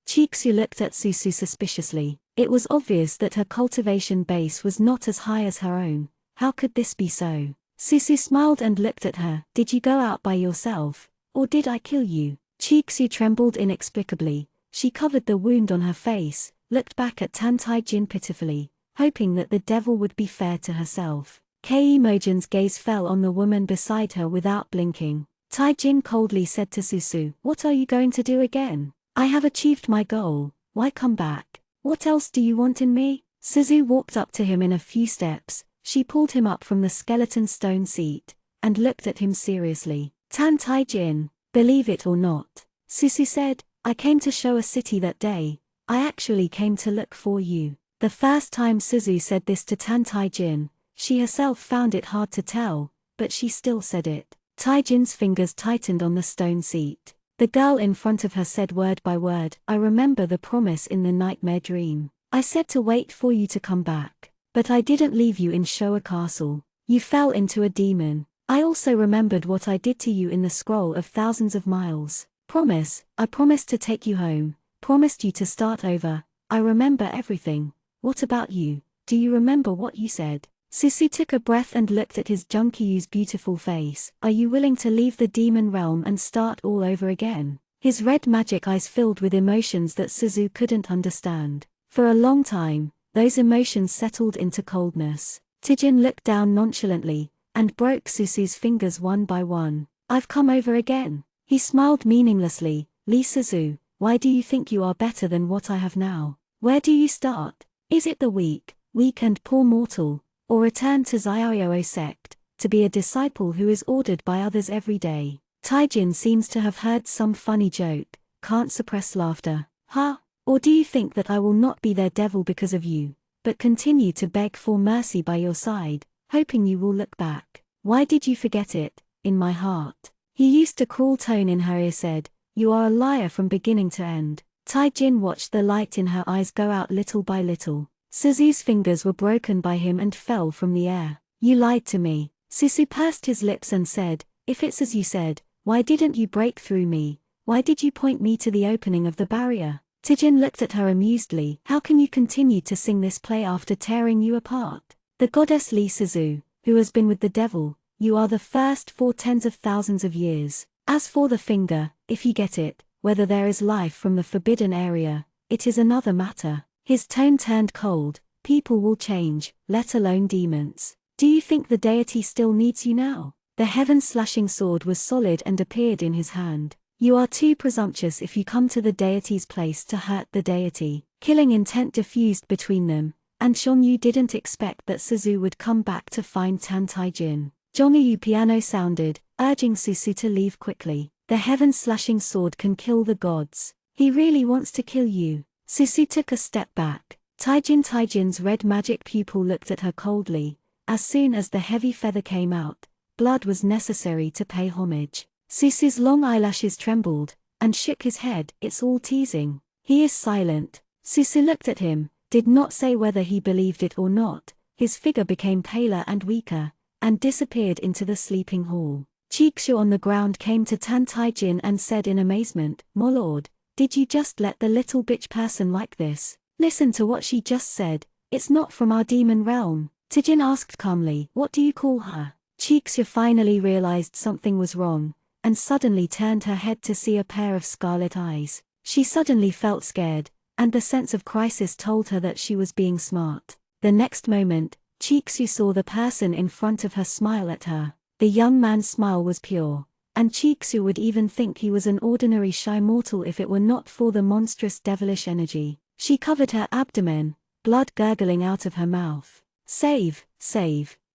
A: Chiksu looked at Susu suspiciously. It was obvious that her cultivation base was not as high as her own. How could this be so? Susu smiled and looked at her. Did you go out by yourself? Or did I kill you? Chiksu trembled inexplicably. She covered the wound on her face, looked back at Tantai Jin pitifully, hoping that the devil would be fair to herself. Keimogen's gaze fell on the woman beside her without blinking. Taijin coldly said to Susu, "What are you going to do again? I have achieved my goal, why come back? What else do you want in me?" Suzu walked up to him in a few steps. She pulled him up from the skeleton stone seat, and looked at him seriously. "Tan Taijin, believe it or not," Susu said, "I came to show a city that day. I actually came to look for you." The first time Suzu said this to Tan Taijin, she herself found it hard to tell, but she still said it. Taijin's fingers tightened on the stone seat. The girl in front of her said word by word, "I remember the promise in the nightmare dream. I said to wait for you to come back. But I didn't leave you in Showa Castle. You fell into a demon. I also remembered what I did to you in the scroll of thousands of miles. I promised to take you home, promised you to start over. I remember everything. What about you? Do you remember what you said?" Susu took a breath and looked at his Junkyu's beautiful face. "Are you willing to leave the demon realm and start all over again?" His red magic eyes filled with emotions that Suzu couldn't understand. For a long time, those emotions settled into coldness. Taijin looked down nonchalantly, and broke Susu's fingers one by one. "I've come over again." He smiled meaninglessly. "Lee Suzu, why do you think you are better than what I have now? Where do you start? Is it the weak and poor mortal? Or return to Zyao sect, to be a disciple who is ordered by others every day?" Taijin seems to have heard some funny joke, can't suppress laughter. "Ha? Or do you think that I will not be their devil because of you, but continue to beg for mercy by your side, hoping you will look back? Why did you forget it, in my heart?" He used a cruel tone in her ear said, "You are a liar from beginning to end." Taijin watched the light in her eyes go out little by little. Suzu's fingers were broken by him and fell from the air. "You lied to me." Suzu pursed his lips and said, "If it's as you said, why didn't you break through me? Why did you point me to the opening of the barrier?" Taijin looked at her amusedly. "How can you continue to sing this play after tearing you apart? The goddess Lee Suzu, who has been with the devil, you are the first for tens of thousands of years. As for the finger, if you get it, whether there is life from the forbidden area, it is another matter." His tone turned cold. "People will change, let alone demons. Do you think the deity still needs you now?" The heaven-slashing sword was solid and appeared in his hand. "You are too presumptuous if you come to the deity's place to hurt the deity." Killing intent diffused between them, and Shonyu didn't expect that Suzu would come back to find Tan Taijin. Zhongyu piano sounded, urging Susu to leave quickly. "The heaven-slashing sword can kill the gods. He really wants to kill you." Susu took a step back. Taijin's red magic pupil looked at her coldly. As soon as the heavy feather came out, blood was necessary to pay homage. Susu's long eyelashes trembled, and shook his head. "It's all teasing. He is silent." Susu looked at him, did not say whether he believed it or not. His figure became paler and weaker, and disappeared into the sleeping hall. Chiksu on the ground came to Tan Taijin and said in amazement, "My lord, did you just let the little bitch person like this? Listen to what she just said. It's not from our demon realm." Taijin asked calmly, "What do you call her?" Chiksu finally realized something was wrong, and suddenly turned her head to see a pair of scarlet eyes. She suddenly felt scared, and the sense of crisis told her that she was being smart. The next moment, Chiksu saw the person in front of her smile at her. The young man's smile was pure, and Chiksu would even think he was an ordinary shy mortal if it were not for the monstrous devilish energy. She covered her abdomen, blood gurgling out of her mouth. Save.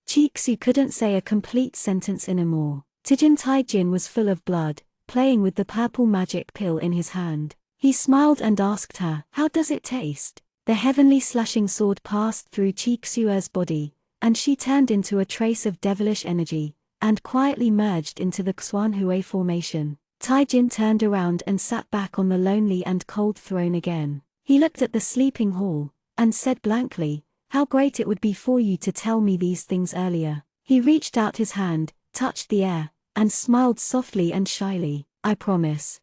A: Chiksu couldn't say a complete sentence anymore. Taijin was full of blood, playing with the purple magic pill in his hand. He smiled and asked her, "How does it taste?" The heavenly slashing sword passed through Chiksu's body, and she turned into a trace of devilish energy, and quietly merged into the Xuanhui formation. Taijin turned around and sat back on the lonely and cold throne again. He looked at the sleeping hall, and said blankly, How great it would be for you to tell me these things earlier. He reached out his hand, touched the air, and smiled softly and shyly. I promise.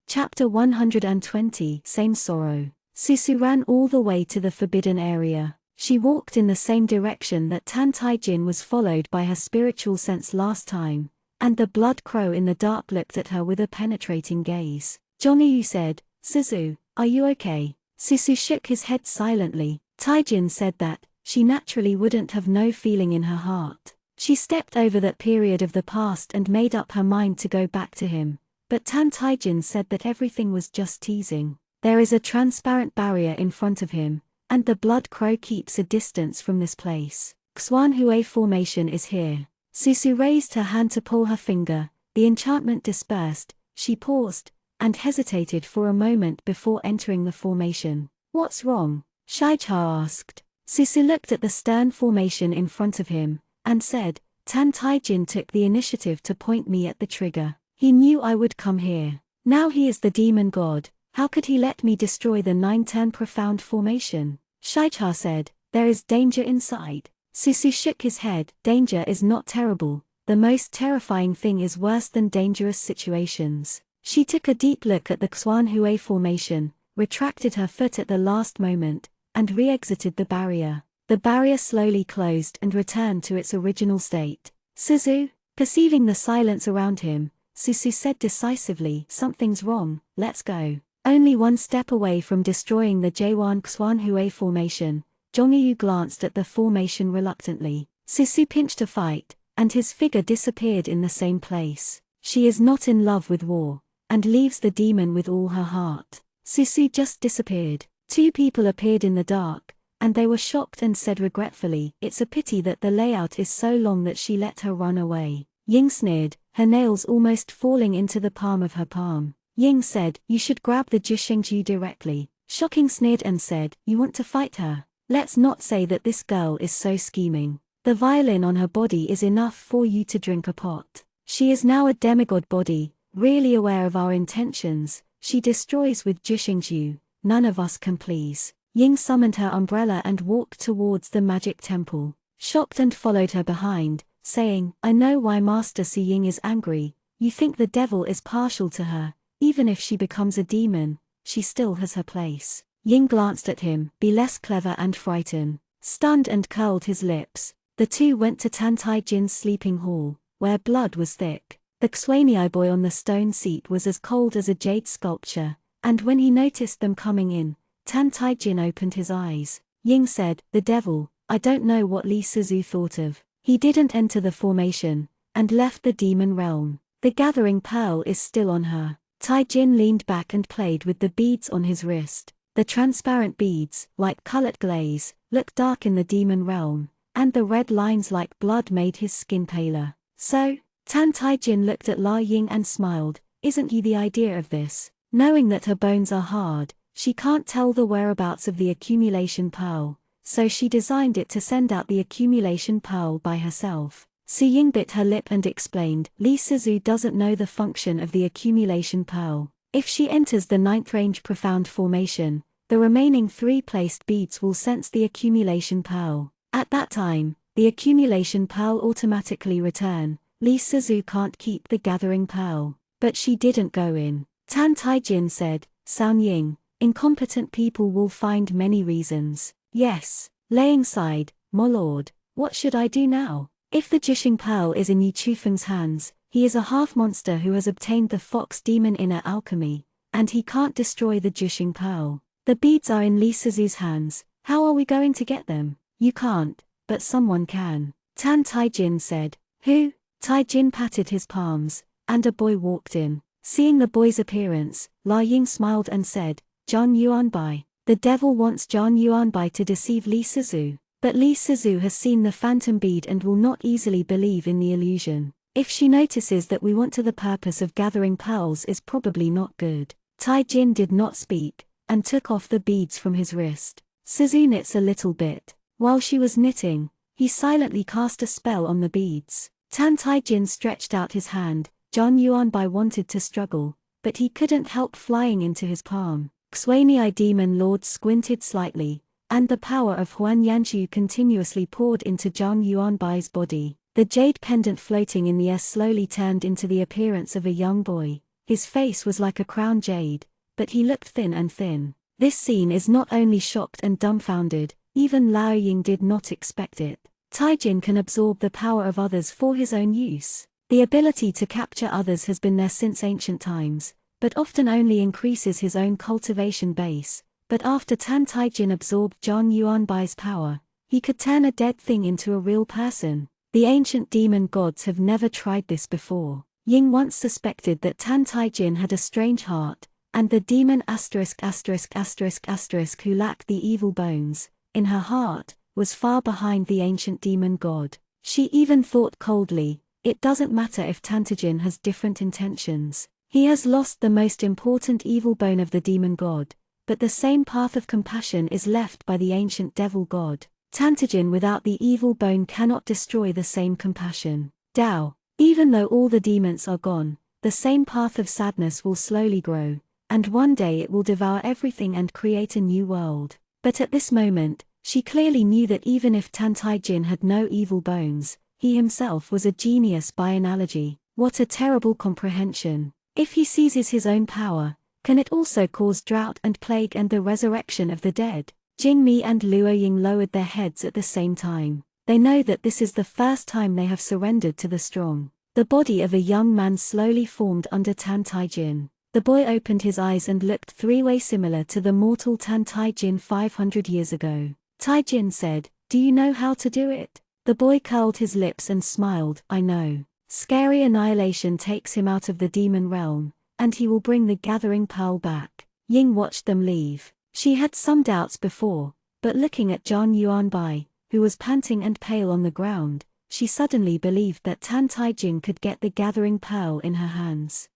A: Chapter 120 Same Sorrow. Susu ran all the way to the forbidden area. She walked in the same direction that Tan Tai-jin was followed by her spiritual sense last time, and the blood crow in the dark looked at her with a penetrating gaze. Jong-yu said, Susu, are you okay? Susu shook his head silently. Tai-jin said that she naturally wouldn't have no feeling in her heart. She stepped over that period of the past and made up her mind to go back to him, but Tan Tai-jin said that everything was just teasing. There is a transparent barrier in front of him, and the blood crow keeps a distance from this place. Xuanhui formation is here. Susu raised her hand to pull her finger, the enchantment dispersed, she paused, and hesitated for a moment before entering the formation. What's wrong? Shaicha asked. Susu looked at the stern formation in front of him, and said, Tan Tai-jin took the initiative to point me at the trigger. He knew I would come here. Now he is the demon god. How could he let me destroy the 9-turn profound formation? Shaicha said, there is danger inside. Susu shook his head. Danger is not terrible. The most terrifying thing is worse than dangerous situations. She took a deep look at the Xuanhui formation, retracted her foot at the last moment, and re-exited the barrier. The barrier slowly closed and returned to its original state. Susu, perceiving the silence around him, Susu said decisively, something's wrong, let's go. Only one step away from destroying the Jaewon Xuanhui formation, Jong-yu glanced at the formation reluctantly. Susu pinched a fight, and his figure disappeared in the same place. She is not in love with war, and leaves the demon with all her heart. Susu just disappeared. Two people appeared in the dark, and they were shocked and said regretfully, it's a pity that the layout is so long that she let her run away. Ying sneered, her nails almost falling into the palm of her palm. Ying said, you should grab the Jishengju directly. Shocking sneered and said, you want to fight her? Let's not say that this girl is so scheming. The violin on her body is enough for you to drink a pot. She is now a demigod body, really aware of our intentions. She destroys with Jishengju, none of us can please. Ying summoned her umbrella and walked towards the magic temple. Shocked and followed her behind, saying, I know why Master Si Ying is angry. You think the devil is partial to her. Even if she becomes a demon, she still has her place. Ying glanced at him, be less clever and frighten. Stunned and curled his lips. The two went to Tan Tai-jin's sleeping hall, where blood was thick. The Xuanhui boy on the stone seat was as cold as a jade sculpture, and when he noticed them coming in, Tan Tai-jin opened his eyes. Ying said, the devil, I don't know what Li Suzu thought of. He didn't enter the formation, and left the demon realm. The gathering pearl is still on her. Tai-jin leaned back and played with the beads on his wrist. The transparent beads, like colored glaze, looked dark in the demon realm, and the red lines like blood made his skin paler. So, Tan Tai-jin looked at La Ying and smiled, isn't he the idea of this? Knowing that her bones are hard, she can't tell the whereabouts of the accumulation pearl, so she designed it to send out the accumulation pearl by herself. Su Ying bit her lip and explained, Li Suzu doesn't know the function of the accumulation pearl. If she enters the 9th range profound formation, the remaining 3 placed beads will sense the accumulation pearl. At that time, the accumulation pearl automatically return. Li Suzu can't keep the gathering pearl. But she didn't go in. Tan Tai-jin said, Soun Ying, incompetent people will find many reasons. Yes. Laying side, my lord, what should I do now? If the Jisheng pearl is in Yi Chufeng's hands, he is a half-monster who has obtained the fox demon inner alchemy, and he can't destroy the Jisheng pearl. The beads are in Li Suzu's hands, how are we going to get them? You can't, but someone can. Tan Tai-jin said. Who? Tai-jin patted his palms, and a boy walked in. Seeing the boy's appearance, La Ying smiled and said, Zhang Yuanbai. The devil wants Zhang Yuanbai to deceive Li Suzu. But Li Suzu has seen the phantom bead and will not easily believe in the illusion. If she notices that we want to the purpose of gathering pearls is probably not good. Tai-jin did not speak, and took off the beads from his wrist. Suzu knits a little bit. While she was knitting, he silently cast a spell on the beads. Tan Tai-jin stretched out his hand. Zhang Yuanbai wanted to struggle, but he couldn't help flying into his palm. Xuanhui demon lord squinted slightly, and the power of Huan Yanchu continuously poured into Zhang Yuanbai's body. The jade pendant floating in the air slowly turned into the appearance of a young boy. His face was like a crown jade, but he looked thin and thin. This scene is not only shocked and dumbfounded, even Lao Ying did not expect it. Taijin can absorb the power of others for his own use. The ability to capture others has been there since ancient times, but often only increases his own cultivation base. But after Tan Taijin absorbed Zhang Yuanbai's power, he could turn a dead thing into a real person. The ancient demon gods have never tried this before. Ying once suspected that Tan Taijin had a strange heart, and the demon who lacked the evil bones in her heart was far behind the ancient demon god. She even thought coldly, it doesn't matter if Tantajin has different intentions. He has lost the most important evil bone of the demon god, but the same path of compassion is left by the ancient devil god. Tantajin without the evil bone cannot destroy the same compassion. Dao. Even though all the demons are gone, the same path of sadness will slowly grow, and one day it will devour everything and create a new world. But at this moment, she clearly knew that even if Tan Taijin had no evil bones, he himself was a genius by analogy. What a terrible comprehension. If he seizes his own power, can it also cause drought and plague and the resurrection of the dead? Jing Mi and Luo Ying lowered their heads at the same time. They know that this is the first time they have surrendered to the strong. The body of a young man slowly formed under Tan Taijin. The boy opened his eyes and looked three-way similar to the mortal Tan Taijin 500 years ago. Taijin said, "Do you know how to do it?" The boy curled his lips and smiled, "I know. Scary annihilation takes him out of the demon realm, and he will bring the gathering pearl back." Ying watched them leave. She had some doubts before, but looking at Zhang Yuanbai, who was panting and pale on the ground, she suddenly believed that Tan Taijin could get the gathering pearl in her hands.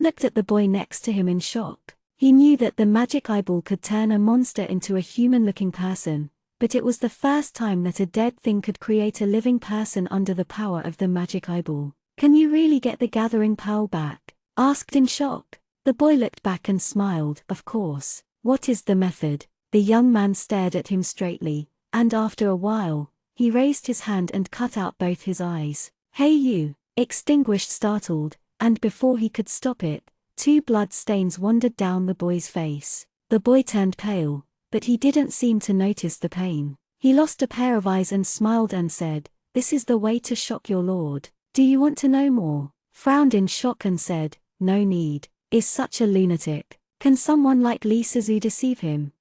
A: Looked at the boy next to him in shock. He knew that the magic eyeball could turn a monster into a human-looking person, but it was the first time that a dead thing could create a living person under the power of the magic eyeball. "Can you really get the gathering pearl back?" asked in shock. The boy looked back and smiled, "Of course. What is the method?" The young man stared at him straightly, and after a while, he raised his hand and cut out both his eyes. "Hey you!" extinguished startled, and before he could stop it, 2 blood stains wandered down the boy's face. The boy turned pale, but he didn't seem to notice the pain. He lost a pair of eyes and smiled and said, "This is the way to shock your lord. Do you want to know more?" Frowned in shock and said, "No need. Is such a lunatic. Can someone like Li Sizu deceive him?"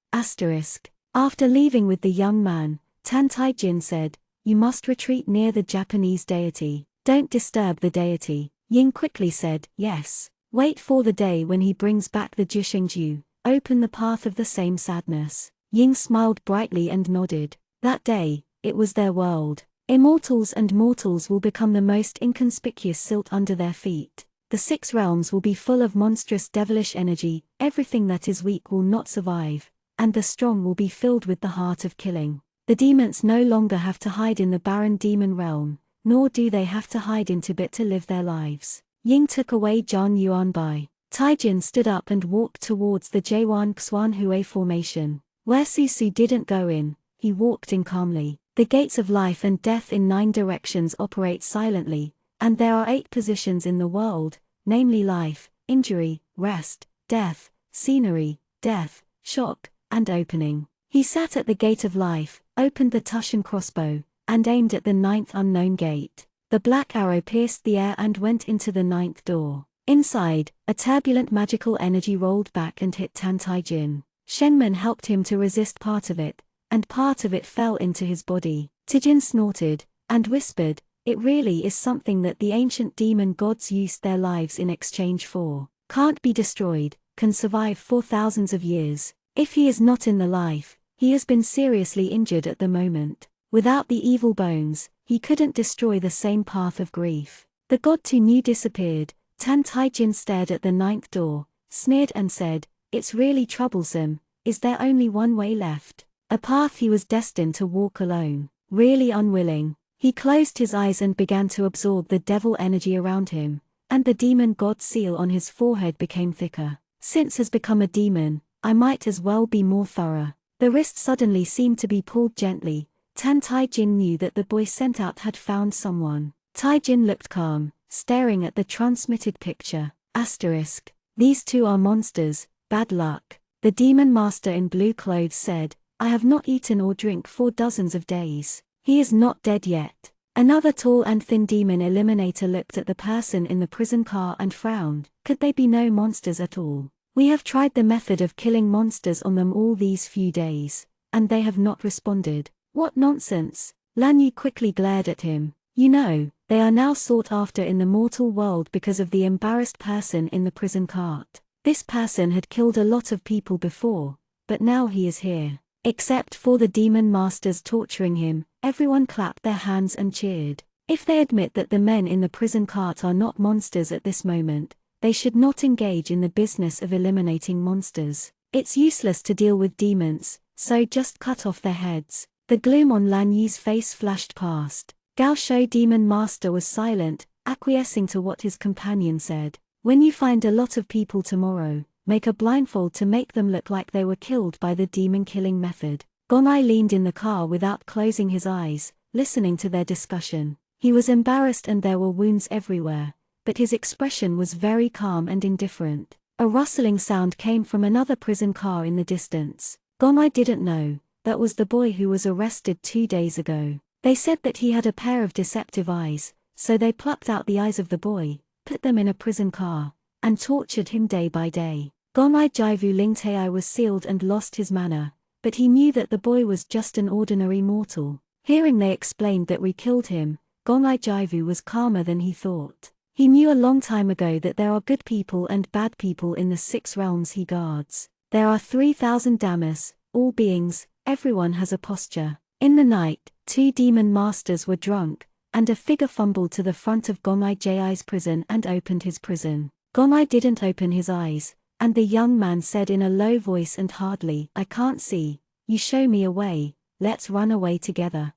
A: After leaving with the young man, Tan Taijin said, "You must retreat near the Japanese deity. Don't disturb the deity." Ying quickly said, "Yes. Wait for the day when he brings back the Jushengju. Open the path of the same sadness." Ying smiled brightly and nodded. That day, it was their world. Immortals and mortals will become the most inconspicuous silt under their feet. The 6 realms will be full of monstrous devilish energy, everything that is weak will not survive, and the strong will be filled with the heart of killing. The demons no longer have to hide in the barren demon realm, nor do they have to hide in Tibet to live their lives. Ying took away Zhang Yuanbai. Taijin stood up and walked towards the Jwan Xuanhui formation. Where Susu didn't go in, he walked in calmly. The gates of life and death in 9 directions operate silently, and there are 8 positions in the world, namely life, injury, rest, death, scenery, death, shock, and opening. He sat at the gate of life, opened the Tushan crossbow, and aimed at the 9th unknown gate. The black arrow pierced the air and went into the 9th door. Inside, a turbulent magical energy rolled back and hit Tan Taijin. Shenmen helped him to resist part of it, and part of it fell into his body. Taijin snorted, and whispered, "It really is something that the ancient demon gods used their lives in exchange for. Can't be destroyed, can survive for thousands of years. If he is not in the life, he has been seriously injured at the moment. Without the evil bones, he couldn't destroy the same path of grief." The god too knew disappeared. Tan Taijin stared at the 9th door, sneered and said, "It's really troublesome. Is there only one way left?" A path he was destined to walk alone. Really unwilling, he closed his eyes and began to absorb the devil energy around him, and the demon god seal on his forehead became thicker. "Since has become a demon, I might as well be more thorough." The wrist suddenly seemed to be pulled gently. Tan Tai-jin knew that the boy sent out had found someone. Tai-jin looked calm, staring at the transmitted picture. Asterisk. These two are monsters, bad luck. The demon master in blue clothes said, I have not eaten or drink for dozens of days. He is not dead yet. Another tall and thin demon eliminator looked at the person in the prison car and frowned. Could they be no monsters at all? We have tried the method of killing monsters on them all these few days, and they have not responded. What nonsense! Lan Yu quickly glared at him. You know, they are now sought after in the mortal world because of the embarrassed person in the prison cart. This person had killed a lot of people before, but now he is here. Except for the demon masters torturing him, everyone clapped their hands and cheered. If they admit that the men in the prison cart are not monsters at this moment, they should not engage in the business of eliminating monsters. It's useless to deal with demons, so just cut off their heads. The gloom on Lan Yi's face flashed past. Gao Shou Demon Master was silent, acquiescing to what his companion said. When you find a lot of people tomorrow, make a blindfold to make them look like they were killed by the demon-killing method. Gonai leaned in the car without closing his eyes, listening to their discussion. He was embarrassed and there were wounds everywhere, but his expression was very calm and indifferent. A rustling sound came from another prison car in the distance. Gonai didn't know, that was the boy who was arrested 2 days ago. They said that he had a pair of deceptive eyes, so they plucked out the eyes of the boy, put them in a prison car, and tortured him day by day. Gonai Jaivu Lingtai was sealed and lost his manner, but he knew that the boy was just an ordinary mortal. Hearing they explained that we killed him, Gonai Jaivu was calmer than he thought. He knew a long time ago that there are good people and bad people in the 6 realms he guards. There are 3,000 Dhammas, all beings, everyone has a posture. In the night, 2 demon masters were drunk, and a figure fumbled to the front of Gonai Ji's prison and opened his prison. Gonai didn't open his eyes, and the young man said in a low voice and hardly, I can't see, you show me a way, let's run away together.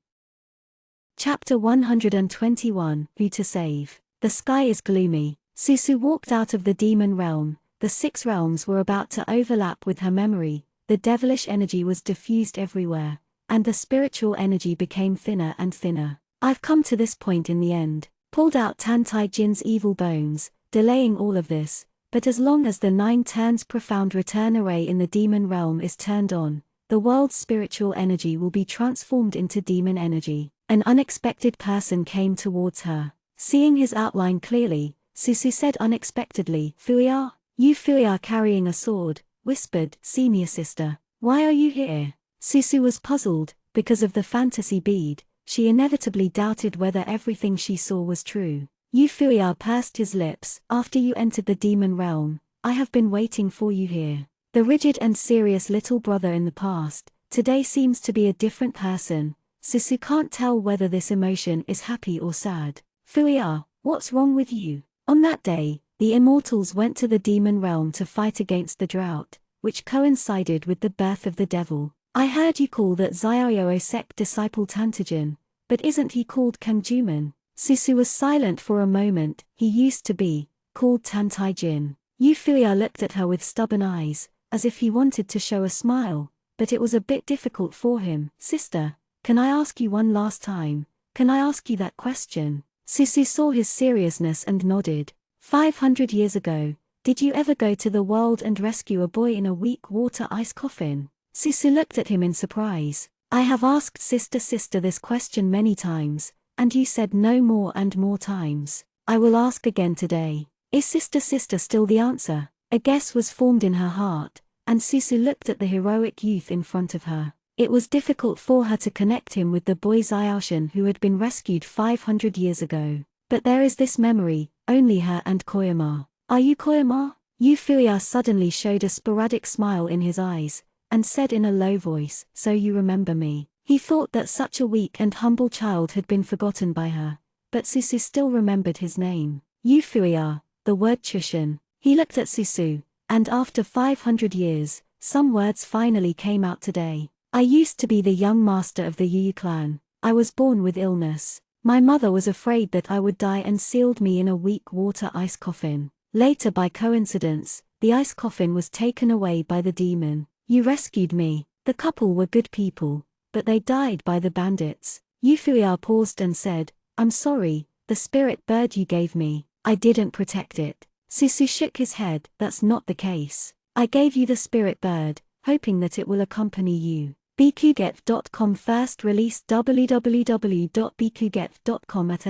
A: Chapter 121, Who to Save. The sky is gloomy. Susu walked out of the demon realm. The 6 realms were about to overlap with her memory, the devilish energy was diffused everywhere, and the spiritual energy became thinner and thinner. I've come to this point in the end. Pulled out Tan Tai-jin's evil bones, delaying all of this, but as long as the 9 turns profound return array in the demon realm is turned on, the world's spiritual energy will be transformed into demon energy. An unexpected person came towards her. Seeing his outline clearly, Susu said unexpectedly, Fuya? You Fuya carrying a sword, whispered, senior sister. Why are you here? Susu was puzzled, because of the fantasy bead, she inevitably doubted whether everything she saw was true. Yu Fuya pursed his lips. After you entered the demon realm, I have been waiting for you here. The rigid and serious little brother in the past, today seems to be a different person. Susu can't tell whether this emotion is happy or sad. Fuya, what's wrong with you? On that day, the immortals went to the demon realm to fight against the drought, which coincided with the birth of the devil. I heard you call that Xiaoyo sect disciple Tantajin, but isn't he called Kamjuman? Susu was silent for a moment. He used to be called Tan Tai-jin. Yu Fuya looked at her with stubborn eyes, as if he wanted to show a smile, but it was a bit difficult for him. Sister, can I ask you one last time? Can I ask you that question? Susu saw his seriousness and nodded. 500 years ago, did you ever go to the world and rescue a boy in a weak water ice coffin? Susu looked at him in surprise. I have asked sister this question many times, and you said no more and more times. I will ask again today. Is sister still the answer? A guess was formed in her heart, and Susu looked at the heroic youth in front of her. It was difficult for her to connect him with the boy Xiaoshan who had been rescued 500 years ago. But there is this memory, only her and Koyama. Are you Koyama? Yu Fuya suddenly showed a sporadic smile in his eyes, and said in a low voice, so you remember me. He thought that such a weak and humble child had been forgotten by her, but Susu still remembered his name. Yu Fuya, the word Chushin. He looked at Susu, and after 500 years, some words finally came out today. I used to be the young master of the Yu clan. I was born with illness. My mother was afraid that I would die and sealed me in a weak water ice coffin. Later by coincidence, the ice coffin was taken away by the demon. You rescued me. The couple were good people, but they died by the bandits. Euphria paused and said, I'm sorry, the spirit bird you gave me, I didn't protect it. Susu shook his head, that's not the case. I gave you the spirit bird, hoping that it will accompany you. bqget.com first released www.bqget.com at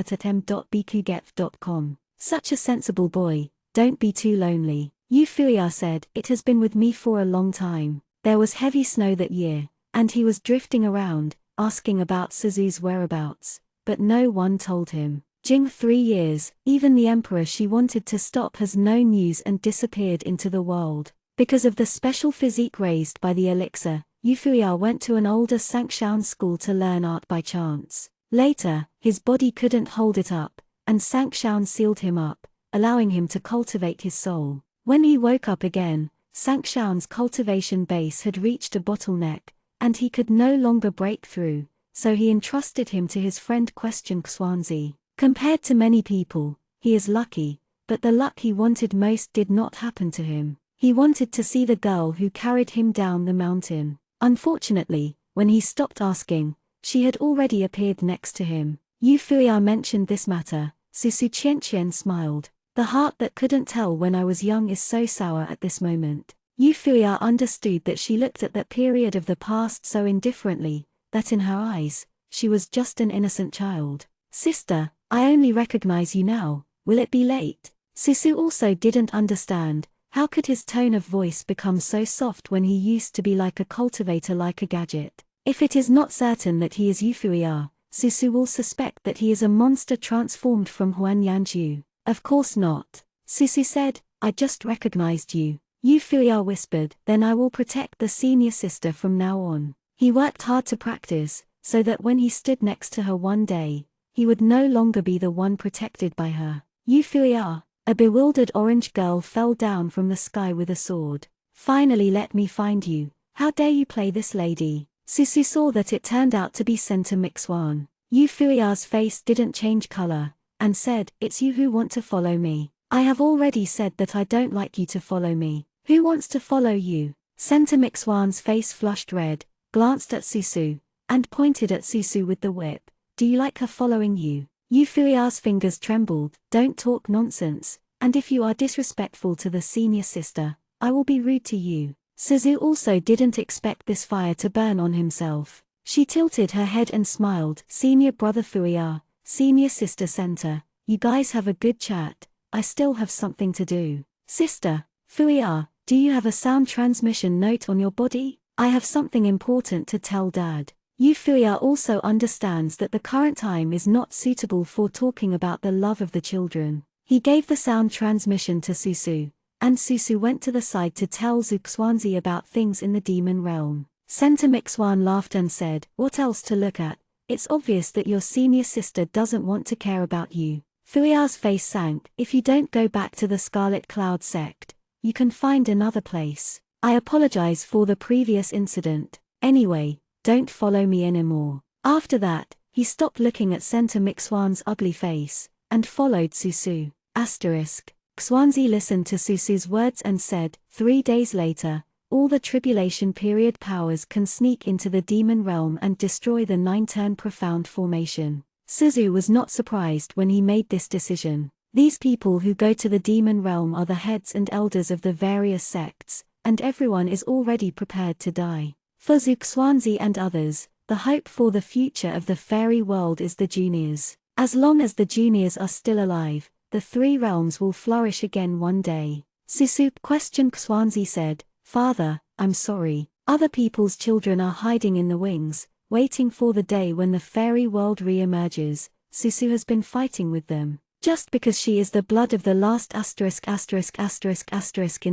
A: bqget.com. Such a sensible boy, don't be too lonely. Euphria said, it has been with me for a long time. There was heavy snow that year, and he was drifting around, asking about Suzu's whereabouts, but no one told him. Jing 3 years, even the emperor she wanted to stop has no news and disappeared into the world. Because of the special physique raised by the elixir, Euphria went to an older Sankshan school to learn art by chance. Later, his body couldn't hold it up, and Sankshan sealed him up, allowing him to cultivate his soul. When he woke up again, Sankshan's cultivation base had reached a bottleneck, and he could no longer break through, so he entrusted him to his friend Xuanzi. Compared to many people, he is lucky, but the luck he wanted most did not happen to him. He wanted to see the girl who carried him down the mountain. Unfortunately, when he stopped asking, she had already appeared next to him. Euphria mentioned this matter. Susu Qianqian smiled. The heart that couldn't tell when I was young is so sour at this moment. Euphria understood that she looked at that period of the past so indifferently, that in her eyes, she was just an innocent child. Sister, I only recognize you now, will it be late? Susu also didn't understand, how could his tone of voice become so soft when he used to be like a cultivator like a gadget? If it is not certain that he is Euphria, Susu will suspect that he is a monster transformed from Huan Yanju. Of course not. Susu said, I just recognized you. Euphria whispered, then I will protect the senior sister from now on. He worked hard to practice, so that when he stood next to her one day, he would no longer be the one protected by her. Euphria, a bewildered orange girl fell down from the sky with a sword. Finally let me find you. How dare you play this lady? Susu saw that it turned out to be Senta Mixwan. Euphria's face didn't change color, and said, it's you who want to follow me. I have already said that I don't like you to follow me. Who wants to follow you? Senta Mixwan's face flushed red, glanced at Susu, and pointed at Susu with the whip. Do you like her following you? Euphria's fingers trembled. Don't talk nonsense, and if you are disrespectful to the senior sister, I will be rude to you. Suzu also didn't expect this fire to burn on himself. She tilted her head and smiled. Senior brother Furia, senior sister Senta, you guys have a good chat, I still have something to do. Sister, Furia, do you have a sound transmission note on your body? I have something important to tell Dad. Euphria also understands that the current time is not suitable for talking about the love of the children. He gave the sound transmission to Susu, and Susu went to the side to tell Xuanzi about things in the demon realm. Senta Mixwan laughed and said, what else to look at? It's obvious that your senior sister doesn't want to care about you. Furia's face sank. If you don't go back to the Scarlet Cloud sect, you can find another place. I apologize for the previous incident. Anyway, don't follow me anymore. After that, he stopped looking at Senta Mixwan's ugly face, and followed Susu. Xuanzi listened to Susu's words and said, 3 days later, all the tribulation period powers can sneak into the demon realm and destroy the 9-turn profound formation. Suzu was not surprised when he made this decision. These people who go to the demon realm are the heads and elders of the various sects, and everyone is already prepared to die. For Xuanzi and others, the hope for the future of the fairy world is the juniors. As long as the juniors are still alive, the 3 realms will flourish again one day. Susu questioned Xuanzi said, Father, I'm sorry, other people's children are hiding in the wings, waiting for the day when the fairy world re-emerges. Susu has been fighting with them. Just because she is the blood of the last in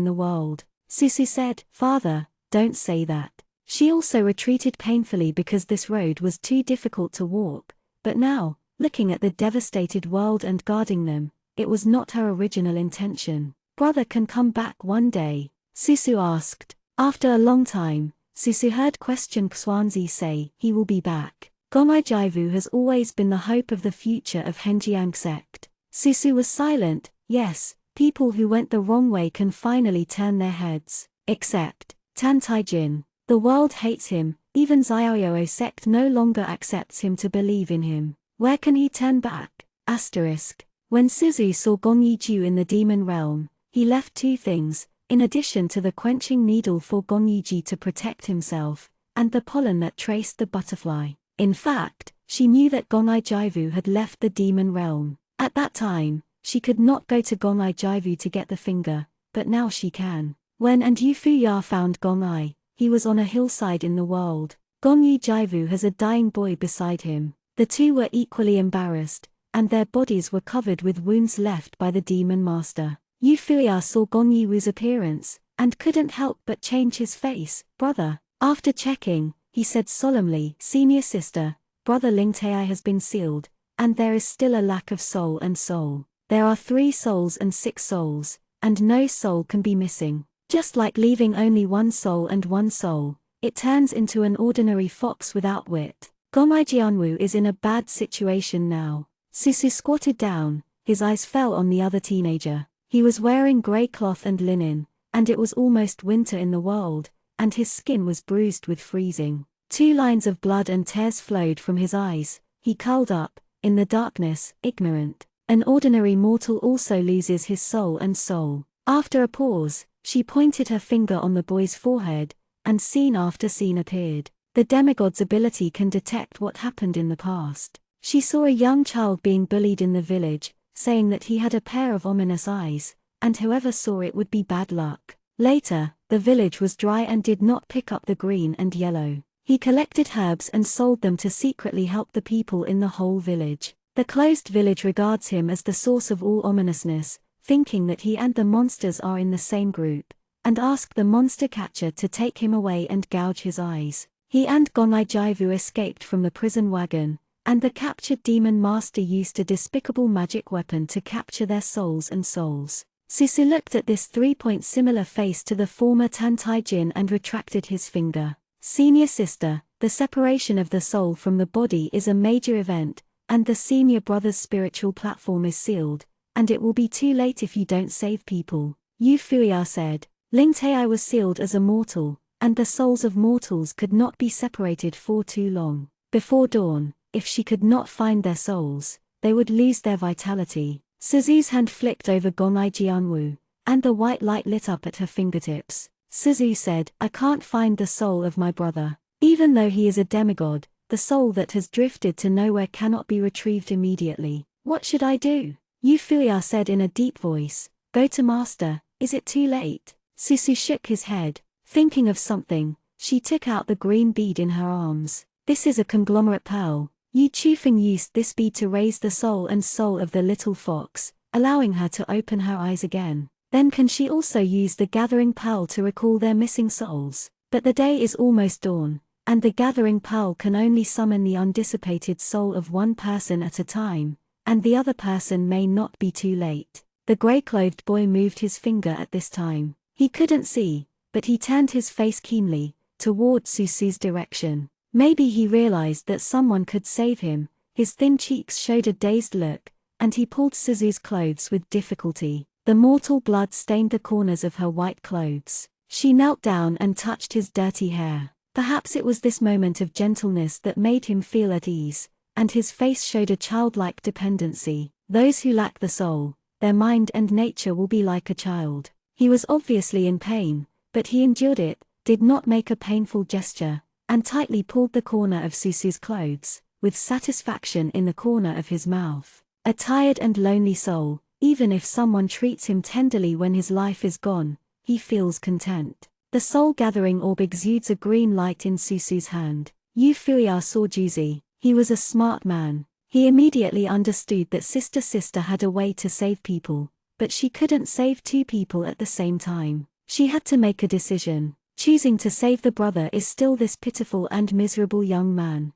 A: the world. Susu said, Father, don't say that. She also retreated painfully because this road was too difficult to walk, but now, looking at the devastated world and guarding them, it was not her original intention. Brother can come back one day? Susu asked. After a long time, Susu heard question Xuanzi say, he will be back. Gomai Jaivu has always been the hope of the future of Henjiang sect. Susu was silent. Yes, people who went the wrong way can finally turn their heads. Except Tan Taijin. The world hates him, even Xiaoyou sect no longer accepts him to believe in him. Where can he turn back? Asterisk. When Suzu saw Gong Yiju in the demon realm, he left two things, in addition to the quenching needle for Gong Yiji to protect himself, and the pollen that traced the butterfly. In fact, she knew that Gongai Jaivu had left the demon realm. At that time, she could not go to Gongai Jaivu to get the finger, but now she can. When and Yu Fuya found Gongai, he was on a hillside in the world. Gongyi Jaivu has a dying boy beside him. The two were equally embarrassed, and their bodies were covered with wounds left by the demon master. Yu Fuya saw Gongyi Wu's appearance, and couldn't help but change his face. Brother. After checking, he said solemnly, Senior sister, brother Ling Tai has been sealed, and there is still a lack of soul and soul. There are 3 souls and 6 souls, and no soul can be missing. Just like leaving only 1 soul and 1 soul, it turns into an ordinary fox without wit. Gomai Jianwu is in a bad situation now. Susu squatted down, his eyes fell on the other teenager. He was wearing grey cloth and linen, and it was almost winter in the world, and his skin was bruised with freezing. 2 lines of blood and tears flowed from his eyes. He curled up, in the darkness, ignorant. An ordinary mortal also loses his soul and soul. After a pause, she pointed her finger on the boy's forehead, and scene after scene appeared. The demigod's ability can detect what happened in the past. She saw a young child being bullied in the village, saying that he had a pair of ominous eyes, and whoever saw it would be bad luck. Later, the village was dry and did not pick up the green and yellow. He collected herbs and sold them to secretly help the people in the whole village. The closed village regards him as the source of all ominousness, thinking that he and the monsters are in the same group, and asked the monster catcher to take him away and gouge his eyes. He and Gonai Jaivu escaped from the prison wagon, and the captured demon master used a despicable magic weapon to capture their souls and souls. Susu looked at this 3-point similar face to the former Tantai Jin and retracted his finger. Senior sister, the separation of the soul from the body is a major event, and the senior brother's spiritual platform is sealed, and it will be too late if you don't save people. Yu Fuya said. Ling Tai was sealed as a mortal, and the souls of mortals could not be separated for too long. Before dawn, if she could not find their souls, they would lose their vitality. Suzu's hand flicked over Gonai Jianwu, and the white light lit up at her fingertips. Suzu said, I can't find the soul of my brother. Even though he is a demigod, the soul that has drifted to nowhere cannot be retrieved immediately. What should I do? Yu Fuya said in a deep voice, Go to master, is it too late? Susu shook his head. Thinking of something, she took out the green bead in her arms. This is a conglomerate pearl. Yu Chufeng used this bead to raise the soul and soul of the little fox, allowing her to open her eyes again. Then can she also use the gathering pearl to recall their missing souls? But the day is almost dawn, and the gathering pearl can only summon the undissipated soul of one person at a time, and the other person may not be too late. The grey-clothed boy moved his finger at this time. He couldn't see, but he turned his face keenly, toward Susu's direction. Maybe he realized that someone could save him. His thin cheeks showed a dazed look, and he pulled Suzu's clothes with difficulty. The mortal blood stained the corners of her white clothes. She knelt down and touched his dirty hair. Perhaps it was this moment of gentleness that made him feel at ease, and his face showed a childlike dependency. Those who lack the soul, their mind and nature will be like a child. He was obviously in pain, but he endured it, did not make a painful gesture, and tightly pulled the corner of Susu's clothes, with satisfaction in the corner of his mouth. A tired and lonely soul, even if someone treats him tenderly when his life is gone, he feels content. The soul-gathering orb exudes a green light in Susu's hand. Yu Fuya saw Juzi. He was a smart man. He immediately understood that Sister had a way to save people, but she couldn't save 2 people at the same time. She had to make a decision. Choosing to save the brother is still this pitiful and miserable young man.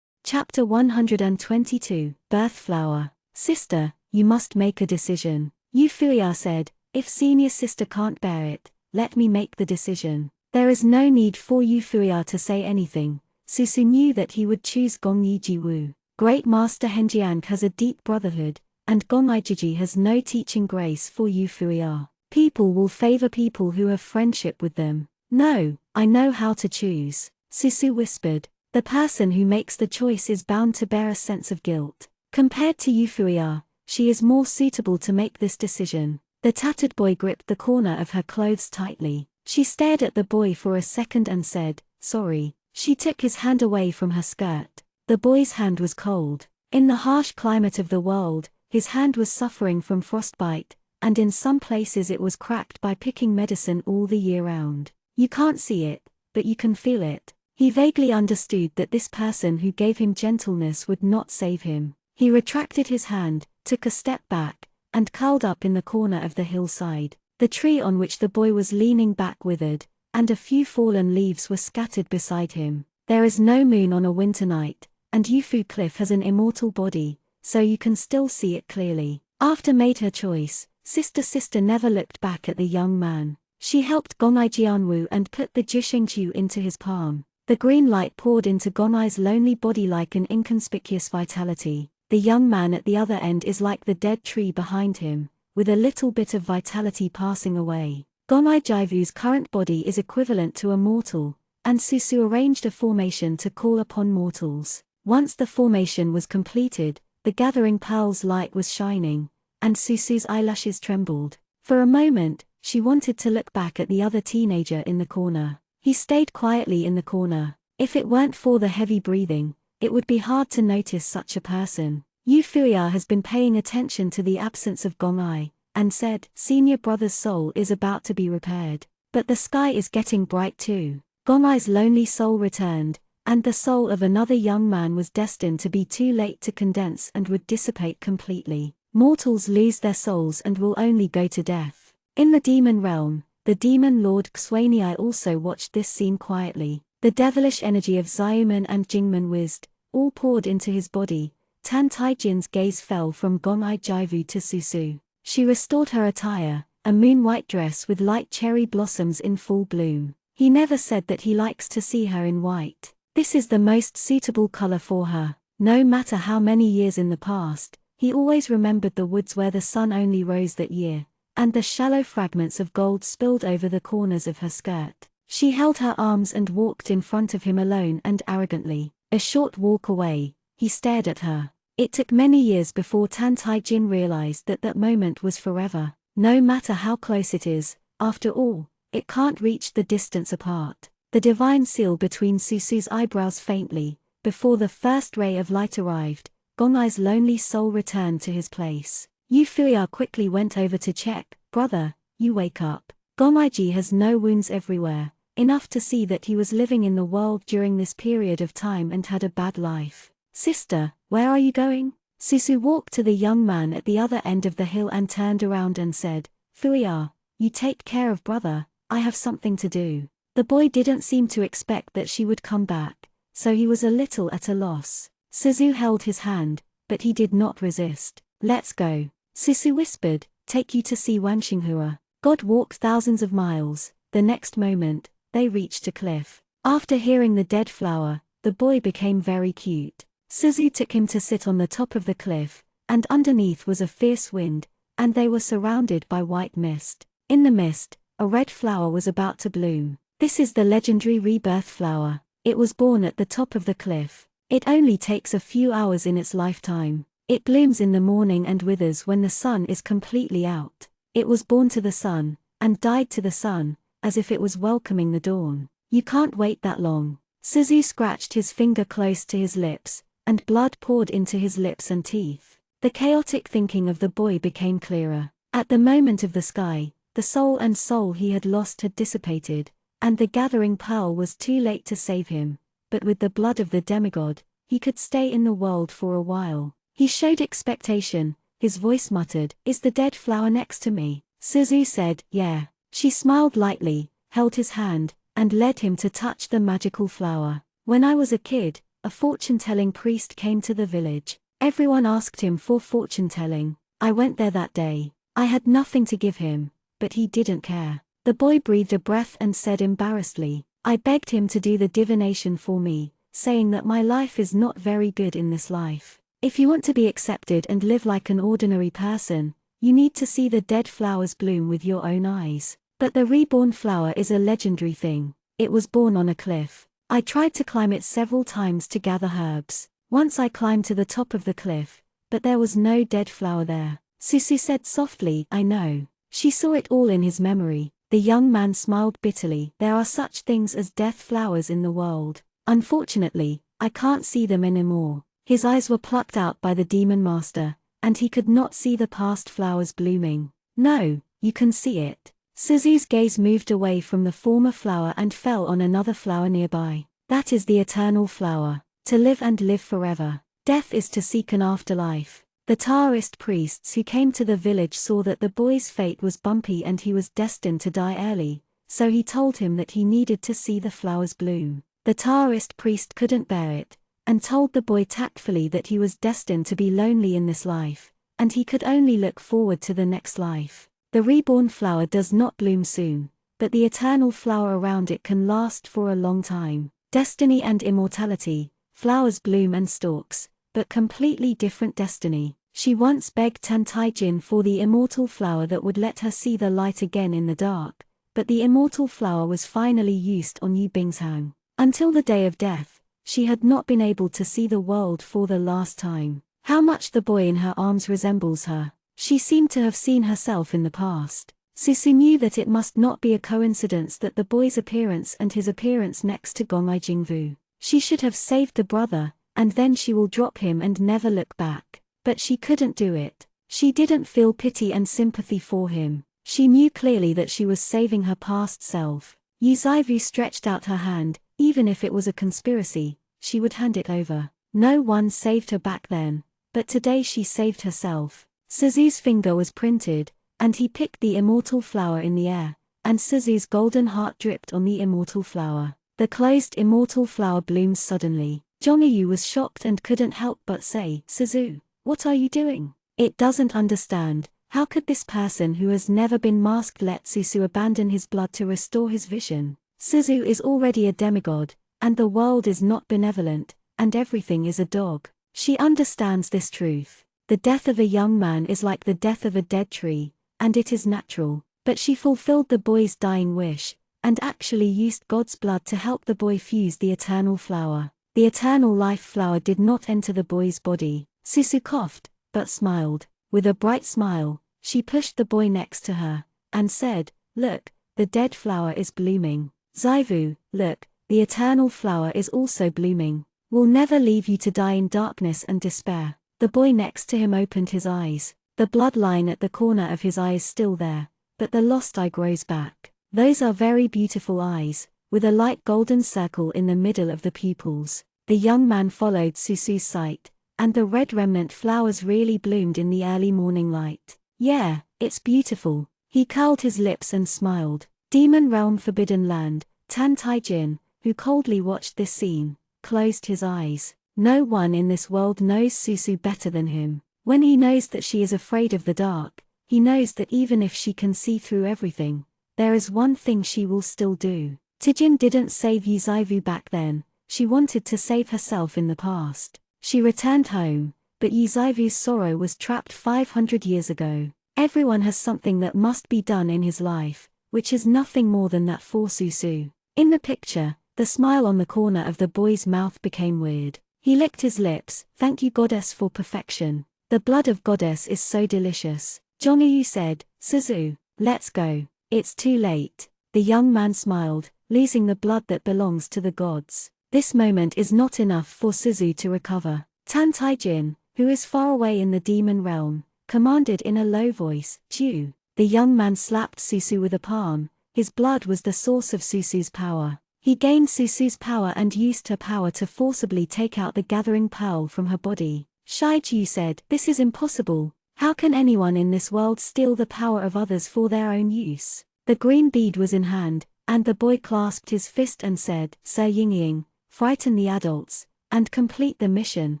A: Chapter 122, Birth Flower. Sister, you must make a decision. Yu Fuya said, if senior sister can't bear it, let me make the decision. There is no need for Yu Fuya to say anything. Susu knew that he would choose Gong Yijiwu. Great Master Henjiang has a deep brotherhood, and Gong Ijiji has no teaching grace for Yu Fuya. People will favor people who have friendship with them. No, I know how to choose, Susu whispered. The person who makes the choice is bound to bear a sense of guilt. Compared to Euphoria, she is more suitable to make this decision. The tattered boy gripped the corner of her clothes tightly. She stared at the boy for a second and said, "Sorry." She took his hand away from her skirt. The boy's hand was cold. In the harsh climate of the world, his hand was suffering from frostbite, and in some places it was cracked by picking medicine all the year round. You can't see it, but you can feel it. He vaguely understood that this person who gave him gentleness would not save him. He retracted his hand, took a step back, and curled up in the corner of the hillside. The tree on which the boy was leaning back withered, and a few fallen leaves were scattered beside him. There is no moon on a winter night, and Yufu Cliff has an immortal body, so you can still see it clearly. After made her choice, Sister never looked back at the young man. She helped Gonai Jianwu and put the Jishengqiu into his palm. The green light poured into Gonai's lonely body like an inconspicuous vitality. The young man at the other end is like the dead tree behind him, with a little bit of vitality passing away. Gonai Jiavu's current body is equivalent to a mortal, and Susu arranged a formation to call upon mortals. Once the formation was completed, the gathering pearl's light was shining, and Susu's eyelashes trembled. For a moment, she wanted to look back at the other teenager in the corner. He stayed quietly in the corner. If it weren't for the heavy breathing, it would be hard to notice such a person. Euphoria has been paying attention to the absence of Gonai, and said, "Senior brother's soul is about to be repaired. But the sky is getting bright too." Gonai's lonely soul returned, and the soul of another young man was destined to be too late to condense and would dissipate completely. Mortals lose their souls and will only go to death. In the demon realm, the demon lord Xuanyi also watched this scene quietly. The devilish energy of Xiumen and Jingmen whizzed, all poured into his body. Tan Taijin's gaze fell from Gonai Jiavu to Susu. She restored her attire, a moon-white dress with light cherry blossoms in full bloom. He never said that he likes to see her in white. This is the most suitable color for her. No matter how many years in the past, he always remembered the woods where the sun only rose that year, and the shallow fragments of gold spilled over the corners of her skirt. She held her arms and walked in front of him alone and arrogantly. A short walk away, he stared at her. It took many years before Tan Taijin realized that that moment was forever. No matter how close it is, after all, it can't reach the distance apart. The divine seal between Susu's eyebrows faintly, before the first ray of light arrived, Gonai's lonely soul returned to his place. Euphoria quickly went over to check. "Brother, you wake up." Gonaiji has no wounds everywhere, enough to see that he was living in the world during this period of time and had a bad life. "Sister, where are you going?" Susu walked to the young man at the other end of the hill and turned around and said, "Fuya, you take care of brother, I have something to do." The boy didn't seem to expect that she would come back, so he was a little at a loss. Suzu held his hand, but he did not resist. "Let's go," Susu whispered, "take you to see Wanxinghua." God walked thousands of miles. The next moment, they reached a cliff. After hearing the dead flower, the boy became very cute. Suzu took him to sit on the top of the cliff, and underneath was a fierce wind, and they were surrounded by white mist. In the mist, a red flower was about to bloom. This is the legendary rebirth flower. It was born at the top of the cliff. It only takes a few hours in its lifetime. It blooms in the morning and withers when the sun is completely out. It was born to the sun, and died to the sun, as if it was welcoming the dawn. You can't wait that long. Suzu scratched his finger close to his lips, and blood poured into his lips and teeth. The chaotic thinking of the boy became clearer. At the moment of the sky, the soul he had lost had dissipated, and the gathering pearl was too late to save him, but with the blood of the demigod, he could stay in the world for a while. He showed expectation. His voice muttered, "Is the dead flower next to me?" Suzu said, "Yeah." She smiled lightly, held his hand, and led him to touch the magical flower. "When I was a kid, a fortune-telling priest came to the village. Everyone asked him for fortune-telling. I went there that day. I had nothing to give him, but he didn't care." The boy breathed a breath and said embarrassedly, "I begged him to do the divination for me, saying that my life is not very good in this life. If you want to be accepted and live like an ordinary person, you need to see the dead flowers bloom with your own eyes." But the reborn flower is a legendary thing. It was born on a cliff. I tried to climb it several times to gather herbs. Once I climbed to the top of the cliff, but there was no dead flower there. Susu said softly, I know. She saw it all in his memory. The young man smiled bitterly. There are such things as death flowers in the world. Unfortunately, I can't see them anymore. His eyes were plucked out by the demon master, and he could not see the past flowers blooming. No, you can see it. Suzu's gaze moved away from the former flower and fell on another flower nearby. That is the eternal flower. To live and live forever. Death is to seek an afterlife. The Taoist priests who came to the village saw that the boy's fate was bumpy and he was destined to die early, so he told him that he needed to see the flowers bloom. The Taoist priest couldn't bear it, and told the boy tactfully that he was destined to be lonely in this life, and he could only look forward to the next life. The reborn flower does not bloom soon, but the eternal flower around it can last for a long time. Destiny and immortality, flowers bloom and stalks, but completely different destiny. She once begged Tan Tai Jin for the immortal flower that would let her see the light again in the dark, but the immortal flower was finally used on Yu Bing's hang. Until the day of death, she had not been able to see the world for the last time. How much the boy in her arms resembles her. She seemed to have seen herself in the past. Susu knew that it must not be a coincidence that the boy's appearance and his appearance next to Gong'ai Jingvu. She should have saved the brother, and then she will drop him and never look back. But she couldn't do it. She didn't feel pity and sympathy for him. She knew clearly that she was saving her past self. Yu Zaivu stretched out her hand. Even if it was a conspiracy, she would hand it over. No one saved her back then, but today she saved herself. Suzu's finger was printed, and he picked the immortal flower in the air, and Suzu's golden heart dripped on the immortal flower. The closed immortal flower bloomed suddenly. Zhongyu was shocked and couldn't help but say, Suzu, what are you doing? It doesn't understand. How could this person who has never been masked let Suzu abandon his blood to restore his vision? Suzu is already a demigod, and the world is not benevolent, and everything is a dog. She understands this truth. The death of a young man is like the death of a dead tree, and it is natural. But she fulfilled the boy's dying wish, and actually used God's blood to help the boy fuse the eternal flower. The eternal life flower did not enter the boy's body. Susu coughed, but smiled. With a bright smile, she pushed the boy next to her, and said, Look, the dead flower is blooming. Zaivu, look, the eternal flower is also blooming. We'll never leave you to die in darkness and despair. The boy next to him opened his eyes. The bloodline at the corner of his eye is still there, but the lost eye grows back. Those are very beautiful eyes, with a light golden circle in the middle of the pupils. The young man followed Susu's sight, and the red remnant flowers really bloomed in the early morning light. Yeah, it's beautiful. He curled his lips and smiled. Demon Realm Forbidden Land, Tan Tai Jin, who coldly watched this scene, closed his eyes. No one in this world knows Susu better than him. When he knows that she is afraid of the dark, he knows that even if she can see through everything, there is one thing she will still do. Tijin didn't save Yu Zaivu back then, she wanted to save herself in the past. She returned home, but Yu Zaivu's sorrow was trapped 500 years ago. Everyone has something that must be done in his life, which is nothing more than that for Susu. In the picture, the smile on the corner of the boy's mouth became weird. He licked his lips. Thank you, Goddess, for perfection. The blood of Goddess is so delicious. Zhongyu said, Suzu, let's go. It's too late. The young man smiled, losing the blood that belongs to the gods. This moment is not enough for Suzu to recover. Tan Tai Jin, who is far away in the demon realm, commanded in a low voice, Ju. The young man slapped Susu with a palm. His blood was the source of Susu's power. He gained Susu's power and used her power to forcibly take out the gathering pearl from her body. Shai Ju said, This is impossible. How can anyone in this world steal the power of others for their own use? The green bead was in hand, and the boy clasped his fist and said, Sir Yingying, frighten the adults, and complete the mission.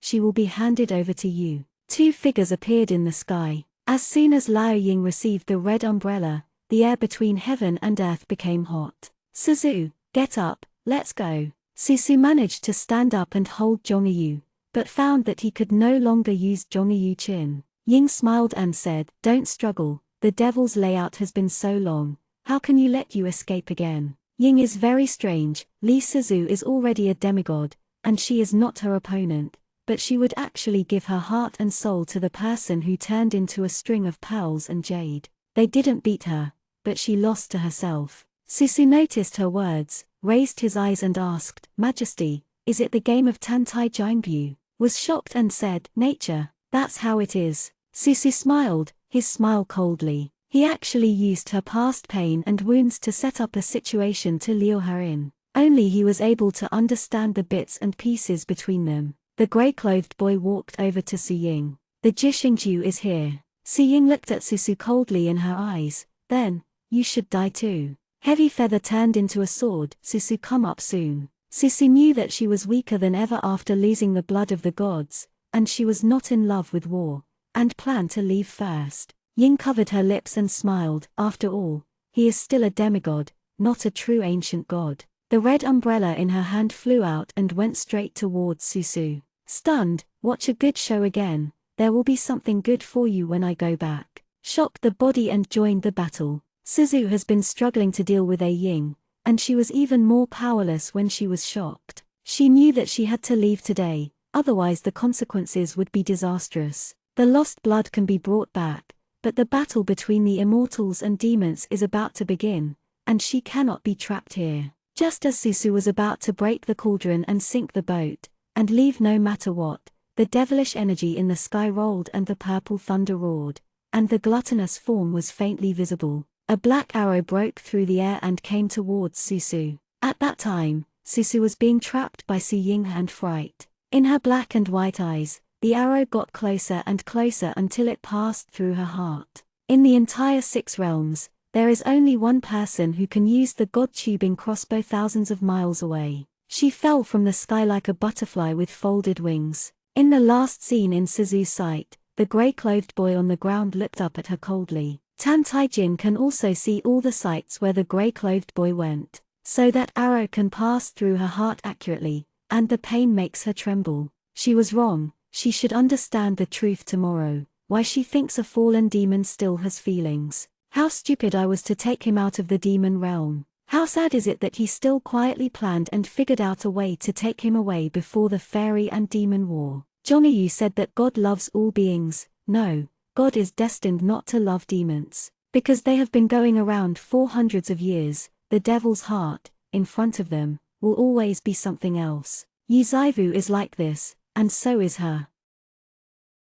A: She will be handed over to you. Two figures appeared in the sky. As soon as Lao Ying received the red umbrella, the air between heaven and earth became hot. Suzu, get up, let's go. Susu managed to stand up and hold Zhongyu, but found that he could no longer use Zhongyu chin. Ying smiled and said, Don't struggle, the devil's layout has been so long, How can you let you escape again? Ying is very strange. Li Sizu is already a demigod, and she is not her opponent, but she would actually give her heart and soul to the person who turned into a string of pearls and jade. They didn't beat her, but she lost to herself. Susu noticed her words, raised his eyes and asked, Majesty, is it the game of Tantai Jianbu? Was shocked and said, Nature, that's how it is. Susu smiled, his smile coldly. He actually used her past pain and wounds to set up a situation to lure her in. Only he was able to understand the bits and pieces between them. The grey-clothed boy walked over to Su Ying. The Jishingju is here. Su Ying looked at Susu coldly in her eyes. Then, you should die too. Heavy feather turned into a sword. Susu, come up soon. Susu knew that she was weaker than ever after losing the blood of the gods, and she was not in love with war, and planned to leave first. Ying covered her lips and smiled. After all, he is still a demigod, not a true ancient god. The red umbrella in her hand flew out and went straight towards Susu. Stunned, watch a good show again, there will be something good for you when I go back. Shocked the body and joined the battle. Suzu has been struggling to deal with a Ying, and she was even more powerless when she was shocked. She knew that she had to leave today, otherwise the consequences would be disastrous. The lost blood can be brought back, but the battle between the immortals and demons is about to begin, and she cannot be trapped here. Just as Susu was about to break the cauldron and sink the boat, and leave no matter what, the devilish energy in the sky rolled and the purple thunder roared, and the gluttonous form was faintly visible. A black arrow broke through the air and came towards Susu. At that time, Susu was being trapped by Su Ying and fright. In her black and white eyes, the arrow got closer and closer until it passed through her heart. In the entire 6 realms, there is only one person who can use the god-tubing crossbow thousands of miles away. She fell from the sky like a butterfly with folded wings. In the last scene in Suzu's sight, the grey-clothed boy on the ground looked up at her coldly. Tan Tai Jin can also see all the sights where the grey-clothed boy went, so that arrow can pass through her heart accurately, and the pain makes her tremble. She was wrong, she should understand the truth tomorrow, why she thinks a fallen demon still has feelings. How stupid I was to take him out of the demon realm. How sad is it that he still quietly planned and figured out a way to take him away before the fairy and demon war. Zhongyu said that God loves all beings. No, God is destined not to love demons. Because they have been going around for hundreds of years, the devil's heart, in front of them, will always be something else. Yuzaivu is like this, and so is her.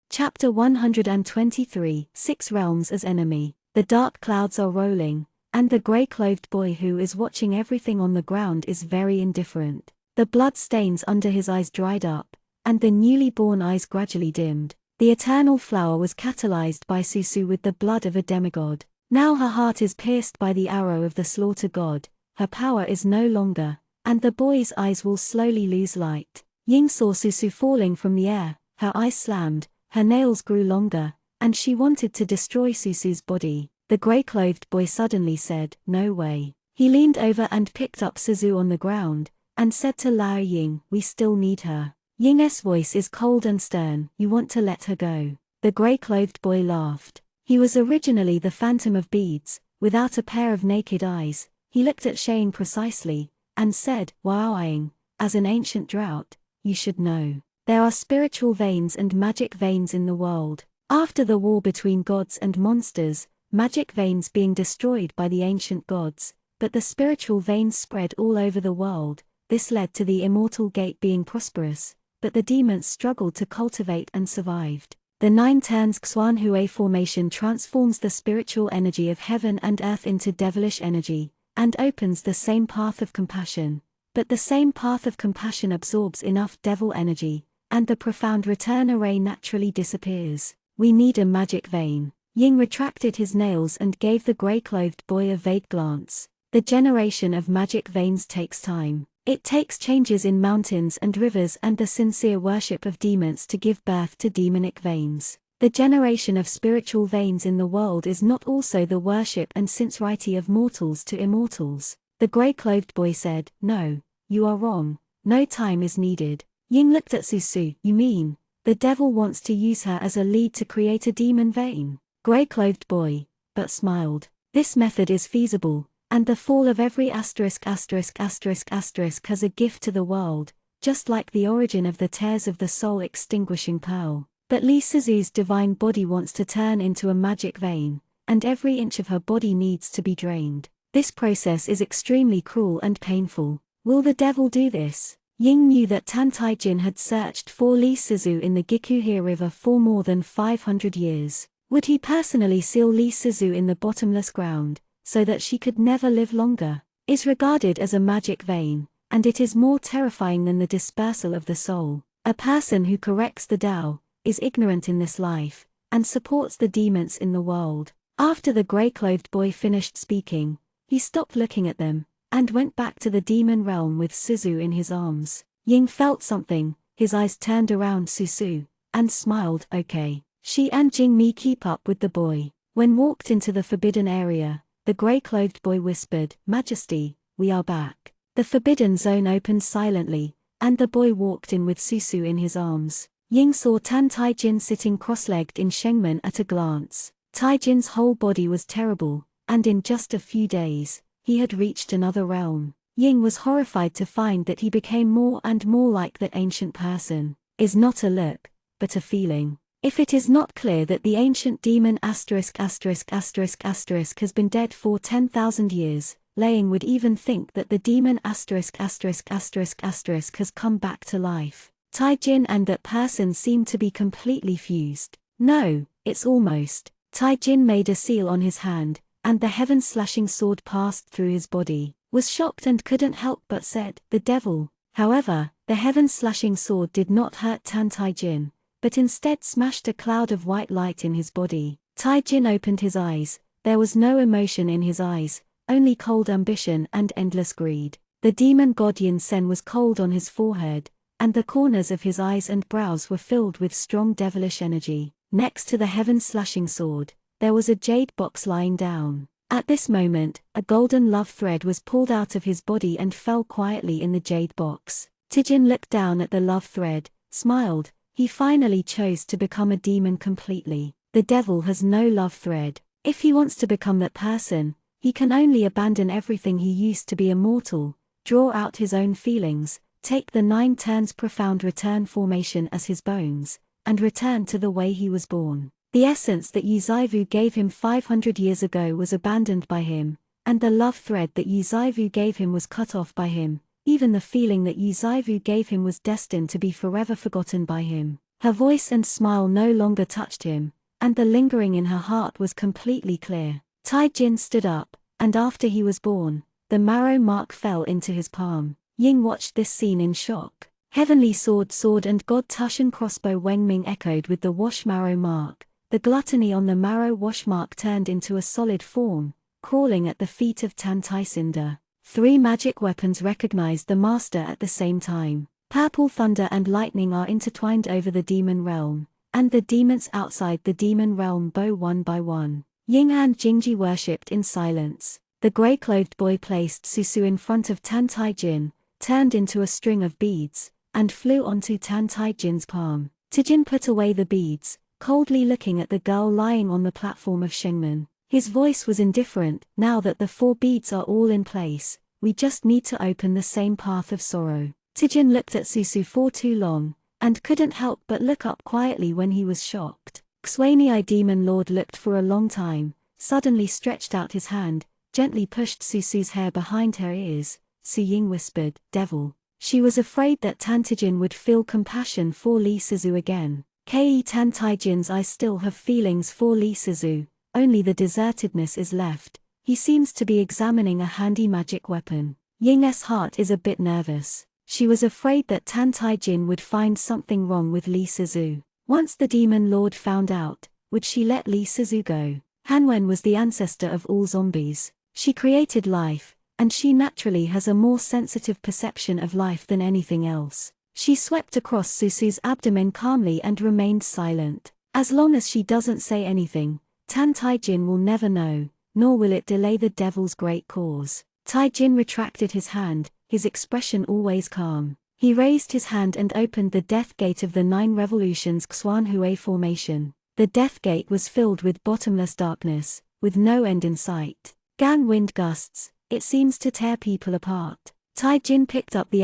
A: Chapter 123, 6 Realms as Enemy. The dark clouds are rolling, and the grey-clothed boy who is watching everything on the ground is very indifferent. The blood stains under his eyes dried up, and the newly born eyes gradually dimmed. The eternal flower was catalyzed by Susu with the blood of a demigod. Now her heart is pierced by the arrow of the slaughter god, her power is no longer, and the boy's eyes will slowly lose light. Ying saw Susu falling from the air, her eyes slammed, her nails grew longer, and she wanted to destroy Susu's body. The grey-clothed boy suddenly said, no way. He leaned over and picked up Suzu on the ground, and said to Lao Ying, we still need her. Ying's voice is cold and stern, you want to let her go. The grey-clothed boy laughed. He was originally the Phantom of Beads, without a pair of naked eyes. He looked at Shang precisely, and said, Waoing, as an ancient drought, you should know. There are spiritual veins and magic veins in the world. After the war between gods and monsters, magic veins being destroyed by the ancient gods, but the spiritual veins spread all over the world. This led to the immortal gate being prosperous, but the demons struggled to cultivate and survived. The 9 turns Xuanhue formation transforms the spiritual energy of heaven and earth into devilish energy, and opens the same path of compassion. But the same path of compassion absorbs enough devil energy, and the profound return array naturally disappears. We need a magic vein. Ying retracted his nails and gave the grey-clothed boy a vague glance. The generation of magic veins takes time. It takes changes in mountains and rivers and the sincere worship of demons to give birth to demonic veins. The generation of spiritual veins in the world is not also the worship and sincerity of mortals to immortals. The grey-clothed boy said, no, you are wrong, no time is needed. Ying looked at Susu, you mean, the devil wants to use her as a lead to create a demon vein? Grey-clothed boy, but smiled. This method is feasible, and the fall of every has a gift to the world, just like the origin of the tears of the soul-extinguishing pearl. But Lee Sizu's divine body wants to turn into a magic vein, and every inch of her body needs to be drained. This process is extremely cruel and painful. Will the devil do this? Ying knew that Tan Tai-jin had searched for Lee Sizu in the Gikuhia River for more than 500 years. Would he personally seal Lee Sizu in the bottomless ground, so that she could never live longer? Is regarded as a magic vein, and it is more terrifying than the dispersal of the soul. A person who corrects the Tao is ignorant in this life, and supports the demons in the world. After the grey-clothed boy finished speaking, he stopped looking at them, and went back to the demon realm with Sizu in his arms. Ying felt something, his eyes turned around Susu, and smiled. Okay. She and Jingmi keep up with the boy. When walked into the forbidden area, the grey-clothed boy whispered, "Majesty, we are back." The forbidden zone opened silently, and the boy walked in with Susu in his arms. Ying saw Tan Tai-jin sitting cross-legged in Shengmen at a glance. Tai-jin's whole body was terrible, and in just a few days, he had reached another realm. Ying was horrified to find that he became more and more like that ancient person. Is not a look, but a feeling. If it is not clear that the ancient demon has been dead for 10,000 years, Laying would even think that the demon has come back to life. Tai-jin and that person seem to be completely fused. No, it's almost. Tai-jin made a seal on his hand, and the heaven-slashing sword passed through his body. Was shocked and couldn't help but said, "The devil." However, the heaven-slashing sword did not hurt Tan Tai-jin, but instead smashed a cloud of white light in his body. Tai-jin opened his eyes. There was no emotion in his eyes, only cold ambition and endless greed. The demon god Yin Sen was cold on his forehead, and the corners of his eyes and brows were filled with strong devilish energy. Next to the heaven-slashing sword, there was a jade box lying down. At this moment, a golden love thread was pulled out of his body and fell quietly in the jade box. Tai-jin looked down at the love thread, smiled. He finally chose to become a demon completely. The devil has no love thread. If he wants to become that person, he can only abandon everything he used to be immortal, draw out his own feelings, take the 9 turns profound return formation as his bones, and return to the way he was born. The essence that Yizaivu gave him 500 years ago was abandoned by him, and the love thread that Yizaivu gave him was cut off by him. Even the feeling that Yizaivu gave him was destined to be forever forgotten by him. Her voice and smile no longer touched him, and the lingering in her heart was completely clear. Tai-jin stood up, and after he was born, the marrow mark fell into his palm. Ying watched this scene in shock. Heavenly sword and god Tushan crossbow Wengming echoed with the wash marrow mark. The gluttony on the marrow wash mark turned into a solid form, crawling at the feet of Tan Tai-cinder. 3 magic weapons recognized the master at the same time. Purple thunder and lightning are intertwined over the demon realm, and the demons outside the demon realm bow one by one. Ying and Jingji worshipped in silence. The grey-clothed boy placed Susu in front of Tan Tai-jin, turned into a string of beads, and flew onto Tan Tai-jin's palm. Tai-jin put away the beads, coldly looking at the girl lying on the platform of Shengmen. His voice was indifferent. "Now that the 4 beads are all in place, we just need to open the same path of sorrow." Tai-jin looked at Susu for too long, and couldn't help but look up quietly when he was shocked. Xuanyi Demon Lord looked for a long time, suddenly stretched out his hand, gently pushed Susu's hair behind her ears. Su Ying whispered, "Devil." She was afraid that Tan Tai-jin would feel compassion for Lee Sizu again. Tan Tai-jin's eyes still have feelings for Lee Sizu, only the desertedness is left. He seems to be examining a handy magic weapon. Ying's heart is a bit nervous. She was afraid that Tan Tai-jin would find something wrong with Lee Sizu. Once the demon lord found out, would she let Lee Sizu go? Hanwen was the ancestor of all zombies. She created life, and she naturally has a more sensitive perception of life than anything else. She swept across Susu's abdomen calmly and remained silent. As long as she doesn't say anything, Tan Tai-jin will never know, nor will it delay the devil's great cause. Tai-jin retracted his hand, his expression always calm. He raised his hand and opened the death gate of the 9 revolutions Xuanhui formation. The death gate was filled with bottomless darkness, with no end in sight. Gan wind gusts, it seems to tear people apart. Tai-jin picked up the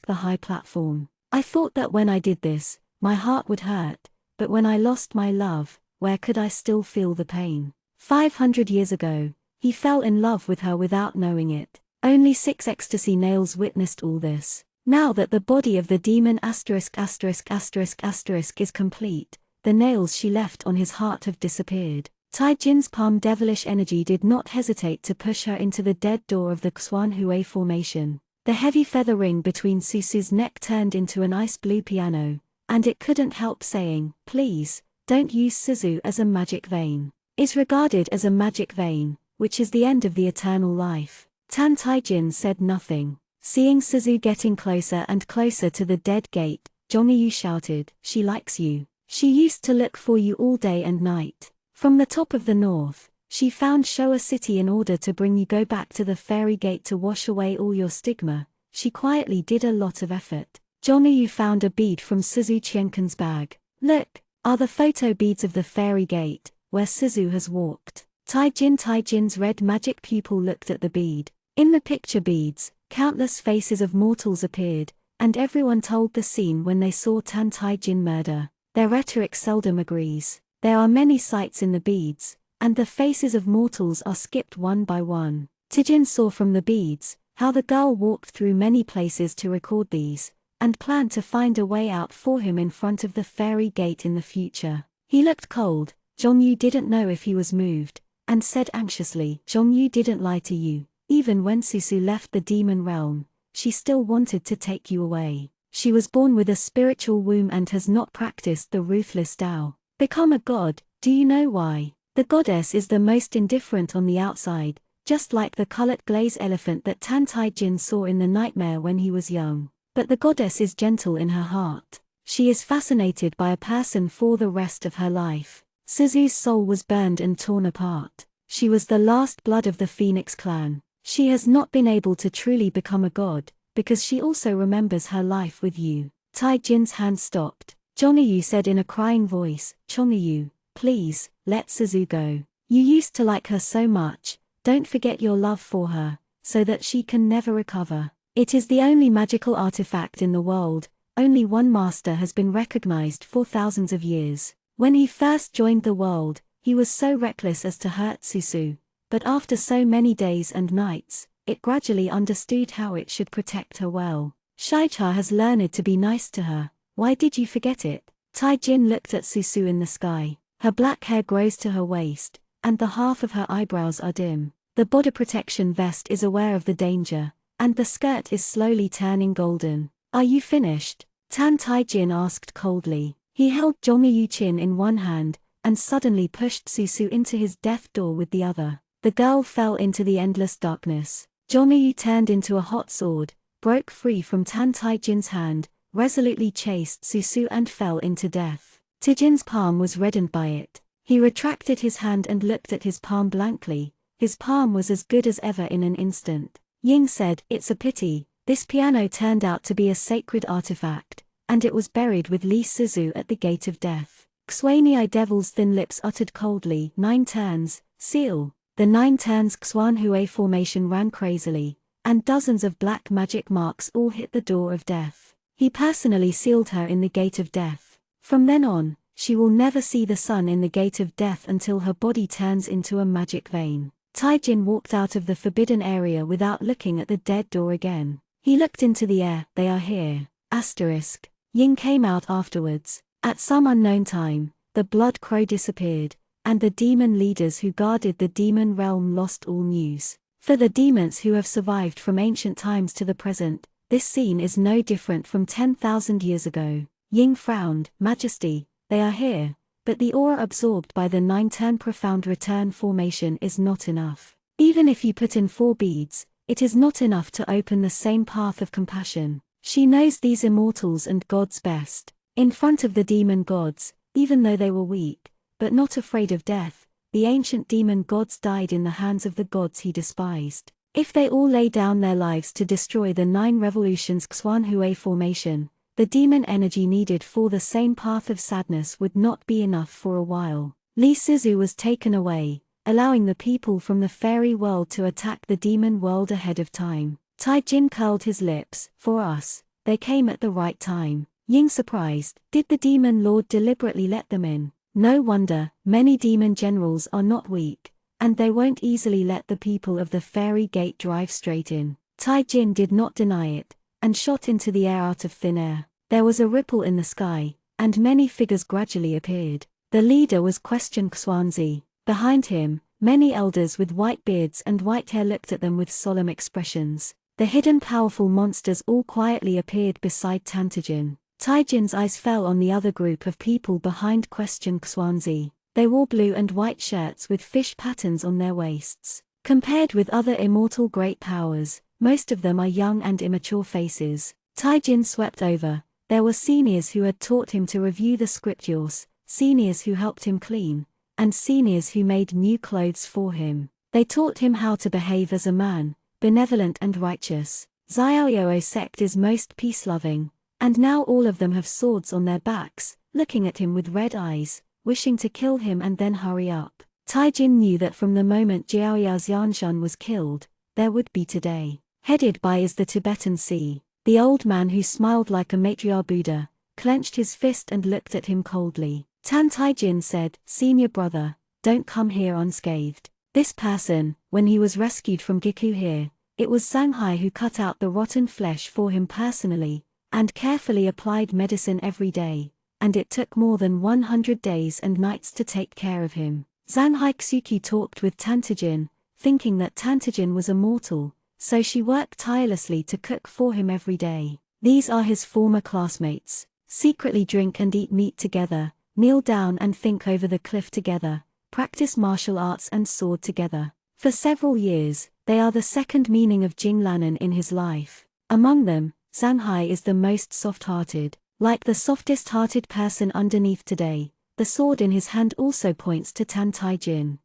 A: the high platform. I thought that when I did this, my heart would hurt, but when I lost my love, where could I still feel the pain? 500 years ago, he fell in love with her without knowing it. Only 6 ecstasy nails witnessed all this. Now that the body of the demon is complete, the nails she left on his heart have disappeared. Tai-jin's palm devilish energy did not hesitate to push her into the dead door of the Xuanhui formation. The heavy feather ring between Susu's neck turned into an ice blue piano, and it couldn't help saying, "Please, don't use Suzu as a magic vein." Is regarded as a magic vein, which is the end of the eternal life. Tan Tai-jin said nothing. Seeing Suzu getting closer and closer to the dead gate, Zhongyu shouted, "She likes you. She used to look for you all day and night. From the top of the north, she found Showa City in order to bring you go back to the fairy gate to wash away all your stigma. She quietly did a lot of effort." Zhongyu found a bead from Suzu Qianken's bag. "Look, are the photo beads of the fairy gate, where Suzu has walked." Tai-jin's red magic pupil looked at the bead. In the picture beads, countless faces of mortals appeared, and everyone told the scene when they saw Tan Tai-jin murder. Their rhetoric seldom agrees. There are many sights in the beads, and the faces of mortals are skipped one by one. Tai-jin saw from the beads how the girl walked through many places to record these, and planned to find a way out for him in front of the fairy gate in the future. He looked cold. Zhongyu didn't know if he was moved, and said anxiously, "Zhongyu didn't lie to you. Even when Susu left the demon realm, she still wanted to take you away. She was born with a spiritual womb and has not practiced the ruthless Tao. Become a god, do you know why? The goddess is the most indifferent on the outside, just like the colored glaze elephant that Tan Tai-jin saw in the nightmare when he was young. But the goddess is gentle in her heart. She is fascinated by a person for the rest of her life." Suzu's soul was burned and torn apart. She was the last blood of the Phoenix clan. She has not been able to truly become a god, because she also remembers her life with you. Tai-jin's hand stopped. Zhongyu said in a crying voice, "Zhongyu, please, let Suzu go. You used to like her so much, don't forget your love for her, so that she can never recover. It is the only magical artifact in the world, only one master has been recognized for thousands of years. When he first joined the world, he was so reckless as to hurt Susu, but after so many days and nights, it gradually understood how it should protect her well. Shaicha has learned to be nice to her. Why did you forget it?" Tai-jin looked at Susu in the sky. Her black hair grows to her waist, and the half of her eyebrows are dim. The body protection vest is aware of the danger, and the skirt is slowly turning golden. "Are you finished?" Tan Tai-jin asked coldly. He held Zhongyu Chin in one hand, and suddenly pushed Susu into his death door with the other. The girl fell into the endless darkness. Zhongyu turned into a hot sword, broke free from Tan Tai-jin's hand, resolutely chased Susu and fell into death. Tai-jin's palm was reddened by it. He retracted his hand and looked at his palm blankly. His palm was as good as ever in an instant. Ying said, "It's a pity, this piano turned out to be a sacred artifact, and it was buried with Li Suzu at the gate of death." Xuanyi Devil's thin lips uttered coldly, 9 turns, seal. The 9 turns Xuanhui formation ran crazily, and dozens of black magic marks all hit the door of death. He personally sealed her in the gate of death. From then on, she will never see the sun in the gate of death until her body turns into a magic vein. Tai-jin walked out of the forbidden area without looking at the dead door again. He looked into the air. "They are here." Asterisk. Ying came out afterwards. At some unknown time, the blood crow disappeared, and the demon leaders who guarded the demon realm lost all news. For the demons who have survived from ancient times to the present, this scene is no different from 10,000 years ago. Ying frowned. "Majesty, they are here, but the aura absorbed by the 9-turn profound return formation is not enough. Even if you put in 4 beads, it is not enough to open the same path of compassion." She knows these immortals and gods best. In front of the demon gods, even though they were weak, but not afraid of death, the ancient demon gods died in the hands of the gods he despised. If they all lay down their lives to destroy the 9 revolutions Xuanhui formation, the demon energy needed for the same path of sadness would not be enough for a while. Li Sizu was taken away, allowing the people from the fairy world to attack the demon world ahead of time. Tai Jin curled his lips. For us, they came at the right time. Ying surprised, did the demon lord deliberately let them in? No wonder, many demon generals are not weak, and they won't easily let the people of the fairy gate drive straight in. Tai Jin did not deny it, and shot into the air out of thin air. There was a ripple in the sky, and many figures gradually appeared. The leader was Question Xuanzi. Behind him, many elders with white beards and white hair looked at them with solemn expressions. The hidden powerful monsters all quietly appeared beside Tantijin. Tai Jin's eyes fell on the other group of people behind Question Xuanzi. They wore blue and white shirts with fish patterns on their waists. Compared with other immortal great powers, most of them are young and immature faces. Tai Jin swept over. There were seniors who had taught him to review the scriptures, seniors who helped him clean, and seniors who made new clothes for him. They taught him how to behave as a man, benevolent and righteous. Xiaoyao sect is most peace-loving, and now all of them have swords on their backs, looking at him with red eyes, wishing to kill him and then hurry up. Tai Jin knew that from the moment Jiaoyao Xianshun was killed, there would be today. Headed by is the Tibetan Sea. The old man who smiled like a matriarch Buddha, clenched his fist and looked at him coldly. Tan Taijin said, "Senior brother, don't come here unscathed." This person, when he was rescued from Giku here, it was Shanghai who cut out the rotten flesh for him personally, and carefully applied medicine every day, and it took more than 100 days and nights to take care of him. Zanhai Tsuki talked with Tantijin, thinking that Tantijin was immortal, so she worked tirelessly to cook for him every day. These are his former classmates. Secretly drink and eat meat together, kneel down and think over the cliff together, practice martial arts and sword together. For several years, they are the second meaning of Jinglanen in his life. Among them, Zanhai is the most soft-hearted. Like the softest-hearted person underneath today, the sword in his hand also points to Tan Taijin.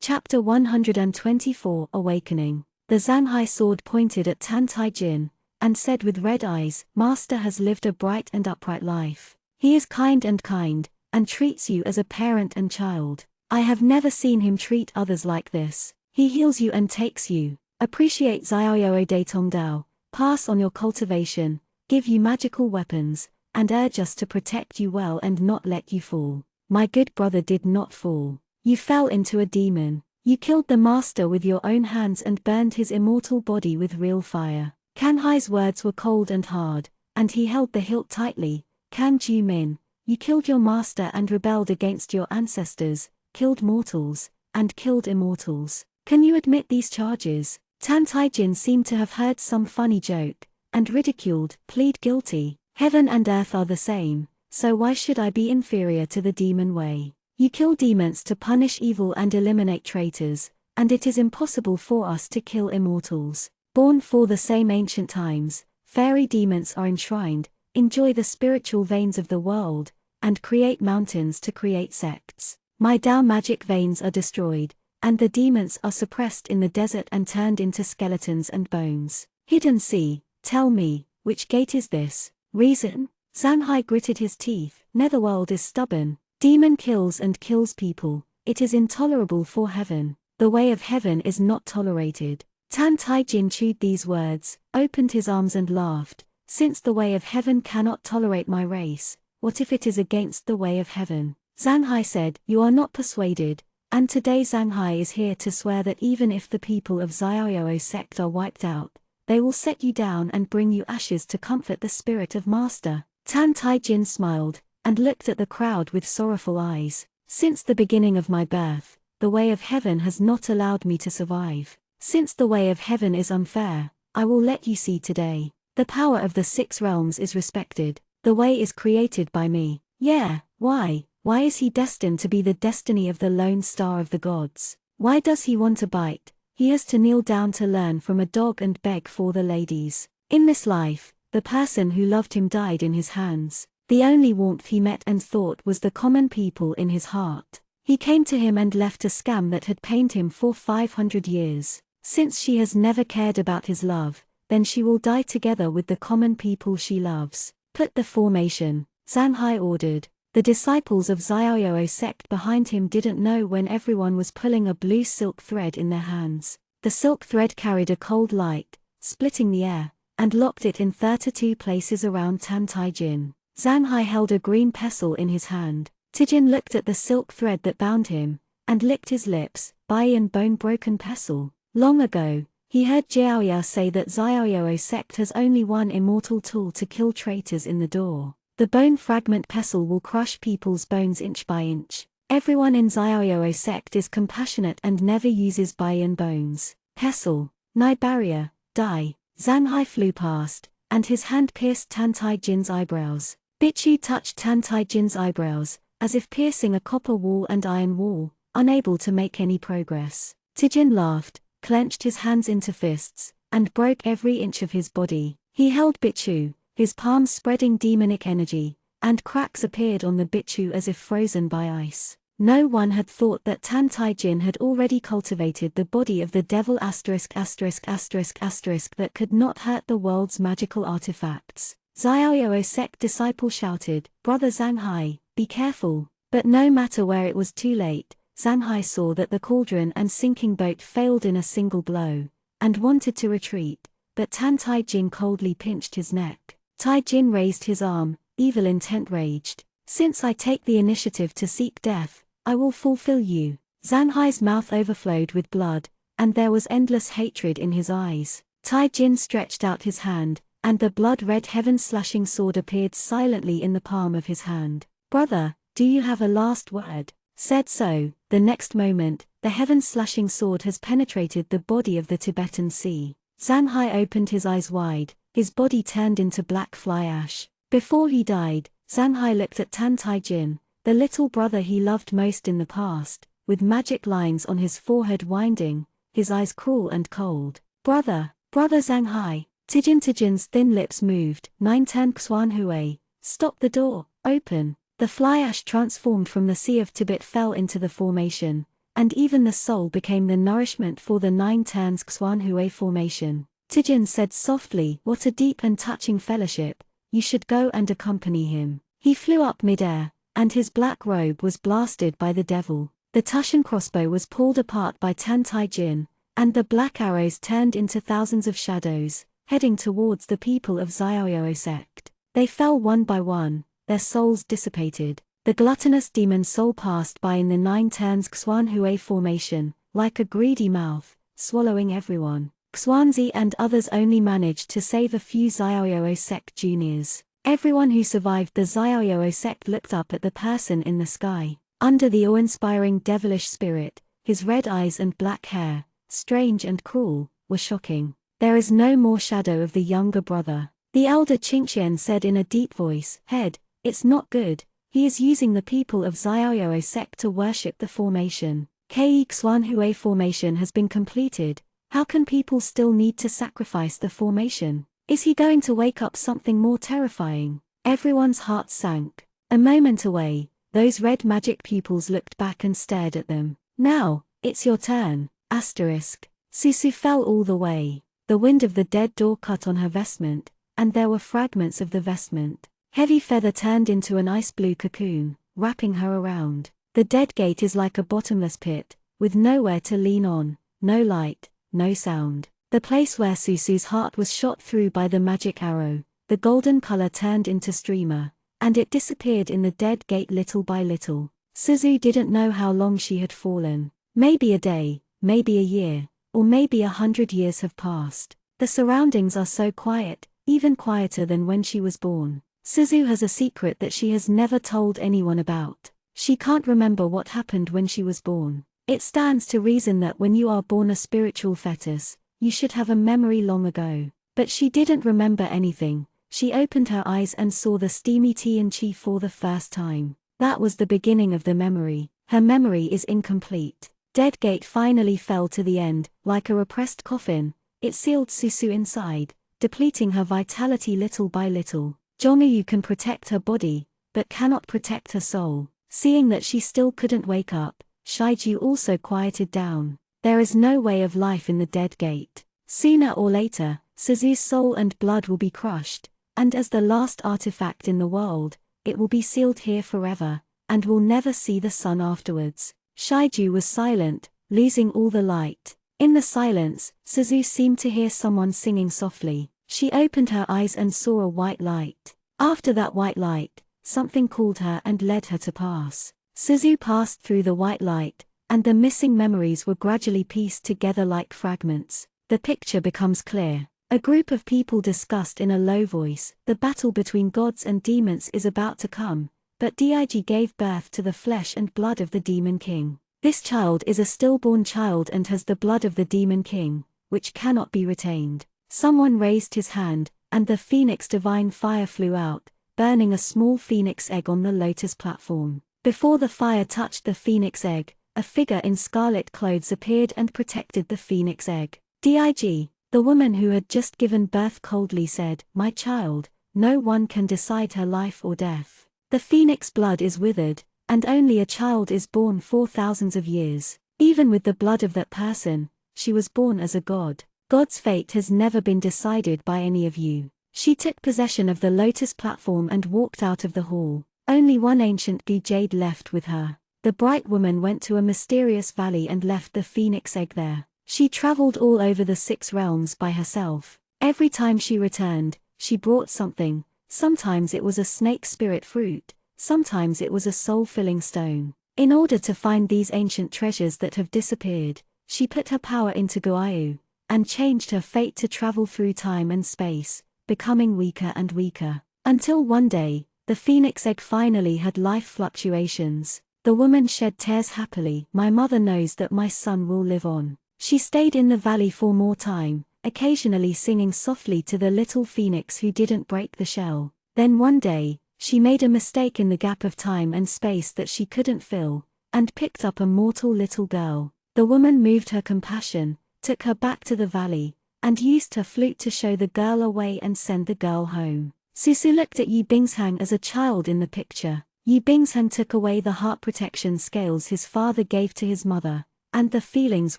A: Chapter 124 Awakening. The Zanhai sword pointed at Tan Taijin, and said with red eyes, "Master has lived a bright and upright life. He is kind, and treats you as a parent and child. I have never seen him treat others like this. He heals you and takes you. Appreciate Xiaoyao de Tongdao, pass on your cultivation, give you magical weapons, and urge us to protect you well and not let you fall. My good brother did not fall. You fell into a demon. You killed the master with your own hands and burned his immortal body with real fire." Kanhai's words were cold and hard, and he held the hilt tightly. Kan Ju-min, you killed your master and rebelled against your ancestors, killed mortals, and killed immortals. Can you admit these charges? Tan Taijin seemed to have heard some funny joke, and ridiculed, plead guilty. Heaven and earth are the same, so why should I be inferior to the demon way? You kill demons to punish evil and eliminate traitors, and it is impossible for us to kill immortals. Born for the same ancient times, fairy demons are enshrined, enjoy the spiritual veins of the world, and create mountains to create sects. My Dao magic veins are destroyed, and the demons are suppressed in the desert and turned into skeletons and bones. Hidden Sea, tell me, which gate is this? Reason? Zanhai gritted his teeth. Netherworld is stubborn. Demon kills and kills people. It is intolerable for heaven. The way of heaven is not tolerated. Tan Taijin chewed these words, opened his arms and laughed. Since the way of heaven cannot tolerate my race, what if it is against the way of heaven? Zanhai said, you are not persuaded, and today Zanhai is here to swear that even if the people of Xiaoyao sect are wiped out, they will set you down and bring you ashes to comfort the spirit of Master. Tan Taijin smiled, and looked at the crowd with sorrowful eyes. Since the beginning of my birth, the way of heaven has not allowed me to survive. Since the way of heaven is unfair, I will let you see today. The power of the 6 realms is respected. The way is created by me. Yeah, why? Why is he destined to be the destiny of the lone star of the gods? Why does he want to bite? He has to kneel down to learn from a dog and beg for the ladies. In this life, the person who loved him died in his hands. The only warmth he met and thought was the common people in his heart. He came to him and left a scam that had pained him for 500 years. Since she has never cared about his love, then she will die together with the common people she loves. Put the formation, Zanhai ordered. The disciples of Xiaoyou sect behind him didn't know when everyone was pulling a blue silk thread in their hands. The silk thread carried a cold light, splitting the air, and locked it in 32 places around Tan Taijin. Zhang Hai held a green pestle in his hand. Tijin looked at the silk thread that bound him, and licked his lips. Bayan bone-broken pestle. Long ago, he heard Jiaoya say that Xiaoyou sect has only one immortal tool to kill traitors in the door. The bone fragment pestle will crush people's bones inch by inch. Everyone in Xiaoyou sect is compassionate and never uses Bayan bones. Pestle. Nai barrier. Die. Zhang Hai flew past, and his hand pierced Tan Taijin's eyebrows. Bichu touched Tan Taijin's eyebrows, as if piercing a copper wall and iron wall, unable to make any progress. Tijin laughed, clenched his hands into fists, and broke every inch of his body. He held Bichu, his palms spreading demonic energy, and cracks appeared on the Bichu as if frozen by ice. No one had thought that Tan Taijin had already cultivated the body of the devil ****** that could not hurt the world's magical artifacts. Xiaoyou sect disciple shouted, "Brother Zhang Hai, be careful!" But no matter where, it was too late. Zhang Hai saw that the cauldron and sinking boat failed in a single blow, and wanted to retreat, but Tan Taijin coldly pinched his neck. Taijin raised his arm, evil intent raged. "Since I take the initiative to seek death, I will fulfill you." Zhang Hai's mouth overflowed with blood, and there was endless hatred in his eyes. Taijin stretched out his hand, and the blood-red heaven-slashing sword appeared silently in the palm of his hand. "Brother, do you have a last word?" Said so. The next moment, the heaven-slashing sword has penetrated the body of the Tibetan sea. Zhang Hai opened his eyes wide, his body turned into black fly ash. Before he died, Zhang Hai looked at Tan Taijin, the little brother he loved most in the past, with magic lines on his forehead winding, his eyes cruel and cold. Brother Zhang Hai." Tijin's thin lips moved. 9 Turn Xuan Hui. "Stop the door, open." The fly ash transformed from the Sea of Tibet fell into the formation, and even the soul became the nourishment for the 9 Turns Xuan Hui formation. Tijin said softly, "What a deep and touching fellowship, you should go and accompany him." He flew up mid-air, and his black robe was blasted by the devil. The Tushan crossbow was pulled apart by Tan Taijin, and the black arrows turned into thousands of shadows, heading towards the people of Xiaoyou sect. They fell one by one, their souls dissipated. The gluttonous demon soul passed by in the 9 Turns Xuan Hui formation, like a greedy mouth, swallowing everyone. Xuanzi and others only managed to save a few Xiaoyou sect juniors. Everyone who survived the Xiaoyou sect looked up at the person in the sky. Under the awe-inspiring devilish spirit, his red eyes and black hair, strange and cruel, were shocking. "There is no more shadow of the younger brother." The elder Qingqian said in a deep voice, "Head, it's not good. He is using the people of Xiaoyou sect to worship the formation. Ke Xuan Hui formation has been completed. How can people still need to sacrifice the formation? Is he going to wake up something more terrifying?" Everyone's heart sank. A moment away, those red magic pupils looked back and stared at them. "Now, it's your turn." Susu fell all the way. The wind of the dead door cut on her vestment, and there were fragments of the vestment. Heavy feather turned into an ice blue cocoon, wrapping her around. The dead gate is like a bottomless pit, with nowhere to lean on, no light, no sound. The place where Susu's heart was shot through by the magic arrow, the golden color turned into streamer, and it disappeared in the dead gate little by little. Suzu didn't know how long she had fallen. Maybe a day, maybe a year, or maybe 100 years have passed. The surroundings are so quiet, even quieter than when she was born. Suzu has a secret that she has never told anyone about. She can't remember what happened when she was born. It stands to reason that when you are born a spiritual fetus, you should have a memory long ago. But she didn't remember anything. She opened her eyes and saw the steamy Tian Chi for the first time. That was the beginning of the memory. Her memory is incomplete. Dead Gate finally fell to the end, like a repressed coffin. It sealed Susu inside, depleting her vitality little by little. Zhongyu can protect her body, but cannot protect her soul. Seeing that she still couldn't wake up, Shaiju also quieted down. There is no way of life in the Dead Gate. Sooner or later, Suzu's soul and blood will be crushed, and as the last artifact in the world, it will be sealed here forever, and will never see the sun afterwards. Shiju was silent, losing all the light. In the silence, Suzu seemed to hear someone singing softly. She opened her eyes and saw a white light. After that white light, something called her and led her to pass. Suzu passed through the white light, and the missing memories were gradually pieced together like fragments. The picture becomes clear. A group of people discussed in a low voice, the battle between gods and demons is about to come, but Dig gave birth to the flesh and blood of the demon king. This child is a stillborn child and has the blood of the demon king, which cannot be retained. Someone raised his hand, and the phoenix divine fire flew out, burning a small phoenix egg on the lotus platform. Before the fire touched the phoenix egg, a figure in scarlet clothes appeared and protected the phoenix egg. Dig, the woman who had just given birth, coldly said, "My child, no one can decide her life or death. The phoenix blood is withered, and only a child is born for thousands of years. Even with the blood of that person, she was born as a god. God's fate has never been decided by any of you." She took possession of the lotus platform and walked out of the hall. Only one ancient jade left with her. The bright woman went to a mysterious valley and left the phoenix egg there. She traveled all over the 6 realms by herself. Every time she returned, she brought something. Sometimes it was a snake spirit fruit, sometimes it was a soul-filling stone. In order to find these ancient treasures that have disappeared, she put her power into Goayu, and changed her fate to travel through time and space, becoming weaker and weaker. Until one day, the phoenix egg finally had life fluctuations. The woman shed tears happily. "My mother knows that my son will live on." She stayed in the valley for more time, occasionally singing softly to the little phoenix who didn't break the shell. Then one day, she made a mistake in the gap of time and space that she couldn't fill, and picked up a mortal little girl. The woman moved her compassion, took her back to the valley, and used her flute to show the girl a way and send the girl home. Susu looked at Yi Bingshang as a child in the picture. Yi Bingshang took away the heart protection scales his father gave to his mother, and the feelings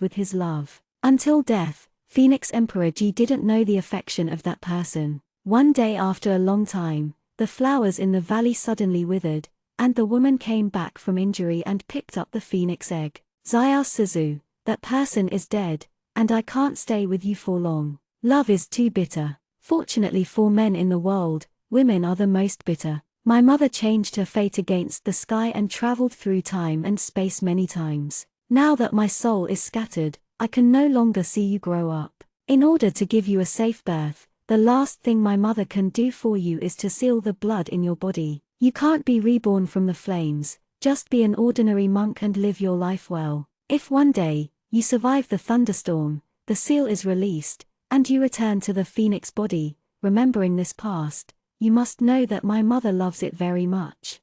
A: with his love. Until death, Phoenix Emperor Ji didn't know the affection of that person. One day after a long time, the flowers in the valley suddenly withered, and the woman came back from injury and picked up the phoenix egg. "Xiao Suzu, that person is dead, and I can't stay with you for long. Love is too bitter. Fortunately for men in the world, women are the most bitter. My mother changed her fate against the sky and traveled through time and space many times. Now that my soul is scattered, I can no longer see you grow up. In order to give you a safe birth, the last thing my mother can do for you is to seal the blood in your body. You can't be reborn from the flames, just be an ordinary monk and live your life well. If one day, you survive the thunderstorm, the seal is released, and you return to the phoenix body, remembering this past, you must know that my mother loves it very much."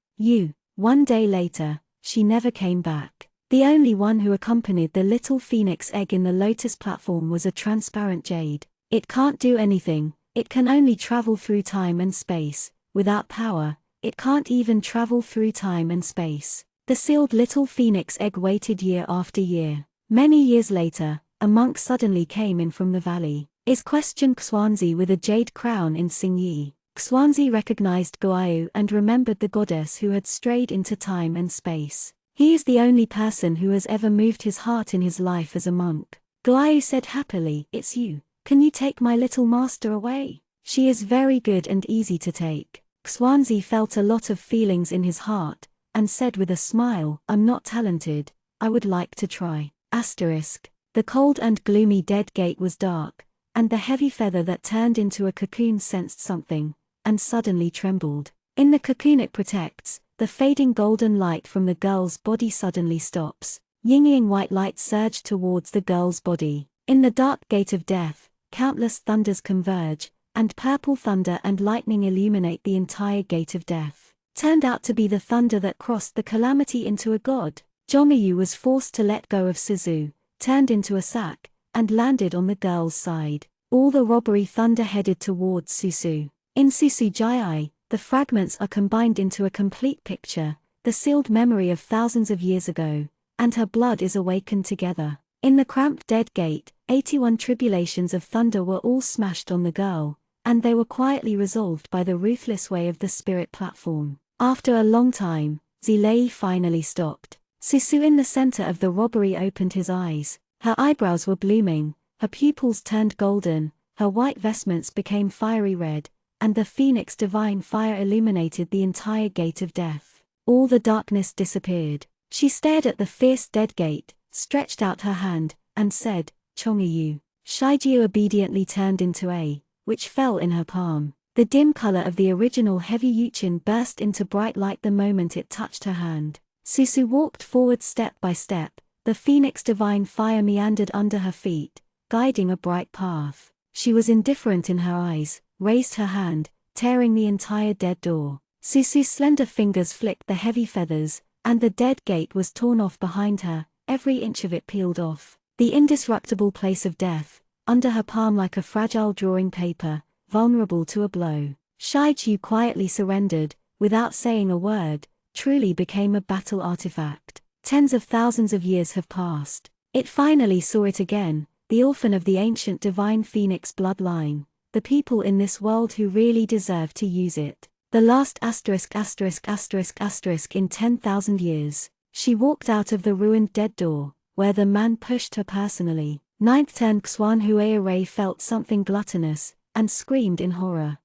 A: One day later, she never came back. The only one who accompanied the little phoenix egg in the lotus platform was a transparent jade. It can't do anything, it can only travel through time and space. Without power, it can't even travel through time and space. The sealed little phoenix egg waited year after year. Many years later, a monk suddenly came in from the valley. Is questioned Xuanzi with a jade crown in Xingyi. Xuanzi recognized Guayu and remembered the goddess who had strayed into time and space. He is the only person who has ever moved his heart in his life as a monk. Guayu said happily, "It's you. Can you take my little master away? She is very good and easy to take." Xuanzi felt a lot of feelings in his heart, and said with a smile, "I'm not talented, I would like to try." The cold and gloomy dead gate was dark, and the heavy feather that turned into a cocoon sensed something, and suddenly trembled. In the cocoon it protects, the fading golden light from the girl's body suddenly stops. Yin-yang white light surged towards the girl's body. In the dark gate of death, countless thunders converge, and purple thunder and lightning illuminate the entire gate of death. Turned out to be the thunder that crossed the calamity into a god. Zhongyu was forced to let go of Suzu, turned into a sack, and landed on the girl's side. All the robbery thunder headed towards Susu. In Susu Jai, the fragments are combined into a complete picture, the sealed memory of thousands of years ago, and her blood is awakened together. In the cramped dead gate, 81 tribulations of thunder were all smashed on the girl, and they were quietly resolved by the ruthless way of the spirit platform. After a long time, Zilei finally stopped. Susu in the center of the robbery opened his eyes. Her eyebrows were blooming, her pupils turned golden, her white vestments became fiery red, and the phoenix divine fire illuminated the entire gate of death. All the darkness disappeared. She stared at the fierce dead gate, stretched out her hand, and said, "Chongiyu." Shijiu obediently turned into a, which fell in her palm. The dim color of the original heavy Yuchin burst into bright light the moment it touched her hand. Susu walked forward step by step, the phoenix divine fire meandered under her feet, guiding a bright path. She was indifferent in her eyes, raised her hand, tearing the entire dead door. Susu's slender fingers flicked the heavy feathers, and the dead gate was torn off behind her, every inch of it peeled off. The indestructible place of death, under her palm like a fragile drawing paper, vulnerable to a blow. Shijiu quietly surrendered, without saying a word, truly became a battle artifact. Tens of thousands of years have passed. It finally saw it again, the orphan of the ancient divine phoenix bloodline, the people in this world who really deserve to use it. The last in 10,000 years. She walked out of the ruined dead door, where the man pushed her personally. Ninth turn Xuan Huai felt something gluttonous, and screamed in horror.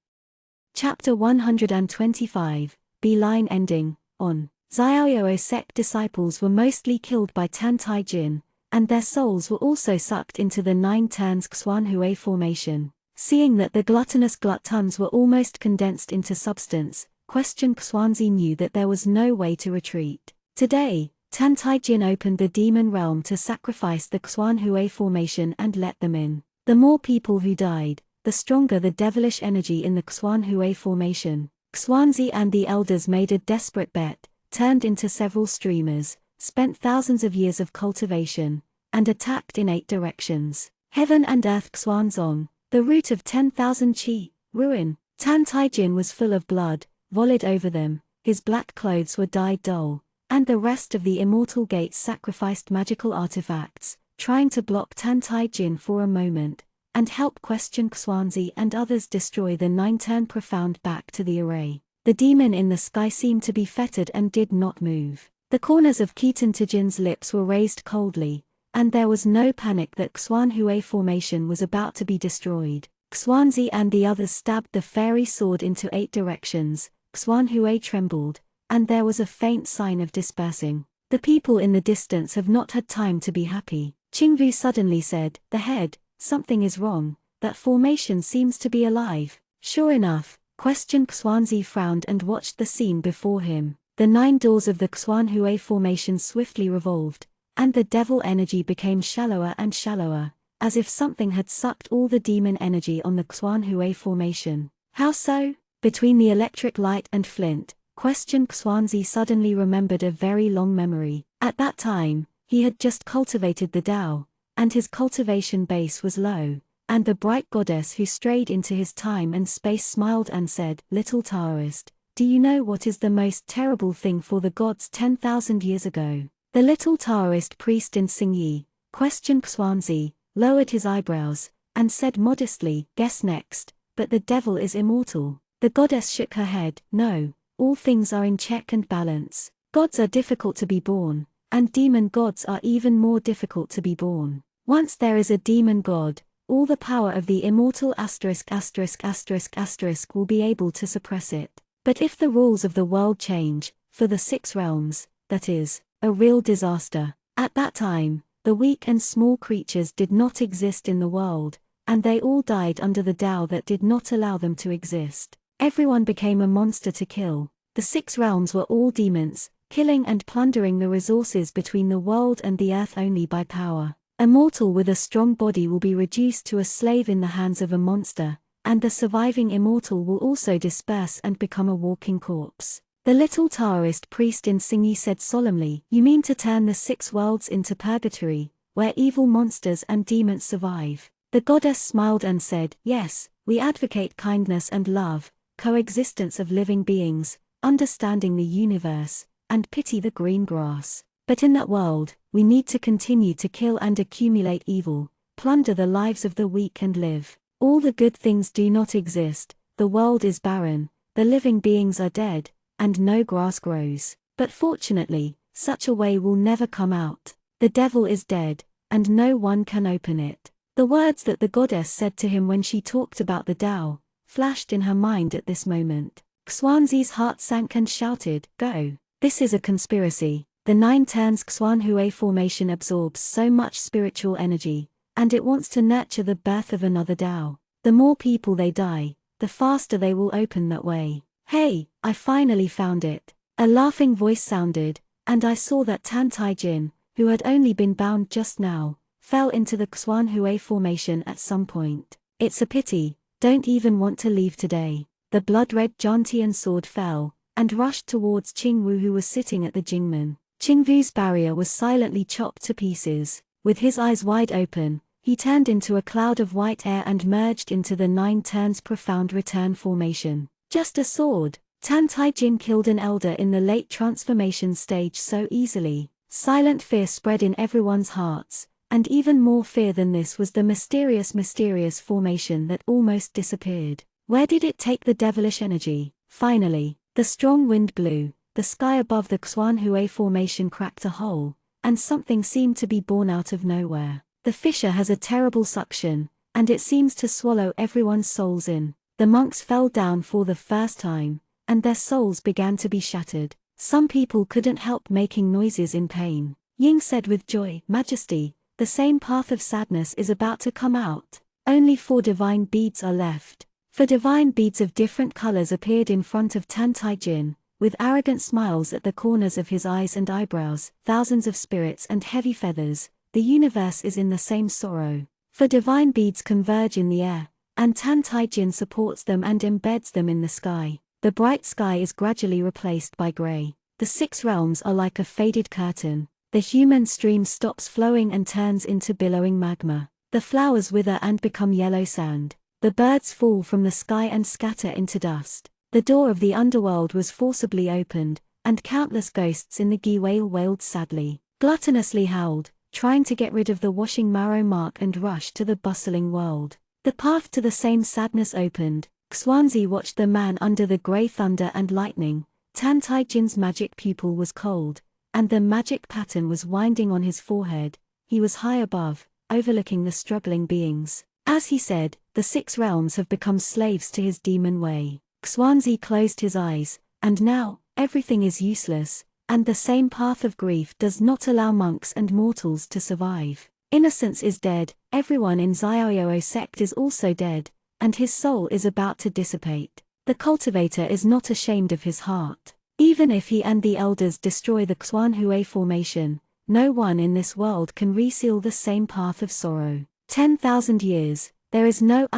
A: Chapter 125, B-line ending, on. Xiaoyou sect disciples were mostly killed by Tantai Jin, and their souls were also sucked into the 9 turns Xuan Huai formation. Seeing that the gluttonous gluttons were almost condensed into substance, Xuanzi knew that there was no way to retreat. Today, Tantai Jin opened the demon realm to sacrifice the Xuan Huai formation and let them in. The more people who died, the stronger the devilish energy in the Xuan Huai formation. Xuanzi and the elders made a desperate bet, turned into several streamers, spent thousands of years of cultivation, and attacked in 8 directions. Heaven and earth Xuanzong, the root of 10,000 qi, ruin. Tantai Jin was full of blood, volleyed over them, his black clothes were dyed dull, and the rest of the immortal gates sacrificed magical artifacts, trying to block Tantai Jin for a moment, and help Xuanzi and others destroy the 9-turn profound back to the array. The demon in the sky seemed to be fettered and did not move. The corners of Tijin's lips were raised coldly, and there was no panic that Xuan Huai formation was about to be destroyed. Xuanzi and the others stabbed the fairy sword into 8 directions, Xuan Huai trembled, and there was a faint sign of dispersing. The people in the distance have not had time to be happy. Qingvu suddenly said, "The head, something is wrong, that formation seems to be alive." Sure enough, Xuanzi frowned and watched the scene before him. The 9 doors of the Xuan Huai formation swiftly revolved, and the devil energy became shallower and shallower, as if something had sucked all the demon energy on the Xuan Huai formation. How so? Between the electric light and flint, Xuanzi suddenly remembered a very long memory. At that time, he had just cultivated the Tao, and his cultivation base was low, and the bright goddess who strayed into his time and space smiled and said, "Little Taoist, do you know what is the most terrible thing for the gods 10,000 years ago?" The little Taoist priest in Xingyi, Xuanzi, lowered his eyebrows, and said modestly, "Guess next, but the devil is immortal." The goddess shook her head, "No, all things are in check and balance. Gods are difficult to be born, and demon gods are even more difficult to be born. Once there is a demon god, all the power of the immortal **** will be able to suppress it. But if the rules of the world change, for the 6 realms, that is, a real disaster. At that time, the weak and small creatures did not exist in the world, and they all died under the Tao that did not allow them to exist. Everyone became a monster to kill. The 6 realms were all demons, killing and plundering the resources between the world and the earth only by power. A mortal with a strong body will be reduced to a slave in the hands of a monster, and the surviving immortal will also disperse and become a walking corpse. The little Taoist priest in Xingyi said solemnly, "You mean to turn the 6 worlds into purgatory, where evil monsters and demons survive?" The goddess smiled and said, "Yes, we advocate kindness and love, coexistence of living beings, understanding the universe, and pity the green grass. But in that world, we need to continue to kill and accumulate evil, plunder the lives of the weak and live. All the good things do not exist, the world is barren, the living beings are dead, and no grass grows. But fortunately, such a way will never come out. The devil is dead, and no one can open it. The words that the goddess said to him when she talked about the Tao flashed in her mind at this moment. Xuanzi's heart sank and shouted, "Go! This is a conspiracy." The 9 turns Xuanhui formation absorbs so much spiritual energy, and it wants to nurture the birth of another Tao. The more people they die, the faster they will open that way. "Hey, I finally found it." A laughing voice sounded, and I saw that Tan Tai Jin, who had only been bound just now, fell into the Xuanhui formation at some point. "It's a pity, don't even want to leave today." The blood-red Jantian sword fell, and rushed towards Qing Wu, who was sitting at the Jingmen. Qing Wu's barrier was silently chopped to pieces. With his eyes wide open, he turned into a cloud of white air and merged into the 9 turns profound return formation. Just a sword. Tan Tai Jin killed an elder in the late transformation stage so easily. Silent fear spread in everyone's hearts, and even more fear than this was the mysterious formation that almost disappeared. Where did it take the devilish energy? Finally, the strong wind blew, the sky above the Xuanhui formation cracked a hole, and something seemed to be born out of nowhere. The fissure has a terrible suction, and it seems to swallow everyone's souls in. The monks fell down for the first time, and their souls began to be shattered. Some people couldn't help making noises in pain. Ying said with joy, "Majesty, the same path of sadness is about to come out. Only 4 divine beads are left." 4 divine beads of different colors appeared in front of Tan Tai Jin, with arrogant smiles at the corners of his eyes and eyebrows, thousands of spirits and heavy feathers. The universe is in the same sorrow. 4 divine beads converge in the air, and Tan Tai Jin supports them and embeds them in the sky. The bright sky is gradually replaced by gray. The 6 realms are like a faded curtain. The human stream stops flowing and turns into billowing magma. The flowers wither and become yellow sand. The birds fall from the sky and scatter into dust. The door of the underworld was forcibly opened, and countless ghosts in the Giwale wailed sadly, gluttonously howled, trying to get rid of the washing marrow mark and rush to the bustling world. The path to the same sadness opened. Xuanzi watched the man under the grey thunder and lightning. Tan Tai Jin's magic pupil was cold, and the magic pattern was winding on his forehead. He was high above, overlooking the struggling beings. As he said, the 6 realms have become slaves to his demon way. Xuanzi closed his eyes, and now, everything is useless, and the same path of grief does not allow monks and mortals to survive. Innocence is dead, everyone in Xiaoyou sect is also dead, and his soul is about to dissipate. The cultivator is not ashamed of his heart. Even if he and the elders destroy the Xuanhui formation, no one in this world can reseal the same path of sorrow. 10,000 years, there is no ****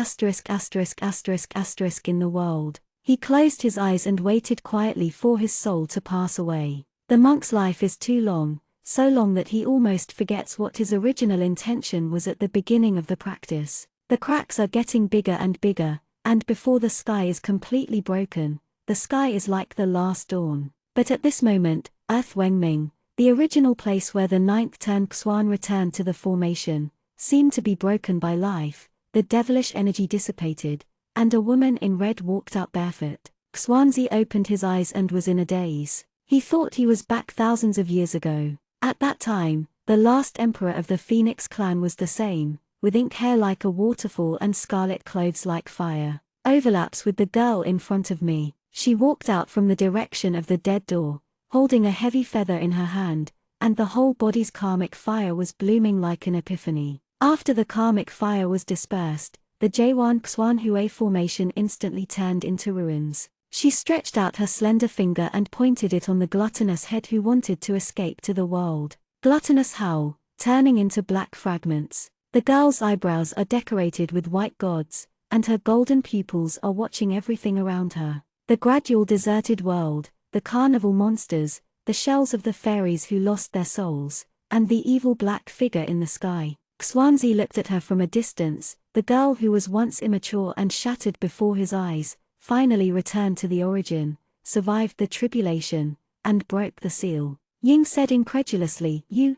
A: in the world. He closed his eyes and waited quietly for his soul to pass away. The monk's life is too long, so long that he almost forgets what his original intention was at the beginning of the practice. The cracks are getting bigger and bigger, and before the sky is completely broken, the sky is like the last dawn. But at this moment, Earth Wengming, the original place where the 9th turn Xuan returned to the formation, seemed to be broken by life. The devilish energy dissipated, and a woman in red walked up barefoot. Xuanzi opened his eyes and was in a daze. He thought he was back thousands of years ago. At that time, the last emperor of the Phoenix clan was the same, with ink hair like a waterfall and scarlet clothes like fire. Overlaps with the girl in front of me. She walked out from the direction of the dead door, holding a heavy feather in her hand, and the whole body's karmic fire was blooming like an epiphany. After the karmic fire was dispersed, the Jwan Xuanhui formation instantly turned into ruins. She stretched out her slender finger and pointed it on the gluttonous head who wanted to escape to the world. Gluttonous howl, turning into black fragments. The girl's eyebrows are decorated with white gods, and her golden pupils are watching everything around her. The gradual deserted world, the carnival monsters, the shells of the fairies who lost their souls, and the evil black figure in the sky. Xuanzi looked at her from a distance. The girl who was once immature and shattered before his eyes, finally returned to the origin, survived the tribulation, and broke the seal. Ying said incredulously, You,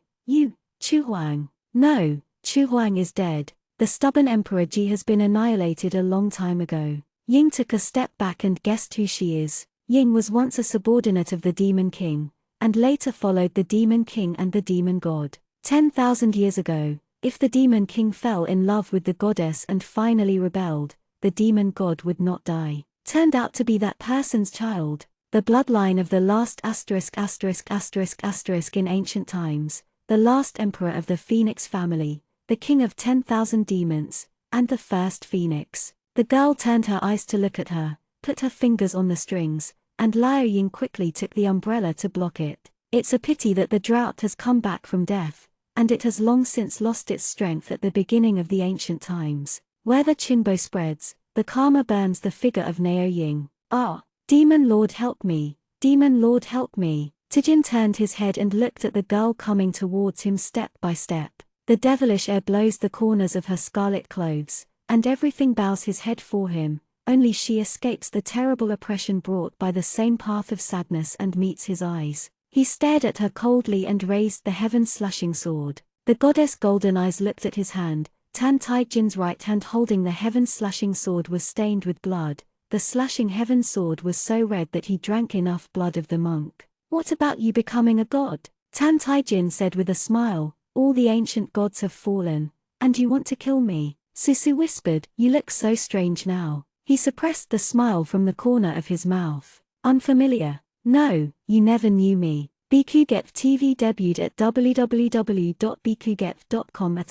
A: Chu Huang. No, Chu Huang is dead. The stubborn Emperor Ji has been annihilated a long time ago. Ying took a step back and guessed who she is. Ying was once a subordinate of the demon king, and later followed the demon king and the demon god. 10,000 years ago, if the demon king fell in love with the goddess and finally rebelled, the demon god would not die. Turned out to be that person's child, the bloodline of the last ***** in ancient times, the last emperor of the Phoenix family, the king of 10,000 demons, and the first phoenix. The girl turned her eyes to look at her, put her fingers on the strings, and Liao Ying quickly took the umbrella to block it. It's a pity that the drought has come back from death, and it has long since lost its strength at the beginning of the ancient times. Where the chinbo spreads, the karma burns the figure of Liao Ying. Ah! Demon Lord help me! Demon Lord help me! Tijin turned his head and looked at the girl coming towards him step by step. The devilish air blows the corners of her scarlet clothes, and everything bows his head for him, only she escapes the terrible oppression brought by the same path of sadness and meets his eyes. He stared at her coldly and raised the heaven-slashing sword. The goddess' golden eyes looked at his hand. Tan Tai Jin's right hand holding the heaven-slashing sword was stained with blood. The slashing heaven sword was so red that he drank enough blood of the monk. What about you becoming a god? Tan Tai Jin said with a smile, all the ancient gods have fallen, and you want to kill me? Susu whispered, you look so strange now. He suppressed the smile from the corner of his mouth. Unfamiliar? No, you never knew me. Bikuget TV debuted at www.bikuget.com at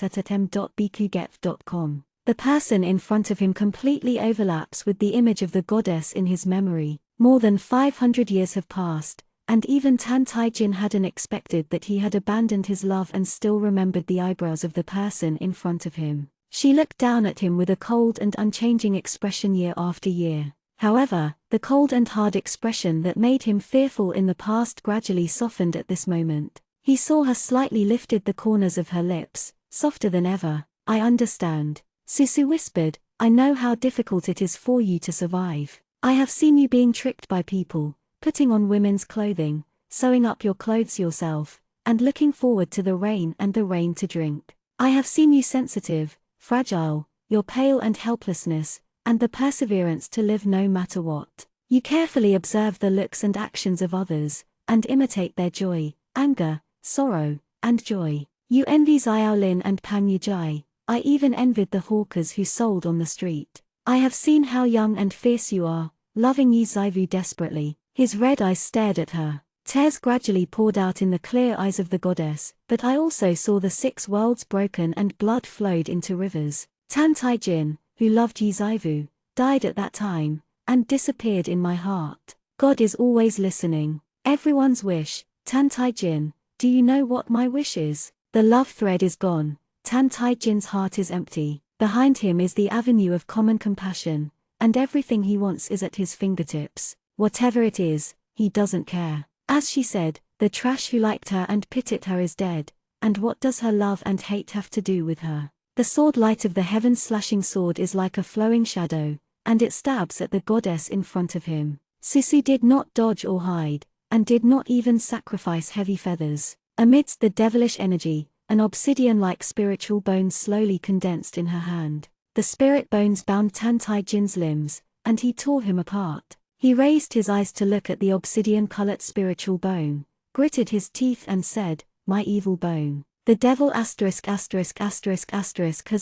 A: @bikuget.com. The person in front of him completely overlaps with the image of the goddess in his memory. More than 500 years have passed, and even Tan Tai Jin hadn't expected that he had abandoned his love and still remembered the eyebrows of the person in front of him. She looked down at him with a cold and unchanging expression year after year. However, the cold and hard expression that made him fearful in the past gradually softened at this moment. He saw her slightly lifted the corners of her lips, softer than ever. I understand. Susu whispered, I know how difficult it is for you to survive. I have seen you being tricked by people, putting on women's clothing, sewing up your clothes yourself, and looking forward to the rain and the rain to drink. I have seen you sensitive, fragile, your pale and helplessness, and the perseverance to live no matter what. You carefully observe the looks and actions of others, and imitate their joy, anger, sorrow, and joy. You envy Xiao Lin and Pan Yujai. I even envied the hawkers who sold on the street. I have seen how young and fierce you are, loving Yi Zaivu desperately. His red eyes stared at her. Tears gradually poured out in the clear eyes of the goddess, but I also saw the 6 worlds broken and blood flowed into rivers. Tan Tai Jin, who loved Yi Zaivu, died at that time, and disappeared in my heart. God is always listening. Everyone's wish. Tan Tai Jin, do you know what my wish is? The love thread is gone. Tan Tai Jin's heart is empty. Behind him is the avenue of common compassion, and everything he wants is at his fingertips. Whatever it is, he doesn't care. As she said, the trash who liked her and pitied her is dead, and what does her love and hate have to do with her? The sword light of the heaven-slashing sword is like a flowing shadow, and it stabs at the goddess in front of him. Susu did not dodge or hide, and did not even sacrifice heavy feathers. Amidst the devilish energy, an obsidian-like spiritual bone slowly condensed in her hand. The spirit bones bound Tan Tai Jin's limbs, and he tore him apart. He raised his eyes to look at the obsidian-colored spiritual bone, gritted his teeth and said, my evil bone. The devil has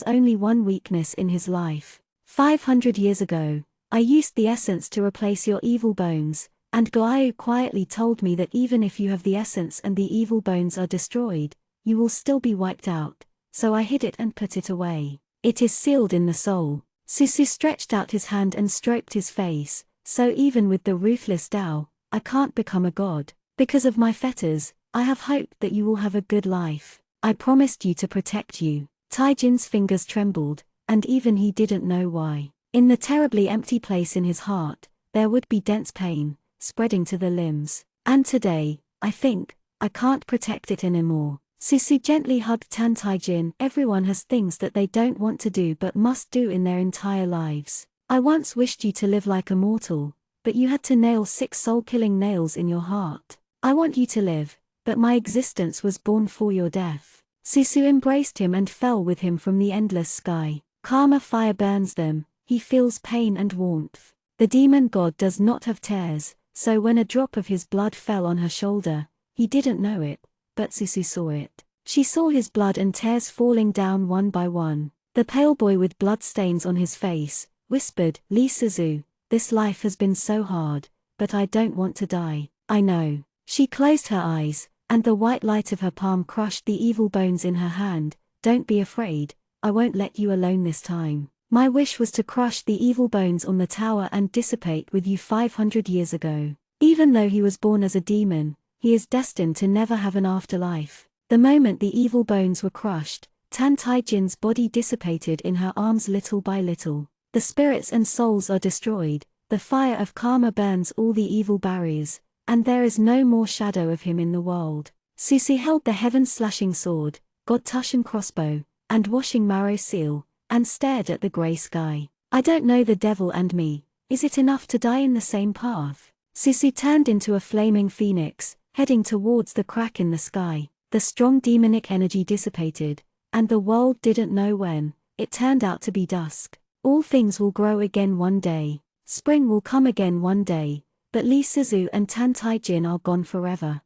A: only one weakness in his life. 500 years ago, I used the essence to replace your evil bones, and Goayu quietly told me that even if you have the essence and the evil bones are destroyed, you will still be wiped out, so I hid it and put it away. It is sealed in the soul. Susu stretched out his hand and stroked his face, so even with the ruthless Tao, I can't become a god. Because of my fetters, I have hope that you will have a good life. I promised you to protect you. Tai Jin's fingers trembled, and even he didn't know why. In the terribly empty place in his heart, there would be dense pain, spreading to the limbs. And today, I think, I can't protect it anymore. Susu gently hugged Tan Tai Jin. Everyone has things that they don't want to do but must do in their entire lives. I once wished you to live like a mortal, but you had to nail 6 soul-killing nails in your heart. I want you to live, but my existence was born for your death. Susu embraced him and fell with him from the endless sky. Karma fire burns them, he feels pain and warmth. The demon god does not have tears, so when a drop of his blood fell on her shoulder, he didn't know it, but Susu saw it. She saw his blood and tears falling down one by one. The pale boy with blood stains on his face whispered, "Lee Suzu, this life has been so hard, but I don't want to die, I know." She closed her eyes, and the white light of her palm crushed the evil bones in her hand. "Don't be afraid, I won't let you alone this time. My wish was to crush the evil bones on the tower and dissipate with you 500 years ago. Even though he was born as a demon, he is destined to never have an afterlife." The moment the evil bones were crushed, Tan Taijin's body dissipated in her arms little by little. The spirits and souls are destroyed, the fire of karma burns all the evil barriers, and there is no more shadow of him in the world. Susu held the heaven-slashing sword, God Tushan crossbow, and washing marrow seal, and stared at the grey sky. "I don't know the devil and me, is it enough to die in the same path?" Susu turned into a flaming phoenix, heading towards the crack in the sky. The strong demonic energy dissipated, and the world didn't know when. It turned out to be dusk. All things will grow again one day. Spring will come again one day, but Lee Suzu and Tan Taijin are gone forever.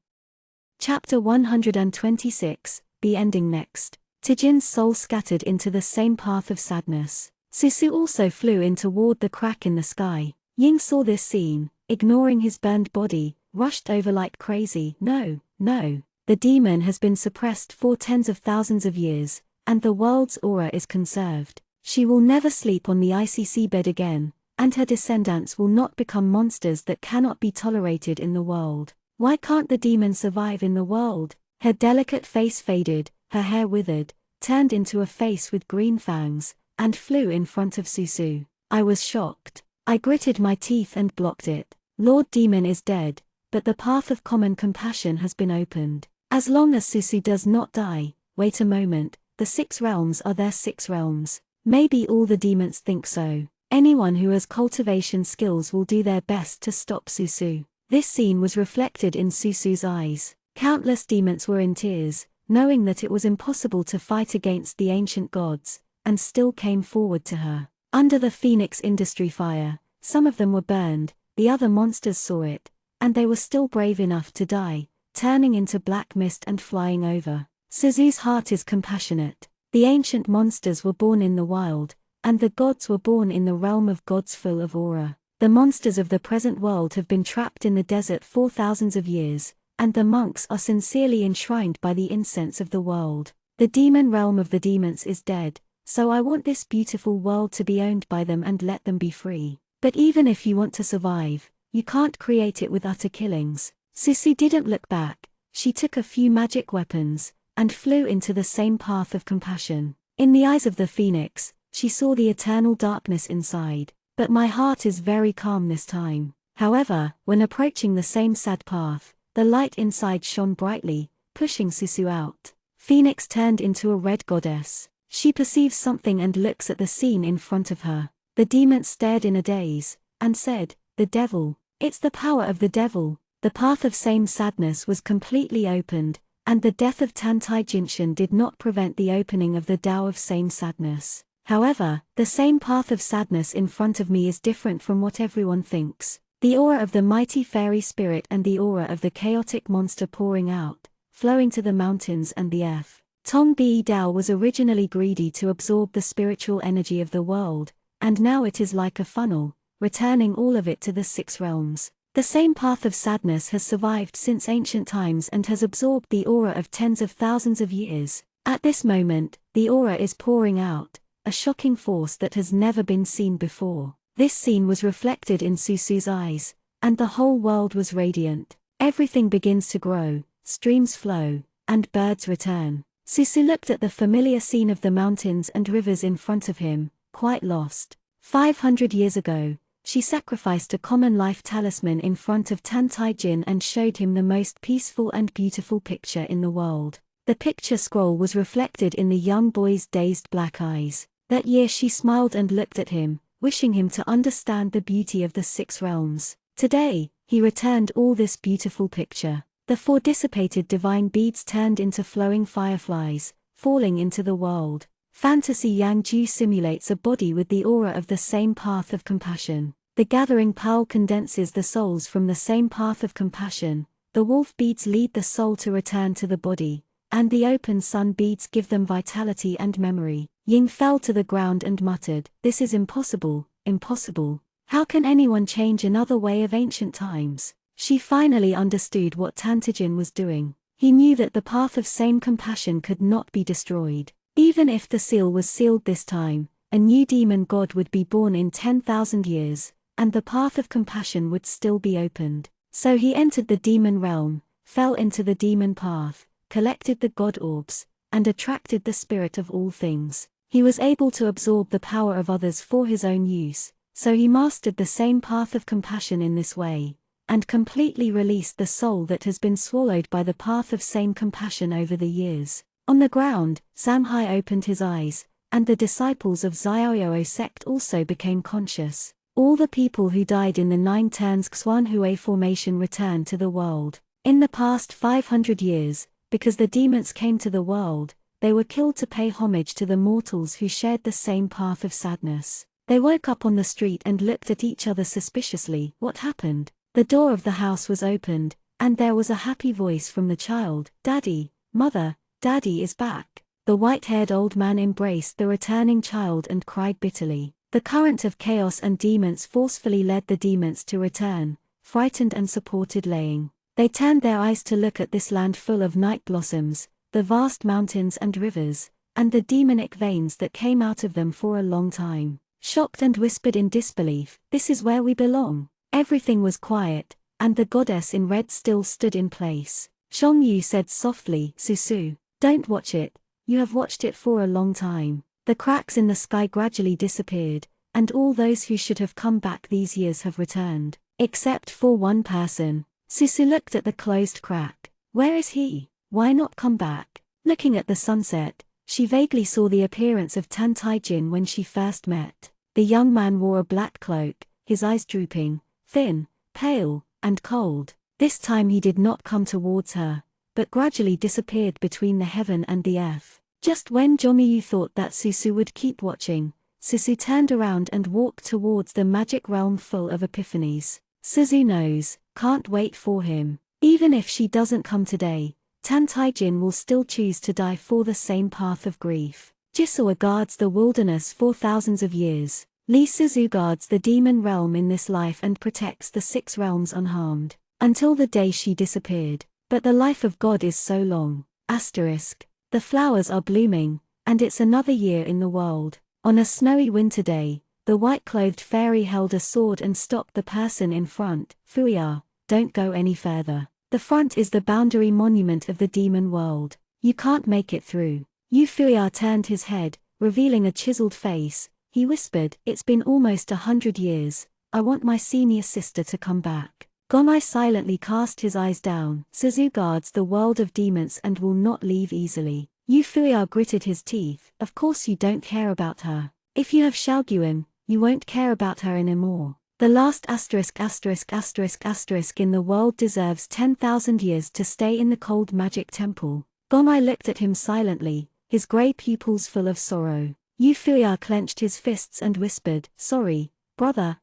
A: Chapter 126, Be ending next. Taijin's soul scattered into the same path of sadness. Susu also flew in toward the crack in the sky. Ying saw this scene, ignoring his burned body, rushed over like crazy. "No, no. The demon has been suppressed for tens of thousands of years, and the world's aura is conserved. She will never sleep on the icy seabed again, and her descendants will not become monsters that cannot be tolerated in the world. Why can't the demon survive in the world?" Her delicate face faded, her hair withered, turned into a face with green fangs, and flew in front of Susu. I was shocked. I gritted my teeth and blocked it. Lord Demon is dead, but the path of common compassion has been opened. As long as Susu does not die, wait a moment, the 6 realms are their 6 realms. Maybe all the demons think so. Anyone who has cultivation skills will do their best to stop Susu. This scene was reflected in Susu's eyes. Countless demons were in tears, knowing that it was impossible to fight against the ancient gods, and still came forward to her. Under the Phoenix Industry fire, some of them were burned, the other monsters saw it, and they were still brave enough to die, turning into black mist and flying over. Suzu's heart is compassionate. The ancient monsters were born in the wild, and the gods were born in the realm of gods full of aura. The monsters of the present world have been trapped in the desert for thousands of years, and the monks are sincerely enshrined by the incense of the world. The demon realm of the demons is dead, so I want this beautiful world to be owned by them and let them be free. But even if you want to survive, you can't create it with utter killings. Susu didn't look back. She took a few magic weapons, and flew into the same path of compassion. In the eyes of the phoenix, she saw the eternal darkness inside. But my heart is very calm this time. However, when approaching the same sad path, the light inside shone brightly, pushing Susu out. Phoenix turned into a red goddess. She perceives something and looks at the scene in front of her. The demon stared in a daze, and said, "The devil. It's the power of the devil." The path of same sadness was completely opened, and the death of Tantai Jinshin did not prevent the opening of the Tao of same sadness. However, the same path of sadness in front of me is different from what everyone thinks. The aura of the mighty fairy spirit and the aura of the chaotic monster pouring out, flowing to the mountains and the earth. Tong Bi Dao was originally greedy to absorb the spiritual energy of the world, and now it is like a funnel, returning all of it to the 6 realms. The same path of sadness has survived since ancient times and has absorbed the aura of tens of thousands of years. At this moment, the aura is pouring out, a shocking force that has never been seen before. This scene was reflected in Susu's eyes, and the whole world was radiant. Everything begins to grow, streams flow, and birds return. Susu looked at the familiar scene of the mountains and rivers in front of him, quite lost. 500 years ago, she sacrificed a common life talisman in front of Tantai Jin and showed him the most peaceful and beautiful picture in the world. The picture scroll was reflected in the young boy's dazed black eyes. That year she smiled and looked at him, wishing him to understand the beauty of the 6 realms. Today, he returned all this beautiful picture. The 4 dissipated divine beads turned into flowing fireflies, falling into the world. Fantasy Yang Ju simulates a body with the aura of the same path of compassion. The gathering pearl condenses the souls from the same path of compassion, the wolf beads lead the soul to return to the body, and the open sun beads give them vitality and memory. Ying fell to the ground and muttered, "This is impossible, impossible. How can anyone change another way of ancient times?" She finally understood what Tantijin was doing. He knew that the path of same compassion could not be destroyed. Even if the seal was sealed this time, a new demon god would be born in 10,000 years, and the path of compassion would still be opened. So he entered the demon realm, fell into the demon path, collected the god orbs, and attracted the spirit of all things. He was able to absorb the power of others for his own use, so he mastered the same path of compassion in this way, and completely released the soul that has been swallowed by the path of same compassion over the years. On the ground, Samhai opened his eyes, and the disciples of Xiaoyao sect also became conscious. All the people who died in the 9 turns Xuanhui formation returned to the world. In the past 500 years, because the demons came to the world, they were killed to pay homage to the mortals who shared the same path of sadness. They woke up on the street and looked at each other suspiciously. What happened? The door of the house was opened, and there was a happy voice from the child. "Daddy, Mother, Daddy is back." The white-haired old man embraced the returning child and cried bitterly. The current of chaos and demons forcefully led the demons to return, frightened and supported laying. They turned their eyes to look at this land full of night blossoms, the vast mountains and rivers, and the demonic veins that came out of them for a long time. Shocked and whispered in disbelief, "This is where we belong." Everything was quiet, and the goddess in red still stood in place. Zhongyu said softly, "Susu, don't watch it, you have watched it for a long time." The cracks in the sky gradually disappeared, and all those who should have come back these years have returned, except for one person. Susu looked at the closed crack. Where is he? Why not come back? Looking at the sunset, she vaguely saw the appearance of Tan Taijin when she first met. The young man wore a black cloak, his eyes drooping, thin, pale, and cold. This time he did not come towards her, but gradually disappeared between the heaven and the earth. Just when Zhongyu thought that Susu would keep watching, Susu turned around and walked towards the magic realm full of epiphanies. Suzu knows, can't wait for him. Even if she doesn't come today, Tan Taijin will still choose to die for the same path of grief. Jisoo guards the wilderness for thousands of years. Li Suzu guards the demon realm in this life and protects the 6 realms unharmed, until the day she disappeared. But the life of God is so long. The flowers are blooming, and it's another year in the world. On a snowy winter day, the white-clothed fairy held a sword and stopped the person in front. "Fuya, don't go any further. The front is the boundary monument of the demon world. You can't make it through." Yu Fuya turned his head, revealing a chiseled face. He whispered, "It's been almost 100 years. I want my senior sister to come back." Gonai silently cast his eyes down. Suzu guards the world of demons and will not leave easily. Yu Fuya gritted his teeth. "Of course you don't care about her. If you have Xiaoguan, you won't care about her anymore. The last **** in the world deserves 10,000 years to stay in the cold magic temple." Gonai looked at him silently, his grey pupils full of sorrow. Yu Fuya clenched his fists and whispered, "Sorry, brother,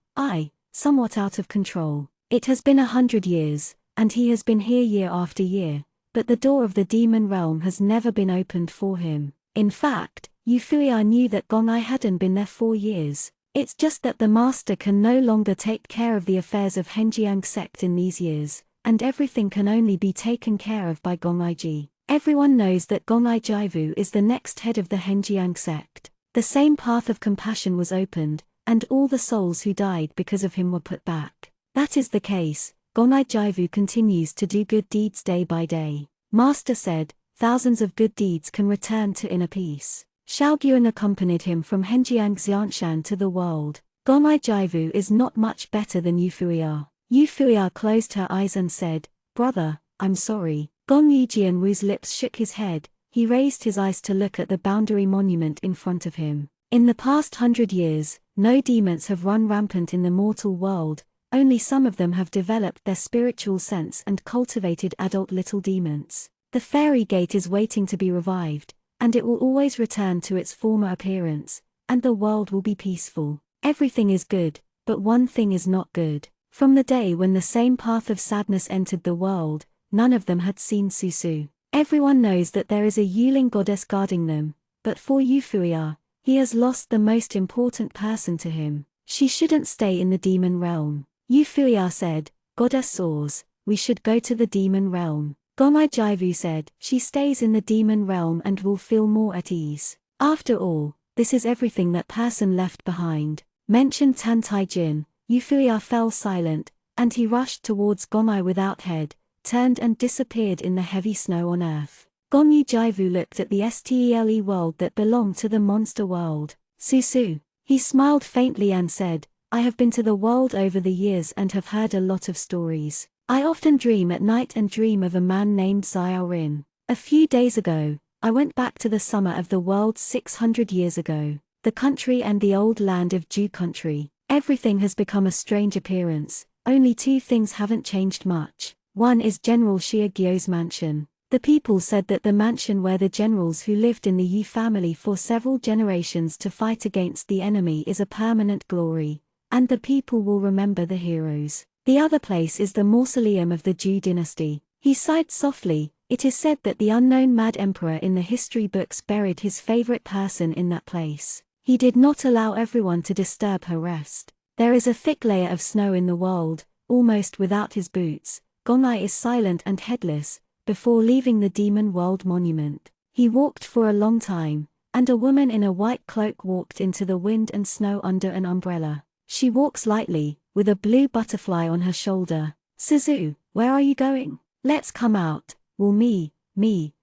A: somewhat out of control. It has been 100 years, and he has been here year after year, but the door of the demon realm has never been opened for him." In fact, Yu Fuya knew that Gonai hadn't been there 4 years. It's just that the master can no longer take care of the affairs of Henjiang sect in these years, and everything can only be taken care of by Gongai-ji. Everyone knows that Gongai Jivu is the next head of the Henjiang sect. The same path of compassion was opened, and all the souls who died because of him were put back. That is the case, Gongai Jivu continues to do good deeds day by day. Master said, thousands of good deeds can return to inner peace. Xiaoguan accompanied him from Henjiang Xianshan to the world. Gongai Jivu is not much better than Yu Fuya. Yu Fuya closed her eyes and said, "Brother, I'm sorry." Gong Yijian Wu's lips shook his head. He raised his eyes to look at the boundary monument in front of him. In the past 100 years, no demons have run rampant in the mortal world, only some of them have developed their spiritual sense and cultivated adult little demons. The fairy gate is waiting to be revived, and it will always return to its former appearance, and the world will be peaceful. Everything is good, but one thing is not good. From the day when the same path of sadness entered the world, none of them had seen Susu. Everyone knows that there is a Yuling goddess guarding them, but for Euphoria, he has lost the most important person to him. She shouldn't stay in the demon realm. Euphoria said, Goddess soars, we should go to the demon realm. Gomai Jaivu said, she stays in the demon realm and will feel more at ease. After all, this is everything that person left behind. Mentioned Tantai Jin, Euphoria fell silent, and he rushed towards Gomai without head, turned and disappeared in the heavy snow on earth. Gomyu Jaivu looked at the STELE world that belonged to the monster world. Susu. He smiled faintly and said, I have been to the world over the years and have heard a lot of stories. I often dream at night and dream of a man named Xiaorin. A few days ago, I went back to the summer of the world 600 years ago. The country and the old land of Jew country. Everything has become a strange appearance. Only two things haven't changed much. One is General Xia Gyo's mansion. The people said that the mansion where the generals who lived in the Yu family for several generations to fight against the enemy is a permanent glory, and the people will remember the heroes. The other place is the mausoleum of the Zhou dynasty. He sighed softly. It is said that the unknown mad emperor in the history books buried his favorite person in that place. He did not allow everyone to disturb her rest. There is a thick layer of snow in the world, almost without his boots. Gonai is silent and headless. Before leaving the demon world monument, he walked for a long time, and a woman in a white cloak walked into the wind and snow under an umbrella. She walks lightly, with a blue butterfly on her shoulder. Suzu, where are you going? Let's come out. Will me,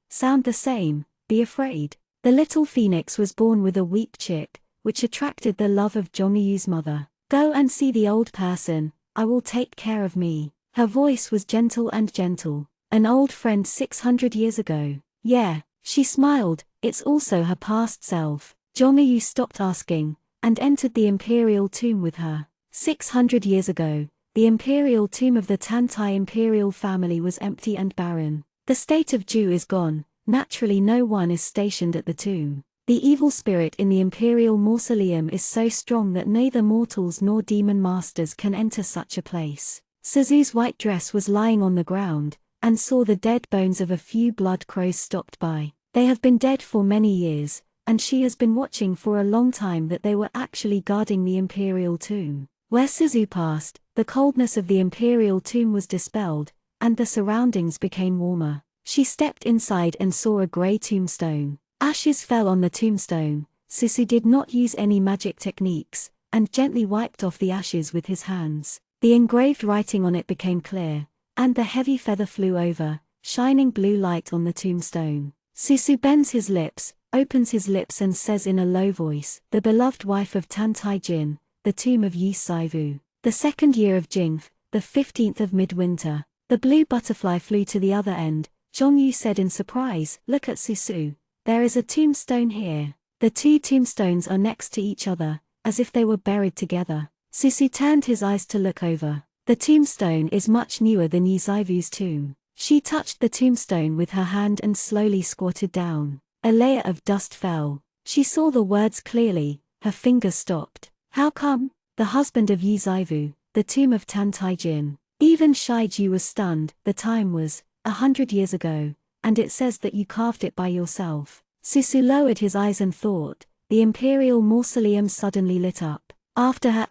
A: sound the same? Be afraid. The little phoenix was born with a weak chick, which attracted the love of Jonghyu's mother. Go and see the old person, I will take care of me. Her voice was gentle and gentle. An old friend 600 years ago. Yeah, she smiled, it's also her past self. Jongyu stopped asking, and entered the imperial tomb with her. 600 years ago, the imperial tomb of the Tantai imperial family was empty and barren. The state of Zhou is gone, naturally no one is stationed at the tomb. The evil spirit in the imperial mausoleum is so strong that neither mortals nor demon masters can enter such a place. Suzu's white dress was lying on the ground, and saw the dead bones of a few blood crows stopped by. They have been dead for many years, and she has been watching for a long time that they were actually guarding the imperial tomb. Where Suzu passed, the coldness of the imperial tomb was dispelled, and the surroundings became warmer. She stepped inside and saw a grey tombstone. Ashes fell on the tombstone. Suzu did not use any magic techniques, and gently wiped off the ashes with his hands. The engraved writing on it became clear, and the heavy feather flew over, shining blue light on the tombstone. Suzu bends his lips, opens his lips and says in a low voice, the beloved wife of Tantai Jin, the tomb of Yu Saivu. The 2nd year of Jingth, the 15th of midwinter. The blue butterfly flew to the other end. Zhongyu said in surprise, look at Susu. There is a tombstone here. The two tombstones are next to each other, as if they were buried together. Susu turned his eyes to look over. The tombstone is much newer than Yu Saivu's tomb. She touched the tombstone with her hand and slowly squatted down. A layer of dust fell. She saw the words clearly. Her fingers stopped. How come? The husband of Yu Saivu, the tomb of Tantai Jin. Even Shiji was stunned. The time was 100 years ago, and it says that you carved it by yourself. Susu lowered his eyes and thought. The imperial mausoleum suddenly lit up. After her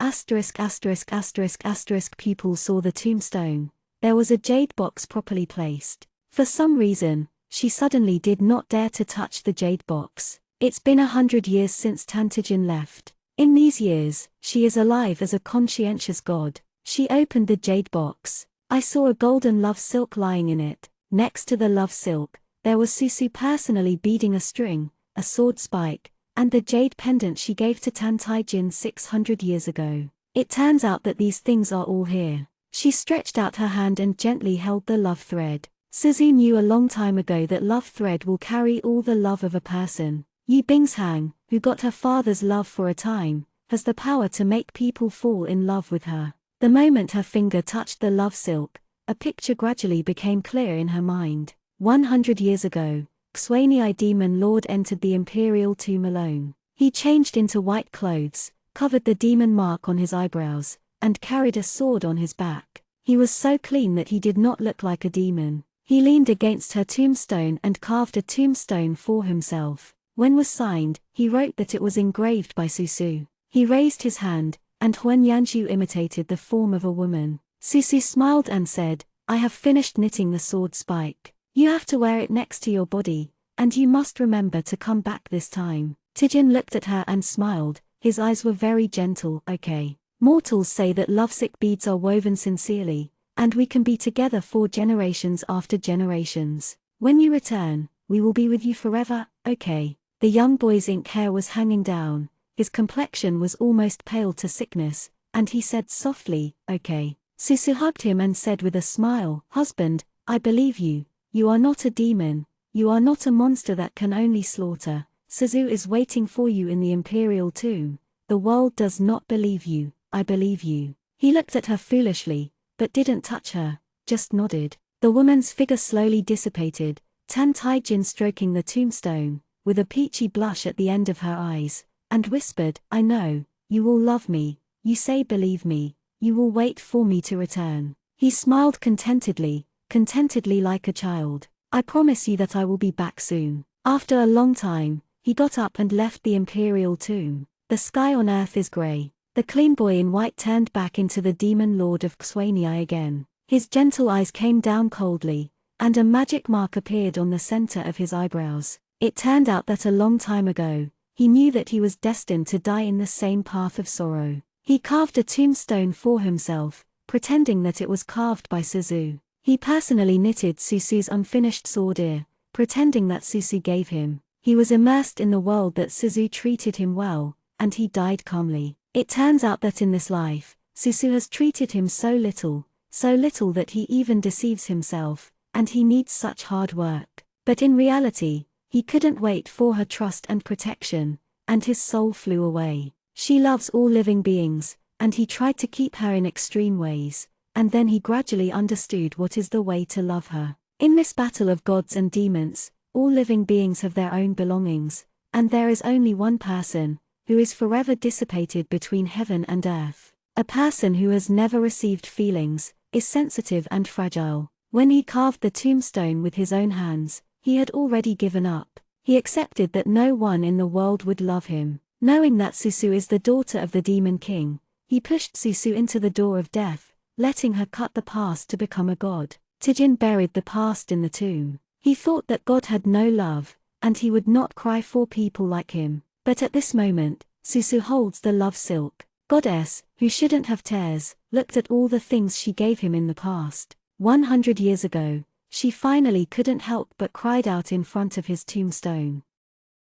A: pupil saw the tombstone, there was a jade box properly placed. For some reason, she suddenly did not dare to touch the jade box. It's been 100 years since Tantijin left. In these years, she is alive as a conscientious god. She opened the jade box. I saw a golden love silk lying in it. Next to the love silk, there was Susu personally beading a string, a sword spike, and the jade pendant she gave to Tantai Jin 600 years ago. It turns out that these things are all here. She stretched out her hand and gently held the love thread. Suzu knew a long time ago that love thread will carry all the love of a person. Yu Bingshang, who got her father's love for a time, has the power to make people fall in love with her. The moment her finger touched the love silk, a picture gradually became clear in her mind. 100 years ago, Xuanyi demon lord entered the imperial tomb alone. He changed into white clothes, covered the demon mark on his eyebrows, and carried a sword on his back. He was so clean that he did not look like a demon. He leaned against her tombstone and carved a tombstone for himself. When was signed, he wrote that it was engraved by Susu. He raised his hand, and Huan Yanju imitated the form of a woman. Susu smiled and said, I have finished knitting the sword spike. You have to wear it next to your body, and you must remember to come back this time. Tijin looked at her and smiled, his eyes were very gentle. Okay. Mortals say that lovesick beads are woven sincerely, and we can be together for generations after generations. When you return, we will be with you forever, okay? The young boy's ink hair was hanging down, his complexion was almost pale to sickness, and he said softly, okay. Susu hugged him and said with a smile, husband, I believe you. You are not a demon, you are not a monster that can only slaughter. Suzu is waiting for you in the imperial tomb. The world does not believe you, I believe you. He looked at her foolishly, but didn't touch her, just nodded. The woman's figure slowly dissipated, Tan Taijin stroking the tombstone, with a peachy blush at the end of her eyes, and whispered, I know, you will love me, you say believe me, you will wait for me to return. He smiled contentedly like a child. I promise you that I will be back soon. After a long time, he got up and left the imperial tomb. The sky on earth is grey. The clean boy in white turned back into the demon lord of Xwania again. His gentle eyes came down coldly, and a magic mark appeared on the center of his eyebrows. It turned out that a long time ago, he knew that he was destined to die in the same path of sorrow. He carved a tombstone for himself, pretending that it was carved by Suzu. He personally knitted Susu's unfinished sword ear, pretending that Susu gave him. He was immersed in the world that Suzu treated him well, and he died calmly. It turns out that in this life, Susu has treated him so little that he even deceives himself, and he needs such hard work. But in reality, he couldn't wait for her trust and protection, and his soul flew away. She loves all living beings, and he tried to keep her in extreme ways, and then he gradually understood what is the way to love her. In this battle of gods and demons, all living beings have their own belongings, and there is only one person, who is forever dissipated between heaven and earth. A person who has never received feelings, is sensitive and fragile. When he carved the tombstone with his own hands, he had already given up. He accepted that no one in the world would love him. Knowing that Susu is the daughter of the demon king, he pushed Susu into the door of death, letting her cut the past to become a god. Tijin buried the past in the tomb. He thought that God had no love, and he would not cry for people like him. But at this moment, Susu holds the love silk. Goddess, who shouldn't have tears, looked at all the things she gave him in the past. 100 years ago, she finally couldn't help but cried out in front of his tombstone.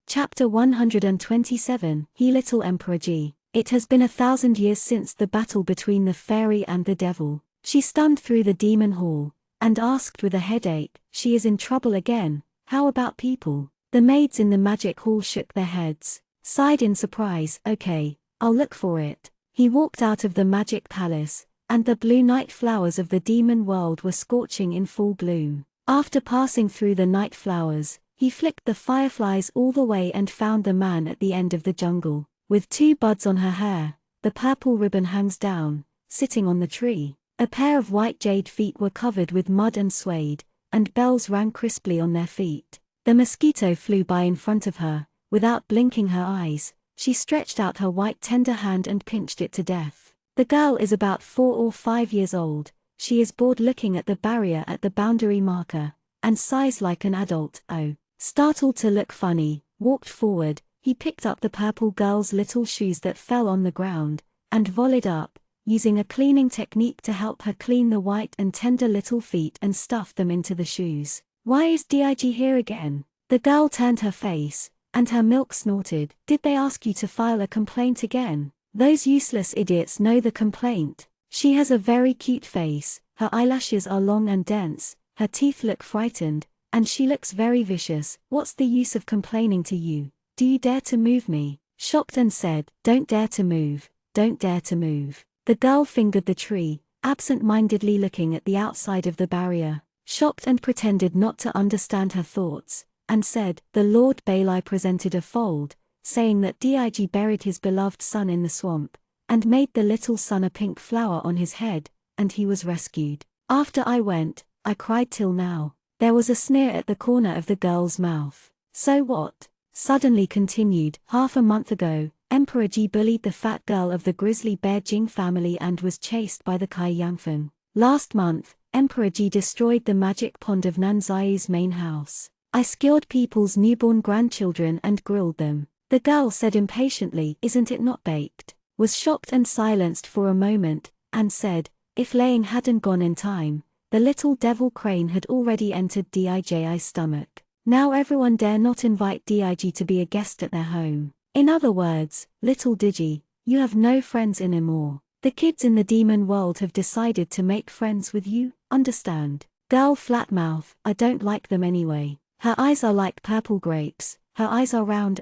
A: Chapter 127, He Little Emperor Ji. It has been 1,000 years since the battle between the fairy and the devil. She stunned through the demon hall, and asked with a headache, she is in trouble again, how about people? The maids in the magic hall shook their heads, sighed in surprise, okay, I'll look for it. He walked out of the magic palace, and the blue night flowers of the demon world were scorching in full bloom. After passing through the night flowers, he flicked the fireflies all the way and found the man at the end of the jungle. With 2 buds on her hair, the purple ribbon hangs down, sitting on the tree. A pair of white jade feet were covered with mud and suede, and bells rang crisply on their feet. The mosquito flew by in front of her. Without blinking her eyes, she stretched out her white tender hand and pinched it to death. The girl is about 4 or 5 years old. She is bored looking at the barrier at the boundary marker, and sighs like an adult. Oh. Startled to look funny, walked forward, he picked up the purple girl's little shoes that fell on the ground, and volleyed up, using a cleaning technique to help her clean the white and tender little feet and stuff them into the shoes. Why is Dig here again? The girl turned her face, and her milk snorted. Did they ask you to file a complaint again? Those useless idiots know the complaint. She has a very cute face, her eyelashes are long and dense, her teeth look frightened, and she looks very vicious. What's the use of complaining to you? Do you dare to move me? Shocked and said, don't dare to move, don't dare to move. The girl fingered the tree, absent-mindedly looking at the outside of the barrier, shocked and pretended not to understand her thoughts, and said, the Lord Bailai presented a fold, saying that Dig buried his beloved son in the swamp, and made the little son a pink flower on his head, and he was rescued. After I went, I cried till now. There was a sneer at the corner of the girl's mouth. So what? Suddenly continued, half a month ago, Emperor Ji bullied the fat girl of the grizzly bear Jing family and was chased by the Kai Yangfen. Last month, Emperor Ji destroyed the magic pond of Nanzai's main house. I skewered people's newborn grandchildren and grilled them. The girl said impatiently, "Isn't it not baked?" Was shocked and silenced for a moment, and said, if laying hadn't gone in time, the little devil crane had already entered Diji's stomach. Now everyone dare not invite Dig to be a guest at their home. In other words, little Digi, you have no friends anymore. The kids in the demon world have decided to make friends with you, understand? Girl flat mouth, I don't like them anyway. Her eyes are like purple grapes, her eyes are round,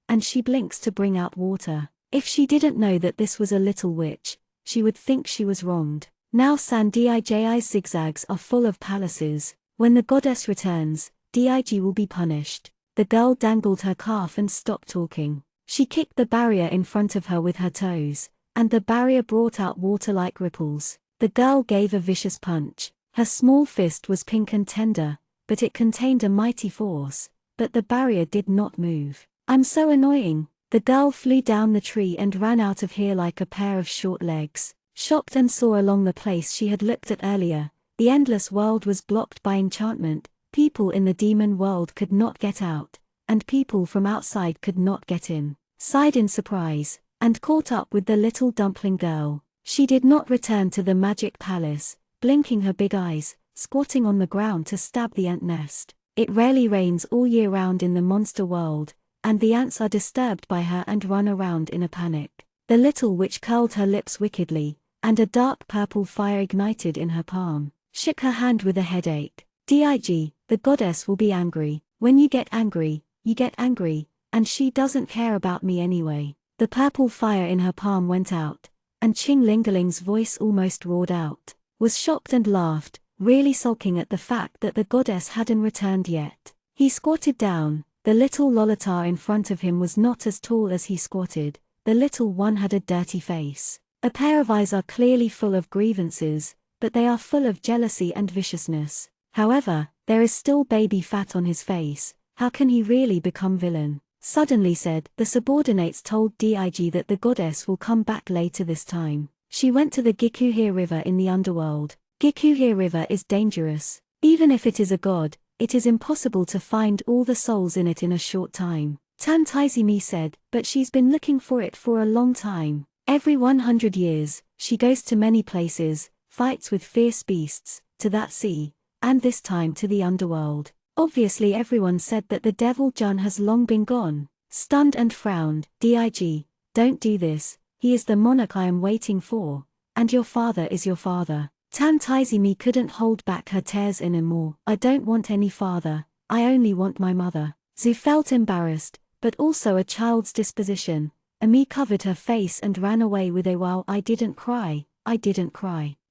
A: and she blinks to bring out water. If she didn't know that this was a little witch, she would think she was wronged. Now San Diji's zigzags are full of palaces. When the goddess returns, Dig will be punished. The girl dangled her calf and stopped talking. She kicked the barrier in front of her with her toes, and the barrier brought out water like ripples. The girl gave a vicious punch. Her small fist was pink and tender, but it contained a mighty force, but the barrier did not move. I'm so annoying. The girl flew down the tree and ran out of here like a pair of short legs. Shocked and saw along the place she had looked at earlier, the endless world was blocked by enchantment, people in the demon world could not get out, and people from outside could not get in. Sighed in surprise, and caught up with the little dumpling girl. She did not return to the magic palace, blinking her big eyes, squatting on the ground to stab the ant nest. It rarely rains all year round in the monster world, and the ants are disturbed by her and run around in a panic. The little witch curled her lips wickedly, and a dark purple fire ignited in her palm. Shook her hand with a headache. Dig, the goddess will be angry. When you get angry, and she doesn't care about me anyway. The purple fire in her palm went out, and Ching Lingaling's voice almost roared out. Was shocked and laughed, really sulking at the fact that the goddess hadn't returned yet. He squatted down. The little Lolitar in front of him was not as tall as he squatted. The little one had a dirty face. A pair of eyes are clearly full of grievances, but they are full of jealousy and viciousness. However, there is still baby fat on his face. How can he really become villain? Suddenly said, the subordinates told Dig that the goddess will come back later this time. She went to the Gikuhir River in the underworld. Gikuhir River is dangerous. Even if it is a god, it is impossible to find all the souls in it in a short time. Tantaizimi said, but she's been looking for it for a long time. Every 100 years, she goes to many places, fights with fierce beasts, to that sea, and this time to the underworld. Obviously everyone said that the devil Jun has long been gone. Stunned and frowned, Dig, don't do this, he is the monarch I am waiting for, and your father is your father. Tantaizimi couldn't hold back her tears anymore. I don't want any father, I only want my mother. Zhu felt embarrassed, but also a child's disposition. Ami covered her face and ran away with a wow, I didn't cry.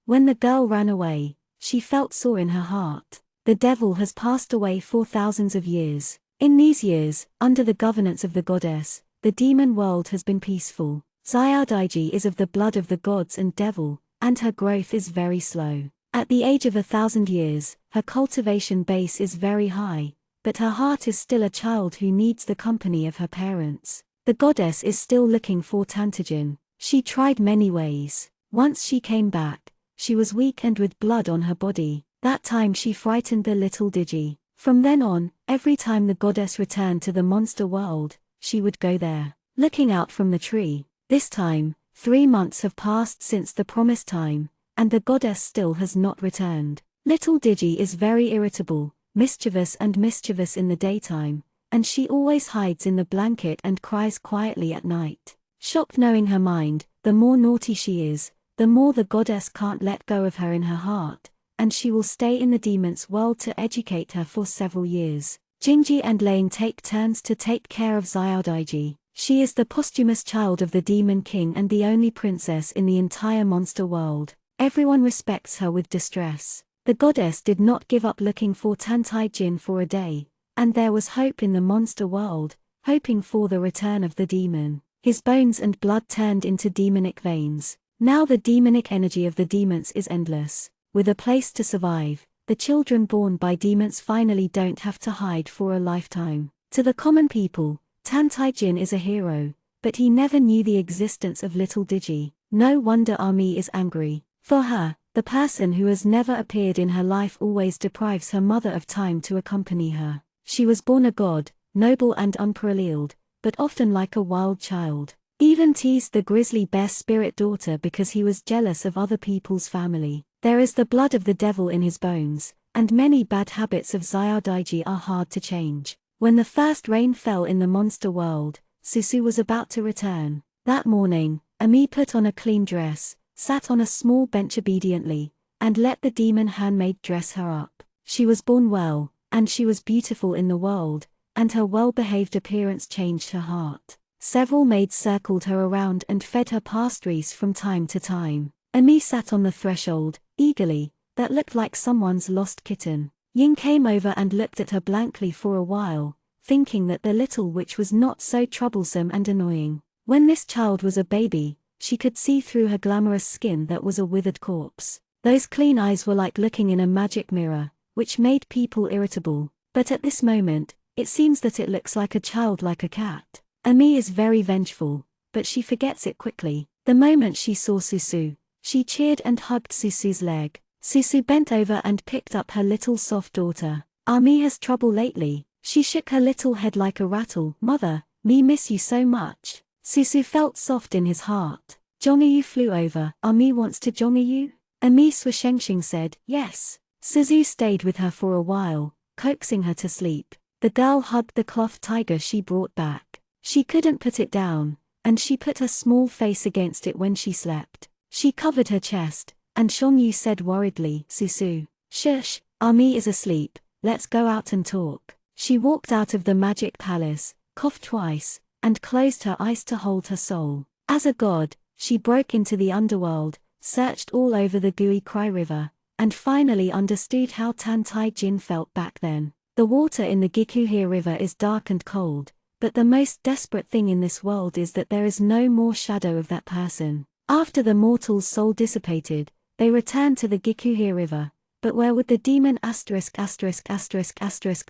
A: When the girl ran away, she felt sore in her heart. The devil has passed away for thousands of years. In these years, under the governance of the goddess, the demon world has been peaceful. Xiaodiji is of the blood of the gods and devil, and her growth is very slow. At the age of 1,000 years, her cultivation base is very high, but her heart is still a child who needs the company of her parents. The goddess is still looking for Tantijin. She tried many ways. Once she came back, she was weak and with blood on her body. That time she frightened the little Digi. From then on, every time the goddess returned to the monster world, she would go there, looking out from the tree. This time, 3 months have passed since the promised time, and the goddess still has not returned. Little Digi is very irritable, mischievous in the daytime, and she always hides in the blanket and cries quietly at night. Shocked knowing her mind, the more naughty she is, the more the goddess can't let go of her in her heart, and she will stay in the demon's world to educate her for several years. Jingji and Lane take turns to take care of Xiaodiji. She is the posthumous child of the demon king and the only princess in the entire monster world. Everyone respects her with distress. The goddess did not give up looking for Tantaijin for a day, and there was hope in the monster world, hoping for the return of the demon. his bones and blood turned into demonic veins. Now the demonic energy of the demons is endless. With a place to survive, the children born by demons finally don't have to hide for a lifetime. To the common people, Tan Tai Jin is a hero, but he never knew the existence of little Digi. No wonder Ami is angry. For her, the person who has never appeared in her life always deprives her mother of time to accompany her. She was born a god, noble and unparalleled, but often like a wild child. Even teased the grizzly bear's spirit daughter because he was jealous of other people's family. There is the blood of the devil in his bones, and many bad habits of Xiao Daiji are hard to change. When the first rain fell in the monster world, Susu was about to return. That morning, Ami put on a clean dress, sat on a small bench obediently, and let the demon handmaid dress her up. She was born well, and she was beautiful in the world, and her well-behaved appearance changed her heart. Several maids circled her around and fed her pastries from time to time. Ami sat on the threshold, eagerly, that looked like someone's lost kitten. Ying came over and looked at her blankly for a while, thinking that the little witch was not so troublesome and annoying. When this child was a baby, she could see through her glamorous skin that was a withered corpse. Those clean eyes were like looking in a magic mirror, which made people irritable. But at this moment, it seems that it looks like a child, like a cat. Ami is very vengeful, but she forgets it quickly. The moment she saw Susu, she cheered and hugged Susu's leg. Susu bent over and picked up her little soft daughter. Ami has trouble lately. She shook her little head like a rattle. Mother, me miss you so much. Susu felt soft in his heart. Jongayu flew over. Ami wants to Jongayu? Ami Swishengshing said, yes. Suzu stayed with her for a while, coaxing her to sleep. The girl hugged the cloth tiger she brought back. She couldn't put it down, and she put her small face against it when she slept. She covered her chest, and Shongyu said worriedly, Susu, shush, Ami is asleep, let's go out and talk. She walked out of the magic palace, coughed twice, and closed her eyes to hold her soul. As a god, she broke into the underworld, searched all over the Gui Cry River, and finally understood how Tan Tai Jin felt back then. The water in the Gikuhir River is dark and cold, but the most desperate thing in this world is that there is no more shadow of that person. After the mortal's soul dissipated, they returned to the Gikuhir River, but where would the demon *****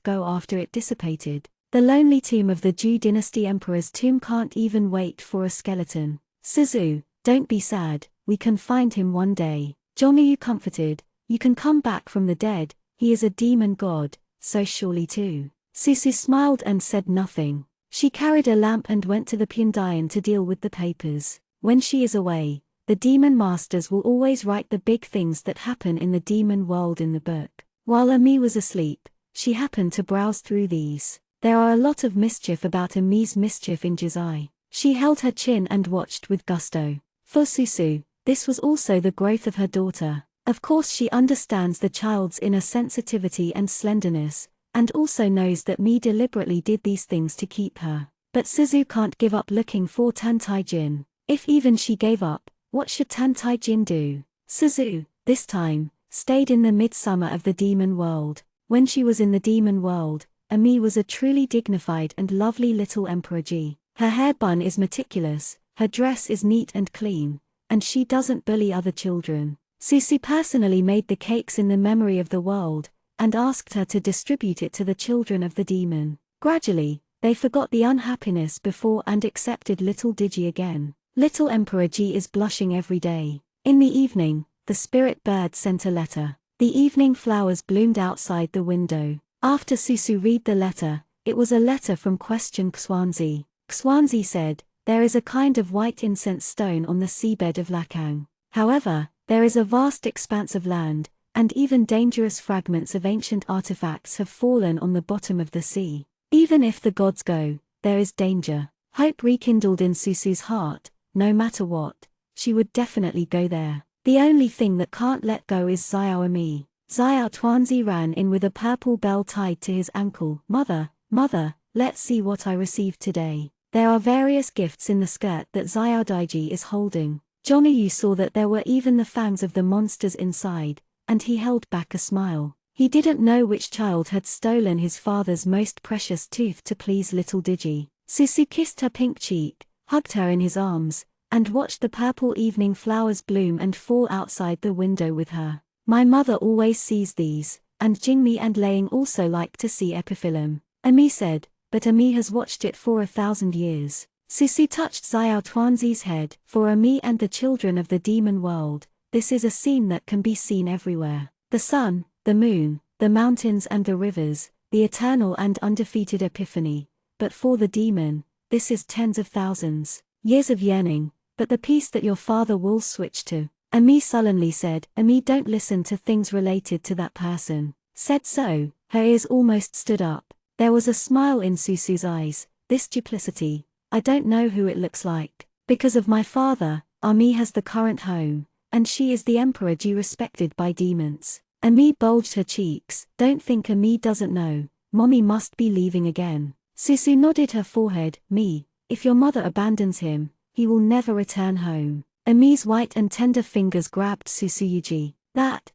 A: go after it dissipated? The lonely tomb of the Zhou dynasty emperor's tomb can't even wait for a skeleton. Suzu, don't be sad, we can find him one day. Jongayu comforted, you can come back from the dead, he is a demon god, so surely too. Susu smiled and said nothing. She carried a lamp and went to the Pyondian to deal with the papers. When she is away, the demon masters will always write the big things that happen in the demon world in the book. While Ami was asleep, she happened to browse through these. There are a lot of mischief about Ami's mischief in Jizai. She held her chin and watched with gusto. For Susu, this was also the growth of her daughter. Of course she understands the child's inner sensitivity and slenderness, and also knows that Mi deliberately did these things to keep her. But Suzu can't give up looking for Tan Tai Jin. If even she gave up, what should Tan Tai Jin do? Suzu, this time, stayed in the midsummer of the demon world. When she was in the demon world, Ami was a truly dignified and lovely little Emperor Ji. Her hair bun is meticulous, her dress is neat and clean, and she doesn't bully other children. Susu personally made the cakes in the memory of the world, and asked her to distribute it to the children of the demon. Gradually, they forgot the unhappiness before and accepted little Digi again. Little Emperor Ji is blushing every day. In the evening, the spirit bird sent a letter. The evening flowers bloomed outside the window. After Susu read the letter, it was a letter from Question Xuanzi. Xuanzi said, there is a kind of white incense stone on the seabed of Lakang. However, there is a vast expanse of land, and even dangerous fragments of ancient artifacts have fallen on the bottom of the sea. Even if the gods go, there is danger. Hope rekindled in Susu's heart. No matter what, she would definitely go there. The only thing that can't let go is Xiao Ami. Xiao Tuanzi ran in with a purple bell tied to his ankle. Mother, let's see what I received today. There are various gifts in the skirt that Xiao Daiji is holding. Jongayu saw that there were even the fangs of the monsters inside, and he held back a smile. He didn't know which child had stolen his father's most precious tooth to please little Digi. Susu kissed her pink cheek, hugged her in his arms, and watched the purple evening flowers bloom and fall outside the window with her. My mother always sees these, and Jingmi and Laying also like to see epiphyllum, Ami said, but Ami has watched it for 1,000 years. Susu touched Xiao Tuanzi's head. For Ami and the children of the demon world, this is a scene that can be seen everywhere. The sun, the moon, the mountains and the rivers, the eternal and undefeated epiphany. But for the demon, this is tens of thousands, years of yearning, but the peace that your father will switch to. Ami sullenly said, Ami, don't listen to things related to that person. Said so, her ears almost stood up. There was a smile in Susu's eyes. This duplicity, I don't know who it looks like. Because of my father, Ami has the current home, and she is the emperor due respected by demons. Ami bulged her cheeks. Don't think Ami doesn't know. Mommy must be leaving again. Susu nodded her forehead. Me, if your mother abandons him, he will never return home. Ami's white and tender fingers grabbed Susuyuji. That.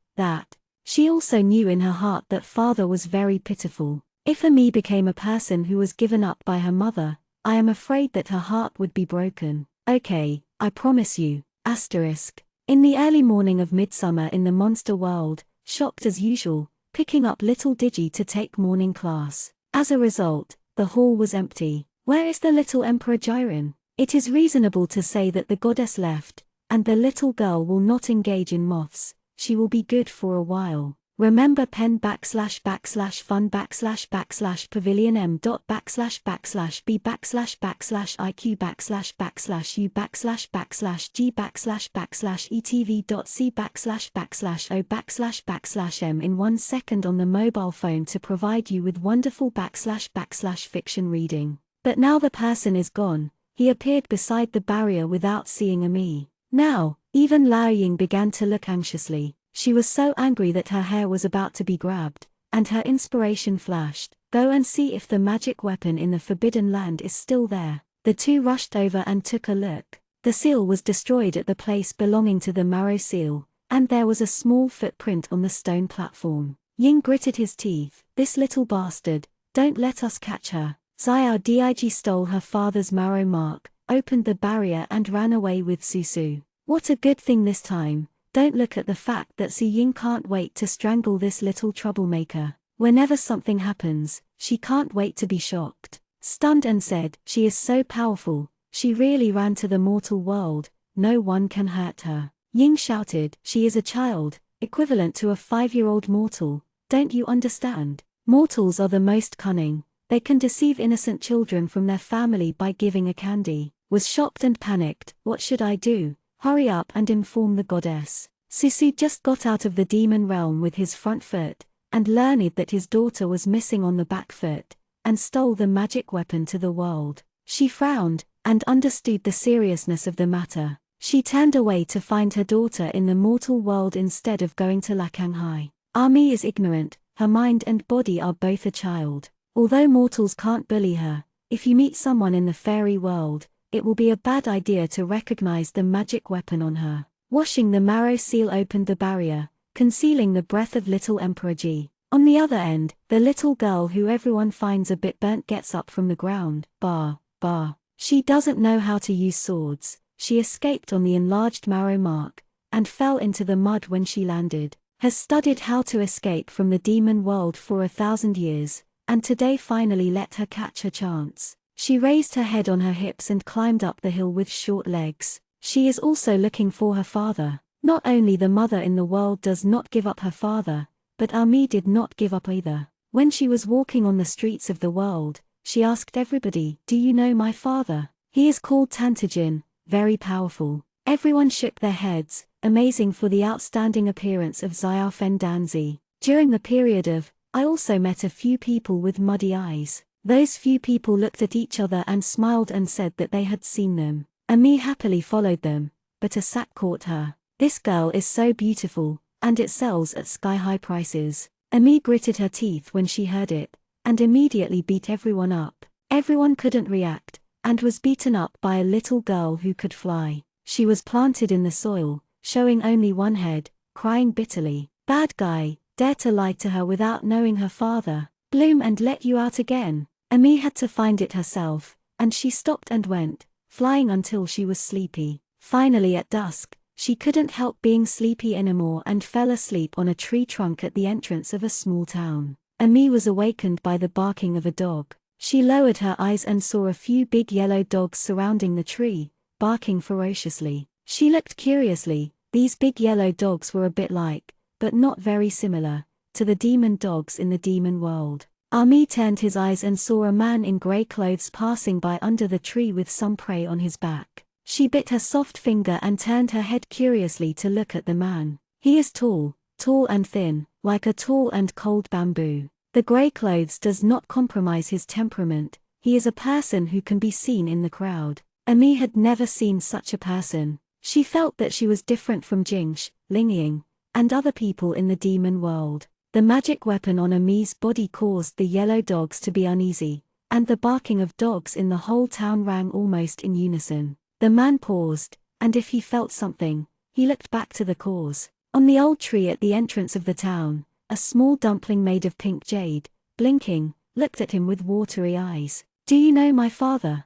A: She also knew in her heart that father was very pitiful. If Ami became a person who was given up by her mother, I am afraid that her heart would be broken. Okay, I promise you. In the early morning of midsummer in the monster world, shocked as usual, picking up little Digi to take morning class. As a result, the hall was empty. Where is the little Emperor Jiren? It is reasonable to say that the goddess left, and the little girl will not engage in moths. She will be good for a while. Remember pen //fun /pavilion m .// b // iq // u // etv.c // o // m in 1 second on the mobile phone to provide you with wonderful // fiction reading. But now the person is gone. He appeared beside the barrier without seeing Ami. Now, even Lao Ying began to look anxiously. She was so angry that her hair was about to be grabbed, and her inspiration flashed. Go and see if the magic weapon in the Forbidden Land is still there. The two rushed over and took a look. The seal was destroyed at the place belonging to the Marrow seal, and there was a small footprint on the stone platform. Ying gritted his teeth. This little bastard, don't let us catch her. Xiao Dig stole her father's marrow mark, opened the barrier and ran away with Susu. What a good thing this time. Don't look at the fact that Su Ying can't wait to strangle this little troublemaker. Whenever something happens, she can't wait to be shocked, stunned and said, she is so powerful, she really ran to the mortal world, no one can hurt her. Ying shouted, she is a child, equivalent to a 5-year-old mortal, don't you understand? Mortals are the most cunning. They can deceive innocent children from their family by giving a candy. Was shocked and panicked. What should I do? Hurry up and inform the goddess. Susu just got out of the demon realm with his front foot, and learned that his daughter was missing on the back foot, and stole the magic weapon to the world. She frowned, and understood the seriousness of the matter. She turned away to find her daughter in the mortal world instead of going to Lakanghai. Ami is ignorant, her mind and body are both a child. Although mortals can't bully her, if you meet someone in the fairy world, it will be a bad idea to recognize the magic weapon on her. Washing the marrow seal opened the barrier, concealing the breath of little Emperor Ji. On the other end, the little girl who everyone finds a bit burnt gets up from the ground. She doesn't know how to use swords. She escaped on the enlarged marrow mark, and fell into the mud when she landed. Has studied how to escape from the demon world for 1,000 years. And today finally let her catch her chance. She raised her head on her hips and climbed up the hill with short legs. She is also looking for her father. Not only the mother in the world does not give up her father, but Ami did not give up either. When she was walking on the streets of the world, she asked everybody, do you know my father? He is called Tantajin, very powerful. Everyone shook their heads, amazing for the outstanding appearance of Xiao Fendanzi. During the period of I also met a few people with muddy eyes. Those few people looked at each other and smiled and said that they had seen them. Ami happily followed them, but a sack caught her. This girl is so beautiful, and it sells at sky-high prices. Ami gritted her teeth when she heard it, and immediately beat everyone up. Everyone couldn't react, and was beaten up by a little girl who could fly. She was planted in the soil, showing only one head, crying bitterly. Bad guy. Dare to lie to her without knowing her father. Bloom and let you out again. Ami had to find it herself, and she stopped and went, flying until she was sleepy. Finally at dusk, she couldn't help being sleepy anymore and fell asleep on a tree trunk at the entrance of a small town. Ami was awakened by the barking of a dog. She lowered her eyes and saw a few big yellow dogs surrounding the tree, barking ferociously. She looked curiously. These big yellow dogs were a bit like, but not very similar, to the demon dogs in the demon world. Ami turned his eyes and saw a man in grey clothes passing by under the tree with some prey on his back. She bit her soft finger and turned her head curiously to look at the man. He is tall and thin, like a tall and cold bamboo. The grey clothes does not compromise his temperament. He is a person who can be seen in the crowd. Ami had never seen such a person. She felt that she was different from Jingsh, Lingying, and other people in the demon world. The magic weapon on Ami's body caused the yellow dogs to be uneasy, and the barking of dogs in the whole town rang almost in unison. The man paused, and if he felt something, he looked back to the cause. On the old tree at the entrance of the town, a small dumpling made of pink jade, blinking, looked at him with watery eyes. "Do you know my father?"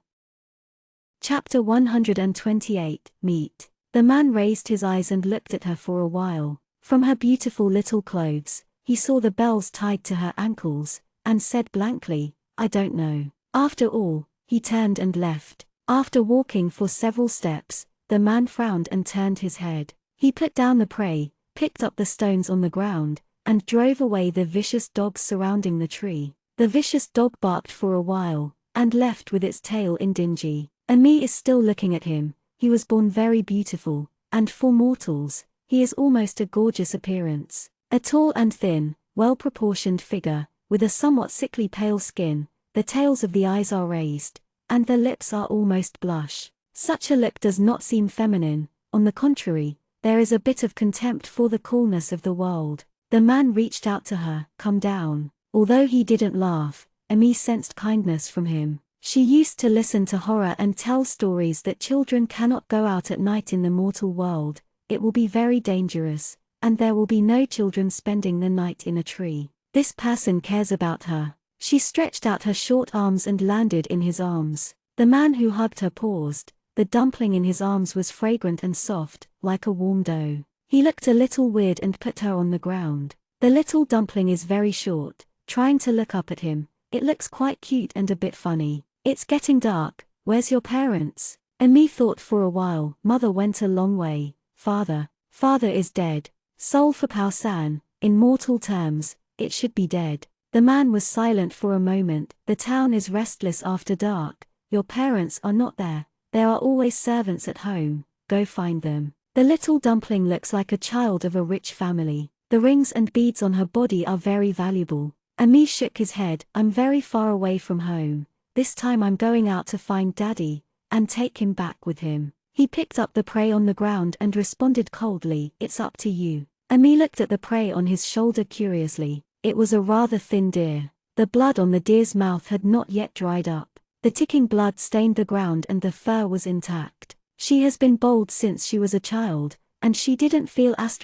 A: Chapter 128, Meet. The man raised his eyes and looked at her for a while. From her beautiful little clothes, he saw the bells tied to her ankles, and said blankly, "I don't know." After all, he turned and left. After walking for several steps, the man frowned and turned his head. He put down the prey, picked up the stones on the ground, and drove away the vicious dogs surrounding the tree. The vicious dog barked for a while, and left with its tail in dingy. Ami is still looking at him. He was born very beautiful, and for mortals, he is almost a gorgeous appearance. A tall and thin, well-proportioned figure, with a somewhat sickly pale skin, the tails of the eyes are raised, and the lips are almost blush. Such a look does not seem feminine. On the contrary, there is a bit of contempt for the coolness of the world. The man reached out to her. "Come down." Although he didn't laugh, Ami sensed kindness from him. She used to listen to horror and tell stories that children cannot go out at night in the mortal world. It will be very dangerous, and there will be no children spending the night in a tree. This person cares about her. She stretched out her short arms and landed in his arms. The man who hugged her paused. The dumpling in his arms was fragrant and soft, like a warm dough. He looked a little weird and put her on the ground. The little dumpling is very short, trying to look up at him. It looks quite cute and a bit funny. "It's getting dark. Where's your parents?" Ami thought for a while. "Mother went a long way. Father is dead." Soul for Pao-san, in mortal terms, it should be dead. The man was silent for a moment. "The town is restless after dark. Your parents are not there. There are always servants at home. Go find them." The little dumpling looks like a child of a rich family. The rings and beads on her body are very valuable. Ami shook his head. "I'm very far away from home. This time I'm going out to find Daddy, and take him back with him." He picked up the prey on the ground and responded coldly, "It's up to you." Ami looked at the prey on his shoulder curiously. It was a rather thin deer. The blood on the deer's mouth had not yet dried up. The ticking blood stained the ground and the fur was intact. She has been bold since she was a child, and she didn't feel **** at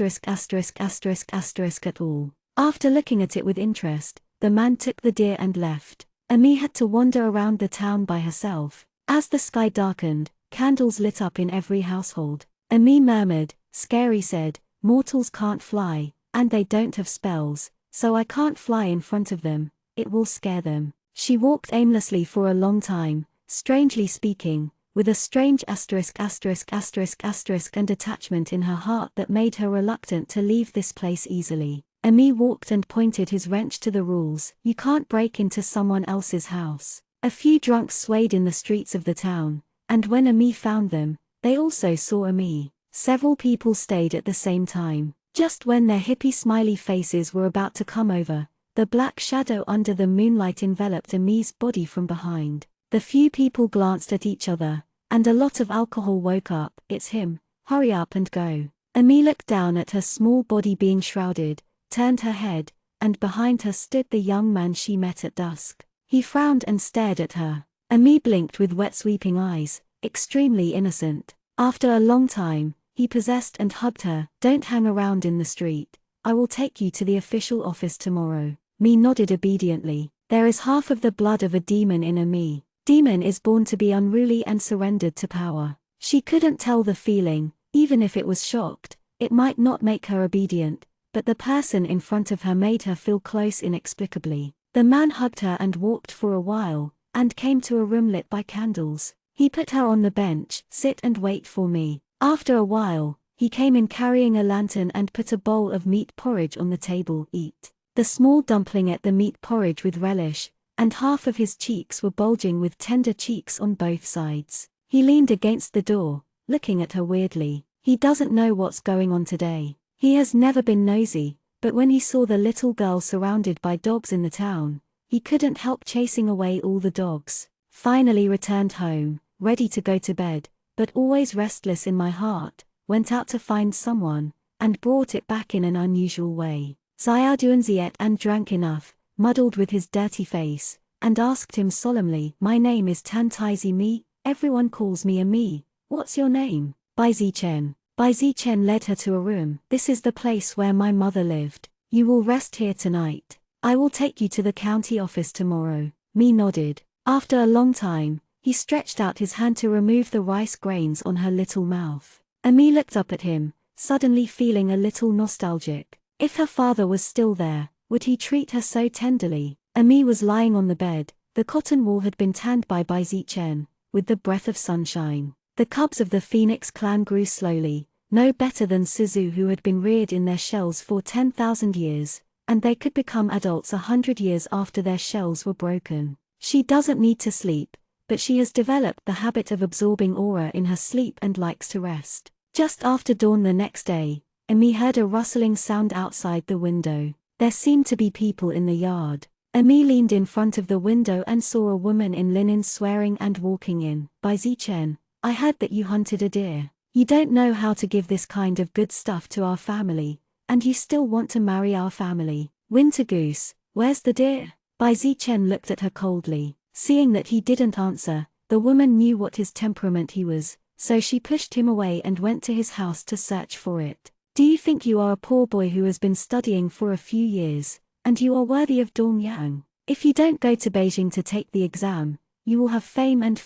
A: all. After looking at it with interest, the man took the deer and left. Ami had to wander around the town by herself. As the sky darkened, candles lit up in every household. Ami murmured. Scary said, "Mortals can't fly, and they don't have spells, so I can't fly in front of them, it will scare them." She walked aimlessly for a long time, strangely speaking, with a strange **** and attachment in her heart that made her reluctant to leave this place easily. Ami walked and pointed his wrench to the rules. "You can't break into someone else's house." A few drunks swayed in the streets of the town, and when Ami found them, they also saw Ami. Several people stayed at the same time. Just when their hippie smiley faces were about to come over, the black shadow under the moonlight enveloped Ami's body from behind. The few people glanced at each other, and a lot of alcohol woke up. "It's him, hurry up and go." Ami looked down at her small body being shrouded, turned her head, and behind her stood the young man she met at dusk. He frowned and stared at her. Ami blinked with wet sweeping eyes, extremely innocent. After a long time, he possessed and hugged her. "Don't hang around in the street. I will take you to the official office tomorrow." Mi nodded obediently. There is half of the blood of a demon in Ami. Demon is born to be unruly and surrendered to power. She couldn't tell the feeling, even if it was shocked, it might not make her obedient, but the person in front of her made her feel close inexplicably. The man hugged her and walked for a while, and came to a room lit by candles. He put her on the bench. Sit and wait for me. After a while, he came in carrying a lantern and put a bowl of meat porridge on the table. Eat. The small dumpling ate the meat porridge with relish, and half of his cheeks were bulging with tender cheeks on both sides. He leaned against the door, looking at her weirdly. He doesn't know what's going on today. He has never been nosy, but when he saw the little girl surrounded by dogs in the town, he couldn't help chasing away all the dogs. Finally returned home, ready to go to bed, but always restless in my heart, went out to find someone, and brought it back in an unusual way. Ziaduanzi ate and drank enough, muddled with his dirty face, and asked him solemnly, "My name is Tantaizi Mi, everyone calls me Ami, what's your name?" Baizi Chen. Baizi Chen led her to a room. "This is the place where my mother lived. You will rest here tonight. I will take you to the county office tomorrow." Mi nodded. After a long time, he stretched out his hand to remove the rice grains on her little mouth. Ami looked up at him, suddenly feeling a little nostalgic. If her father was still there, would he treat her so tenderly? Ami was lying on the bed. The cotton wool had been tanned by Baizi Chen, with the breath of sunshine. The cubs of the Phoenix clan grew slowly, no better than Suzu, who had been reared in their shells for 10,000 years, and they could become adults 100 years after their shells were broken. She doesn't need to sleep, but she has developed the habit of absorbing aura in her sleep and likes to rest. Just after dawn the next day, Ami heard a rustling sound outside the window. There seemed to be people in the yard. Ami leaned in front of the window and saw a woman in linen swearing and walking in. "Baizi Chen, I heard that you hunted a deer. You don't know how to give this kind of good stuff to our family, and you still want to marry our family. Winter goose, where's the deer?" Baizi Chen looked at her coldly. Seeing that he didn't answer, the woman knew what his temperament he was, so she pushed him away and went to his house to search for it. "Do you think you are a poor boy who has been studying for a few years, and you are worthy of Dongyang? If you don't go to Beijing to take the exam, you will have fame, and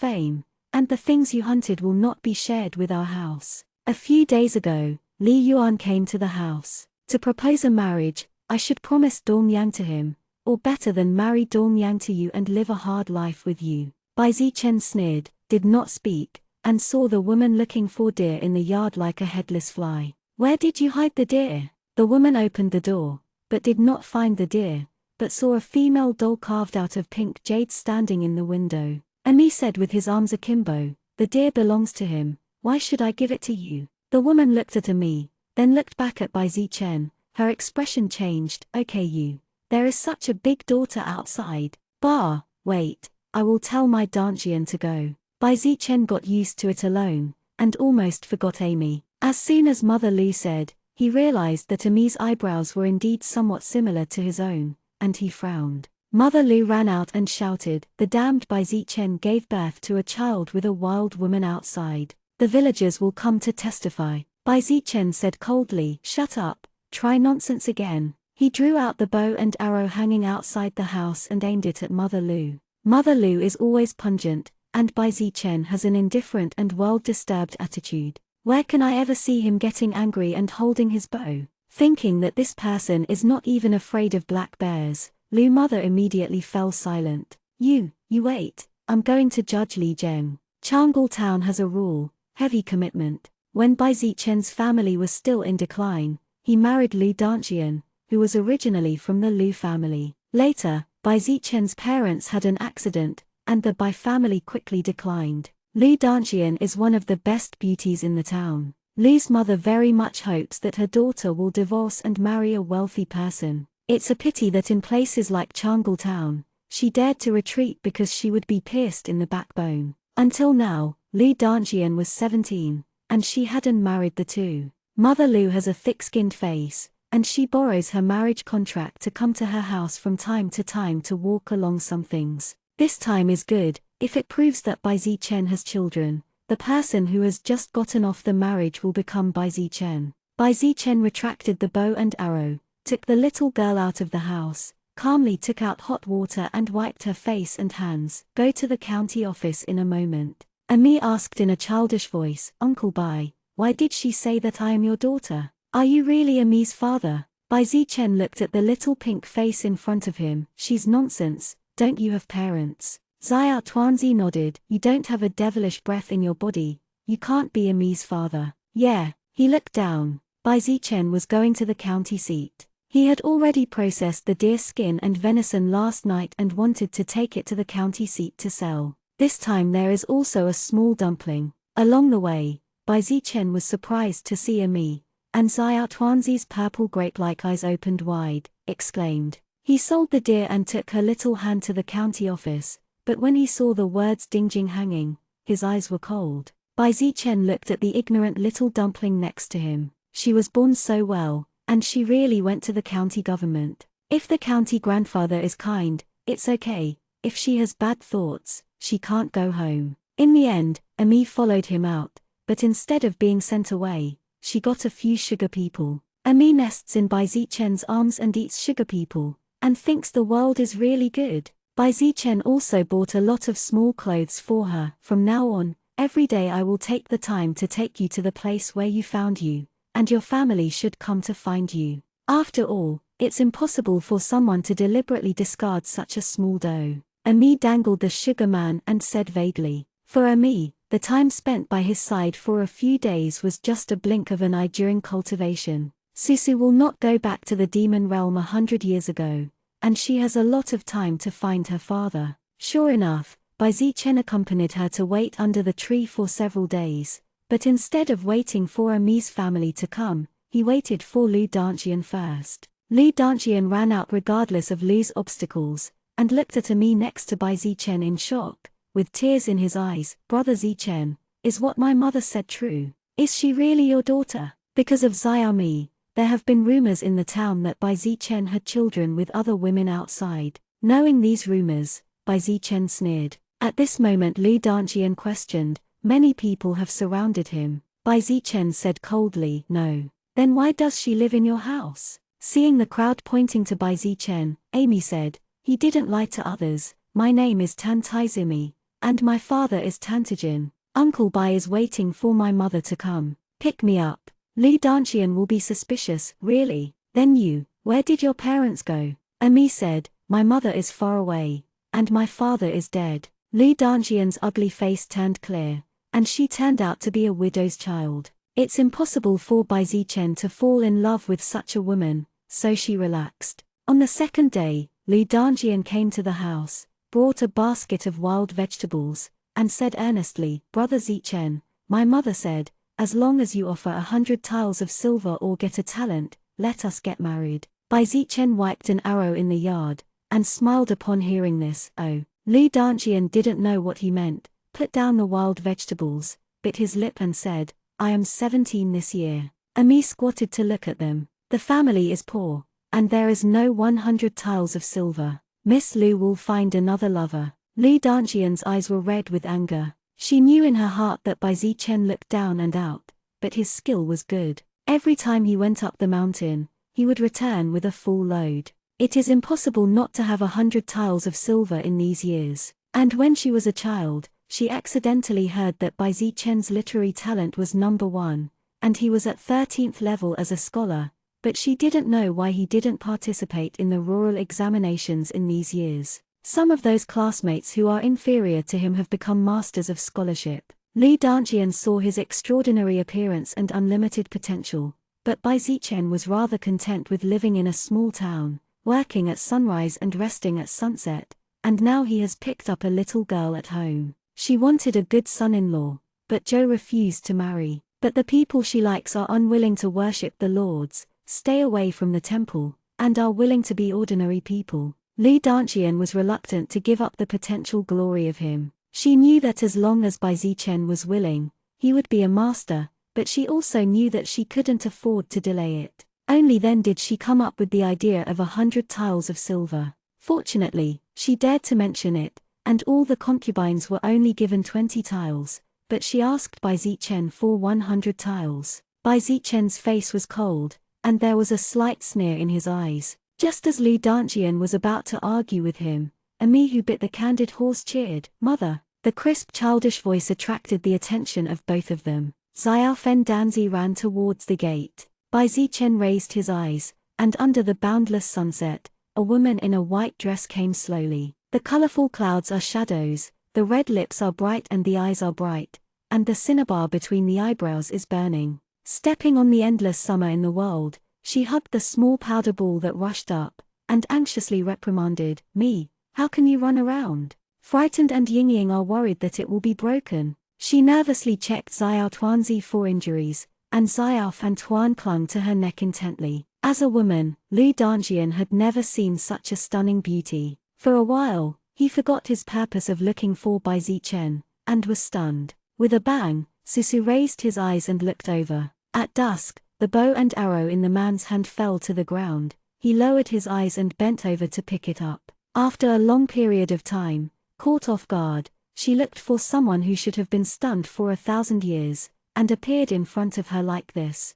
A: the things you hunted will not be shared with our house." A few days ago, Li Yuan came to the house. To propose a marriage, I should promise Dongyang to him, or better than marry Dongyang to you and live a hard life with you. Baizi Chen sneered, did not speak, and saw the woman looking for deer in the yard like a headless fly. "Where did you hide the deer?" The woman opened the door, but did not find the deer, but saw a female doll carved out of pink jade standing in the window. Ami said with his arms akimbo, "The deer belongs to him, why should I give it to you?" The woman looked at Ami, then looked back at Baizi Chen. Her expression changed. "Okay, you. There is such a big daughter outside. Bah, wait, I will tell my Danjian to go." Baizi Chen got used to it alone, and almost forgot Amy. As soon as Mother Lu said, he realized that Ami's eyebrows were indeed somewhat similar to his own, and he frowned. Mother Lu ran out and shouted, "The damned Baizi Chen gave birth to a child with a wild woman outside. The villagers will come to testify." Baizi Chen said coldly, "Shut up, try nonsense again." He drew out the bow and arrow hanging outside the house and aimed it at Mother Lu. Mother Lu is always pungent, and Baizi Chen has an indifferent and world-disturbed attitude. Where can I ever see him getting angry and holding his bow? Thinking that this person is not even afraid of black bears, Lu Mother immediately fell silent. You wait, I'm going to judge Li Zheng. Changal town has a rule, heavy commitment. When Baizi Chen's family was still in decline, he married Lu Danjian, who was originally from the Lu family. Later, Baizi Chen's parents had an accident, and the Bai family quickly declined. Lu Danjian is one of the best beauties in the town. Lu's mother very much hopes that her daughter will divorce and marry a wealthy person. It's a pity that in places like Changal town, she dared to retreat because she would be pierced in the backbone. Until now, Lu Danjian was 17, and she hadn't married the two. Mother Lu has a thick-skinned face, and she borrows her marriage contract to come to her house from time to time to walk along some things. This time is good. If it proves that Baizi Chen has children, the person who has just gotten off the marriage will become Baizi Chen. Baizi Chen retracted the bow and arrow, took the little girl out of the house, calmly took out hot water and wiped her face and hands. Go to the county office in a moment. Ami asked in a childish voice, Uncle Bai, why did she say that I am your daughter? Are you really Ami's father? Bai Zichen looked at the little pink face in front of him. She's nonsense, don't you have parents? Zia Tuanzi nodded, you don't have a devilish breath in your body, you can't be Ami's father. Yeah, he looked down. Bai Zichen was going to the county seat. He had already processed the deer skin and venison last night and wanted to take it to the county seat to sell. This time there is also a small dumpling. Along the way, Bai Zichen was surprised to see Ami, and Zia Tuanzi's purple grape-like eyes opened wide, exclaimed. He sold the deer and took her little hand to the county office, but when he saw the words Dingjing hanging, his eyes were cold. Bai Zichen looked at the ignorant little dumpling next to him. She was born so well, and she really went to the county government. If the county grandfather is kind, it's okay. If she has bad thoughts, she can't go home. In the end, Ami followed him out, but instead of being sent away, she got a few sugar people. Ami nests in Bai Zichen's arms and eats sugar people, and thinks the world is really good. Bai Zichen also bought a lot of small clothes for her. From now on, every day I will take the time to take you to the place where you found you, and your family should come to find you. After all, it's impossible for someone to deliberately discard such a small dough. Ami dangled the sugar man and said vaguely. For Ami, the time spent by his side for a few days was just a blink of an eye during cultivation. Susu will not go back to the demon realm 100 years ago, and she has a lot of time to find her father. Sure enough, Bai Zichen accompanied her to wait under the tree for several days, but instead of waiting for Ami's family to come, he waited for Lu Danjian first. Lu Danjian ran out regardless of Lu's obstacles, and looked at Ami next to Bai Zichen in shock, with tears in his eyes. Brother Zichen, is what my mother said true? Is she really your daughter? Because of Xiaomi, there have been rumors in the town that Bai Zichen had children with other women outside. Knowing these rumors, Bai Zichen sneered. At this moment Lu Danjian questioned, many people have surrounded him. Bai Zichen said coldly, no. Then why does she live in your house? Seeing the crowd pointing to Bai Zichen, Amy said, he didn't lie to others. My name is Tan Taizimi, and my father is Tantajin. Uncle Bai is waiting for my mother to come. Pick me up. Lu Danjian will be suspicious. Really? Then where did your parents go? Ami said, my mother is far away, and my father is dead. Lu Danjian's ugly face turned clear, and she turned out to be a widow's child. It's impossible for Bai Zichen to fall in love with such a woman, so she relaxed. On the second day, Lu Danjian came to the house, brought a basket of wild vegetables, and said earnestly, Brother Zichen, my mother said, as long as you offer 100 tiles of silver or get a talent, let us get married. Bai Zichen wiped an arrow in the yard, and smiled upon hearing this. Oh, Lu Danjian didn't know what he meant, put down the wild vegetables, bit his lip and said, I am 17 this year. Ami squatted to look at them. The family is poor, and there is no 100 tiles of silver. Miss Lu will find another lover. Lu Danjian's eyes were red with anger. She knew in her heart that Bai Zichen looked down and out, but his skill was good. Every time he went up the mountain, he would return with a full load. It is impossible not to have 100 tiles of silver in these years. And when she was a child, she accidentally heard that Bai Zichen's literary talent was number 1, and he was at 13th level as a scholar, but she didn't know why he didn't participate in the rural examinations in these years. Some of those classmates who are inferior to him have become masters of scholarship. Lu Danjian saw his extraordinary appearance and unlimited potential, but Bai Zichen was rather content with living in a small town, working at sunrise and resting at sunset, and now he has picked up a little girl at home. She wanted a good son-in-law, but Joe refused to marry. But the people she likes are unwilling to worship the lords, stay away from the temple, and are willing to be ordinary people. Lu Danjian was reluctant to give up the potential glory of him. She knew that as long as Bai Zichen was willing, he would be a master, but she also knew that she couldn't afford to delay it. Only then did she come up with the idea of 100 tiles of silver. Fortunately, she dared to mention it, and all the concubines were only given 20 tiles, but she asked Bai Zichen for 100 tiles. Bai Zichen's face was cold, and there was a slight sneer in his eyes. Just as Lu Danjian was about to argue with him, Ami who bit the candid horse cheered, "Mother." The crisp childish voice attracted the attention of both of them. Xiaofen Danzi ran towards the gate. Bai Zichen raised his eyes, and under the boundless sunset, a woman in a white dress came slowly. The colorful clouds are shadows, the red lips are bright and the eyes are bright, and the cinnabar between the eyebrows is burning. Stepping on the endless summer in the world, she hugged the small powder ball that rushed up, and anxiously reprimanded, "Me, how can you run around?" Frightened and Yingying are worried that it will be broken. She nervously checked Xiao Tuanzi for injuries, and Xiao Fan Tuan clung to her neck intently. As a woman, Lu Danjian had never seen such a stunning beauty. For a while, he forgot his purpose of looking for Bai Zichen, and was stunned. With a bang, Susu raised his eyes and looked over. At dusk, the bow and arrow in the man's hand fell to the ground. He lowered his eyes and bent over to pick it up. After a long period of time, caught off guard, she looked for someone who should have been stunned for 1,000 years, and appeared in front of her like this.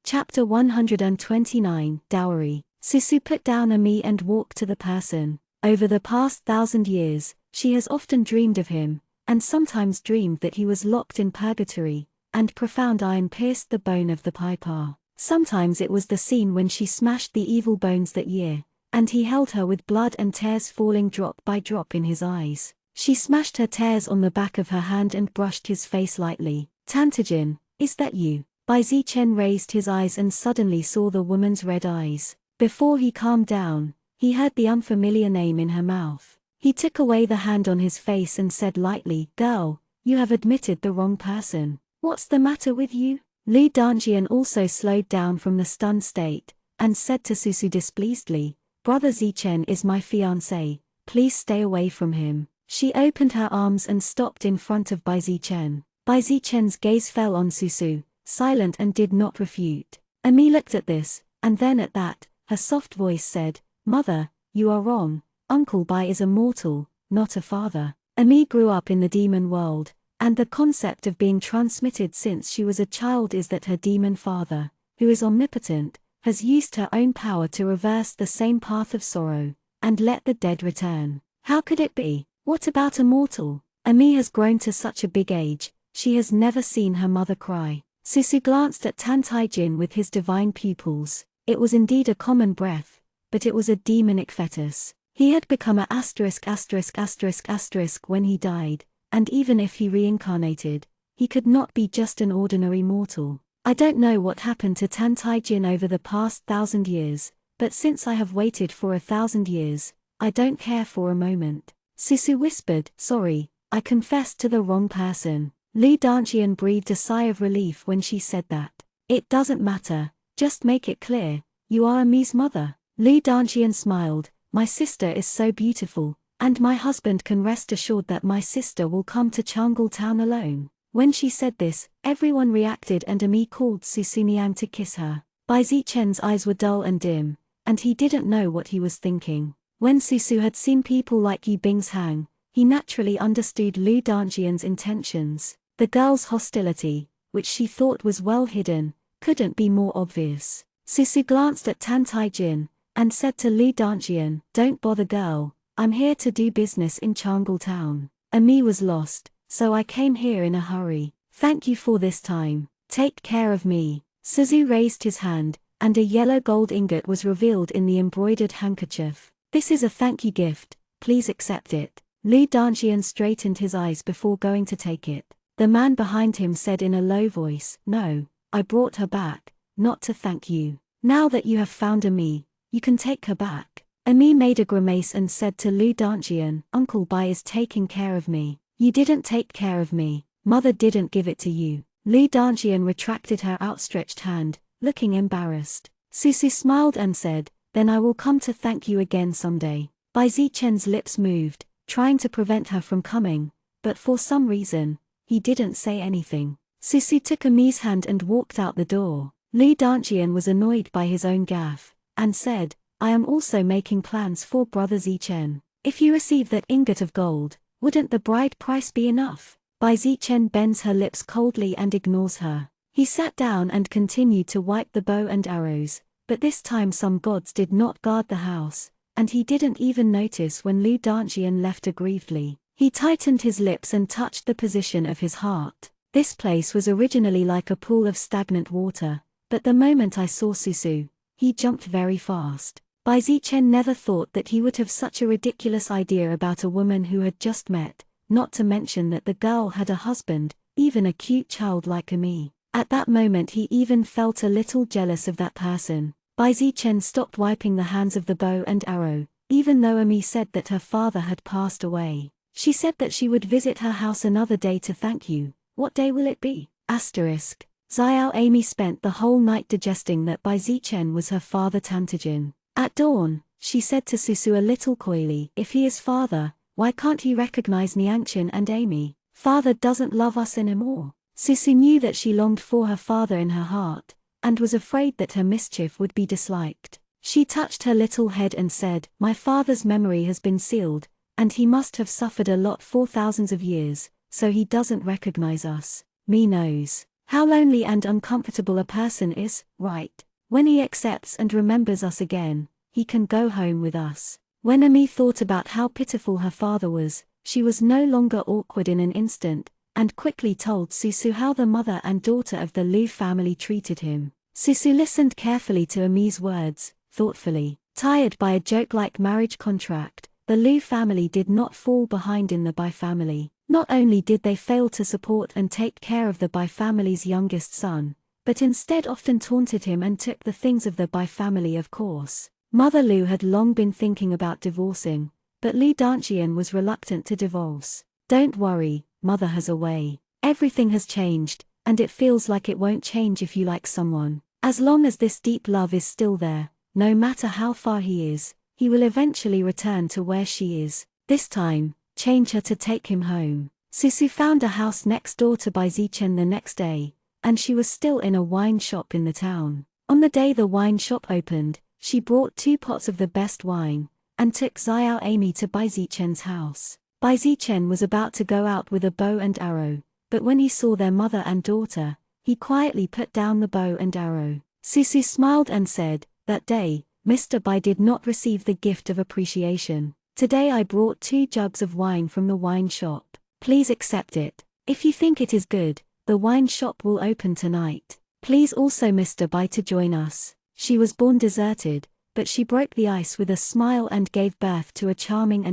A: Chapter 129, Dowry. Susu put down Ami and walked to the person. Over the past 1,000 years, she has often dreamed of him, and sometimes dreamed that he was locked in purgatory, and profound iron pierced the bone of the piper. Sometimes it was the scene when she smashed the evil bones that year, and he held her with blood and tears falling drop by drop in his eyes. She smashed her tears on the back of her hand and brushed his face lightly. "Tantajin, is that you?" Bai Zichen raised his eyes and suddenly saw the woman's red eyes. Before he calmed down, he heard the unfamiliar name in her mouth. He took away the hand on his face and said lightly, "Girl, you have admitted the wrong person. What's the matter with you?" Lu Danjian also slowed down from the stunned state, and said to Susu displeasedly, "Brother Zichen is my fiancé, please stay away from him." She opened her arms and stopped in front of Bai Zichen. Bai Zichen's gaze fell on Susu, silent and did not refute. Ami looked at this, and then at that. Her soft voice said, "Mother, you are wrong. Uncle Bai is a mortal, not a father." Ami grew up in the demon world, and the concept of being transmitted since she was a child is that her demon father, who is omnipotent, has used her own power to reverse the same path of sorrow, and let the dead return. How could it be? What about a mortal? Ami has grown to such a big age, she has never seen her mother cry. Susu glanced at Tan Taijin with his divine pupils. It was indeed a common breath, but it was a demonic fetus. He had become a ***** when he died, and even if he reincarnated, he could not be just an ordinary mortal. I don't know what happened to Tan Taijin over the past 1,000 years, but since I have waited for 1,000 years, I don't care for a moment. Susu whispered, "Sorry, I confessed to the wrong person." Lu Danjian breathed a sigh of relief when she said that. "It doesn't matter, just make it clear, you are Ami's mother." Lu Danjian smiled, "My sister is so beautiful, and my husband can rest assured that my sister will come to Changgul town alone." When she said this, everyone reacted and Ami called Susu Niang to kiss her. Bai Zichen's eyes were dull and dim, and he didn't know what he was thinking. When Susu had seen people like Yu Bing's hang, he naturally understood Lu Danjian's intentions. The girl's hostility, which she thought was well hidden, couldn't be more obvious. Susu glanced at Tan Taijin, and said to Lu Danjian, "Don't bother girl, I'm here to do business in Changgul town. Ami was lost, so I came here in a hurry. Thank you for this time. Take care of me." Suzu raised his hand, and a yellow gold ingot was revealed in the embroidered handkerchief. "This is a thank you gift, please accept it." Lu Danjian straightened his eyes before going to take it. The man behind him said in a low voice, "No, I brought her back, not to thank you. Now that you have found Ami, you can take her back." Ami made a grimace and said to Lu Danjian, "Uncle Bai is taking care of me." "You didn't take care of me, mother didn't give it to you." Lu Danjian retracted her outstretched hand, looking embarrassed. Susu smiled and said, "Then I will come to thank you again someday." Bai Zichen's lips moved, trying to prevent her from coming, but for some reason, he didn't say anything. Susu took Ami's hand and walked out the door. Lu Danjian was annoyed by his own gaffe, and said, "I am also making plans for Brother Zichen. If you receive that ingot of gold, wouldn't the bride price be enough?" Bai Zichen bends her lips coldly and ignores her. He sat down and continued to wipe the bow and arrows, but this time some gods did not guard the house, and he didn't even notice when Lu Danjian left aggrievedly. He tightened his lips and touched the position of his heart. This place was originally like a pool of stagnant water, but the moment I saw Susu, he jumped very fast. Bai Zichen never thought that he would have such a ridiculous idea about a woman who had just met, not to mention that the girl had a husband, even a cute child like Ami. At that moment he even felt a little jealous of that person. Bai Zichen stopped wiping the hands of the bow and arrow, even though Ami said that her father had passed away. She said that she would visit her house another day to thank you. What day will it be? Asterisk. Xiao Amy spent the whole night digesting that Bai Zichen was her father Tantajin. At dawn, she said to Susu a little coyly, if he is father, why can't he recognize Niangchen and Amy? Father doesn't love us anymore. Susu knew that she longed for her father in her heart, and was afraid that her mischief would be disliked. She touched her little head and said, my father's memory has been sealed, and he must have suffered a lot for thousands of years, so he doesn't recognize us. Me knows how lonely and uncomfortable a person is, right? When he accepts and remembers us again, he can go home with us. When Ami thought about how pitiful her father was, she was no longer awkward in an instant, and quickly told Susu how the mother and daughter of the Lu family treated him. Susu listened carefully to Ami's words, thoughtfully. Tired by a joke-like marriage contract, the Lu family did not fall behind in the Bai family. Not only did they fail to support and take care of the Bai family's youngest son, but instead often taunted him and took the things of the Bai family. Of course, Mother Lu had long been thinking about divorcing, but Lu Danjian was reluctant to divorce. Don't worry, Mother has a way. Everything has changed, and it feels like it won't change if you like someone. As long as this deep love is still there, no matter how far he is, he will eventually return to where she is. This time, change her to take him home. Susu found a house next door to Bai Zichen the next day, and she was still in a wine shop in the town. On the day the wine shop opened, she brought 2 pots of the best wine, and took Xiao Amy to Bai Zichen's house. Bai Zichen was about to go out with a bow and arrow, but when he saw their mother and daughter, he quietly put down the bow and arrow. Susu smiled and said, that day, Mr. Bai did not receive the gift of appreciation. Today I brought 2 jugs of wine from the wine shop. Please accept it. If you think it is good, the wine shop will open tonight. Please also Mr. Bai to join us. She was born deserted, but she broke the ice with a smile and gave birth to a charming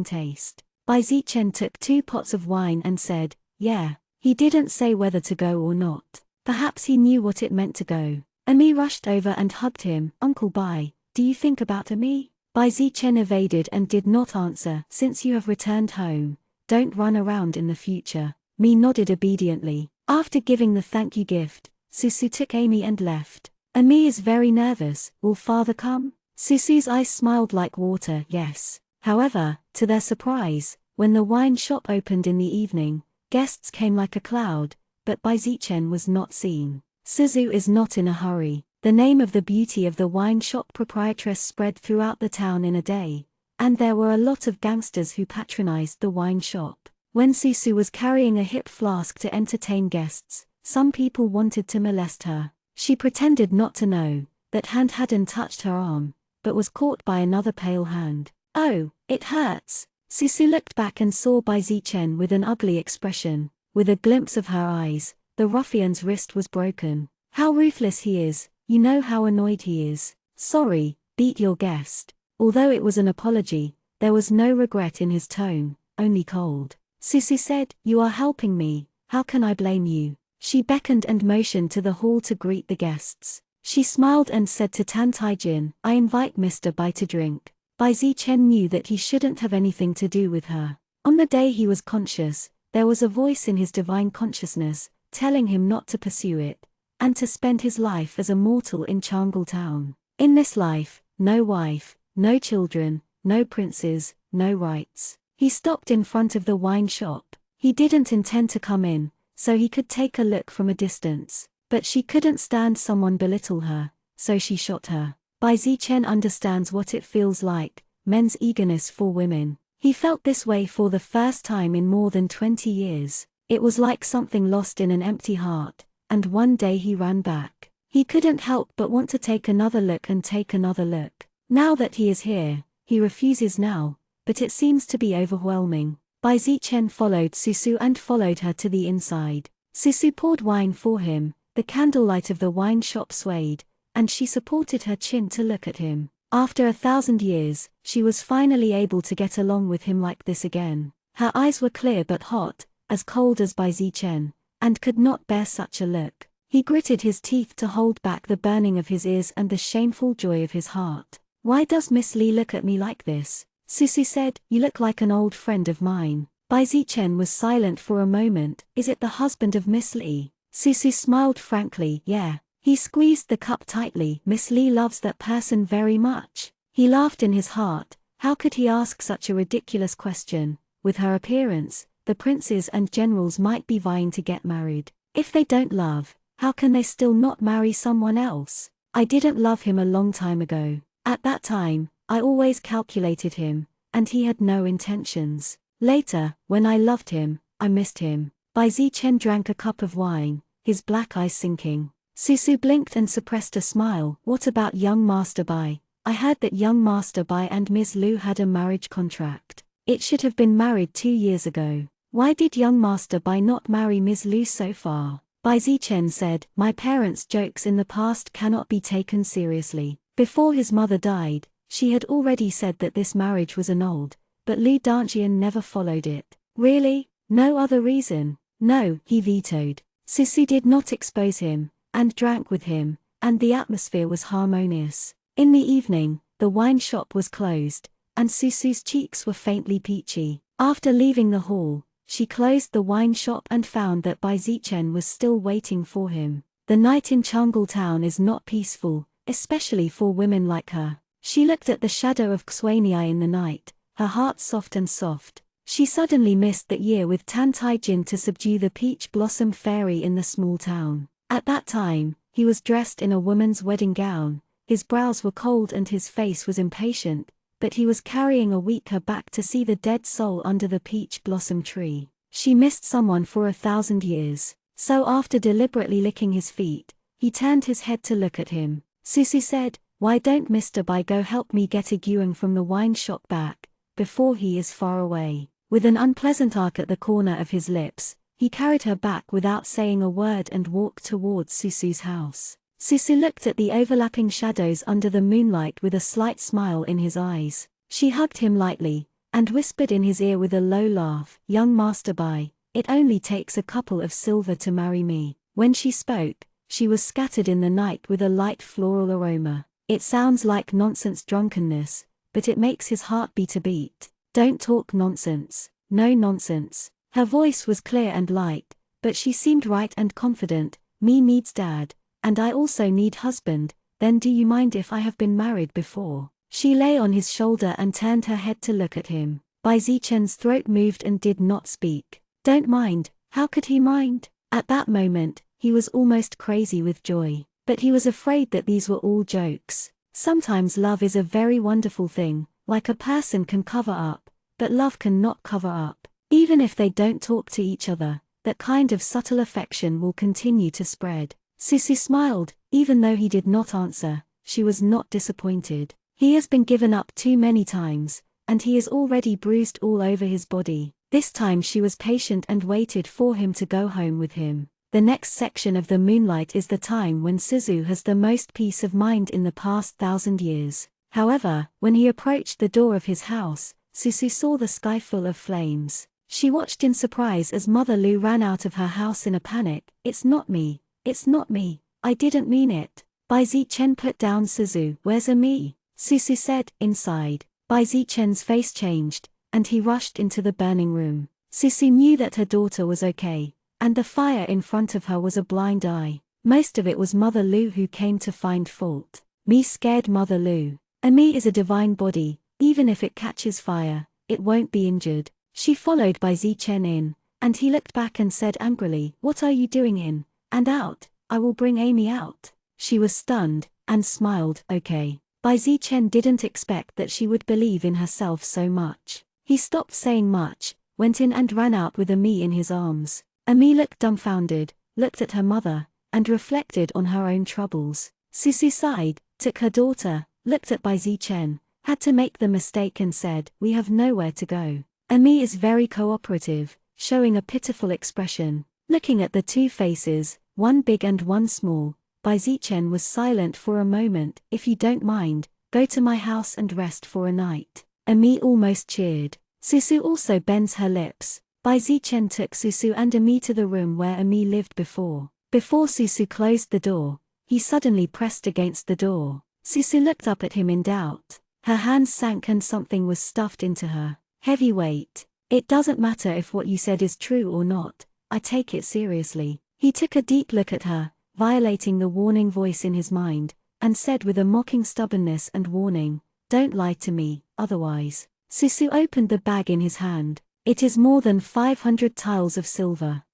A: taste. Bai Zichen took 2 pots of wine and said, yeah. He didn't say whether to go or not. Perhaps he knew what it meant to go. Ami rushed over and hugged him. Uncle Bai, do you think about Ami? Bai Zichen evaded and did not answer. Since you have returned home, don't run around in the future. Mi nodded obediently. After giving the thank you gift, Susu took Amy and left. Ami is very nervous. Will father come? Susu's eyes smiled like water. Yes. However, to their surprise, when the wine shop opened in the evening, guests came like a cloud, but Bai Zichen was not seen. Susu is not in a hurry. The name of the beauty of the wine shop proprietress spread throughout the town in a day, and there were a lot of gangsters who patronized the wine shop. When Susu was carrying a hip flask to entertain guests, some people wanted to molest her. She pretended not to know that hand hadn't touched her arm, but was caught by another pale hand. Oh, it hurts. Susu looked back and saw Bai Zichen with an ugly expression. With a glimpse of her eyes, the ruffian's wrist was broken. How ruthless he is. You know how annoyed he is. Sorry, beat your guest. Although it was an apology, there was no regret in his tone, only cold. Susu said, you are helping me, how can I blame you? She beckoned and motioned to the hall to greet the guests. She smiled and said to Tan Taijin, I invite Mr. Bai to drink. Bai Zichen knew that he shouldn't have anything to do with her. On the day he was conscious, there was a voice in his divine consciousness, telling him not to pursue it, and to spend his life as a mortal in Changal town. In this life, no wife, no children, no princes, no rights. He stopped in front of the wine shop. He didn't intend to come in, so he could take a look from a distance. But she couldn't stand someone belittle her, so she shot her. Bai Zichen understands what it feels like, men's eagerness for women. He felt this way for the first time in more than 20 years. It was like something lost in an empty heart, and one day he ran back. He couldn't help but want to take another look and take another look. Now that he is here, he refuses now, but it seems to be overwhelming. Bai Zichen followed Susu and followed her to the inside. Susu poured wine for him, the candlelight of the wine shop swayed, and she supported her chin to look at him. After 1,000 years, she was finally able to get along with him like this again. Her eyes were clear but hot, as cold as Bai Zichen, and could not bear such a look. He gritted his teeth to hold back the burning of his ears and the shameful joy of his heart. "Why does Miss Li look at me like this?" Susu said. "You look like an old friend of mine." Bai Zichen was silent for a moment. "Is it the husband of Miss Li?" Susu smiled frankly. "Yeah." He squeezed the cup tightly. "Miss Li loves that person very much." He laughed in his heart. How could he ask such a ridiculous question? With her appearance, the princes and generals might be vying to get married. If they don't love, how can they still not marry someone else? "I didn't love him a long time ago. At that time, I always calculated him, and he had no intentions. Later, when I loved him, I missed him." Bai Zichen drank a cup of wine, his black eyes sinking. Susu blinked and suppressed a smile. "What about young Master Bai? I heard that young Master Bai and Ms. Lu had a marriage contract. It should have been married 2 years ago. Why did young Master Bai not marry Ms. Lu so far?" Bai Zichen said, "My parents' jokes in the past cannot be taken seriously. Before his mother died, she had already said that this marriage was annulled, but Lu Danjian never followed it." "Really? No other reason?" "No," he vetoed. Susu did not expose him, and drank with him, and the atmosphere was harmonious. In the evening, the wine shop was closed, and Susu's cheeks were faintly peachy. After leaving the hall, she closed the wine shop and found that Bai Zichen was still waiting for him. The night in Changul town is not peaceful, especially for women like her. She looked at the shadow of Xuanyi in the night, her heart soft and soft. She suddenly missed that year with Tan Tai Jin to subdue the peach blossom fairy in the small town. At that time, he was dressed in a woman's wedding gown, his brows were cold and his face was impatient, but he was carrying a weaker back to see the dead soul under the peach blossom tree. She missed someone for 1,000 years, so after deliberately licking his feet, he turned his head to look at him. Susu said, "Why don't Mr. Bai go help me get a guang from the wine shop back, before he is far away?" With an unpleasant arc at the corner of his lips, he carried her back without saying a word and walked towards Susu's house. Susu looked at the overlapping shadows under the moonlight with a slight smile in his eyes. She hugged him lightly, and whispered in his ear with a low laugh, "Young Master Bai, it only takes a couple of silver to marry me." When she spoke, she was scattered in the night with a light floral aroma. "It sounds like nonsense drunkenness, but it makes his heart beat a beat. Don't talk nonsense." "No nonsense." Her voice was clear and light, but she seemed right and confident. "Me needs dad, and I also need husband. Then do you mind if I have been married before?" She lay on his shoulder and turned her head to look at him. Bai Zichen's throat moved and did not speak. "Don't mind." How could he mind? At that moment, he was almost crazy with joy. But he was afraid that these were all jokes. Sometimes love is a very wonderful thing, like a person can cover up, but love can not cover up. Even if they don't talk to each other, that kind of subtle affection will continue to spread. Susu smiled, even though he did not answer. She was not disappointed. He has been given up too many times, and he is already bruised all over his body. This time she was patient and waited for him to go home with him. The next section of the moonlight is the time when Suzu has the most peace of mind in the past 1,000 years. However, when he approached the door of his house, Susu saw the sky full of flames. She watched in surprise as Mother Lu ran out of her house in a panic. "It's not me. It's not me. I didn't mean it." Bai Zichen put down Suzu. "Where's me?" Susu said, "Inside." Bai Zichen's face changed, and he rushed into the burning room. Susu knew that her daughter was okay, and the fire in front of her was a blind eye. Most of it was Mother Lu who came to find fault. Me scared Mother Lu. Me is a divine body, even if it catches fire, it won't be injured. She followed Bai Zichen in, and he looked back and said angrily, "What are you doing in and out? I will bring Amy out." She was stunned, and smiled. "Okay." Bai Zichen didn't expect that she would believe in herself so much. He stopped saying much, went in and ran out with Ami in his arms. Ami looked dumbfounded, looked at her mother, and reflected on her own troubles. Susu sighed, took her daughter, looked at Bai Zichen, had to make the mistake and said, "We have nowhere to go." Ami is very cooperative, showing a pitiful expression. Looking at the two faces, one big and one small, Bai Zichen was silent for a moment. "If you don't mind, go to my house and rest for a night." Ami almost cheered. Susu also bends her lips. Bai Zichen took Susu and Ami to the room where Ami lived before. Before Susu closed the door, he suddenly pressed against the door. Susu looked up at him in doubt. Her hands sank and something was stuffed into her heavy weight. "It doesn't matter if what you said is true or not, I take it seriously." He took a deep look at her, violating the warning voice in his mind, and said with a mocking stubbornness and warning, "Don't lie to me, otherwise." Susu opened the bag in his hand. "It is more than 500 tiles of silver."